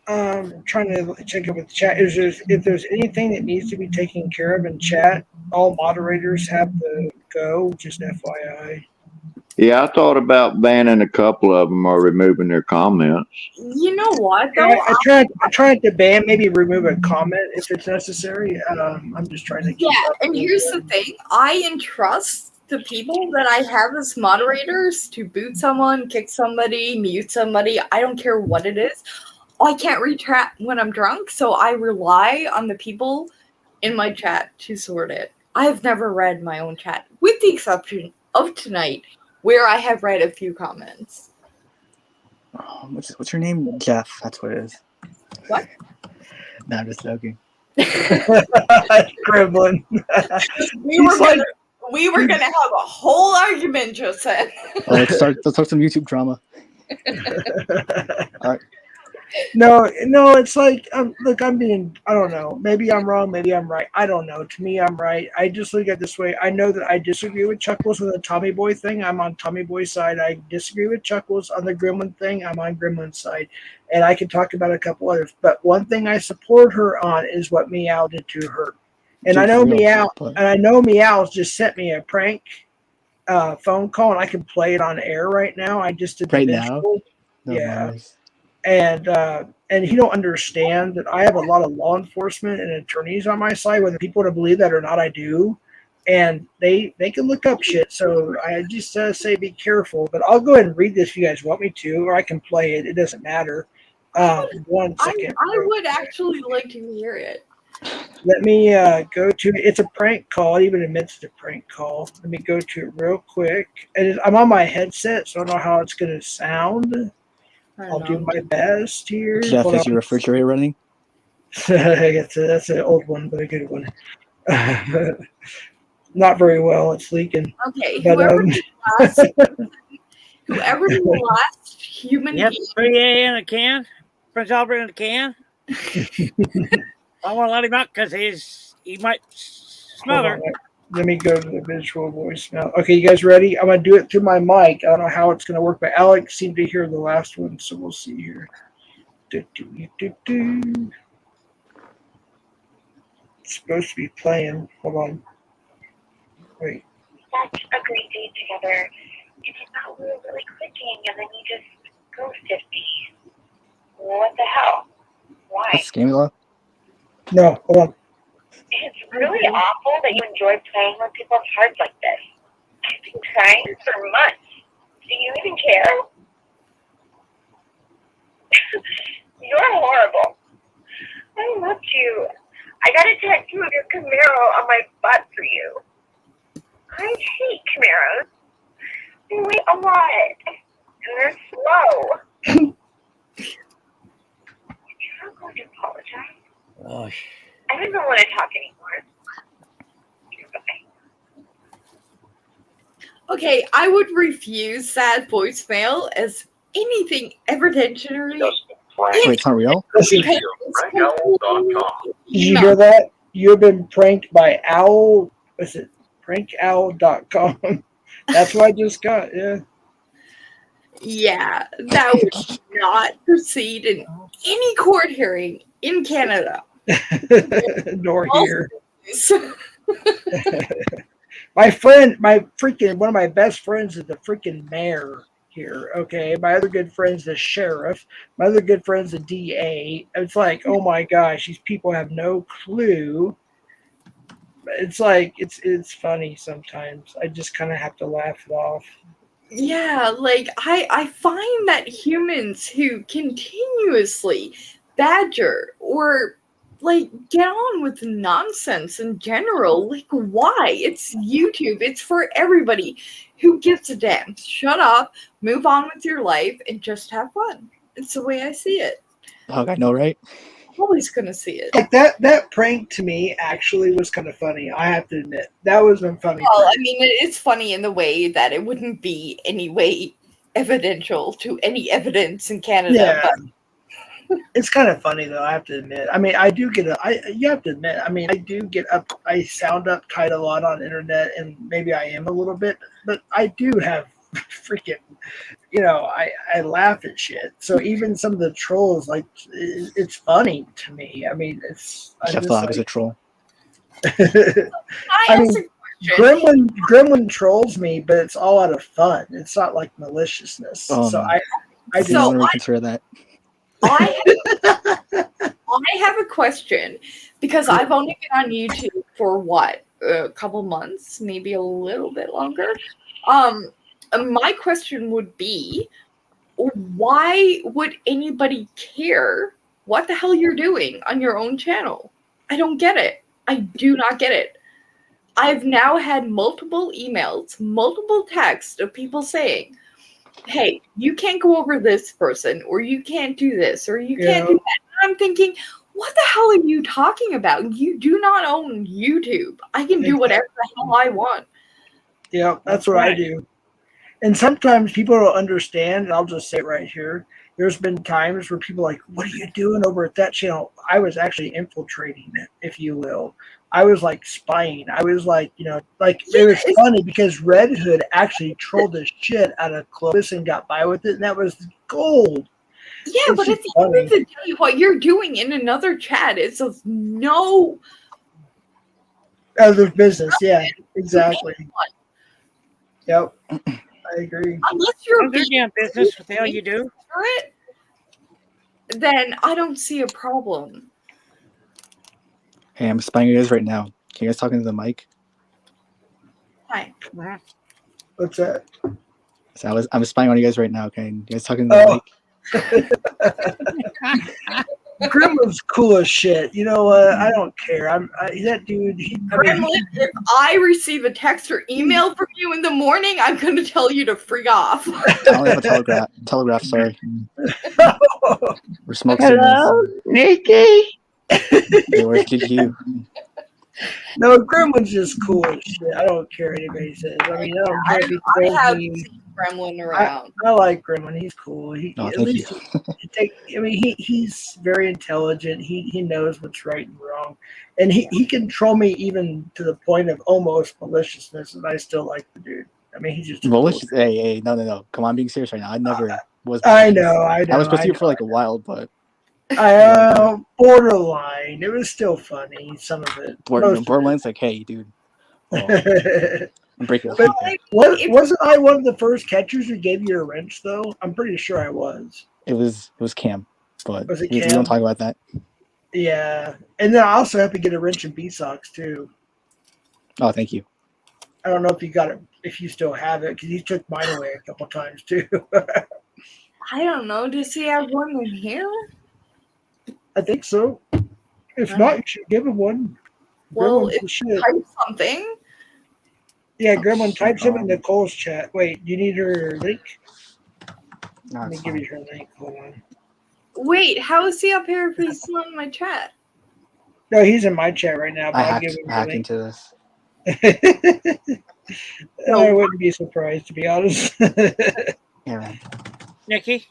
I'm trying to check it with chat. If there's anything that needs to be taken care of in chat, all moderators have to go, just FYI. Yeah, I thought about banning a couple of them or removing their comments. You know what, though? I tried to ban, maybe remove a comment if it's necessary. I'm just trying to keep up And with here's it. the thing. I entrust the people that I have as moderators to boot someone, kick somebody, mute somebody. I don't care what it is. I can't retract when I'm drunk, so I rely on the people in my chat to sort it. I have never read my own chat, with the exception of tonight, where I have read a few comments. Oh, what's your name? Jeff. That's what it is. What? No, I'm just joking. Gremlin. We were gonna have a whole argument just then. Oh, let's start some YouTube drama. All right. No, it's like, look, I don't know. Maybe I'm wrong. Maybe I'm right. I don't know. To me, I'm right. I just look at it this way. I know that I disagree with Chuckles on the Tommy Boy thing. I'm on Tommy Boy's side. I disagree with Chuckles on the Gremlin thing. I'm on Gremlin's side. And I can talk about a couple others. But one thing I support her on is what Meow did to her. And I know Meow's just sent me a prank phone call, and I can play it on air right now. I just did the Right now? visual. No Yeah. worries. And he don't understand that I have a lot of law enforcement and attorneys on my side. Whether people want to believe that or not, I do. And they can look up shit. So I just say be careful. But I'll go ahead and read this if you guys want me to, or I can play it. It doesn't matter. 1 second. I would actually like to hear it. Let me go to it. It's a prank call. It even admits it's a prank call. Let me go to it real quick. And I'm on my headset, so I don't know how it's going to sound. I'll do my best here. Jeff, Hold is on. your refrigerator running? That's an old one, but a good one. Not very well. It's leaking. Okay, But, whoever the last human Yep, being. 3A in a can. Prince Albert in a can. I want to let him out because he might smother. Let me go to the visual voicemail. Okay, you guys ready? I'm going to do it through my mic. I don't know how it's going to work, but Alex seemed to hear the last one, so we'll see here. It's supposed to be playing. Hold on. Wait. Such a great day together. And I thought we were really clicking, and then you just ghosted me. What the hell? Why? That's Scamula? No, hold on. It's really awful that you enjoy playing with people's hearts like this. I've been trying for months. Do you even care? You're horrible. I loved you. I got a tattoo of your Camaro on my butt for you. I hate Camaros. They weigh a lot, and they're slow. You're not going to apologize. Oh, I don't want to talk anymore. Okay, I would refuse that voicemail as anything ever-tensionary. Wait, it's not real? Did you hear that? You have been pranked by Owl. What's it? Prankowl.com. That's what I just got. Yeah. Yeah, that would not proceed in any court hearing in Canada. Nor here. My friend, one of my best friends is the freaking mayor here. Okay, my other good friend's the sheriff. My other good friend's the DA. It's like, oh my gosh, these people have no clue. It's like it's funny sometimes. I just kind of have to laugh it off. Yeah, like I find that humans who continuously badger or like get on with nonsense in general, like why? It's YouTube. It's for everybody. Who gives a damn? Shut up, move on with your life, and just have fun. It's the way I see it. Hug, I know, right? Always gonna see it. Like that prank to me actually was kind of funny. I have to admit that was a funny. Well, prank. I mean, it's funny in the way that it wouldn't be any way evidential to any evidence in Canada, Yeah. but It's kind of funny though. I have to admit. I mean, I do get you have to admit. I mean, I do get up. I sound uptight a lot on internet, and maybe I am a little bit, but I do have freaking. I laugh at shit. So even some of the trolls, like, it's funny to me. I mean, it's. I'm Jeff the just Hog is a like, troll. I mean, Gremlin trolls me, but it's all out of fun. It's not like maliciousness. So I do not want to reconsider that. I have a question because I've only been on YouTube for what, a couple months, maybe a little bit longer. My question would be, why would anybody care what the hell you're doing on your own channel? I don't get it. I do not get it. I've now had multiple emails, multiple texts of people saying, hey, you can't go over this person, or you can't do this, or you can't do that. And I'm thinking, what the hell are you talking about? You do not own YouTube. I can do whatever the hell I want. Yeah, that's what I do. And sometimes people don't understand, and I'll just say it right here. There's been times where people are like, what are you doing over at that channel? I was actually infiltrating it, if you will. I was like spying. I was like, it was funny because Red Hood actually trolled the shit out of Clovis and got by with it, and that was gold. Yeah, but at the end of the day, what you're doing in another chat is of no other business. Yeah, exactly. Yep, I agree. Unless you're being business with the hell you do, then I don't see a problem. Hey, I'm spying you guys right now. Can you guys talk into the mic? Hi. What's that? So I'm spying on you guys right now. Okay, you guys talking to the mic? Gremlin's cool as shit. You know what? I don't care. That dude. Gremlin, if I receive a text or email from you in the morning, I'm going to tell you to freak off. I only have a telegraph. Sorry. We're smoke Hello, signals. Nikki. Hey, where's GQ? No, Gremlin's just cool as shit. I don't care what anybody says. I mean, I don't care if he I tells have me. seen Gremlin around. I like Gremlin. He's cool. Oh, At thank least you. he's very intelligent. He knows what's right and wrong, and he can troll me even to the point of almost maliciousness, and I still like the dude. I mean, he's just Malicious. Hey, no. Come on, being serious right now. I never was. I malicious. know. I was supposed to for like a while, but borderline. It was still funny. Some of it. Borderline's like, hey, dude. I'm breaking up. But wasn't I one of the first catchers who gave you a wrench though? I'm pretty sure I was. It was Cam, but Was it we Cam? don't talk about that. Yeah, and then I also have to get a wrench in B-Sox too. Oh, thank you. I don't know if you got it, if you still have it, because he took mine away a couple times too. I don't know. Does he have one in here? I think so. If not, you should give him one. Well, Gremlin's if the you shit. type something. Yeah, Gremlin, type something in Nicole's chat. Wait, you need her link? No, Let me it's give fine. you her link. Hold on. Wait, how is he up here if he's not in my chat? No, he's in my chat right now. But I I'll give him her hacked link. into this. I wouldn't be surprised, to be honest. Yeah, man. Nikki.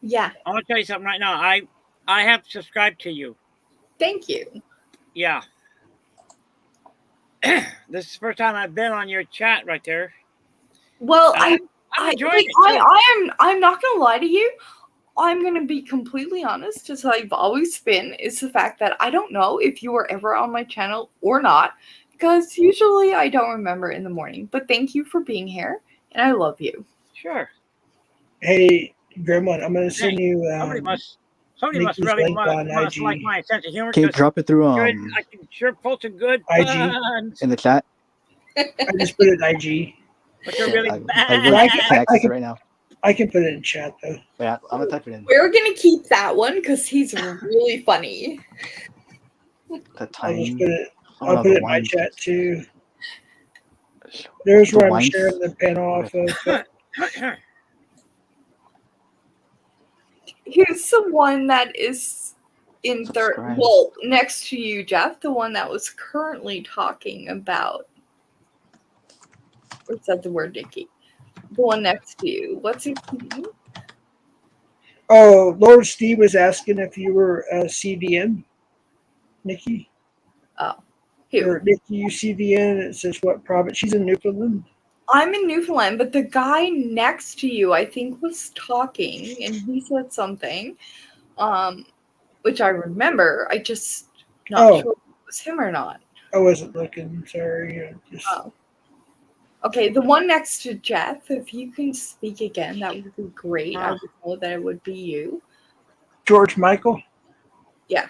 Yeah. I want to tell you something right now. I have subscribed to you. Thank you. Yeah. This is the first time I've been on your chat right there. Well, I'm enjoying it. I'm not gonna lie to you. I'm gonna be completely honest, as I've always been, is the fact that I don't know if you were ever on my channel or not, because usually I don't remember in the morning. But thank you for being here, and I love you. Sure. Hey, Gremlin, I'm going to send you. Somebody must Somebody must Nikki's really link on must IG. like my sense of humor. Can you 'cause drop it through I can sure pull some good IG? puns, in the chat? I just put it in IG. but you're really I bad. will I access it can, right now. I can put it in chat though. Yeah, I'm gonna type it in. We're gonna keep that one because he's really funny. The I'll just time. put it. Oh I'll no, put the it in my wine. chat too. There's The where I'm wines. sharing the panel off of. Here's the one that is in third. Subscribe. Well, next to you, Jeff, the one that was currently talking about. Or said the word Nikki. The one next to you. What's his name? Oh, Lord Steve was asking if you were CVN, Nikki. Oh, who? Or Nikki, you CVN. It says what province? She's in Newfoundland. I'm in Newfoundland, but the guy next to you, I think, was talking, and he said something, which I remember. I just not sure if it was him or not. I wasn't looking. Sorry. Oh. Okay, the one next to Jeff, if you can speak again, that would be great. I would know that it would be you. George Michael. Yeah.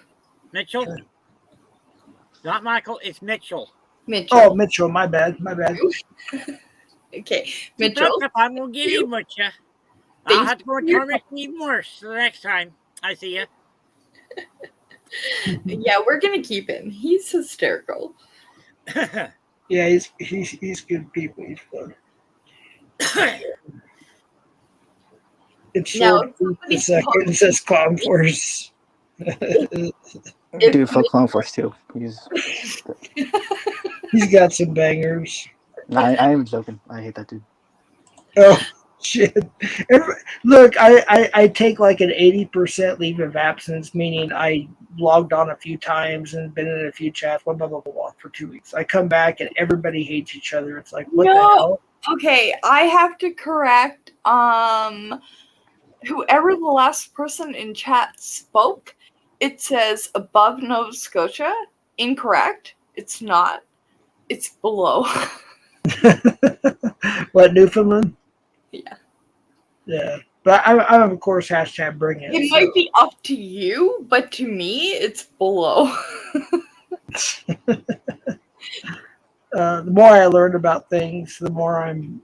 Mitchell. Not Michael. It's Mitchell. Mitchell. Oh, Mitchell. My bad. My bad. Okay, Mitchell. If I'm gonna get in with you, I'll have to go and torment you even worse the next time I see you. Yeah, we're gonna keep him. He's hysterical. Yeah, he's good people. He's fun. It's short. The second says Clown Force. Dude, fuck Clown Force too. He's got some bangers. No, I am joking. I hate that dude. Oh shit! Look, I take like an 80% leave of absence, meaning I logged on a few times and been in a few chats, blah blah blah blah, blah for 2 weeks. I come back and everybody hates each other. It's like what the hell? Okay, I have to correct whoever the last person in chat spoke. It says above Nova Scotia. Incorrect. It's not. It's below. What, Newfoundland? Yeah. Yeah, but I'm of course hashtag bring it. It might be up to you, but to me, it's below. The more I learn about things, the more I'm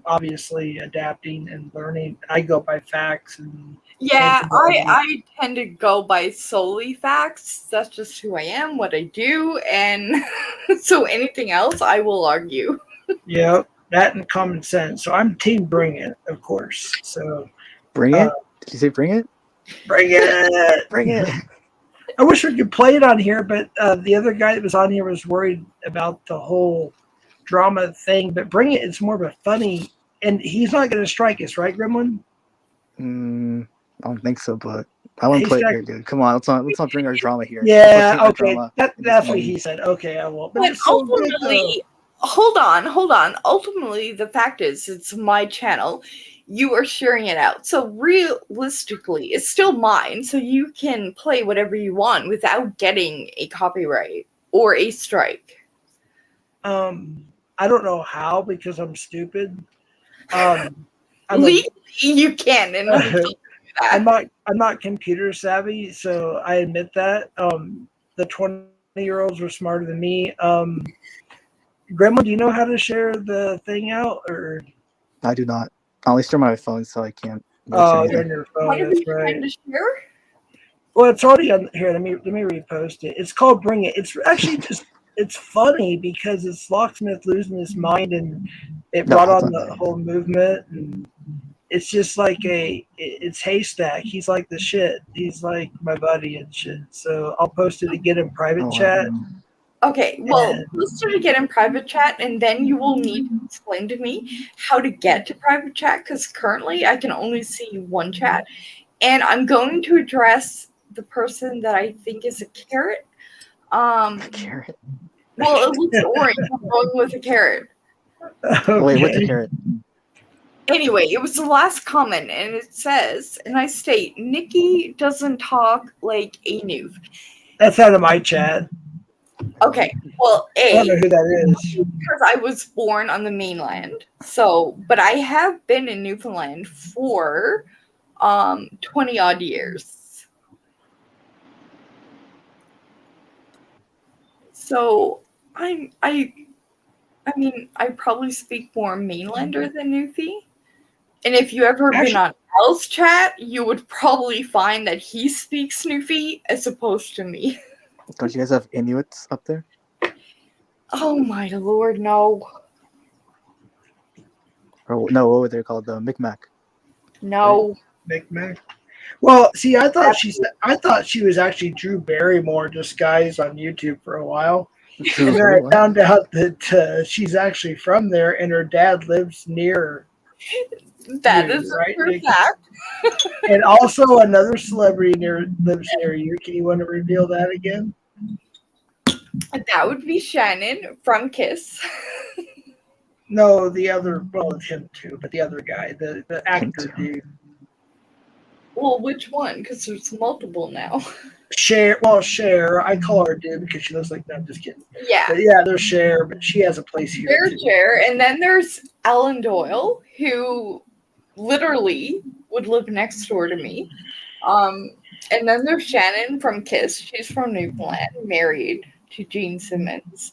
obviously adapting and learning. I go by facts and Yeah, I tend to go by solely facts. That's just who I am, what I do, and so anything else I will argue. yeah, that and common sense. So I'm team bring it, of course. So Bring it? Did you say bring it? Bring it. Bring it. I wish we could play it on here, but the other guy that was on here was worried about the whole drama thing. But bring it. It's more of a funny, and he's not going to strike us, right, Gremlin? I don't think so, but I want to play it here, dude. Come on, let's not bring our drama here. Yeah, okay. That's what he said. Okay, I will. But ultimately, hold on. Ultimately, the fact is, it's my channel. You are sharing it out. So realistically, it's still mine. So you can play whatever you want without getting a copyright or a strike. I don't know how because I'm stupid. Legally, you can, and nobody can do that. I'm not computer savvy, so I admit that. The 20-year-olds were smarter than me. Grandma, do you know how to share the thing out, or? I do not. I only store my phone, so I can't. Oh, you're on your phone. That's right. Share? Well, it's already on here. Let me repost it. It's called Bring It. It's actually it's funny because it's Locksmith losing his mind, and it brought on the whole movement. And it's just like it's Haystack. He's like the shit. He's like my buddy and shit. So I'll post it again in private chat. Okay, well, post it again in private chat, and then you will need to explain to me how to get to private chat, because currently I can only see one chat, and I'm going to address the person that I think is a carrot. Carrot? Well, it looks orange. I'm going with a carrot. Okay. Wait, what's a carrot? Anyway, it was the last comment, and it says, and I state, Nikki doesn't talk like a noob. That's out of my chat. Okay, well, I don't know who that is. Because I was born on the mainland, but I have been in Newfoundland for 20 odd years. So I mean, I probably speak more mainlander than Newfie. And if you ever been on Al's chat, you would probably find that he speaks Newfie as opposed to me. Don't you guys have Inuits up there? Oh my lord, no. Or no, what were they called? The Micmac. No. Micmac. Well, see, I thought she was actually Drew Barrymore disguised on YouTube for a while. And then I found out that she's actually from there, and her dad lives near. That is right, a true fact. And also another celebrity lives near you. Can you want to reveal that again? That would be Shannon from Kiss. No, the other, well, him too, but the other guy, the actor dude. Well, which one? Because there's multiple now. Cher, I call her dude because she looks like, no, I'm just kidding. Yeah. But yeah, there's Cher, but she has a place here. There's Cher, and then there's Ellen Doyle, who literally would live next door to me. And then there's Shannon from Kiss. She's from Newfoundland, married to Gene Simmons.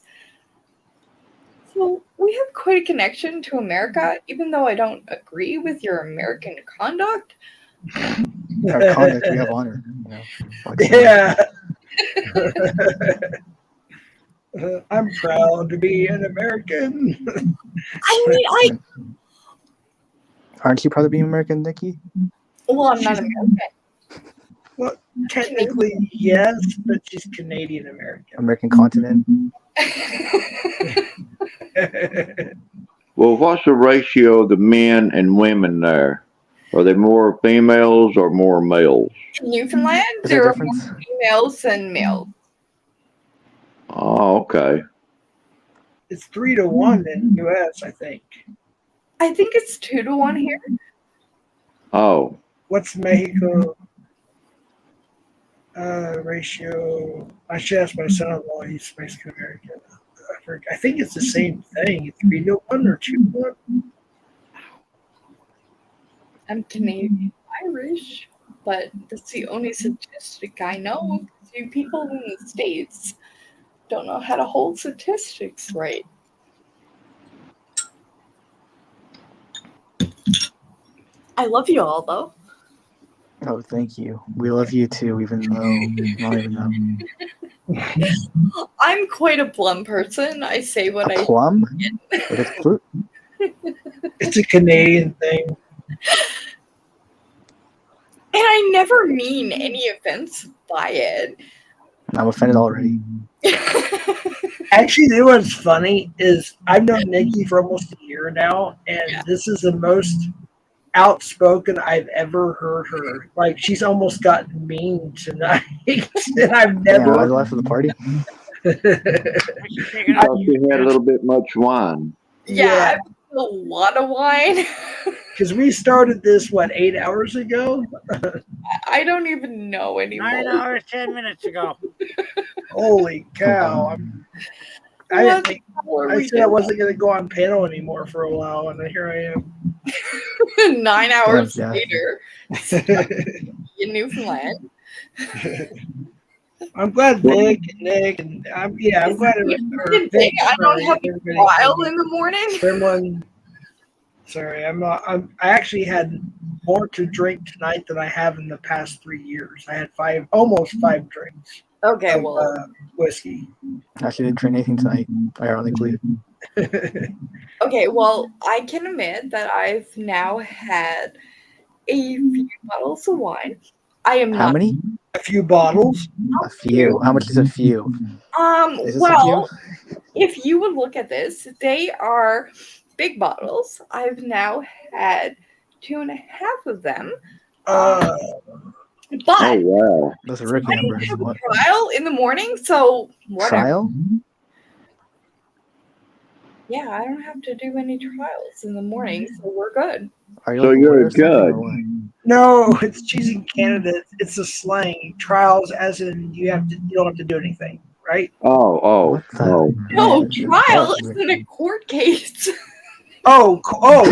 So we have quite a connection to America, even though I don't agree with your American conduct. Our conduct, we have honor. Yeah. I'm proud to be an American. Aren't you proud to be American, Nikki? Well, I'm not American. Well, technically, yes, but she's Canadian American. American continent. Well, what's the ratio of the men and women there? Are they more females or more males? In Newfoundland, there are more females than males. Oh, okay. It's 3-1 in the U.S., I think. I think it's 2-1 here. Oh. What's Mexico ratio? I should ask my son-in-law. He's Mexican American. I think it's the same thing. 3-1 or 2-1. I'm Canadian Irish, but that's the only statistic I know. You people in the States don't know how to hold statistics right. I love you all, though. Oh, thank you. We love you too, even though not even know. I'm quite a plum person. I say what I plum? It's a Canadian thing. And I never mean any offense by it. I'm offended already. Actually, you know what's funny is I've known Nikki for almost a year now, and this is the most outspoken I've ever heard her. Like, she's almost gotten mean tonight, and I've never. Yeah, I left for the party. I thought she had a little bit much wine. Yeah. A lot of wine. Because we started this, 8 hours ago? I don't even know anymore. 9 hours, 10 minutes ago. Holy cow. I didn't think, I said I wasn't going to go on panel anymore for a while, and here I am. 9 hours later. In Newfoundland. I'm glad Nick and I'm glad. I don't have a trial in the morning. Everyone, sorry, I actually had more to drink tonight than I have in the past 3 years. I had almost 5 drinks. Okay, of, whiskey. I actually didn't drink anything tonight, ironically. Okay, well, I can admit that I've now had a few bottles of wine. I am How not many? A few bottles. A few. How much is a few? Well, if you would look at this, they are big bottles. I've now had 2.5 of them. But oh wow, that's a rookie I number. didn't have a trial in the morning, so whatever. Trial? Yeah, I don't have to do any trials in the morning, so we're good. Are you so you're a judge. No, it's choosing candidates. It's a slang. Trials, as in you don't have to do anything, right? Oh. No, trial is in a court case. Oh,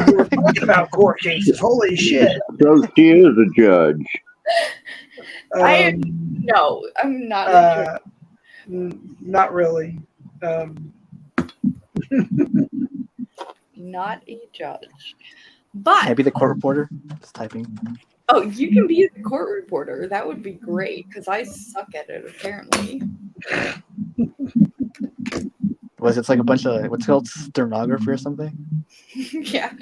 you were talking about court cases. Holy shit. So she is a judge. No, I'm not a judge. Not really. Not a judge. But Maybe the court reporter is typing. oh, you can be the court reporter. That would be great because I suck at it apparently. Was it like a bunch of what's it called stenography or something? Yeah.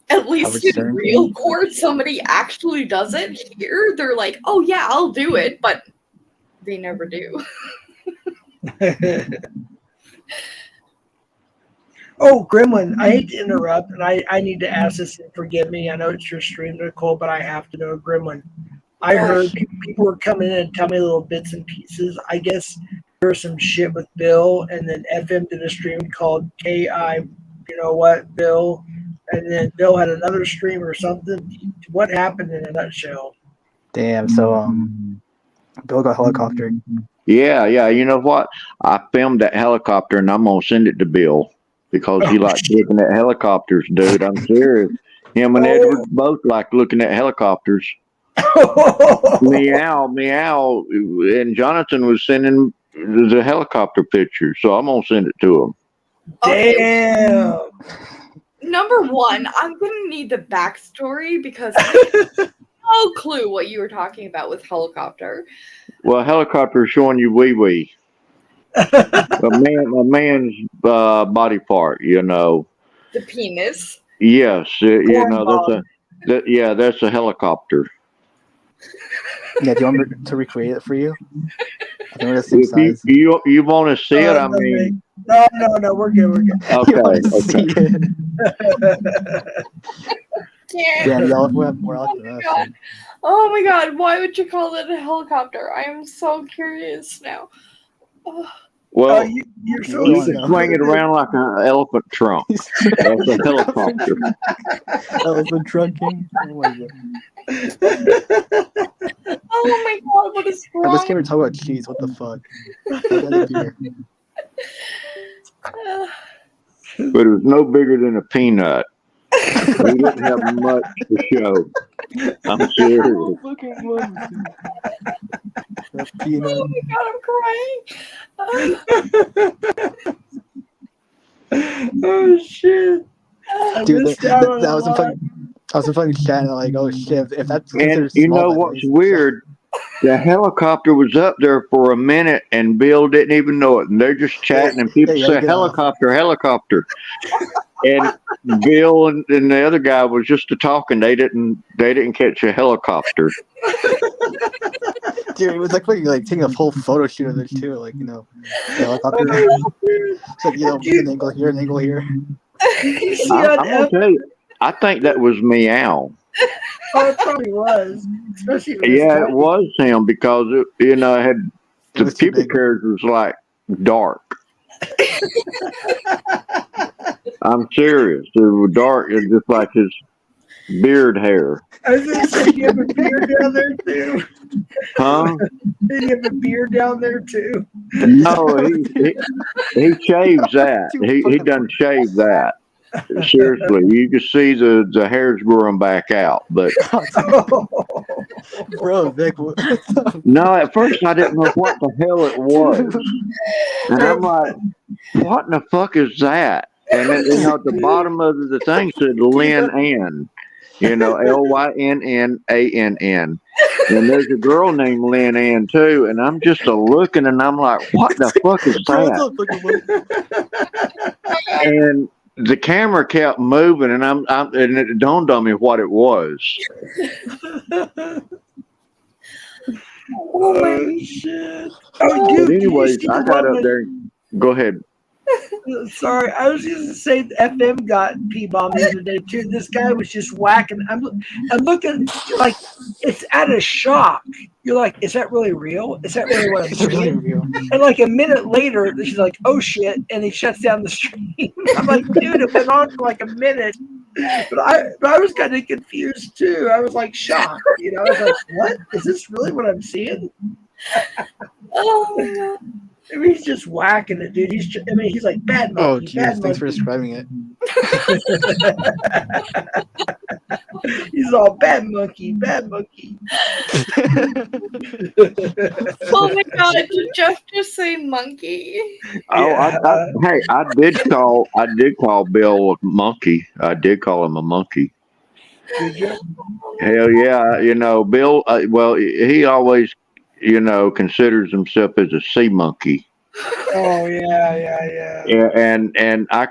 At least Howard in Stern? real court, somebody actually does it. Here, they're like, "Oh yeah, I'll do it," but they never do. Oh, Gremlin, I hate to interrupt, and I need to ask this and forgive me. I know it's your stream, Nicole, but I have to know, Gremlin. I heard people were coming in and telling me little bits and pieces. I guess there was some shit with Bill, and then FM did a stream called KI, you know what, Bill, and then Bill had another stream or something. What happened in a nutshell? Damn. So Bill got helicoptered. Yeah. You know what? I filmed that helicopter, and I'm gonna send it to Bill because he likes looking at helicopters, dude. I'm serious. Him and Edward both like looking at helicopters. Meow, and Jonathan was sending the helicopter picture, so I'm gonna send it to him. Damn. Number one, I'm gonna need the backstory because I have no clue what you were talking about with helicopter. Well, helicopter is showing you wee wee. a man's body part, you know. The penis. Yes, you know that's a helicopter. Yeah, do you want me to recreate it for you? I think we're the same If size. you want to see it, I mean. No, we're good. Okay. Yeah, y'all have more out than us. Oh my god, why would you call it a helicopter? I am so curious now. Oh. Well, you're so you can swing it around like an elephant trunk. That's a helicopter. Elephant trunking. Oh my god. Oh my god, what is I wrong? just came here to talk about cheese. What the fuck? I got a beer. But it was no bigger than a peanut. We didn't have much to show. I'm serious. Oh my god, I'm crying. Oh shit. Dude, that was a fucking. I was fucking chatting like, oh shit, if that's And you know what's weird? The helicopter was up there for a minute, and Bill didn't even know it. And they're just chatting, and people say helicopter. And Bill and the other guy was just talking. They didn't catch a helicopter. Dude, it was like taking a full photo shoot of it too, like, you know, the helicopter. It's like, you know, an angle here, an angle here. I'm gonna tell you, I think that was Meow. Oh, it probably was. Especially It was him because it had the pubic hairs was like dark. I'm serious. It was dark. It's just like his beard hair. I was going to say, you have a beard down there too? Huh? Did you have a beard down there too? No, he shaves that. He done shaved that. Seriously, you can see the hairs growing back out, but bro, Vic. No, at first I didn't know what the hell it was, and I'm like, "What in the fuck is that?" And then, at the bottom of the thing said Lynn Ann, Lynnann, and there's a girl named Lynn Ann too, and I'm just looking, and I'm like, "What the fuck is that?" And the camera kept moving, and and it dawned on me what it was. Oh shit! But anyways, I got up there. Go ahead. Sorry, I was just to say FM got P-bombed the other day too. This guy was just whacking. I'm looking like it's at a shock. You're like, is that really real? Is that really what I'm seeing? And like a minute later, she's like, oh shit, and he shuts down the stream. I'm like, dude, it went on for like a minute. But I was kind of confused too. I was like shocked. I was like, what? Is this really what I'm seeing? Oh my god. I mean, he's just whacking it, dude. He's like bad monkey. Oh, jeez, thanks for describing it. He's all bad monkey, bad monkey. Oh my god, did Jeff just say monkey? Oh, hey, I did call Bill a monkey. I did call him a monkey. Did you? Hell yeah, Bill. Well, he always, considers himself as a sea monkey. Oh yeah. Yeah, and I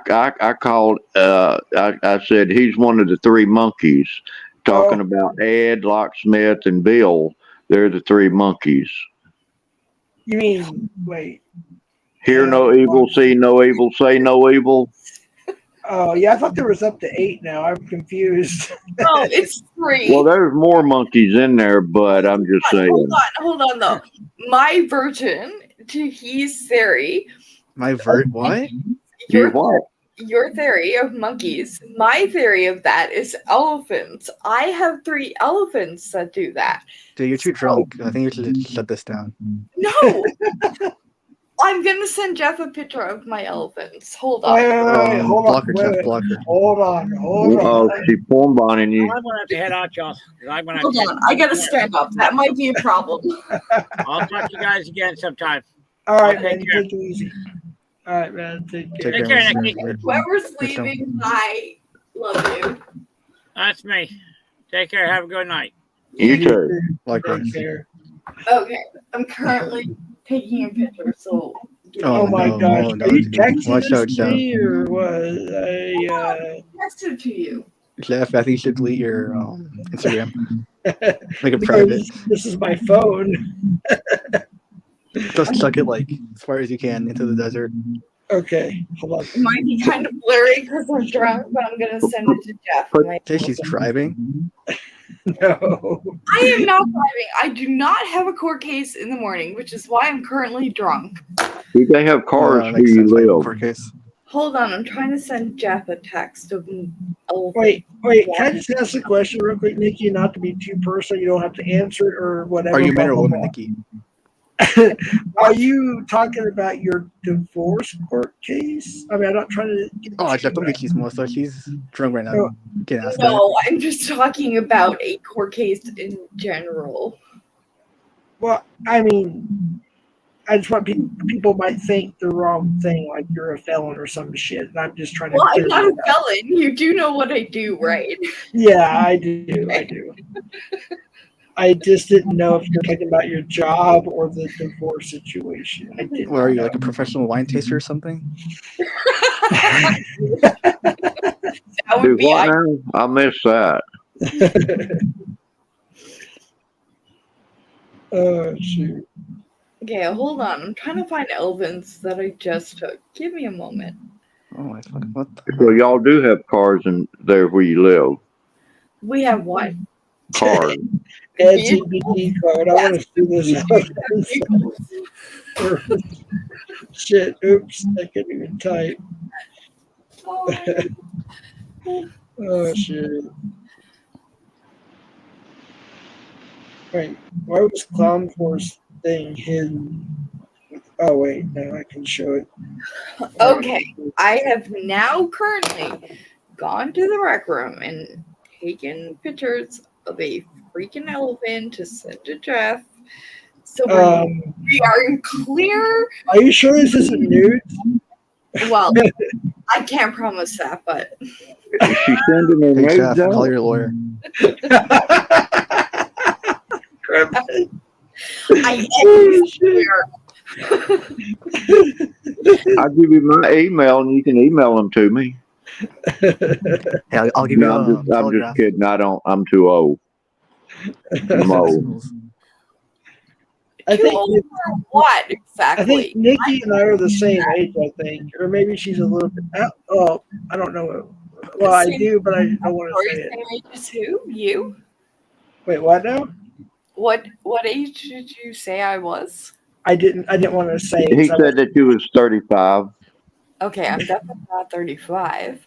called. I said he's one of the three monkeys. Talking about Ed, Locksmith, and Bill. They're the three monkeys. You mean wait? Hear no evil, see no evil, say no evil. Oh yeah, I thought there was up to 8 now. I'm confused. No, it's 3. Well, there's more monkeys in there, but I'm just saying. Hold on though. My version to his theory. What? Your what? Your theory of monkeys. My theory of that is elephants. I have 3 elephants that do that. Dude, you're too drunk. I think you should shut this down. No. I'm gonna send Jeff a picture of my elephants. Hold on. Wait, hold block on. her, Jeff, block her. Hold on. Oh, she form bonding you. I'm gonna have to head out, y'all. Hold on. I gotta stand up. That might be a problem. I'll talk to you guys again sometime. All right, Take man. care. Take it easy. All right, man. Take care. Take care, Nikki. Whoever's leaving, I love you. That's me. Take care. Have a good night. You too. Likewise. Take care. Okay. I'm currently taking a picture, so. Oh my gosh. Are you texting Watch out, this Jeff. to me or what? I texted to you. Jeff, I think you should delete your Instagram. Make it because private. this is my phone. Just chuck it like as far as you can into the desert. Okay, hold on. It might be kind of blurry because I'm drunk, but I'm gonna send it to Jeff. Say she's driving. No. I am not driving. I do not have a court case in the morning, which is why I'm currently drunk. Do they have cars where makes you sense, live? court case. Hold on, I'm trying to send Jeff a text of Wait, can I just ask a question real quick, Nikki? Not to be too personal, you don't have to answer it or whatever. Are you man or blah, blah, woman, blah. Nikki? Are you talking about your divorce court case? I mean, I'm not trying to. Oh, Jeff, don't be chismoso. So she's drunk right now. No. You can't ask No, I'm just talking about a court case in general. Well, I mean, I just want people might think the wrong thing, like you're a felon or some shit. And I'm just trying to. Well, I'm clear not a that up. felon. You do know what I do, right? Yeah, I do. I do. I just didn't know if you're talking about your job or the divorce situation. I didn't. What are you, like a professional wine taster or something? That would Dude, be what now? I missed that. Oh shoot. Okay, hold on. I'm trying to find elephants that I just took. Give me a moment. Oh my fuck! What the So y'all do have cars in there where you live? We have what? Cars. LGBT card. I want to see this. Shit. Oops. I couldn't even type. Oh shit. Wait, why was Clown Force thing hidden? Oh wait, no, I can show it. Okay, I have now currently gone to the rec room and taken pictures of a freaking elephant to send to Jeff. So we are clear. Are you sure this isn't nude? Well, I can't promise that, but Is she sending her Hey, nudes Jeff, out? call your lawyer. I am clear. I'll give you my email and you can email them to me. Yeah, I'll give you No, a I'm telegraph. just kidding. I'm too old. I'm old. I think What I exactly? think Nikki and I are the same age. I think, or maybe she's a little bit. Oh, I don't know. Well, I do, but I don't want to say it. Same age as who? You? Wait, what now? What age did you say I was? I didn't want to say. He said that you was 35. Okay, I'm definitely not 35.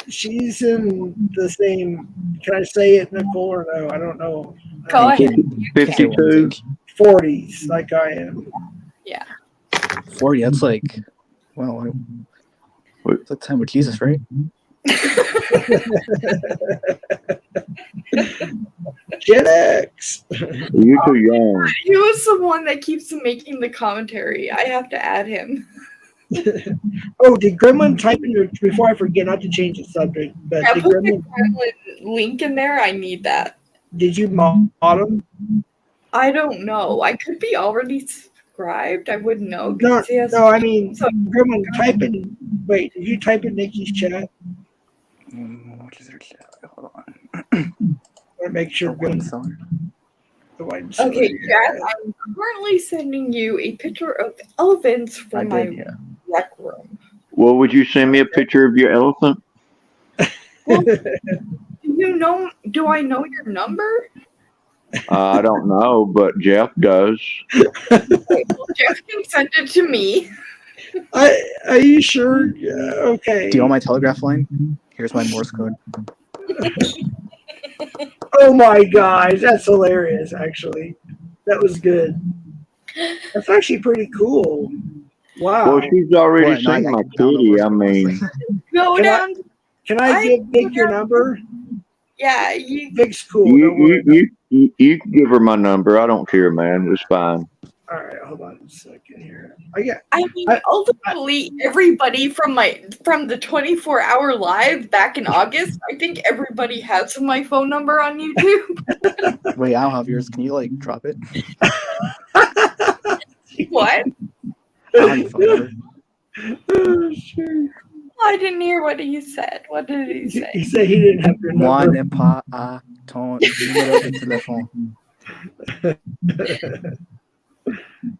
She's in the same. Can I say it, Nicole, or no? I don't know. Go ahead. 52. 40s, like I am. Yeah. 40. That's like, wow. It's the time with Jesus, right? Gen X. You too young. He was the one that keeps making the commentary. I have to add him. Oh, did Gremlin type in your, before I forget, not to change the subject, but Yeah, did put the Gremlin, Gremlin link in there. I need that. did you mod him? I don't know. I could be already subscribed. I wouldn't know. No, Because he has no, I mean, Gremlin, type in, wait, did you type in Nikki's chat? What is her chat? Hold on. I want to make sure The wine Gremlin, cellar. the wine cellar, Okay, yeah. Jazz, I'm currently sending you a picture of elephants from my rec room. Well, would you send me a picture of your elephant? Do I know your number? I don't know, but Jeff does. Okay, well, Jeff can send it to me. Are you sure? Yeah, okay. Do you want my telegraph line? Here's my Morse code. Oh my gosh, that's hilarious, actually. That was good. That's actually pretty cool. Wow. Well, she's already What? No, I seen my can download kitty. Morse I code, mean, honestly. Go down. Can I give Big your number? Yeah, you. Big's cool. Don't worry. you can give her my number. I don't care, man. It's fine. All right, hold on a second here. I mean, ultimately, everybody from the 24-hour live back in August, I think everybody has my phone number on YouTube. Wait, I don't have yours. Can you like drop it? What? I don't have your phone number. Oh, sure. I didn't hear what he said. What did he say? He said he didn't have your Moi number. n'ai pas à ton numéro de téléphone.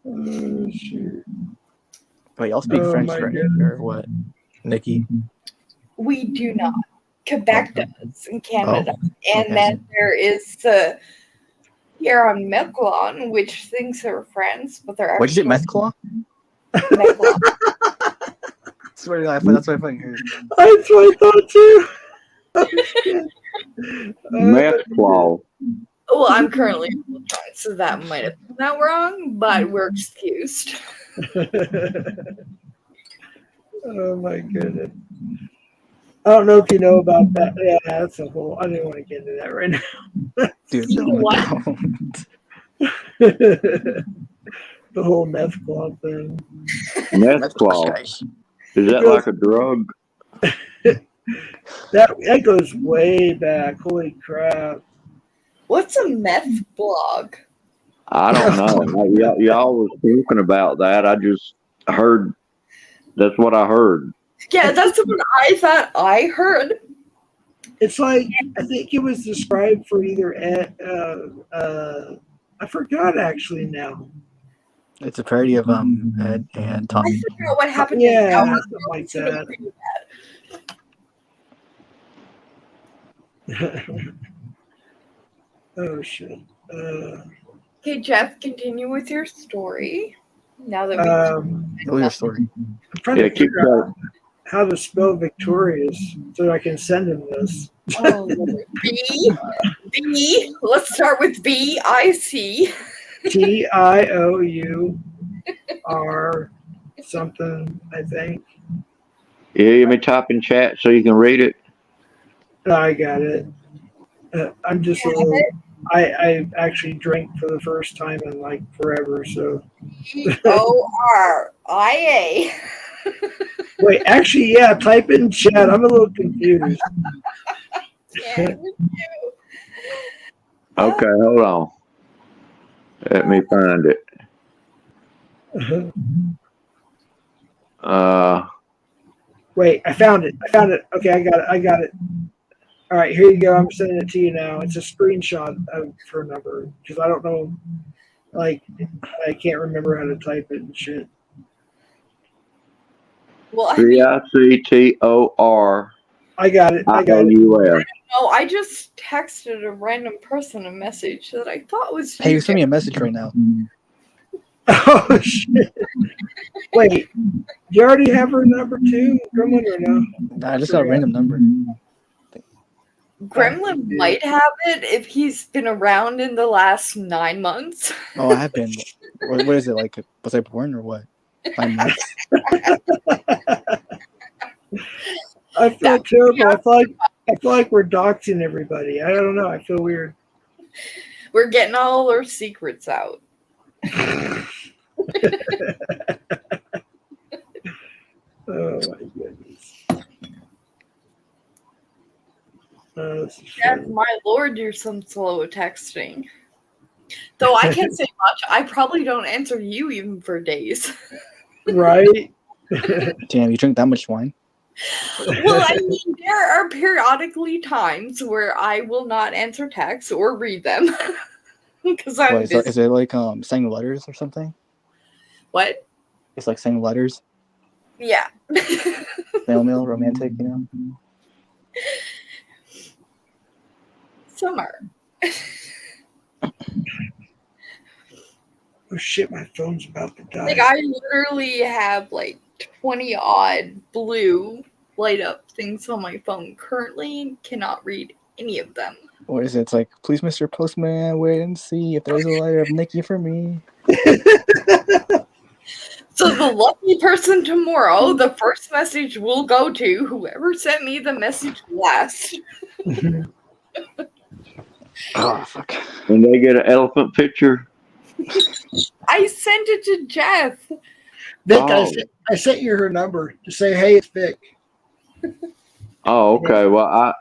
Oh, shoot. Wait, y'all speak Oh, French, my right? goodness. Or what? Nikki? We do not. Quebec does in Canada. Oh, And okay. then there is here on Meklon, which thinks they're friends, but they're What did you actually say, meth claw? Meklon. Swear to God, that's what I fucking heard. That's what I thought too. Meth claw. Well, I'm currently apologizing, so that might have been that wrong, but we're excused. Oh my goodness. I don't know if you know about that. Yeah, that's a whole. I didn't want to get into that right now. Dude, no, The whole meth club thing. Meth claw. Is that like a drug? That goes way back. Holy crap. What's a meth blog? I don't know. Y'all was talking about that. I just heard. That's what I heard. Yeah, that's what I thought I heard. It's like, I think it was described for either I forgot actually now. It's a parody of Ed and Tommy. I forgot what happened. Yeah, something like that. Oh shit. Okay, Jeff, continue with your story. Now that Tell your story. I'm trying to figure out how to spell victorious so I can send him this. Oh, B. Let's start with VIC. TIOUR something, I think. Yeah, let me type in chat so you can read it. I got it. I'm just a little. I actually drank for the first time in like forever, so. ORIA. Wait, actually, yeah, type in chat. I'm a little confused. Yeah, Okay, hold on. Let me find it. Wait, I found it. Okay, I got it. All right, here you go. I'm sending it to you now. It's a screenshot of her number because I don't know, like, I can't remember how to type it and shit. Well, VICTOR. I got it. IOUS. No, I just texted a random person a message that I thought was. Hey, you send me a message right now. Oh shit! Wait, you already have her number too, Gremlin, or no? I just got a random number. Gremlin might have it if he's been around in the last 9 months. Oh, I have been. What is it like? Was I born or what? 5 months. I feel terrible. I feel like we're doxing everybody. I don't know. I feel weird. We're getting all our secrets out. Oh my goodness. Yes, my lord, you're some slow texting. Though I can't say much, I probably don't answer you even for days. Right? Damn, you drink that much wine? Well, I mean, there are periodically times where I will not answer texts or read them because I'm What, busy. is it like saying letters or something? What? It's like saying letters, Yeah. snail mail, romantic, you know? Summer. Oh shit, my phone's about to die. Like, I literally have like 20 odd blue light up things on my phone currently and cannot read any of them. What is it? It's like, please, Mr. Postman, wait and see if there's a letter of Nikki for me. So the lucky person tomorrow, the first message will go to whoever sent me the message last. Oh, fuck. When they get an elephant picture. I sent it to Jeff. Vic, Oh. I sent you her number to say, hey, it's Vic. Oh, okay. Well,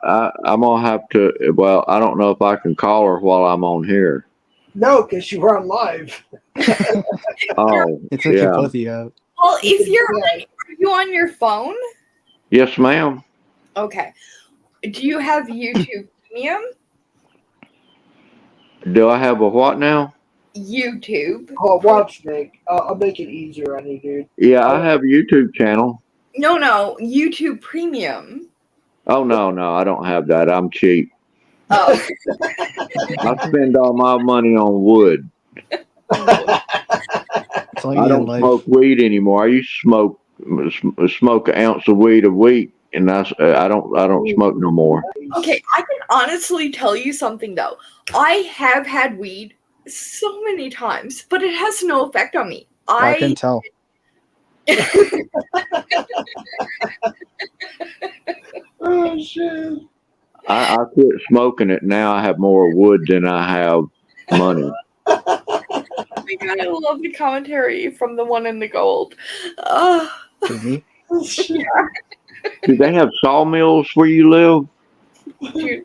I'm gonna have to. Well, I don't know if I can call her while I'm on here. No, because you were on live. Oh, It's like yeah. both of you. Well, if you're are you on your phone? Yes, ma'am. Okay. Do you have YouTube Premium? Do I have a what now? YouTube. Oh, watch, Vic. I'll make it easier on you, dude. Yeah, I have a YouTube channel. No, YouTube Premium. Oh no, I don't have that. I'm cheap. Oh. I spend all my money on wood. I don't smoke weed anymore. I used to smoke an ounce of weed a week, and I don't smoke no more. Okay, I can honestly tell you something though. I have had weed so many times, but it has no effect on me. I can tell. Oh shit! I quit smoking it. Now I have more wood than I have money. Oh my God, I love the commentary from the one in the gold. Me? Yeah. Do they have sawmills where you live? Do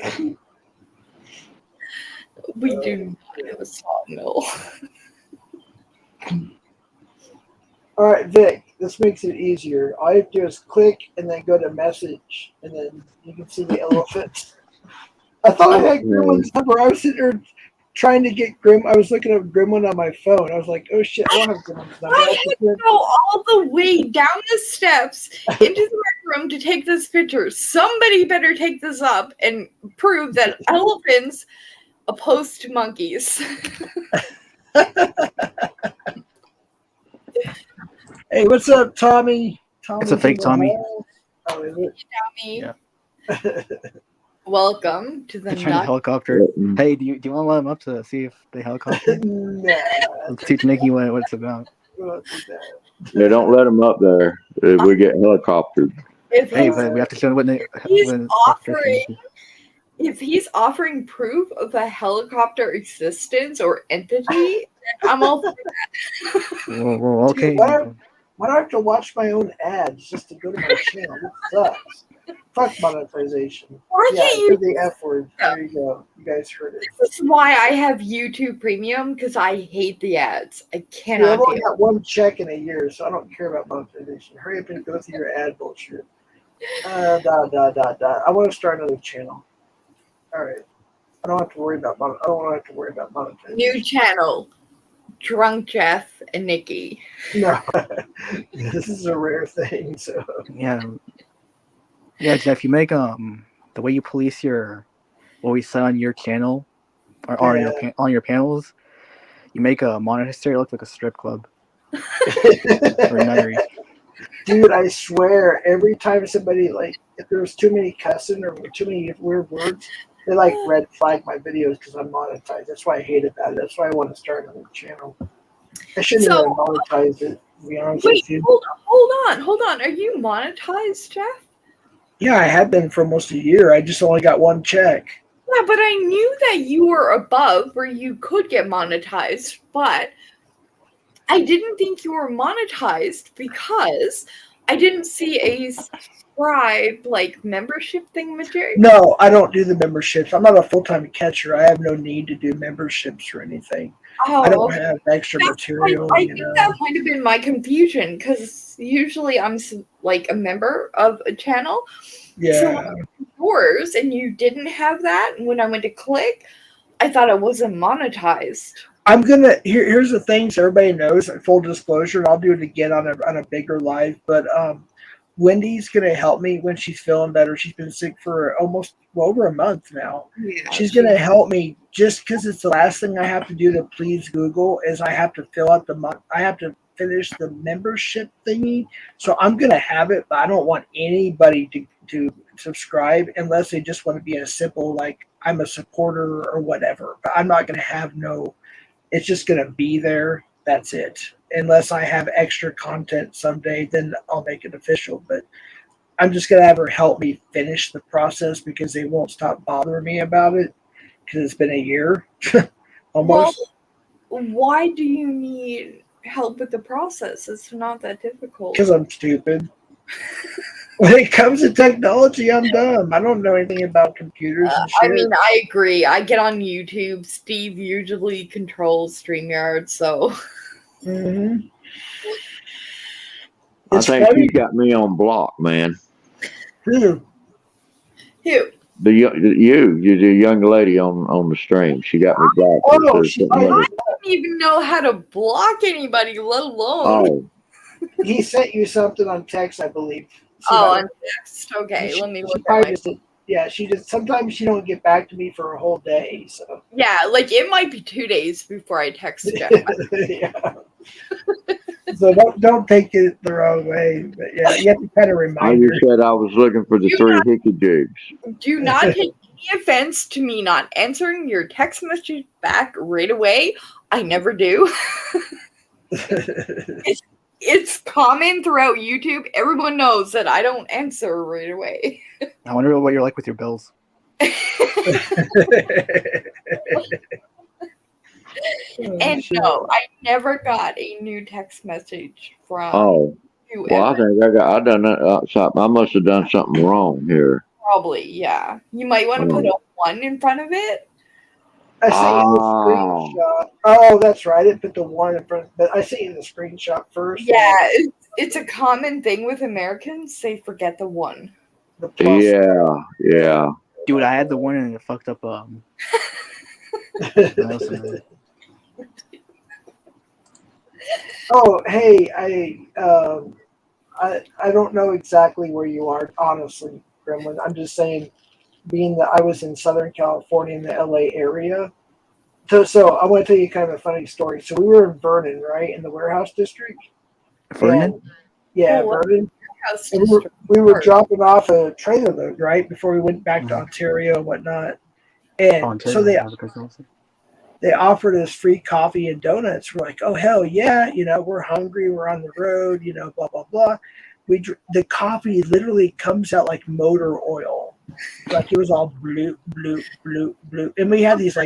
not. We do not have a sawmill. All right, Vic, this makes it easier. All you have to do is click and then go to message, and then you can see the elephant. I thought I had Gremlin's number. I was sitting there trying to get Grim. I was looking up Gremlin on my phone. I was like, oh shit, I don't have Gremlin's number. I had to go all the way down the steps into the rec room to take this picture. Somebody better take this up and prove that elephants opposed to monkeys. Hey, what's up, Tommy? It's a fake Tommy. Oh, is it? Tommy. Yeah. Welcome to the They're trying to helicopter. Hey, do you want to let them up to see if they helicopter? Let's teach Nikki what it's about. Yeah, don't let them up there. We get helicoptered. Hey, but we have to show them when they. If he's offering proof of a helicopter existence or entity, then I'm all for that. Whoa, okay. Why do I have to watch my own ads just to go to my channel? It sucks. Fuck monetization. Why Yeah, can't you? the F word. There you go. You guys heard it. This is why I have YouTube Premium, because I hate the ads. I Dude, cannot I've only deal. got one check in a year, so I don't care about monetization. Hurry up and go through your ad bullshit. I want to start another channel. All right. I don't have to worry about monetization. New channel, Drunk Jeff and Nikki. No, this is a rare thing. So Yeah, Jeff, you make the way you police what we say on your channel or on your panels. You make a monastery look like a strip club or a nunnery. Dude, I swear, every time somebody if there's too many cussing or too many weird words, they red flag my videos because I'm monetized. That's why I hate about it. That's why I want to start another channel. I shouldn't even monetize it. To be honest with you. Hold on. Are you monetized, Jeff? Yeah, I have been for almost a year. I just only got one check. Yeah, but I knew that you were above where you could get monetized, but I didn't think you were monetized because I didn't see a subscribe membership thing, Major. No, I don't do the memberships. I'm not a full-time catcher. I have no need to do memberships or anything. Oh, I don't okay. have extra material. I think that might have been my confusion because usually I'm a member of a channel. Yeah. So yours, and you didn't have that. And when I went to click, I thought it wasn't monetized. I'm gonna here's the thing, so everybody knows. Full disclosure, and I'll do it again on a bigger live. But Wendy's gonna help me when she's feeling better. She's been sick for almost over a month now. Yeah, she's gonna help me just because it's the last thing I have to do to please Google is I have to fill out the month. I have to finish the membership thingy. So I'm gonna have it, but I don't want anybody to subscribe unless they just want to be a simple like I'm a supporter or whatever. But I'm not gonna have no. It's just going to be there. That's it. Unless I have extra content someday, then I'll make it official. But I'm just going to have her help me finish the process because they won't stop bothering me about it because it's been a year almost. Well, why do you need help with the process? It's not that difficult. Because I'm stupid. When it comes to technology, I'm dumb. I don't know anything about computers and shit. I mean, I agree. I get on YouTube. Steve usually controls StreamYard, so. I think funny. you got me on block, man. Who? The young lady on the stream. She got me blocked. I don't even know how to block anybody, let alone. He sent you something on text, I believe. On text. Okay, let me look at my. She just sometimes she don't get back to me for a whole day. So yeah, it might be 2 days before I text Jeff. Yeah. So don't take it the wrong way. But yeah, you have to kind of remind I her. just said I was looking for the three hickey jigs. Do not take any offense to me not answering your text message back right away. I never do. It's common throughout YouTube. Everyone knows that I don't answer right away. I wonder what you're like with your bills. And no, I never got a new text message from you. Well, I think I done that. I must have done something wrong here. Probably, yeah. You might want to put a 1 in front of it. I see in the screenshot. Oh, that's right. I didn't put the 1 in front, but I see in the screenshot first. Yeah, it's a common thing with Americans. They forget the 1. Yeah. Dude, I had the 1 and it fucked up. Oh, hey, I don't know exactly where you are, honestly, Gremlin. I'm just saying, being that I was in Southern California in the LA area. So I want to tell you kind of a funny story. So we were in Vernon, right, in the warehouse district. Vernon? Yeah, Vernon. And we were dropping off a trailer load, right, before we went back to Ontario and whatnot. And so they offered us free coffee and donuts. We're like, oh, hell yeah. We're hungry. We're on the road, blah, blah, blah. The coffee literally comes out like motor oil. Like it was all blue, blue, blue, blue. And we had these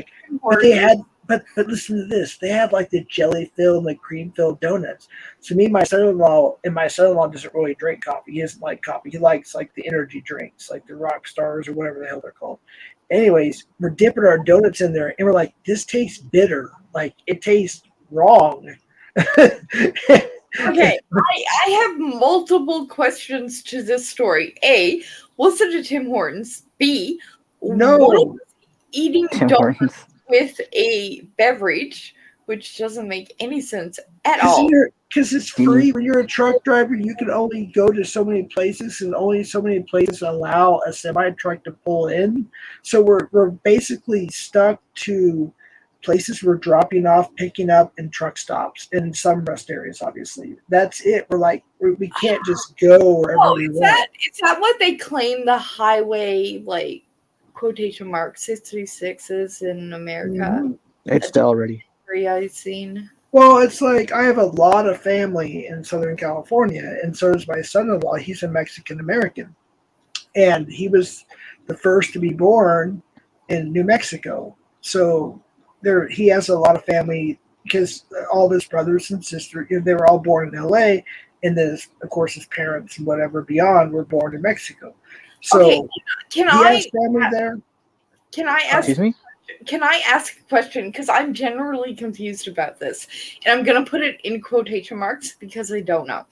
but listen to this. They had like the jelly filled and the cream filled donuts. So me and my son-in-law doesn't really drink coffee. He doesn't like coffee. He likes like the energy drinks, like the Rock Stars or whatever the hell they're called. Anyways, we're dipping our donuts in there and we're like, this tastes bitter. Like it tastes wrong. Okay, I have multiple questions to this story. A, was it a Tim Hortons? B, no. Was eating Tim donuts Hortons. with a beverage, which doesn't make any sense at all. Because it's free. When you're a truck driver, you can only go to so many places, and only so many places allow a semi-truck to pull in. So we're basically stuck to places we're dropping off, picking up, and truck stops in some rest areas, obviously. That's it. We can't just go wherever we want. Is that what they claim the highway, quotation mark, 636 is in America? Mm-hmm. It's still already. I've seen. Well, it's like I have a lot of family in Southern California, and so does my son-in-law. He's a Mexican American. and he was the first to be born in New Mexico. So there, he has a lot of family because all of his brothers and sisters, they were all born in L.A. And then, of course, his parents and whatever beyond were born in Mexico. So Okay, can he has I family there. can I ask? Excuse me? Can I ask a question? Because I'm generally confused about this, and I'm gonna put it in quotation marks because I don't know.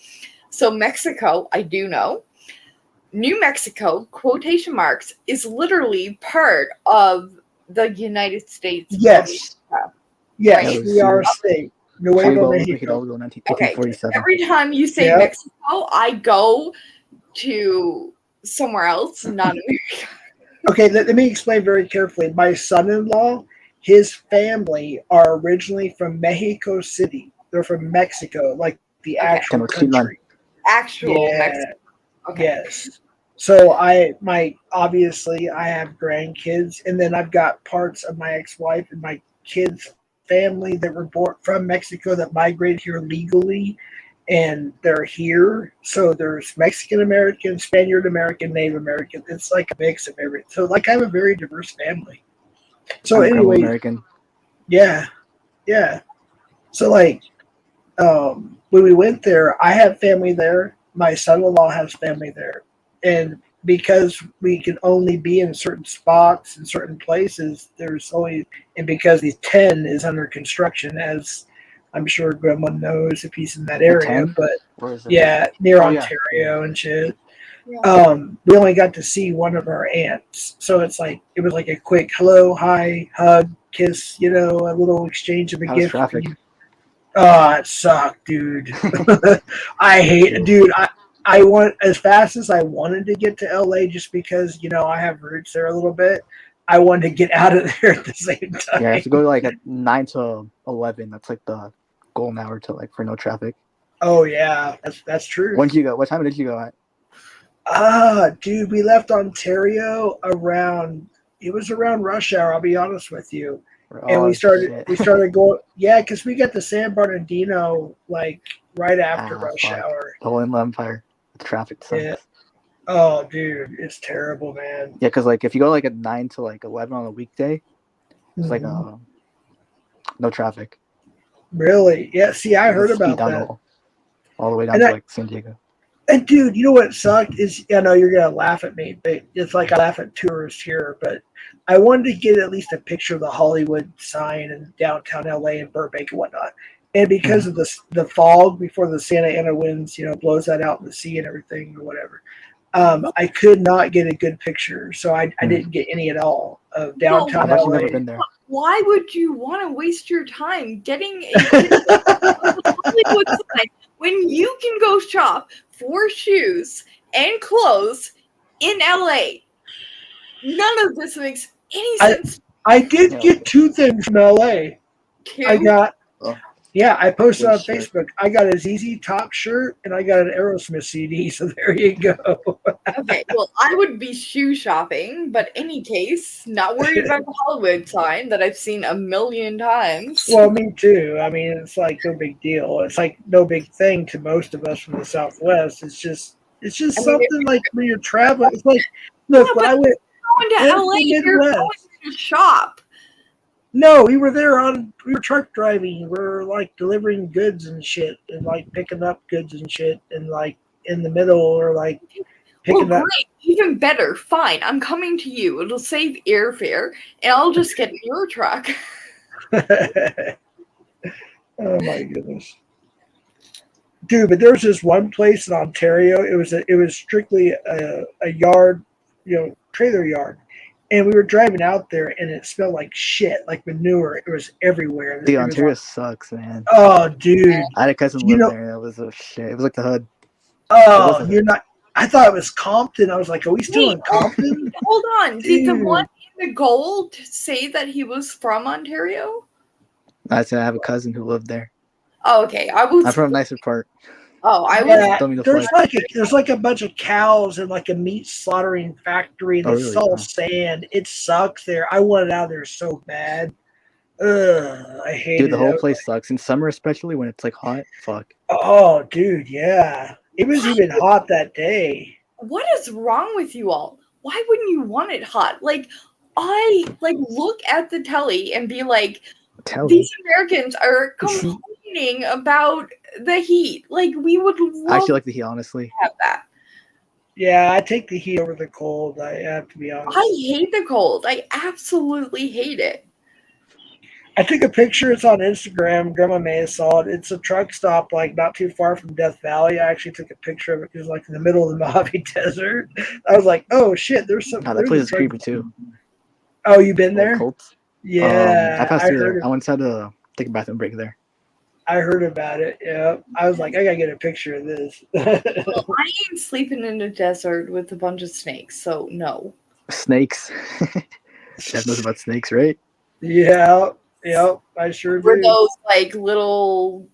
So Mexico, I do know. New Mexico, quotation marks, is literally part of the United States. Yes. Yes, Yeah, it we was are a state. Nuevo Cuba, Mexico. Hidalgo, Okay, 1847. every time you say Yep. Mexico, I go to somewhere else, not America. Okay, let me explain very carefully. My son-in-law, his family are originally from Mexico City. They're from Mexico, like the Okay. actual country. Actual Yeah. Mexico. Okay. Yes. So obviously I have grandkids, and then I've got parts of my ex-wife and my kids' family that were born from Mexico that migrated here legally, and they're here. So there's Mexican American, Spaniard American, Native American. It's like a mix of everything. So like I have a very diverse family. So I'm Creole anyway, American. yeah, yeah. So like when we went there, I have family there. My son-in-law has family there, and because we can only be in certain spots in certain places, there's only and because the 10 is under construction, as I'm sure Grandma knows if he's in that The area. 10? But Where is it? yeah, near Oh, yeah. Ontario and shit. Yeah. We only got to see one of our aunts, so it was like a quick hello, hi, hug, kiss, a little exchange of a How was gift. traffic? Oh, it sucked, dude. I hate, dude. I want as fast as I wanted to get to LA, just because I have roots there a little bit. I wanted to get out of there at the same time. Yeah, I have to go like at 9 to 11. That's like the golden hour to like for no traffic. Oh yeah, that's true. When did you go? What time did you go at? Dude, we left Ontario around. It was around rush hour. I'll be honest with you. And Oh, we started shit. going. Yeah, because we got to San Bernardino like right after rush Fuck. hour. The whole Inland Empire. The traffic sucks. Yeah. Oh, dude, it's terrible, man. Yeah, because like if you go like at 9 to like 11 on a weekday, it's like no traffic. Really? Yeah. See, I heard Just speed about down that. all the way down And to I, like San Diego. and dude, you know what sucked is I know you're gonna laugh at me, but it's like I laugh at tourists here. But I wanted to get at least a picture of the Hollywood sign in downtown LA and Burbank and whatnot. And because of the fog before the Santa Ana winds, blows that out in the sea and everything or whatever, I could not get a good picture, so I didn't get any at all of downtown I've actually LA. never been there. Why would you want to waste your time getting a Hollywood sign when you can go shop for shoes and clothes in LA? None of this makes any sense. I did get two things from LA. Two? I got I posted Good on shit. Facebook. I got a ZZ Top shirt and I got an Aerosmith CD. So there you go. Okay, well, I would be shoe shopping, but any case, not worried about the Hollywood sign that I've seen a million times. Well, me too. I mean, it's like no big deal. It's like no big thing to most of us from the Southwest. It's just something like when you're traveling. It's like, look, when I went going to went LA, the you're Midwest. going to shop. No, we were we were truck driving. We're like delivering goods and shit, and like picking up goods and shit, and like in the middle or like picking Well, up. great. Even better. Fine. I'm coming to you. It'll save airfare, and I'll just get in your truck. Oh my goodness, dude! But there's this one place in Ontario. It was strictly a yard, trailer yard, and we were driving out there, and it smelled like shit, like manure. It was everywhere. Dude, It was Ontario like, sucks, man. oh, dude! I had a cousin live there. That was shit. It was like the hood. Oh, you're not. I thought it was Compton. I was like, are we still in Compton? Hold on. Did the Dude. one in the gold say that he was from Ontario? I said I have a cousin who lived there. Oh, okay. I was. I'm from a nicer part. Oh, I was. Yeah, Don't mean to there's flex. there's like a bunch of cows and like a meat slaughtering factory. Oh, That's really? all Oh. sand. It sucks there. I wanted out of there so bad. Ugh, I hate it. Dude, the whole place sucks. In summer, especially when it's like hot. Fuck. Oh, dude, yeah. It was even hot that day. what is wrong with you all? Why wouldn't you want it hot? Like, I look at the telly and be like, these Americans are complaining about the heat. Like, we would love I actually like the heat, honestly. to have that. Yeah, I take the heat over the cold. I have to be honest. I hate the cold. I absolutely hate it. I took a picture. It's on Instagram. Grandma May saw it. It's a truck stop, like not too far from Death Valley. I actually took a picture of it. It was like in the middle of the Mojave Desert. I was like, "Oh shit!" There's some. Oh, that place is creepy too. Oh, you been there? Cults. Yeah, I passed through there. heard I once had to take a bathroom break there. I heard about it. Yeah, I was like, I gotta get a picture of this. Well, I ain't sleeping in the desert with a bunch of snakes, so no. Snakes. Chef knows about snakes, right? Yeah, I sure Were do. those like little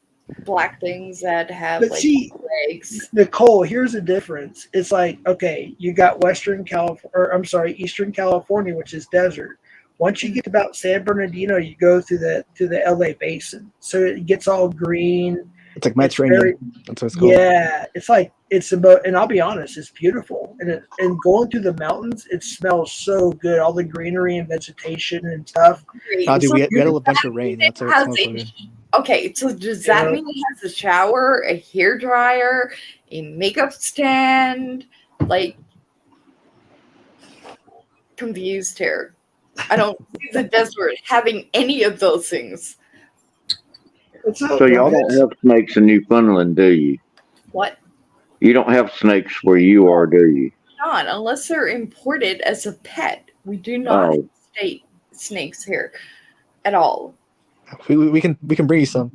black things that have But like see, legs? Nicole, here's the difference. It's like, okay, you got Eastern California, which is desert. Once you get about San Bernardino, you go through the LA basin. So it gets all green. It's like Mediterranean. That's what it's called. Yeah, it's like and I'll be honest, it's beautiful. And going through the mountains, it smells so good. All the greenery and vegetation and stuff. Oh, dude, we had a bunch of rain. That's why it smells so good. Okay, so does that mean it has a shower, a hair dryer, a makeup stand? Like, confused here. I don't see the desert having any of those things. So y'all don't have snakes in Newfoundland, do you? What? You don't have snakes where you are, do you? Not unless they're imported as a pet. We do not have state snakes here at all. We can bring you some.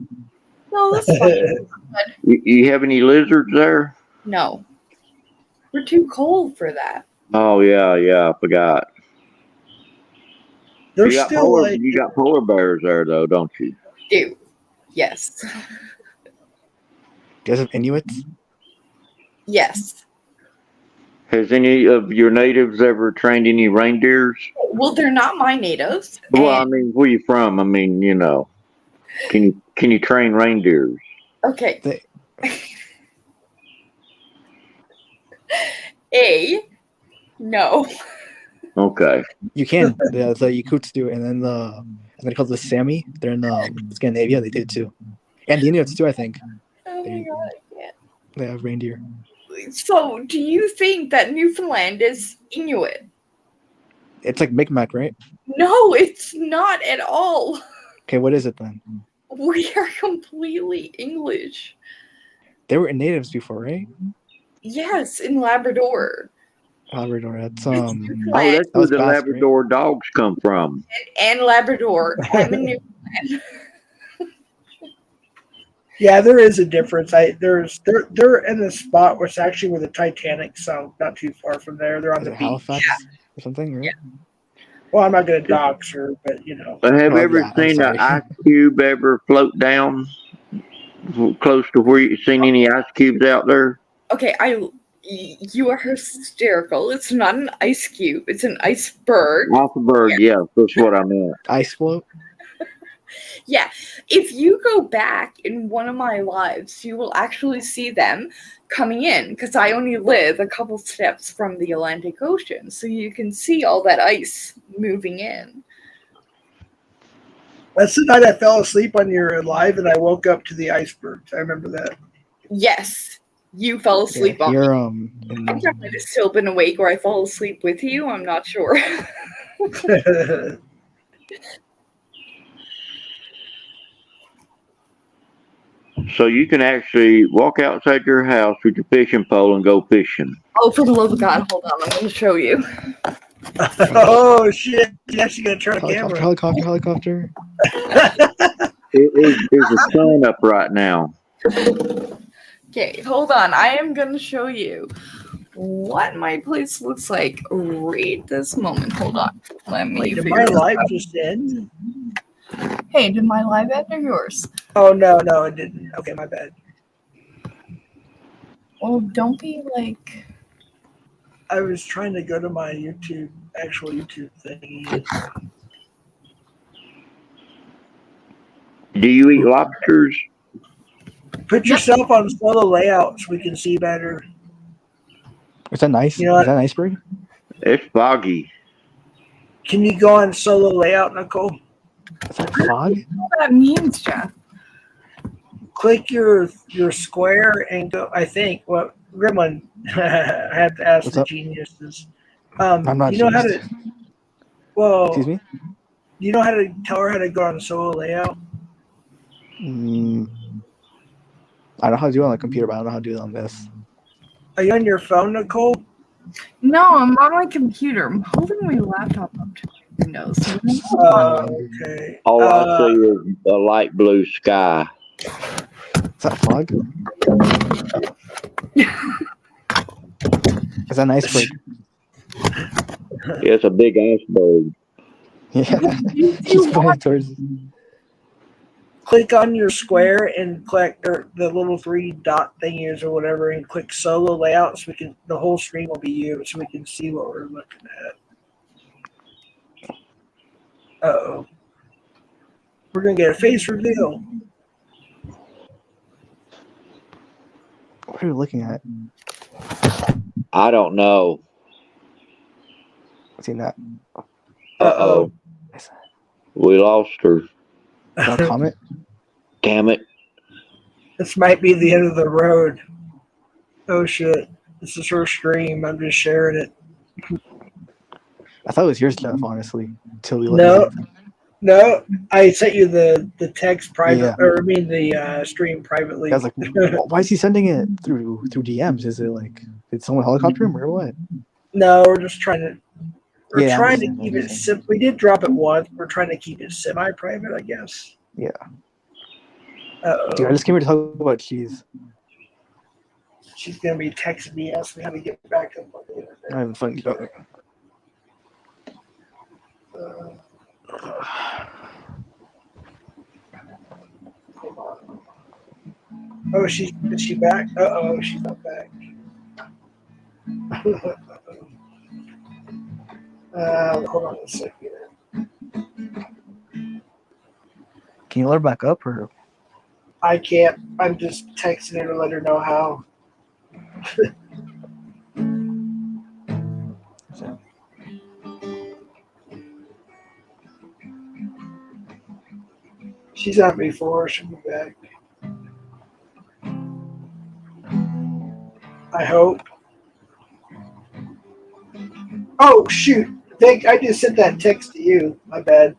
No, that's fine. But You have any lizards there? no, we're too cold for that. Oh yeah, I forgot. They're you got still polar, like you got polar bears there though, don't you? Do yes, Do you guys have Inuits? yes. Has any of your natives ever trained any reindeers? Well, they're not my natives. Well, I mean, where you from? I mean, can you train reindeers? Okay. No. Okay. You can. The Yakuts do it, and then they're called the Sami. They're in Scandinavia. They do it too, and the Inuits too. I think. Oh my god, I can't. They have reindeer. So, do you think that Newfoundland is Inuit? It's like Micmac, right? No, it's not at all. Okay, what is it then? We are completely English. They were natives before, right? Yes, in Labrador. Labrador. That's Oh, that's where the Basque, Labrador dogs come from. And Labrador. I'm in Newfoundland. Yeah, there is a difference. They're in the spot where it's actually where the Titanic sunk, not too far from there. They're on the beach. Halifax or something, right? Well, I'm not going to dox her, but But have you ever seen an ice cube ever float down close to where you seen any ice cubes out there? Okay, you are hysterical. It's not an ice cube. It's an iceberg. Iceberg, yeah, that's what I meant. Ice float? Yeah, if you go back in one of my lives, you will actually see them coming in because I only live a couple steps from the Atlantic Ocean, so you can see all that ice moving in. That's the night I fell asleep on your live and I woke up to the icebergs. I remember that. Yes, you fell asleep on me. I think I might have still been awake or I fell asleep with you. I'm not sure. So you can actually walk outside your house with your fishing pole and go fishing. Oh, for the love of God, hold on. I'm going to show you. Oh, shit. She's actually going to turn the camera. Helicopter. There's a sun up right now. Okay, hold on. I am going to show you what my place looks like right this moment. Hold on. Let me Wait, did figure my this live out. just end? Hey, did my live end or yours? Oh, no, it didn't. Okay, my bad. Well, don't be like... I was trying to go to my actual YouTube thing. Do you eat lobsters? Put yourself on solo layout so we can see better. Is that nice? You know Is that what? an iceberg? It's foggy. Can you go on solo layout, Nicole? Is that fog? What that means, Jeff? Click your square and go. I think. Well, Gremlin, I have to ask What's the up? geniuses. I'm Do not you know how genius. to? Well, Excuse me? do you know how to tell her how to go on solo layout? I know how to do it on the computer, but I don't know how to do it on this. Are you on your phone, Nicole? No, I'm on my computer. I'm holding my laptop up to my window. So Okay. All I see is a light blue sky. Is that fog? Is that an iceberg? It's a big iceberg. Yeah. She's pointing towards. Click on your square and click the little 3 dot thingies or whatever, and click solo layout so the whole screen will be you, so we can see what we're looking at. Uh-oh. We're gonna get a face reveal. What are you looking at? I don't know. Seen that? Uh-oh. We lost her. No comment? Damn it. This might be the end of the road. Oh shit. This is her stream. I'm just sharing it. I thought it was your stuff, honestly. Until we No, I sent you the text private, Yeah. or I mean the stream privately. I was like, why is he sending it through DMs? Is it like, did someone helicopter him or what? No, we're just trying to. We're Yeah, I trying to understand, I keep it understand. simple. We did drop it once. We're trying to keep it semi-private, I guess. Yeah. Uh-oh. Dude, I just came here to talk about cheese. She's gonna be texting me, asking me how to get back up on the internet. I'm having fun. Hold on. Oh, is she back? Uh-oh, she's not back. Hold on a second. Can you let her back up or? I can't. I'm just texting her to let her know how. She's on before. She'll be back. I hope. Oh, shoot. I just sent that text to you. My bad.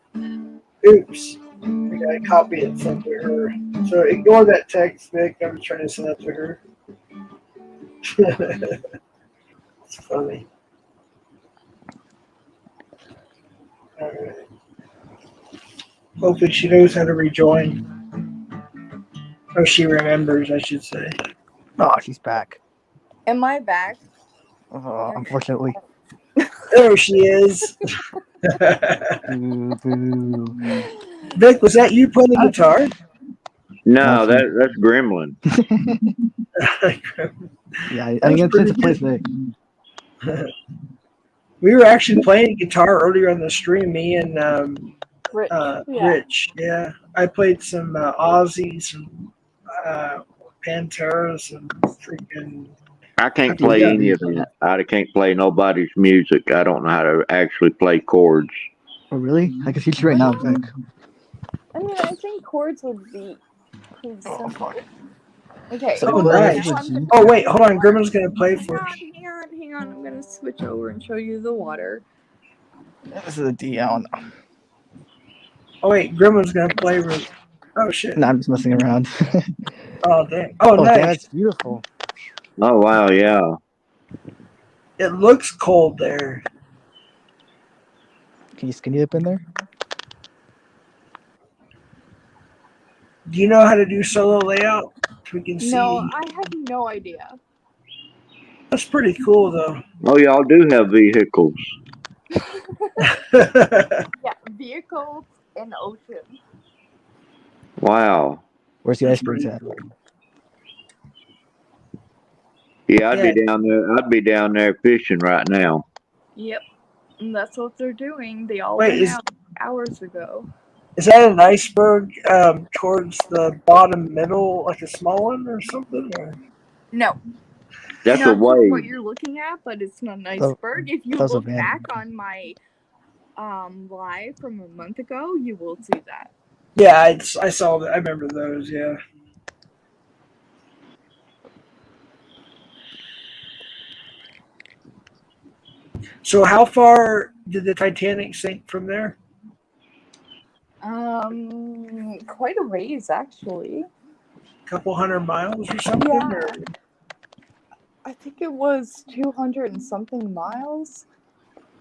Oops. I gotta copy it and send to her. So ignore that text, Vic. I'm trying to send that to her. It's funny. Alright. Hopefully she knows how to rejoin. Or she remembers, I should say. Oh, she's back. am I back? Unfortunately. There she is. Vic, was that you playing the guitar? No, that's Gremlin. Yeah, I didn't get a chance to play today. We were actually playing guitar earlier on the stream, me and Rich. Rich. Yeah, I played some Ozzy, some Pantera, some freaking. I can't play any of that. I can't play nobody's music. I don't know how to actually play chords. Oh, really? I can teach you right now, Vic. I mean, I think chords would be pretty simple. Okay. Oh, nice. Oh, wait, hold on. Grimmer's going to play for us. Hang on. I'm going to switch over and show you the water. This is a D. I don't know. Oh, wait. Grimmer's going to play with. Oh, shit. No, I'm just messing around. Oh, dang. Oh, nice. Damn, that's beautiful. Oh, wow, yeah. It looks cold there. Can you skinny dip in there? Do you know how to do solo layout? We can see. No, I have no idea. That's pretty cool, though. Oh, y'all do have vehicles. Yeah, vehicles and ocean. Wow. Where's the icebergs at? Yeah, I'd be down there fishing right now. Yep, and that's what they're doing. They all Wait, went out hours ago. Is that an iceberg towards the bottom middle, like a small one or something? Or? No. That's a Not sure what wave. you're looking at, but it's an Oh, iceberg. If you that was a look van. back on my live from a month ago, you will see that. Yeah, I saw that. I remember those. Yeah. So how far did the Titanic sink from there? Quite a ways actually. A couple 100 miles or something? Yeah. Or? I think it was 200 and something miles.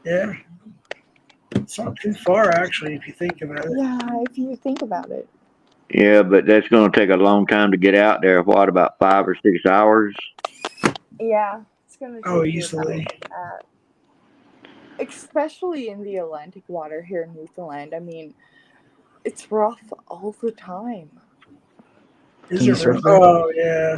Yeah. It's not too far, actually, if you think about it. Yeah, if you think about it. Yeah, but that's going to take a long time to get out there. What, about 5 or 6 hours? Yeah, it's gonna take Oh, you easily. about, especially in the Atlantic water here in Newfoundland. I mean, it's rough all the time. Is it rough? Oh, yeah.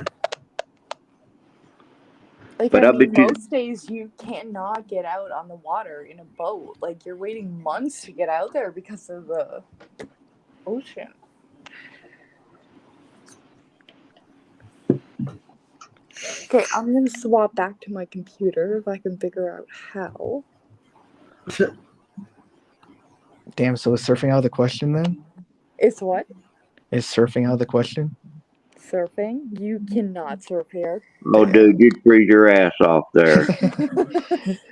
Like, But I I mean, bet you- most days you cannot get out on the water in a boat. Like, you're waiting months to get out there because of the ocean. Okay, I'm gonna swap back to my computer if I can figure out how. Damn, so is surfing out of the question then? It's what? Is surfing out of the question? Surfing? You cannot surf here. Oh, dude, you'd freeze your ass off there.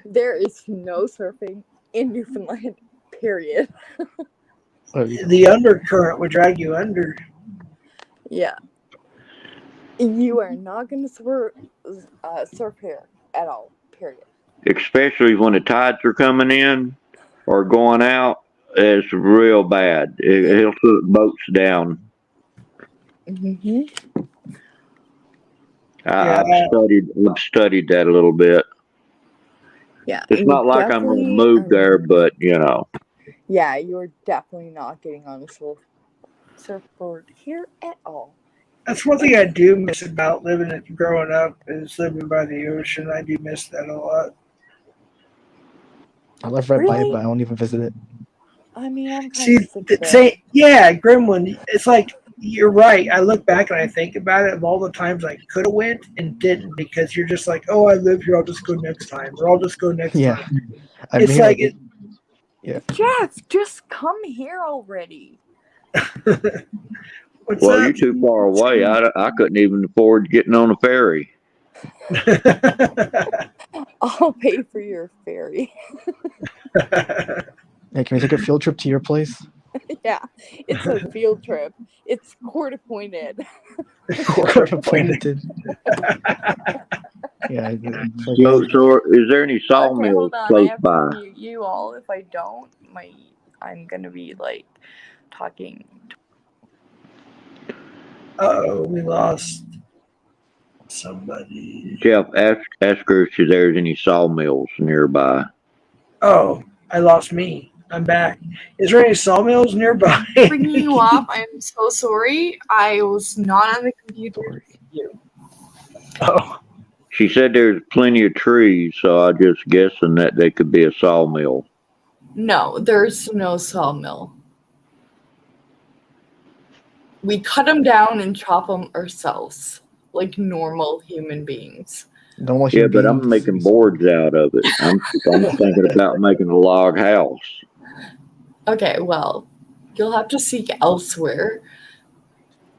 There is no surfing in Newfoundland, period. The undercurrent would drag you under. Yeah. You are not going to surf here at all, period. Especially when the tides are coming in or going out, it's real bad. He'll put boats down. Mm-hmm. I've studied that a little bit. Yeah. It's not like I'm going to move there, but you know. Yeah, you're definitely not getting on a surfboard here at all. That's one thing I do miss about living and growing up is living by the ocean. I do miss that a lot. I live right by it, but I don't even visit it. I mean, I'm kind See, of sick of it. yeah, Gremlin. It's like you're right. I look back and I think about it of all the times I could have went and didn't because you're just like, oh, I live here. I'll just go next time, or I'll just go next time. It's like, yeah. Jeff, just come here already. Well, you're too far away. I couldn't even afford getting on a ferry. I'll pay for your ferry. Hey, can we take a field trip to your place? Yeah, it's a field trip. It's court appointed. Court appointed. Yeah. So is there any Okay, sawmills hold on. I close have by? to mute you all. If I don't, I'm gonna be like talking. Oh, we lost somebody. Jeff, ask her if there's any sawmills nearby. Oh, I lost me. I'm back. Is there any sawmills nearby? Bringing you up. I'm so sorry. I was not on the computer. Oh. She said there's plenty of trees, so I'm just guessing that they could be a sawmill. No, there's no sawmill. We cut them down and chop them ourselves, like normal human beings. Yeah, but I'm making boards out of it. I'm thinking about making a log house. Okay, well, you'll have to seek elsewhere.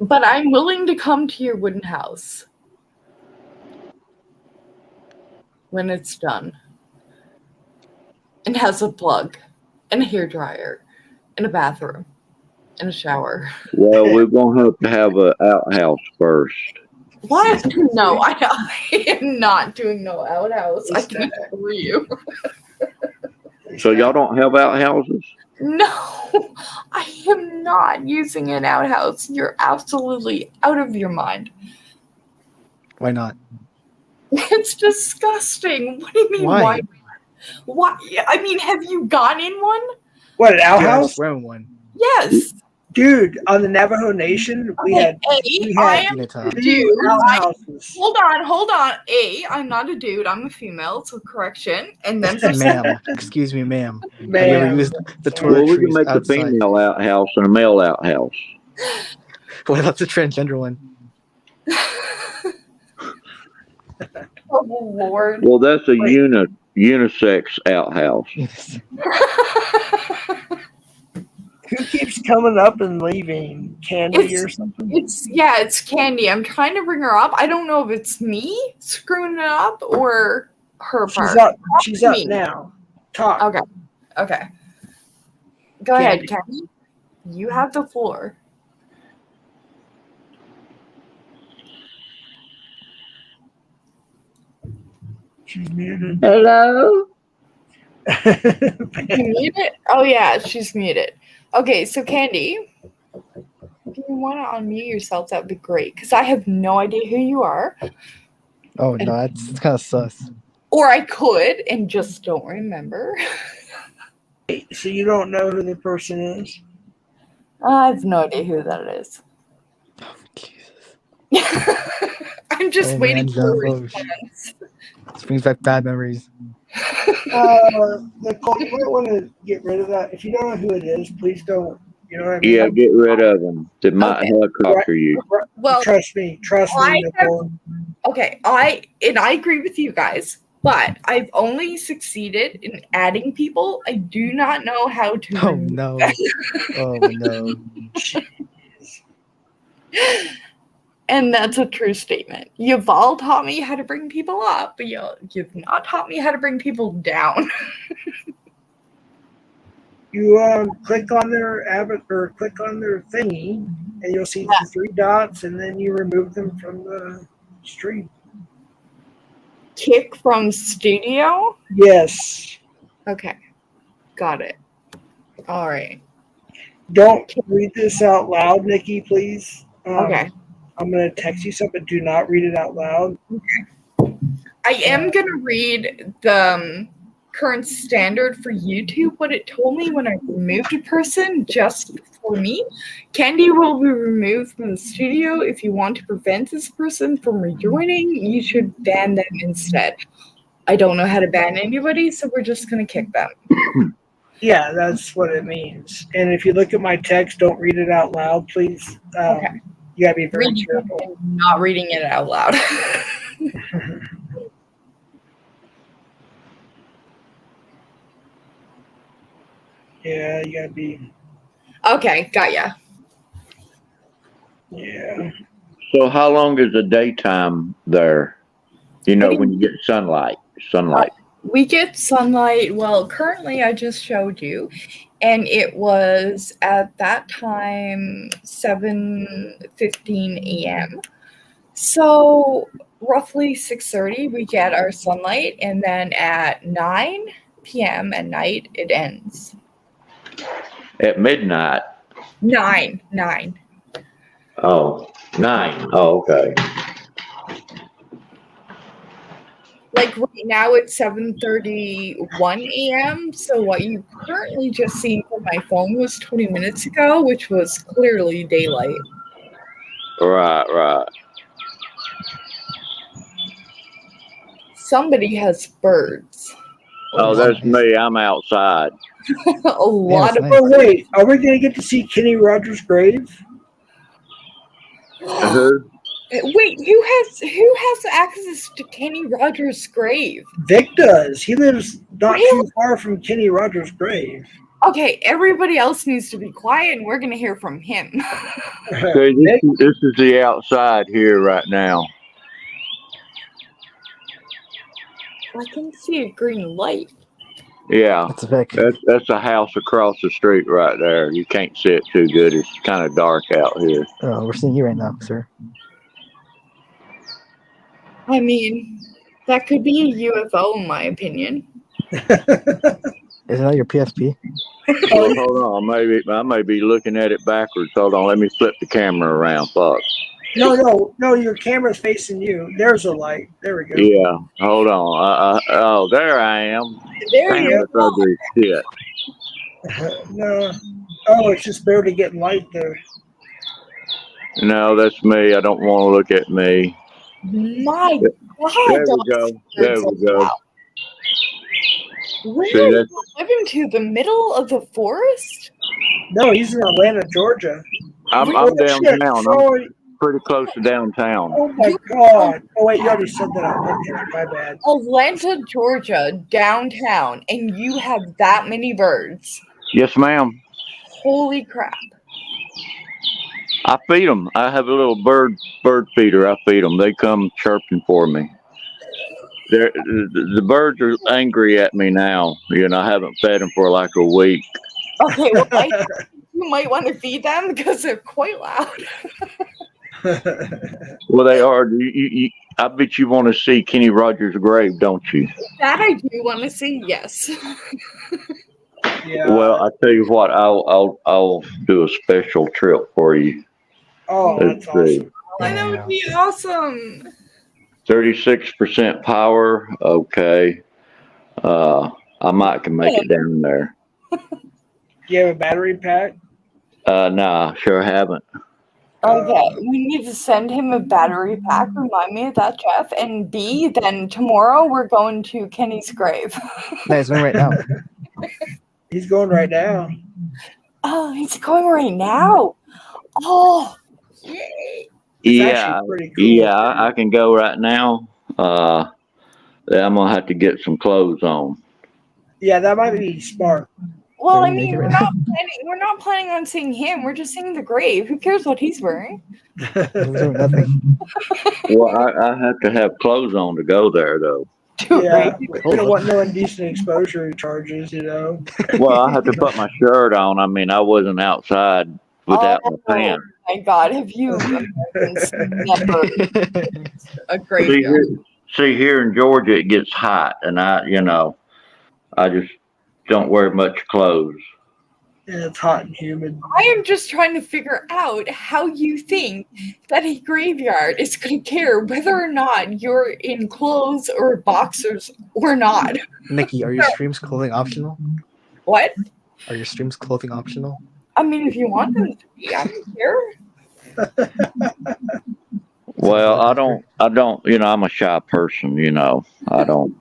But I'm willing to come to your wooden house when it's done. And has a plug, and a hairdryer, and a bathroom, and a shower. Well, we're going to have an outhouse first. What? No, I am not doing no outhouse. I can assure you. So y'all don't have outhouses? No, I am not using an outhouse. You're absolutely out of your mind. Why not? It's disgusting. What do you mean, Why? Why? I mean, have you gone in one? What, an outhouse? Yeah, one. Yes. Dude, on the Navajo Nation, we had I am a dude. outhouses. Hold on. I'm not a dude. I'm a female. So correction. And then Ma'am, excuse me, ma'am. Have you Ma'am. ever used the Well, we can toiletries make a outside? female outhouse and a male outhouse. What about the transgender one? Lord. Well, that's a unisex outhouse. Who keeps coming up and leaving? Candy or something? It's Candy. I'm trying to bring her up. I don't know if it's me screwing it up or her part. She's up now. Talk. Okay. Go ahead, Candy. You have the floor. She's muted. Hello? You muted? Oh, yeah, she's muted. Okay, so Candy, if you want to unmute yourself, that would be great, because I have no idea who you are. Oh, no, it's kind of sus. Or I could and just don't remember. So you don't know who the person is? I have no idea who that is. Oh, Jesus. I'm just waiting for a response. This brings back bad memories. Nicole, you might want to get rid of that. If you don't know who it is, please don't. You know what I mean? Yeah, get rid of them. That might helicopter you. Well, trust me, Nicole. I agree with you guys, but I've only succeeded in adding people. I do not know how to. Oh, no. Oh, no. And that's a true statement. You've all taught me how to bring people up, but you've not taught me how to bring people down. You click on their or click on their thingy, and you'll see the 3 dots, and then you remove them from the stream. Kick from studio? Yes. Okay. Got it. All right. Don't read this out loud, Nikki, please. Okay. I'm going to text you something. Do not read it out loud. I am going to read the current standard for YouTube, what it told me when I removed a person just for me. Candy will be removed from the studio. If you want to prevent this person from rejoining, you should ban them instead. I don't know how to ban anybody, so we're just going to kick them. Yeah, that's what it means. And if you look at my text, don't read it out loud, please. Okay. You gotta be very careful. Not reading it out loud. Yeah, you gotta be. Okay, got ya. Yeah. So how long is the daytime there? You know, when you get sunlight. We get sunlight. Well, currently I just showed you, and it was at that time 7:15 a.m. So roughly 6:30 we get our sunlight, and then at 9 p.m. at night it ends. At midnight. 9. Oh, 9. Oh, okay. Like right now it's 7:31 a.m. So what you currently just seen from my phone was 20 minutes ago, which was clearly daylight. Right. Somebody has birds. Oh, that's me. I'm outside. A lot of. Oh wait, are we gonna get to see Kenny Rogers' grave? Who? Wait, who has access to Kenny Rogers' grave? Vic does. He lives not too far from Kenny Rogers' grave. Okay, everybody else needs to be quiet, and we're gonna hear from him. Okay, this is the outside here right now. I can see a green light. Yeah, That's Vic. That's a house across the street right there. You can't see it too good. It's kind of dark out here. Oh, we're seeing you right now, sir. I mean, that could be a UFO, in my opinion. Isn't that your PSP? Well, hold on, I may be looking at it backwards. Hold on, let me flip the camera around. Fuck. No, your camera's facing you. There's a light. There we go. Yeah, hold on. Oh, there I am. There Damn, you that's ugly shit. No. Oh, it's just barely getting light there. No, that's me. I don't want to look at me. My God. There we go. There we go. Where See, are you living to? The middle of the forest? No, he's in Atlanta, Georgia. I'm Oh, shit. downtown. Sorry. I'm pretty close to downtown. Oh my God! Oh wait, you already said that. Okay, my bad. Atlanta, Georgia, downtown, and you have that many birds. Yes, ma'am. Holy crap. I feed them. I have a little bird feeder. I feed them. They come chirping for me. The birds are angry at me now. You know, I haven't fed them for like a week. Okay, well, you might want to feed them because they're quite loud. Well, they are. I bet you want to see Kenny Rogers' grave, don't you? That I do want to see, yes. Yeah. Well, I tell you what, I'll do a special trip for you. Oh, Let's that's see. awesome. Oh, that would be awesome. 36% power. Okay. I might can make it down there. Do you have a battery pack? Nah, sure haven't. Okay, we need to send him a battery pack. Remind me of that, Jeff. And B, then tomorrow we're going to Kenny's grave. No, he's going right now. He's going right now. Oh, he's going right now. Oh, yay. Yeah, pretty cool. yeah, I can go right now. I'm gonna have to get some clothes on. Yeah, that might be smart. Well, I mean, we're not planning on seeing him. We're just seeing the grave. Who cares what he's wearing? Nothing. Well, I have to have clothes on to go there, though. Yeah, we don't want no indecent exposure charges, you know. Well, I have to put my shirt on. I mean, I wasn't outside without my pants. Oh my God, have you Americans never a graveyard? See, here in Georgia, it gets hot, and I just don't wear much clothes. Yeah, it's hot and humid. I am just trying to figure out how you think that a graveyard is going to care whether or not you're in clothes or boxers or not. Nikki, are your streams clothing optional? What? Are your streams clothing optional? I mean, if you want them to be, I don't care. Well, I don't, I'm a shy person, I don't.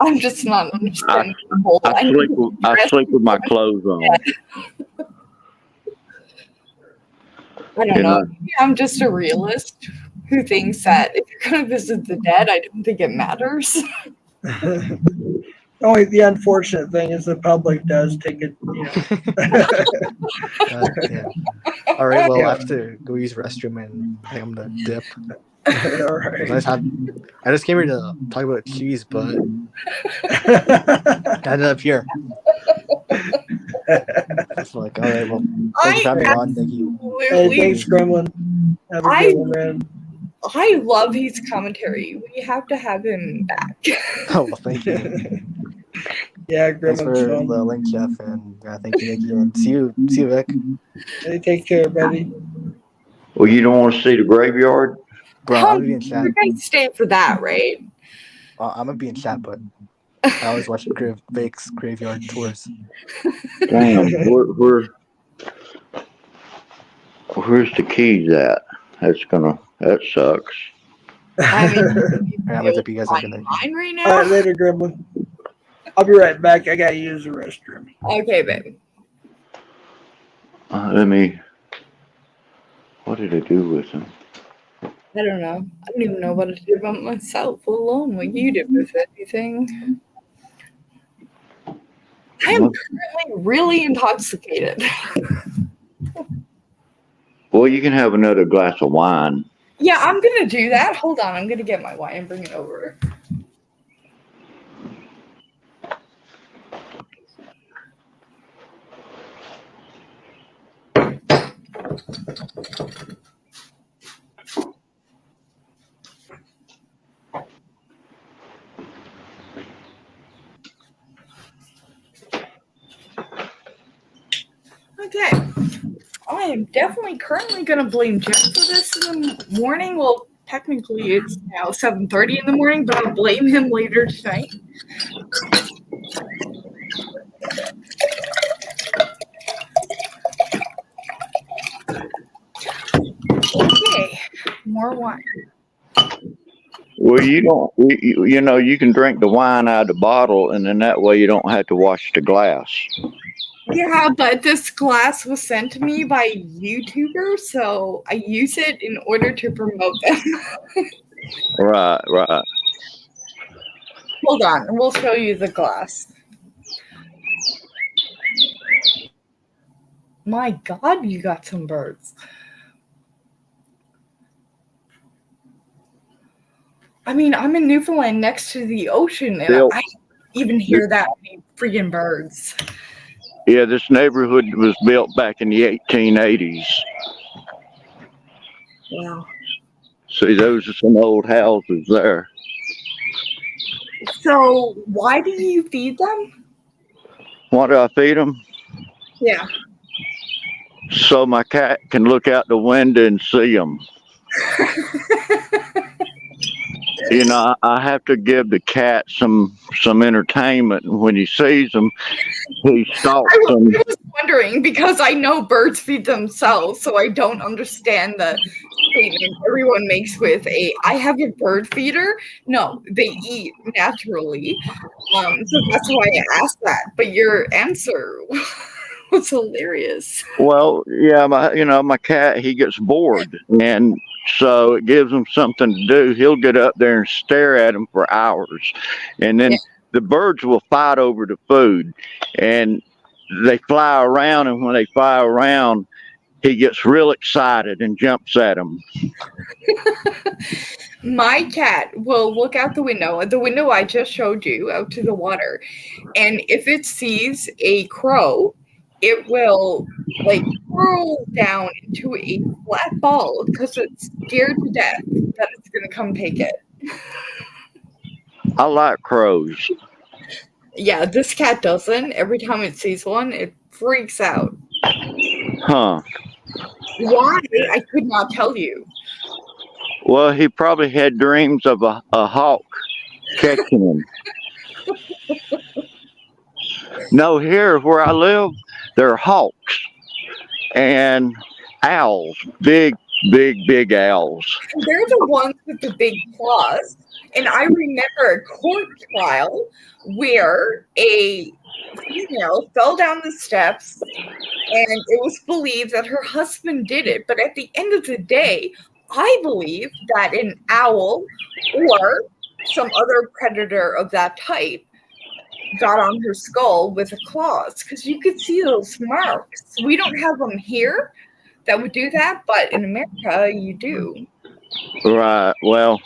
I'm just not understanding the whole. I sleep with my clothes on. I don't know. I'm just a realist who thinks that if you're going to visit the dead, I don't think it matters. Only the unfortunate thing is the public does take it, Yeah. All right, well, I have to go use the restroom and I think I'm going to dip. All right. I just came here to talk about cheese, but I ended up here. It's like, all right, well, thanks for having me on, Nikki. Hey, thanks, Gremlin. Have a good one, man. I love his commentary. We have to have him back. Oh, well, thank you. Yeah, thanks for Gremlin's fun. the link, Jeff, and thank you, Nikki, and see you, Vic. Hey, take care, buddy. Well, you don't want to see the graveyard? Bro, I'm gonna be in chat. You're going to stay for that, right? I'm gonna be in chat, but I always watch Vic's graveyard tours. Damn, where's the keys at? That sucks. I mean, I'm gonna tip you guys mine right now. All right, later, Gremlin. I'll be right back. I gotta use the restroom. Okay, baby. What did I do with him? I don't know. I don't even know what to do about myself, let alone what you did with anything. I am currently really intoxicated. Well, you can have another glass of wine. Yeah, I'm gonna do that. Hold on, I'm gonna get my wine and bring it over. Okay. I am definitely currently going to blame Jeff for this in the morning. Well, technically it's now 7:30 in the morning, but I'll blame him later tonight. Okay, more wine. Well, you can drink the wine out of the bottle, and then that way you don't have to wash the glass. Yeah, but this glass was sent to me by YouTubers, so I use it in order to promote them. Right, right. Hold on, we'll show you the glass. My God, you got some birds. I mean, I'm in Newfoundland next to the ocean, and Bill, I even hear that many freaking birds. yeah, this neighborhood was built back in the 1880s. Wow. See, those are some old houses there. So, why do you feed them? Why do I feed them? Yeah. So my cat can look out the window and see them. You know, I have to give the cat some entertainment. When he sees them, he stalks I them. was wondering because I know birds feed themselves, so I don't understand the statement everyone makes with I have a bird feeder. No, they eat naturally. So that's why I asked that. But your answer was hilarious. Well, yeah, my cat, he gets bored, and so it gives him something to do. He'll get up there and stare at him for hours, and then the birds will fight over the food, and they fly around, and when they fly around, he gets real excited and jumps at them. My cat will look out the window I just showed you, out to the water, and if it sees a crow, it will like curl down into a flat ball because it's scared to death that it's gonna come take it. I like crows. Yeah, this cat doesn't. Every time it sees one, it freaks out. Huh. Why? I could not tell you. Well, he probably had dreams of a hawk catching him. No, here where I live, there are hawks and owls, big owls. They're the ones with the big claws. And I remember a court trial where a female fell down the steps and it was believed that her husband did it. But at the end of the day, I believe that an owl or some other predator of that type got on her skull with a claws because you could see those marks. We don't have them here that would do that, but in America, you do. Right. Well,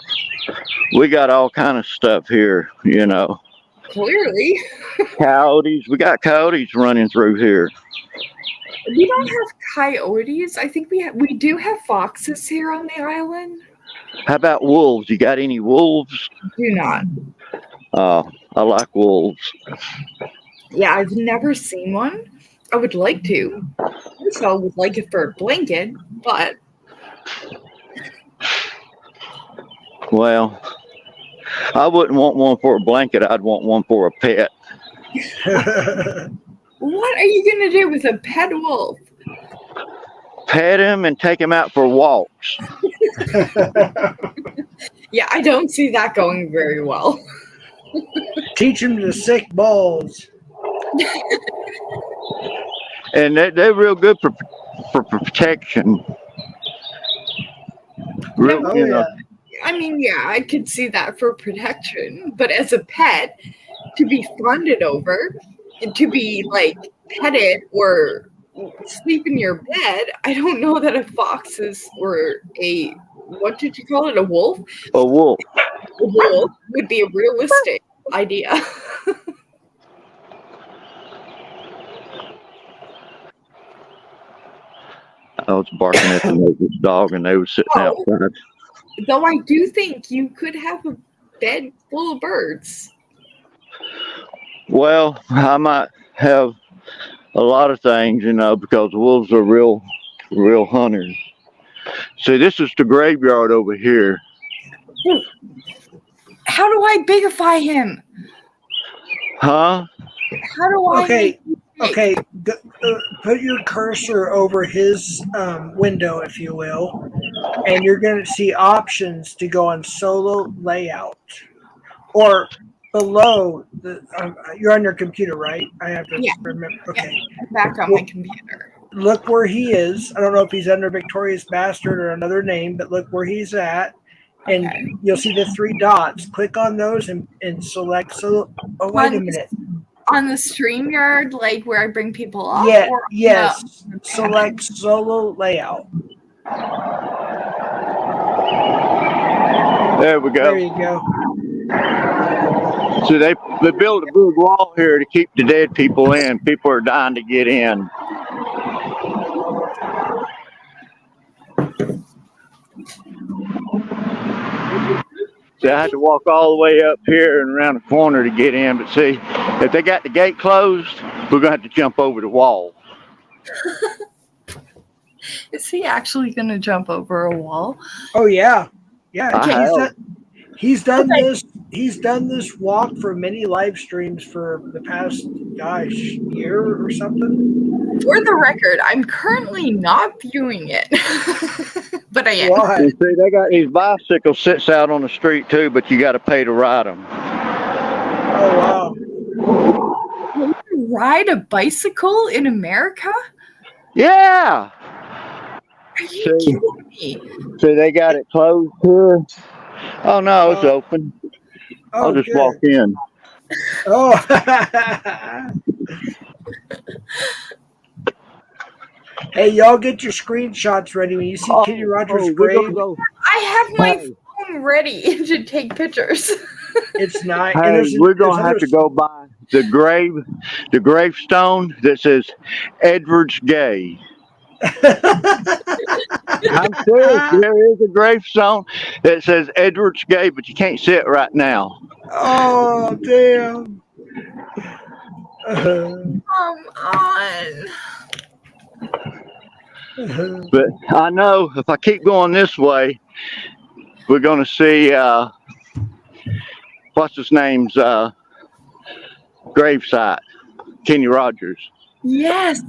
we got all kind of stuff here, you know. Clearly. Coyotes. We got coyotes running through here. We don't have coyotes. I think we do have foxes here on the island. How about wolves? You got any wolves? Do not. I like wolves. Yeah, I've never seen one. I would like to. Also, would like it for a blanket, but Well, I wouldn't want one for a blanket. I'd want one for a pet. what are you gonna do with a pet wolf? Pet him and take him out for walks. Yeah, I don't see that going very well. Teach him to sick balls. And they're real good for protection. Real, Oh, you know. I mean, yeah, I could see that for protection, but as a pet, to be fawned over, and to be like petted or sleep in your bed, I don't know that a fox is or a what did you call it? A wolf? A wolf. A wolf would be a realistic idea. I was barking at the neighbor's dog, and they were sitting outside. Though I do think you could have a bed full of birds. Well, I might have a lot of things, you know, because wolves are real hunters. See, this is the graveyard over here. How do I bigify him? Huh? How do I? Okay. Put your cursor over his window, if you will, and you're going to see options to go on solo layout. Or below the. You're on your computer, right? I have to remember. Okay. I'm back on my computer. Look where he is. I don't know if he's under Victorious Bastard or another name, but look where he's at. And you'll see the 3 dots. Click on those and select. So, oh, wait a minute. On the StreamYard, like where I bring people up? Yeah, or yes. Select solo layout. There we go. There you go. So they built a big wall here to keep the dead people in. People are dying to get in. So I had to walk all the way up here and around the corner to get in. But see, if they got the gate closed, we're going to have to jump over the wall. Is he actually going to jump over a wall? Oh, yeah. Yeah, he's done this. He's done this walk for many live streams for the past, year or something. For the record, I'm currently not viewing it, but I am. Why? And see, they got these bicycles sits out on the street too, but you got to pay to ride them. Oh wow! You ride a bicycle in America? Yeah. Are you kidding me? So they got it closed here. Oh no, it's open. I'll just walk in. Oh. Hey, y'all get your screenshots ready when you see Kenny Rogers' grave. I have my phone ready to take pictures. It's not. Hey, we're gonna have to go by the gravestone that says Edward's gay. I'm serious. There is a gravestone that says Edward's gay, but you can't see it right now. Oh damn! Come on. But I know if I keep going this way, we're going to see what's his name's gravesite, Kenny Rogers. Yes.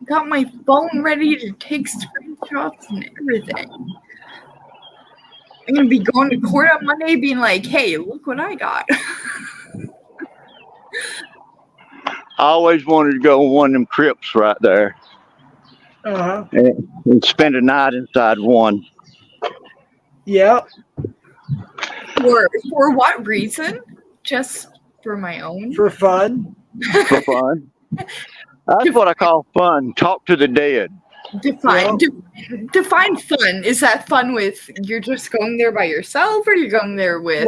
Got my phone ready to take screenshots and everything. I'm going to be going to court on Monday being like, hey, look what I got. I always wanted to go on one of them crypts right there. Uh-huh. And spend a night inside one. Yep. For what reason? Just for my own? For fun. For fun. That's what I call fun. Talk to the dead. Define fun. Is that fun with you're just going there by yourself, or you're going there with?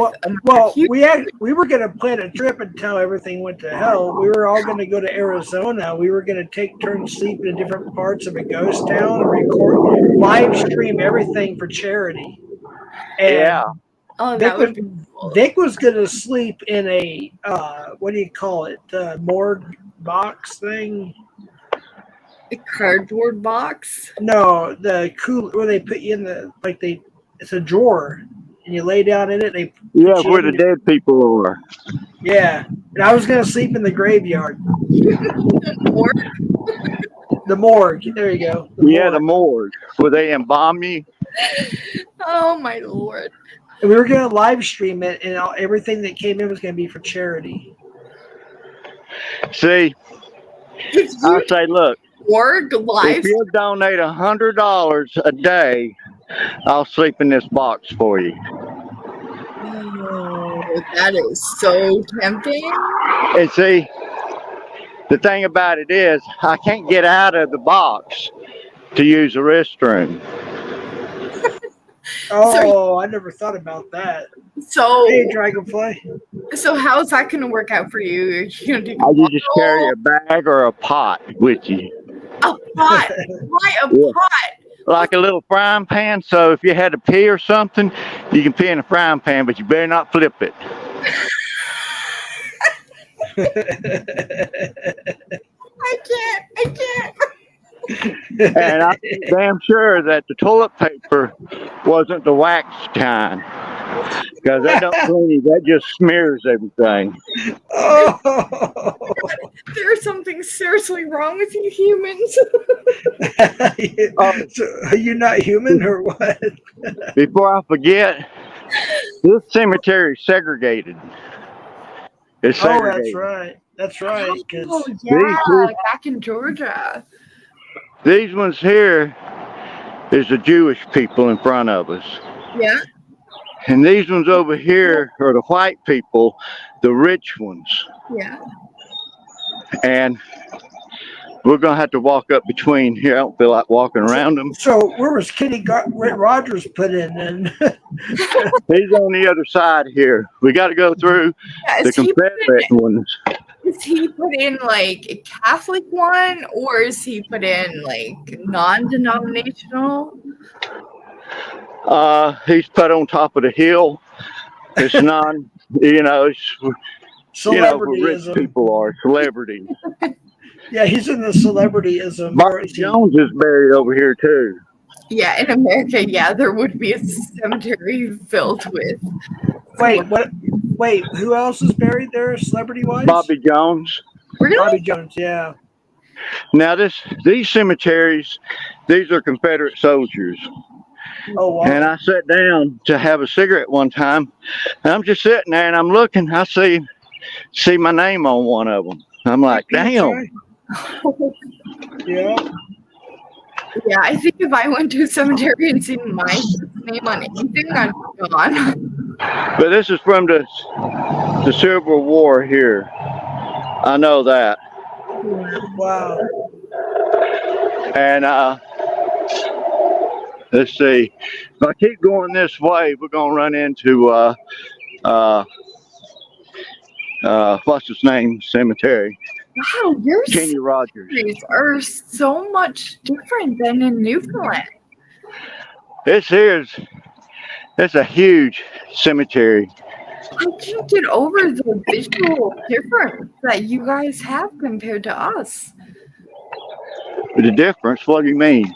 We were gonna plan a trip until everything went to hell. We were all gonna go to Arizona. We were gonna take turns sleeping in different parts of a ghost town and record, live stream everything for charity. And yeah. Oh, that would be cool. Vic was gonna sleep in a what do you call it? Morgue box thing. A cardboard box? No, the where they put you in it's a drawer and you lay down in it. Where the dead people are. Yeah, and I was gonna sleep in the graveyard. The morgue. There you go. The morgue where they embalm you. Oh my lord! And we were gonna live stream it, and everything that came in was gonna be for charity. See, I say, look. If you donate $100 a day, I'll sleep in this box for you. Oh, that is so tempting. And see, the thing about it is, I can't get out of the box to use the restroom. Oh, I never thought about that. So, hey, Dragonfly. So how's that going to work out for you? Are you going to You just carry a bag or a pot with you. A pot? Why a pot? Like a little frying pan, so if you had to pee or something, you can pee in a frying pan, but you better not flip it. I can't. And I'm damn sure that the toilet paper wasn't the wax kind. Because that don't clean, that just smears everything. Oh. There's something seriously wrong with you humans. So are you not human or what? Before I forget, this cemetery is segregated. It's Oh, that's segregated. right. That's right. Oh, Because yeah, back in Georgia. These ones here is the Jewish people in front of us. Yeah. And these ones over here are the white people, the rich ones. Yeah. And we're going to have to walk up between here. I don't feel like walking around them. So where was Rogers put in then? He's on the other side here. We got to go through Yeah, the Confederate ones. Is he put in like a Catholic one, or is he put in like non-denominational? He's put on top of the hill. It's non, it's, where rich Celebrityism. people are, celebrities. Yeah, he's in the celebrityism. Bobby Jones is buried over here too. Yeah, in America, yeah, there would be a cemetery filled with. Wait, what? Wait, who else is buried there, celebrity-wise? Bobby Jones. Really? Bobby Jones, yeah. Now these cemeteries, these are Confederate soldiers. Oh, wow. And I sat down to have a cigarette one time, and I'm just sitting there and I'm looking. I see my name on one of them. I'm like, damn. Yeah. Yeah, I think if I went to a cemetery and seen my name on anything, I'd be gone. But this is from the Civil War here. I know that. Wow. And let's see. If I keep going this way, we're gonna run into what's his name? Cemetery. Wow, your Kenny Rogers. cemeteries are so much different than in Newfoundland. It's a huge cemetery. I can't get over the visual difference that you guys have compared to us. The difference? What do you mean?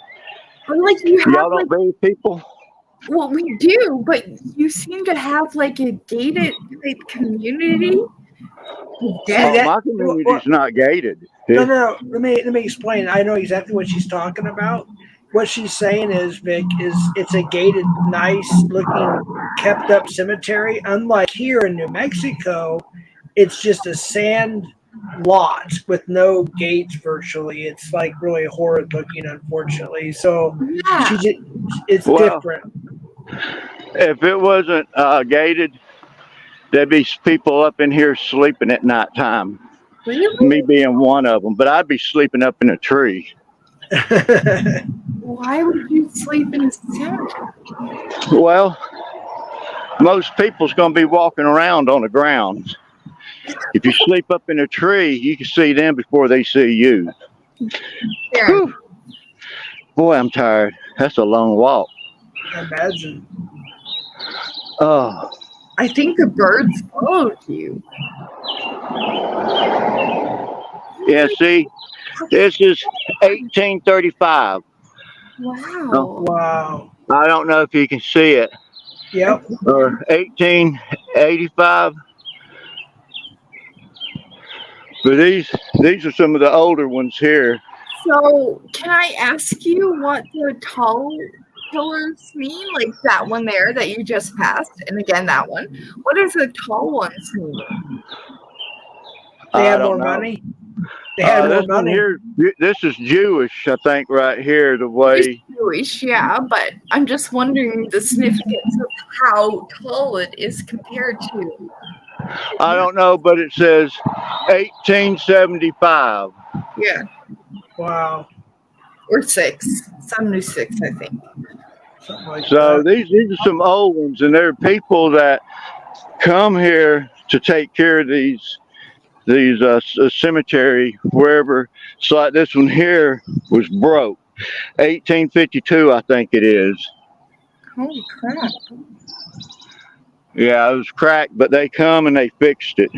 Like you have Y'all don't bury people? Well, we do, but you seem to have like a gated type community. My community's not gated. No. Let me explain. I know exactly what she's talking about. What she's saying is, Vic, is it's a gated, nice looking, kept up cemetery. Unlike here in New Mexico, it's just a sand lot with no gates virtually. It's like really horrid looking, unfortunately. So it's different. If it wasn't gated, there'd be people up in here sleeping at nighttime. Really? Me being one of them, but I'd be sleeping up in a tree. Why would you sleep in a cemetery? Well, most people's going to be walking around on the ground. If you sleep up in a tree, you can see them before they see you. Whew. Boy, I'm tired. That's a long walk. Imagine. Oh. I think the birds followed you. Yeah, see, this is 1835. Wow. Wow. I don't know if you can see it. Yep. Or 1885. But these are some of the older ones here. So, can I ask you what the tall pillars mean? Like that one there that you just passed, and again that one. What does the tall ones mean? They had more money. They had more this money. one here, this is Jewish, I think, right here. The way It's Jewish, yeah, but I'm just wondering the significance of how tall it is compared to. I don't know, but it says 1875. Yeah. Wow. Or 6. Some new 6, I think. Something like So that. these are some old ones, and there are people that come here to take care of these cemetery wherever. So like this one here was broke, 1852, I think it is. Holy crap. Yeah, it was cracked, but they come and they fixed it.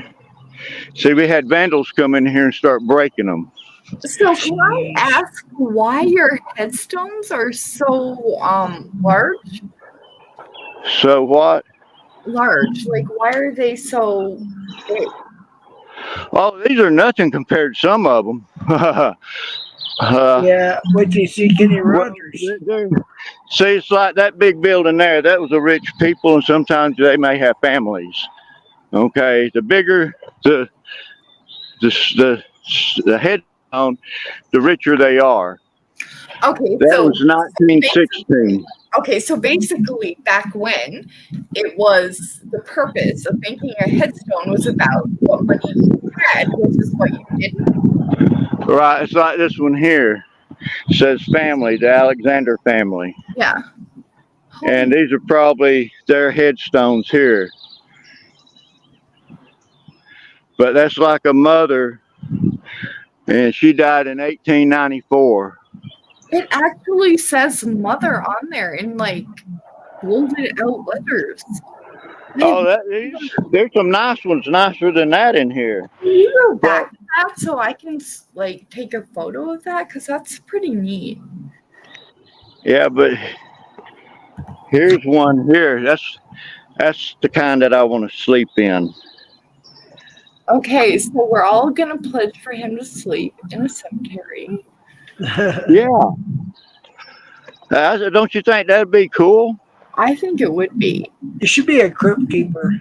See, we had vandals come in here and start breaking them. So can I ask why your headstones are so large? So what? Large. Like why are they so big? Oh, these are nothing compared to some of them. Yeah, wait till you see Kenny Rogers. See, it's like that big building there. That was the rich people, and sometimes they may have families. Okay, the bigger the headstone, the richer they are. Okay, That so was 1916. okay, so basically, back when it was the purpose of making a headstone was about what money you had versus what you didn't. Right, it's like this one here. It says family, the Alexander family. Yeah. And these are probably their headstones here. But that's like a mother, and she died in 1894. It actually says mother on there in like bolded out letters. Oh, there's some nice ones, nicer than that in here. Can you go back to that so I can like take a photo of that? Because that's pretty neat. Yeah, but here's one here. That's the kind that I want to sleep in. Okay, so we're all gonna pledge for him to sleep in a cemetery. Yeah. Don't you think that'd be cool? I think it would be. You should be a crypt keeper.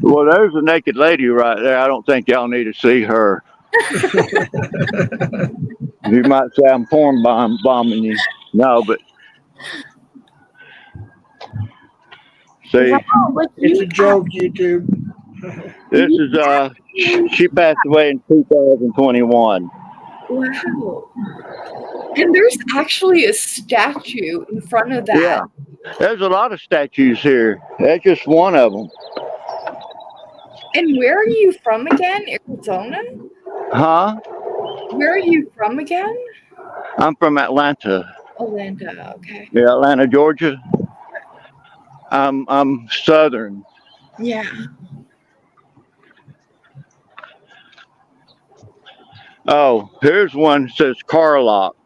Well, there's a naked lady right there. I don't think y'all need to see her. You might say I'm porn bombing you. No, but see, It's a joke, YouTube. this is she passed away in 2021. Wow. And there's actually a statue in front of that. Yeah, there's a lot of statues here. That's just one of them. And where are you from again? Arizona? Huh? Where are you from again? I'm from Atlanta. Atlanta, okay. Yeah, Atlanta, Georgia. I'm Southern. Yeah. Oh, here's one that says car lock.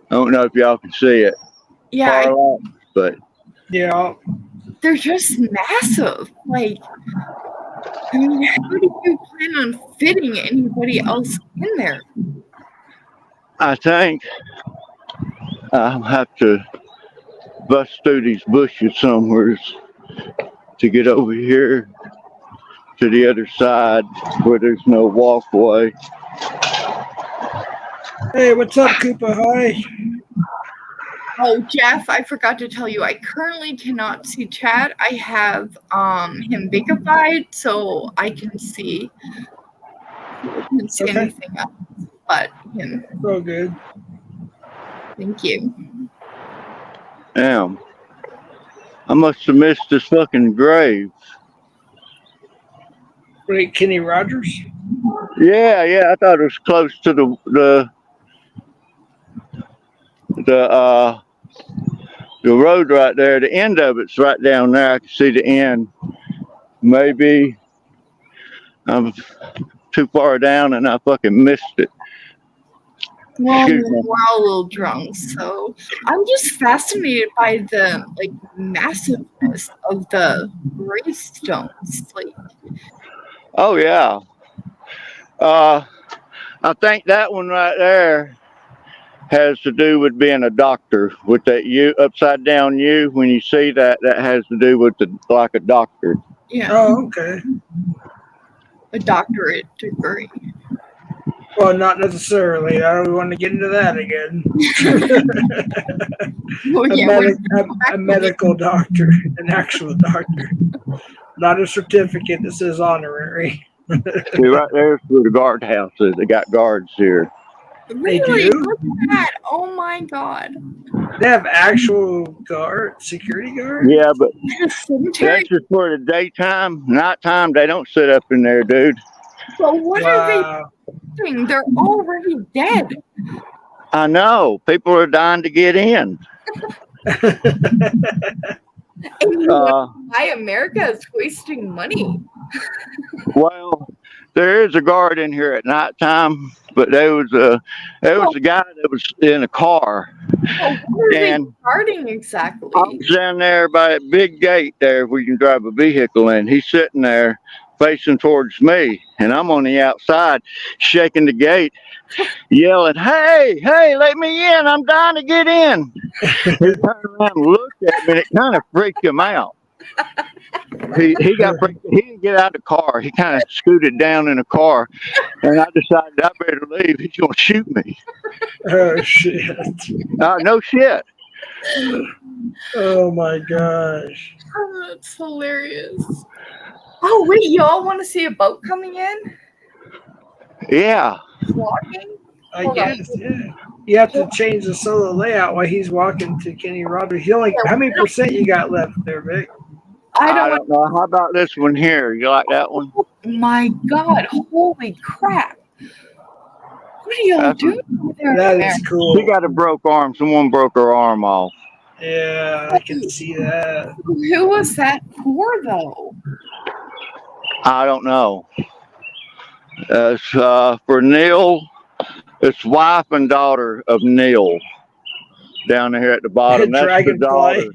I don't know if y'all can see it. Yeah. Car lock, but yeah, they're just massive. Like, I mean, how do you plan on fitting anybody else in there? I think I'll have to bust through these bushes somewhere to get over here to the other side where there's no walkway. Hey, what's up, Koopa? Hi. Oh, Jeff, I forgot to tell you, I currently cannot see chat. I have him bigified, so I can see. I can't see anything else but him. So good. Thank you. Damn. I must have missed this fucking grave. Wait, Kenny Rogers? Yeah, I thought it was close to the road right there. The end of it's right down there. I can see the end. Maybe I'm too far down and I fucking missed it. Well, we're all a little drunk, so I'm just fascinated by the like massiveness of the gravestones. Like, oh yeah. I think that one right there has to do with being a doctor, with that U, upside down U. When you see that, that has to do with like a doctor. yeah. Oh, okay. A doctorate degree. Well, not necessarily. I don't want to get into that again. A medical doctor, an actual doctor, not a certificate that says honorary. See, right there's where the guardhouse is. They got guards here. Really? do? Look at that. Oh my god. They have actual security guards? Yeah, but cemetery? that's just for the daytime. Nighttime, they don't sit up in there, dude. But what are they doing? They're already dead. I know. People are dying to get in. And you wonder why America is wasting money. Well, there is a guard in here at nighttime, but there was a guy that was in a car. Well, what are they guarding exactly? I was down there by a big gate there where you can drive a vehicle in. He's sitting there facing towards me, and I'm on the outside shaking the gate, yelling, hey, let me in. I'm dying to get in. He turned around and looked at me, and it kind of freaked him out. He got freaked. He didn't get out of the car. He kind of scooted down in the car, and I decided I better leave. He's gonna shoot me. Oh shit! No shit. Oh my gosh! Oh, that's hilarious. Oh wait, y'all want to see a boat coming in? Yeah. Walking? I Hold on. guess. Yeah. You have to change the solo layout while he's walking to Kenny Rogers. He only. How many percent you got left there, Vic? I don't know. How about this one here? You like that one? My God! Holy crap! What are y'all doing over there? That is cool. She got a broke arm. Someone broke her arm off. Yeah, I can see that. Who was that for, though? I don't know. It's for Neil. It's wife and daughter of Neil down here at the bottom. That's the daughter.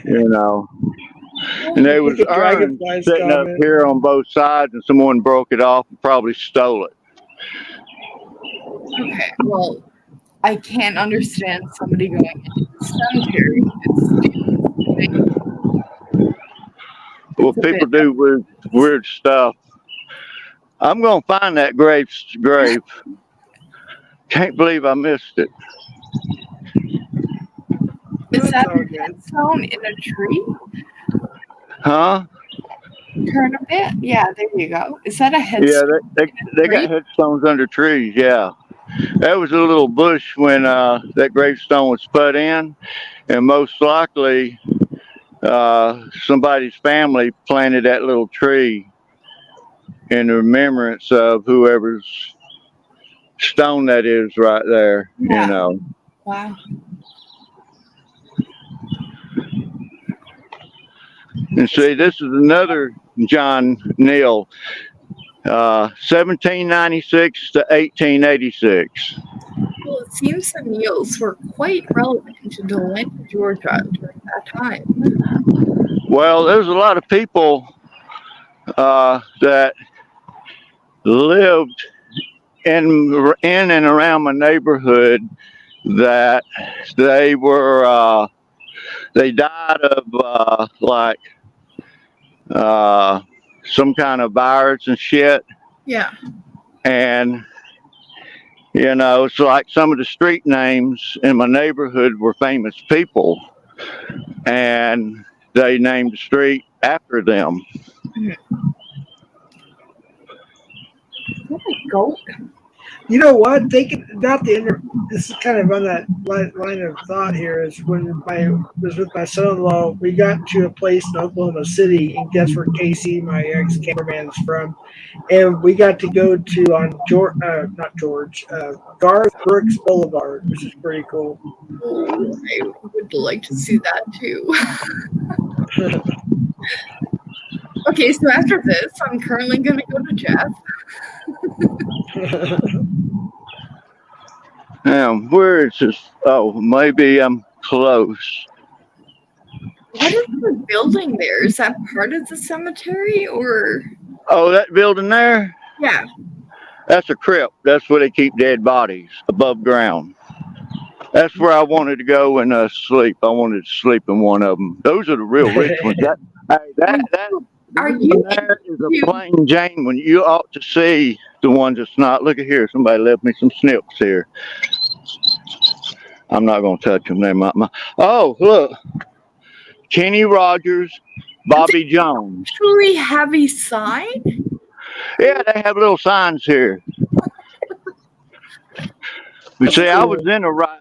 You know. And there was urns sitting up here on both sides, and someone broke it off and probably stole it. Okay, well, I can't understand somebody going into the cemetery. Well, people do weird stuff. I'm gonna find that grave. Can't believe I missed it. Is that a headstone in a tree? Huh? Turn a bit. Yeah, there you go. Is that a headstone? Yeah, they got headstones under trees. Yeah, that was a little bush when that gravestone was put in, and most likely somebody's family planted that little tree in remembrance of whoever's stone that is right there. Yeah. You know. Wow. And see, this is another John Neal, 1796 to 1886. Well, it seems the Neals were quite relevant to Atlanta, Georgia during that time. Well, there's a lot of people that lived in and around my neighborhood that they were they died of some kind of virus and shit. Yeah. And you know, it's like some of the street names in my neighborhood were famous people, and they named the street after them. Oh my God. You know what? Thinking about this is kind of on that line of thought here. Is when I was with my son-in-law, we got to a place in Oklahoma City, and guess where Casey, my ex-cameraman, is from, and we got to go to on Garth Brooks Boulevard, which is pretty cool. Oh, I would like to see that too. Okay, so after this, I'm currently going to go to Jeff. Where is this? Oh, maybe I'm close. What is the building there? Is that part of the cemetery or? Oh, that building there? Yeah. That's a crypt. That's where they keep dead bodies above ground. That's where I wanted to go and sleep. I wanted to sleep in one of them. Those are the real rich ones. That there is a plain Jane one. You ought to see the ones that's not. Look at here. Somebody left me some snips here. I'm not going to touch them. They might. Oh, look. Kenny Rogers, Bobby Jones. Actually have a sign? Yeah, they have little signs here. You see, I was in a right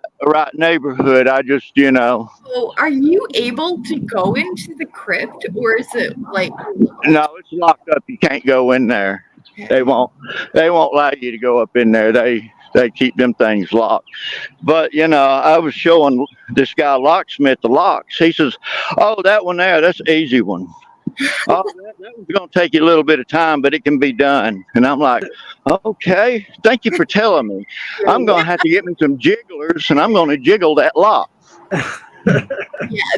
neighborhood. I just, you know. So are you able to go into the crypt, or is it like? No, it's locked up. You can't go in there. Okay. They won't allow you to go up in there. They keep them things locked. But you know, I was showing this guy locksmith the locks. He says, "Oh, that one there, that's an easy one. Oh, that one's going to take you a little bit of time, but it can be done." And I'm like, "Okay, thank you for telling me. I'm going to have to get me some jigglers, and I'm going to jiggle that lock." Yeah,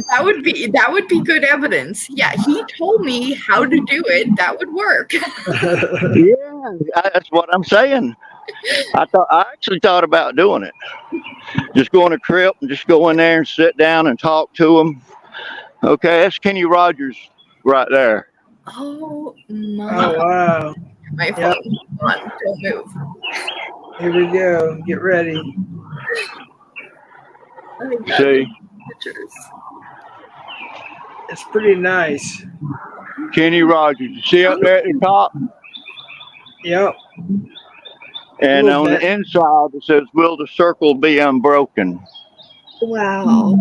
that would be good evidence. Yeah, he told me how to do it. That would work. Yeah, that's what I'm saying. I actually thought about doing it. Just go on a trip and just go in there and sit down and talk to them. Okay, that's Kenny Rogers right there. Oh my! Oh wow! My phone. Yep. Come on, don't move. Here we go. Get ready. I got See, pictures. It's pretty nice. Kenny Rogers. You see up there at the top? Yep. And Little on bit. the inside it says, "Will the circle be unbroken?" Wow.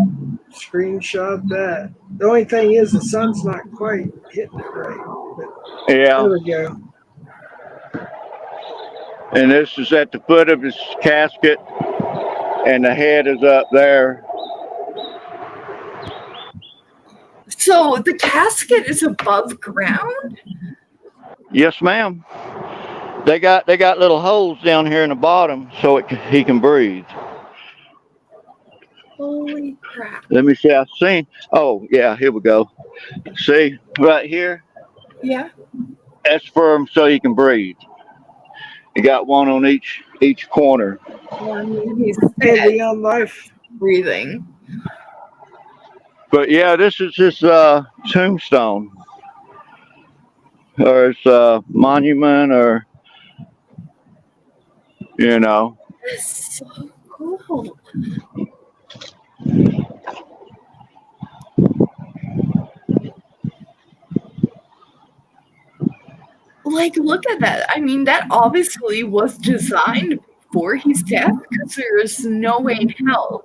Screenshot that. The only thing is the sun's not quite hitting it right. But Yeah. there we go. And this is at the foot of his casket, and the head is up there. So the casket is above ground? Yes, ma'am. They got little holes down here in the bottom so he can breathe. Holy crap. Let me see. I've seen. Oh yeah, here we go. See right here. Yeah. That's for him so he can breathe. You got one on each corner. Well, I mean, he's Hey, Leon Life. breathing. But yeah, this is his tombstone, or his monument, or you know. That's so cool. Like, look at that. I mean, that obviously was designed before his death, because there is no way in hell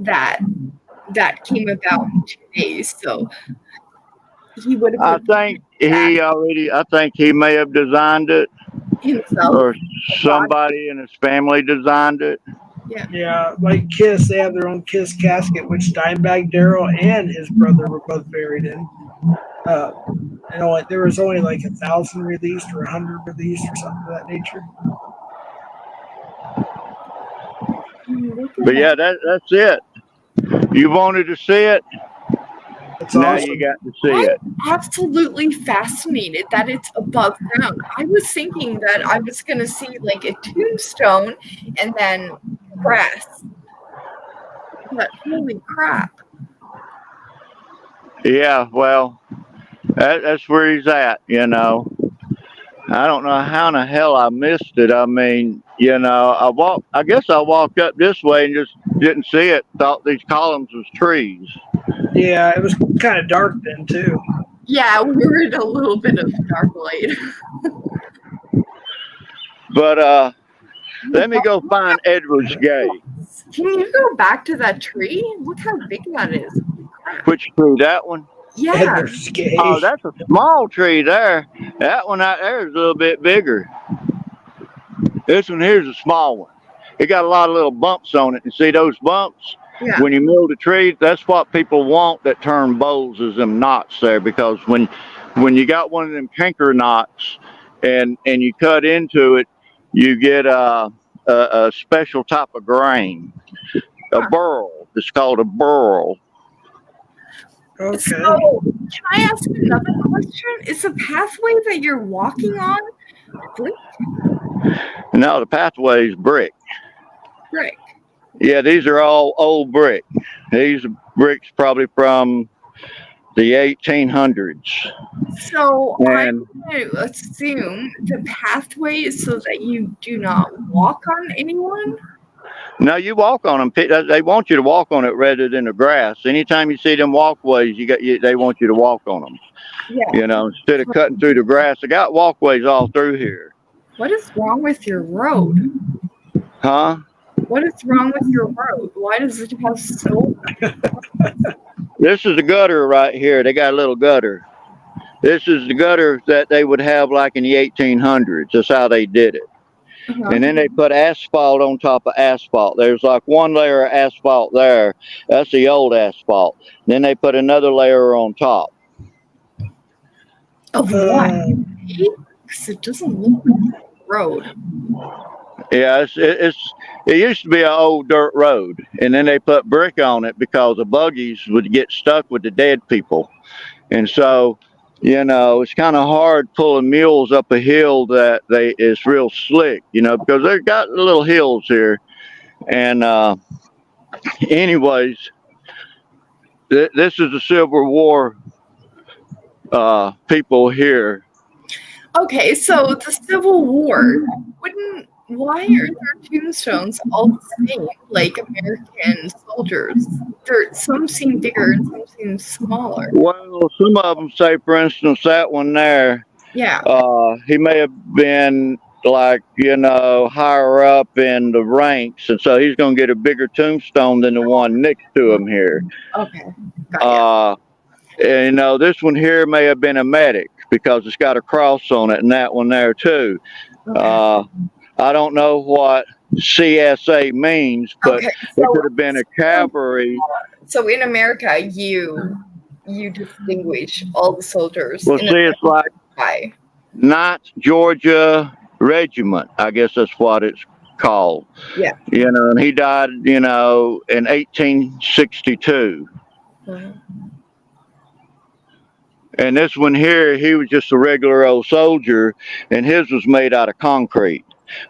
that came about in 2 days. So he would have. I think he may have designed it, himself, or somebody in his family designed it. Yeah, like Kiss, they have their own Kiss casket, which Dimebag Darrell and his brother were both buried in. There was only like 1,000 released or 100 released or something of that nature. But yeah, that's it. You wanted to see it. That's now awesome. you got to see it. Absolutely fascinated that it's above ground. I was thinking that I was going to see like a tombstone and then grass. But holy crap. Yeah, well, that's where he's at, you know. I don't know how in the hell I missed it. I mean, you know, I guess I walked up this way and just didn't see it. Thought these columns was trees. Yeah, it was kind of dark then too. Yeah, we were in a little bit of dark light. But let me go find Edward's Gate. Can you go back to that tree? Look how big that is. Which tree? That one? Yeah. Oh, that's a small tree there. That one out there is a little bit bigger. This one here is a small one. It got a lot of little bumps on it. You see those bumps? Yeah. When you mill the tree, that's what people want that turn bowls, is them knots there. Because when you got one of them canker knots and you cut into it, you get a special type of grain, a burl. It's called a burl. Okay. So, can I ask another question? Is the pathway that you're walking on brick? No, the pathway is brick. Brick. Yeah, these are all old brick. These are bricks probably from the 1800s. So And I'm going to assume the pathway is so that you do not walk on anyone? no, you walk on them. They want you to walk on it rather than the grass. Anytime you see them walkways, they want you to walk on them. Yeah. You know, instead of cutting through the grass. They got walkways all through here. What is wrong with your road? Huh? What is wrong with your road? Why does it have so? This is the gutter right here. They got a little gutter. This is the gutter that they would have like in the 1800s. That's how they did it. Uh-huh. And then they put asphalt on top of asphalt. There's like one layer of asphalt there. That's the old asphalt. Then they put another layer on top. Of what? Because it doesn't look like a road. Yeah, it used to be an old dirt road, and then they put brick on it because the buggies would get stuck with the dead people, and so It's kind of hard pulling mules up a hill that is real slick, because they've got little hills here. And anyways, this is the Civil War people here. Okay, so the Civil War, why are their tombstones all the same, like American soldiers? Some seem bigger and some seem smaller. Well, some of them say, for instance, that one there, Yeah. he may have been like, higher up in the ranks, and so he's going to get a bigger tombstone than the one next to him here. Okay. Got And, this one here may have been a medic because it's got a cross on it, and that one there too. Okay. I don't know what CSA means, but Okay, it could have been a cavalry. So in America, you distinguish all the soldiers. Well, see, it's like Why? 9th Georgia Regiment. I guess that's what it's called. Yeah. And he died, in 1862. And this one here, he was just a regular old soldier, and his was made out of concrete,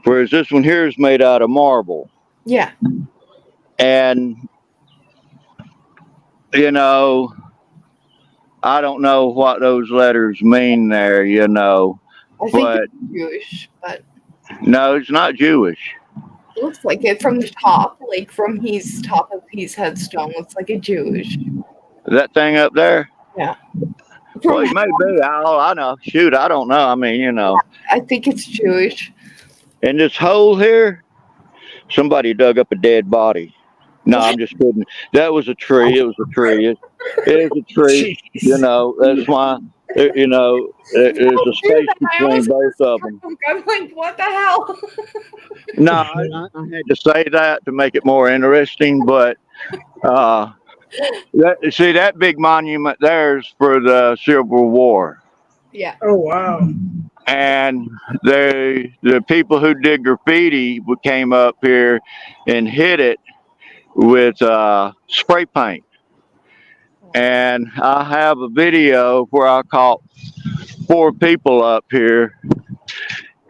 whereas this one here is made out of marble. Yeah. And, I don't know what those letters mean there, I think but it's Jewish, but no, it's not Jewish. it looks like it from the top, like from his top of his headstone, looks like a Jewish. That thing up there? Yeah. Well, it may be. All I know. Shoot, I don't know. I mean, I think it's Jewish. In this hole here, somebody dug up a dead body. No, I'm just kidding. That was a tree. It was a tree. It is a tree. That's why. There's a space between both of them. I'm like, what the hell? No, I had to say that to make it more interesting, but that big monument there is for the Civil War. Yeah. Oh wow. And the people who did graffiti came up here and hit it with spray paint. And I have a video where I caught 4 people up here,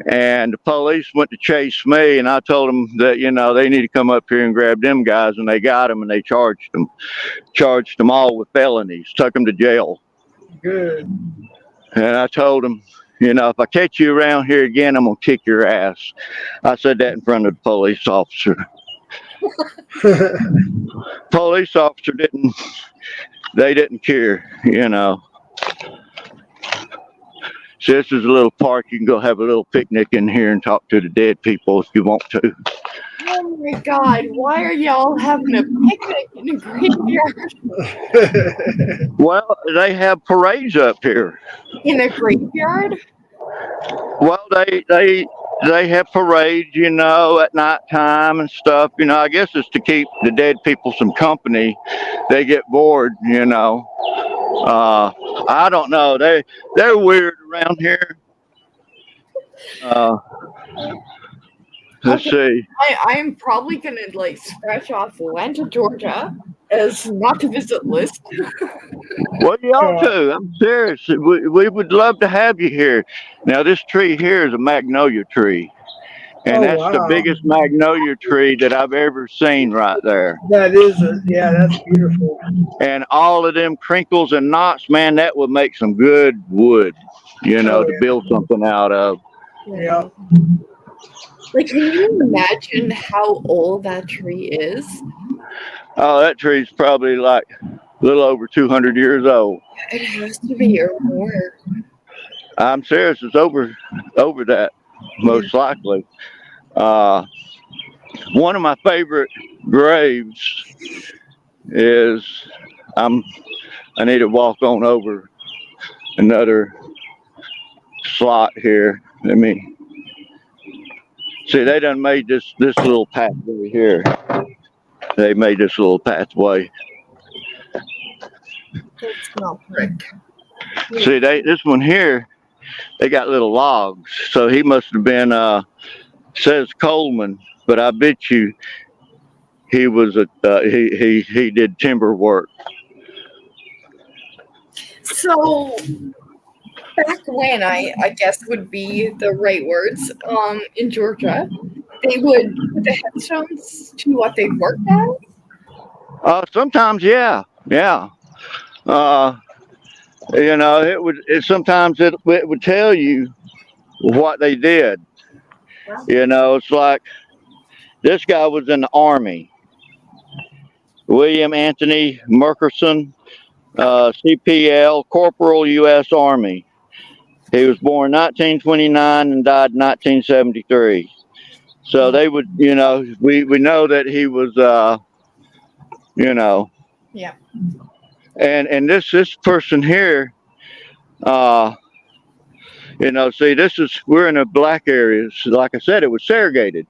and the police went to chase me, and I told them that they need to come up here and grab them guys, and they got them, and they charged them all with felonies, took them to jail. Good. And I told them, if I catch you around here again, I'm gonna kick your ass. I said that in front of the police officer. Police officer didn't care, So this is a little park. You can go have a little picnic in here and talk to the dead people if you want to. Oh my God, why are y'all having a picnic in a graveyard? Well, they have parades up here. In a graveyard? Well, they have parades, at nighttime and stuff. I guess it's to keep the dead people some company. They get bored, I don't know. They're weird around here. Let's see. I'm probably gonna scratch off Atlanta, Georgia as not to visit list. Well, you ought to. I'm serious. We would love to have you here. Now, this tree here is a magnolia tree. And that's the biggest magnolia tree that I've ever seen right there. That is that's beautiful. And all of them crinkles and knots, man, that would make some good wood, to build something out of. Yeah. Can you imagine how old that tree is? Oh, that tree's probably like a little over 200 years old. It has to be or more. I'm serious. It's over that, most likely. One of my favorite graves is I need to walk on over another slot here. Let me see. They done made this little pathway here. They made this little pathway. That's not brick. See, this one here, they got little logs. So he must have been says Coleman, but I bet you he was he did timber work. So back when I guess would be the right words, in Georgia, they would put the headstones to what they worked at? Sometimes, yeah. Sometimes it would tell you what they did. It's like this guy was in the Army. William Anthony Murkerson, CPL, Corporal, U.S. Army. He was born 1929 and died 1973. So they would, we know that he was, Yeah. And this person here, we're in a black area. So like I said, it was segregated,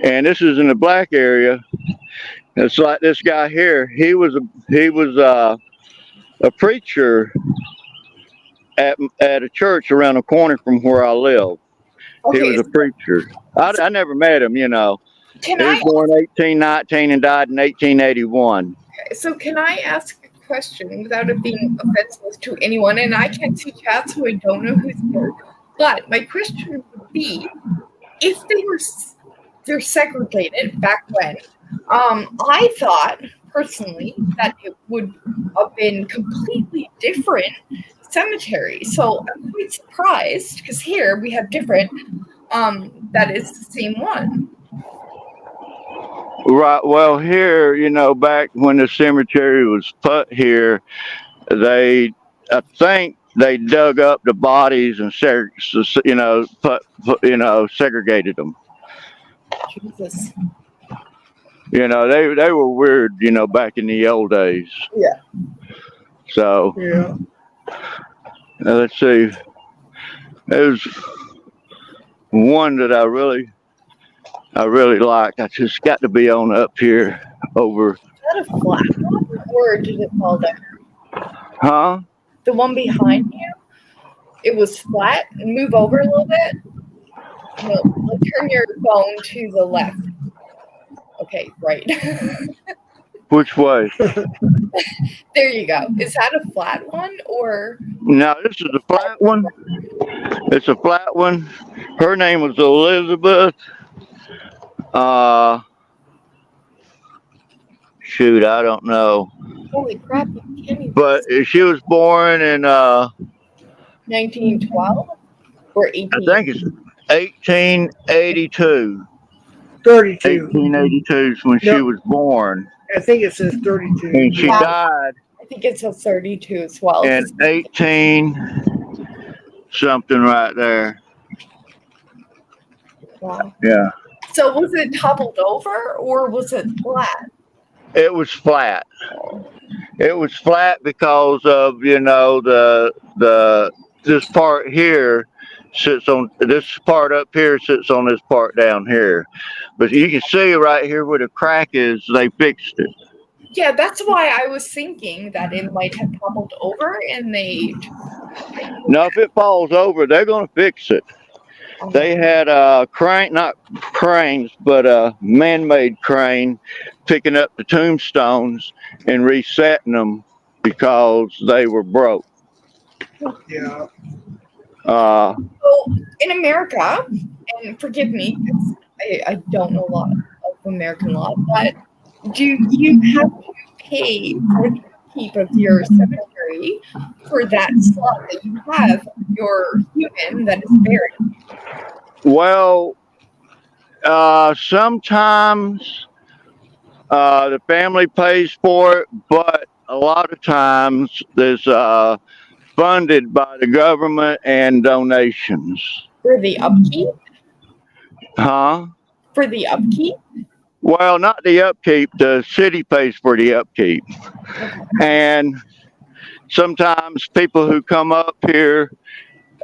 and this is in the black area. It's like this guy here. He was a preacher at a church around the corner from where I live. Okay, he was a preacher. I never met him. He was born 1819 and died in 1881. So can I ask a question without it being offensive to anyone? And I can't see chat, so I don't know who's here. But my question would be, if they're segregated back when, I thought personally that it would have been completely different cemeteries. So I'm quite surprised because here we have different. That is the same one. Right. Well, here, back when the cemetery was put here, I think they dug up the bodies and segregated them. Jesus. They were weird, back in the old days. Yeah. So. Yeah. Let's see. There's one that I really liked. I just got to be on up here over. Is that a flat one, or did it fall down? Huh? The one behind you, it was flat. Move over a little bit. No, turn your phone to the left. Okay, right. Which way? There you go. Is that a flat one or? No, this is a flat one. It's a flat one. Her name was Elizabeth. Shoot, I don't know. Holy crap! You can't even. But she was born in 1912 or 18. I think it's 1882. 32. 1882 is when she was born. I think it says 32. And she died. I think it says 32 as well. In 18 something right there. Wow. Yeah. So was it toppled over or was it flat? It was flat. It was flat because of this part here sits on this part up here sits on this part down here, but you can see right here where the crack is. They fixed it. Yeah, that's why I was thinking that it might have toppled over and they. No, if it falls over, they're going to fix it. They had not cranes, but a man-made crane picking up the tombstones and resetting them because they were broke. Yeah. So in America, and forgive me, because I don't know a lot of American law, but do you have to pay for the upkeep of your cemetery for that slot that you have your human that is buried? Well, sometimes the family pays for it, but a lot of times there's funded by the government and donations. For the upkeep? Huh? For the upkeep? Well, not the upkeep. The city pays for the upkeep. And sometimes people who come up here,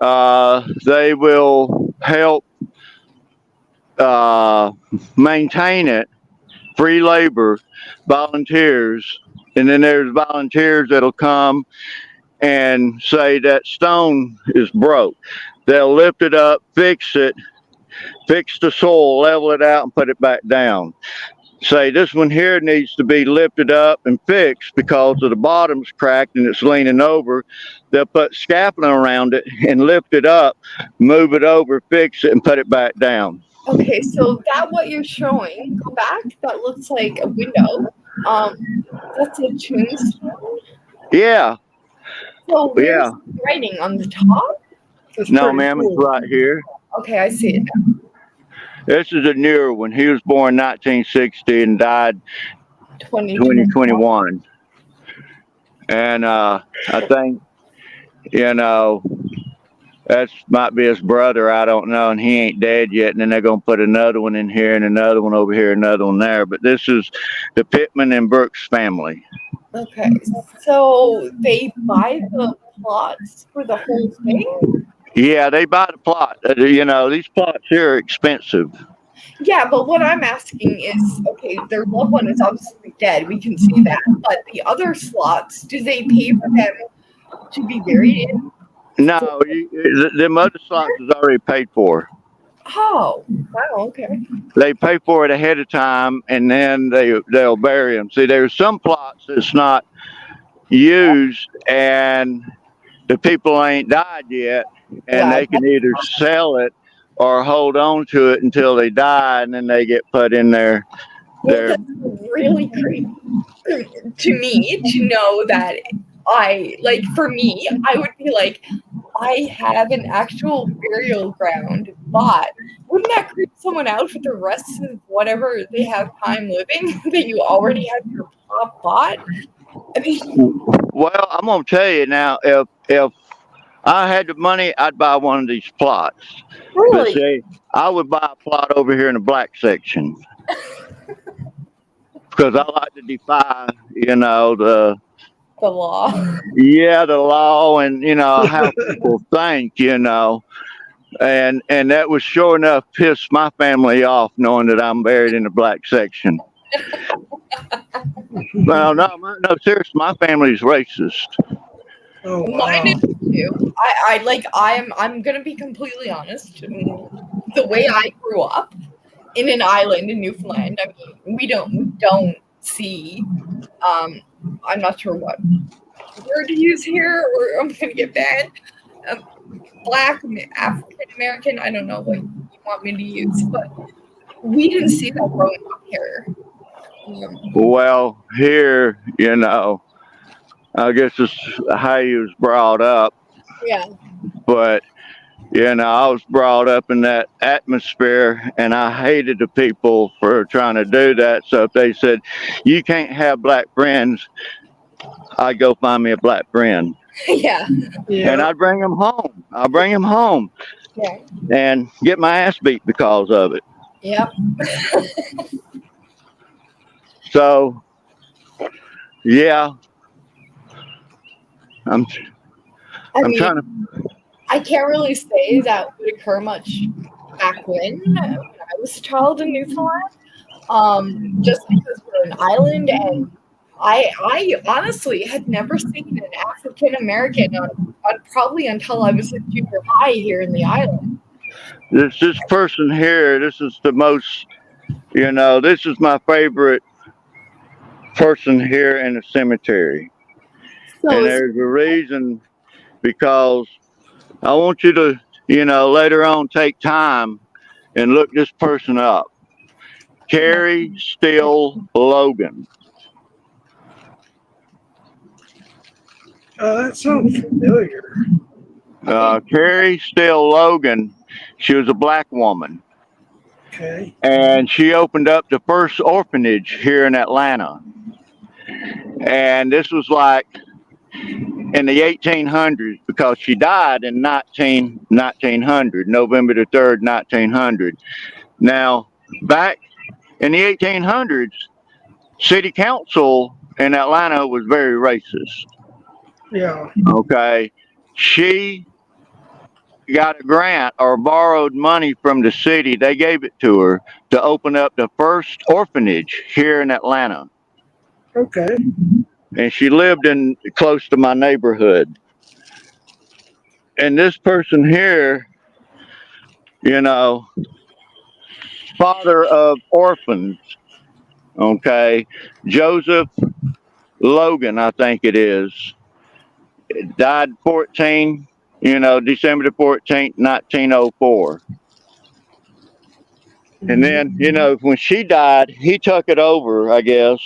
they will help maintain it, free labor, volunteers. And then there's volunteers that'll come and say that stone is broke. They'll lift it up, fix it, fix the soil, level it out, and put it back down. say this one here needs to be lifted up and fixed because of the bottom's cracked and it's leaning over. They'll put scaffolding around it and lift it up, move it over, fix it, and put it back down. Okay, so that what you're showing, go back, that looks like a window. That's a tombstone. Yeah. So where's Yeah. the writing on the top? No, ma'am, it's right here. Okay, I see it now. This is a newer one. He was born 1960 and died 2021. And I think, that might be his brother. I don't know. And he ain't dead yet. And then they're going to put another one in here and another one over here, another one there. But this is the Pittman and Brooks family. Okay, so they buy the plots for the whole thing? Yeah, they buy the plot. These plots here are expensive. Yeah, but what I'm asking is, okay, their loved one is obviously dead. We can see that. But the other slots, do they pay for them to be buried in? No, the other slots is already paid for. Oh, wow, okay. They pay for it ahead of time, and then they'll bury them. See, there's some plots that's not used, and the people ain't died yet, and they can either sell it or hold on to it until they die, and then they get put in their. That's really creepy to me to know that for me, I would be like, I have an actual burial ground, but wouldn't that creep someone out for the rest of whatever they have time living that you already have your plot bought? I mean, well, I'm gonna tell you now, if I had the money, I'd buy one of these plots. Really? But see, I would buy a plot over here in the black section because I like to defy, the law. Yeah, the law, and how people think, and that was sure enough pissed my family off knowing that I'm buried in the black section. Well, no, seriously, my family's racist. Oh, mine is too. I'm gonna be completely honest. The way I grew up in an island in Newfoundland, I mean, we don't see. I'm not sure what word to use here, or I'm gonna get banned. Black African American. I don't know what you want me to use, but we didn't see that growing up here. Well, here, I guess it's how you was brought up. Yeah. But I was brought up in that atmosphere, and I hated the people for trying to do that. So if they said you can't have black friends, I'd go find me a black friend. Yeah. And I'd bring them home. Yeah. And get my ass beat because of it. Yep. So, yeah, I'm trying to. I can't really say that would occur much back when I was a child in Newfoundland. Just because we're an island, and I honestly had never seen an African American on probably until I was in junior high here in the island. This person here, this is the most, this is my favorite person here in the cemetery. And there's a reason, because I want you to, later on take time and look this person up. Carrie Steele Logan. That sounds familiar. Carrie Steele Logan, she was a black woman. Okay. And she opened up the first orphanage here in Atlanta. And this was like in the 1800s, because she died in 1900, November the 3rd, 1900. Now, back in the 1800s, city council in Atlanta was very racist. Yeah. Okay. She got a grant or borrowed money from the city. They gave it to her to open up the first orphanage here in Atlanta. Okay. And she lived in close to my neighborhood. And this person here, father of orphans. Okay, Joseph Logan, I think it is, died 14. December the 14th, 1904. And then, when she died, he took it over, I guess.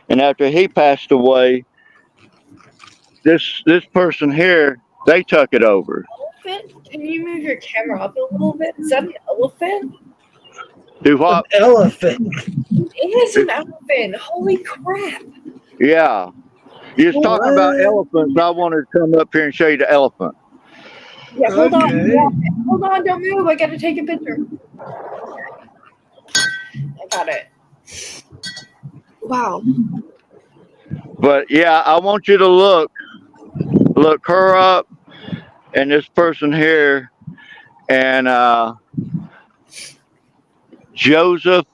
And after he passed away, this person here, they took it over. Elephant? Can you move your camera up a little bit? Is that an elephant? Do what? An elephant. It is an elephant. Holy crap. Yeah. You're talking about elephants. I wanted to come up here and show you the elephant. Yeah, hold on. Hold on, don't move. I gotta take a picture. I got it. Wow. But yeah, I want you to look her up and this person here, and Joseph,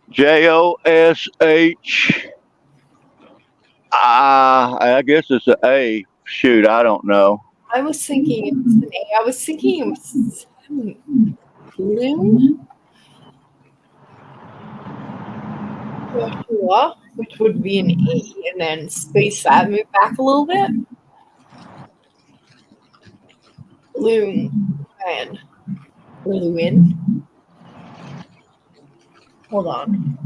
Josh. I guess it's an A. Shoot, I don't know. I was thinking it was an A. I was thinking it was Loon. Joshua, which would be an E, and then space that, move back a little bit. Loon and Loon. Hold on.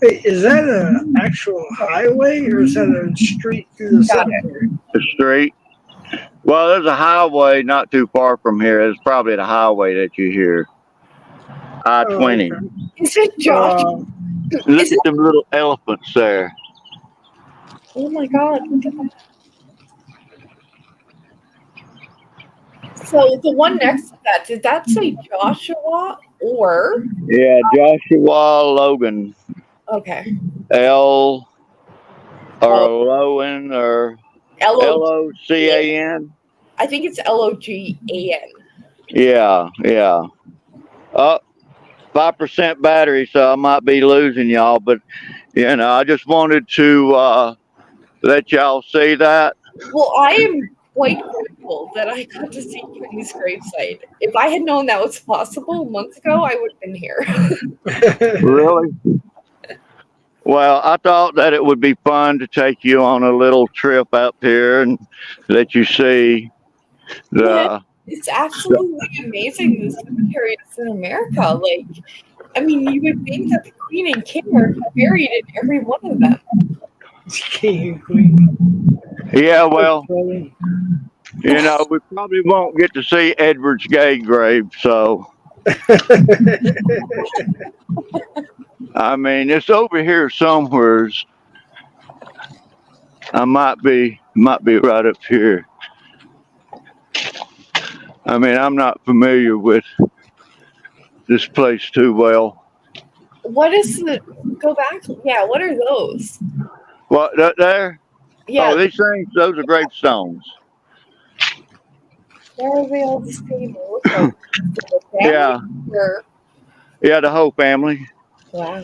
Wait, is that an actual highway or is that a street through the cemetery? The street. Well, there's a highway not too far from here. It's probably the highway that you hear. I-20. Okay. Is it Josh? Look at them little elephants there. Oh my God! Look at that. So the one next to that, did that say Joshua or? Yeah, Joshua Logan. Okay. Lowen or Locan. I think it's Logan. Yeah. Oh, 5% battery, so I might be losing y'all. But I just wanted to let y'all see that. Well, I am quite grateful that I got to see Kenny's gravesite. If I had known that was possible months ago, I would have been here. Really? Well, I thought that it would be fun to take you on a little trip up here and let you see the. It's absolutely amazing, the cemeteries in America. Like, I mean, you would think that the Queen and King are buried in every one of them. King and Queen. Yeah, well, we probably won't get to see Edward's gay grave, so. I mean, it's over here somewhere. I might be right up here. I mean, I'm not familiar with this place too well. What is the? Go back. Yeah, what are those? What there? Yeah. Oh, these things. Those are gravestones. Where are they all the same? Yeah. Yeah, the whole family. Wow.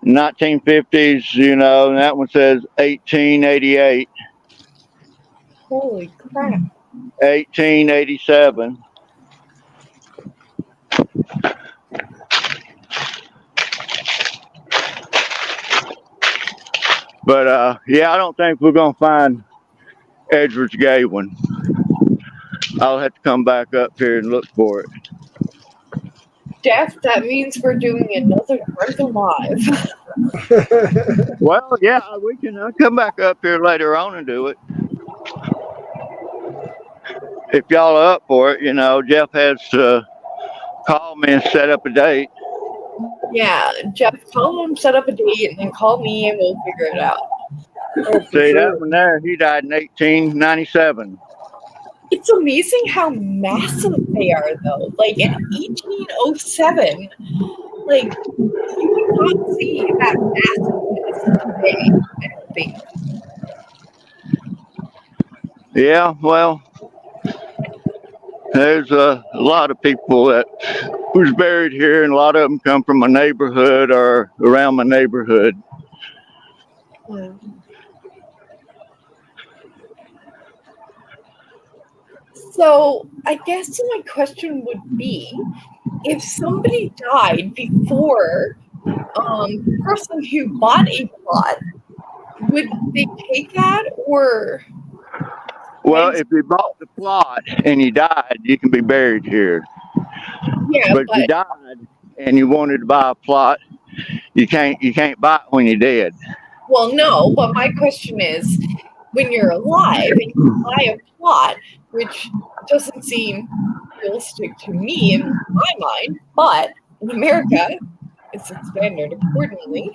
1950s, and that one says 1888. Holy crap. 1887. But yeah, I don't think we're gonna find Edward's gay one. I'll have to come back up here and look for it. Jeff, that means we're doing another Drunk Alive. Well, yeah, we can come back up here later on and do it. If y'all are up for it, Jeff has to call me and set up a date. Yeah, Jeff, call him, set up a date, and then call me and we'll figure it out. See, that one there, he died in 1897. It's amazing how massive they are, though. Like, in 1807, like, you cannot see that massiveness today, I don't think. Yeah, well, there's a lot of people who's buried here, and a lot of them come from my neighborhood or around my neighborhood. So I guess my question would be, if somebody died before the person who bought a plot, would they take that or? Well, if you bought the plot and you died, you can be buried here. Yeah, But if you died and you wanted to buy a plot, you can't buy it when you're dead. Well, no, but my question is, when you're alive and you buy a plot, which doesn't seem realistic to me in my mind, but in America, it's standard accordingly.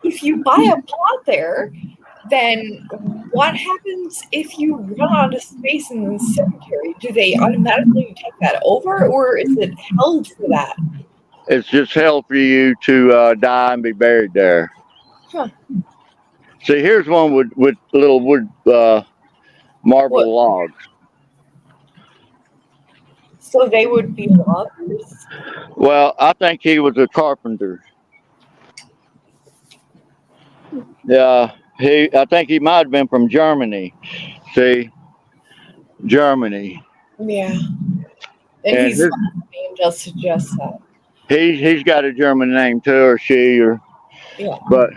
If you buy a plot there, then what happens if you run out of space in the cemetery? Do they automatically take that over, or is it held for that? It's just hell for you to die and be buried there. Huh. See, here's one with little wood marble logs. So they would be loggers? Well, I think he was a carpenter. Yeah, I think he might have been from Germany. See, Germany. Yeah. And his last name does suggest that. He's got a German name too, or she, or. Yeah. But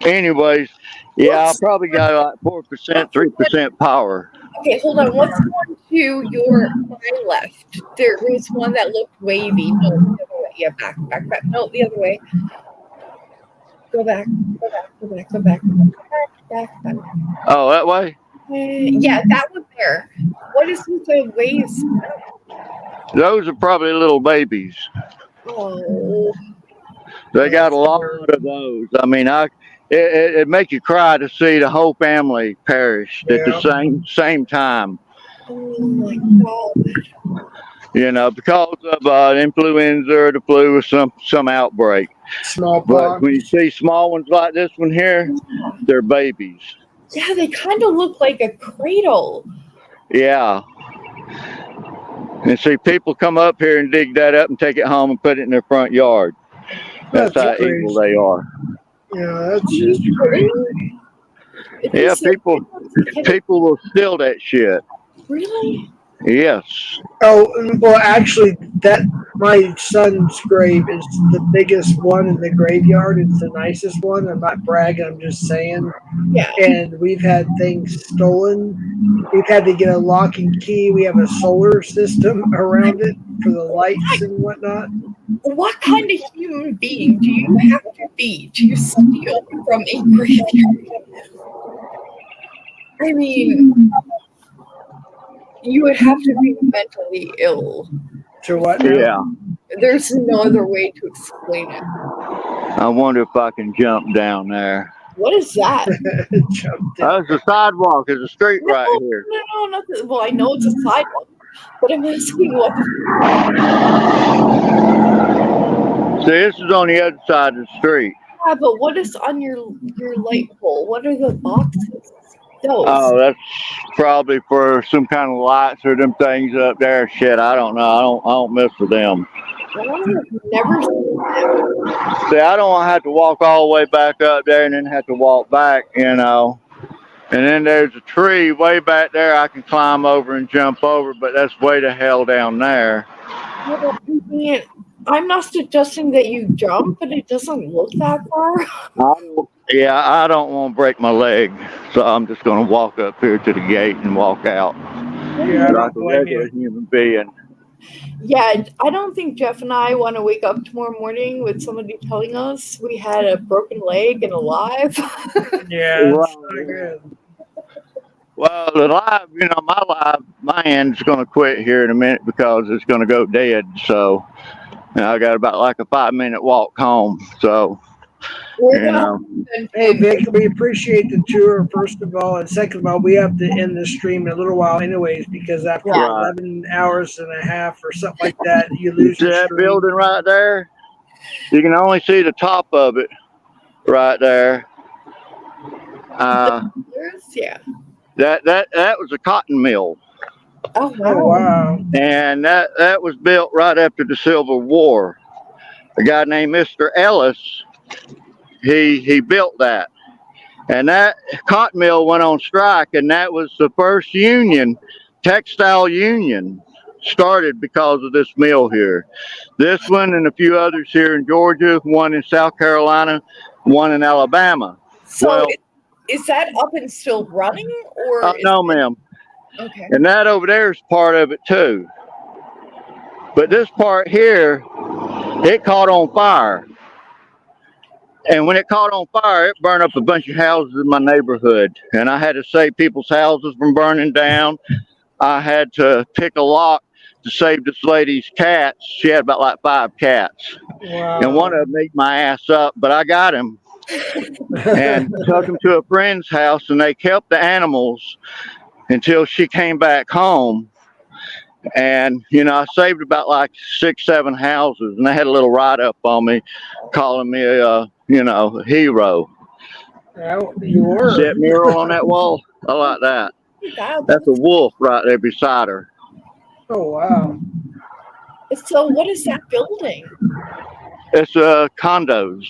anyways, yeah, I probably got like 4%, 3% power. Okay, hold on. What's one to your my left? There was one that looked wavy. No, the other way. Yeah, back. No, the other way. Go back. Oh, that way? Yeah, that one there. What is with the waves? Those are probably little babies. Oh. They got a lot of those. I mean, it make you cry to see the whole family perish at the same time. Oh my God. You know, because of influenza or the flu or some outbreak. Smallpox. But when you see small ones like this one here, they're babies. Yeah, they kind of look like a cradle. Yeah. And see, people come up here and dig that up and take it home and put it in their front yard. That's how evil they are. Yeah, that's just crazy. Yeah, people will steal that shit. Really? Yes. Oh, well, actually, my son's grave is the biggest one in the graveyard. It's the nicest one. I'm not bragging. I'm just saying. Yeah. And we've had things stolen. We've had to get a lock and key. We have a solar system around it for the lights and whatnot. What kind of human being do you have to be to steal from a graveyard? I mean, you would have to be mentally ill. To what? Yeah. There's no other way to explain it. I wonder if I can jump down there. What is that? That's a sidewalk. There's a street right here. No, nothing. Well, I know it's a sidewalk, but I'm asking what. See, this is on the other side of the street. Yeah, but what is on your light pole? What are the boxes? Those. Oh, that's probably for some kind of lights or them things up there. Shit, I don't know. I don't mess with them. Well, I've never seen that. See, I don't want to have to walk all the way back up there and then have to walk back, you know. And then there's a tree way back there I can climb over and jump over, but that's way the hell down there. I'm not suggesting that you jump, but it doesn't look that far. I don't want to break my leg, so I'm just going to walk up here to the gate and walk out like a regular human being. Yeah, I don't think Jeff and I want to wake up tomorrow morning with somebody telling us we had a broken leg and alive. Yeah, that's not good. Well, my end's going to quit here in a minute because it's going to go dead. So I got about like a 5-minute walk home. So, Hey, Vic, we appreciate the tour, first of all. And second of all, we have to end the stream in a little while anyways, because after 11 hours and a half or something like that, you lose See your that stream. building right there? You can only see the top of it right there. Yeah. That was a cotton mill. Oh wow. And that was built right after the Civil War. A guy named Mr. Ellis, he built that. And that cotton mill went on strike, and that was the first union textile union started because of this mill here. This one and a few others here in Georgia, one in South Carolina, one in Alabama. So Well, is that up and still running, or is no, it ma'am. okay? And that over there is part of it too. But this part here, it caught on fire. And when it caught on fire, it burned up a bunch of houses in my neighborhood. And I had to save people's houses from burning down. I had to pick a lock to save this lady's cats. She had about like 5 cats. Wow. And one of them ate my ass up, but I got him. And took him to a friend's house, and they kept the animals until she came back home. And, I saved about like 6, 7 houses, and they had a little write up on me, calling me a hero. You were. See that mural on that wall? I like that. That's a wolf right there beside her. Oh, wow. So what is that building? It's condos.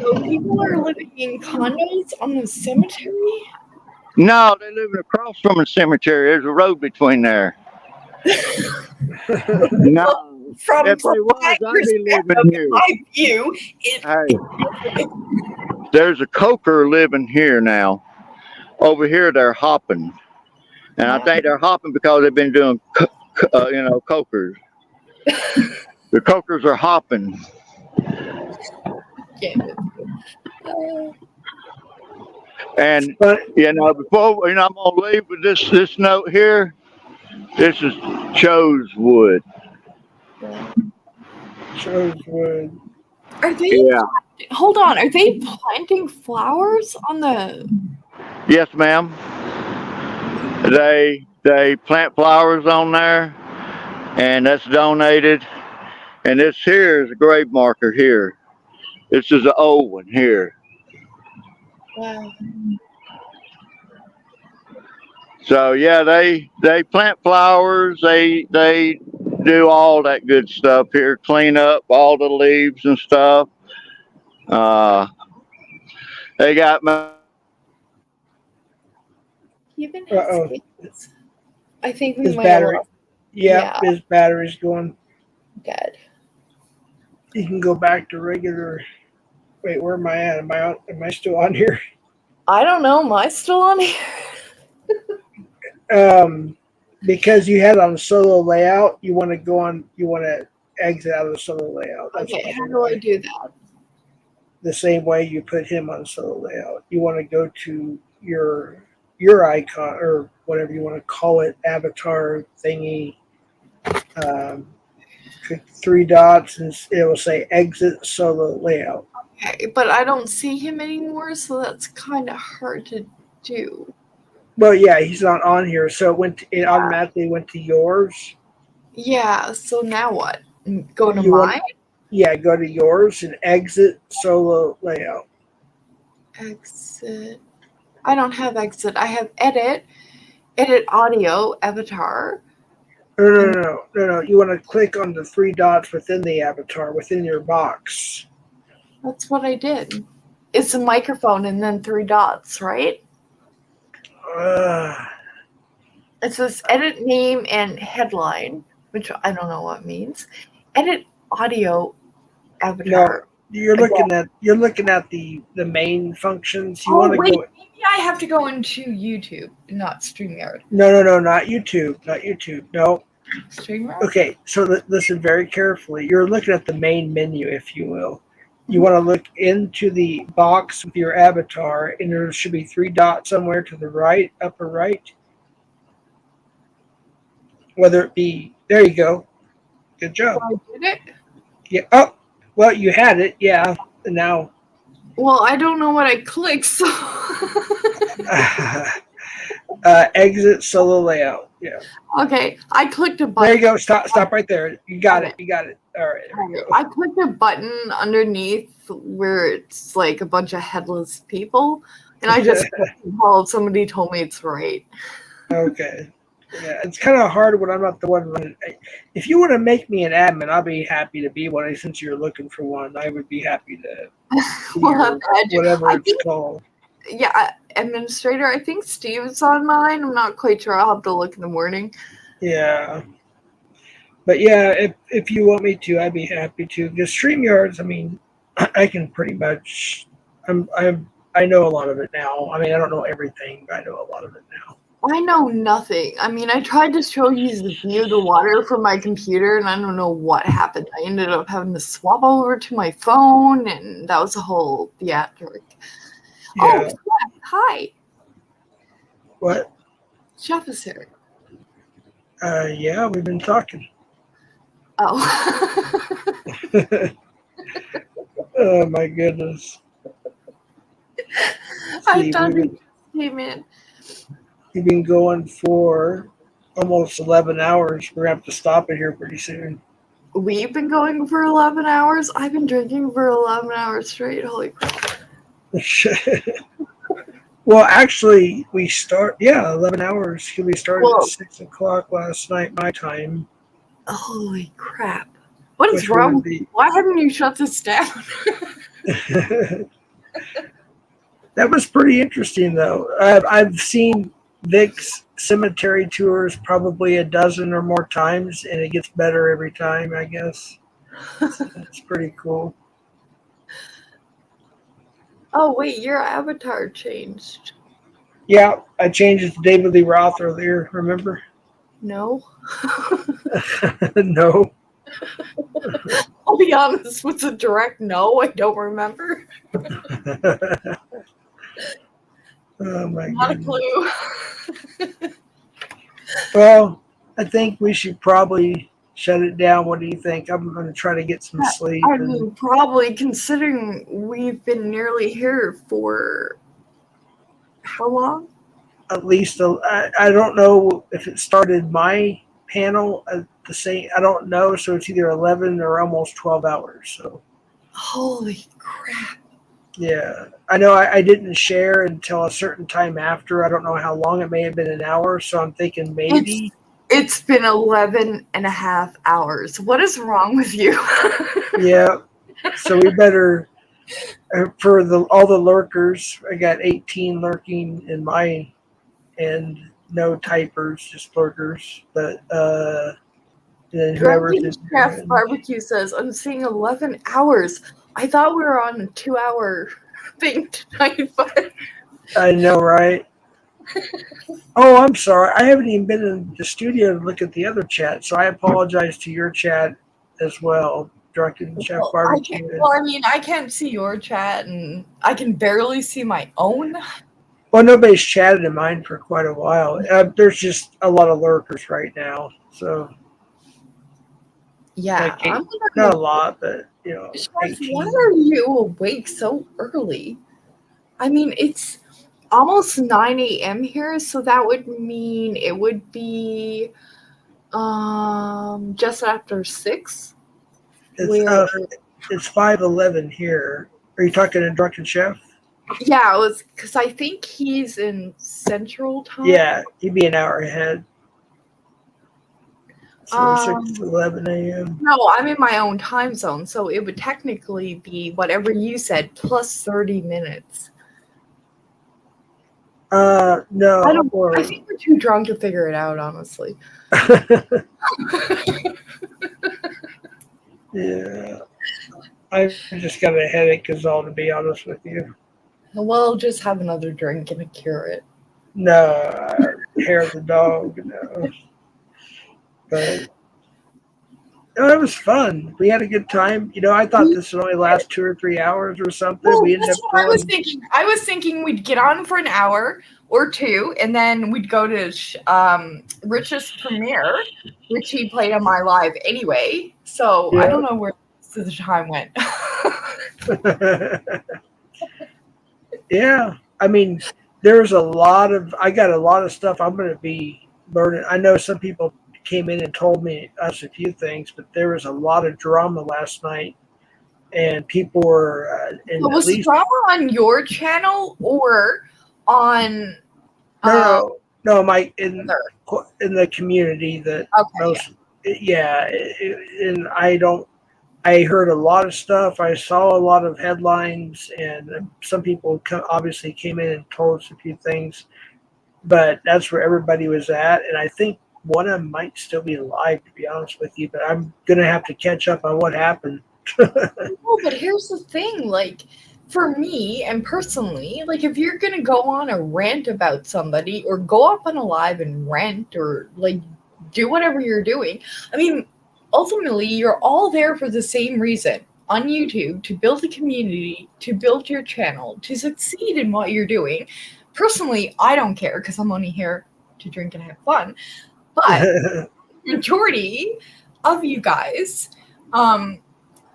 So people are living in condos on the cemetery? No, they're living across from a cemetery. There's a road between there. No, From if they was, my I'd be living here. my view, Hey, there's a coker living here now. Over here, they're hopping, and I think they're hopping because they've been doing, cokers. The cokers are hopping. And before I'm gonna leave with this note here. This is chose wood. Chose wood. Are they? Yeah. Hold on. Are they planting flowers on the? Yes, ma'am. They plant flowers on there, and that's donated. And this here is a grave marker here. This is an old one here. Wow. So yeah, they plant flowers. They do all that good stuff here. Clean up all the leaves and stuff. They got my. Even has kids. I think we His might battery. have lost. Yeah, his battery's going. Good. You can go back to regular. Wait, where am I at? Am I still on here? I don't know. Am I still on here? Because you had it on solo layout, you want to exit out of the solo layout. That's Okay, how do I do that? The same way you put him on solo layout. You want to go to your icon or whatever you want to call it, avatar thingy. Click 3 dots and it will say exit solo layout. Okay, but I don't see him anymore, so that's kind of hard to do. Well, yeah, he's not on here, so it automatically went to yours. Yeah, so now what? Go to mine? Go to yours and exit solo layout. Exit. I don't have exit. I have edit audio, avatar. No. You want to click on the 3 dots within the avatar, within your box. That's what I did. It's a microphone and then 3 dots, right? It says edit name and headline, which I don't know what means. Edit audio avatar. No, you're looking at the main functions. You want to wait, go. maybe I have to go into YouTube, not StreamYard. No, not YouTube. Not YouTube. No. StreamYard? Okay, so listen very carefully. You're looking at the main menu, if you will. You want to look into the box with your avatar, and there should be 3 dots somewhere to the right, upper right. Whether it be, there you go. Good job. I did it? Yeah. Oh, well, you had it. Yeah. And now. Well, I don't know what I clicked, so. Exit solo layout. Yeah. Okay, I clicked a button. There you go. Stop right there. You got it. All right. There we go. I clicked a button underneath where it's like a bunch of headless people, and I just somebody told me it's right. Okay. Yeah, it's kind of hard when I'm not the one running. If you want to make me an admin, I'll be happy to be one. Since you're looking for one, I would be happy to. We'll have whatever it's called. Yeah, administrator. I think Steve's on mine. I'm not quite sure. I'll have to look in the morning. Yeah. But yeah, if you want me to, I'd be happy to. Because StreamYards, I mean, I can pretty much, I know a lot of it now. I mean, I don't know everything, but I know a lot of it now. I know nothing. I mean, I tried to show you the view of the water from my computer, and I don't know what happened. I ended up having to swap over to my phone, and that was a whole theatric. Yeah. Oh, Chef, hi. What? Chef is here. Yeah, we've been talking. Oh. Oh my goodness. I thought he came in. We've been going for almost 11 hours. We're going to have to stop it here pretty soon. We've been going for 11 hours. I've been drinking for 11 hours straight. Holy crap. Well, actually, we start, 11 hours. We started Whoa. at 6 o'clock last night, my time. Holy crap. What is Which wrong would with you? Why haven't you shut this down? That was pretty interesting, though. I've seen Vic's cemetery tours probably a dozen or more times, and it gets better every time, I guess. It's pretty cool. Oh, wait, your avatar changed. Yeah, I changed it to David Lee Roth earlier, remember? No. No. I'll be honest, with a direct no, I don't remember. Oh my Not goodness. a clue. Well, I think we should probably shut it down. What do you think? I'm going to try to get some sleep. I mean, probably considering we've been nearly here for how long? At least, I don't know if it started my panel at the same, I don't know. So it's either 11 or almost 12 hours. So, holy crap. Yeah, I know I didn't share until a certain time after. I don't know how long. It may have been an hour. So I'm thinking maybe. It's been 11 and a half hours. What is wrong with you? Yeah. So we better, for all the lurkers, I got 18 lurking in my end. No typers, just lurkers. But then whoever's Drunken Chef Barbecue says, I'm seeing 11 hours. I thought we were on a 2-hour thing tonight, but I know, right? Oh, I'm sorry. I haven't even been in the studio to look at the other chat, so I apologize to your chat as well. Drunken Chef Barbecue. I can't see your chat, and I can barely see my own. Well, nobody's chatted in mine for quite a while. There's just a lot of lurkers right now, so Yeah, like not a lot, but Chef, 18. why are you awake so early? I mean, it's almost 9 a.m. here, so that would mean it would be just after 6. It's 5:11 here. Are you talking to Drunken Chef? Yeah, it was because I think he's in Central Time. Yeah, he'd be an hour ahead. So 6:11 a.m. No, I'm in my own time zone, so it would technically be whatever you said plus 30 minutes. No. I think we're too drunk to figure it out, honestly. Yeah. I just got a headache, to be honest with you. Well, just have another drink and cure it. No, hair of the dog, no. But it was fun. We had a good time. I thought this would only last 2 or 3 hours or something. Well, We ended that's up what I was thinking. I was thinking we'd get on for an hour or two, and then we'd go to Rich's premiere, which he played on my live anyway. So I don't know where the time went. Yeah, I mean, I got a lot of stuff I'm going to be learning. I know some people came in and told us a few things, but there was a lot of drama last night, and people were Was the drama on your channel or on? No, in the community that and I don't. I heard a lot of stuff. I saw a lot of headlines, and some people obviously came in and told us a few things. But that's where everybody was at, and I think one of them might still be alive, to be honest with you. But I'm gonna have to catch up on what happened. No, but here's the thing, like for me and personally, like if you're gonna go on a rant about somebody or go up on a live and rant or like do whatever you're doing, I mean, ultimately you're all there for the same reason on YouTube to build a community, to build your channel, to succeed in what you're doing. Personally, I don't care because I'm only here to drink and have fun. But majority of you guys,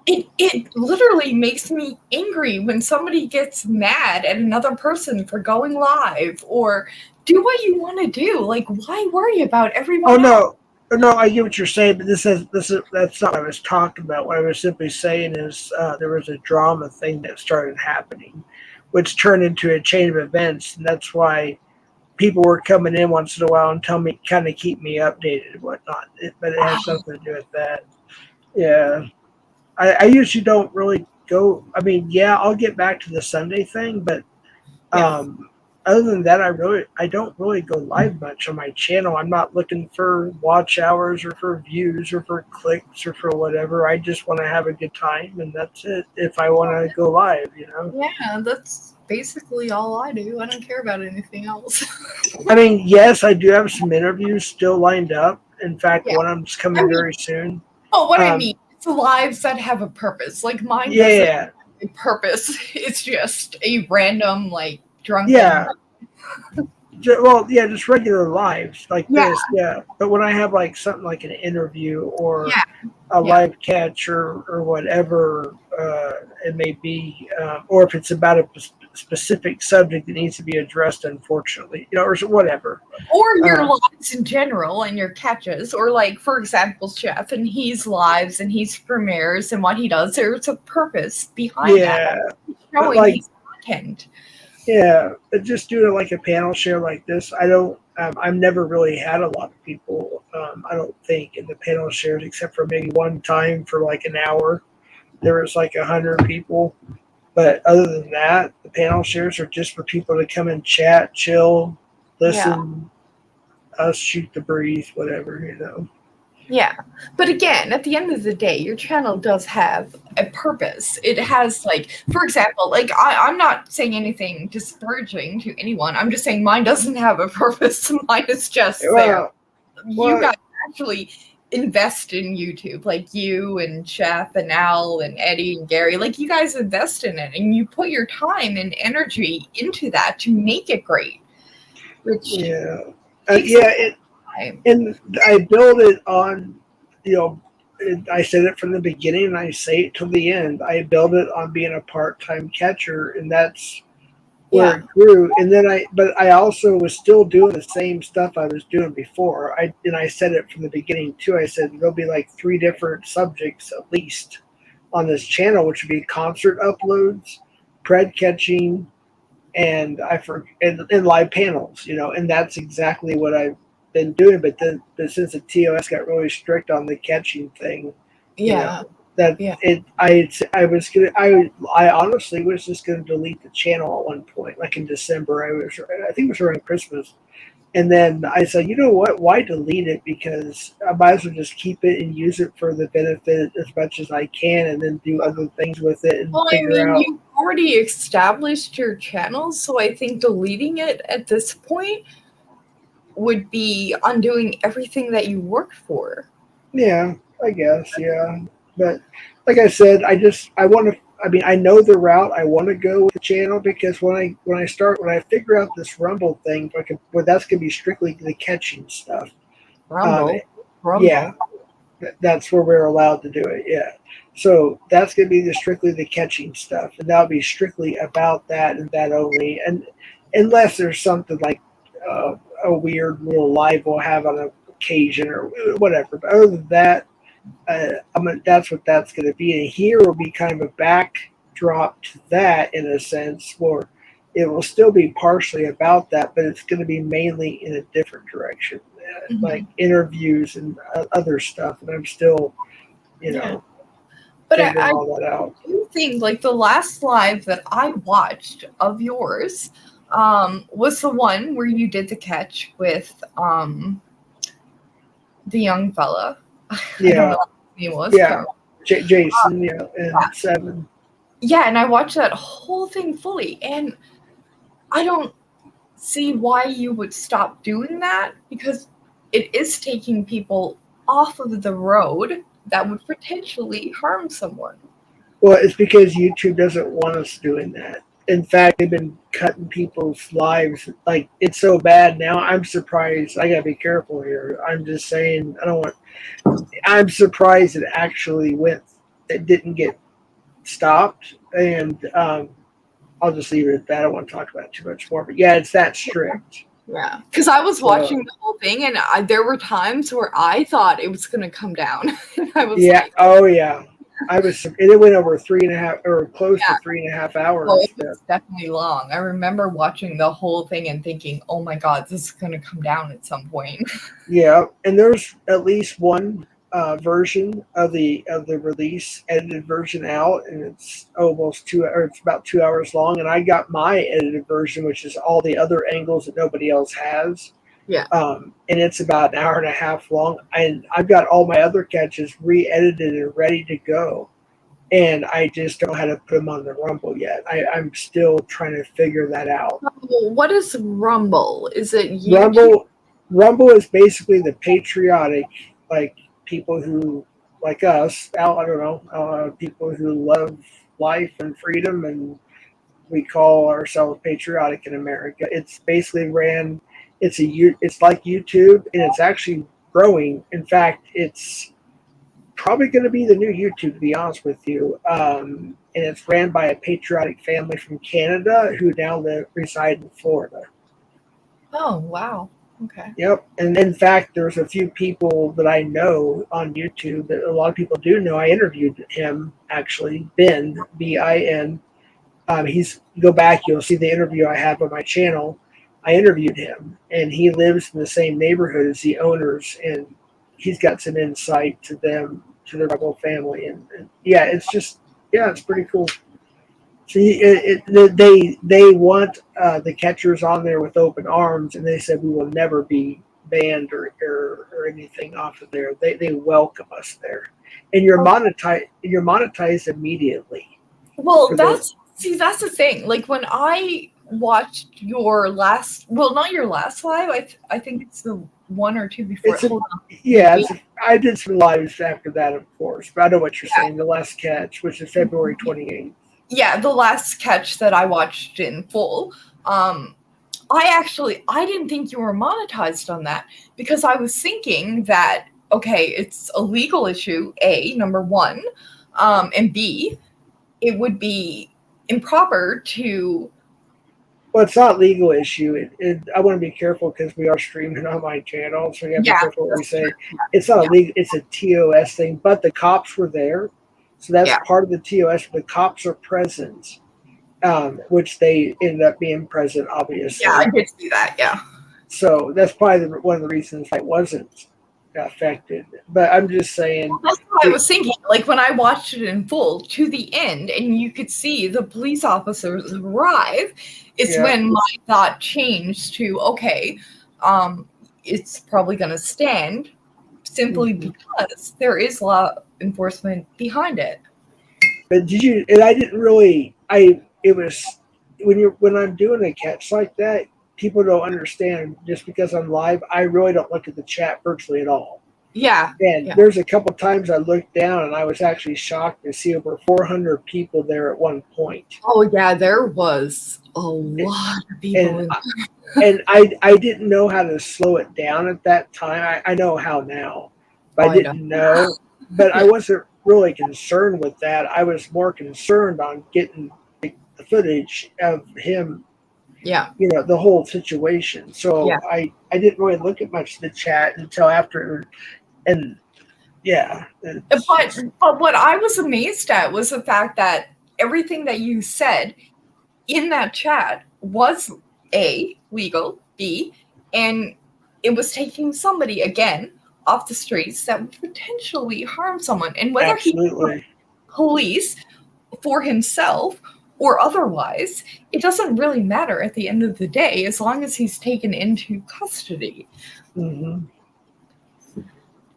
it literally makes me angry when somebody gets mad at another person for going live or do what you want to do. Like, why worry about everyone Oh else? no, I get what you're saying, but that's not what I was talking about. What I was simply saying is there was a drama thing that started happening, which turned into a chain of events, and that's why people were coming in once in a while and tell me, kind of keep me updated and whatnot. But it has something to do with that. Yeah, I usually don't really go. I mean, yeah, I'll get back to the Sunday thing, but um, other than that, I don't really go live much on my channel. I'm not looking for watch hours or for views or for clicks or for whatever. I just want to have a good time, and that's it. If I want to go live, you know. Yeah, that's basically all I do. I don't care about anything else. I mean, yes, I do have some interviews still lined up. In fact, Yeah. one of them's I coming mean, very soon. oh, what I mean, it's lives that have a purpose. Like mine doesn't Yeah, have a purpose. It's just a random, like, drunken. yeah. Well, yeah, just regular lives like Yeah. this, yeah. But when I have like something like an interview or Yeah. a Yeah. live catch or whatever it may be, or if it's about a specific subject that needs to be addressed, unfortunately, you know, or whatever. Or your Uh, lives in general and your catches, or like for example, Chef and he's lives and he's premieres and what he does. There's a purpose behind that. yeah, He's but showing like, his content. yeah, but just doing like a panel share like this, I don't. I've never really had a lot of people. I don't think in the panel shares, except for maybe one time for like an hour. There was like 100 people, but other than that, the panel shares are just for people to come and chat, chill, Yeah. listen, us shoot the breeze, whatever, you know. Yeah. But again, at the end of the day, your channel does have a purpose. It has, like, for example, like, I'm not saying anything disparaging to anyone. I'm just saying mine doesn't have a purpose. Mine is just there. You guys actually invest in YouTube, like you and Chef and Al and Eddie and Gary. Like, you guys invest in it and you put your time and energy into that to make it great. Which yeah, takes yeah, it, time. and I build it on, you know, I said it from the beginning and I say it till the end. I build it on being a part-time catcher, and that's where Yeah. it grew. And then but I also was still doing the same stuff I was doing before. I said it from the beginning too. I said there'll be like 3 different subjects at least on this channel, which would be concert uploads, pred catching, and and live panels, you know, and that's exactly what I've been doing. But since the TOS got really strict on the catching thing, you Yeah. know, that Yeah. I honestly was just gonna delete the channel at one point, like in December. I think it was around Christmas. And then I said, you know what? Why delete it? Because I might as well just keep it and use it for the benefit as much as I can, and then do other things with it and Well, I figure mean, out. you've already established your channel, so I think deleting it at this point would be undoing everything that you worked for. Yeah, I guess. Yeah, but like I said, I want to. I mean, I know the route I want to go with the channel, because when I figure out this Rumble thing, that's gonna be strictly the catching stuff. Rumble. Yeah, that's where we're allowed to do it. Yeah, so that's gonna be strictly the catching stuff, and that'll be strictly about that and that only. And unless there's something like a weird little live we'll have on occasion or whatever, but other than that, that's what that's going to be. And here will be kind of a backdrop to that, in a sense, where it will still be partially about that, but it's going to be mainly in a different direction, like interviews and other stuff. And I'm still, you know. But figuring I all that out. do think like the last live that I watched of yours was the one where you did the catch with the young fella. I don't Yeah, know what his name was. yeah, Jason, yeah, and Seven. Yeah, and I watched that whole thing fully, and I don't see why you would stop doing that because it is taking people off of the road that would potentially harm someone. Well, it's because YouTube doesn't want us doing that. In fact, they've been cutting people's lives. Like, it's so bad now. I'm surprised. I gotta be careful here. I'm just saying. I don't want. I'm surprised it actually went. It didn't get stopped, and I'll just leave it at that. I don't want to talk about it too much more. But yeah, it's that strict. Yeah, because I was watching the whole thing, and there were times where I thought it was going to come down. And I was Yeah. like, Oh yeah. I was. And it went over 3.5 or close to 3.5 hours. oh, it was definitely long. I remember watching the whole thing and thinking, oh my God, this is going to come down at some point. Yeah, and there's at least one version of the release edited version out, and it's almost it's about 2 hours long. And I got my edited version, which is all the other angles that nobody else has. Yeah. And it's about an hour and a half long. And I've got all my other catches re-edited and ready to go. And I just don't know how to put them on the Rumble yet. I'm still trying to figure that out. What is Rumble? Is it YouTube? Rumble is basically the patriotic, like people who, like us, I don't know, people who love life and freedom, and we call ourselves patriotic in America. It's basically ran. It's like YouTube, and it's actually growing. In fact, it's probably going to be the new YouTube, to be honest with you. And it's ran by a patriotic family from Canada who now reside in Florida. Oh, wow. Okay. Yep. And in fact, there's a few people that I know on YouTube that a lot of people do know. I interviewed him, actually, Ben, B-I-N. Go back, you'll see the interview I have on my channel. I interviewed him, and he lives in the same neighborhood as the owners, and he's got some insight to them, to their whole family. And yeah, it's pretty cool. See, they want the catchers on there with open arms, and they said we will never be banned or anything off of there. They welcome us there, and you're monetized immediately. Well, that's the thing. Like when I watched your last, well, not your last live. I think it's the one or two before. I did some lives after that, of course. But I know what you're saying. The last catch, which is February 28th. Yeah, the last catch that I watched in full. I didn't think you were monetized on that because I was thinking that, okay, it's a legal issue, A, number one, and B, it would be improper to... Well, it's not a legal issue. I want to be careful because we are streaming on my channel, so you have to be careful what we say. It's not illegal. It's a TOS thing, but the cops were there. So that's part of the TOS. The cops are present, which they ended up being present, obviously. Yeah, I did see that, yeah. So that's probably one of the reasons I wasn't affected. But I'm just saying. That's what I was thinking. Like when I watched it in full to the end and you could see the police officers arrive, it's when my thought changed to, okay, it's probably going to stand simply because there is law enforcement behind it. But I didn't really, it was, when I'm doing a catch like that, people don't understand just because I'm live, I really don't look at the chat virtually at all. Yeah. And there's a couple times I looked down and I was actually shocked to see over 400 people there at one point. Oh yeah, there was a lot of people. And I didn't know how to slow it down at that time. I know how now, but I didn't know. But I wasn't really concerned with that. I was more concerned on getting the footage of him. Yeah. The whole situation. So I didn't really look at much of the chat until after. And but what I was amazed at was the fact that everything that you said in that chat was A, legal, B, and it was taking somebody again off the streets that would potentially harm someone. And whether he police for himself or otherwise, it doesn't really matter at the end of the day as long as he's taken into custody. Mm-hmm.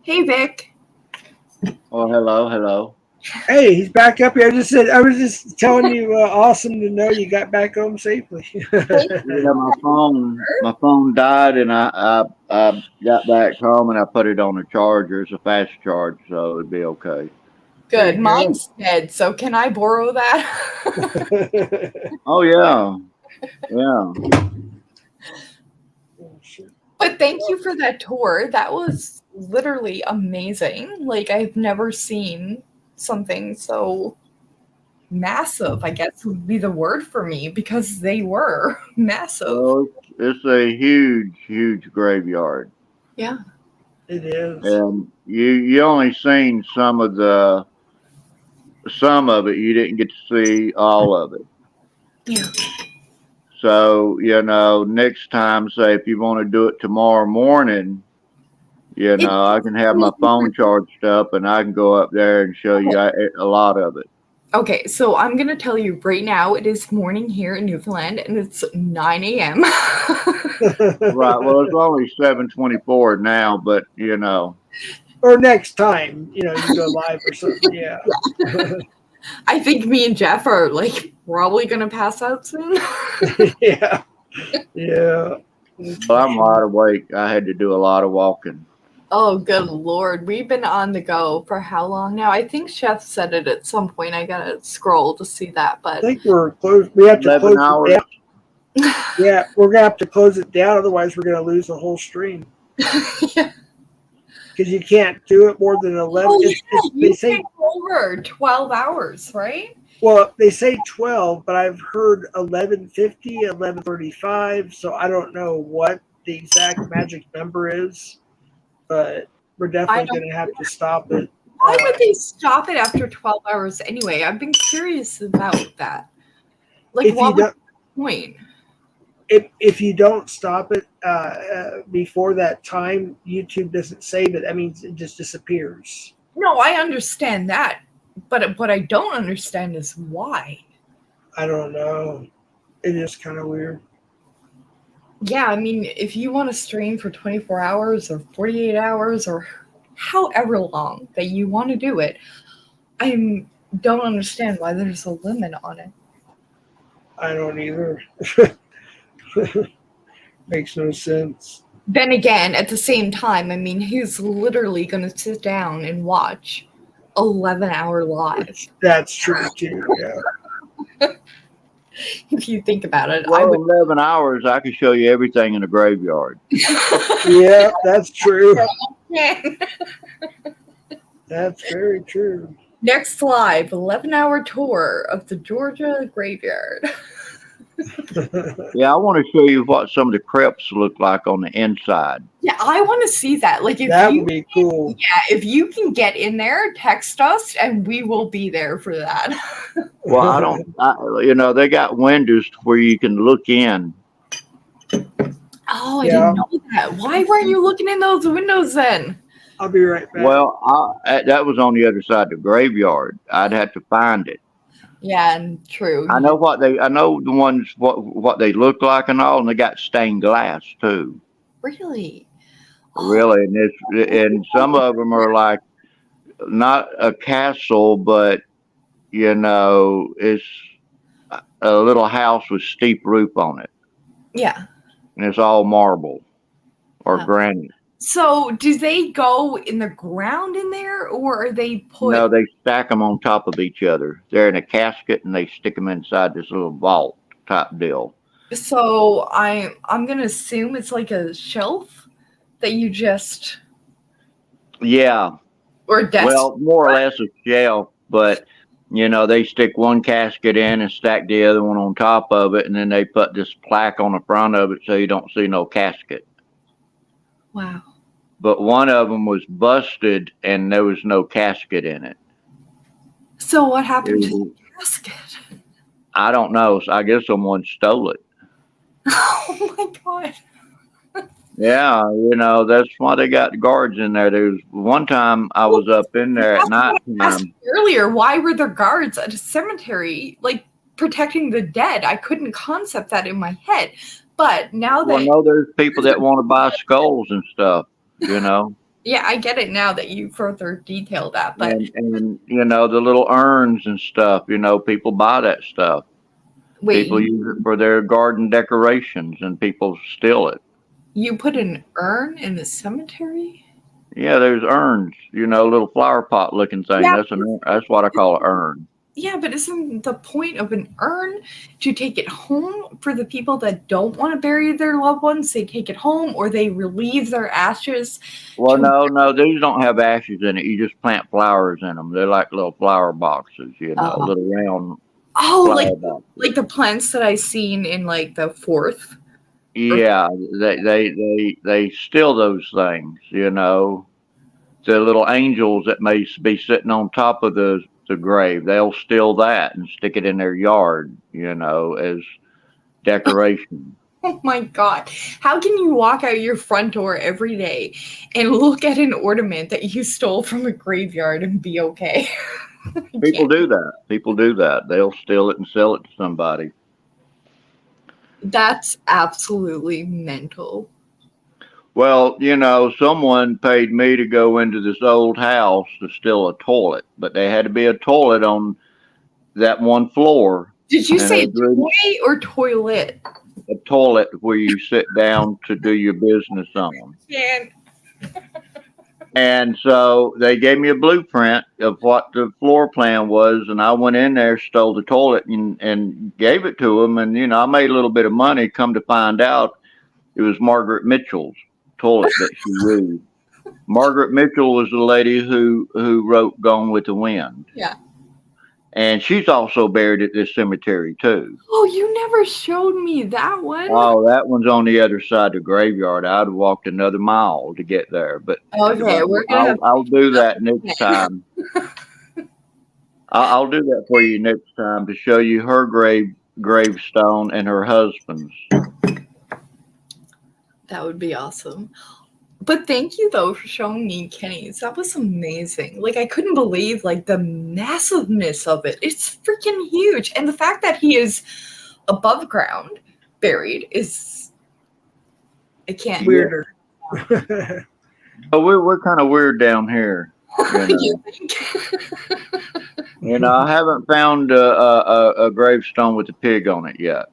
Hey, Vic. Oh, hello. Hey, he's back up here. I was just telling you, awesome to know you got back home safely. Yeah, my phone died, and I got back home and I put it on a charger. It's a fast charge, so it'd be okay. Good. Mine's dead, so can I borrow that? Oh yeah. But thank you for that tour. That was literally amazing. Like, I've never seen something so massive, I guess would be the word for me, because they were massive. Well, it's a huge graveyard, Yeah. It is. and you only seen some of it. You didn't get to see all of it. Yeah. So next time, say if you want to do it tomorrow morning, I can have my phone charged up and I can go up there and show you a lot of it. Okay, so I'm going to tell you right now, it is morning here in Newfoundland, and it's 9 a.m. Right. Well, it's only 7:24 now, but Or next time, you go live or something. Yeah. I think me and Jeff are probably going to pass out soon. Yeah. Well, I'm wide awake. I had to do a lot of walking. Oh, good Lord. We've been on the go for how long now? I think Chef said it at some point. I got to scroll to see that, but I think we're close. We have to 11 close hours. it down. Yeah, we're going to have to close it down. Otherwise, we're going to lose the whole stream. Because you can't do it more than 11. Oh, They say over 12 hours, right? Well, they say 12, but I've heard 11:50, 11:35. So I don't know what the exact magic number is, but we're definitely going to have to stop it. Why would they stop it after 12 hours anyway? I've been curious about that. Like, what was the point? If you don't stop it before that time, YouTube doesn't save it. That means it just disappears. No, I understand that. But what I don't understand is why. I don't know. It is kind of weird. Yeah, I mean, if you want to stream for 24 hours or 48 hours or however long that you want to do it, I don't understand why there's a limit on it. I don't either. Makes no sense. Then again, at the same time, I mean, he's literally going to sit down and watch 11-hour live. That's true, too, yeah. If you think about it. Well, 11 hours, I can show you everything in the graveyard. Yeah, that's true. That's very true. Next live, 11-hour tour of the Georgia graveyard. Yeah, I want to show you what some of the crypts look like on the inside. Yeah, I want to see that. Like, if that you would be cool. Yeah, if you can get in there, text us, and we will be there for that. Well, they got windows where you can look in. Oh, I didn't know that. Why weren't you looking in those windows then? I'll be right back. Well, that was on the other side of the graveyard. I'd have to find it. Yeah, and true. I know the ones what they look like and all, and they got stained glass too. Really? Really, and some of them are like not a castle, but it's a little house with steep roof on it. Yeah. And it's all marble or granite. So, do they go in the ground in there, or are they put? No, they stack them on top of each other. They're in a casket, and they stick them inside this little vault type deal. So I'm gonna assume it's like a shelf that you just. Yeah. Or desk. Well, more or less a shelf, but they stick one casket in and stack the other one on top of it, and then they put this plaque on the front of it so you don't see no casket. Wow. But one of them was busted and there was no casket in it. So what happened to the casket? I don't know. I guess someone stole it. Oh my God. Yeah, that's why they got the guards in there. There was one time I was up in there at That's what I asked nighttime. you earlier. Why were there guards at a cemetery, like protecting the dead? I couldn't concept that in my head. But now Well, that no, there's people that want to buy skulls and stuff, yeah, I get it now that you further detailed that. But and the little urns and stuff. People buy that stuff. wait, People use it for their garden decorations, and people steal it. you put an urn in the cemetery? Yeah, there's urns. Little flower pot looking thing. Yeah, That's what I call an urn. yeah, but isn't the point of an urn to take it home for the people that don't want to bury their loved ones? They take it home, or they relieve their ashes. Well, no, these don't have ashes in it. You just plant flowers in them. They're like little flower boxes, little round Oh, flower boxes. like the plants that I seen in like the fourth. Yeah, they steal those things, The little angels that may be sitting on top of the grave, they'll steal that and stick it in their yard, as decoration. Oh my God. How can you walk out your front door every day and look at an ornament that you stole from a graveyard and be okay? People do that. They'll steal it and sell it to somebody. That's absolutely mental. Well, someone paid me to go into this old house to steal a toilet, but they had to be a toilet on that one floor. Did you say toy or toilet? A toilet where you sit down to do your business on. Yeah. And so they gave me a blueprint of what the floor plan was, and I went in there, stole the toilet, and gave it to them. And I made a little bit of money. Come to find out, it was Margaret Mitchell's toilet that she used. Margaret Mitchell was the lady who wrote "Gone with the Wind." Yeah. And she's also buried at this cemetery too. Oh, you never showed me that one. Oh, that one's on the other side of the graveyard. I'd have walked another mile to get there, but okay, I'll do that next time. I'll do that for you next time to show you her gravestone and her husband's. That would be awesome. But thank you though for showing me Kenny's. That was amazing. Like I couldn't believe like the massiveness of it. It's freaking huge. And the fact that he is above ground buried is I can't weirder. Oh, we're kind of weird down here. You think? I haven't found a gravestone with a pig on it yet.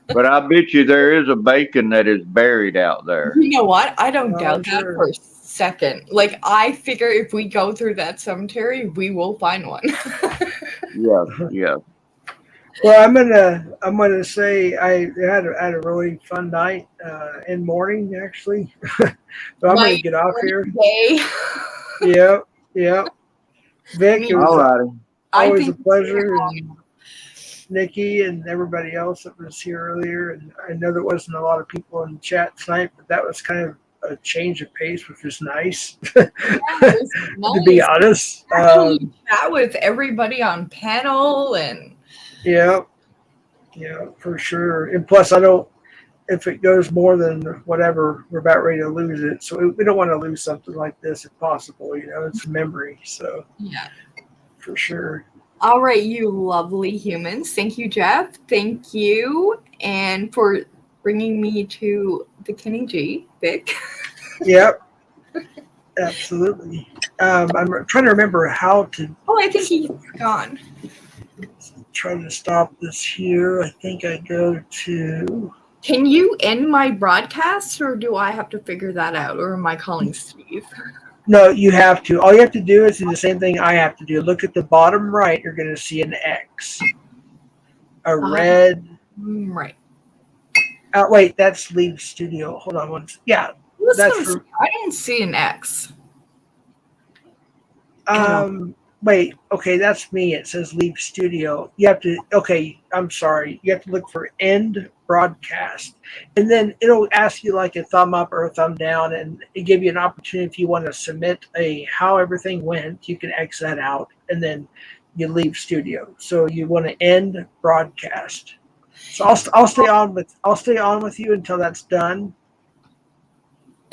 But I bet you there is a bacon that is buried out there. You know what? I don't doubt that for a second. Like I figure if we go through that cemetery, we will find one. Yeah. Well, I'm gonna say I had a really fun night and morning actually. But I'm gonna get off here. Yep. Vic, it was always a pleasure. And Nikki and everybody else that was here earlier, and I know there wasn't a lot of people in the chat tonight, but that was kind of a change of pace, which was nice. Yeah, it was nice. To be honest, chat with everybody on panel and yeah, for sure. And plus, I don't if it goes more than whatever, we're about ready to lose it. So we don't want to lose something like this if possible. It's a memory. So yeah, for sure. All right, you lovely humans. Thank you, Jeff. Thank you. And for bringing me to the Kenny G, Vic. Yep. Absolutely. I'm trying to remember how to. Oh, I think he's gone. Trying to stop this here. I think I go to. Can you end my broadcast, or do I have to figure that out, or am I calling Steve? No, you have to. All you have to do is do the same thing I have to do. Look at the bottom right. You're going to see an X. A red. Right. Wait, that's Leave Studio. Hold on one. Yeah. Listen, I didn't see an X. Wait. Okay, that's me. It says Leave Studio. You have to. Okay, I'm sorry. You have to look for End Broadcast, and then it'll ask you like a thumb up or a thumb down, and it give you an opportunity if you want to submit how everything went. You can X that out, and then you leave studio. So you want to end broadcast. So I'll stay on with you until that's done.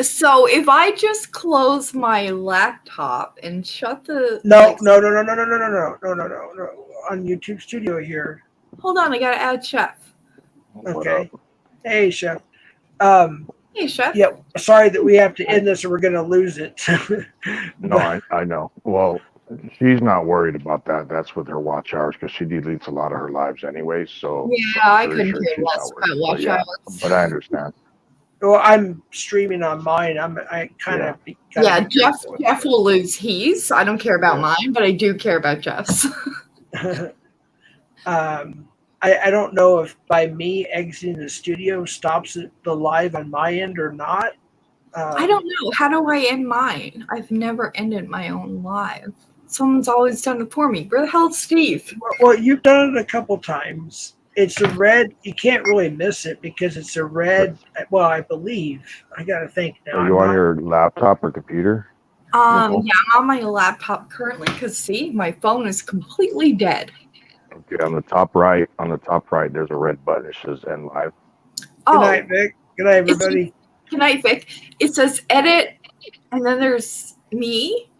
So if I just close my laptop and shut the No. On YouTube Studio here. Hold on, I gotta add Chef. Okay. Hey, Chef. Hey, Chef. Yeah. Sorry that we have to end this, or we're gonna lose it. No, I know. Well, she's not worried about that. That's with her watch hours because she deletes a lot of her lives anyway. So Yeah, I I'm pretty couldn't sure care she's less not worried. about watch But yeah, hours. but I understand. Well, I'm streaming on mine. I kind of Yeah, Jeff will lose his. I don't care about mine, but I do care about Jeff's. I don't know if by me exiting the studio stops the live on my end or not. I don't know. How do I end mine? I've never ended my own live. Someone's always done it for me. Where the hell's Steve? Well, you've done it a couple times. It's a red. You can't really miss it because it's a red. Well, I believe. I got to think now. Are you on your laptop or computer? Yeah, I'm on my laptop currently because see, my phone is completely dead. Okay, on the top right, there's a red button that says "End Live." Oh, good night, Vic. Good night, everybody. Good night, Vic. It says edit, and then there's me,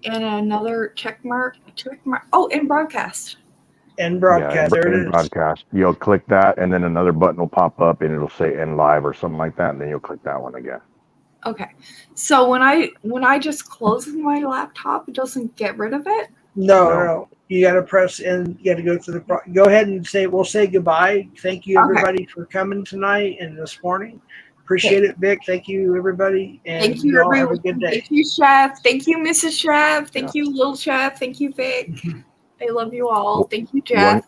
and another check mark. Oh, and broadcast. End broadcast. Yeah, there it end is. broadcast. You'll click that, and then another button will pop up, and it'll say "End Live" or something like that, and then you'll click that one again. Okay. So when I just close my laptop, it doesn't get rid of it? No. You got to press in. You got to go through the. Go ahead and we'll say goodbye. Thank you, everybody, for coming tonight and this morning. Appreciate it, Vic. Thank you, everybody. And Thank you, all everyone. have a good day. Thank you, Chef. Thank you, Mrs. Chef. Thank you, Little Chef. Thank you, Vic. I love you all. Thank you, Jeff.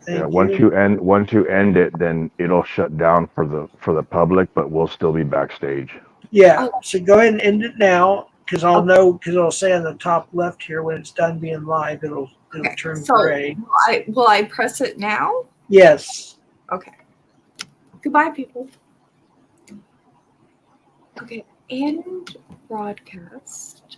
Once you end it, then it'll shut down for the public, but we'll still be backstage. Yeah. So go ahead and end it now, because I'll know, because it'll say on the top left here when it's done being live, it'll turn So gray. will I press it now? Yes. Okay. Goodbye, people. Okay, end broadcast.